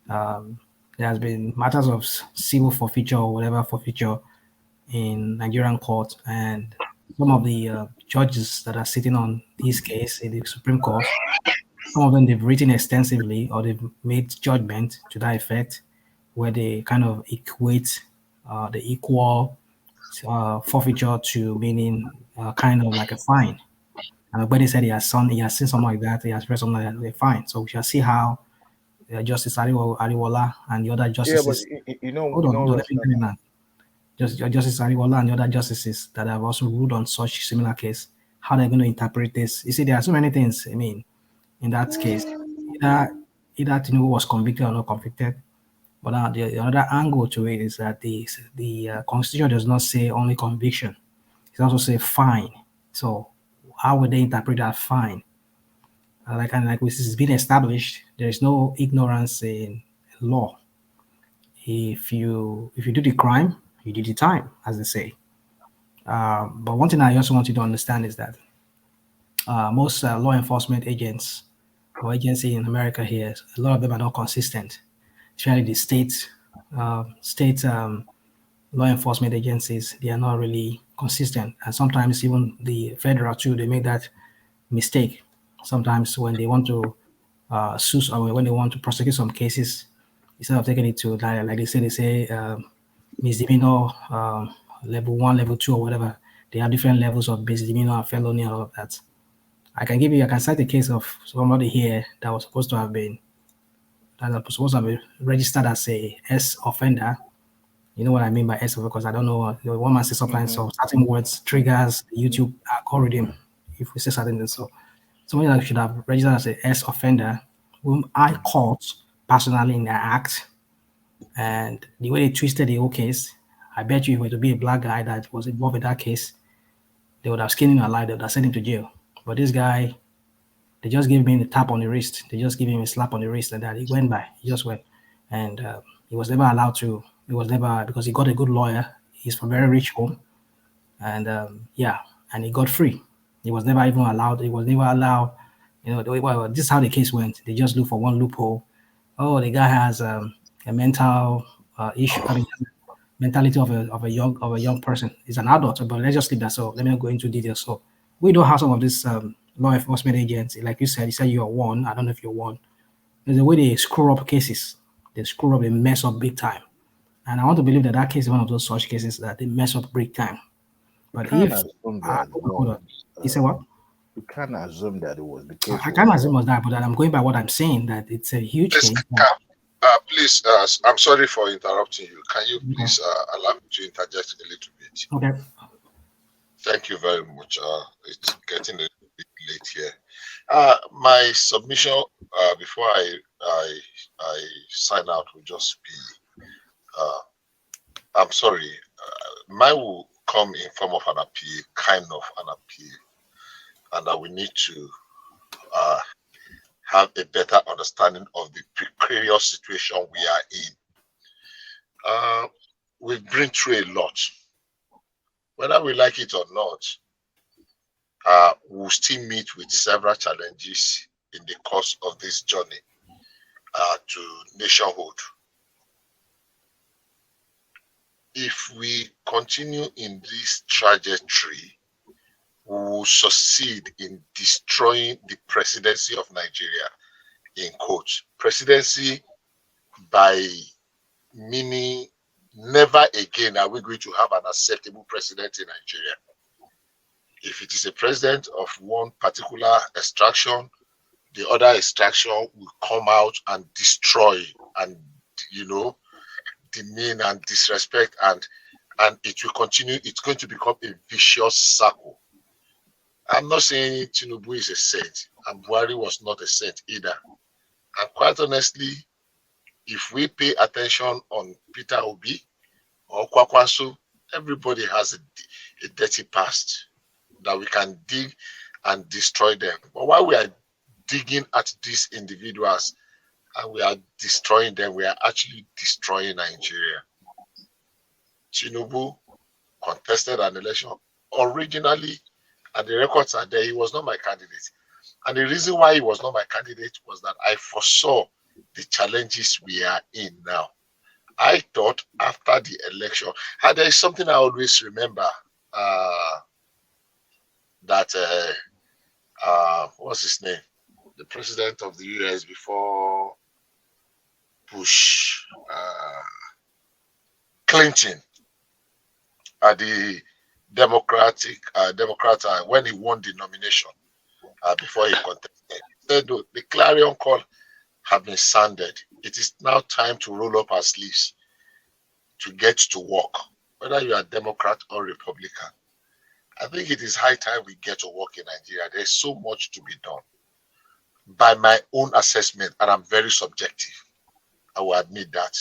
[SPEAKER 9] there has been matters of civil forfeiture or whatever forfeiture in Nigerian court, and some of the judges that are sitting on this case in the Supreme Court, some of them they've written extensively or they've made judgment to that effect, where they kind of equate the equal forfeiture to meaning kind of like a fine. And nobody said he has seen something like that, he has read something like that, they're fine. So we shall see how Justice Ariwola and the other justices.
[SPEAKER 10] Yeah, but
[SPEAKER 9] Justice Ariwola and the other justices that have also ruled on such similar case, how they're going to interpret this. You see, there are so many things. I mean, in that case, either Tinubu was convicted or not convicted. But the another angle to it is that the Constitution does not say only conviction; it also say fine. So how would they interpret that fine? Like this has been established, there is no ignorance in law. If you do the crime, you do the time, as they say. But one thing I also want you to understand is that most law enforcement agents or agency in America here, a lot of them are not consistent. Especially the state law enforcement agencies, they are not really consistent. And sometimes even the federal too, they make that mistake. Sometimes when they want to sue or when they want to prosecute some cases, instead of taking it to like they say misdemeanor level 1, level 2, or whatever, they have different levels of misdemeanor and felony and all of that. I can cite a case of somebody here that was supposed to have been registered as a S offender. You know what I mean by S offender, because I don't know. One man says sometimes so certain words triggers the YouTube algorithm if we say certain things. So somebody that should have registered as a S offender, whom I caught personally in the act, and the way they twisted the whole case, I bet you if it were to be a black guy that was involved in that case, they would have skinned him alive. They would have sent him to jail. But this guy, they just gave him a tap on the wrist. They just gave him a slap on the wrist, and that he went by. He just went, and he was never allowed to. He was never, because he got a good lawyer. He's from a very rich home, and and he got free. He was never even allowed. He was never allowed. Well, this is how the case went. They just look for one loophole. Oh, the guy has a mental issue. I mean, mentality of a young person. He's an adult, but let's just leave that. So let me not go into details. So we don't have some of this law enforcement agents, like you said you're one. I don't know if you're one. There's a way they screw up cases. They screw up and mess up big time. And I want to believe that case is one of those such cases that they mess up big time. But if you say what?
[SPEAKER 10] You can't assume that it was the case.
[SPEAKER 9] I can't assume it was that, but I'm going by what I'm saying, that it's a huge case.
[SPEAKER 21] Please, I'm sorry for interrupting you. Can you please allow me to interject a little bit?
[SPEAKER 9] Okay.
[SPEAKER 21] Thank you very much. It's getting a bit late here. My submission before I sign out will just be I'm sorry. Mine will come in form of an appeal, kind of an appeal, and that we need to have a better understanding of the precarious situation we are in. We've been through a lot. Whether we like it or not, we'll still meet with several challenges in the course of this journey to nationhood. If we continue in this trajectory, we will succeed in destroying the presidency of Nigeria, in quotes. Presidency by meaning never again are we going to have an acceptable president in Nigeria. If it is a president of one particular extraction, the other extraction will come out and destroy and, demean and disrespect, and it will continue. It's going to become a vicious circle. I'm not saying Tinubu is a saint, and Buhari was not a saint either. And quite honestly, if we pay attention on Peter Obi or Kwakwanso, everybody has a dirty past that we can dig and destroy them. But while we are digging at these individuals and we are destroying them, we are actually destroying Nigeria. Tinubu contested an election originally, and the records are there. He was not my candidate. And the reason why he was not my candidate was that I foresaw the challenges we are in now. I thought after the election, and there is something I always remember, that what's his name? The president of the US before Bush, Clinton, the Democrat, when he won the nomination before he contested, he said, "No, the clarion call have been sounded. It is now time to roll up our sleeves to get to work, whether you are Democrat or Republican." I think it is high time we get to work in Nigeria. There's so much to be done. By my own assessment, and I'm very subjective, I will admit that.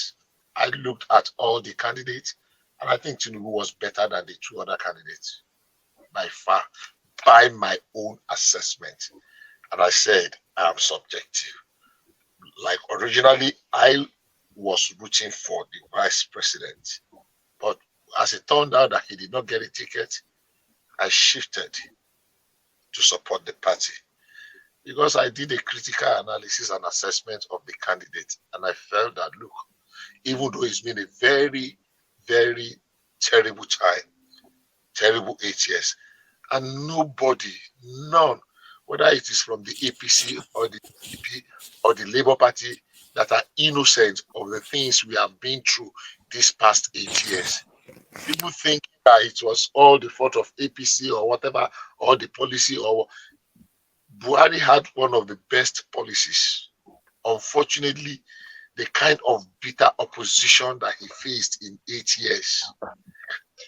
[SPEAKER 21] I looked at all the candidates, and I think Tinubu was better than the two other candidates, by far, by my own assessment. And I said, I am subjective. Like originally, I was rooting for the vice president, but as it turned out that he did not get a ticket, I shifted to support the party because I did a critical analysis and assessment of the candidate, and I felt that, look, even though it's been a very, very terrible time, terrible 8 years, and nobody, none, whether it is from the APC or the DP or the Labour Party, that are innocent of the things we have been through these past 8 years. People think that it was all the fault of APC or whatever, or the policy, or Buhari had one of the best policies. Unfortunately, the kind of bitter opposition that he faced in 8 years,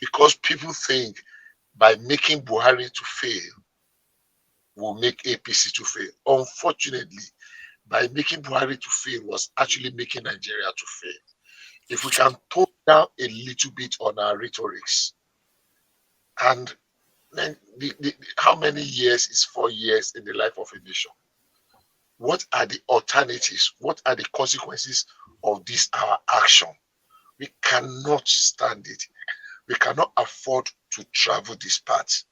[SPEAKER 21] because people think by making Buhari to fail will make APC to fail. Unfortunately, by making Buhari to fail was actually making Nigeria to fail. If we can tone down a little bit on our rhetorics, and then how many years is 4 years in the life of a nation? What are the alternatives? What are the consequences of this our action? We cannot stand it. We cannot afford to travel this path.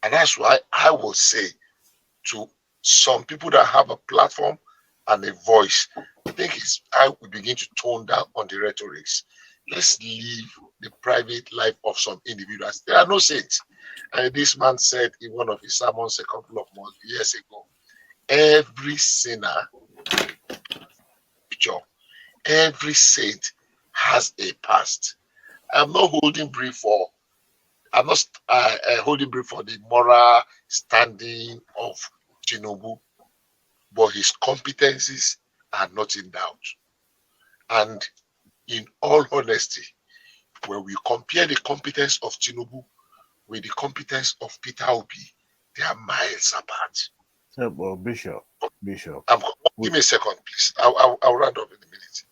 [SPEAKER 21] And that's why I will say to some people that have a platform and a voice, I think it's how we begin to tone down on the rhetorics. Let's leave the private life of some individuals. There are no saints. And this man said in one of his sermons a couple of years ago, every sinner, every saint has a past. I'm not holding brief for the moral standing of Tinubu, but his competencies are not in doubt.
[SPEAKER 3] And in all honesty, when we compare the competence of Tinubu with the competence of Peter Obi, they are miles apart.
[SPEAKER 10] Well, Bishop.
[SPEAKER 3] Give me a second, please. I'll round up in a minute.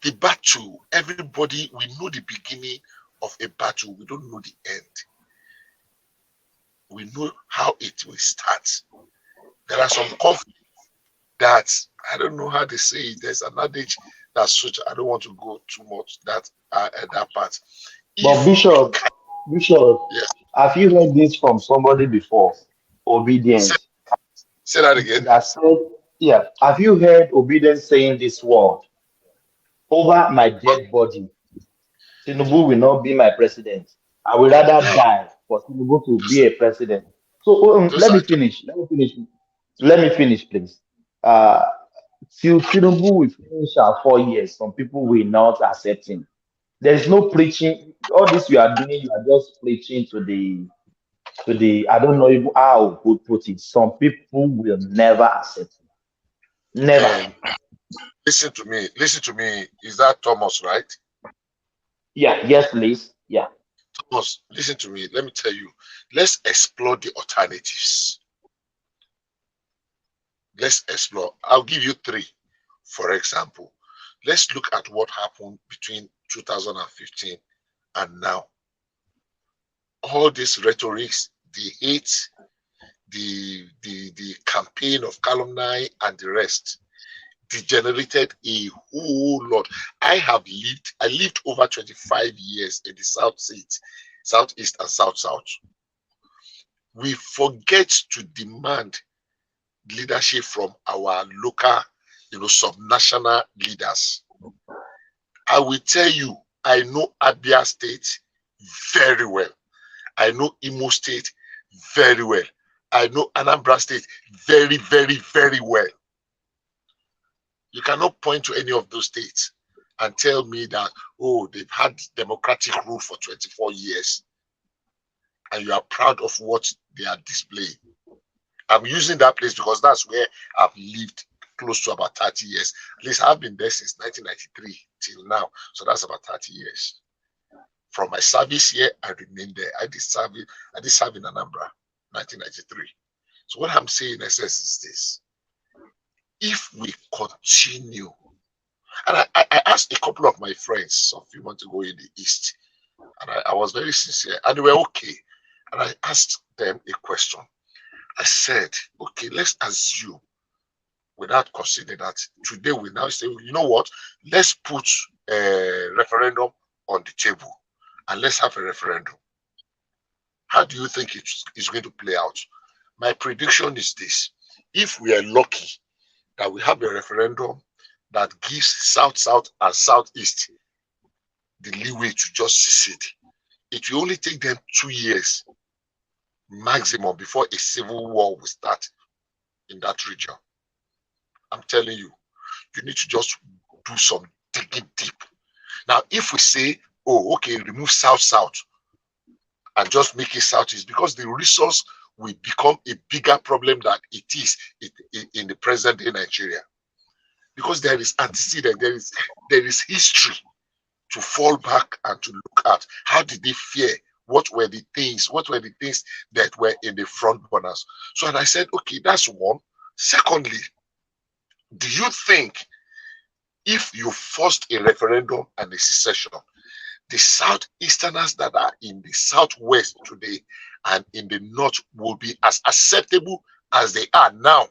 [SPEAKER 3] The battle, everybody, we know the beginning of a battle. We don't know the end. We know how it will start. There are some conflicts that, I don't know how they say it. There's an adage that's such, I don't want to go too much that part.
[SPEAKER 6] But Bishop,
[SPEAKER 3] yes.
[SPEAKER 6] Have you heard this from somebody before? Obedience.
[SPEAKER 3] Say that again.
[SPEAKER 6] That said, yeah. Have you heard Obedience saying this word? Over my dead body, Tinubu will not be my president. I would rather die for Tinubu to be a president. So let me finish, please. Till Tinubu will finish our 4 years, some people will not accept him. There is no preaching. All this you are doing, you are just preaching to the I don't know even how to put it. Some people will never accept it. Never.
[SPEAKER 3] Listen to me. Is that Thomas, right?
[SPEAKER 6] Yeah, yes, please. Yeah.
[SPEAKER 3] Thomas, listen to me. Let me tell you. Let's explore the alternatives. Let's explore. I'll give you 3. For example, let's look at what happened between 2015 and now. All these rhetorics, the hate, the campaign of calumny and the rest degenerated a whole lot. I lived over 25 years in the Southeast and South. We forget to demand leadership from our local, subnational leaders. I will tell you, I know Abia State very well. I know Imo State very well. I know Anambra State very, very, very well. You cannot point to any of those states and tell me that, they've had democratic rule for 24 years and you are proud of what they are displaying. I'm using that place because that's where I've lived close to about 30 years. At least I've been there since 1993 till now. So that's about 30 years. From my service here, I remained there. I did serve in Anambra, 1993. So what I'm saying in essence is this. If we continue, and I asked a couple of my friends a few months ago in the East, and I was very sincere, and they were okay. And I asked them a question. I said, okay, let's assume, without considering that, today we now say, you know what, let's put a referendum on the table and let's have a referendum. How do you think it's going to play out? My prediction is this. If we are lucky that we have a referendum that gives South and Southeast the leeway to just secede, it will only take them 2 years maximum before a civil war will start in that region. I'm telling you, you need to just do some digging deep. Now, if we say, okay, remove South and just make it Southeast, because the resource will become a bigger problem than it is in the present day Nigeria. Because there is antecedent, there is history to fall back and to look at. How did they fare? What were the things that were in the front burners? So, and I said, okay, that's one. Secondly, do you think if you forced a referendum and a secession, the Southeasterners that are in the Southwest today and in the North will be as acceptable as they are now?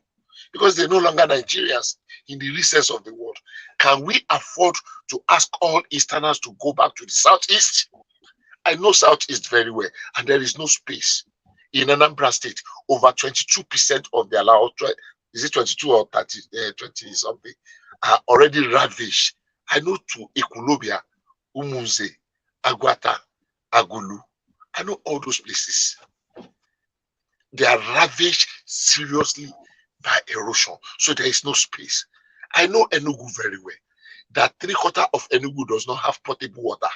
[SPEAKER 3] Because they're no longer Nigerians in the recess of the world. Can we afford to ask all Easterners to go back to the Southeast? I know Southeast very well, and there is no space. In Anambra State, over 22% of the allowed, is it 22 or 30, 20 something, are already ravished. I know to Ekulobia, Umunze, Agwata, Agulu. I know all those places. They are ravaged seriously by erosion. So there is no space. I know Enugu very well. That 3/4 of Enugu does not have potable water.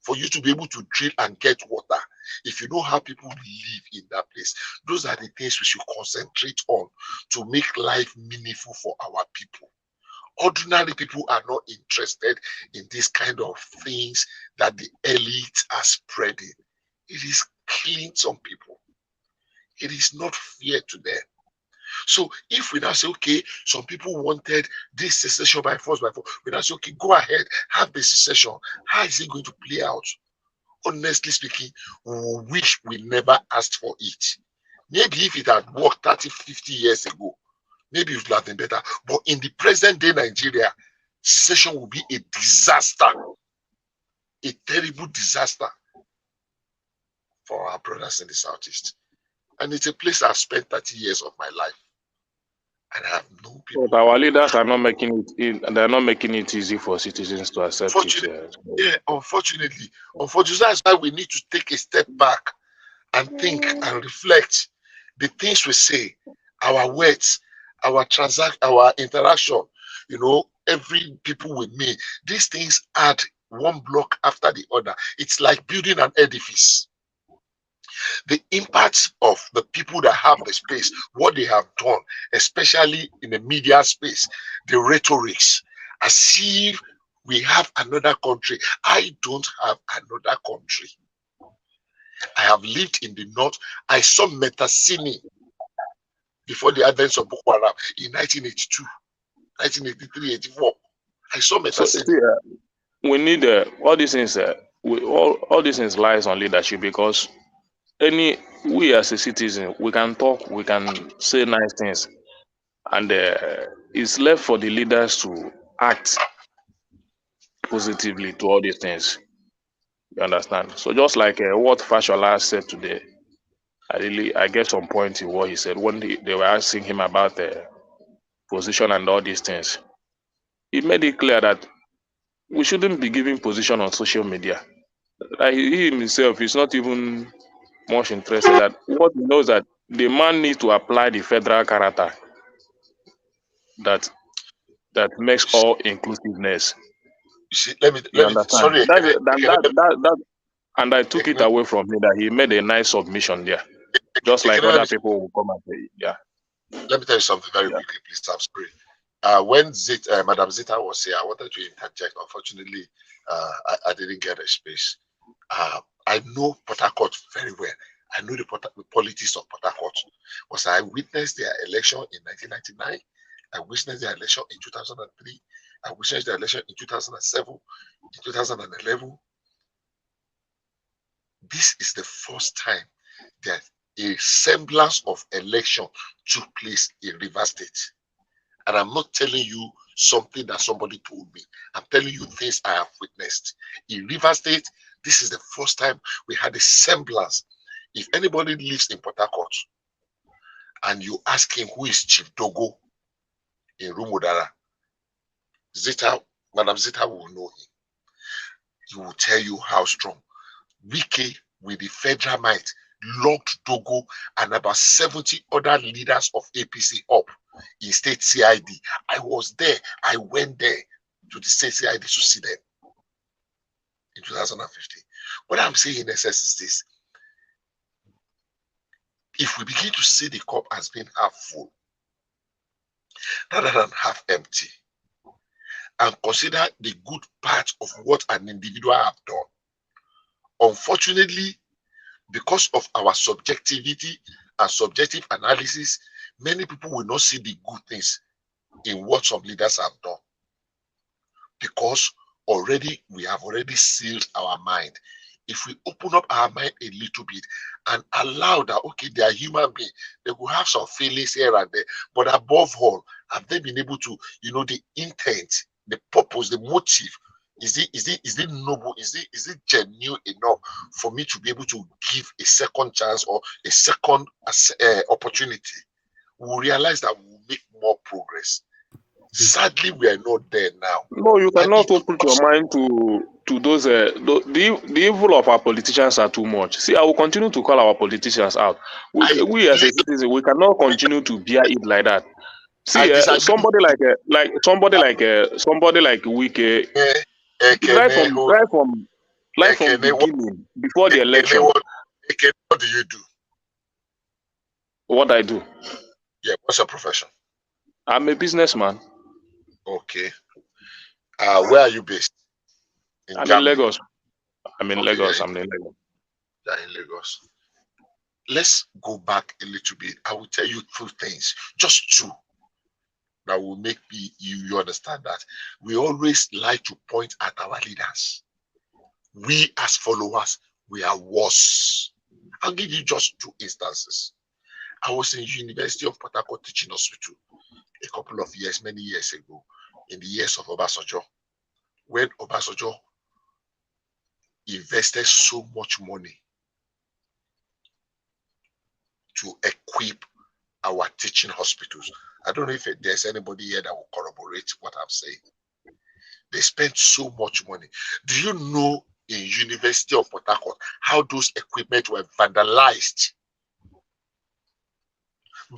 [SPEAKER 3] For you to be able to drill and get water, if you know how people live in that place, those are the things we should concentrate on to make life meaningful for our people. Ordinary people are not interested in this kind of things that the elites are spreading. It is killing some people. It is not fair to them. So if we now say, okay, some people wanted this secession by force, we now say, okay, go ahead, have the secession. How is it going to play out? Honestly speaking, we wish we never asked for it. Maybe if it had worked 30, 50 years ago, maybe it would have been better. But in the present day Nigeria, secession will be a disaster, a terrible disaster for our brothers in the Southeast. And it's a place I've spent 30 years of my life. And I have no people.
[SPEAKER 14] But our leaders are not making they're not making it easy for citizens to accept it.
[SPEAKER 3] Yeah, unfortunately. That's why we need to take a step back and think and reflect the things we say, our words, our interaction, every people with me. These things add one block after the other. It's like building an edifice. The impact of the people that have the space, what they have done, especially in the media space, the rhetorics, as if we have another country. I don't have another country. I have lived in the north. I saw Metasini before the advent of Boko Haram in 1982, 1983, 84. I saw Metasini.
[SPEAKER 14] We need all these things. All these things lies on leadership, because we as a citizen, we can talk, we can say nice things, and it's left for the leaders to act positively to all these things. You understand? So just like what Fashola said today, I get some point in what he said when they were asking him about the position and all these things. He made it clear that we shouldn't be giving position on social media. Like he himself is not even much interested. That what he knows that the man needs to apply the federal character that makes all inclusiveness.
[SPEAKER 3] You see, let me sorry.
[SPEAKER 14] And I took it away from him that he made a nice submission there, just like other people will come and say, yeah.
[SPEAKER 3] Let me tell you something very quickly, please. I'm sorry. When Madam Zita was here, I wanted to interject. Unfortunately, I didn't get a space. I know Port Harcourt very well. I know the politics of Port Harcourt. Because I witnessed their election in 1999. I witnessed their election in 2003. I witnessed their election in 2007, in 2011. This is the first time that a semblance of election took place in Rivers State. And I'm not telling you something that somebody told me. I'm telling you things I have witnessed. In Rivers State, this is the first time we had a semblance. If anybody lives in Port Harcourt and you ask him who is Chief Dogo in Rumudara, Madam Zita will know him. He will tell you how strong. Wike, with the federal might, locked Dogo and about 70 other leaders of APC up in state CID. I was there. I went there to the state CID to see them in 2015. What I'm saying in essence is this. If we begin to see the cup as being half full rather than half empty, and consider the good part of what an individual have done, unfortunately, because of our subjectivity and subjective analysis, many people will not see the good things in what some leaders have done. Because we have already sealed our mind. If we open up our mind a little bit and allow that, okay, they are human beings, they will have some feelings here and there, but above all, have they been able to, the intent, the purpose, the motive, is it noble? Is it genuine enough for me to be able to give a second chance or a second opportunity? We'll realize that we'll make more progress. Sadly, we are not there now.
[SPEAKER 14] No, you cannot put your mind to those. The evil of our politicians are too much. See, I will continue to call our politicians out. We as a citizen, we cannot continue to bear it like that. See, somebody like Wike, right from beginning, before the election.
[SPEAKER 3] What do you do?
[SPEAKER 14] What I do?
[SPEAKER 3] Yeah, what's your profession?
[SPEAKER 14] I'm a businessman.
[SPEAKER 3] Okay. Where are you based?
[SPEAKER 14] I'm in Lagos. I'm in Lagos. I'm in Lagos.
[SPEAKER 3] You're in Lagos. Let's go back a little bit. I will tell you 2 things, just 2, that will make you understand that we always like to point at our leaders. We as followers, we are worse. I'll give you just 2 instances. I was in University of Port Harcourt Teaching Hospital a couple of years, many years ago, in the years of Obasanjo, when Obasanjo invested so much money to equip our teaching hospitals. I don't know if there's anybody here that will corroborate what I'm saying. They spent so much money. Do you know in University of Port Harcourt how those equipment were vandalized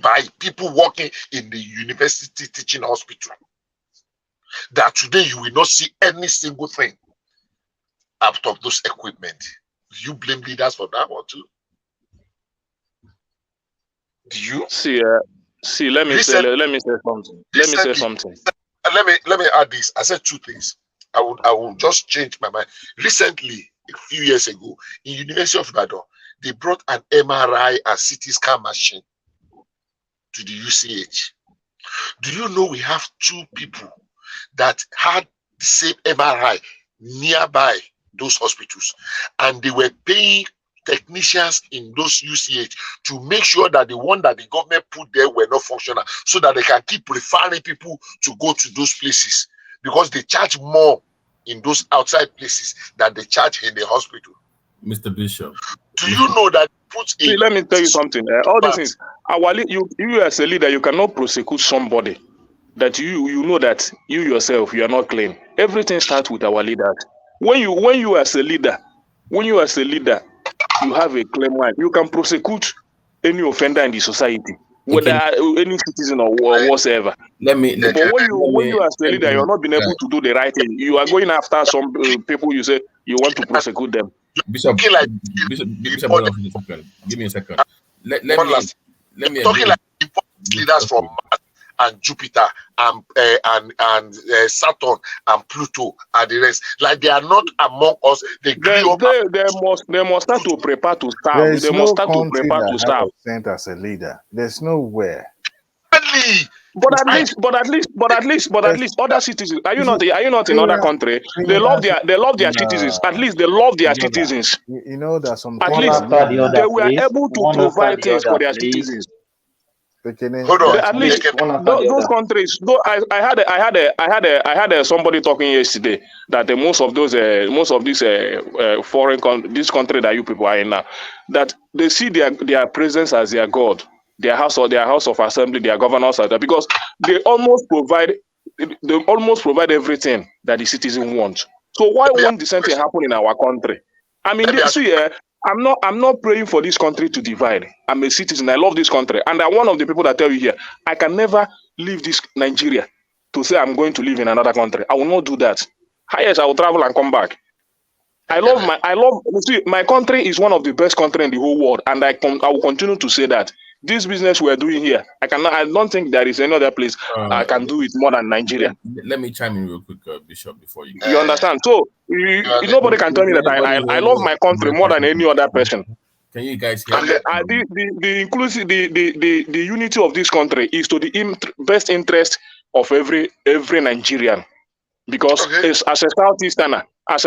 [SPEAKER 3] by people working in the university teaching hospital? That today you will not see any single thing out of those equipment. Do you blame leaders for that one too? Do you
[SPEAKER 14] see? Let me say something.
[SPEAKER 3] Let me add this. I said 2 things. I will just change my mind. Recently, a few years ago, in University of Ibadan, they brought an MRI and CT scan machine to the UCH. Do you know we have 2 people that had the same MRI nearby those hospitals, and they were paying technicians in those UCH to make sure that the one that the government put there were not functional, so that they can keep referring people to go to those places, because they charge more in those outside places than they charge in the hospital.
[SPEAKER 15] Mr. Bishop,
[SPEAKER 3] do you know that
[SPEAKER 14] let me tell you something. All these things, you as a leader, you cannot prosecute somebody that you know that you yourself, you are not clean. Everything starts with our leaders. When you as a leader, you have a clean mind, you can prosecute any offender in the society, whether any citizen or whatsoever. But when you as a leader, you're not being able to do the right thing. You are going after some people. You say you want to prosecute them.
[SPEAKER 15] Bishop, give me a second. Let me
[SPEAKER 3] talking like leaders from Mars and Jupiter and Saturn and Pluto and the rest, like they are not among us. They
[SPEAKER 14] must start to prepare to serve. They must start to prepare to serve.
[SPEAKER 10] Sent as a leader, there's nowhere.
[SPEAKER 14] But at least other citizens. Are you not in other country? They love their citizens. At least they love their citizens.
[SPEAKER 10] You know that some
[SPEAKER 14] at least they were able to provide things for their citizens.
[SPEAKER 3] Hold on.
[SPEAKER 14] At least those countries. Though I had somebody talking yesterday that most of these foreign this country that you people are in now, that they see their presence as their God, their house of assembly, their governors are there, because they almost provide everything that the citizen wants. So why won't the same thing happen in our country? I mean, I'm not praying for this country to divide. I'm a citizen. I love this country. And I'm one of the people that tell you here, I can never leave this Nigeria to say I'm going to live in another country. I will not do that. Yes, I will travel and come back. My country is one of the best countries in the whole world. And I will continue to say that. This business we're doing here, I don't think there is any other place I can do it more than Nigeria.
[SPEAKER 15] Let me chime in real quick, Bishop, before you.
[SPEAKER 14] You understand? So nobody can tell me that I love my country more than any other person.
[SPEAKER 15] Can you guys hear?
[SPEAKER 14] And the unity of this country is to the best interest of every Nigerian, because as a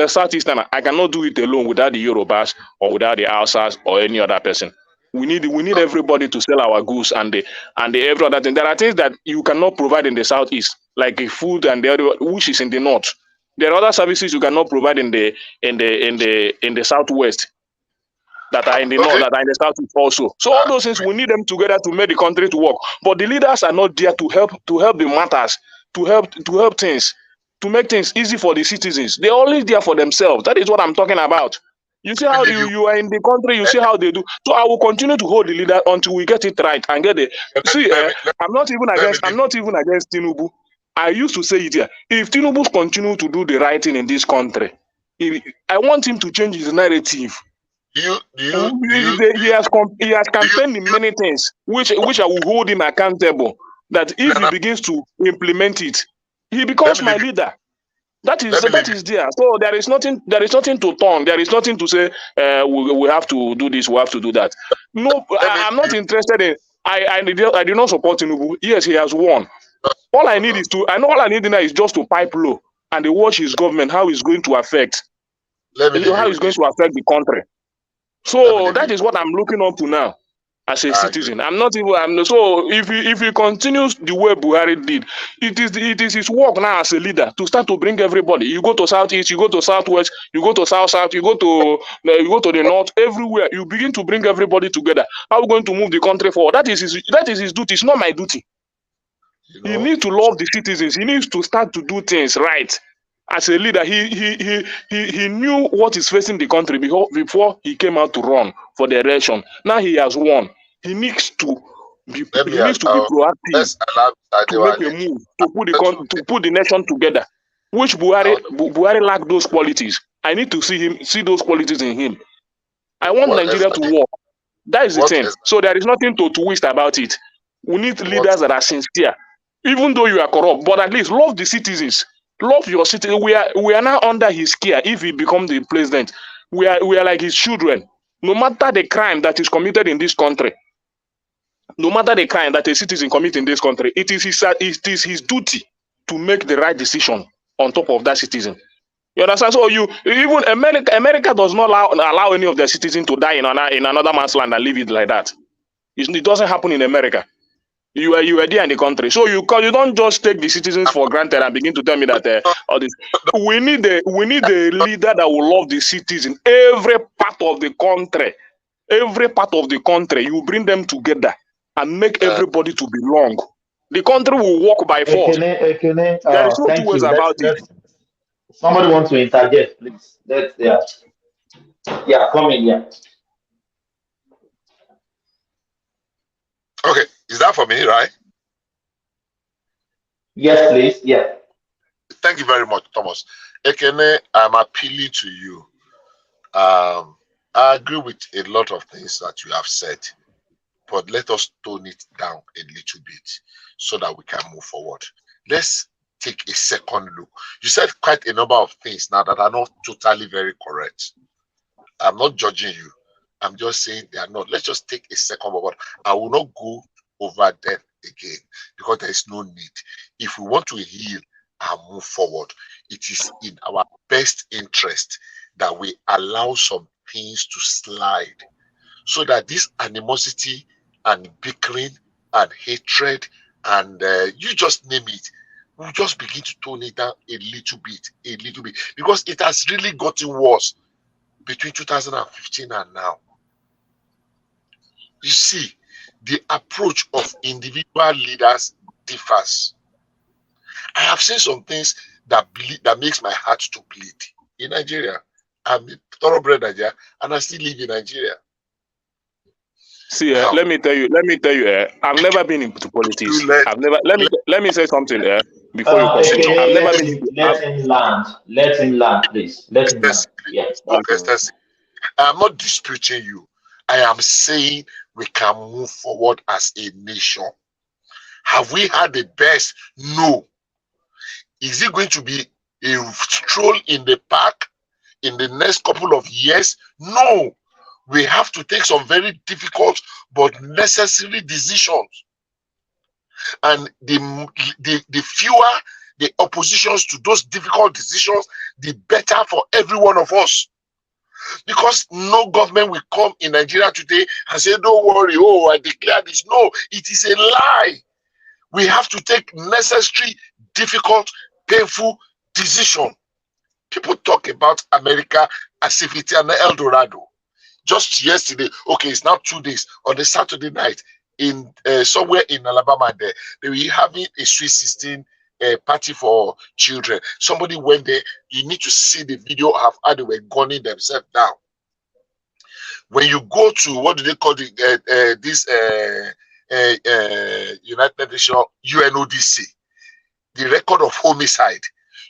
[SPEAKER 14] Southeasterner, I cannot do it alone without the Yorubas or without the Hausas or any other person. We need everybody to sell our goods and every other thing. There are things that you cannot provide in the southeast, like food and the other, which is in the north. There are other services you cannot provide in the southwest that are in the north, that are in the southeast also. So all those things, we need them together to make the country to work. But the leaders are not there to help the matters, to help things, to make things easy for the citizens. They're only there for themselves. That is what I'm talking about. You see how you are in the country, you see how they do. So I will continue to hold the leader until we get it right and get it. See, I'm not even against Tinubu. I used to say it here. If Tinubu continue to do the right thing in this country, I want him to change his narrative. He has campaigned in many things, which I will hold him accountable. That if he begins to implement it,
[SPEAKER 1] he becomes my leader. That is there. So there is nothing to turn. There is nothing to say we have to do this, we have to do that. No, I'm not interested in. I do not support Tinubu. Yes, he has won. All I need now is just to pipe low and they watch his government, how it's going to affect the country. So that is what I'm looking up to now as a citizen. So if he continues the way Buhari did, it is his work now as a leader to start to bring everybody. You go to Southeast, you go to Southwest, you go to South, you go to the North, everywhere. You begin to bring everybody together. How are we going to move the country forward? That is his duty. It's not my duty. He needs to love the citizens. He needs to start to do things right. As a leader, he knew what is facing the country before he came out to run for the election. Now he has won. He needs to be proactive to make a move to put the nation together. Which Buhari lack those qualities. I need to see those qualities in him. I want Nigeria to work. That is the thing. So there is nothing to twist about it. We need leaders that are sincere, even though you are corrupt. But at least love the citizens. Love your citizens. We are now under his care. If he becomes the president, we are like his children. No matter the crime that is committed in this country, no matter the crime that a citizen commits in this country, it is his duty to make the right decision on top of that citizen. You understand? So even America does not allow any of their citizens to die in another man's land and leave it like that. It doesn't happen in America. You are there in the country, so you don't just take the citizens for granted and begin to tell me that all this. We need a leader that will love the citizen. Every part of the country, you bring them together and make everybody to belong. The country will work by force. There is no two ways about it.
[SPEAKER 6] Somebody wants to interject, please. Come in here.
[SPEAKER 3] Okay, is that for me, right?
[SPEAKER 6] Yes, please. Yeah.
[SPEAKER 3] Thank you very much, Thomas. Ekene, I'm appealing to you. I agree with a lot of things that you have said, but let us tone it down a little bit so that we can move forward. Let's take a second look. You said quite a number of things now that are not totally very correct. I'm not judging you. I'm just saying they are not. Let's just take a second forward. I will not go over them again because there is no need. If we want to heal and move forward, it is in our best interest that we allow some things to slide so that this animosity and bickering and hatred and you just name it, we just begin to tone it down a little bit, because it has really gotten worse between 2015 and now. You see, the approach of individual leaders differs. I have seen some things that makes my heart to bleed. In Nigeria, I'm a thoroughbred Nigeria, and I still live in Nigeria.
[SPEAKER 1] See, let me tell you, I've never been into politics. Let me say something before you continue. I've never been.
[SPEAKER 6] Let him land, please. Let him land. Yes.
[SPEAKER 3] Okay, I'm not disputing you. I am saying we can move forward as a nation. Have we had the best? No. Is it going to be a stroll in the park in the next couple of years? No. We have to take some very difficult but necessary decisions. And the fewer the oppositions to those difficult decisions, the better for every one of us. Because no government will come in Nigeria today and say, don't worry, I declare this. No, it is a lie. We have to take necessary, difficult, painful decisions. People talk about America as if it's an El Dorado. Just yesterday, okay, it's now 2 days, on the Saturday night, in somewhere in Alabama, they were having a Sweet 16 party for children. Somebody went there. You need to see the video of how they were gunning themselves down. When you go to, what do they call this United Nations UNODC, the record of homicide,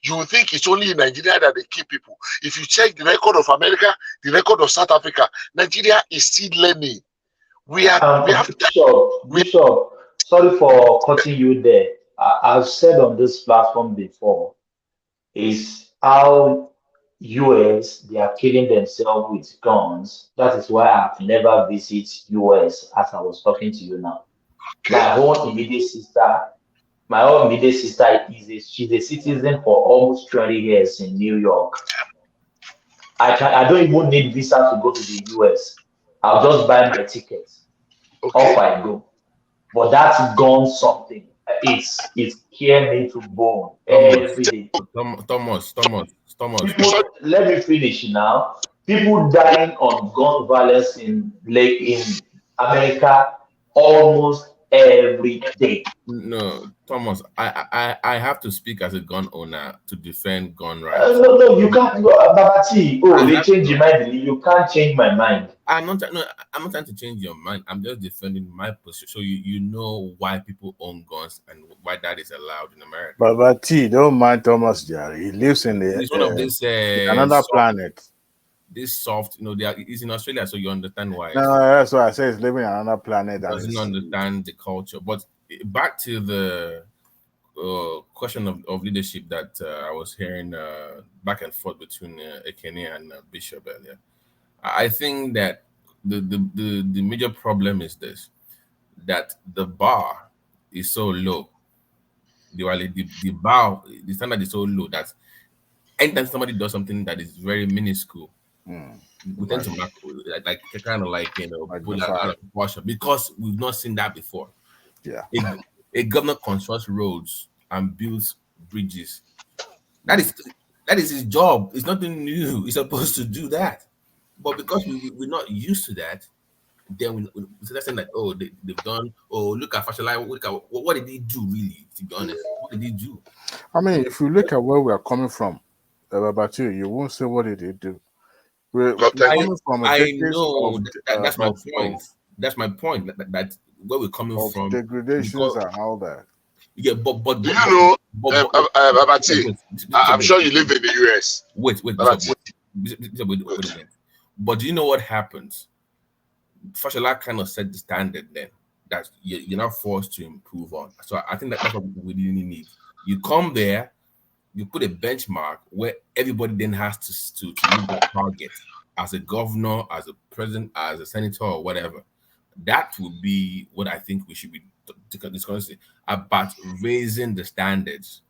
[SPEAKER 3] you will think it's only in Nigeria that they kill people. If you check the record of America, the record of South Africa, Nigeria is still learning.
[SPEAKER 6] Bishop, sorry for cutting you there. I've said on this platform before, is how US, they are killing themselves with guns. That is why I've never visited US as I was talking to you now. My own immediate sister is she's a citizen for almost 20 years in New York. I don't even need visa to go to the US. I'll just buy my tickets. Off I go. But that's gone something. It's scared me to bone every day.
[SPEAKER 15] Thomas.
[SPEAKER 6] People, let me finish now. People dying on gun violence in America almost every day.
[SPEAKER 15] No, Thomas, I have to speak as a gun owner to defend gun rights.
[SPEAKER 6] No, you can't. Babati, they change your mind. You can't change my mind.
[SPEAKER 15] I'm not trying to change your mind. I'm just defending my position, so you know why people own guns and why that is allowed in America.
[SPEAKER 10] Babati, don't mind Thomas Jerry. He lives in
[SPEAKER 15] He's one of this
[SPEAKER 10] another planet.
[SPEAKER 15] This soft, he's in Australia, so you understand why.
[SPEAKER 10] No, that's why I say he's living on another planet.
[SPEAKER 15] Doesn't understand the culture. But back to the question of leadership that I was hearing back and forth between Ekene and Bishop earlier. I think that the major problem is this, that the bar is so low. The standard is so low that anytime somebody does something that is very minuscule, we tend to mark like pull out of proportion because we've not seen that before.
[SPEAKER 10] Yeah.
[SPEAKER 15] A governor constructs roads and builds bridges. That is his job. It's nothing new. He's supposed to do that. But because we're not used to that, then we start saying that, they've done, look at Fashola, look at what did he do really, to be honest? What did he do?
[SPEAKER 10] I mean, if you look at where we are coming from, about you won't say what did he do. We're coming from
[SPEAKER 15] I know that's my point. That's my point. That where we're coming from,
[SPEAKER 10] degradations and all that.
[SPEAKER 15] Yeah, but
[SPEAKER 3] do you know, Babati, I'm sure you live in the US.
[SPEAKER 15] Wait. But do you know what happens? Fashola kind of set the standard then that you're not forced to improve on. So I think that's what we really need. You come there, you put a benchmark where everybody then has to meet that target as a governor, as a president, as a senator, or whatever. That would be what I think we should be discussing about raising the standards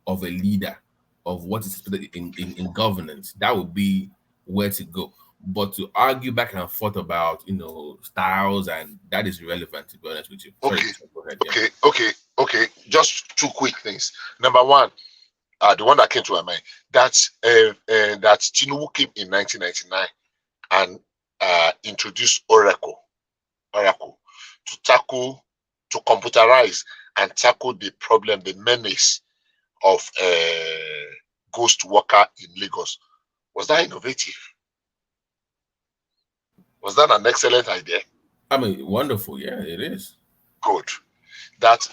[SPEAKER 15] of a leader, of what is in governance. That would be where to go. But to argue back and forth about styles, and that is irrelevant, to be honest with you.
[SPEAKER 3] Okay. Just two quick things. Number one, the one that came to my mind, that Tinubu came in 1999 and introduced Oracle to computerize and tackle the problem, the menace of ghost worker in Lagos. Was that innovative? Was that an excellent idea?
[SPEAKER 15] I mean, wonderful. Yeah, it is.
[SPEAKER 3] Good. That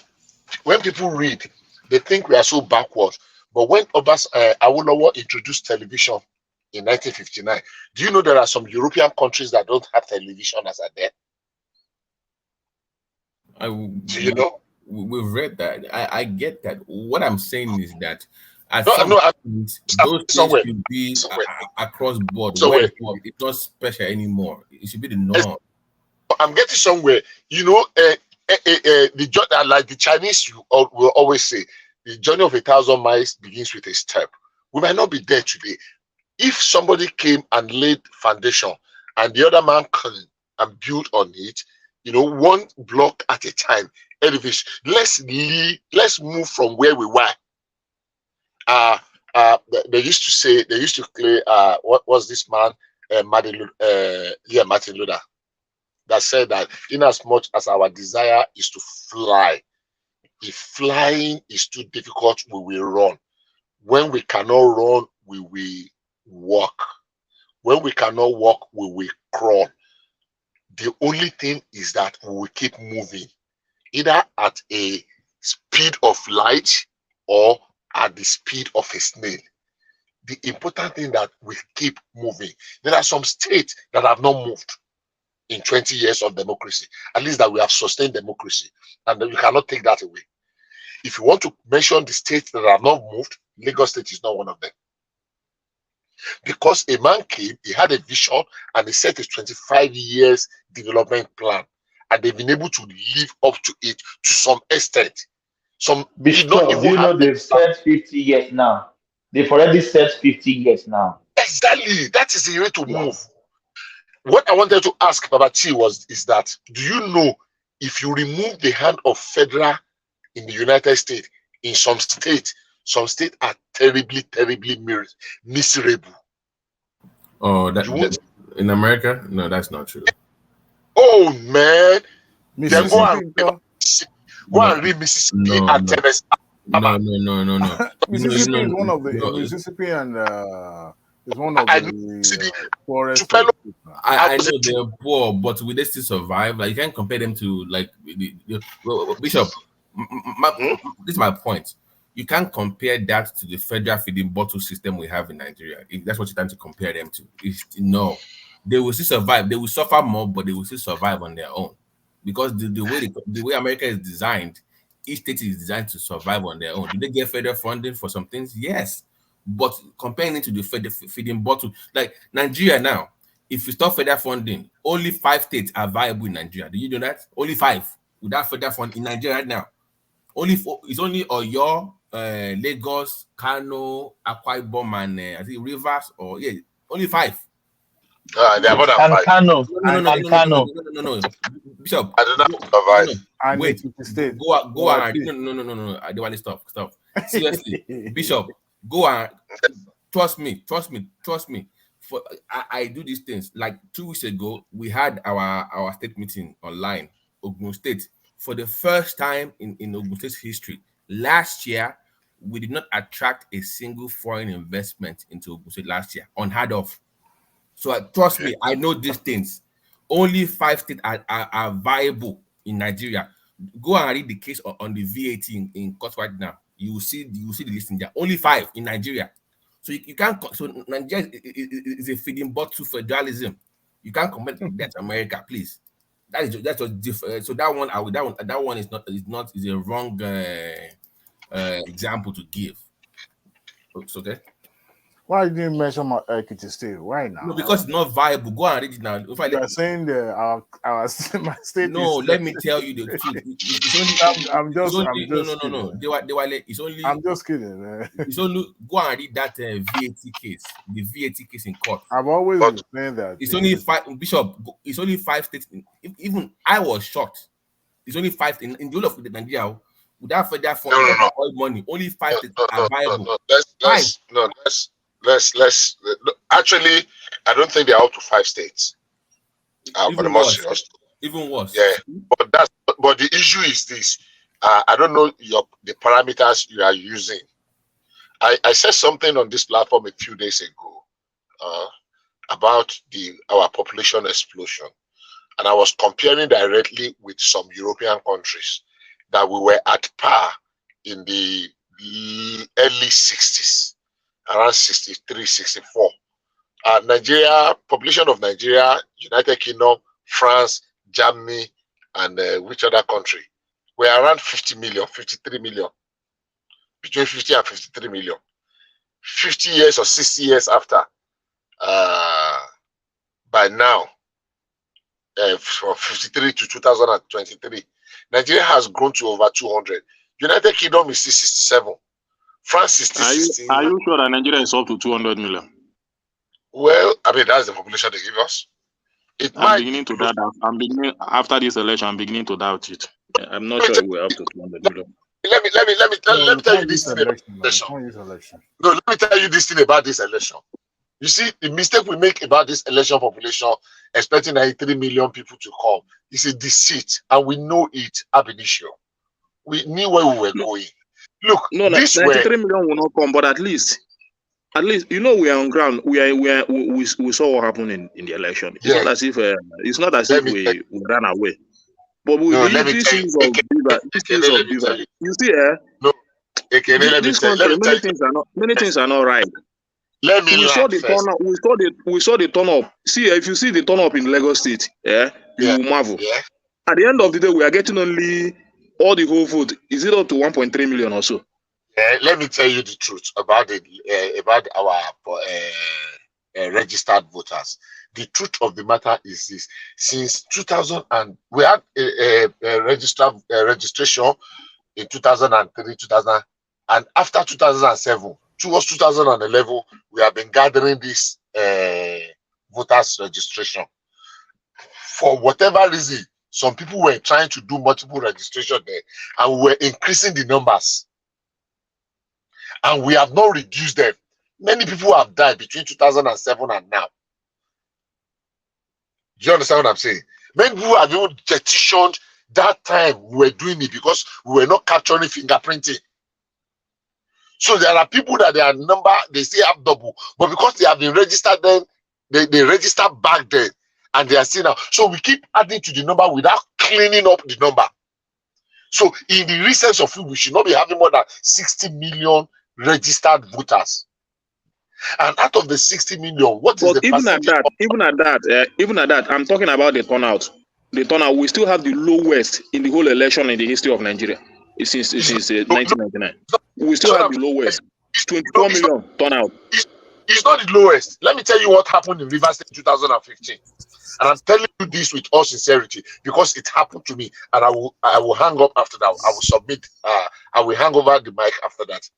[SPEAKER 3] when people read, they think we are so backward. But when Awolowo introduced television in 1959, do you know there are some European countries that don't have television as a there? Do you know?
[SPEAKER 15] We've read that. I get that. What I'm saying is that those things should be across board. It's not special anymore. It should be the norm.
[SPEAKER 3] I'm getting somewhere. The like the Chinese will always say, the journey of 1,000 miles begins with a step. We might not be there today. If somebody came and laid foundation and the other man came and built on it, one block at a time, elevation. Let's move from where we were. They used to play, what was this man, Martin Luther, that said that in as much as our desire is to fly, if flying is too difficult, we will run. When we cannot run, we will walk. When we cannot walk, we will crawl. The only thing is that we will keep moving, either at a speed of light or at the speed of a snail. The important thing that we keep moving. There are some states that have not moved in 20 years of democracy, at least that we have sustained democracy, and you cannot take that away. If you want to mention the states that are not moved, Lagos State is not one of them. Because a man came, he had a vision, and he set a 25 years development plan, and they've been able to live up to it to some extent. Some
[SPEAKER 6] Bishop, they've set 50 years now. They've already set 50 years now.
[SPEAKER 3] Exactly. That is the way to move. What I wanted to ask Babati is that, do you know if you remove the hand of federal in the United States, in some states are terribly, terribly miserable.
[SPEAKER 15] Oh, in America? No, that's not true.
[SPEAKER 3] Oh man, then go and read Mississippi and Tennessee.
[SPEAKER 15] No.
[SPEAKER 10] Mississippi is one of the Mississippi and is one of the poorest.
[SPEAKER 15] I know they're poor, but will they still survive? Like, you can't compare them to like Bishop. This is my point. You can't compare that to the federal feeding bottle system we have in Nigeria. If that's what you're trying to compare them to, no, they will still survive. They will suffer more, but they will still survive on their own, because the way America is designed, each state is designed to survive on their own. Do they get federal funding for some things? Yes, but comparing it to the feeding bottle, like Nigeria now, if you stop federal funding, only 5 states are viable in Nigeria. Do you know that? Only 5 without federal funding in Nigeria right now. It's only Oyo, Lagos, Kano, Akwa Ibom, and I think Rivers, or only 5.
[SPEAKER 3] They are more than 5.
[SPEAKER 6] Kano.
[SPEAKER 15] No. Bishop,
[SPEAKER 3] I don't know how to survive.
[SPEAKER 15] Wait. Go on. No. I don't want to stop. Seriously, Bishop, go on. Trust me. For I do these things. Like 2 weeks ago, we had our state meeting online, Ogun State. For the first time in Ogun State's history, last year, we did not attract a single foreign investment into Ogun State last year, unheard of. So trust me, I know these things. Only 5 states are viable in Nigeria. Go and read the case on the VAT in court right now. You will see the listing there. Only 5 in Nigeria. So you can't. So Nigeria is a feeding bottle federalism. You can't compare that to America, please. That's just different. So that one is a wrong example to give. Okay.
[SPEAKER 10] Why didn't you mention my Ekiti State? Why now?
[SPEAKER 15] No, because it's not viable. Go and read it now. If
[SPEAKER 10] you are saying that my state.
[SPEAKER 15] No, let me tell you the truth.
[SPEAKER 10] I'm just
[SPEAKER 15] No. It's only.
[SPEAKER 10] I'm just kidding, man.
[SPEAKER 15] It's only go and read that VAT case, the VAT case in court.
[SPEAKER 10] I've always been saying that.
[SPEAKER 15] It's only 5, Bishop. It's only 5 states. Even I was shocked. It's only 5 in the whole of Nigeria. Without federal funding, all money, only 5 states are viable.
[SPEAKER 3] Let's actually, I don't think they're up to 5 states.
[SPEAKER 15] Even worse.
[SPEAKER 3] Yeah, but the issue is this. I don't know the parameters you are using. I said something on this platform a few days ago about our population explosion, and I was comparing directly with some European countries that we were at par in the early 60s. Around 63, 64. Nigeria, population of Nigeria, United Kingdom, France, Germany, and which other country? We're around 50 million, 53 million. Between 50 and 53 million. 50 years or 60 years after, by now, from 53 to 2023, Nigeria has grown to over 200. United Kingdom is still 67. France is still
[SPEAKER 1] Are you sure that Nigeria is up to 200 million?
[SPEAKER 3] Well, I mean, that's the population they give us.
[SPEAKER 1] I'm beginning to doubt that. After this election, I'm beginning to doubt it. I'm not sure we're up to 200 million.
[SPEAKER 3] Let me tell you this thing about this election. No, let me tell you this thing about this election. You see, the mistake we make about this election population, expecting 93 million people to come, is a deceit, and we know it ab initio. We knew where we were going. Look, this
[SPEAKER 1] 93 million will not come, but at least we are on ground. We saw what happened in the election. It's not as if we ran away. But these things of Beaver, you see, this country, many things are not right. We saw the turn up. See, if you see the turn up in Lagos State, you will marvel. At the end of the day, we are getting only all the whole vote, is it up to 1.3 million or so?
[SPEAKER 3] Let me tell you the truth about our registered voters. The truth of the matter is this: since 2000 and we had a registration in 2003, 2000, and after 2007, towards 2011, we have been gathering this voters registration. For whatever reason, some people were trying to do multiple registration there, and we were increasing the numbers. And we have not reduced them. Many people have died between 2007 and now. Do you understand what I'm saying? Many people have even petitioned that time we were doing it because we were not capturing fingerprinting. So there are people that their number, they still have double, but because they have been registered then, they registered back then, and they are still now. So we keep adding to the number without cleaning up the number. So in the recent of it, we should not be having more than 60 million registered voters. And out of the 60 million, what is the percentage?
[SPEAKER 1] Even at that, I'm talking about the turnout. The turnout, we still have the lowest in the whole election in the history of Nigeria since 1999. We still have the lowest. 24 million turnout.
[SPEAKER 3] It's not the lowest. Let me tell you what happened in Rivers State in 2015. And I'm telling you this with all sincerity because it happened to me. And I will hang up after that. I will submit. I will hang over the mic after that.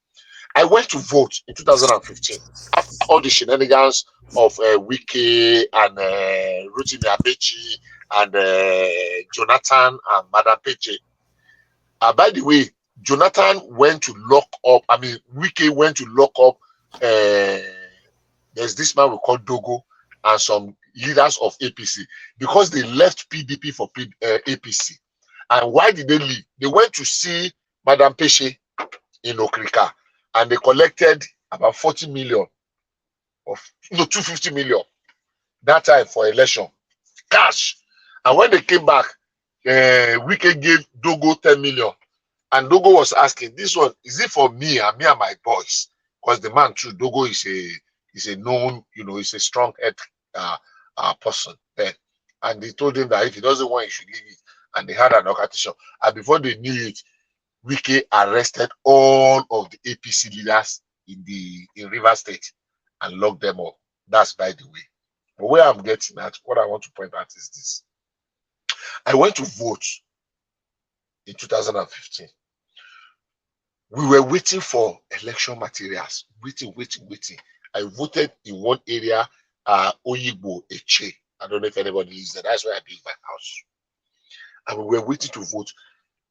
[SPEAKER 3] I went to vote in 2015 after all the shenanigans of Wike and Rotimi Amechi and Jonathan and Madam Peche. By the way, Jonathan went to lock up. Wike went to lock up. There's this man we call Dogo and some leaders of APC because they left PDP for APC. And why did they leave? They went to see Madam Peche in Okrika. And they collected about 40 million, 250 million that time for election, cash. And when they came back, Wike gave Dogo 10 million. And Dogo was asking, this one, is it for me and my boys? Because the man too, Dogo is a known, he's a strong head person then. And they told him that if he doesn't want, he should leave it. And they had an occasion. And before they knew it, Wike arrested all of the APC leaders in Rivers State and locked them up. That's by the way. But where I'm getting at, what I want to point out is this. I went to vote in 2015. We were waiting for election materials. Waiting. I voted in one area, Oyibo, Eche. I don't know if anybody lives there. That's where I built my house. And we were waiting to vote.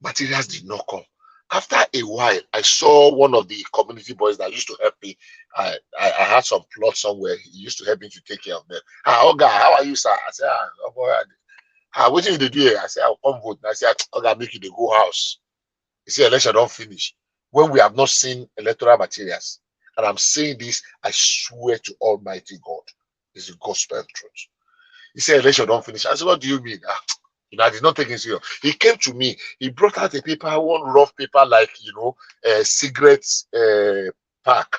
[SPEAKER 3] Materials did not come. After a while, I saw one of the community boys that used to help me. I had some plot somewhere. He used to help me to take care of them. Oga, how are you, sir? I said, what do you do here? I said, I'll come vote. I said, Oga, make it the go house. He said, election don't finish. When we have not seen electoral materials, and I'm saying this, I swear to Almighty God, it's the gospel truth. He said, election don't finish. I said, what do you mean? I did not take it serious. He came to me. He brought out a paper, one rough paper, like cigarettes pack.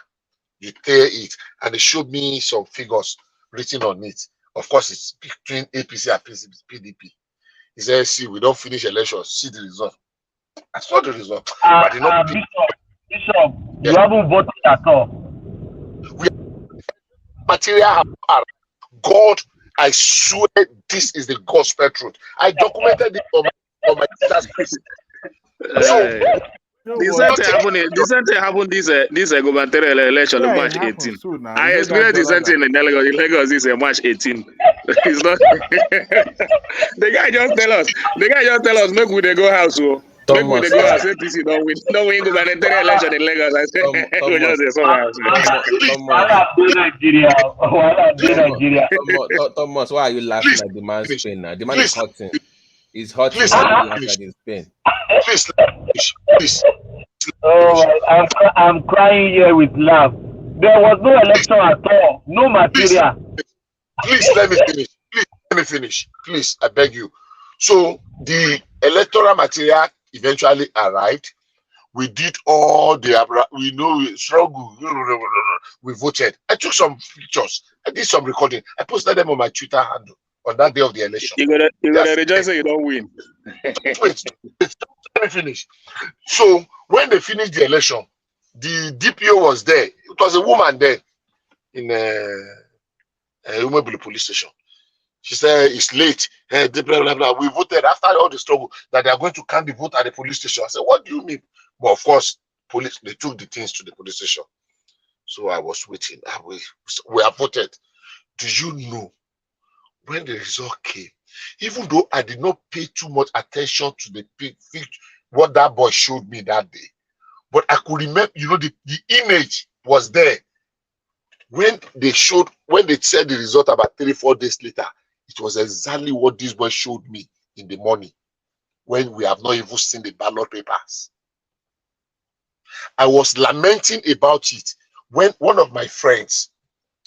[SPEAKER 3] You tear it, and he showed me some figures written on it. Of course, it's between APC and PDP. He said, "See, we don't finish elections. See the result." I saw the result.
[SPEAKER 17] Bishop, you haven't voted at all.
[SPEAKER 3] Material God. I swear this is the gospel truth. I documented it on my sister's place.
[SPEAKER 1] The same thing happened this gubernatorial election in March 18. I experienced the same thing in Lagos this March 18. It's not the guy just tell us make we go house. Make we go house. APC don't win gubernatorial election in Lagos. I say we just say
[SPEAKER 15] Nigeria. Thomas, why are you laughing at the man's pain now? The man is hurting. He's hurting. Laughing at his pain.
[SPEAKER 3] Please.
[SPEAKER 17] Oh, I'm crying here with love. There was no election at all. No material.
[SPEAKER 3] Please let me finish. Please, I beg you. So the electoral material eventually arrived. We did all the we struggle. We voted. I took some pictures. I did some recording. I posted them on my Twitter handle on that day of the election.
[SPEAKER 1] You gotta rejoice that you don't win.
[SPEAKER 3] Let me finish. So when they finished the election, the DPO was there. It was a woman there in Umebuli police station. She said it's late. Blah, blah, blah. We voted after all the struggle that they are going to count the vote at the police station. I said, what do you mean? But of course, police, they took the things to the police station. So I was waiting. We have voted. Do you know when the result came? Even though I did not pay too much attention to the what that boy showed me that day, but I could remember, you know, the image was there. When they said the result about 3-4 days later, it was exactly what this boy showed me in the morning when we have not even seen the ballot papers. I was lamenting about it when one of my friends,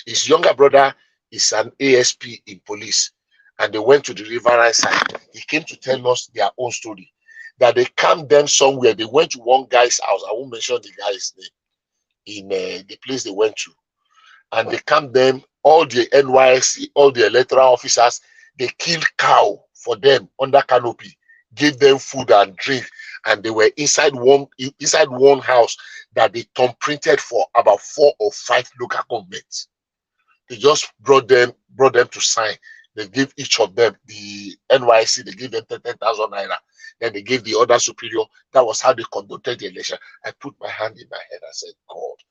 [SPEAKER 3] his younger brother is an ASP in police, and they went to the riverine side. He came to tell us their own story, that they camped them somewhere. They went to one guy's house. I won't mention the guy's name, in the place they went to. And they camped them, all the NYSC, all the electoral officers, they killed cow for them under canopy, gave them food and drink, and they were inside one house that they thumbprinted for about 4 or 5 local governments. They just brought them to sign. They gave each of them, the NYC, they gave them 10,000 naira. Then they gave the other superior. That was how they conducted the election. I put my hand in my head and said, God,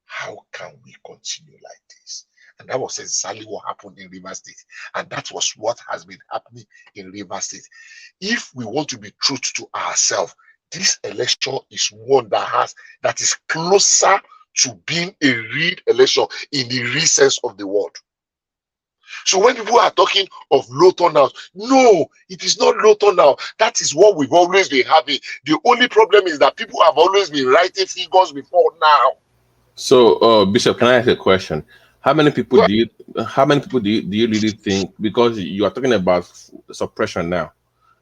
[SPEAKER 3] how can we continue like this? And that was exactly what happened in Rivers State. And that was what has been happening in Rivers State. If we want to be true to ourselves, this election is one that is closer to being a real election in the real sense of the word. So when people are talking of low turnout, no, it is not low turnout. That is what we've always been having. The only problem is that people have always been writing figures before now.
[SPEAKER 15] So, Bishop, can I ask a question? How many people do you really think, because you are talking about suppression now,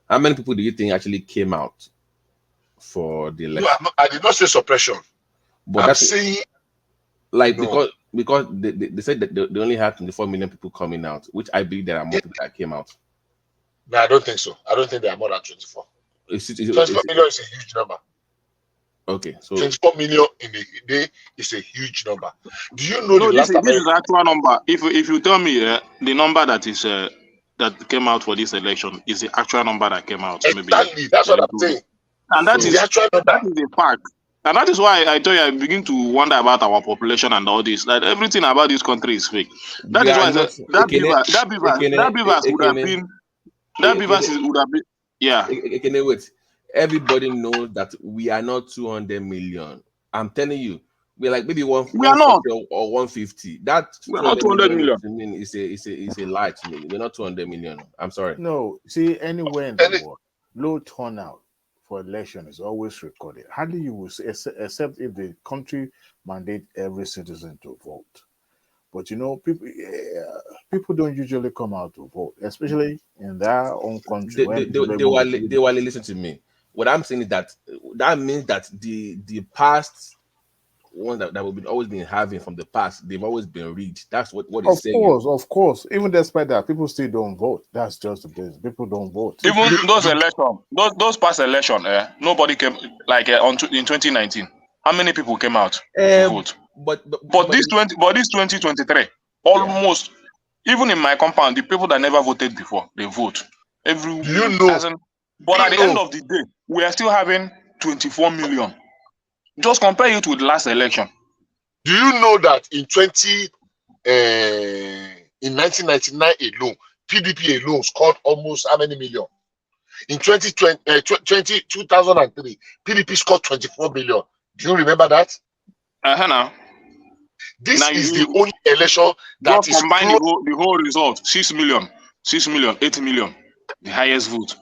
[SPEAKER 15] how many people do you think actually came out for the election?
[SPEAKER 3] No, I did not say suppression.
[SPEAKER 15] But
[SPEAKER 3] I'm
[SPEAKER 15] that's
[SPEAKER 3] saying,
[SPEAKER 15] like,
[SPEAKER 3] no.
[SPEAKER 15] because they said that they only had 24 million people coming out, which I believe there are more people that came out.
[SPEAKER 3] No, I don't think so. I don't think there are more than 24. 24 million is a huge number.
[SPEAKER 15] Okay, so
[SPEAKER 3] 24 million in a day is a huge number. Do you know
[SPEAKER 1] No,
[SPEAKER 3] the
[SPEAKER 1] this
[SPEAKER 3] last
[SPEAKER 1] is the actual number. If you tell me the number that is that came out for this election is the actual number that came out.
[SPEAKER 3] Exactly, that's what I'm saying.
[SPEAKER 1] And that
[SPEAKER 3] So
[SPEAKER 1] is
[SPEAKER 3] the actual number.
[SPEAKER 1] that is the fact. And that is why I tell you I begin to wonder about our population and all this. That everything about this country is fake. That
[SPEAKER 15] we
[SPEAKER 1] is
[SPEAKER 15] are
[SPEAKER 1] why I
[SPEAKER 15] not.
[SPEAKER 1] said that beavers would have been yeah.
[SPEAKER 15] Wait. Everybody knows that we are not 200 million. I'm telling you, we're like maybe
[SPEAKER 1] We are not.
[SPEAKER 15] 140 or 150. That
[SPEAKER 1] We are not 200 million.
[SPEAKER 15] to me is a lie to me. We're not 200 million. I'm sorry.
[SPEAKER 10] No, see, anywhere in the world, low turnout for election is always recorded. Hardly you will see, except if the country mandate every citizen to vote. But you know, people don't usually come out to vote, especially in their own country.
[SPEAKER 15] They will listen to me. What I'm saying is that means that the past one that we've always been having from the past, they've always been rigged. That's what it's saying.
[SPEAKER 10] Of course. Even despite that, people still don't vote. That's just the business. People don't vote.
[SPEAKER 1] Even those elections, those past election, nobody came like in 2019. How many people came out to vote? But this 2023, almost even in my compound, the people that never voted before, they vote. But at the end of the day, we are still having 24 million. Just compare it with the last election.
[SPEAKER 3] Do you know that in 1999 alone, PDP alone scored almost how many million? In 2003, PDP scored 24 million. Do you remember that?
[SPEAKER 1] Now.
[SPEAKER 3] This is the only election that is
[SPEAKER 1] combine the whole result. 6 million, 8 million, the highest vote.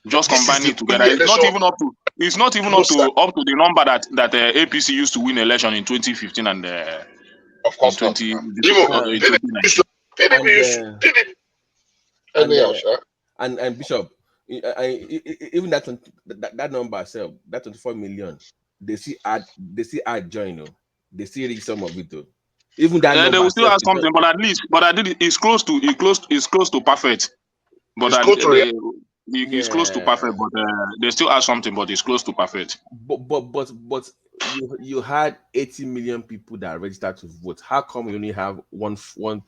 [SPEAKER 1] Just combine it together. It's not even up to. It's not even up to the number that APC used to win election in 2015 and
[SPEAKER 3] of course
[SPEAKER 15] 2019. And Bishop, even that number itself, that 24 million, they see add join, they still reach some of it though. Even that number
[SPEAKER 1] they will still have something, but at least it's close to perfect. But It's close to perfect, but they still add something, but it's close to perfect.
[SPEAKER 18] But you had 80 million people that registered to vote. How come you only have one fourth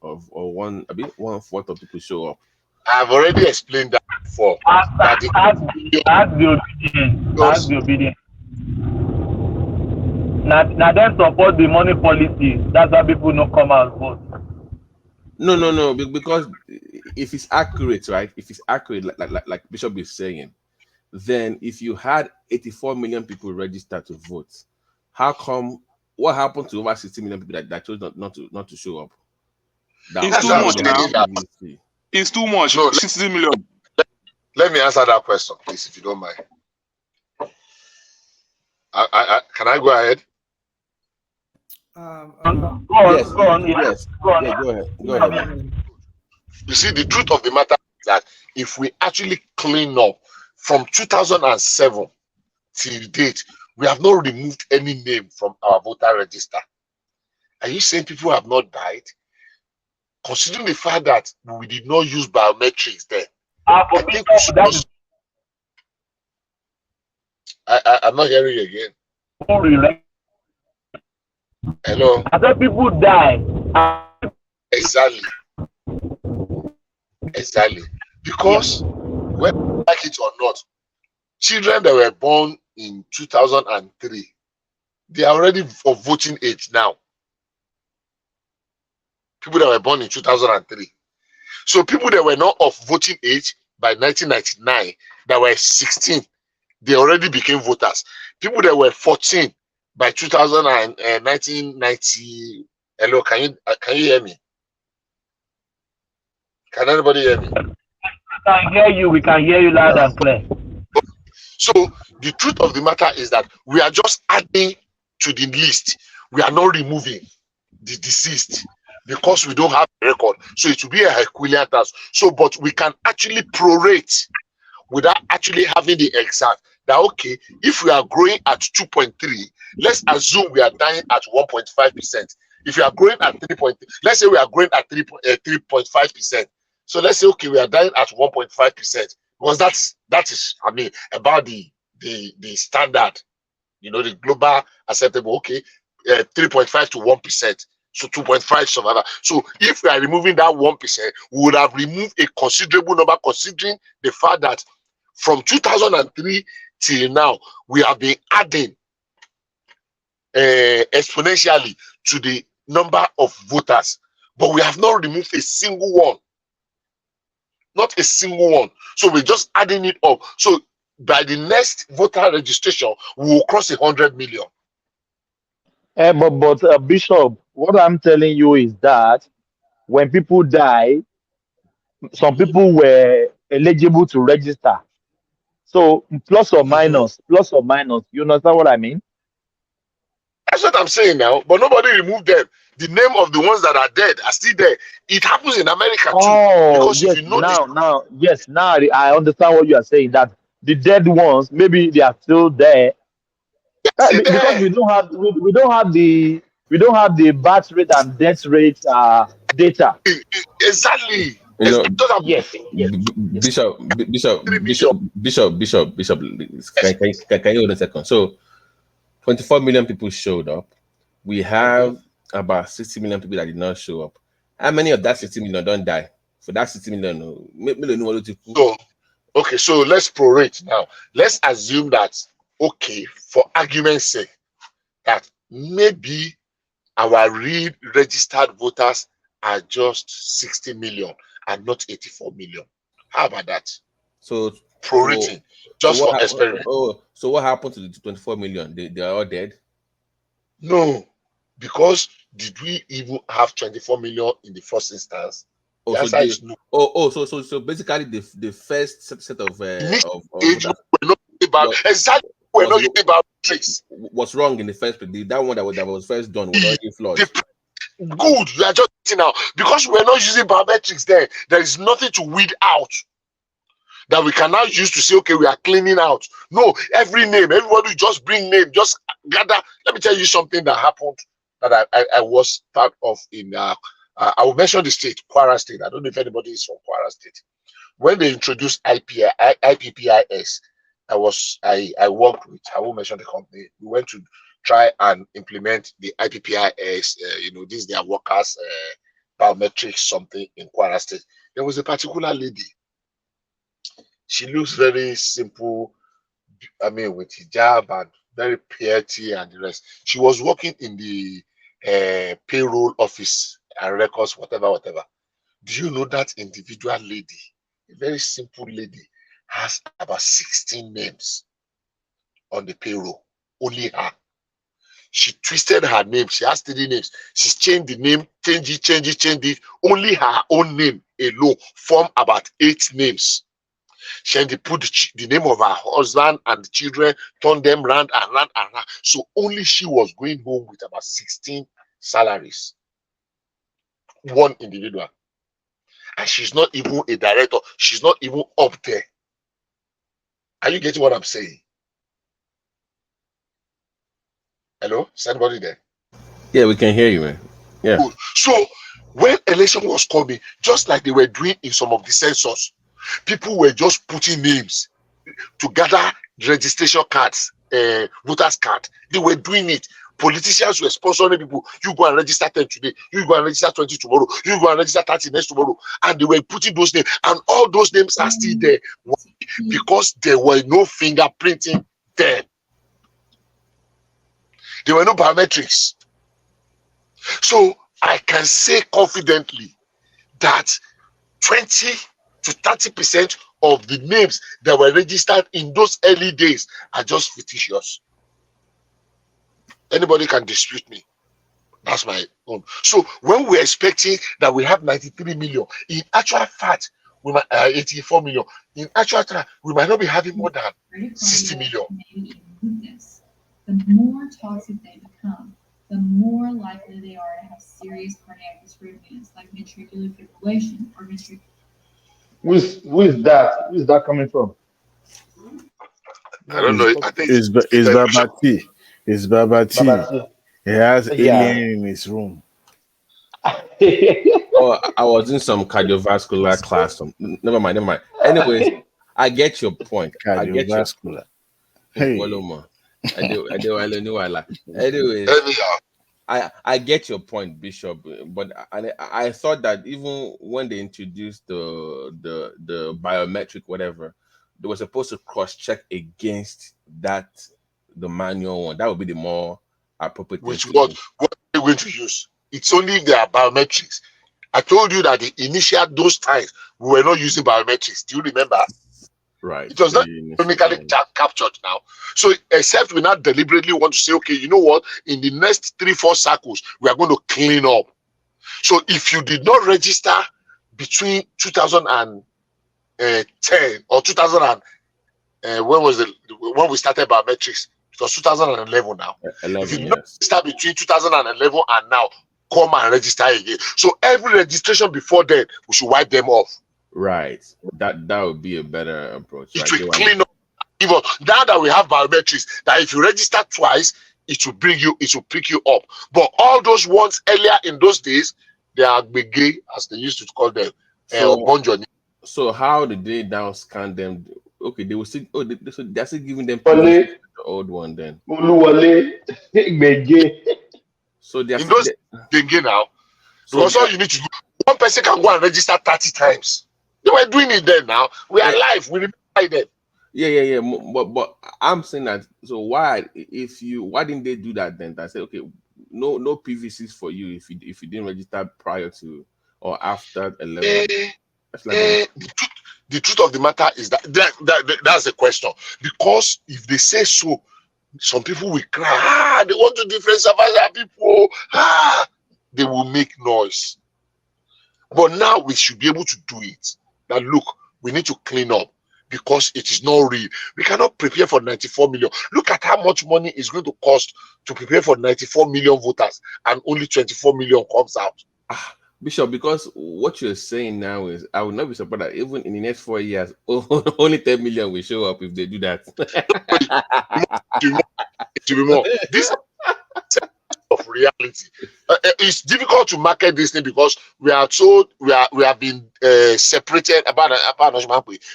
[SPEAKER 18] of people show up?
[SPEAKER 3] I've already explained that before.
[SPEAKER 17] Ask the obedience. Now then support the money policy. That's why people don't come out and vote.
[SPEAKER 18] No, because if it's accurate, right? If it's accurate, like Bishop is saying, then if you had 84 million people registered to vote, how come? What happened to over 60 million people that chose not to show up?
[SPEAKER 1] It's too much now. It's too much.
[SPEAKER 3] No,
[SPEAKER 1] 60 million.
[SPEAKER 3] Let me answer that question, please, if you don't mind. Can I go ahead?
[SPEAKER 17] Go on.
[SPEAKER 18] Go ahead, man.
[SPEAKER 3] You see, the truth of the matter is that if we actually clean up from 2007 till date, we have not removed any name from our voter register. Are you saying people have not died? Considering the fact that we did not use biometrics there, I think we should just... I'm not hearing you again. Hello.
[SPEAKER 17] Other people die.
[SPEAKER 3] Exactly. Because whether we like it or not, children that were born in 2003, they are already of voting age now. People that were born in 2003. So people that were not of voting age by 1999, that were 16, they already became voters. People that were 14 by 1990. Hello, can you hear me? Can anybody hear me?
[SPEAKER 17] We can hear you. We can hear you loud and clear.
[SPEAKER 3] So the truth of the matter is that we are just adding to the list. We are not removing the deceased because we don't have a record. So it will be a Herculean task. So, but we can actually prorate without actually having the exact. That okay, if we are growing at 2.3, let's assume we are dying at 1.5%. If you are growing at 3.3, let's say we are growing at 3.5%. So let's say okay, we are dying at 1.5% because that is I mean about the standard, you know, the global acceptable. Okay, 3.5 to 1%. So 2.5 survivor. So if we are removing that 1%, we would have removed a considerable number, considering the fact that from 2003 till now, we have been adding exponentially to the number of voters, but we have not removed a single one. Not a single one. So we're just adding it up. So by the next voter registration, we will cross 100 million.
[SPEAKER 6] But Bishop, what I'm telling you is that when people die, some people were eligible to register. So plus or minus, you understand what I mean?
[SPEAKER 3] That's what I'm saying now. But nobody removed them. The name of the ones that are dead are still there. It happens in America too. Because
[SPEAKER 6] yes,
[SPEAKER 3] if you know
[SPEAKER 6] now I understand what you are saying. That the dead ones, maybe they are still there. Because we don't have the birth rate and death rate data.
[SPEAKER 3] Exactly.
[SPEAKER 18] You know,
[SPEAKER 6] yes.
[SPEAKER 18] Bishop, can you hold a second? So 24 million people showed up. We have about 60 million people that did not show up. How many of that 60 million don't die? For that 60 million,
[SPEAKER 3] so let's prorate now. Let's assume that, okay, for argument's sake, that maybe our real registered voters are just 60 million and not 84 million. How about that?
[SPEAKER 18] So
[SPEAKER 3] prorating, just for experiment.
[SPEAKER 18] So what happened to the 24 million? They are all dead?
[SPEAKER 3] No, because did we even have 24 million in the first instance? The answer is no.
[SPEAKER 18] So basically the first set of
[SPEAKER 3] exactly. We're not using biometrics.
[SPEAKER 18] What's wrong in the first place? That one that was first done was already flawed.
[SPEAKER 3] Good, you are just now because we're not using biometrics there. There is nothing to weed out that we can now use to say, okay, we are cleaning out. No, every name, everybody just bring name, just gather. Let me tell you something that happened that I was part of in I will mention the state, Kwara State. I don't know if anybody is from Kwara State. when they introduced IPPIS, I worked with, I won't mention the company. We went to try and implement the IPPIS. These their workers biometrics something in Kwara State. There was a particular lady. She looks very simple. I mean, with hijab and very piety and the rest. She was working in the payroll office and records, whatever. Do you know that individual lady, a very simple lady, has about 16 names on the payroll? Only her. She twisted her name. She has 3 names. She's changed the name, change it. Only her own name alone form about 8 names. She put the name of her husband and the children, turn them round and round. So only she was going home with about 16 salaries. One individual. And she's not even a director. She's not even up there. Are you getting what I'm saying? Hello? Is anybody there?
[SPEAKER 18] Yeah, we can hear you, man. Yeah.
[SPEAKER 3] Good. So when election was coming, just like they were doing in some of the census, people were just putting names to gather registration cards, voters card. They were doing it. Politicians were sponsoring people. You go and register 10 today. You go and register 20 tomorrow. You go and register 30 next tomorrow. And they were putting those names. And all those names are still there because there were no fingerprinting there. There were no biometrics. So I can say confidently that 20 to 30% of the names that were registered in those early days are just fictitious. Anybody can dispute me. That's my own. So when we're expecting that we have 93 million, in actual fact, we might 84 million. In actual fact, we might not be having more than 60 million.
[SPEAKER 16] The more toxic they become, the more likely they are to have serious cardiac arrhythmias like ventricular fibrillation or ventricular.
[SPEAKER 6] Who is that? Who is that coming from?
[SPEAKER 3] I don't know. I think
[SPEAKER 10] it's Babati. It's Babati.
[SPEAKER 6] Babati.
[SPEAKER 10] He has
[SPEAKER 6] Yeah.
[SPEAKER 10] alien in his room.
[SPEAKER 18] Oh, I was in some cardiovascular class. Never mind. Anyways, I get your point.
[SPEAKER 10] Cardiovascular.
[SPEAKER 18] Anyways, I get your point, Bishop. But I thought that even when they introduced the biometric whatever, they were supposed to cross-check against the manual one. That would be the more appropriate.
[SPEAKER 3] Which what are you going to use? It's only their biometrics. I told you that the initial those times we were not using biometrics. Do you remember?
[SPEAKER 18] Right.
[SPEAKER 3] It was not economically captured now. So except we not deliberately want to say, okay, you know what? In the next 3-4 circles, we are going to clean up. So if you did not register between 2010 or 2000 and when we started biometrics, it was 2011 now. If you did not register between 2011 and now, come and register again. So every registration before then, we should wipe them off.
[SPEAKER 18] Right. That would be a better approach.
[SPEAKER 3] It will clean up. Even now that we have biometrics, that if you register twice, it will pick you up. But all those ones earlier in those days, they are gay, as they used to call them.
[SPEAKER 18] So how did they now scan them? Okay, they will still they're still giving them the old one then. So they're
[SPEAKER 3] in those gay now. Because all you need to do, one person can go and register 30 times. They were doing it then now. We are live. We remember them.
[SPEAKER 18] Yeah. But I'm saying that. So why didn't they do that then? I said, okay, no PVCs for you if you didn't register prior to or after 11.
[SPEAKER 3] The truth of the matter is that's the question. Because if they say so, some people will cry. They want to differentiate other people. They will make noise. But now we should be able to do it. Now look, we need to clean up because it is not real. We cannot prepare for 94 million. Look at how much money it's going to cost to prepare for 94 million voters and only 24 million comes out.
[SPEAKER 18] Bishop, because what you're saying now is I would not be surprised that even in the next 4 years, only 10 million will show up if they do that.
[SPEAKER 3] It will be more. This of reality. It's difficult to market this thing because we have been separated about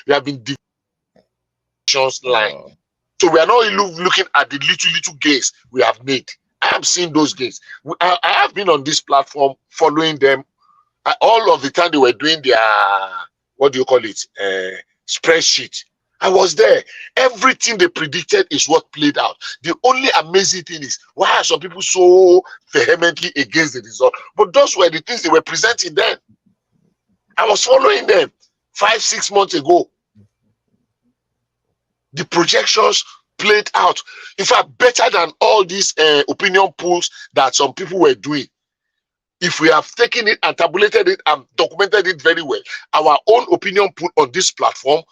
[SPEAKER 3] we have been divisions line. So we are not looking at the little gains we have made. I have seen those gains. I have been on this platform following them all of the time. They were doing their spreadsheet. I was there. Everything they predicted is what played out. The only amazing thing is why are some people so vehemently against the result? But those were the things they were presenting then. I was following them 5-6 months ago. The projections played out. In fact, better than all these opinion polls that some people were doing. If we have taken it and tabulated it and documented it very well, our own opinion poll on this platform,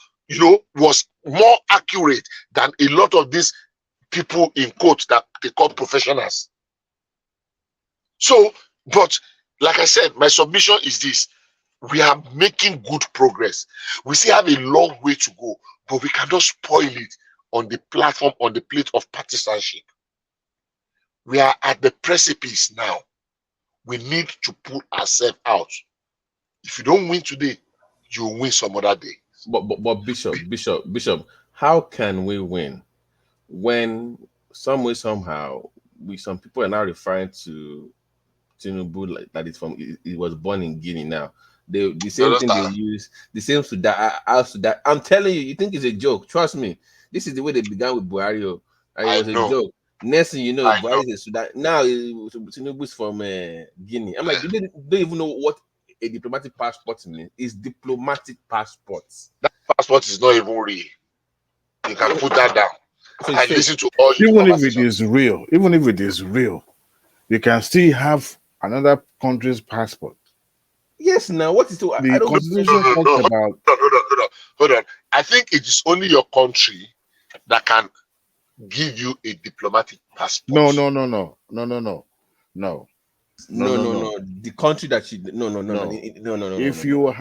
[SPEAKER 3] was more accurate than a lot of these people in quotes that they call professionals. So, but like I said, my submission is this: we are making good progress. We still have a long way to go, but we cannot spoil it on the platform, on the plate of partisanship. We are at the precipice now. We need to pull ourselves out. If you don't win today, you'll win some other day.
[SPEAKER 18] But Bishop, how can we win when some way, somehow, some people are now referring to Tinubu like that it was born in Guinea now. The same thing they use, the same Sudan. I'm telling you, you think it's a joke. Trust me. This is the way they began with Buhari. It was a joke. Next thing you know, Buhari is Sudan. Now Tinubu's from Guinea. I'm like, they don't even know what a diplomatic passport means. It's diplomatic passports.
[SPEAKER 3] That passport is not even real. You can put that down.
[SPEAKER 18] So
[SPEAKER 3] and listen to all
[SPEAKER 10] even if it is real, you can still have another country's passport.
[SPEAKER 18] Yes, now what is the
[SPEAKER 10] Constitution talks about?
[SPEAKER 3] Hold on. I think it is only your country that can give you a diplomatic passport.
[SPEAKER 10] No.
[SPEAKER 18] The country that you no.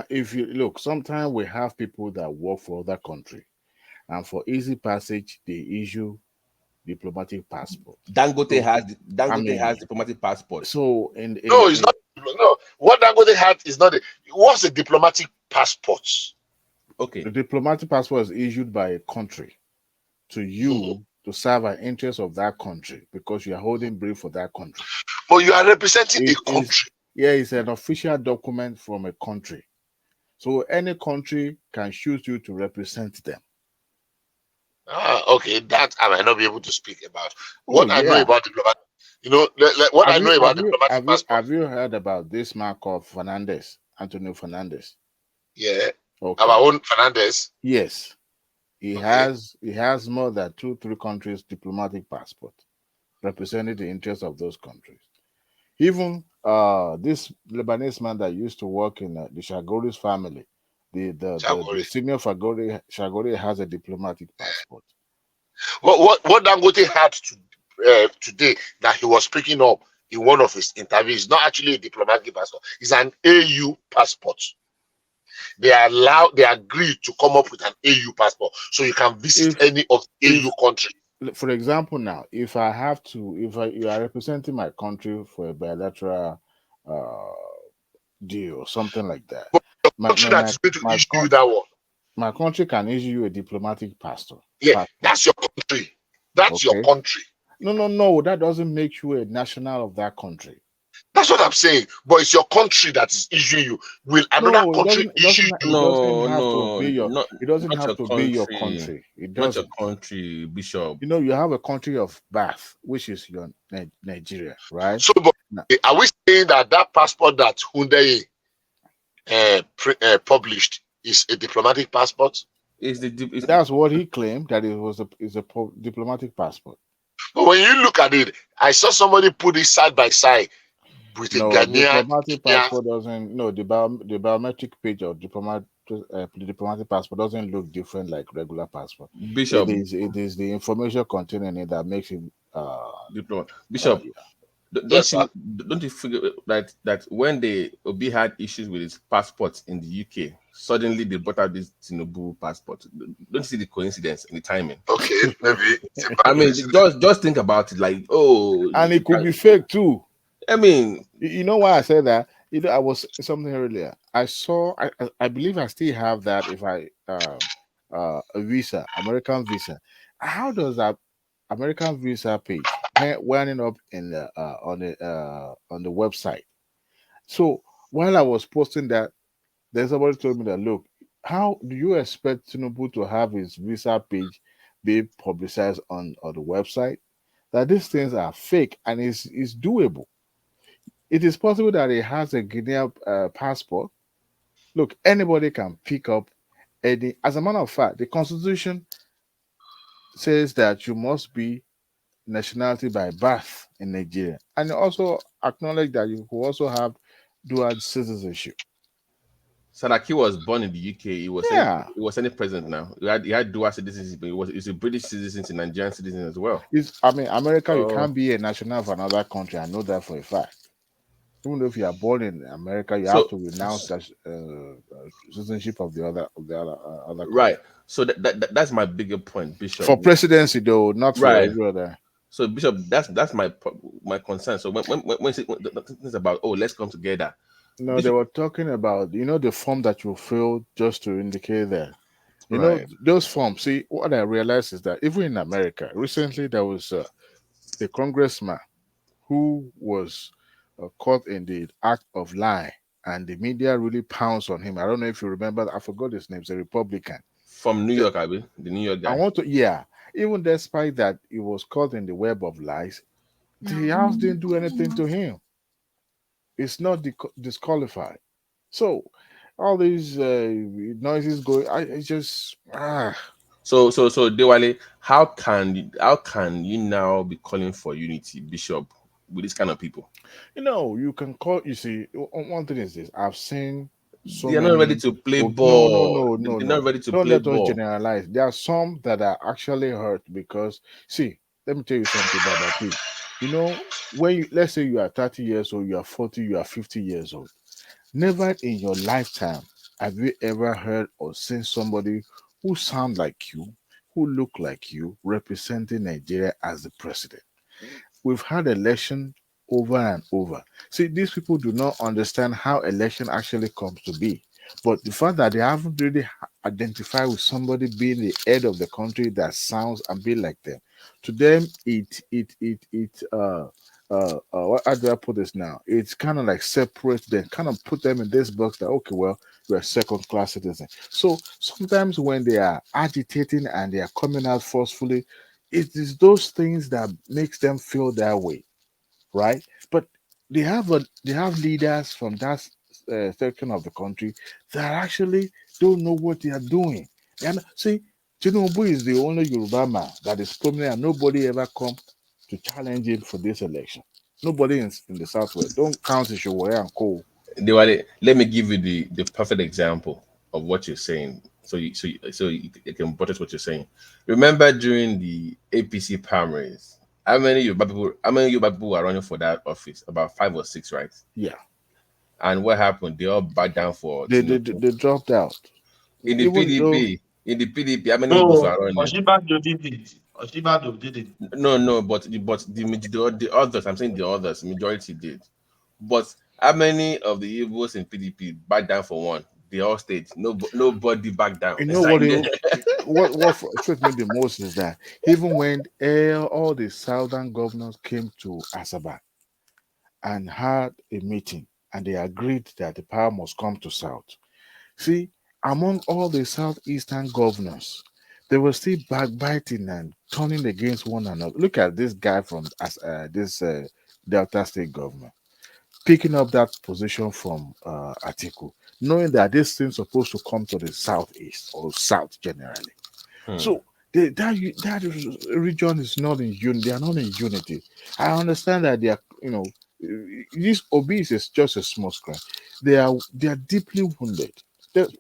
[SPEAKER 10] If you look, sometimes we have people that work for other country, and for easy passage they issue diplomatic passport.
[SPEAKER 18] Dangote has diplomatic passport.
[SPEAKER 10] So
[SPEAKER 3] it's not. No, what Dangote had is not. What's a diplomatic passport?
[SPEAKER 18] Okay,
[SPEAKER 10] the diplomatic passport is issued by a country to you to serve an interest of that country because you are holding brief for that country.
[SPEAKER 3] But you are representing a country.
[SPEAKER 10] It's an official document from a country. So any country can choose you to represent them.
[SPEAKER 3] Okay, that I might not be able to speak about. What I know about diplomatic, diplomatic passport.
[SPEAKER 10] Have you heard about this man called Fernandez, Antonio Fernandez?
[SPEAKER 3] Yeah.
[SPEAKER 10] Okay.
[SPEAKER 3] Our own Fernandez.
[SPEAKER 10] Yes. He has more than 2-3 countries' diplomatic passport, representing the interests of those countries. Even this Lebanese man that used to work in the Shagori's family, the senior Shagori has a diplomatic passport.
[SPEAKER 3] What Dangote had today that he was picking up in one of his interviews is not actually a diplomatic passport. It's an AU passport. They agreed to come up with an AU passport, so you can visit any of the AU countries.
[SPEAKER 10] For example, now, if you are representing my country for a bilateral deal or something like that, my country can issue you a diplomatic passport.
[SPEAKER 3] Yeah, that's your country. That's your country.
[SPEAKER 10] No, that doesn't make you a national of that country.
[SPEAKER 3] That's what I'm saying. But it's your country that is issuing you. Will another country issue you?
[SPEAKER 10] It doesn't have to be your country. It doesn't.
[SPEAKER 18] Not your country, Bishop.
[SPEAKER 10] You have a country of birth, which is your Nigeria, right?
[SPEAKER 3] So, are we saying that passport that Hyundai published is a diplomatic passport?
[SPEAKER 10] That's what he claimed, that it was a diplomatic passport.
[SPEAKER 3] But when you look at it, I saw somebody put it side by side with a Ghanaian.
[SPEAKER 10] Diplomatic passport doesn't. No, the biometric page of diplomatic passport doesn't look different like regular passport.
[SPEAKER 18] Bishop,
[SPEAKER 10] it is the information contained in it that makes it
[SPEAKER 18] diplomat. Bishop, Don't you figure that when Obi had issues with his passport in the UK, suddenly they brought out this Tinubu passport? Don't you see the coincidence in the timing?
[SPEAKER 3] Okay, maybe.
[SPEAKER 18] I mean, just think about it. Like,
[SPEAKER 10] and it could be fake too.
[SPEAKER 18] I mean,
[SPEAKER 10] you know why I said that? You know, I was something earlier. I saw. I believe I still have that. If I a visa, American visa. How does that American visa page winding up in the on the website? So while I was posting that, there's somebody told me that, look, how do you expect Tinubu to have his visa page be publicized on the website? That these things are fake and it's doable. It is possible that he has a Guinean passport. Look, anybody can pick up any. As a matter of fact, the Constitution says that you must be nationality by birth in Nigeria, and also acknowledge that you will also have dual citizenship.
[SPEAKER 18] Saraki was born in the UK. He was any president now. He had dual citizenship. He's a British citizen and Nigerian citizen as well.
[SPEAKER 10] America, you can't be a national of another country. I know that for a fact. Even though if you are born in America, you have to renounce that citizenship of the other country.
[SPEAKER 18] Right. So that's my bigger point, Bishop.
[SPEAKER 10] For presidency, though, not for every other.
[SPEAKER 18] So, Bishop, that's my concern. So when it's about let's come together.
[SPEAKER 10] No, Bishop, they were talking about the form that you fill just to indicate that. You know those forms. See, what I realized is that even in America, recently there was a congressman who was caught in the act of lying, and the media really pounced on him. I don't know if you remember. I forgot his name. He's a Republican
[SPEAKER 18] from New York. I mean, the New York guy.
[SPEAKER 10] Even despite that, he was caught in the web of lies. The House didn't do anything to him. It's not disqualified. So all these noises going. It's just
[SPEAKER 18] So Dewale, how can you now be calling for unity, Bishop, with this kind of people?
[SPEAKER 10] You can call. You see, one thing is this: I've seen.
[SPEAKER 18] They're not ready to play ball. No. They're not ready to play ball.
[SPEAKER 10] Don't let us generalize. There are some that are actually hurt because, see, let me tell you something about that. When let's say you are 30 years old, you are 40, you are 50 years old. Never in your lifetime have you ever heard or seen somebody who sound like you, who look like you, representing Nigeria as the president. We've had election over and over. See, these people do not understand how election actually comes to be. But the fact that they haven't really identified with somebody being the head of the country that sounds and be like them, to them, how do I put this now? It's kind of like separate them, kind of put them in this box that, okay, well, you're a second-class citizen. So sometimes when they are agitating and they are coming out forcefully, it is those things that makes them feel that way. Right, but they have leaders from that section of the country that actually don't know what they are doing. And see, Tinubu is the only Yoruba man that is prominent, and nobody ever come to challenge him for this election. Nobody in the Southwest. Don't count Ishowore and Co.
[SPEAKER 18] Let me give you the perfect example of what you're saying, so you can buttress what you're saying. Remember during the APC primaries. How many Yoruba people were running for that office? About 5 or 6, right?
[SPEAKER 10] Yeah.
[SPEAKER 18] And what happened? They all backed down for.
[SPEAKER 10] They dropped out.
[SPEAKER 18] In the PDP, how many people were running?
[SPEAKER 2] Osinbajo did it.
[SPEAKER 18] No, but the others, I'm saying the others, majority did. But how many of the Igbos in PDP backed down for one? They all stayed. Nobody backed down.
[SPEAKER 10] You know what frustrates me the most is that even when all the southern governors came to Asaba and had a meeting and they agreed that the power must come to South. See, among all the southeastern governors, they were still backbiting and turning against one another. Look at this guy from this Delta State government picking up that position from Atiku, knowing that this thing's supposed to come to the southeast or south generally. So that region is not in unity. They are not in unity. I understand that they are, this Obi is just a small scratch. They are deeply wounded.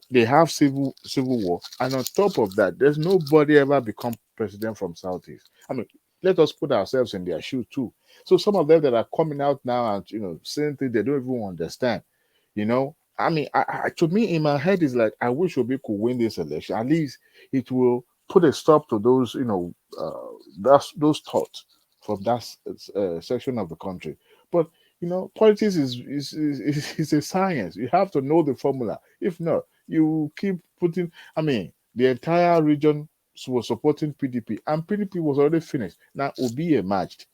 [SPEAKER 10] They have civil war, and on top of that, there's nobody ever become president from southeast. I mean, let us put ourselves in their shoes too. So some of them that are coming out now and saying things they don't even understand. I mean, to me in my head is like, I wish Obi could win this election. At least it will put a stop to those those thoughts from that section of the country. But politics is a science. You have to know the formula. If not, you keep putting. I mean, the entire region was supporting PDP, and PDP was already finished. Now Obi emerged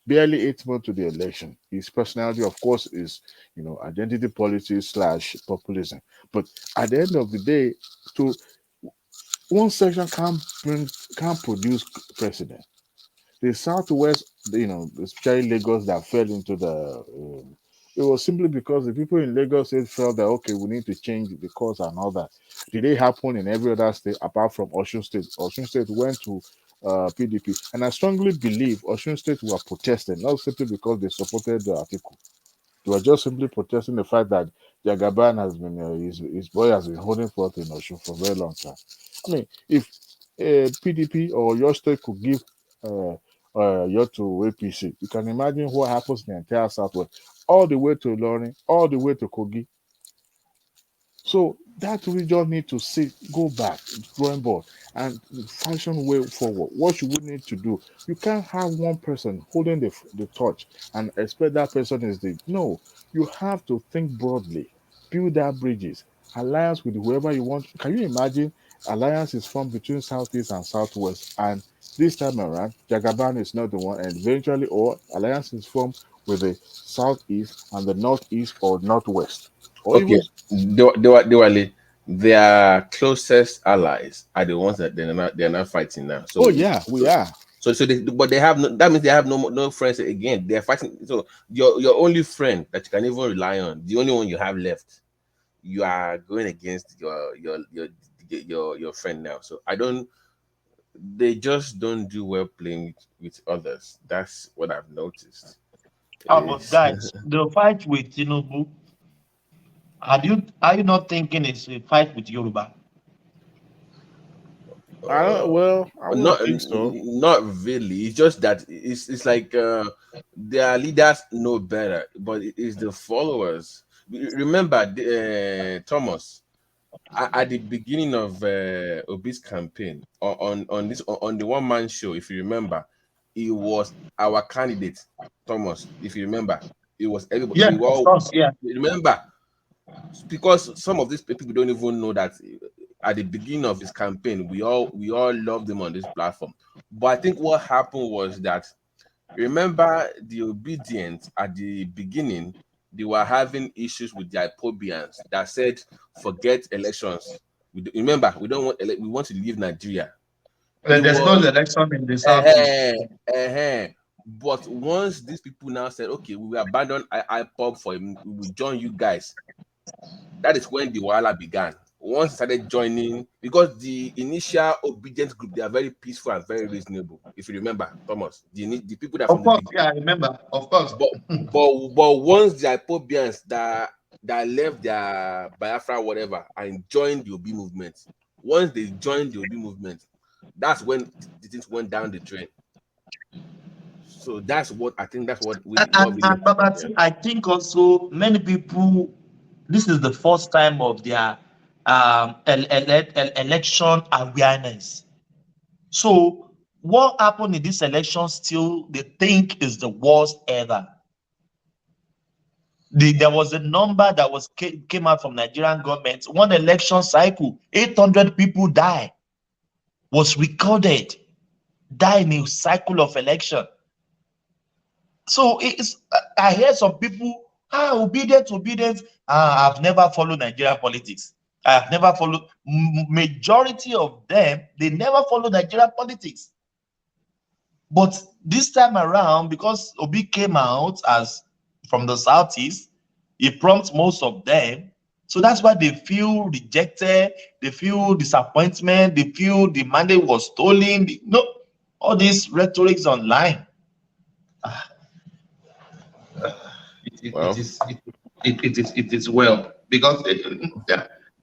[SPEAKER 10] barely 8 months to the election. His personality, of course, is identity politics / populism. But at the end of the day, one section can't produce president. The Southwest, especially Lagos, that fell into it was simply because the people in Lagos State felt that, okay, we need to change the course and all that. Did it happen in every other state apart from Osun State? Osun State went to PDP, and I strongly believe Osun State were protesting, not simply because they supported the article. They were just simply protesting the fact that Jagaban has been, his boy has been holding forth in Osun for a very long time. I mean, if PDP or your state could give your to APC, you can imagine what happens in the entire Southwest, all the way to Ilorin, all the way to Kogi. So that region need to go back, drawing board, and fashion way forward. What you would need to do, you can't have one person holding the torch and expect that person is no. You have to think broadly, build that bridges, alliance with whoever you want. Can you imagine alliance is formed between Southeast and Southwest, and this time around, Jagaban is not the one, and eventually, or alliance is formed with the Southeast and the Northeast or Northwest. Or
[SPEAKER 18] Okay, Diwali, their closest allies are the ones that they're not fighting now. So
[SPEAKER 10] we are.
[SPEAKER 18] But they have that means they have no friends again. They're fighting. So your only friend that you can even rely on, the only one you have left, you are going against your friend now. So they just don't do well playing with others. That's what I've noticed.
[SPEAKER 2] But guys, the fight with Tinubu, are you not thinking it's a fight with Yoruba?
[SPEAKER 10] I don't think so.
[SPEAKER 18] Not really. It's just that it's like their leaders know better, but it's the followers. Remember, Thomas, at the beginning of Obi's campaign on the one-man show, if you remember, it was our candidate, Thomas. If you remember, it was everybody.
[SPEAKER 2] Yeah, of course, yeah.
[SPEAKER 18] Remember, because some of these people don't even know that at the beginning of his campaign, we all loved him on this platform. But I think what happened was that, remember, the obedience at the beginning, they were having issues with the Ipobians that said, forget elections. Remember, we want to leave Nigeria.
[SPEAKER 2] There's no election in the South.
[SPEAKER 18] But once these people now said, okay, we will abandon IPOB for him, we will join you guys. That is when the Wahala began. Once they started joining, because the initial obedience group, they are very peaceful and very reasonable. If you remember, Thomas, the people that
[SPEAKER 2] of course, I remember, of course.
[SPEAKER 18] But once the Ipobians that left their Biafra whatever and joined the Obi movement, once they joined the Obi movement, that's when the things went down the drain. So that's what I think. That's what we.
[SPEAKER 2] I think also many people. This is the first time of their election awareness. So what happened in this election still they think is the worst ever. There was a number that came out from Nigerian government. One election cycle, 800 people die. Was recorded, die in a cycle of election. So I hear some people, obedience. I've never followed Nigerian politics. I have never followed. Majority of them, they never follow Nigerian politics. But this time around, because Obi came out as from the Southeast, he prompts most of them. So that's why they feel rejected, they feel disappointment, they feel the mandate was stolen. All these rhetorics online. It is well because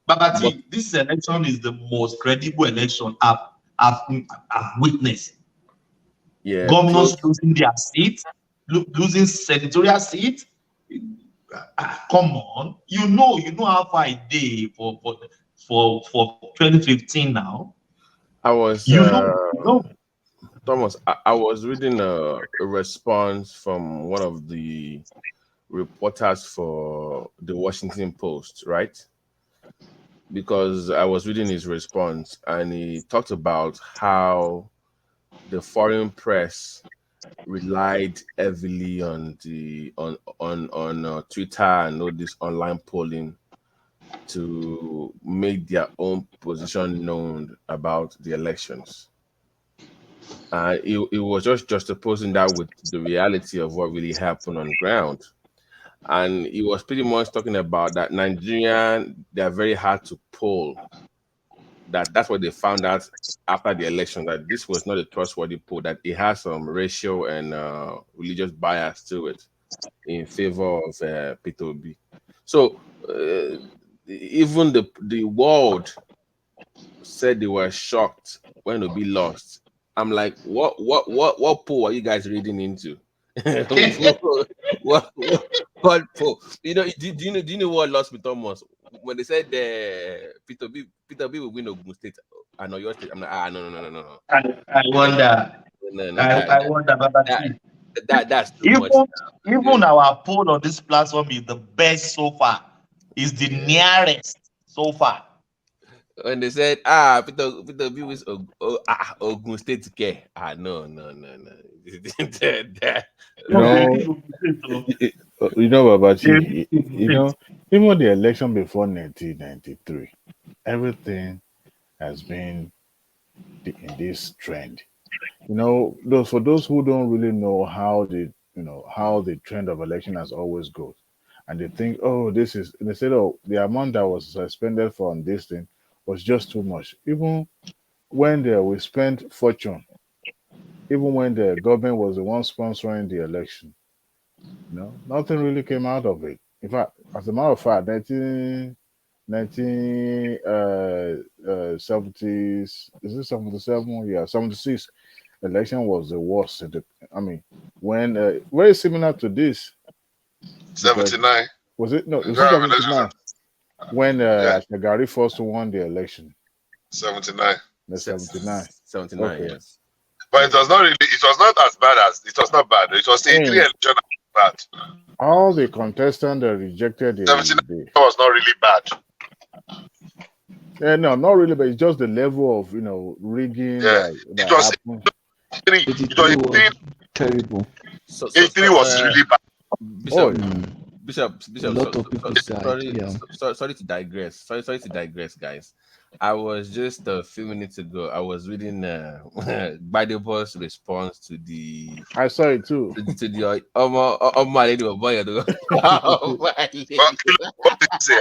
[SPEAKER 2] Babati, this election is the most credible election I've witnessed.
[SPEAKER 18] Yeah,
[SPEAKER 2] governors losing their seats, losing senatorial seats. Come on, you know how far a day for 2015 now.
[SPEAKER 18] I was Thomas. I was reading a response from one of the reporters for the Washington Post, right? Because I was reading his response, and he talked about how the foreign press relied heavily on Twitter and all this online polling to make their own position known about the elections. It was just juxtaposing that with the reality of what really happened on ground. And he was pretty much talking about that Nigerian, they are very hard to poll. That's what they found out after the election, that this was not a trustworthy poll, that it has some racial and religious bias to it in favor of Peter Obi. So even the world said they were shocked when Obi lost. I'm like, what poll are you guys reading into? what poll? Do you know what lost me, Thomas? When they said Peter Obi will win Ogun State and Oyo State, I'm like, no.
[SPEAKER 2] I wonder. I wonder, Baba.
[SPEAKER 18] That's too much.
[SPEAKER 2] Even our poll on this platform is the best so far. Is the nearest so far.
[SPEAKER 18] When they said, Peter Obi was Ogun State care. No.
[SPEAKER 10] You know, Babaji, you know, even the election before 1993, everything has been in this trend. You know, for those who don't really know how the trend of election has always goes, and they think, they said, the amount that was suspended from this thing was just too much. Even when we spent fortune, even when the government was the one sponsoring the election, nothing really came out of it. In fact, as a matter of fact, 1970s, is it 77? Yeah, 76 election was the worst. When very similar to this.
[SPEAKER 3] 79.
[SPEAKER 10] Was it? No, it was 79. When Shagari first won the election.
[SPEAKER 3] 79.
[SPEAKER 10] 79.
[SPEAKER 18] 79,
[SPEAKER 10] okay.
[SPEAKER 18] Yes.
[SPEAKER 3] But it was not as bad as it was not bad. It was 83 election bad.
[SPEAKER 10] All the contestants that rejected the
[SPEAKER 3] 79 was not really bad.
[SPEAKER 10] Yeah, no, not really, but it's just the level of rigging.
[SPEAKER 3] Yeah,
[SPEAKER 10] that
[SPEAKER 3] it was
[SPEAKER 10] happened.
[SPEAKER 3] 83
[SPEAKER 13] terrible.
[SPEAKER 3] 83 was really bad.
[SPEAKER 18] Bishop,
[SPEAKER 13] a lot of people
[SPEAKER 18] sorry to digress. Sorry to digress, guys. I was just a few minutes ago. I was reading Biden's response to the.
[SPEAKER 10] I saw it too.
[SPEAKER 18] To the my lady boy.
[SPEAKER 3] What did you say?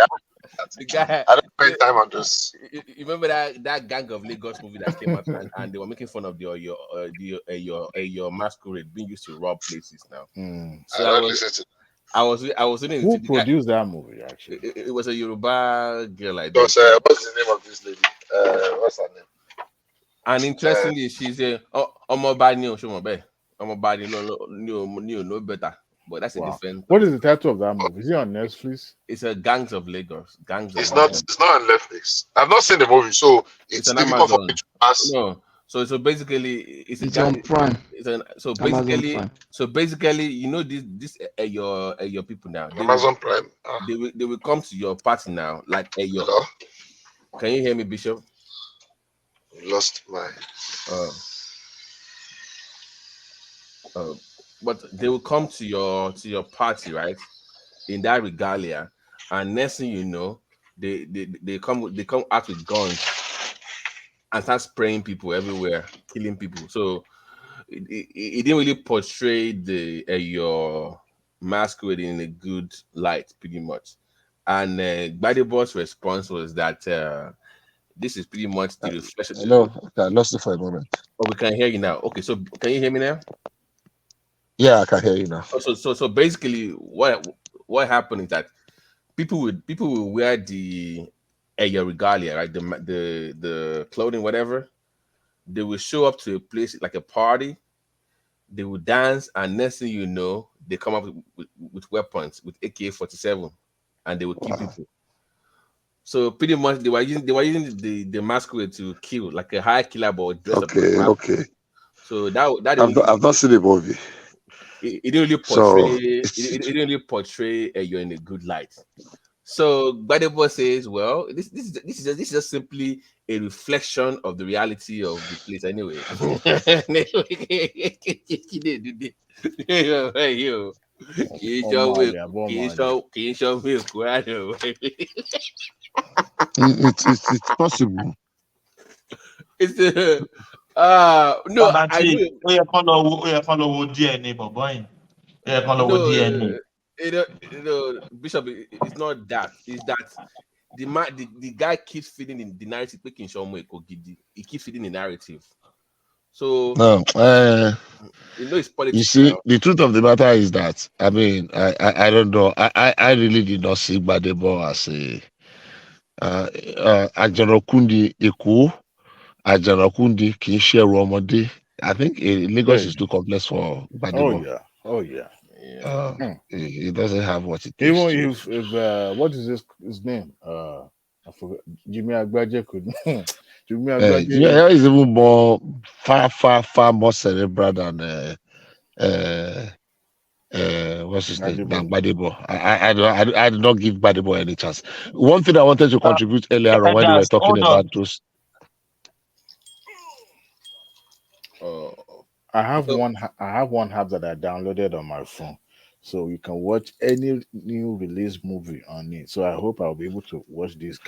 [SPEAKER 18] The guy,
[SPEAKER 3] I don't spend time on this.
[SPEAKER 18] You remember that Gang of Lagos movie that came out, and they were making fun of your masquerade being used to rob places now. So I was reading.
[SPEAKER 10] Who produced that movie? Actually,
[SPEAKER 18] it was a Yoruba girl.
[SPEAKER 3] What's the name of this lady? What's her name?
[SPEAKER 18] And interestingly, she's a Omobani no better. But that's a different.
[SPEAKER 10] What is the title of that movie? Is it on Netflix?
[SPEAKER 18] It's a Gangs of Lagos.
[SPEAKER 3] It's not on Netflix. I've not seen the movie, so it's
[SPEAKER 18] an
[SPEAKER 3] difficult
[SPEAKER 18] Amazon.
[SPEAKER 3] for me to ask.
[SPEAKER 18] No. So basically, it's
[SPEAKER 13] on Prime.
[SPEAKER 18] So basically, you know this your people now.
[SPEAKER 3] Amazon Prime.
[SPEAKER 18] They will come to your party now, like your.
[SPEAKER 3] Hello?
[SPEAKER 18] Can you hear me, Bishop?
[SPEAKER 3] Lost my.
[SPEAKER 18] But they will come to your party, right? In that regalia, and next thing you know, they come out with guns and start spraying people everywhere, killing people. So it didn't really portray your masquerade in a good light, pretty much. And Gbadebo's response was that this is pretty much the reflection.
[SPEAKER 19] Hello, I lost it for a moment.
[SPEAKER 18] Oh, we can hear you now. Okay, so can you hear me now?
[SPEAKER 19] Yeah, I can hear you now.
[SPEAKER 18] So basically, what happened is that people will wear your regalia, right? The clothing, whatever. They will show up to a place like a party, They will dance, and next thing you know, they come up with weapons, with AK-47, and they will kill people. So pretty much they were using the masquerade to kill, like a high killer but dressed up.
[SPEAKER 19] Okay.
[SPEAKER 18] So that
[SPEAKER 19] I've not seen the movie.
[SPEAKER 18] It didn't really portray. It didn't really portray you're in a good light. So Gbadebo says, "Well, this is just simply a reflection of the reality of the place, anyway."
[SPEAKER 19] It's possible.
[SPEAKER 18] It's no. Bishop, it's not that. It's that the guy keeps feeding in the narrative. He keeps feeding the narrative. So
[SPEAKER 19] No,
[SPEAKER 18] it's politics.
[SPEAKER 19] you see, the truth of the matter is that I mean, I don't know. I really did not see Gbadebo as a Ajanokundi Eku, Ajanokundi Kinshia Romode. I think Lagos is too complex for Gbadebo.
[SPEAKER 10] Oh yeah.
[SPEAKER 19] He doesn't have what it takes.
[SPEAKER 10] Even if what is his name? I forgot. Jimmy Agbaje could. Jimmy Agbaje
[SPEAKER 19] is even far more cerebral than what's his name? Than Gbadebo. I do not give Gbadebo any chance. One thing I wanted to contribute earlier on when we were talking about those.
[SPEAKER 10] I have one app that I downloaded on my phone, so you can watch any new release movie on it. So I hope I'll be able to watch this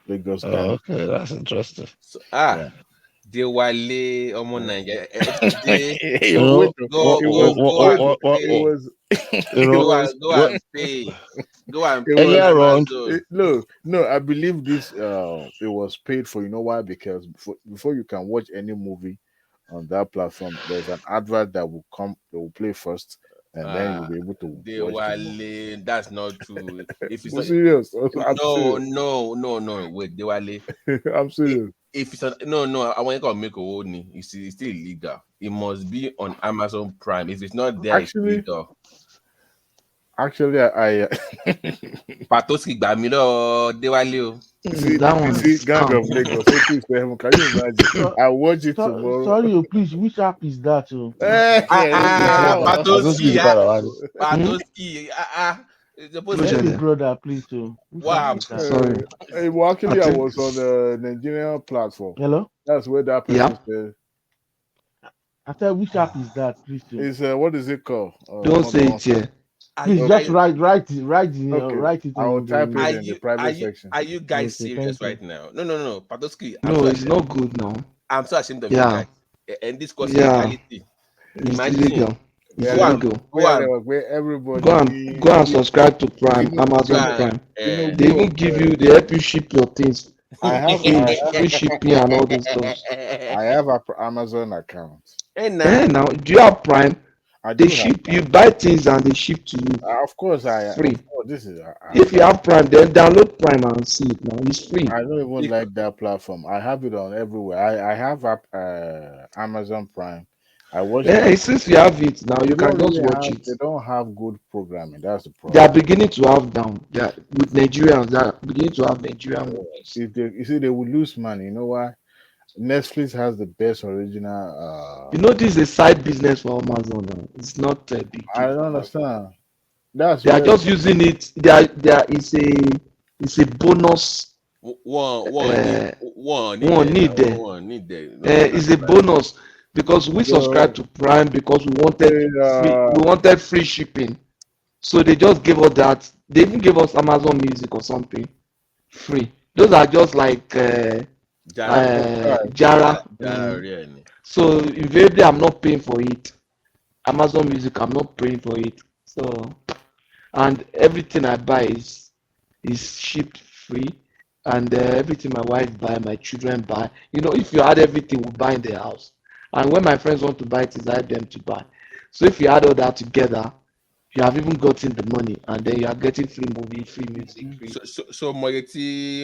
[SPEAKER 10] Lagos.
[SPEAKER 19] Okay, that's interesting.
[SPEAKER 18] So, Dewale Omo Naija. Go and pay.
[SPEAKER 10] No, I believe this. It was paid for. You know why? Because before you can watch any movie on that platform, there's an advert that will come. They will play first, and then you'll be able to watch
[SPEAKER 18] Dewale. That's not true. If it's
[SPEAKER 10] serious,
[SPEAKER 18] no. Wait, Dewale.
[SPEAKER 10] I'm serious.
[SPEAKER 18] If it's no, I want to make a warning. It's still illegal. It must be on Amazon Prime. If it's not there, it's illegal.
[SPEAKER 10] Actually, I
[SPEAKER 18] Patoski Bamilo Dewale.
[SPEAKER 10] See, Gang of Lagos. Can you imagine? I watch it tomorrow.
[SPEAKER 12] Sorry, please. Which app is that?
[SPEAKER 18] Patoski.
[SPEAKER 12] Brother, please.
[SPEAKER 18] Wow.
[SPEAKER 10] Sorry. Well, actually, I was on the Nigerian platform.
[SPEAKER 12] Hello.
[SPEAKER 10] That's where that person said.
[SPEAKER 12] I said, which app is that, please?
[SPEAKER 10] It's what is it called?
[SPEAKER 9] Don't say it here.
[SPEAKER 12] Please just write it. Write it.
[SPEAKER 10] I will type it in the private section.
[SPEAKER 18] Are you guys serious right now? No, Patoski.
[SPEAKER 9] No, it's not good now.
[SPEAKER 18] I'm so ashamed of you guys. And this causes reality.
[SPEAKER 9] Imagine.
[SPEAKER 10] Everybody
[SPEAKER 9] go and subscribe to Prime, Amazon Prime. They even they help you ship your things.
[SPEAKER 10] I have
[SPEAKER 9] free shipping and all this stuff.
[SPEAKER 10] I have an Amazon account.
[SPEAKER 9] Now, do you have Prime? They ship you buy things and they ship to you.
[SPEAKER 10] Of course,
[SPEAKER 9] free.
[SPEAKER 10] This is
[SPEAKER 9] if you have Prime, then download Prime and see it now. It's free.
[SPEAKER 10] I don't even like that platform. I have it on everywhere. I have Amazon Prime. I watch.
[SPEAKER 9] Since you have it now, you can just watch it.
[SPEAKER 10] They don't have good programming. That's the problem.
[SPEAKER 9] They are beginning to have down. With Nigerians, they are beginning to have Nigerian movies.
[SPEAKER 10] You see, they will lose money. You know why? Netflix has the best original.
[SPEAKER 9] This is a side business for Amazon. Now. It's not a big.
[SPEAKER 10] I don't understand.
[SPEAKER 9] They are just using it. It's a bonus.
[SPEAKER 18] One
[SPEAKER 9] need there. It's a bonus because we subscribe to Prime because we wanted free shipping. So they just gave us that. They even gave us Amazon Music or something free. Those are just like. Jara. So invariably I'm not paying for it. Amazon Music, I'm not paying for it. So and everything I buy is shipped free, and everything my wife buy, my children buy. If you add everything we buy in the house, and when my friends want to buy it, I help them to buy. So if you add all that together, you have even gotten the money, and then you are getting free movie, free music. Free.
[SPEAKER 18] So Moyeti,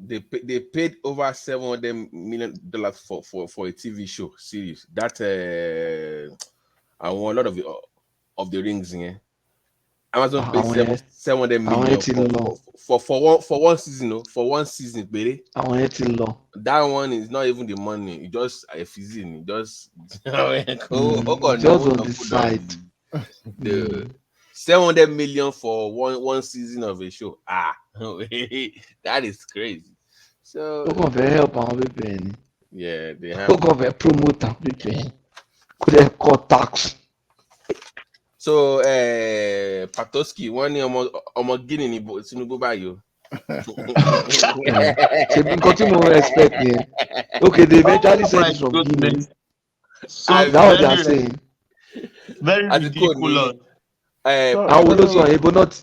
[SPEAKER 18] they paid over $700 million for a TV show series. That I want a lot of the rings here. Amazon paid 700 million for one season. No, for one season, baby. That one is not even the money. It just a season. It just just on the side. The 700 million for one season of a show. That is crazy. So
[SPEAKER 12] help our people.
[SPEAKER 18] Yeah, they have.
[SPEAKER 12] Promote our people. Could have cut tax.
[SPEAKER 18] So Patoski, one year almost getting in Tinubu by you.
[SPEAKER 12] Continue expect here. Okay, they eventually said it's from Guinea.
[SPEAKER 2] So
[SPEAKER 12] that's what they are saying.
[SPEAKER 2] Very ridiculous.
[SPEAKER 12] I will also able not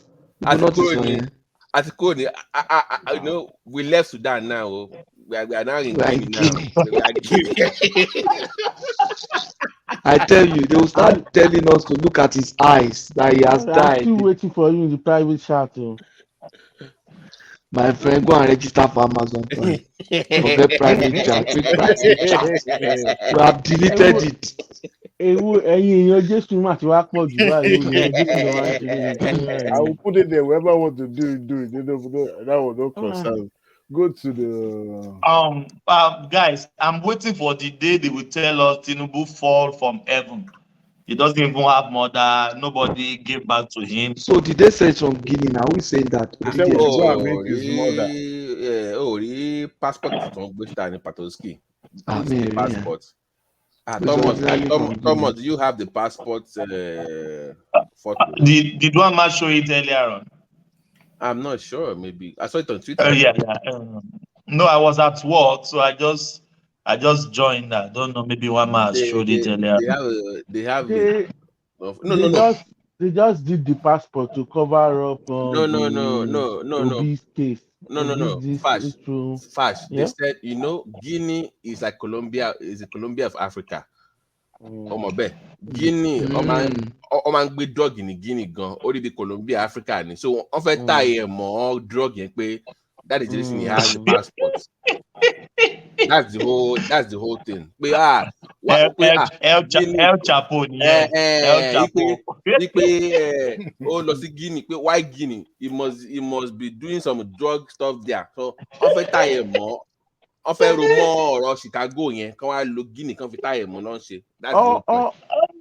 [SPEAKER 18] you know, we left Sudan now. We are now in Guinea.
[SPEAKER 12] I tell you, they will start telling us to look at his eyes that he has died. I'm still waiting for you in the private chat. My friend, go and register for Amazon Prime. Forget private chat. You have deleted it.
[SPEAKER 10] I will put it there. Whoever want to do it. That will not concern. Go to the
[SPEAKER 2] guys, I'm waiting for the day they will tell us Tinubu fall from heaven. He doesn't even have mother, nobody gave back to him.
[SPEAKER 12] So did they say from Guinea now? Who said that?
[SPEAKER 18] The passport from Bushtan Patoski. Passport. Thomas, do you have the passport photo?
[SPEAKER 2] Did one man show it earlier on?
[SPEAKER 18] I'm not sure. Maybe I saw it on Twitter.
[SPEAKER 2] No, I was at work, so I just joined. I don't know. Maybe one man showed it earlier.
[SPEAKER 12] They just did the passport to cover up.
[SPEAKER 18] Obese
[SPEAKER 12] case.
[SPEAKER 18] Fash. They said, Guinea is like Colombia. Is the Colombia of Africa. Guinea, Oman be drug in Guinea gone, only the Colombia, Africa. So on fait tie more drug that is the reason he has the passport. That's the whole thing. But
[SPEAKER 2] El Chapo.
[SPEAKER 18] Guinea, why Guinea? He must be doing some drug stuff there. So on fait tie more. On fait rumor or Chicago, quand on look Guinea, quand fait tie more, non c'est.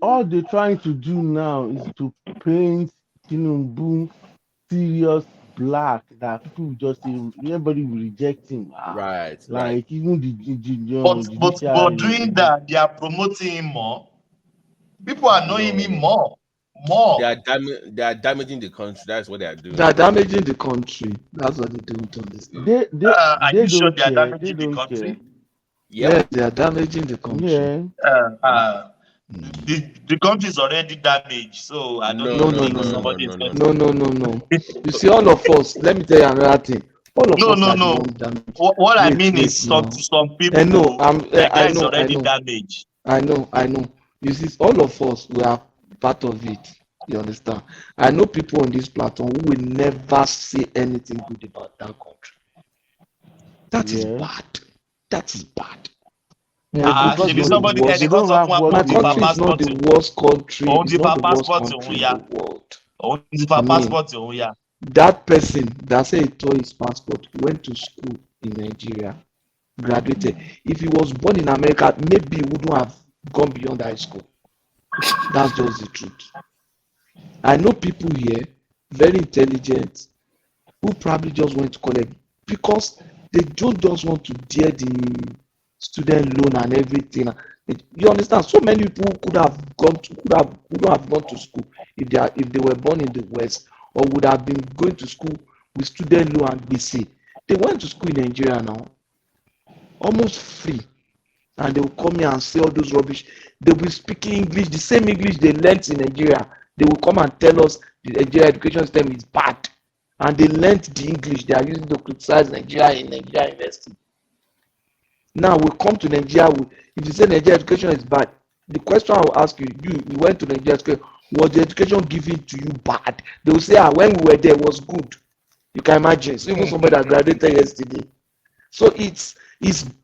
[SPEAKER 12] All they're trying to do now is to paint Tinubu serious black that people just say everybody will reject him.
[SPEAKER 18] Right.
[SPEAKER 12] Even
[SPEAKER 2] but doing that, they are promoting him more. People are knowing him more.
[SPEAKER 18] They are damaging the country. That's what they are doing.
[SPEAKER 12] They are damaging the country. That's what they don't understand.
[SPEAKER 2] Are you sure they are damaging the country?
[SPEAKER 12] Yeah, they are damaging the country.
[SPEAKER 2] The country is already damaged, so I don't think somebody is going to...
[SPEAKER 12] No. You see, all of us, let me tell you another thing. All of us are damaged.
[SPEAKER 2] What I mean is some people, the guy is already damaged.
[SPEAKER 12] I know. You see, all of us, we are part of it. You understand? I know people on this platform who will never say anything good about that country. That is bad. That is bad.
[SPEAKER 2] My country is not the
[SPEAKER 12] worst country. It's not the worst country in the world. That person that said he tore his passport went to school in Nigeria, graduated. If he was born in America, maybe he wouldn't have gone beyond high school. That's just the truth. I know people here, very intelligent, who probably just went to college because they don't just want to dare the student loan and everything. You understand? So many people would have gone to school if they were born in the West, or would have been going to school with student loan and BC. They went to school in Nigeria now, almost free, and they will come here and say all those rubbish. They will speak English, the same English they learnt in Nigeria. They will come and tell us the Nigeria education system is bad, and they learnt the English they are using to criticize Nigeria in Nigeria University. Now we come to Nigeria. If you say Nigeria education is bad, the question I will ask you: you went to Nigeria education, was the education given to you bad? They will say, when we were there, it was good. You can imagine. So even somebody that graduated yesterday. So it's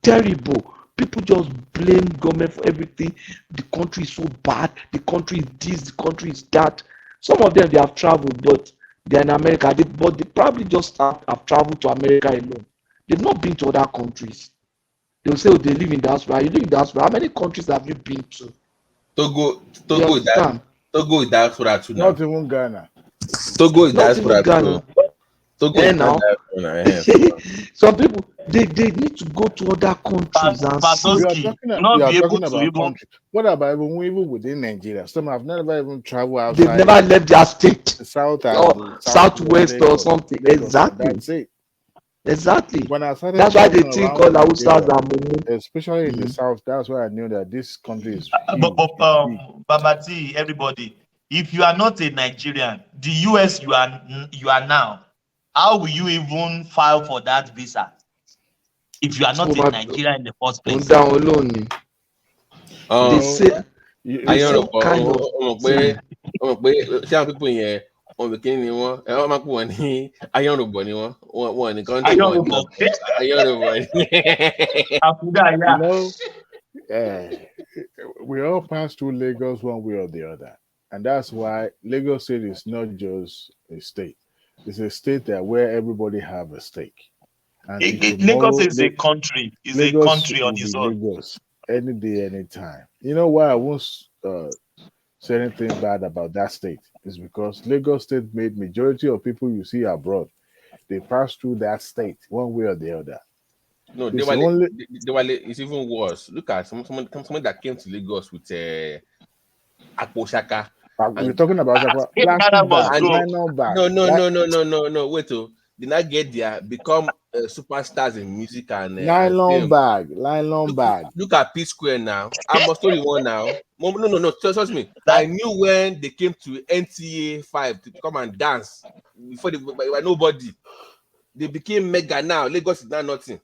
[SPEAKER 12] terrible. People just blame government for everything. The country is so bad. The country is this. The country is that. Some of them, they have traveled, but they're in America. But they probably just have traveled to America alone. They've not been to other countries. They'll say, oh, they live in diaspora. You live in diaspora. How many countries have you been to?
[SPEAKER 18] Togo
[SPEAKER 12] You
[SPEAKER 18] is that.
[SPEAKER 12] understand?
[SPEAKER 18] Togo is diaspora too now.
[SPEAKER 10] Not even Ghana.
[SPEAKER 18] Togo is
[SPEAKER 12] Not
[SPEAKER 18] diaspora
[SPEAKER 12] even Ghana.
[SPEAKER 18] too. Togo is not diaspora.
[SPEAKER 12] Some people they need to go to other countries and see.
[SPEAKER 10] You are talking about country. What about even within Nigeria? Some have never even traveled outside.
[SPEAKER 12] They've never left their state,
[SPEAKER 10] South
[SPEAKER 12] or southwest or something. Exactly.
[SPEAKER 10] That's it.
[SPEAKER 12] Exactly.
[SPEAKER 10] When I started
[SPEAKER 12] That's why they
[SPEAKER 10] traveling
[SPEAKER 12] think
[SPEAKER 10] around
[SPEAKER 12] all Hausas
[SPEAKER 10] Nigeria,
[SPEAKER 12] are mumu.
[SPEAKER 10] especially in the south, that's why I knew that this country is
[SPEAKER 2] Babati, everybody, if you are not a Nigerian, the US you are now, how will you even file for that visa if you are not a Nigerian in the first place?
[SPEAKER 12] They say kind of
[SPEAKER 18] some people here on the king one, and iron robot, one in country
[SPEAKER 10] You know, we all pass through Lagos one way or the other, and that's why Lagos State is not just a state; it's a state that where everybody have a stake. And
[SPEAKER 2] Lagos is a country. It's a country on its own.
[SPEAKER 10] Lagos, any day, anytime. You know why I won't say anything bad about that state? Is because Lagos State made majority of people you see abroad, they pass through that state one way or the other.
[SPEAKER 18] No,
[SPEAKER 10] It's
[SPEAKER 18] it's even worse. Look at someone that came to Lagos with Akposhaka.
[SPEAKER 10] We're talking about nylon bag.
[SPEAKER 18] No. Wait, did not get there, become superstars in music and
[SPEAKER 10] nylon bag.
[SPEAKER 18] Look at P Square now. I must tell you one now. No. Trust me. I knew when they came to NTA 5 to come and dance before they were nobody. They became mega now. Lagos is now nothing.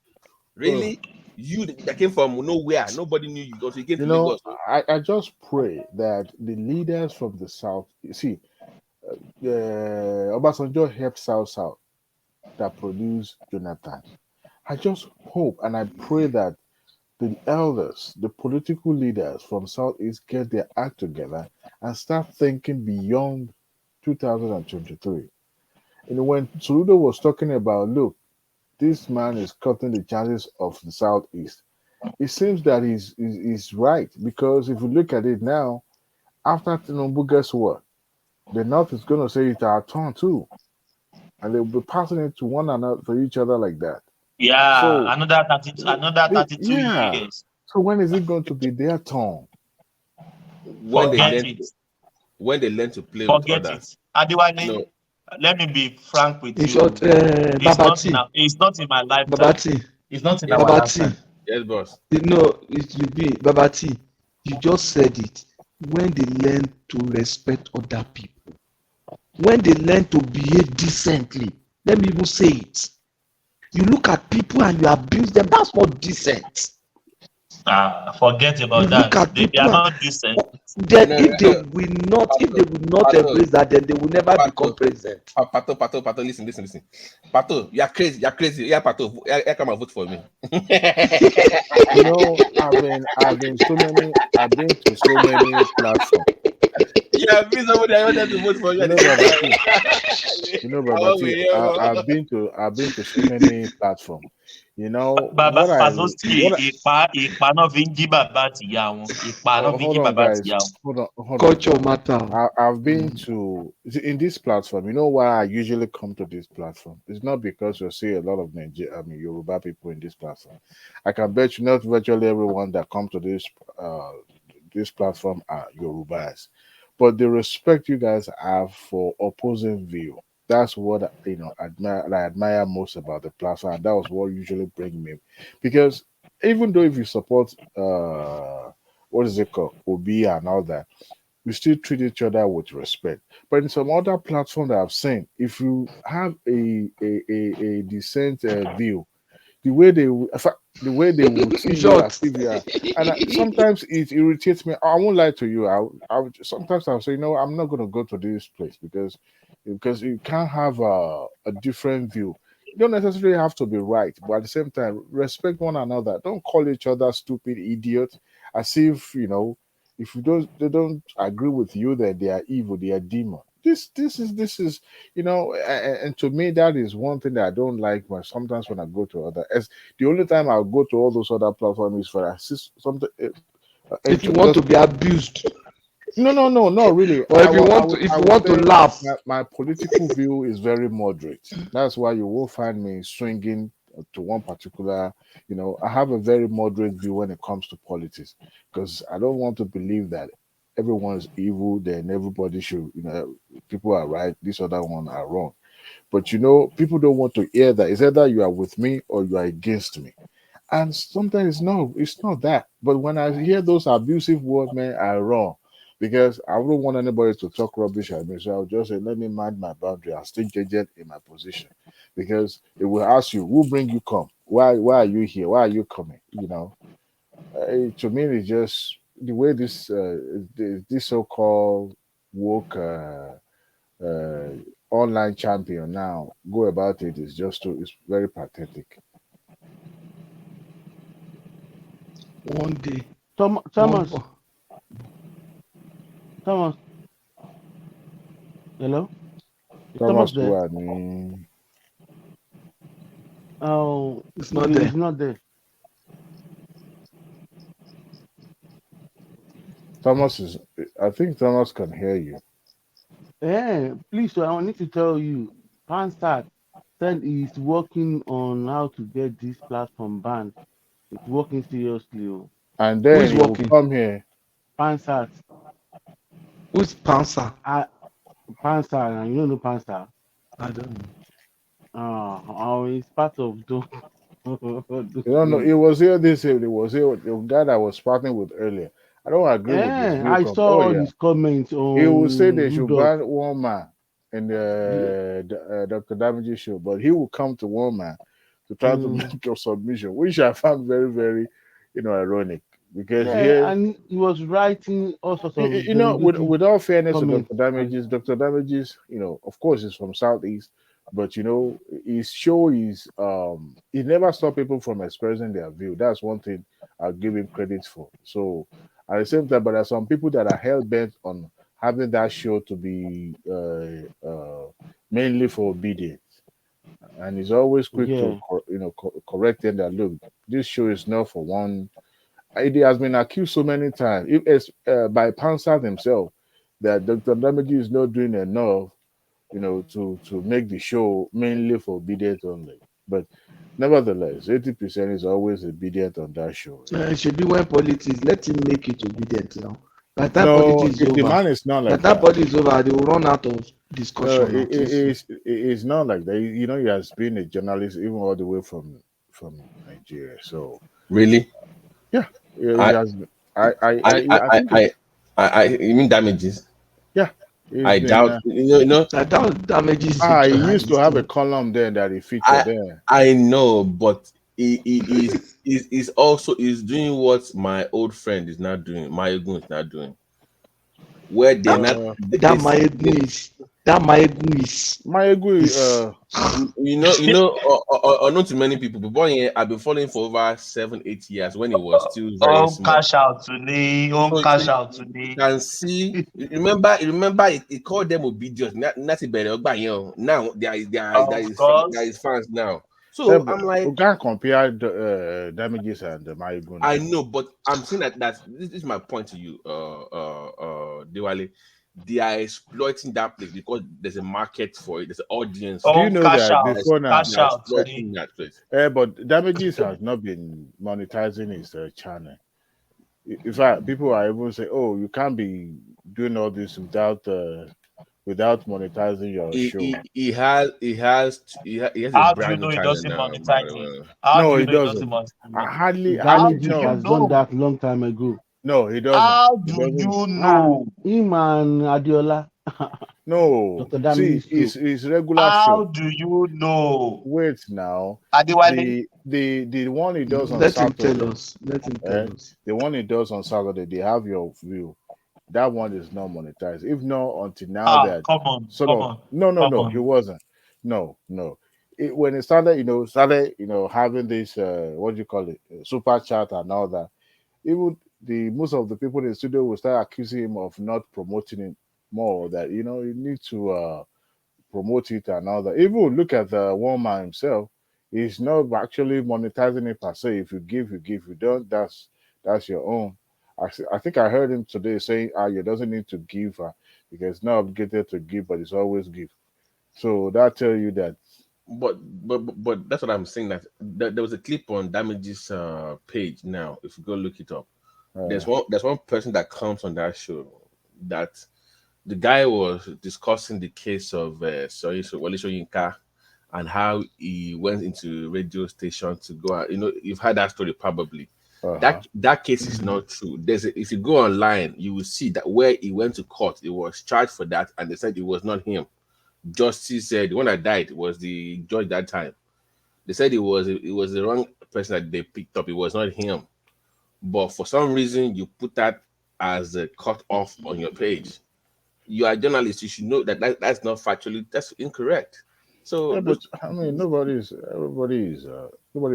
[SPEAKER 18] Really? You that came from nowhere, nobody knew you. Also, you came to Lagos.
[SPEAKER 10] I just pray that the leaders from the south, you see, Obasanjo helped South that produced Jonathan. I just hope and I pray that the elders, the political leaders from Southeast get their act together and start thinking beyond 2023. When Soludo was talking about, look, this man is cutting the chances of the Southeast, it seems that he's right, because if you look at it now, after Tinubu, guess what? The North is going to say it's our turn too. And they'll be passing it to one another, for each other like that.
[SPEAKER 2] Yeah, so, another 32 years.
[SPEAKER 10] So when is it going to be their turn?
[SPEAKER 18] When they learn to play with others.
[SPEAKER 2] Adiwale, let me be frank with you.
[SPEAKER 12] Short,
[SPEAKER 2] it's not in my lifetime.
[SPEAKER 12] Babati.
[SPEAKER 2] It's not in our lifetime.
[SPEAKER 18] Yes, boss.
[SPEAKER 12] No, it will be Babati. You just said it. When they learn to respect other people, when they learn to behave decently, let me even say it. You look at people and you abuse them. That's not decent.
[SPEAKER 2] Forget about that. They are not decent.
[SPEAKER 12] Then if they will not embrace that, then they will never become president.
[SPEAKER 18] Pato, listen. Pato, you are crazy. Yeah, Pato, come and vote for me.
[SPEAKER 10] You know, I've been to so many platforms.
[SPEAKER 18] Yeah, me somebody I wanted to vote for you.
[SPEAKER 10] I've been to so many platforms. You know,
[SPEAKER 2] hold on,
[SPEAKER 12] culture matter.
[SPEAKER 10] I've been to in this platform. You know why I usually come to this platform? It's not because you see a lot of Yoruba people in this platform. I can bet you not virtually everyone that come to this platform are Yorubas, but the respect you guys have for opposing view. That's what I admire most about the platform, and that was what usually brings me. Because even though if you support what is it called, Obi and all that, we still treat each other with respect. But in some other platform that I've seen, if you have a decent view, the way they will see you as if you are, and sometimes it irritates me. I won't lie to you. Sometimes I'll say, no, I'm not going to go to this place because you can't have a different view. you don't necessarily have to be right, but at the same time, respect one another. Don't call each other stupid idiot, as if if they don't agree with you, that they are evil, they are demon. This is and to me that is one thing that I don't like when sometimes when I go to other, as the only time I'll go to all those other platforms is for assist something.
[SPEAKER 12] If you want to be abused.
[SPEAKER 10] No, not really.
[SPEAKER 12] Or if you want to laugh.
[SPEAKER 10] My political view is very moderate. That's why you will find me swinging to one particular. I have a very moderate view when it comes to politics, because I don't want to believe that everyone is evil. Then everybody should, people are right. These other ones are wrong. But people don't want to hear that. It's either you are with me or you are against me. And sometimes it's not that. But when I hear those abusive words, man, I run. Because I don't want anybody to talk rubbish at me. So I'll just say, let me mind my boundary. I'll stay judged in my position. Because it will ask you, who bring you come? Why are you here? Why are you coming? To me, it's just the way this so-called woke online champion now go about it is it's very pathetic.
[SPEAKER 12] One day.
[SPEAKER 4] Thomas. Hello?
[SPEAKER 10] Thomas
[SPEAKER 4] there? Oh,
[SPEAKER 12] it's not there.
[SPEAKER 4] It's not there.
[SPEAKER 10] I think Thomas can hear you.
[SPEAKER 4] Yeah, please, so I need to tell you, Pansat said he's working on how to get this platform banned. It's working seriously.
[SPEAKER 10] And then he will come here.
[SPEAKER 4] Pansat.
[SPEAKER 12] Who's Pansa?
[SPEAKER 4] Pansa, you don't know Pansa?
[SPEAKER 12] I don't know.
[SPEAKER 4] Oh, it's part of the.
[SPEAKER 10] You don't know, it was here this evening. It was here the guy that I was partnering with earlier. I don't agree with this view.
[SPEAKER 4] I saw all his comments on.
[SPEAKER 10] He will say they should ban one man in the Dr. Damage's show, but he will come to one man to try to make your submission, which I found very, very, ironic. Because
[SPEAKER 4] and he was writing all sorts of.
[SPEAKER 10] With all fairness to Dr. Damages, of course, he's from Southeast, but his show is he never stopped people from expressing their view. That's one thing I'll give him credit for. So at the same time, but there are some people that are hell bent on having that show to be mainly for obedience, and he's always quick to correct them that look, this show is not for one. It has been accused so many times, by Pansat himself, that Dr. Damage is not doing enough, to make the show mainly for obedience only. But nevertheless, 80% is always obedient on that show.
[SPEAKER 12] It should be when politics. Let him make it obedient now. By the time politics is over,
[SPEAKER 10] the man is not like
[SPEAKER 12] that. By the time politics is over, they will run out of discussion.
[SPEAKER 10] It's not like that. He has been a journalist even all the way from Nigeria. So
[SPEAKER 18] really,
[SPEAKER 10] yeah. You
[SPEAKER 18] mean Damages?
[SPEAKER 10] Yeah.
[SPEAKER 18] I doubt.
[SPEAKER 12] I doubt Damages.
[SPEAKER 10] He used to have a column there that he featured there.
[SPEAKER 18] I know, but he's also doing what my old friend is not doing. Mayegun is not doing. Where they're not.
[SPEAKER 12] Mayegun is.
[SPEAKER 18] Unknown to many people, but boy, I've been following for over 7-8 years when it was still very small.
[SPEAKER 2] Cash out today. Cash out today.
[SPEAKER 18] You can see. Remember, it called them obedience. Not better. Now there is fans now. So I'm like,
[SPEAKER 10] you can't compare Damages and the Mayegun.
[SPEAKER 18] I know, but I'm saying that this is my point to you, Diwali. They are exploiting that place because there's a market for it. There's an audience.
[SPEAKER 10] Do you know that before now?
[SPEAKER 18] Cash out. That place.
[SPEAKER 10] But Damages has not been monetizing his channel. In fact, people are able to say, "Oh, you can't be doing all this without monetizing your show."
[SPEAKER 18] He has
[SPEAKER 2] How
[SPEAKER 18] a
[SPEAKER 2] do you
[SPEAKER 18] brand
[SPEAKER 2] know he
[SPEAKER 18] channel
[SPEAKER 2] doesn't
[SPEAKER 18] now.
[SPEAKER 2] monetize it?
[SPEAKER 10] No, he doesn't. Hardly
[SPEAKER 4] has done that long time ago.
[SPEAKER 10] No, he doesn't.
[SPEAKER 2] How do you know?
[SPEAKER 4] Him and Adiola.
[SPEAKER 10] No, see, it's regular
[SPEAKER 2] How
[SPEAKER 10] show.
[SPEAKER 2] do you know?
[SPEAKER 10] Wait now.
[SPEAKER 2] Adewale.
[SPEAKER 10] The one he does on
[SPEAKER 12] Let him
[SPEAKER 10] Saturday.
[SPEAKER 12] tell us. Let him tell us.
[SPEAKER 10] The one he does on Saturday, they have your view. That one is not monetized. If not until now, that
[SPEAKER 2] come on,
[SPEAKER 10] sort
[SPEAKER 2] come
[SPEAKER 10] of
[SPEAKER 2] on.
[SPEAKER 10] no,
[SPEAKER 2] Come on.
[SPEAKER 10] he wasn't. No. when it started, having this what do you call it, super chat and all that. Even most of the people in the studio will start accusing him of not promoting it more. That you need to promote it and all that. Even look at the one man himself. He's not actually monetizing it per se. If you give, you give. You don't, that's your own. I think I heard him today saying, you doesn't need to give because it's not obligated to give, but it's always give. So that tell you that.
[SPEAKER 18] But that's what I'm saying. That there was a clip on Damage's page now. If you go look it up, there's one person that comes on that show that the guy was discussing the case of Wole Soyinka and how he went into radio station to go out. You've heard that story probably. That case is not true. If you go online, you will see that where he went to court, he was charged for that, and they said it was not him. Justice said the one that died was the judge that time. They said it was the wrong person that they picked up. It was not him. But for some reason, you put that as a cut off on your page. You are a journalist. You should know that's not factually, that's incorrect. So,
[SPEAKER 10] yeah, but I mean, nobody's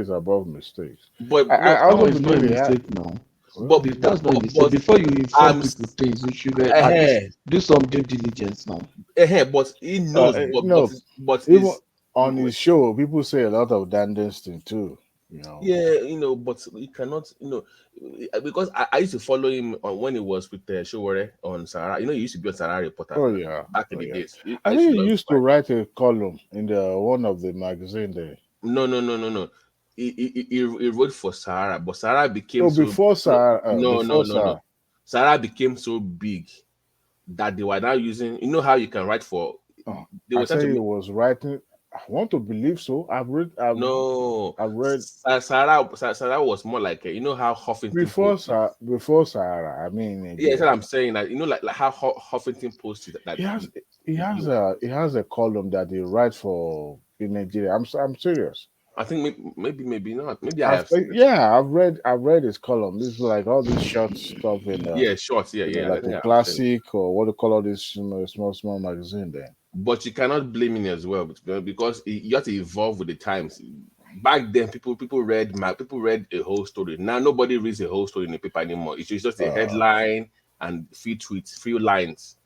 [SPEAKER 10] above mistakes.
[SPEAKER 18] But
[SPEAKER 10] I also
[SPEAKER 12] it's not a
[SPEAKER 10] believe
[SPEAKER 12] mistake now.
[SPEAKER 18] But
[SPEAKER 12] That's not a mistake. Before you inform people things, you should at least do some due diligence now.
[SPEAKER 18] But he knows. But
[SPEAKER 10] even on his show, people say a lot of dandans thing too.
[SPEAKER 18] Yeah, but you cannot, because I used to follow him when he was with Showore on Sahara. He used to be on Sahara Reporter.
[SPEAKER 10] Oh yeah,
[SPEAKER 18] back in the days.
[SPEAKER 10] I think he used to write a column in one of the magazine there.
[SPEAKER 18] No. He wrote for Sahara, but Sahara became
[SPEAKER 10] before Sahara.
[SPEAKER 18] No. Sahara became so big that they were now using. You know how you can write for.
[SPEAKER 10] He was writing. I want to believe so. I've read.
[SPEAKER 18] Sahara was more like how Huffington
[SPEAKER 10] before Sahara. I mean,
[SPEAKER 18] that's what I'm saying. That like how Huffington Post is that
[SPEAKER 10] he has a column that he writes for in Nigeria. I'm serious.
[SPEAKER 18] I think maybe not. Maybe
[SPEAKER 10] I've read his column. This is like all this short stuff in
[SPEAKER 18] shorts.
[SPEAKER 10] Like a classic or what do you call all this small magazine there.
[SPEAKER 18] But you cannot blame him as well because you have to evolve with the times. Back then, people read a whole story. Now nobody reads a whole story in the paper anymore. It's just a headline and few tweets, few lines.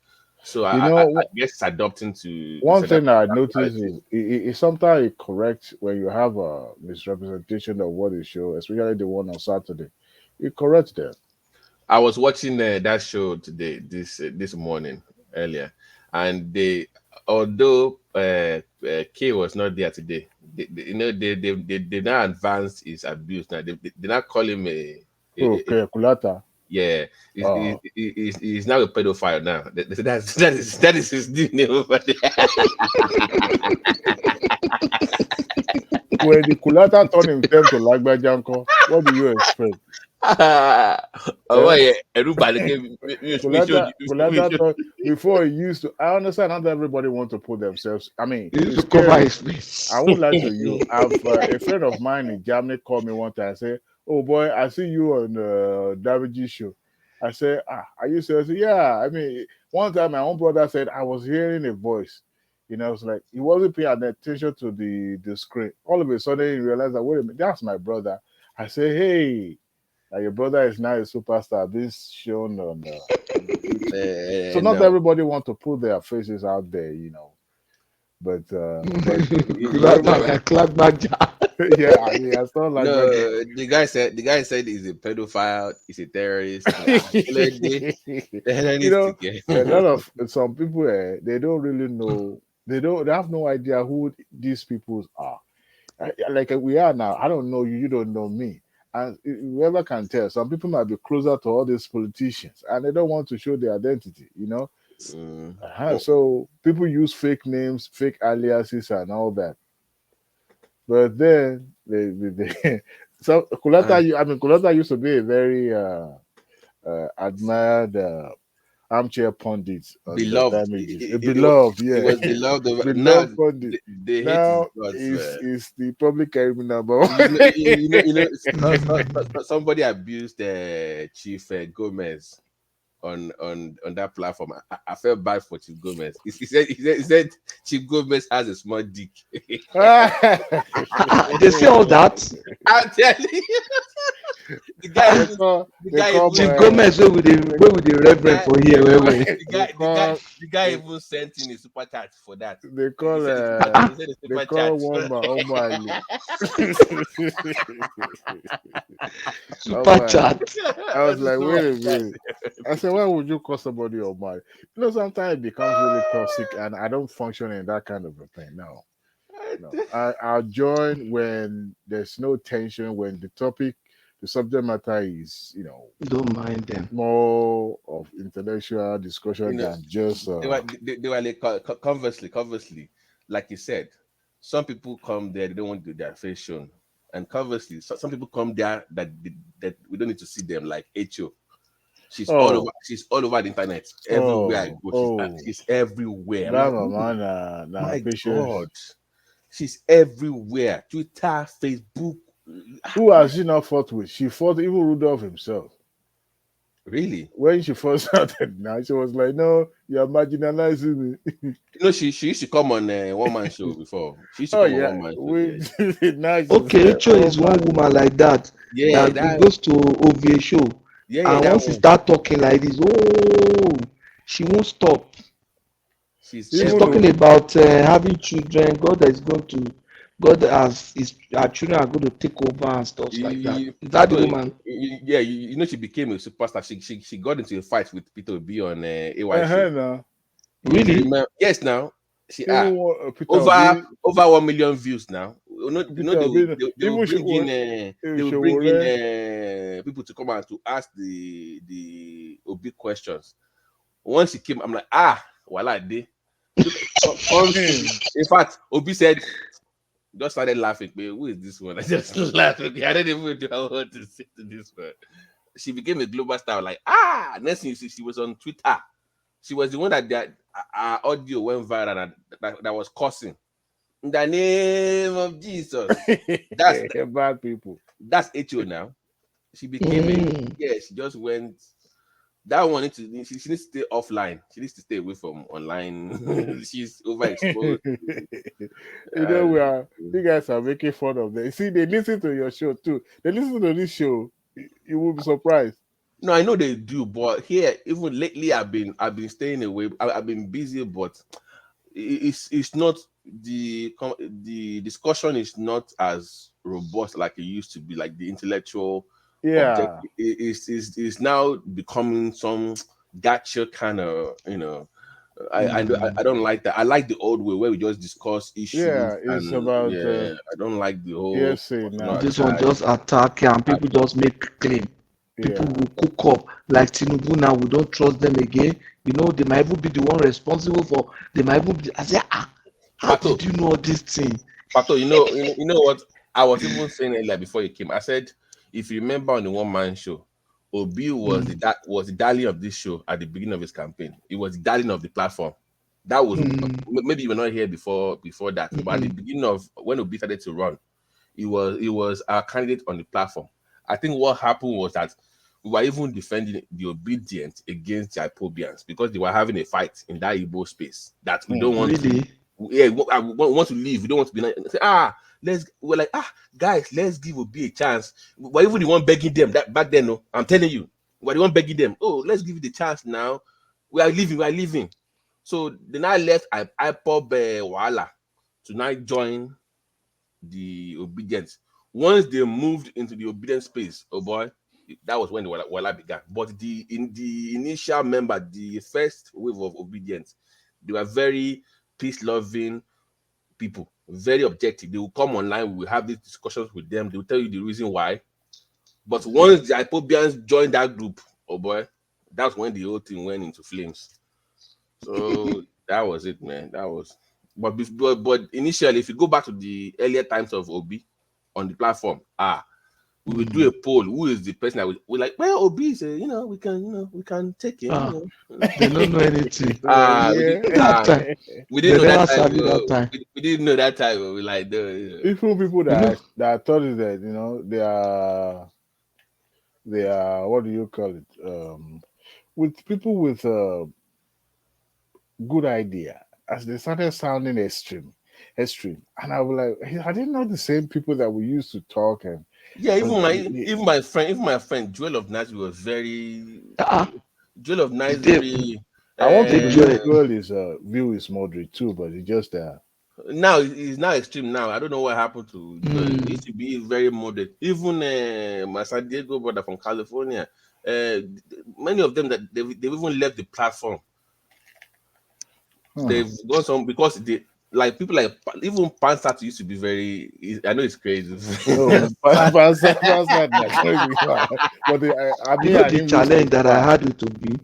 [SPEAKER 18] So I guess it's adopting to.
[SPEAKER 10] One thing I noticed is it sometimes correct when you have a misrepresentation of what is show, especially the one on Saturday. It corrects them.
[SPEAKER 18] I was watching that show today, this morning earlier, and although K was not there today, they now advanced his abuse. Now they now call him
[SPEAKER 10] Kulata.
[SPEAKER 18] Yeah, he's now a pedophile now. That is his new name over there.
[SPEAKER 10] When the Kulata turned himself to Lagbajanko, what do you expect? Kulata, before he used to, I understand not everybody wants to put themselves. I mean,
[SPEAKER 12] he used to cover his face.
[SPEAKER 10] I won't lie to you. I've a friend of mine in Germany called me one time and said, "Oh boy, I see you on the Daviji show." I said, "Are you serious?" Yeah. I mean, one time my own brother said I was hearing a voice. It's like he wasn't paying attention to the screen. All of a sudden, he realized that, wait a minute, that's my brother. I say, hey, your brother is now a superstar. This shown on. So not everybody want to put their faces out there, But yeah, I mean, I thought like
[SPEAKER 18] the guy said he's a pedophile, he's a terrorist.
[SPEAKER 10] A lot of some people they don't really know. They have no idea who these people are. Like we are now. I don't know you. You don't know me. And whoever can tell, some people might be closer to all these politicians, and they don't want to show their identity. So people use fake names, fake aliases, and all that. But then so Kulata used to be a very admired armchair pundit.
[SPEAKER 18] Beloved,
[SPEAKER 10] beloved, yeah.
[SPEAKER 18] He was beloved.
[SPEAKER 10] Beloved pundit. Now is the public enemy number one.
[SPEAKER 18] Somebody abused Chief Gomez. on that platform. I felt bad for Chief Gomez. He said Chief Gomez has a small dick.
[SPEAKER 12] They say all that.
[SPEAKER 18] I'm telling you. The guy
[SPEAKER 12] Chief Gomez where with the reverend for here.
[SPEAKER 18] The guy even sent in a super chat for that.
[SPEAKER 10] They call Omar.
[SPEAKER 12] Super chat.
[SPEAKER 10] I was like, wait a minute. I said, why would you call somebody Omar? You know, sometimes it becomes really toxic, and I don't function in that kind of a thing. No. I'll join when there's no tension, when the subject matter is,
[SPEAKER 12] don't mind them,
[SPEAKER 10] more of intellectual discussion than just.
[SPEAKER 18] They were like conversely, like you said, some people come there, they don't want to do their face shown, and conversely, some people come there that we don't need to see them, like H.O. She's all over the internet, everywhere I go. She's everywhere.
[SPEAKER 10] My
[SPEAKER 18] God, she's everywhere. Twitter, Facebook.
[SPEAKER 10] Who has she not fought with? She fought even Rudolph himself.
[SPEAKER 18] Really?
[SPEAKER 10] When she first started, now she was like, "No, you're marginalizing me."
[SPEAKER 18] She used to come on a one-man show before. She used to come on one-man show.
[SPEAKER 12] Okay, Cho is one woman like that.
[SPEAKER 18] Yeah,
[SPEAKER 12] that goes to OVA show. And once she start talking like this, she won't stop. She's talking about having children. Our children are going to take over and stuff like that. Is that the woman?
[SPEAKER 18] Yeah, she became a superstar. She got into a fight with Peter Obi on AY.
[SPEAKER 12] Really?
[SPEAKER 18] Yes. Now she over 1 million views now. They will bring in people to come out to ask the Obi questions. Once he came, I'm like, voila, they. In fact, Obi said. Just started laughing. But who is this one? I just laughed. I didn't even know what to say to this one. She became a global star. Like, next thing you see, she was on Twitter. She was the one that audio went viral and that was cursing. In the name of Jesus. That's
[SPEAKER 10] bad people.
[SPEAKER 18] That's HO now. She became she just went. That one she needs to stay offline. She needs to stay away from online. She's overexposed.
[SPEAKER 10] You guys are making fun of them. See, they listen to your show too. They listen to this show. You will be surprised.
[SPEAKER 18] No, I know they do, but here, even lately, I've been staying away. I've been busy, but it's not the discussion is not as robust like it used to be. Like the intellectual.
[SPEAKER 10] Yeah,
[SPEAKER 18] is now becoming some gotcha kind of, I don't like that. I like the old way where we just discuss issues.
[SPEAKER 10] Yeah, it's about.
[SPEAKER 18] I don't like the whole.
[SPEAKER 10] Yes,
[SPEAKER 12] this one just attack and people just make claim. People will cook up like Tinubu now. We don't trust them again. They might even be the one responsible for. They might even be. I say, how did you know all this thing?
[SPEAKER 18] Pato, you know what? I was even saying it like before you came. I said, if you remember on the one-man show, Obi was the darling of this show at the beginning of his campaign. It was the darling of the platform. That was maybe you were not here before that, but at the beginning of when Obi started to run, it was our candidate on the platform. I think what happened was that we were even defending the obedient against the IPOBians because they were having a fight in that Igbo space that we don't want to. Yeah, we want to leave. We don't want to be like, we're like, guys, let's give Obi a chance. We're even the one begging them that back then. No, I'm telling you, we're the one begging them. Oh, let's give it the chance now. We are leaving. So then I left IPOB Wala to now join the obedience. Once they moved into the obedient space, oh boy, that was when the Wala began. But in the initial member, the first wave of obedience, they were very peace-loving people, very objective. They will come online, we will have these discussions with them, they will tell you the reason why. But once the IPOBians joined that group, oh boy, that's when the whole thing went into flames. So that was it, man. That was but initially, if you go back to the earlier times of Obi on the platform, we will do a poll. Who is the person that we like? Well, Obi is we can take him.
[SPEAKER 12] They don't know anything.
[SPEAKER 18] We didn't know that time. We didn't know that time. We like
[SPEAKER 10] even people that thought is that they are what do you call it? with people with good idea, as they started sounding extreme, and I was like, "Hey, are they not the same people that we used to talk and?"
[SPEAKER 18] Yeah, even my friend Joel of Nigeria was very Joel of Nigeria.
[SPEAKER 10] I want to believe Joel's view is moderate too, but he just
[SPEAKER 18] now he's now extreme now. I don't know what happened to Joel. He used to be very moderate. Even my San Diego brother from California, many of them that they've even left the platform. They've gone some because they like people like even Pansat used to be very. I know it's crazy.
[SPEAKER 10] No, Pansat, but
[SPEAKER 12] the challenge that I had with Obi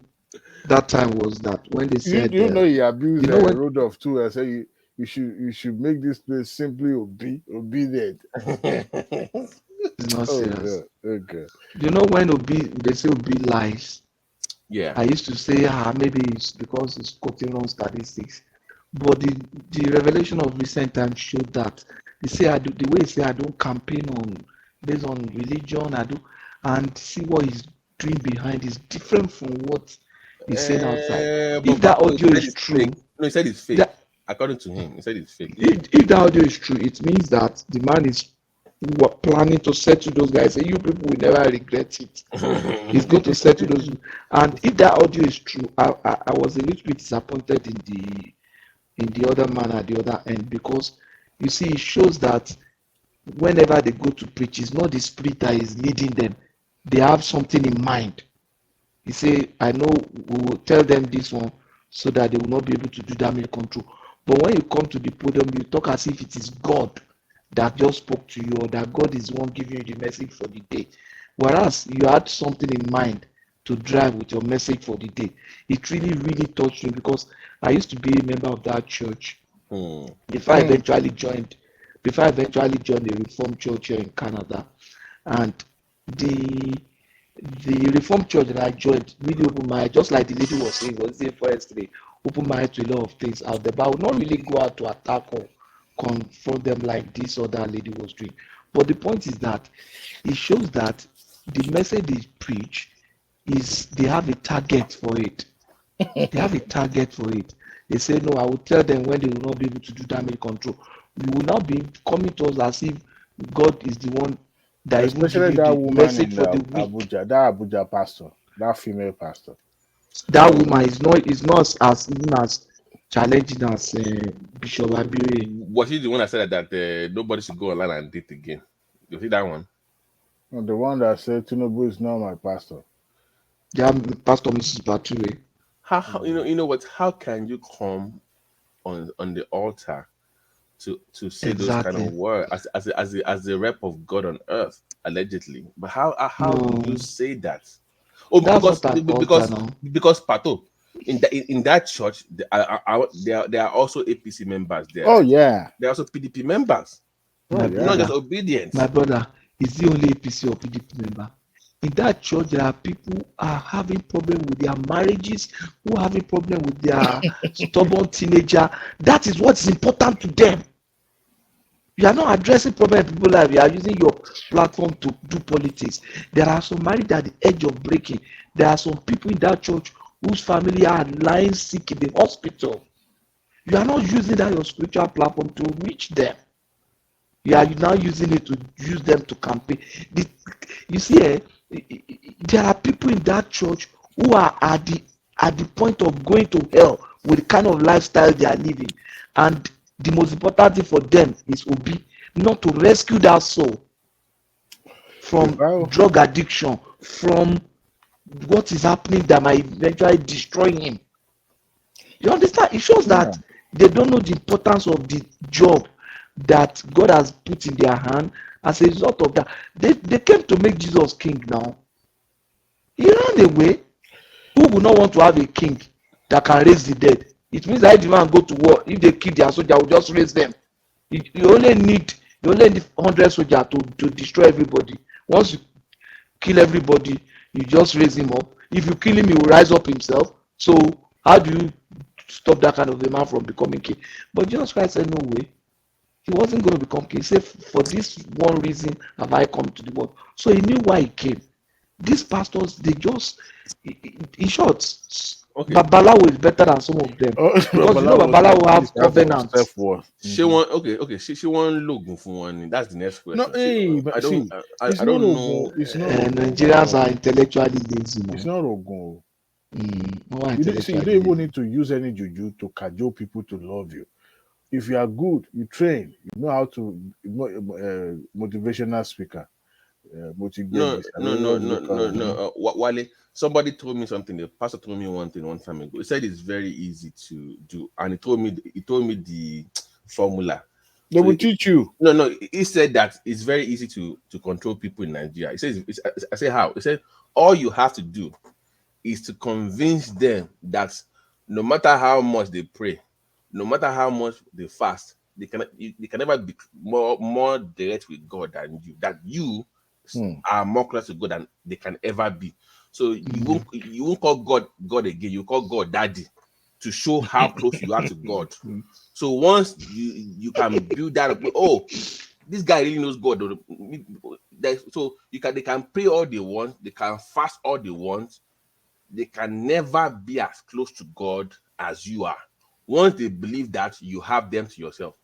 [SPEAKER 12] that time was that when they said
[SPEAKER 10] you know he abused Rodolph too. I say you should make this place simply obedient.
[SPEAKER 12] It's not serious.
[SPEAKER 10] Okay.
[SPEAKER 12] You know when they say Obi lies.
[SPEAKER 18] Yeah.
[SPEAKER 12] I used to say maybe it's because it's quoting wrong statistics, but the revelation of recent times showed that they say the way they say I don't campaign based on religion, and see what he's doing behind is different from what he's saying outside. If that audio is true,
[SPEAKER 18] no, he said it's fake. According to him, he said it's fake.
[SPEAKER 12] If the audio is true, it means that the man is planning to settle those guys. Say, you people will never regret it. He's going to settle those. And if that audio is true, I was a little bit disappointed in the other man at the other end, because you see, it shows that whenever they go to preach, it's not the spirit that is leading them. They have something in mind. He say, I know we will tell them this one so that they will not be able to do damage control. But when you come to the podium, you talk as if it is God that just spoke to you, or that God is the one giving you the message for the day. Whereas you had something in mind to drive with your message for the day. It really, really touched me, because I used to be a member of that church before I eventually joined the Reformed Church here in Canada. And the Reformed Church that I joined really opened my eye, just like the lady was saying yesterday, opened my eye to a lot of things out there. But I would not really go out to attack or confront them like this or that lady was doing. But the point is that it shows that the message they preach is they have a target for it. They have a target for it. They say, no, I will tell them when they will not be able to do damage control. You will not be coming to us as if God is the one that is going to give
[SPEAKER 10] that
[SPEAKER 12] the
[SPEAKER 10] woman
[SPEAKER 12] message
[SPEAKER 10] in
[SPEAKER 12] for the weak.
[SPEAKER 10] Abuja, that Abuja pastor, that female pastor.
[SPEAKER 12] That woman is not as even as challenging as Bishop Abiri.
[SPEAKER 18] Was he the one that said that nobody should go online and date again? You see that one?
[SPEAKER 10] No, the one that said Tinubu is not my pastor.
[SPEAKER 12] Yeah, Pastor Mrs. Bature.
[SPEAKER 18] How you know what? How can you come on the altar to say those kind of words as the rep of God on earth, allegedly? But how do you say that? Oh, because Pato, in that church, there are also APC members there.
[SPEAKER 10] Oh yeah,
[SPEAKER 18] there are also PDP members. Not just obedience.
[SPEAKER 12] My brother is the only APC or PDP member. In that church, there are people who are having problem with their marriages, who are having problem with their stubborn teenager. That is what's important to them. You are not addressing problem in people's life. You are using your platform to do politics. There are some married at the edge of breaking. There are some people in that church whose family are lying sick in the hospital. You are not using that your spiritual platform to reach them. You are now using it to use them to campaign. You see, there are people in that church who are at the point of going to hell with the kind of lifestyle they are living, and the most important thing for them is not to rescue that soul from drug addiction, from what is happening that might eventually destroy him. You understand? It shows that they don't know the importance of the job that God has put in their hand. As a result of that, they came to make Jesus king now. He ran away. Who would not want to have a king that can raise the dead? It means that if the man go to war, if they kill their soldier, will just raise them. You only need 100 soldiers to destroy everybody. Once you kill everybody, you just raise him up. If you kill him, he will rise up himself. So how do you stop that kind of a man from becoming king? But Jesus Christ said, no way. He wasn't going to become king. He said, for this one reason have I come to the world. So he knew why he came. These pastors, they just, in short, Babalawo is better than some of them. Because you know Babalawo have covenants.
[SPEAKER 18] She want She want look for one. That's the next question.
[SPEAKER 10] No, hey,
[SPEAKER 18] I don't
[SPEAKER 10] it's
[SPEAKER 18] I
[SPEAKER 10] not
[SPEAKER 18] don't
[SPEAKER 10] Ogun.
[SPEAKER 18] know.
[SPEAKER 10] It's not
[SPEAKER 12] Nigerians are intellectually lazy.
[SPEAKER 10] It's not Ogun.
[SPEAKER 12] More
[SPEAKER 10] You don't
[SPEAKER 12] intellectually
[SPEAKER 10] even need to use any juju to cajole people to love you. If you are good, you train. You know how to motivational speaker.
[SPEAKER 18] No. Wale, somebody told me something. The pastor told me one thing one time ago. He said it's very easy to do, and he told me the formula.
[SPEAKER 10] They will teach you.
[SPEAKER 18] No. He said that it's very easy to control people in Nigeria. He says, I say how? He said all you have to do is to convince them that no matter how much they pray, no matter how much they fast, they can never be more direct with God than you. That you are more close to God than they can ever be. So you won't call God again. You call God Daddy to show how close you are to God. So once you can build that up, oh, this guy really knows God. So they can pray all they want, they can fast all they want, they can never be as close to God as you are. Once they believe that, you have them to yourself.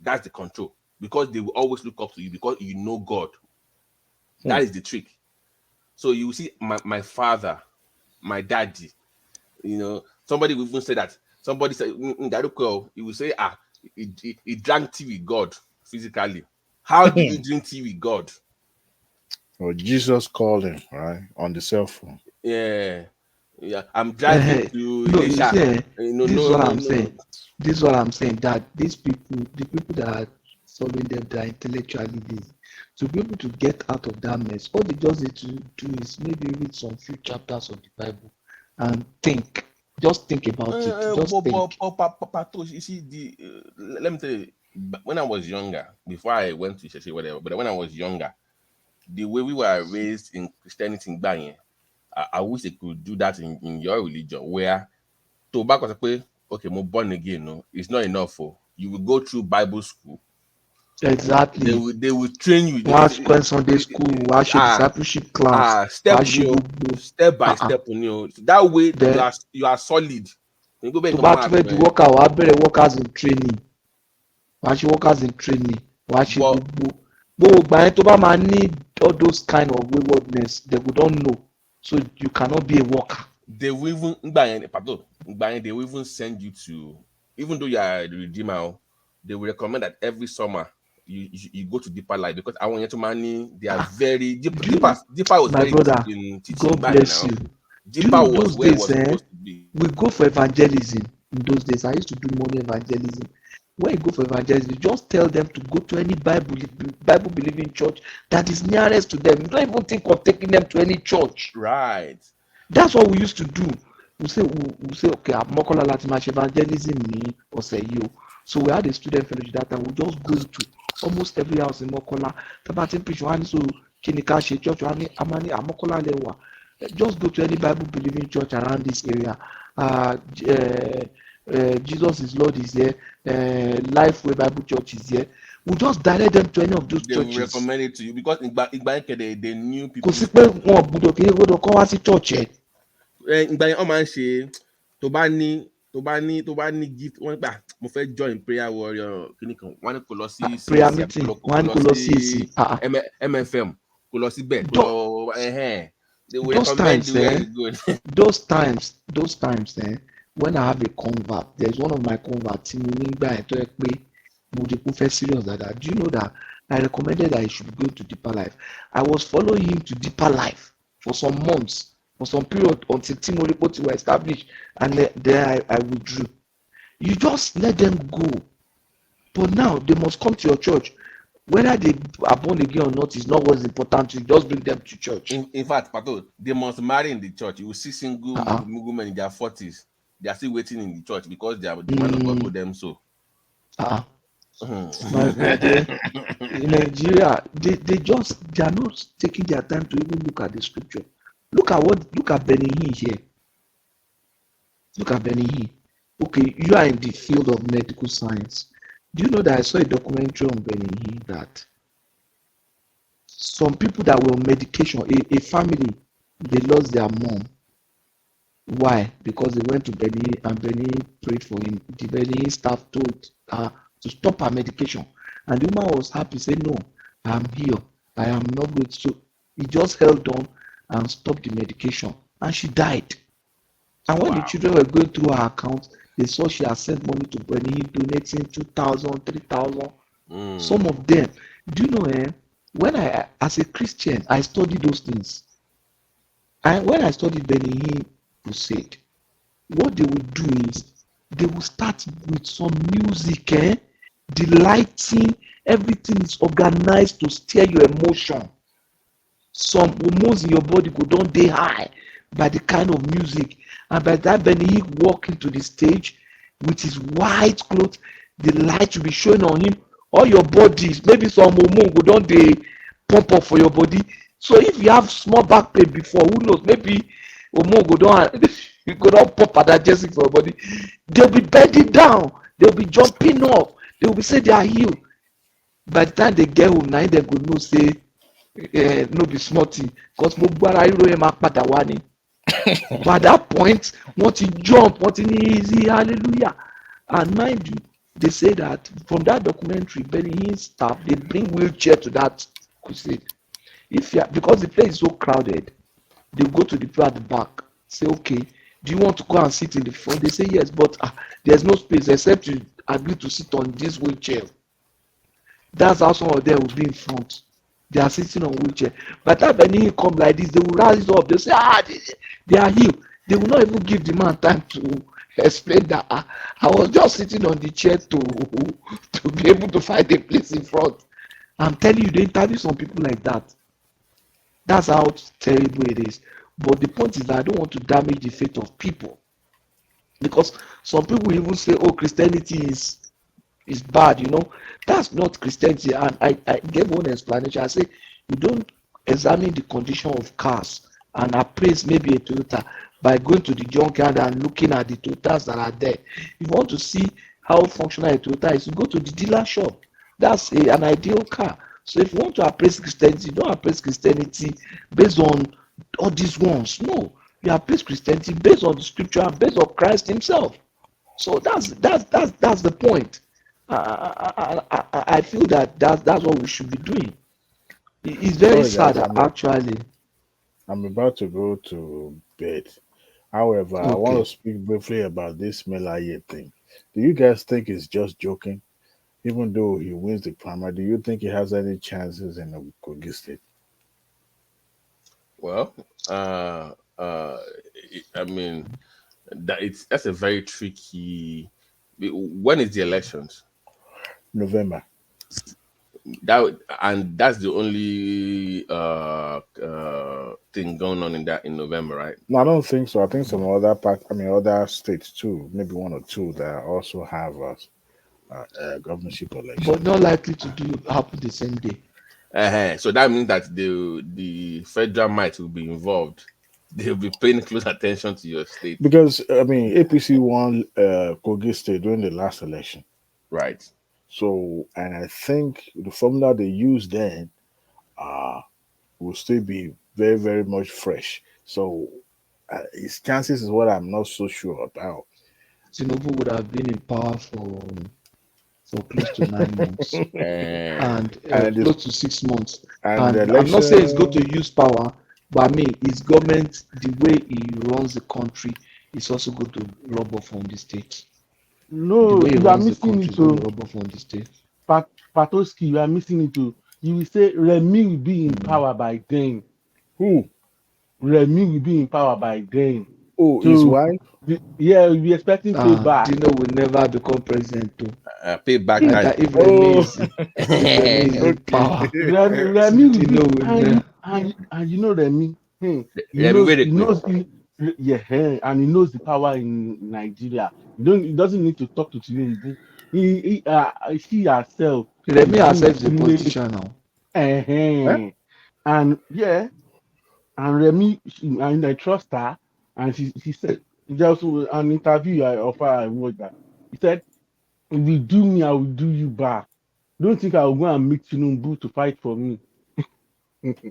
[SPEAKER 18] That's the control, because they will always look up to you because you know God. That is the trick. So you see, my father, my daddy, somebody will even say that. Somebody said, he will say, he drank tea with God physically. How do you drink tea with God?
[SPEAKER 10] Well, Jesus called him, right, on the cell phone.
[SPEAKER 18] Yeah. I'm driving to
[SPEAKER 12] This is what I'm saying. This is what I'm saying. That these people, the people that are following them, they are intellectually lazy. To be able to get out of that mess, all they just need to do is maybe read some few chapters of the Bible and think. Just think about it. Just think.
[SPEAKER 18] You see, let me tell you, when I was younger, before I went to church, whatever, but when I was younger, the way we were raised in Christianity in Bangye, I wish they could do that in your religion, where tobacco, okay, more born again, no, it's not enough. You will go through Bible school.
[SPEAKER 12] Exactly.
[SPEAKER 18] They will train you.
[SPEAKER 12] Watch Sunday school, watch your discipleship class,
[SPEAKER 18] step by step. That way you are solid. You go back
[SPEAKER 12] to workers in training. Watch workers in training. Watch but need all those kind of waywardness, they would don't know. So you cannot be a worker.
[SPEAKER 18] They will even send you to, even though you are a redeemer, they will recommend that every summer you go to Deeper Life, because I want you to money. They are very Deeper was
[SPEAKER 12] my
[SPEAKER 18] very
[SPEAKER 12] brother.
[SPEAKER 18] in teaching.
[SPEAKER 12] God bless you.
[SPEAKER 18] Deeper was where it was supposed to be.
[SPEAKER 12] We go for evangelism in those days. I used to do money evangelism. When you go for evangelism, you just tell them to go to any Bible believing church that is nearest to them. You don't even think of taking them to any church.
[SPEAKER 18] Right.
[SPEAKER 12] That's what we used to do. We say, okay, I'm not going to let evangelism me or say you. So we had a student fellowship that time. We just go to almost every house in Mokola. Just go to any Bible believing church around this area. Jesus is Lord is here. Lifeway Bible Church is here. We just direct them to any of those churches.
[SPEAKER 18] They will recommend it to you because they knew people.
[SPEAKER 12] Because people come to church.
[SPEAKER 18] tó bá ní gift wọ́n gbà mo fẹ́ join prayer warrior kíní kan wọ́n ní kó lọ sí
[SPEAKER 12] prayer meeting wọ́n ní kó lọ sí
[SPEAKER 18] MFM kó lọ síbẹ̀
[SPEAKER 12] those times when I have a convert, there's one of my converts mo nígbà tó yẹ pé mo dey kó fẹ́ serious that do you know that I recommended that he should go to Deeper Life. I was following him to Deeper Life for some months, for some period until Team Report were established, and then I withdrew. You just let them go. But now they must come to your church. Whether they are born again or not is not what's important. You just bring them to church.
[SPEAKER 18] In fact, Pato, they must marry in the church. You will see single women in their 40s. They are still waiting in the church because they are the man of God told them so.
[SPEAKER 12] In Nigeria, they are not taking their time to even look at the scripture. Look at Benny Hinn here. Look at Benny Hinn. Okay, you are in the field of medical science. Do you know that I saw a documentary on Benny Hinn that some people that were on medication, a family, they lost their mom. Why? Because they went to Benny and Benny prayed for him. The Benny staff told her to stop her medication. And the woman was happy, said, no, I'm here. I am not good. So he just held on and stopped the medication. And she died. And when the children were going through her account, they saw she had sent money to Benny, donating 2,000, 3,000. Some of them. Do you know, when I, as a Christian, I studied those things. And when I studied Benny Hinn crusade, what they would do is they will start with some music, the lighting, everything is organized to stir your emotion. Some hormones in your body go down day high by the kind of music. And by that Benny Hinn walk into the stage with his white clothes, the light will be showing on him. All your bodies, maybe some hormone go down, they pump up for your body. So if you have small back pain before, who knows, maybe hormone go down, you go down pump analgesic for your body. They'll be bending down, they'll be jumping up, they'll be saying they are healed. By the time they get home, now they go know say no be smarty, because but at that point, want to jump, want to easy, hallelujah. And mind you, they say that from that documentary, Benny Hinn staff, they bring wheelchair to that crusade. If you are, because the place is so crowded, they go to the people at the back, say, okay, do you want to go and sit in the front? They say yes, but there's no space except you agree to sit on this wheelchair. That's how some of them will be in front. They are sitting on wheelchair. By the time Benny Hinn come like this, they will rise up. They say, they are healed. They will not even give the man time to explain that I was just sitting on the chair to be able to find a place in front. I'm telling you, they interview some people like that. That's how terrible it is. But the point is that I don't want to damage the faith of people. Because some people even say, oh, Christianity is bad, you know. That's not Christianity. And I gave one explanation. I say, you don't examine the condition of cars and appraise maybe a Toyota by going to the junkyard and looking at the Toyotas that are there. If you want to see how functional a Toyota is, you go to the dealer shop. That's an ideal car. So if you want to appraise Christianity, don't appraise Christianity based on all these ones. No, you appraise Christianity based on the scripture and based on Christ himself. So that's the point. I feel that's what we should be doing. It's very sad, actually.
[SPEAKER 10] I'm about to go to bed. However, I want to speak briefly about this Melaye thing. Do you guys think he's just joking? Even though he wins the primary, do you think he has any chances in the Kogi State?
[SPEAKER 18] Well, I mean, that's a very tricky. When is the elections?
[SPEAKER 10] November.
[SPEAKER 18] That's the only thing going on in November, right?
[SPEAKER 10] No, I don't think so. I think some other other states too, maybe one or two that also have a governorship election,
[SPEAKER 12] but not likely to happen the same day.
[SPEAKER 18] So that means that the federal might will be involved. They'll be paying close attention to your state,
[SPEAKER 10] because APC won Kogi State during the last election,
[SPEAKER 18] right?
[SPEAKER 10] So, and I think the formula they used then will still be very, very much fresh. So his chances is what I'm not so sure about.
[SPEAKER 12] Tinubu would have been in power for close to 9 months and close to 6 months. And I'm not saying he's going to use power, but I mean his government, the way he runs the country, is also going to rub off on the state.
[SPEAKER 4] No, you are missing it too. Patoski, you are missing it too. You will say Remi will be in power by then.
[SPEAKER 10] Who?
[SPEAKER 4] Remi will be in power by then.
[SPEAKER 10] Oh, his wife?
[SPEAKER 4] Yeah, we'll be expecting payback.
[SPEAKER 12] Dino will never become president too.
[SPEAKER 18] Payback time.
[SPEAKER 12] If Remi is in power.
[SPEAKER 4] Remi will be, and you know Remi. And he knows the power in Nigeria. He doesn't need to talk to Tinubu. She herself.
[SPEAKER 12] Remi herself is a politician now.
[SPEAKER 4] And Remi, and I trust her. And she said, just an interview I offer, I watched that. He said, if you do me, I will do you back. Don't think I will go and meet Tinubu to fight for me.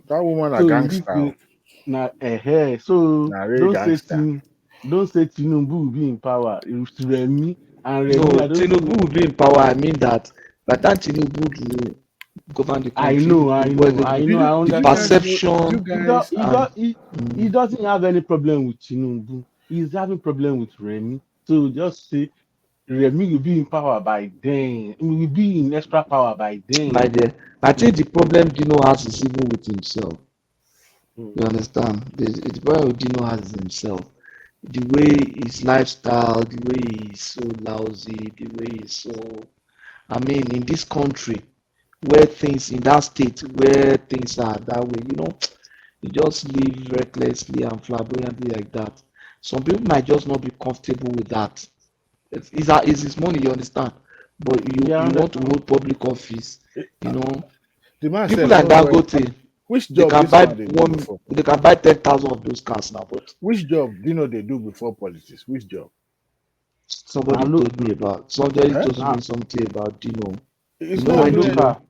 [SPEAKER 10] That woman a
[SPEAKER 4] So in
[SPEAKER 10] gangster.
[SPEAKER 4] this case, now so
[SPEAKER 10] Nah, real gangster.
[SPEAKER 4] don't say Tinubu will be in power. It's Remy and
[SPEAKER 12] No,
[SPEAKER 4] Remy. I don't
[SPEAKER 12] Tinubu
[SPEAKER 4] see.
[SPEAKER 12] will be in power. I mean that by the time Tinubu will govern the
[SPEAKER 4] I
[SPEAKER 12] country,
[SPEAKER 4] know. I
[SPEAKER 12] the
[SPEAKER 4] understand.
[SPEAKER 12] perception.
[SPEAKER 4] He doesn't have any problem with Tinubu. He's having problem with Remy. So just say Remy will be in power by then. He will be in extra power by then.
[SPEAKER 12] By the, I think the problem Dino has is even with himself. You understand? The problem Dino has is himself. The way his lifestyle, the way he's so lousy, the way he's so. I mean, in this country, where things in that state where things are that way, you just live recklessly and flamboyantly like that. Some people might just not be comfortable with that. It's his money, you understand? But you want to hold public office,
[SPEAKER 10] The man
[SPEAKER 12] people
[SPEAKER 10] said,
[SPEAKER 12] like Dangote,
[SPEAKER 10] which
[SPEAKER 12] they
[SPEAKER 10] job
[SPEAKER 12] can
[SPEAKER 10] this
[SPEAKER 12] buy
[SPEAKER 10] man they do before?
[SPEAKER 12] they can buy 10,000 of those cars now. But
[SPEAKER 10] Which job do you know they do before politics? Which job?
[SPEAKER 12] somebody told me about something about Dino.
[SPEAKER 10] It's
[SPEAKER 12] When
[SPEAKER 10] not
[SPEAKER 12] Dino,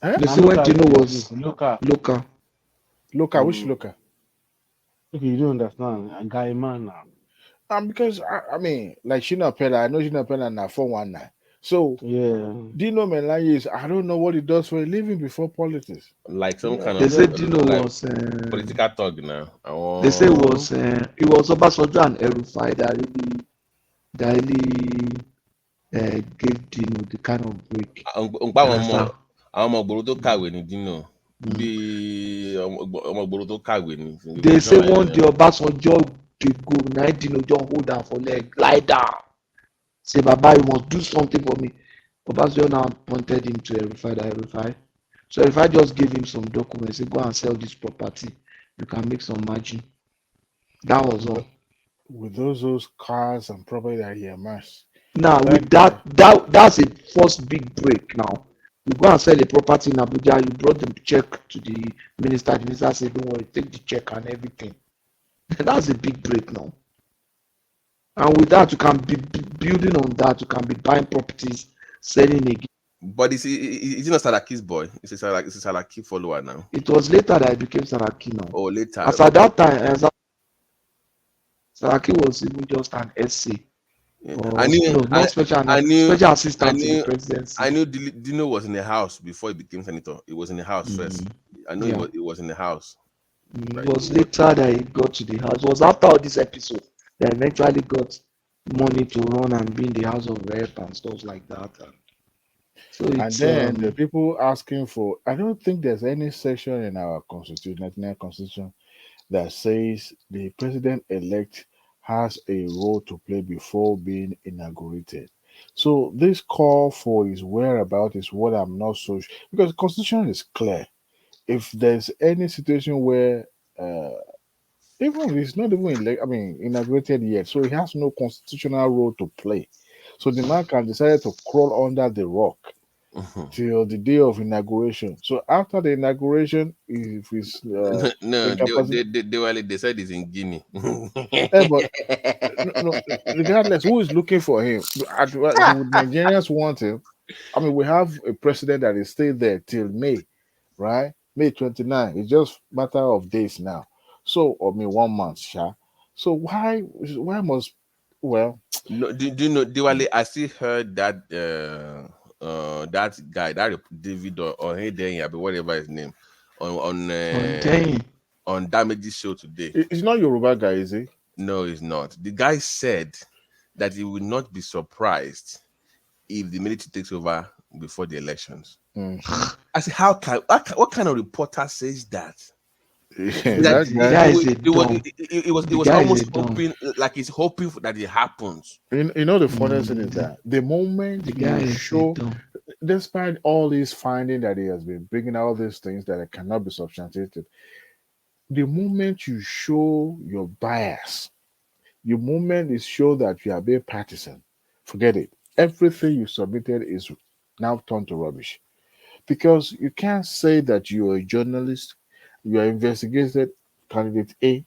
[SPEAKER 12] they say when Dino was local.
[SPEAKER 10] Local, which local?
[SPEAKER 4] Okay, you don't understand. A guy man now.
[SPEAKER 10] Because I mean, like Shina Pella, I know Shina Pella now 419. So
[SPEAKER 4] yeah,
[SPEAKER 10] Dino Melaye is I don't know what he does for a living before politics.
[SPEAKER 7] Like some kind
[SPEAKER 12] They
[SPEAKER 7] of
[SPEAKER 12] said Dino
[SPEAKER 7] like
[SPEAKER 12] was
[SPEAKER 7] political thug now.
[SPEAKER 12] they say it was Obasanjo and El-Rufai that really gave Dino the kind of break.
[SPEAKER 7] àwọn ọmọ ìgboro tó kàwé ní Dino bí ọmọ ìgboro tó kàwé ní.
[SPEAKER 12] They say one day Obasanjo dey go, na Dino just hold am for leg, lie down. Say, Baba, you must do something for me. Obasanjo now pointed him to El-Rufai. So El-Rufai just gave him some documents. Say, go and sell this property. You can make some margin. That was all.
[SPEAKER 10] With those cars and property that he amassed.
[SPEAKER 12] Now, with that's a first big break now. You go and sell a property in Abuja, you brought the check to the minister said, don't worry, take the check and everything. That's a big break now. And with that, you can be building on that, you can be buying properties, selling again.
[SPEAKER 7] But he's not Saraki's boy. It's a Saraki follower now.
[SPEAKER 12] It was later that I became Saraki now.
[SPEAKER 7] Oh, later.
[SPEAKER 12] As at that time, Saraki was even just an SC. Special assistant to the presidency.
[SPEAKER 7] I knew Dino was in the house before he became senator. He was in the house first. I know he was in the house.
[SPEAKER 12] It was later that he got to the house. It was after all this episode that eventually got money to run and be in the House of Rep and stuff like that.
[SPEAKER 10] And then the people asking for, I don't think there's any section in our constitution, 99 constitution, that says the president-elect has a role to play before being inaugurated. So this call for his whereabouts is what I'm not so sure, because the constitution is clear. If there's any situation where even if it's not even inaugurated yet, so he has no constitutional role to play. So the man can decide to crawl under the rock till the day of inauguration. So after the inauguration, if it's
[SPEAKER 7] they said he's in Guinea.
[SPEAKER 10] But regardless, who is looking for him? Do Nigerians want him? I mean, we have a president that is still there till May, right? May 29. It's just a matter of days now. So, 1 month, So why must
[SPEAKER 7] no? Do you know, Diwali? I still heard that that guy, that David or Hey Denya, but whatever his name, on Damage's show today.
[SPEAKER 10] It's not Yoruba guy, is he?
[SPEAKER 7] No, he's not. The guy said that he would not be surprised if the military takes over before the elections. I said, what kind of reporter says that? It was almost hoping, like he's hoping that it happens.
[SPEAKER 10] You know the funniest thing is that the moment you show, despite all these findings that he has been bringing out these things that cannot be substantiated, the moment you show your bias, the moment you show that you are being partisan, forget it. Everything you submitted is now turned to rubbish. Because you can't say that you're a journalist, you are investigated candidate A,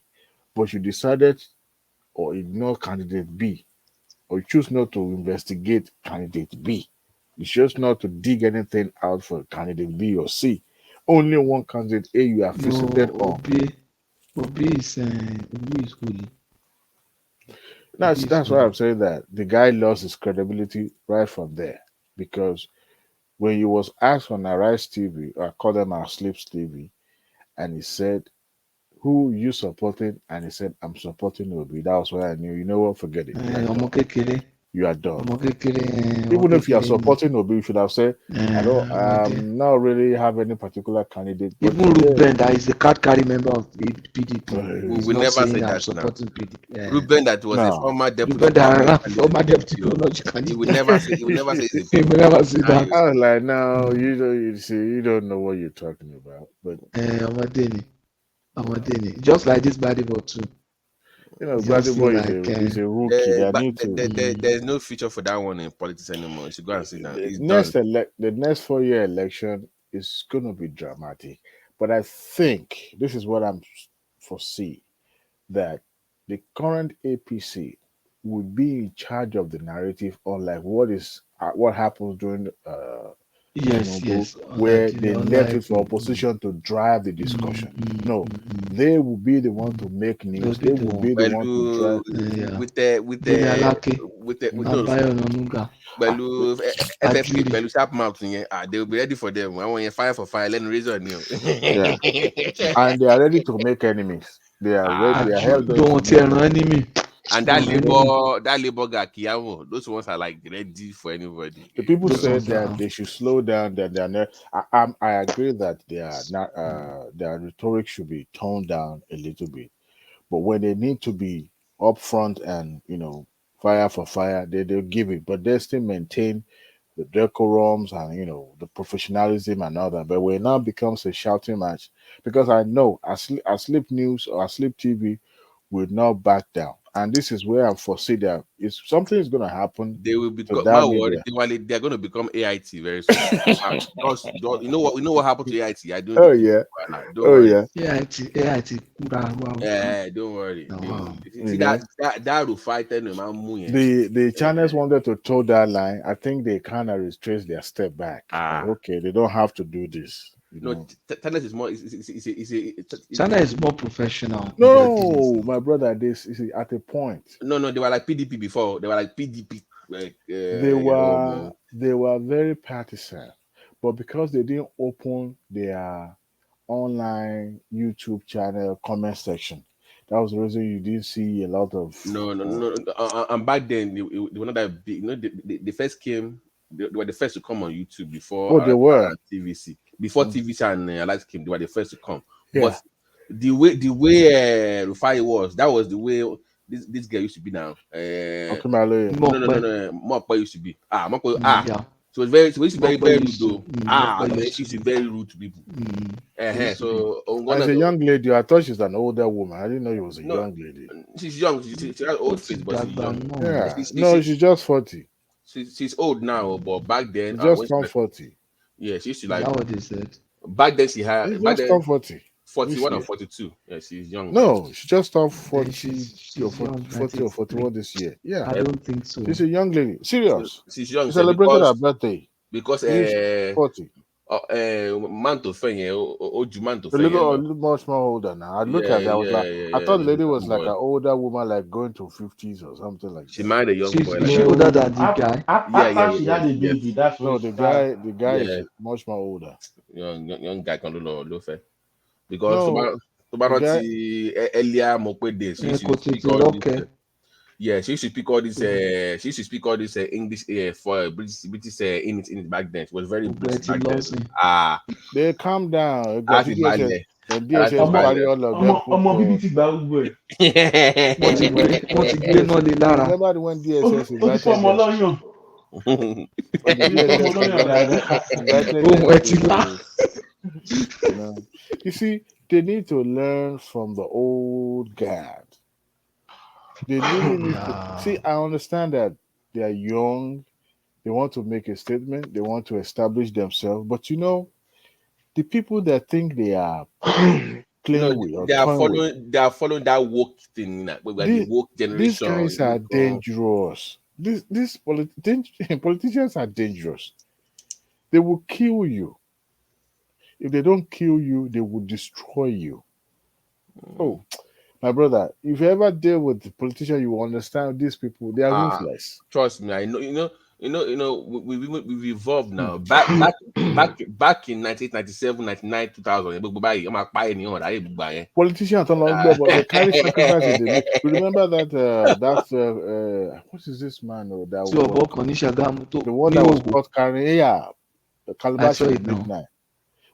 [SPEAKER 10] but you decided or ignore candidate B, or you choose not to investigate candidate B. You choose not to dig anything out for candidate B or C, only one candidate you have
[SPEAKER 12] No,
[SPEAKER 10] visited on.
[SPEAKER 12] Obi is holy.
[SPEAKER 10] That's why I'm saying that the guy lost his credibility right from there, because when he was asked on Arise TV, I call them our Sleeps TV, and he said, "Who you supporting?" And he said, "I'm supporting Obi." That was why I knew. You know what? Forget it. You are done. Even if you are supporting Obi, you should have said, I'm not really have any particular candidate. But
[SPEAKER 12] even Ruben, that is the card carry member of the PDP.
[SPEAKER 18] We will never say that
[SPEAKER 12] supporting
[SPEAKER 18] now.
[SPEAKER 12] PDP.
[SPEAKER 18] Ruben, that was a former deputy.
[SPEAKER 12] Former deputy candidate.
[SPEAKER 18] He will never say. He will never say.
[SPEAKER 12] He will never say that.
[SPEAKER 10] I was like, no, you don't know what you're talking about. But
[SPEAKER 12] Amadeni, just like this Gbadebo too.
[SPEAKER 10] You know, Gbadebo is a rookie.
[SPEAKER 18] There's no future for that one in politics anymore. You should go and sit down.
[SPEAKER 10] The next 4-year election is going to be dramatic. But I think this is what I'm foresee, that the current APC would be in charge of the narrative on like what happens during where they left it for opposition to drive the discussion. No, they will be the one to make news. They will be the one to drive
[SPEAKER 18] with FFP, sharp mouth, they will be ready for them. I want fire for fire, let me reason you.
[SPEAKER 10] And they are ready to make enemies. They are ready. They are held
[SPEAKER 12] don't want an enemy.
[SPEAKER 18] And that labor guy, Kiamo, those ones are like ready for anybody.
[SPEAKER 10] The people said that they should slow down. That they are not. I agree that they are not. Their rhetoric should be toned down a little bit. But when they need to be upfront and fire for fire, they'll give it. But they still maintain the decorums and the professionalism and all that. But when it now becomes a shouting match, because I know Sleep News or Sleep TV will not back down. And this is where I foresee that if something is going to happen,
[SPEAKER 18] they will become. They're going to become AIT very soon. Because you know what happened to AIT? I don't.
[SPEAKER 10] Oh yeah.
[SPEAKER 12] AIT.
[SPEAKER 18] Yeah, don't worry. See that will fight them.
[SPEAKER 10] The channels wanted to toe that line. I think they kind of retrace their step back. Okay, they don't have to do this.
[SPEAKER 18] No, China is more.
[SPEAKER 12] China is more professional.
[SPEAKER 10] No, my brother, this is at a point.
[SPEAKER 18] No, they were like PDP before. They were like PDP.
[SPEAKER 10] They were very partisan, but because they didn't open their online YouTube channel comment section, that was the reason you didn't see a lot of.
[SPEAKER 18] No. And back then, they were not that big. They first came. They were the first to come on YouTube before.
[SPEAKER 10] They were
[SPEAKER 18] TVC. Before TVC and Alight came, they were the first to come. Yeah. But the way Rufai was, that was the way this guy used to be now. No. Mokpa used to be. Yeah. So it used to be very rude though. It used to be very rude to people. So
[SPEAKER 10] as a young lady, I thought she's an older woman. I didn't know she was a young lady.
[SPEAKER 18] She's young. She has old face, but she's young.
[SPEAKER 10] Yeah. She's just 40.
[SPEAKER 18] She's old now, but back then
[SPEAKER 10] she just turned 40.
[SPEAKER 18] Yeah, she used to like.
[SPEAKER 12] That's what they said.
[SPEAKER 18] Back then she had.
[SPEAKER 10] She just turned 40.
[SPEAKER 18] 41 or 42. Yeah, she's young.
[SPEAKER 10] No, she just turned 40. She's 40 or 41 this year. Yeah,
[SPEAKER 12] I don't think so.
[SPEAKER 10] She's a young lady. Serious.
[SPEAKER 18] She's young.
[SPEAKER 10] She celebrated her birthday.
[SPEAKER 18] Because
[SPEAKER 10] 40.
[SPEAKER 18] Manto Fenye, Manto
[SPEAKER 10] A little much more older now. I look at that. I was I thought the lady was like an older woman, like going to 50s or something like that.
[SPEAKER 18] She married a young boy.
[SPEAKER 12] She's older than the guy.
[SPEAKER 4] After she had a baby, that's
[SPEAKER 10] no, the guy is much more older.
[SPEAKER 18] Young guy can do low fair. Because earlier Mokwe days, she used to speak all this. She used to speak all this English for British in it back then. It was very British back then.
[SPEAKER 10] They calm down. You see, they need to learn from the old guard. They really need to see. I understand that they are young, they want to make a statement, they want to establish themselves, but the people that think they are playing with,
[SPEAKER 18] they are following that woke thing. The woke generation.
[SPEAKER 10] These guys are dangerous. These politicians are dangerous. They will kill you. If they don't kill you, they will destroy you. Oh, my brother, if you ever deal with the politician, you will understand these people. They are ruthless.
[SPEAKER 18] Trust me, I know. We've evolved now. Back in 1997, 99, 2000.
[SPEAKER 10] Politicians don't know, but they carry sacrifice in the name. You remember that? What is this man? Oh, that the one that was caught carrying the calabash at midnight.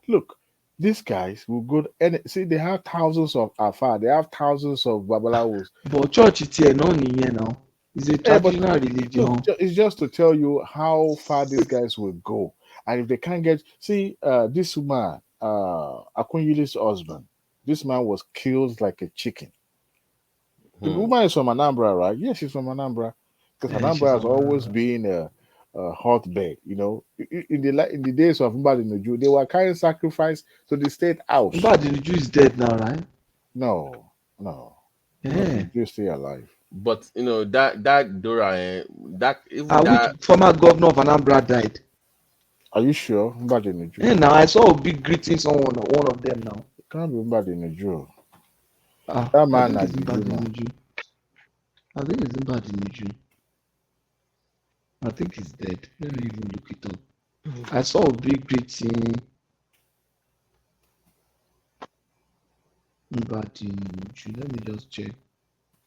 [SPEAKER 10] Look, these guys will go and see. They have thousands of Afa. They have thousands of Babalawos.
[SPEAKER 12] But church is here, no, now. It's a traditional religion.
[SPEAKER 10] Look, it's just to tell you how far these guys will go, and if they can't get, this woman, Akunyili's husband, this man was killed like a chicken. The woman is from Anambra, right? Yes, she's from Anambra, because Anambra has always been a hotbed. You know, in the days of Mbadi Nuju, they were carrying sacrifice to the state house.
[SPEAKER 12] Mbadi Nuju is dead now, right?
[SPEAKER 10] No.
[SPEAKER 12] Yeah,
[SPEAKER 10] you're still alive.
[SPEAKER 18] But you know that Dora,
[SPEAKER 12] which former governor of Anambra died.
[SPEAKER 10] Are you sure? Mbadi Nuju.
[SPEAKER 12] Yeah, now I saw a big greeting on one of them now.
[SPEAKER 10] It can't be Mbadi Nuju. That man
[SPEAKER 12] I think it's Mbadi Nuju. I think he's dead. Let me even look it up. I saw a big greeting. Mbadi Nuju. Let me just check.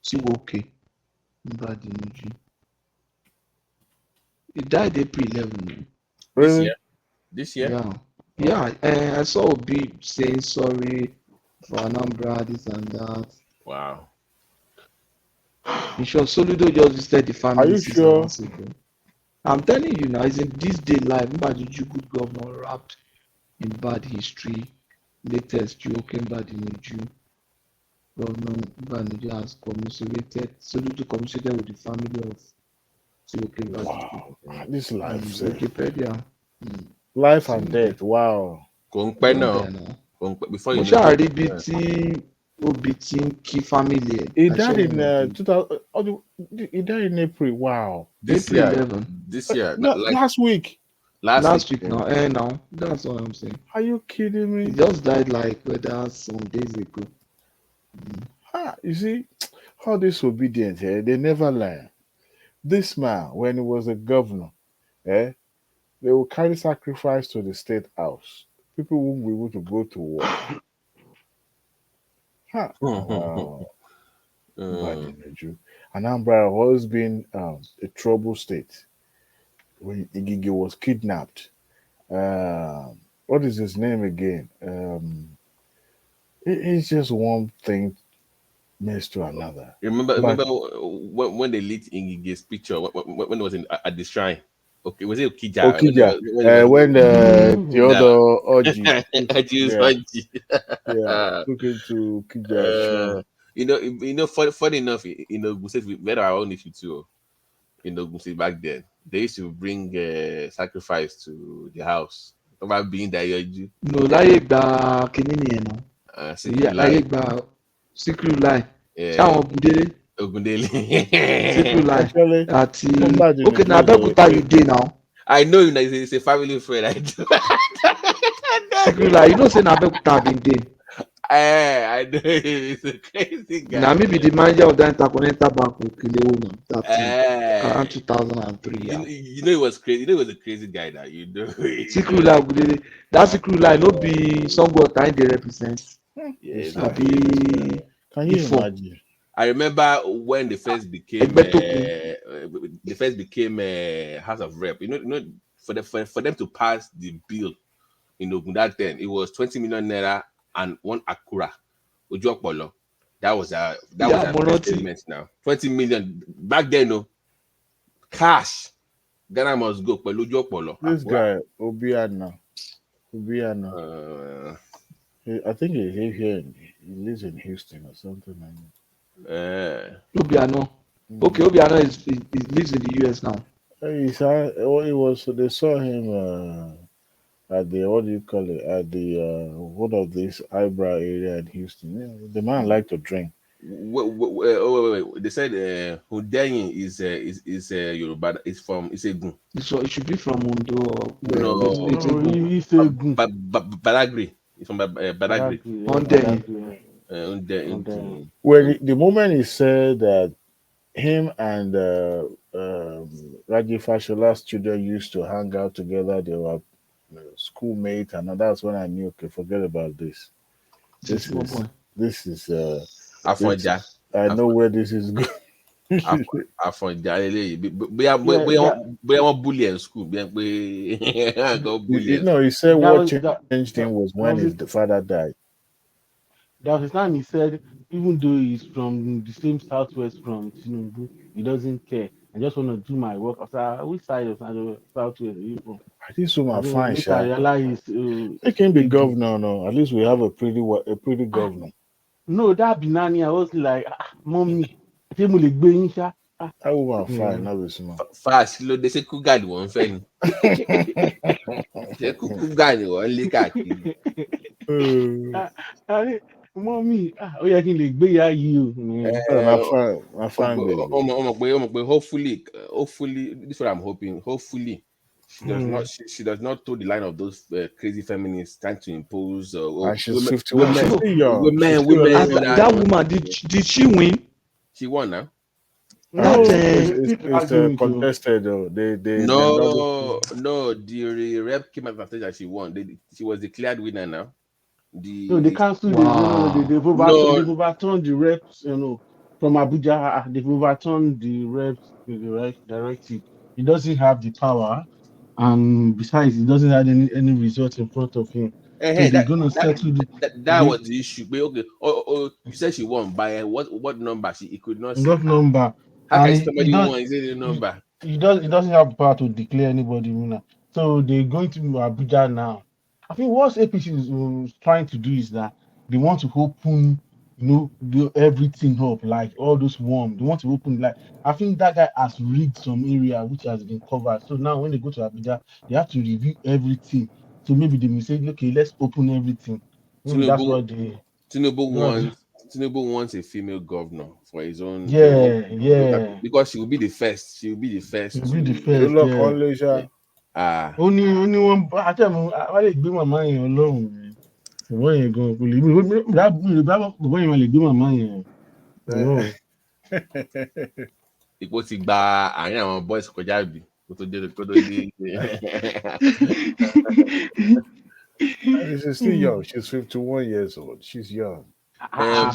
[SPEAKER 12] See, okay. Mbadi Nuju. He died April 11.
[SPEAKER 10] Really?
[SPEAKER 18] This year?
[SPEAKER 12] Yeah. I saw a big saying sorry for Anambra, this and that.
[SPEAKER 18] Wow.
[SPEAKER 12] In short, Soludo just visited the family.
[SPEAKER 10] Are you sure?
[SPEAKER 12] I'm telling you now, it's in this day life. Mbadi Nuju, good governor, wrapped in bad history. Latest joke, Mbadi Nuju. Governor Mbadi Nuju has commiserated, Soludo commiserated with the family of Sioke Mbadi.
[SPEAKER 10] Wow, this life.
[SPEAKER 12] Wikipedia.
[SPEAKER 10] Life and death. Wow.
[SPEAKER 18] Before you
[SPEAKER 12] know, key family.
[SPEAKER 10] He died in 2000. He died in April. Wow.
[SPEAKER 18] This
[SPEAKER 12] April
[SPEAKER 18] year.
[SPEAKER 12] 11.
[SPEAKER 18] This year.
[SPEAKER 10] Last week.
[SPEAKER 12] Last week now. Now that's what I'm saying.
[SPEAKER 10] Are you kidding me?
[SPEAKER 12] He just died like some days ago.
[SPEAKER 10] You see, all this obedience, they never learn. This man, when he was a governor, they will carry sacrifice to the state house. People won't be able to go to work. Wow. Anambra has always been a trouble state. When Igige was kidnapped, what is his name again? It's just one thing next to another.
[SPEAKER 18] Remember when they leaked Ingige's picture when it was at the shrine? Okay, was it Okija?
[SPEAKER 10] When the other Oji took it to Okija.
[SPEAKER 18] Funny enough, we said we had our own issue too. Back then they used to bring sacrifice to the house. About being there,
[SPEAKER 12] no, like the Kenini, like the secret line.
[SPEAKER 18] Ogundele.
[SPEAKER 12] Secret line. Okay, now Abeokuta you dey now.
[SPEAKER 18] I know you. It's a family friend. I do.
[SPEAKER 12] Secret line. You know, say Abeokuta been dey.
[SPEAKER 18] I know he's a crazy guy.
[SPEAKER 12] Now maybe the manager of the Intercontinental Bank around 2003.
[SPEAKER 18] Yeah. You know it was crazy. You know it was a crazy guy that you know.
[SPEAKER 12] Secret line. That secret line no be somewhat time they represent.
[SPEAKER 18] Yes.
[SPEAKER 10] Can you imagine?
[SPEAKER 18] I remember when they first became House of Rep. You know, for them to pass the bill in Ogun that then, it was 20 million naira and one Acura. Ojuopolo. That was a statement now. 20 million back then, no cash. Ghana must go.
[SPEAKER 10] This guy Obiano. I think he lives here. He lives in Houston or something like that.
[SPEAKER 12] Obiano. Okay, Obiano he lives in the US now.
[SPEAKER 10] They saw him at the at the one of this eyebrow area in Houston. The man liked to drink.
[SPEAKER 18] Wait. They said Hundeyin is Yoruba. It's from Isegun.
[SPEAKER 12] So it should be from Ondo.
[SPEAKER 18] No, Badagry. It's from Badagry.
[SPEAKER 10] Hundeyin. Well, the moment he said that him and Raji Fashola's children used to hang out together, they were schoolmates, and that's when I knew, okay, forget about this. This is I know where this is going.
[SPEAKER 18] Bully in school.
[SPEAKER 10] No, he said what changed him was when his father died.
[SPEAKER 4] That was the time he said, even though he's from the same southwest from Tinubu, he doesn't care. I just want to do my work. After which side of southwest are you from?
[SPEAKER 10] This woman fine,
[SPEAKER 4] I realize
[SPEAKER 10] he can be governor. No, at least we have a pretty governor.
[SPEAKER 4] No, that Binani, I was like, mommy,
[SPEAKER 10] that woman fine. Now we see.
[SPEAKER 18] Fast, they say Kugali one thing. They Kugali one lick.
[SPEAKER 4] Mommy, yeah, can like be you.
[SPEAKER 10] I find
[SPEAKER 18] hopefully, this is what I'm hoping. Hopefully, she does not toe the line of those crazy feminists trying to impose.
[SPEAKER 10] She's 51.
[SPEAKER 18] Women.
[SPEAKER 12] That woman, did she win?
[SPEAKER 18] She won now.
[SPEAKER 10] No, it's contested though.
[SPEAKER 18] No. The rep came out and said that she won. She was declared winner now.
[SPEAKER 4] No, they cancelled they've overturned the reps, from Abuja. They've overturned the reps directive. He doesn't have the power, and besides, he doesn't have any results in front of him. So they're gonna settle
[SPEAKER 18] that was the issue. But okay, you said she won by what number? He could not say.
[SPEAKER 4] What number?
[SPEAKER 18] How can somebody won? Is it the number?
[SPEAKER 4] He doesn't have the power to declare anybody winner. So they're going to Abuja now. I think what APC is trying to do is that they want to open, do everything up, like all those worms. They want to open, like, I think that guy has rigged some area which has been covered. So now when they go to Abuja, they have to review everything. So maybe they will say, okay, let's open everything. That's what they.
[SPEAKER 18] Tinubu wants a female governor for his own.
[SPEAKER 4] Yeah.
[SPEAKER 18] Because she will be the first.
[SPEAKER 4] Only one. I tell you, I like do my mind alone. Where you go? That when you do my mind.
[SPEAKER 18] Ipò ti gba àárín àwọn boys kọjá bí kó tó dé.
[SPEAKER 10] She's still young. She's 51 years old. She's young.
[SPEAKER 18] I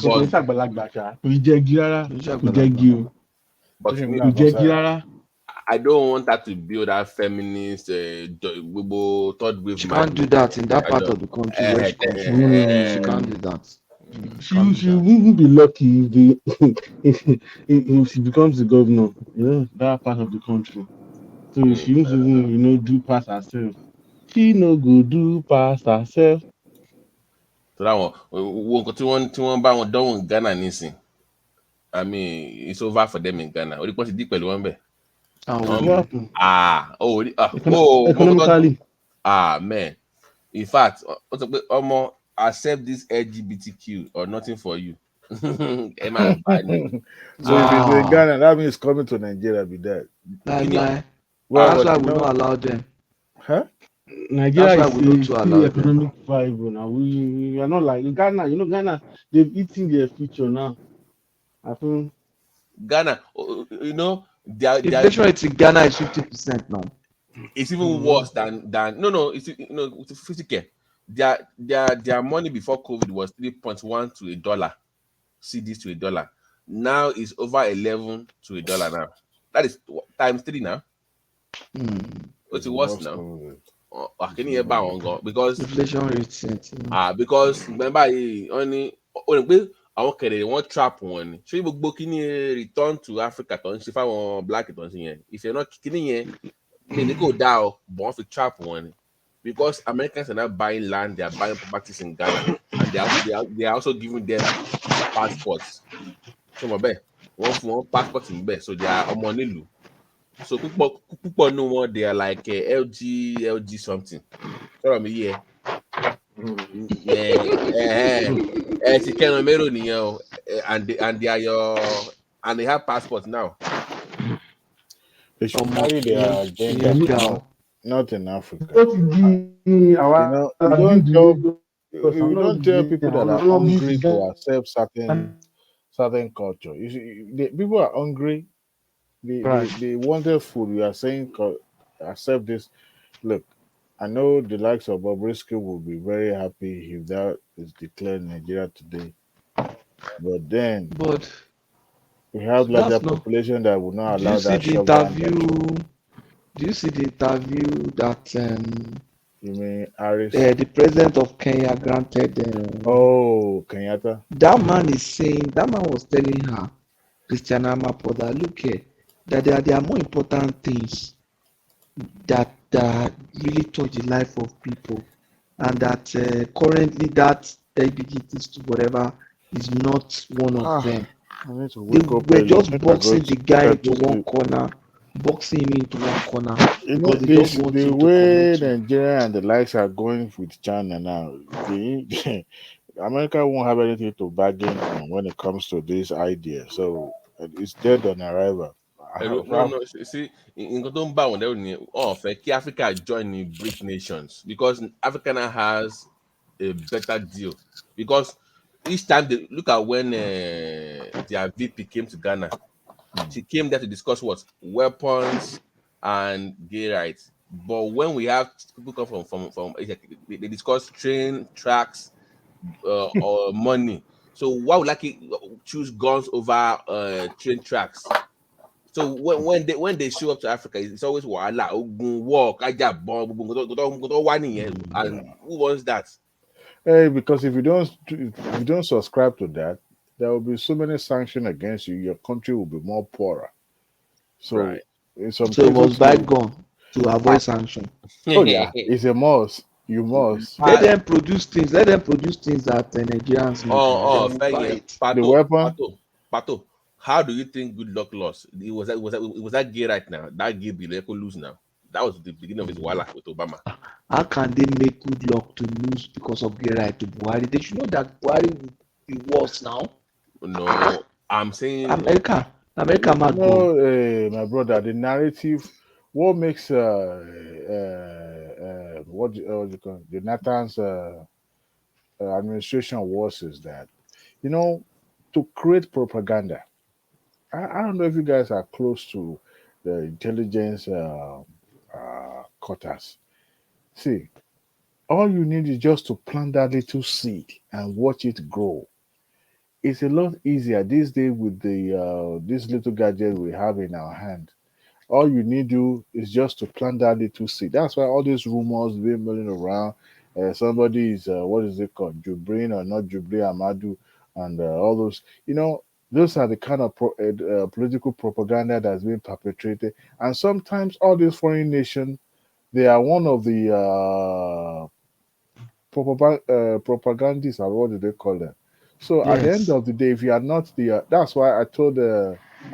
[SPEAKER 18] don't want her to build that feminist third wave.
[SPEAKER 12] She can't do that in that part of the country. She can't do that.
[SPEAKER 4] She wouldn't be lucky if she becomes the governor. That part of the country. So she won't even do past herself. She no go do past herself.
[SPEAKER 18] So that one tí wọ́n bá wọn dánwò in Ghana nísìn. I mean, it's over for them in Ghana. Orí pọ́n ti dí pẹ̀lú wọn bẹ̀.
[SPEAKER 4] Economically.
[SPEAKER 18] Man. In fact, accept this LGBTQ or nothing for you.
[SPEAKER 10] So if it's in Ghana, that means coming to Nigeria be that.
[SPEAKER 12] That's why we don't allow them.
[SPEAKER 10] Huh?
[SPEAKER 4] Nigeria is still economic viable now. We are not like Ghana. Ghana, they've eaten their future now. I think
[SPEAKER 18] Ghana, their
[SPEAKER 12] inflation rate in Ghana is 50% now.
[SPEAKER 18] It's even worse than it's 50k. Their money before COVID was 3.1 to $1. CDs to $1. Now it's over 11 to $1 now. That is times 3 now. It's worse now. Can you hear about because
[SPEAKER 12] inflation rate?
[SPEAKER 18] Because remember only àwọn kẹ̀lẹ̀ wọ́n trap wọn ni ṣé gbogbo kíní return to Africa tó ń ṣe fáwọn black tó ń ṣe yẹn ìfẹ́ náà kíní yẹn ní kò dá ọ but wọ́n fi trap wọn ni because Americans are not buying land, they are buying properties in Ghana and they are also giving them passports ṣé mo bẹ́ẹ̀ wọ́n fún wọn passport níbẹ̀ so they are ọmọ nílùú so púpọ̀ nínú wọn they are like LG something sọ̀rọ̀ mi yẹ
[SPEAKER 10] And they have passports now. They should carry their agenda, not in Africa. You don't tell people that are hungry to accept certain culture. You see, people are hungry. They wanted food. We are saying accept this. Look, I know the likes of Bobrisky will be very happy if that is declared in Nigeria today. But then, we have larger population that will not allow that.
[SPEAKER 12] Do you see the interview that
[SPEAKER 10] you mean Harris?
[SPEAKER 12] The president of Kenya granted?
[SPEAKER 10] Kenyatta.
[SPEAKER 12] That man was telling her, Christiana Mapoda, look here, that there are more important things that really touch the life of people, and that currently that LGBTs to whatever is not one of them. They were just boxing the guy into one corner, boxing him into one corner.
[SPEAKER 10] You know, the way Nigeria and the likes are going with China now, America won't have anything to bargain on when it comes to this idea. So it's dead on arrival.
[SPEAKER 18] No. See, in Africa join the BRIC nations because Africa now has a better deal. Because each time they look at when their VP came to Ghana, she came there to discuss what weapons and gay rights. But when we have people come from they discuss train tracks or money. So why would like choose guns over train tracks? So when they show up to Africa, it's always wala, war, and who wants that?
[SPEAKER 10] Hey, because if you don't subscribe to that, there will be so many sanctions against you. Your country will be more poorer. So,
[SPEAKER 12] right. So it was bygone to avoid sanction.
[SPEAKER 10] Oh yeah, it's a must. You must
[SPEAKER 12] let them produce things. Let them produce things that the Nigerians
[SPEAKER 10] need. The weapon.
[SPEAKER 18] Pato. How do you think Good Luck lost? It was that gay right now. That gay bill lose now. That was the beginning of his wala with Obama.
[SPEAKER 12] How can they make Good Luck to lose because of gay right to Buhari? They should know that Buhari will be worse now.
[SPEAKER 18] No, I'm saying
[SPEAKER 12] America
[SPEAKER 10] my brother. The narrative, what makes what you call the Nathan's administration worse is that, to create propaganda. I don't know if you guys are close to the intelligence quarters. See, all you need is just to plant that little seed and watch it grow. It's a lot easier these days with the this little gadget we have in our hand. All you need to do is just to plant that little seed. That's why all these rumors being milling around. Somebody is what is it called, Jubrin or not Jubrin Amadu, and all those. Those are the kind of political propaganda that's been perpetrated. And sometimes all these foreign nations, they are one of the propagandists, or what do they call them? So at the end of the day, if you are not that's why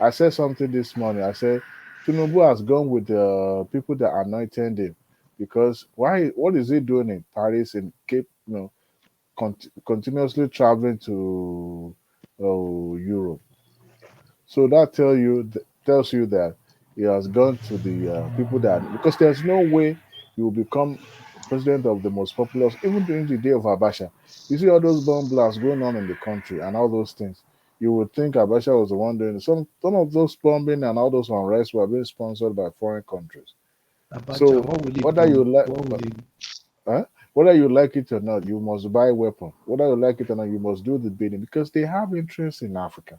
[SPEAKER 10] I said something this morning. I said, Tinubu has gone with the people that anointed him. Because what is he doing in Paris and Cape, continuously traveling to Europe? So that tells you that he has gone to the people that, because there's no way he will become president of the most populous, even during the day of Abacha. You see all those bomb blasts going on in the country and all those things. You would think Abacha was the one doing it. Some of those bombing and all those unrest were being sponsored by foreign countries.
[SPEAKER 12] Abacha,
[SPEAKER 10] so whether you like it or not, you must buy weapons. Whether you like it or not, you must do the bidding, because they have interest in Africa.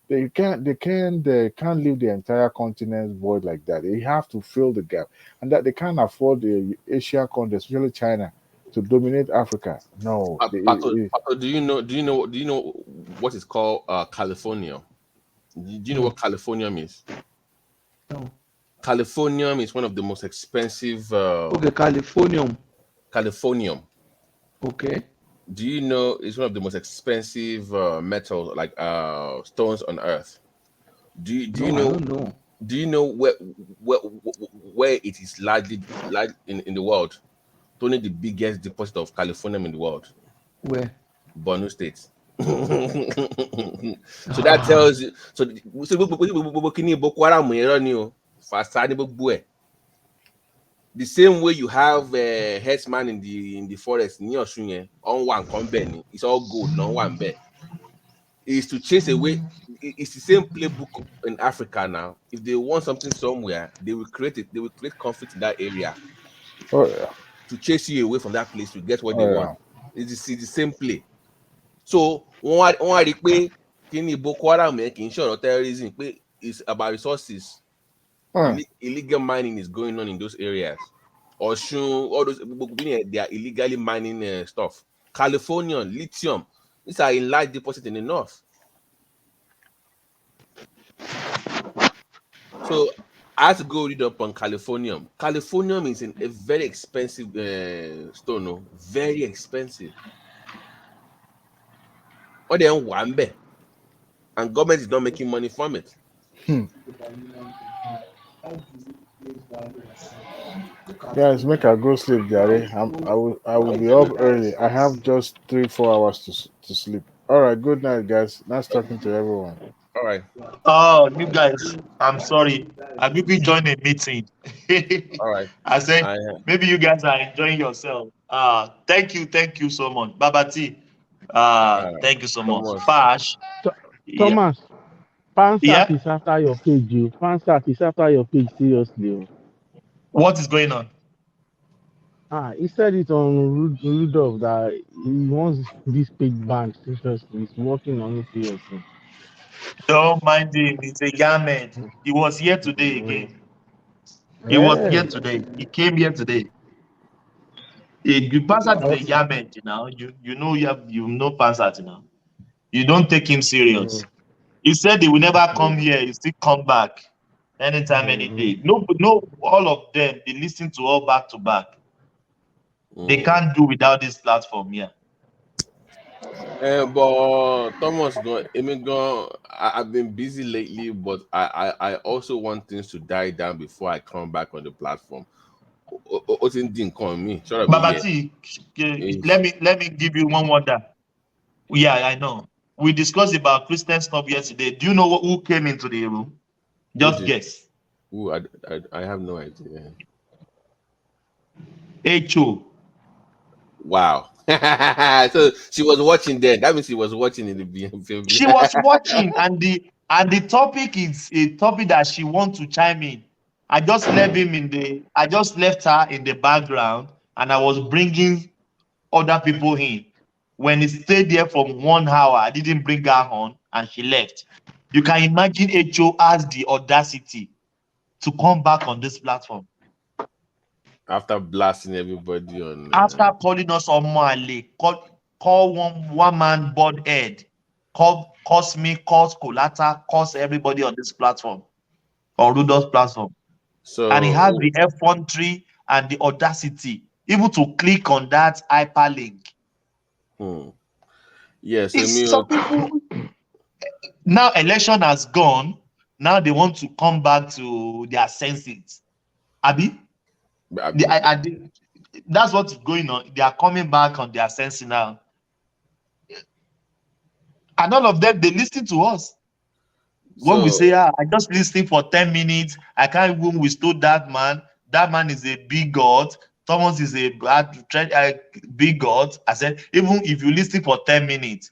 [SPEAKER 10] They can't leave the entire continent void like that. They have to fill the gap, and that they can't afford the Asian countries, especially China, to dominate Africa. No.
[SPEAKER 18] Pato, do you know what is called California? Do you know what California means?
[SPEAKER 12] No.
[SPEAKER 18] Californium is one of the most expensive.
[SPEAKER 12] Okay, Californium.
[SPEAKER 18] Californium.
[SPEAKER 12] Okay.
[SPEAKER 18] Do you know it's one of the most expensive metals, like stones on Earth? Do you know?
[SPEAKER 12] I don't know.
[SPEAKER 18] Do you know where it is large in the world? only the biggest deposit of californium in the world.
[SPEAKER 12] Where?
[SPEAKER 18] Borno State. So that tells you. So the same way you have a herdsman in the forest near Osunye, on one company, it's all good, no one bed. Is to chase away. It's the same playbook in Africa now. If they want something somewhere, they will create it. They will create conflict in that area.
[SPEAKER 10] Oh yeah.
[SPEAKER 18] To chase you away from that place to get what they
[SPEAKER 10] Oh
[SPEAKER 18] want. It's the same play. So one Boko Haram terrorism is about resources. Illegal mining is going on in those areas. Osun, all those people, they are illegally mining stuff. California, lithium, these are in large deposits in the north. So I had to go read up on californium. Californium is a very expensive stone, no? Very expensive. Or then Wambe. And government is not making money from it.
[SPEAKER 10] Guys, make I go sleep, Jare. I will be up early. I have just 3-4 hours to sleep. All right, good night, guys. Nice talking to everyone.
[SPEAKER 18] All right.
[SPEAKER 2] Oh, you guys, I'm sorry. I maybe joined a meeting.
[SPEAKER 18] All right.
[SPEAKER 2] I said maybe you guys are enjoying yourself. Thank you so much. Baba T. Thank you so much. Fash.
[SPEAKER 4] Thomas, Fansat
[SPEAKER 2] Yeah.
[SPEAKER 4] is after your page. Fansat is after your page, seriously.
[SPEAKER 2] What is going on?
[SPEAKER 4] He said it on Rudolph that he wants this page banned. Seriously, he's working on it seriously.
[SPEAKER 2] Don't mind him. He's a young man. He was here today again. He was here today. He came here today. You Fansat is a young man, you know. You know Fansat, you know. You don't take him serious. He said he will never come here. He still come back anytime, any day. No, all of them, they listen to all back to back. They can't do without this platform here.
[SPEAKER 18] But Thomas, I've been busy lately, but I also want things to die down before I come back on the platform.
[SPEAKER 2] Baba T, let me give you one wonder. Yeah, I know. We discussed about Christian stuff yesterday. Do you know who came into the room? Just guess.
[SPEAKER 18] I have no idea.
[SPEAKER 2] H.O.
[SPEAKER 18] Wow. So she was watching then. That means she was watching in the film.
[SPEAKER 2] She was watching, and the topic is a topic that she wants to chime in. I just left her in the background, and I was bringing other people in. When he stayed there for 1 hour, I didn't bring her on, and she left. You can imagine H.O. has the audacity to come back on this platform.
[SPEAKER 18] After blasting everybody on.
[SPEAKER 2] After calling us Omale, call one man bald head, curse me, curse Kolata, curse everybody on this platform, on Rudolph's platform. And he has the effrontery and the audacity, even to click on that hyperlink.
[SPEAKER 18] Yes,
[SPEAKER 2] some people now election has gone. Now they want to come back to their senses. Abi? That's what's going on. They are coming back on their senses now. And all of them, they listen to us. When we say, I just listening for 10 minutes, I can't even withstand that man. That man is a big God. Thomas is a big God. I said, even if you listen for 10 minutes,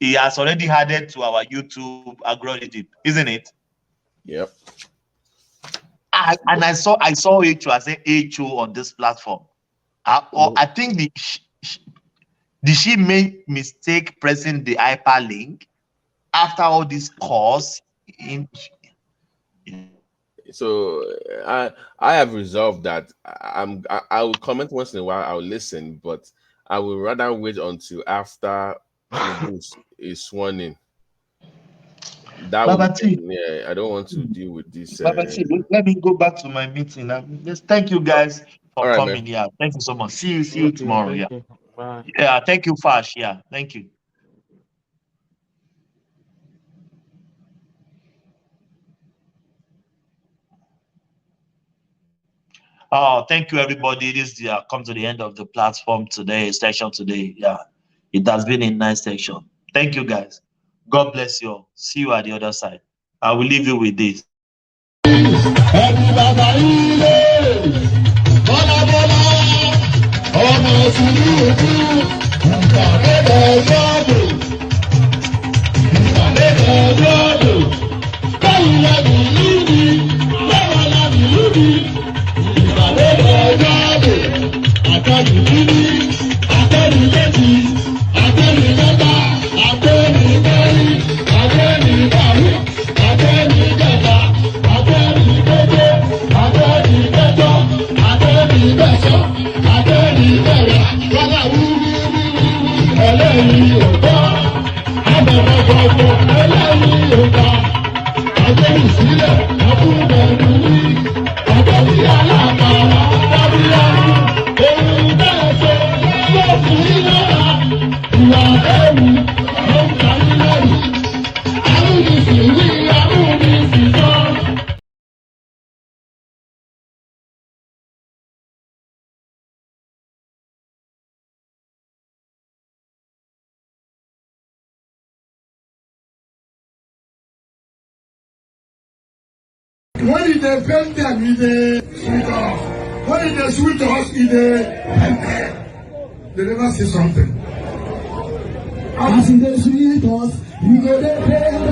[SPEAKER 2] he has already added to our YouTube algorithm, isn't it?
[SPEAKER 18] Yep.
[SPEAKER 2] And I saw H.O. I said H.O. on this platform. I think did she make mistake pressing the hyperlink after all this course?
[SPEAKER 18] So I have resolved that I will comment once in a while. I'll listen, but I will rather wait until after is sworn in. That
[SPEAKER 2] Baba
[SPEAKER 18] I don't want to deal with this.
[SPEAKER 2] Baba let me go back to my meeting now. Just thank you guys for coming. Yeah, thank you so much. See you tomorrow. Yeah.
[SPEAKER 4] Bye.
[SPEAKER 2] Yeah, thank you, Fash. Yeah, thank you. Oh, thank you, everybody. This come to the end of the platform today, session today. Yeah, it has been a nice session. Thank you, guys. God bless you all. See you at the other side. I will leave you with this.
[SPEAKER 13] When it offend them, it sweet us. When it sweet us, they never say something. As it sweet us, we go there.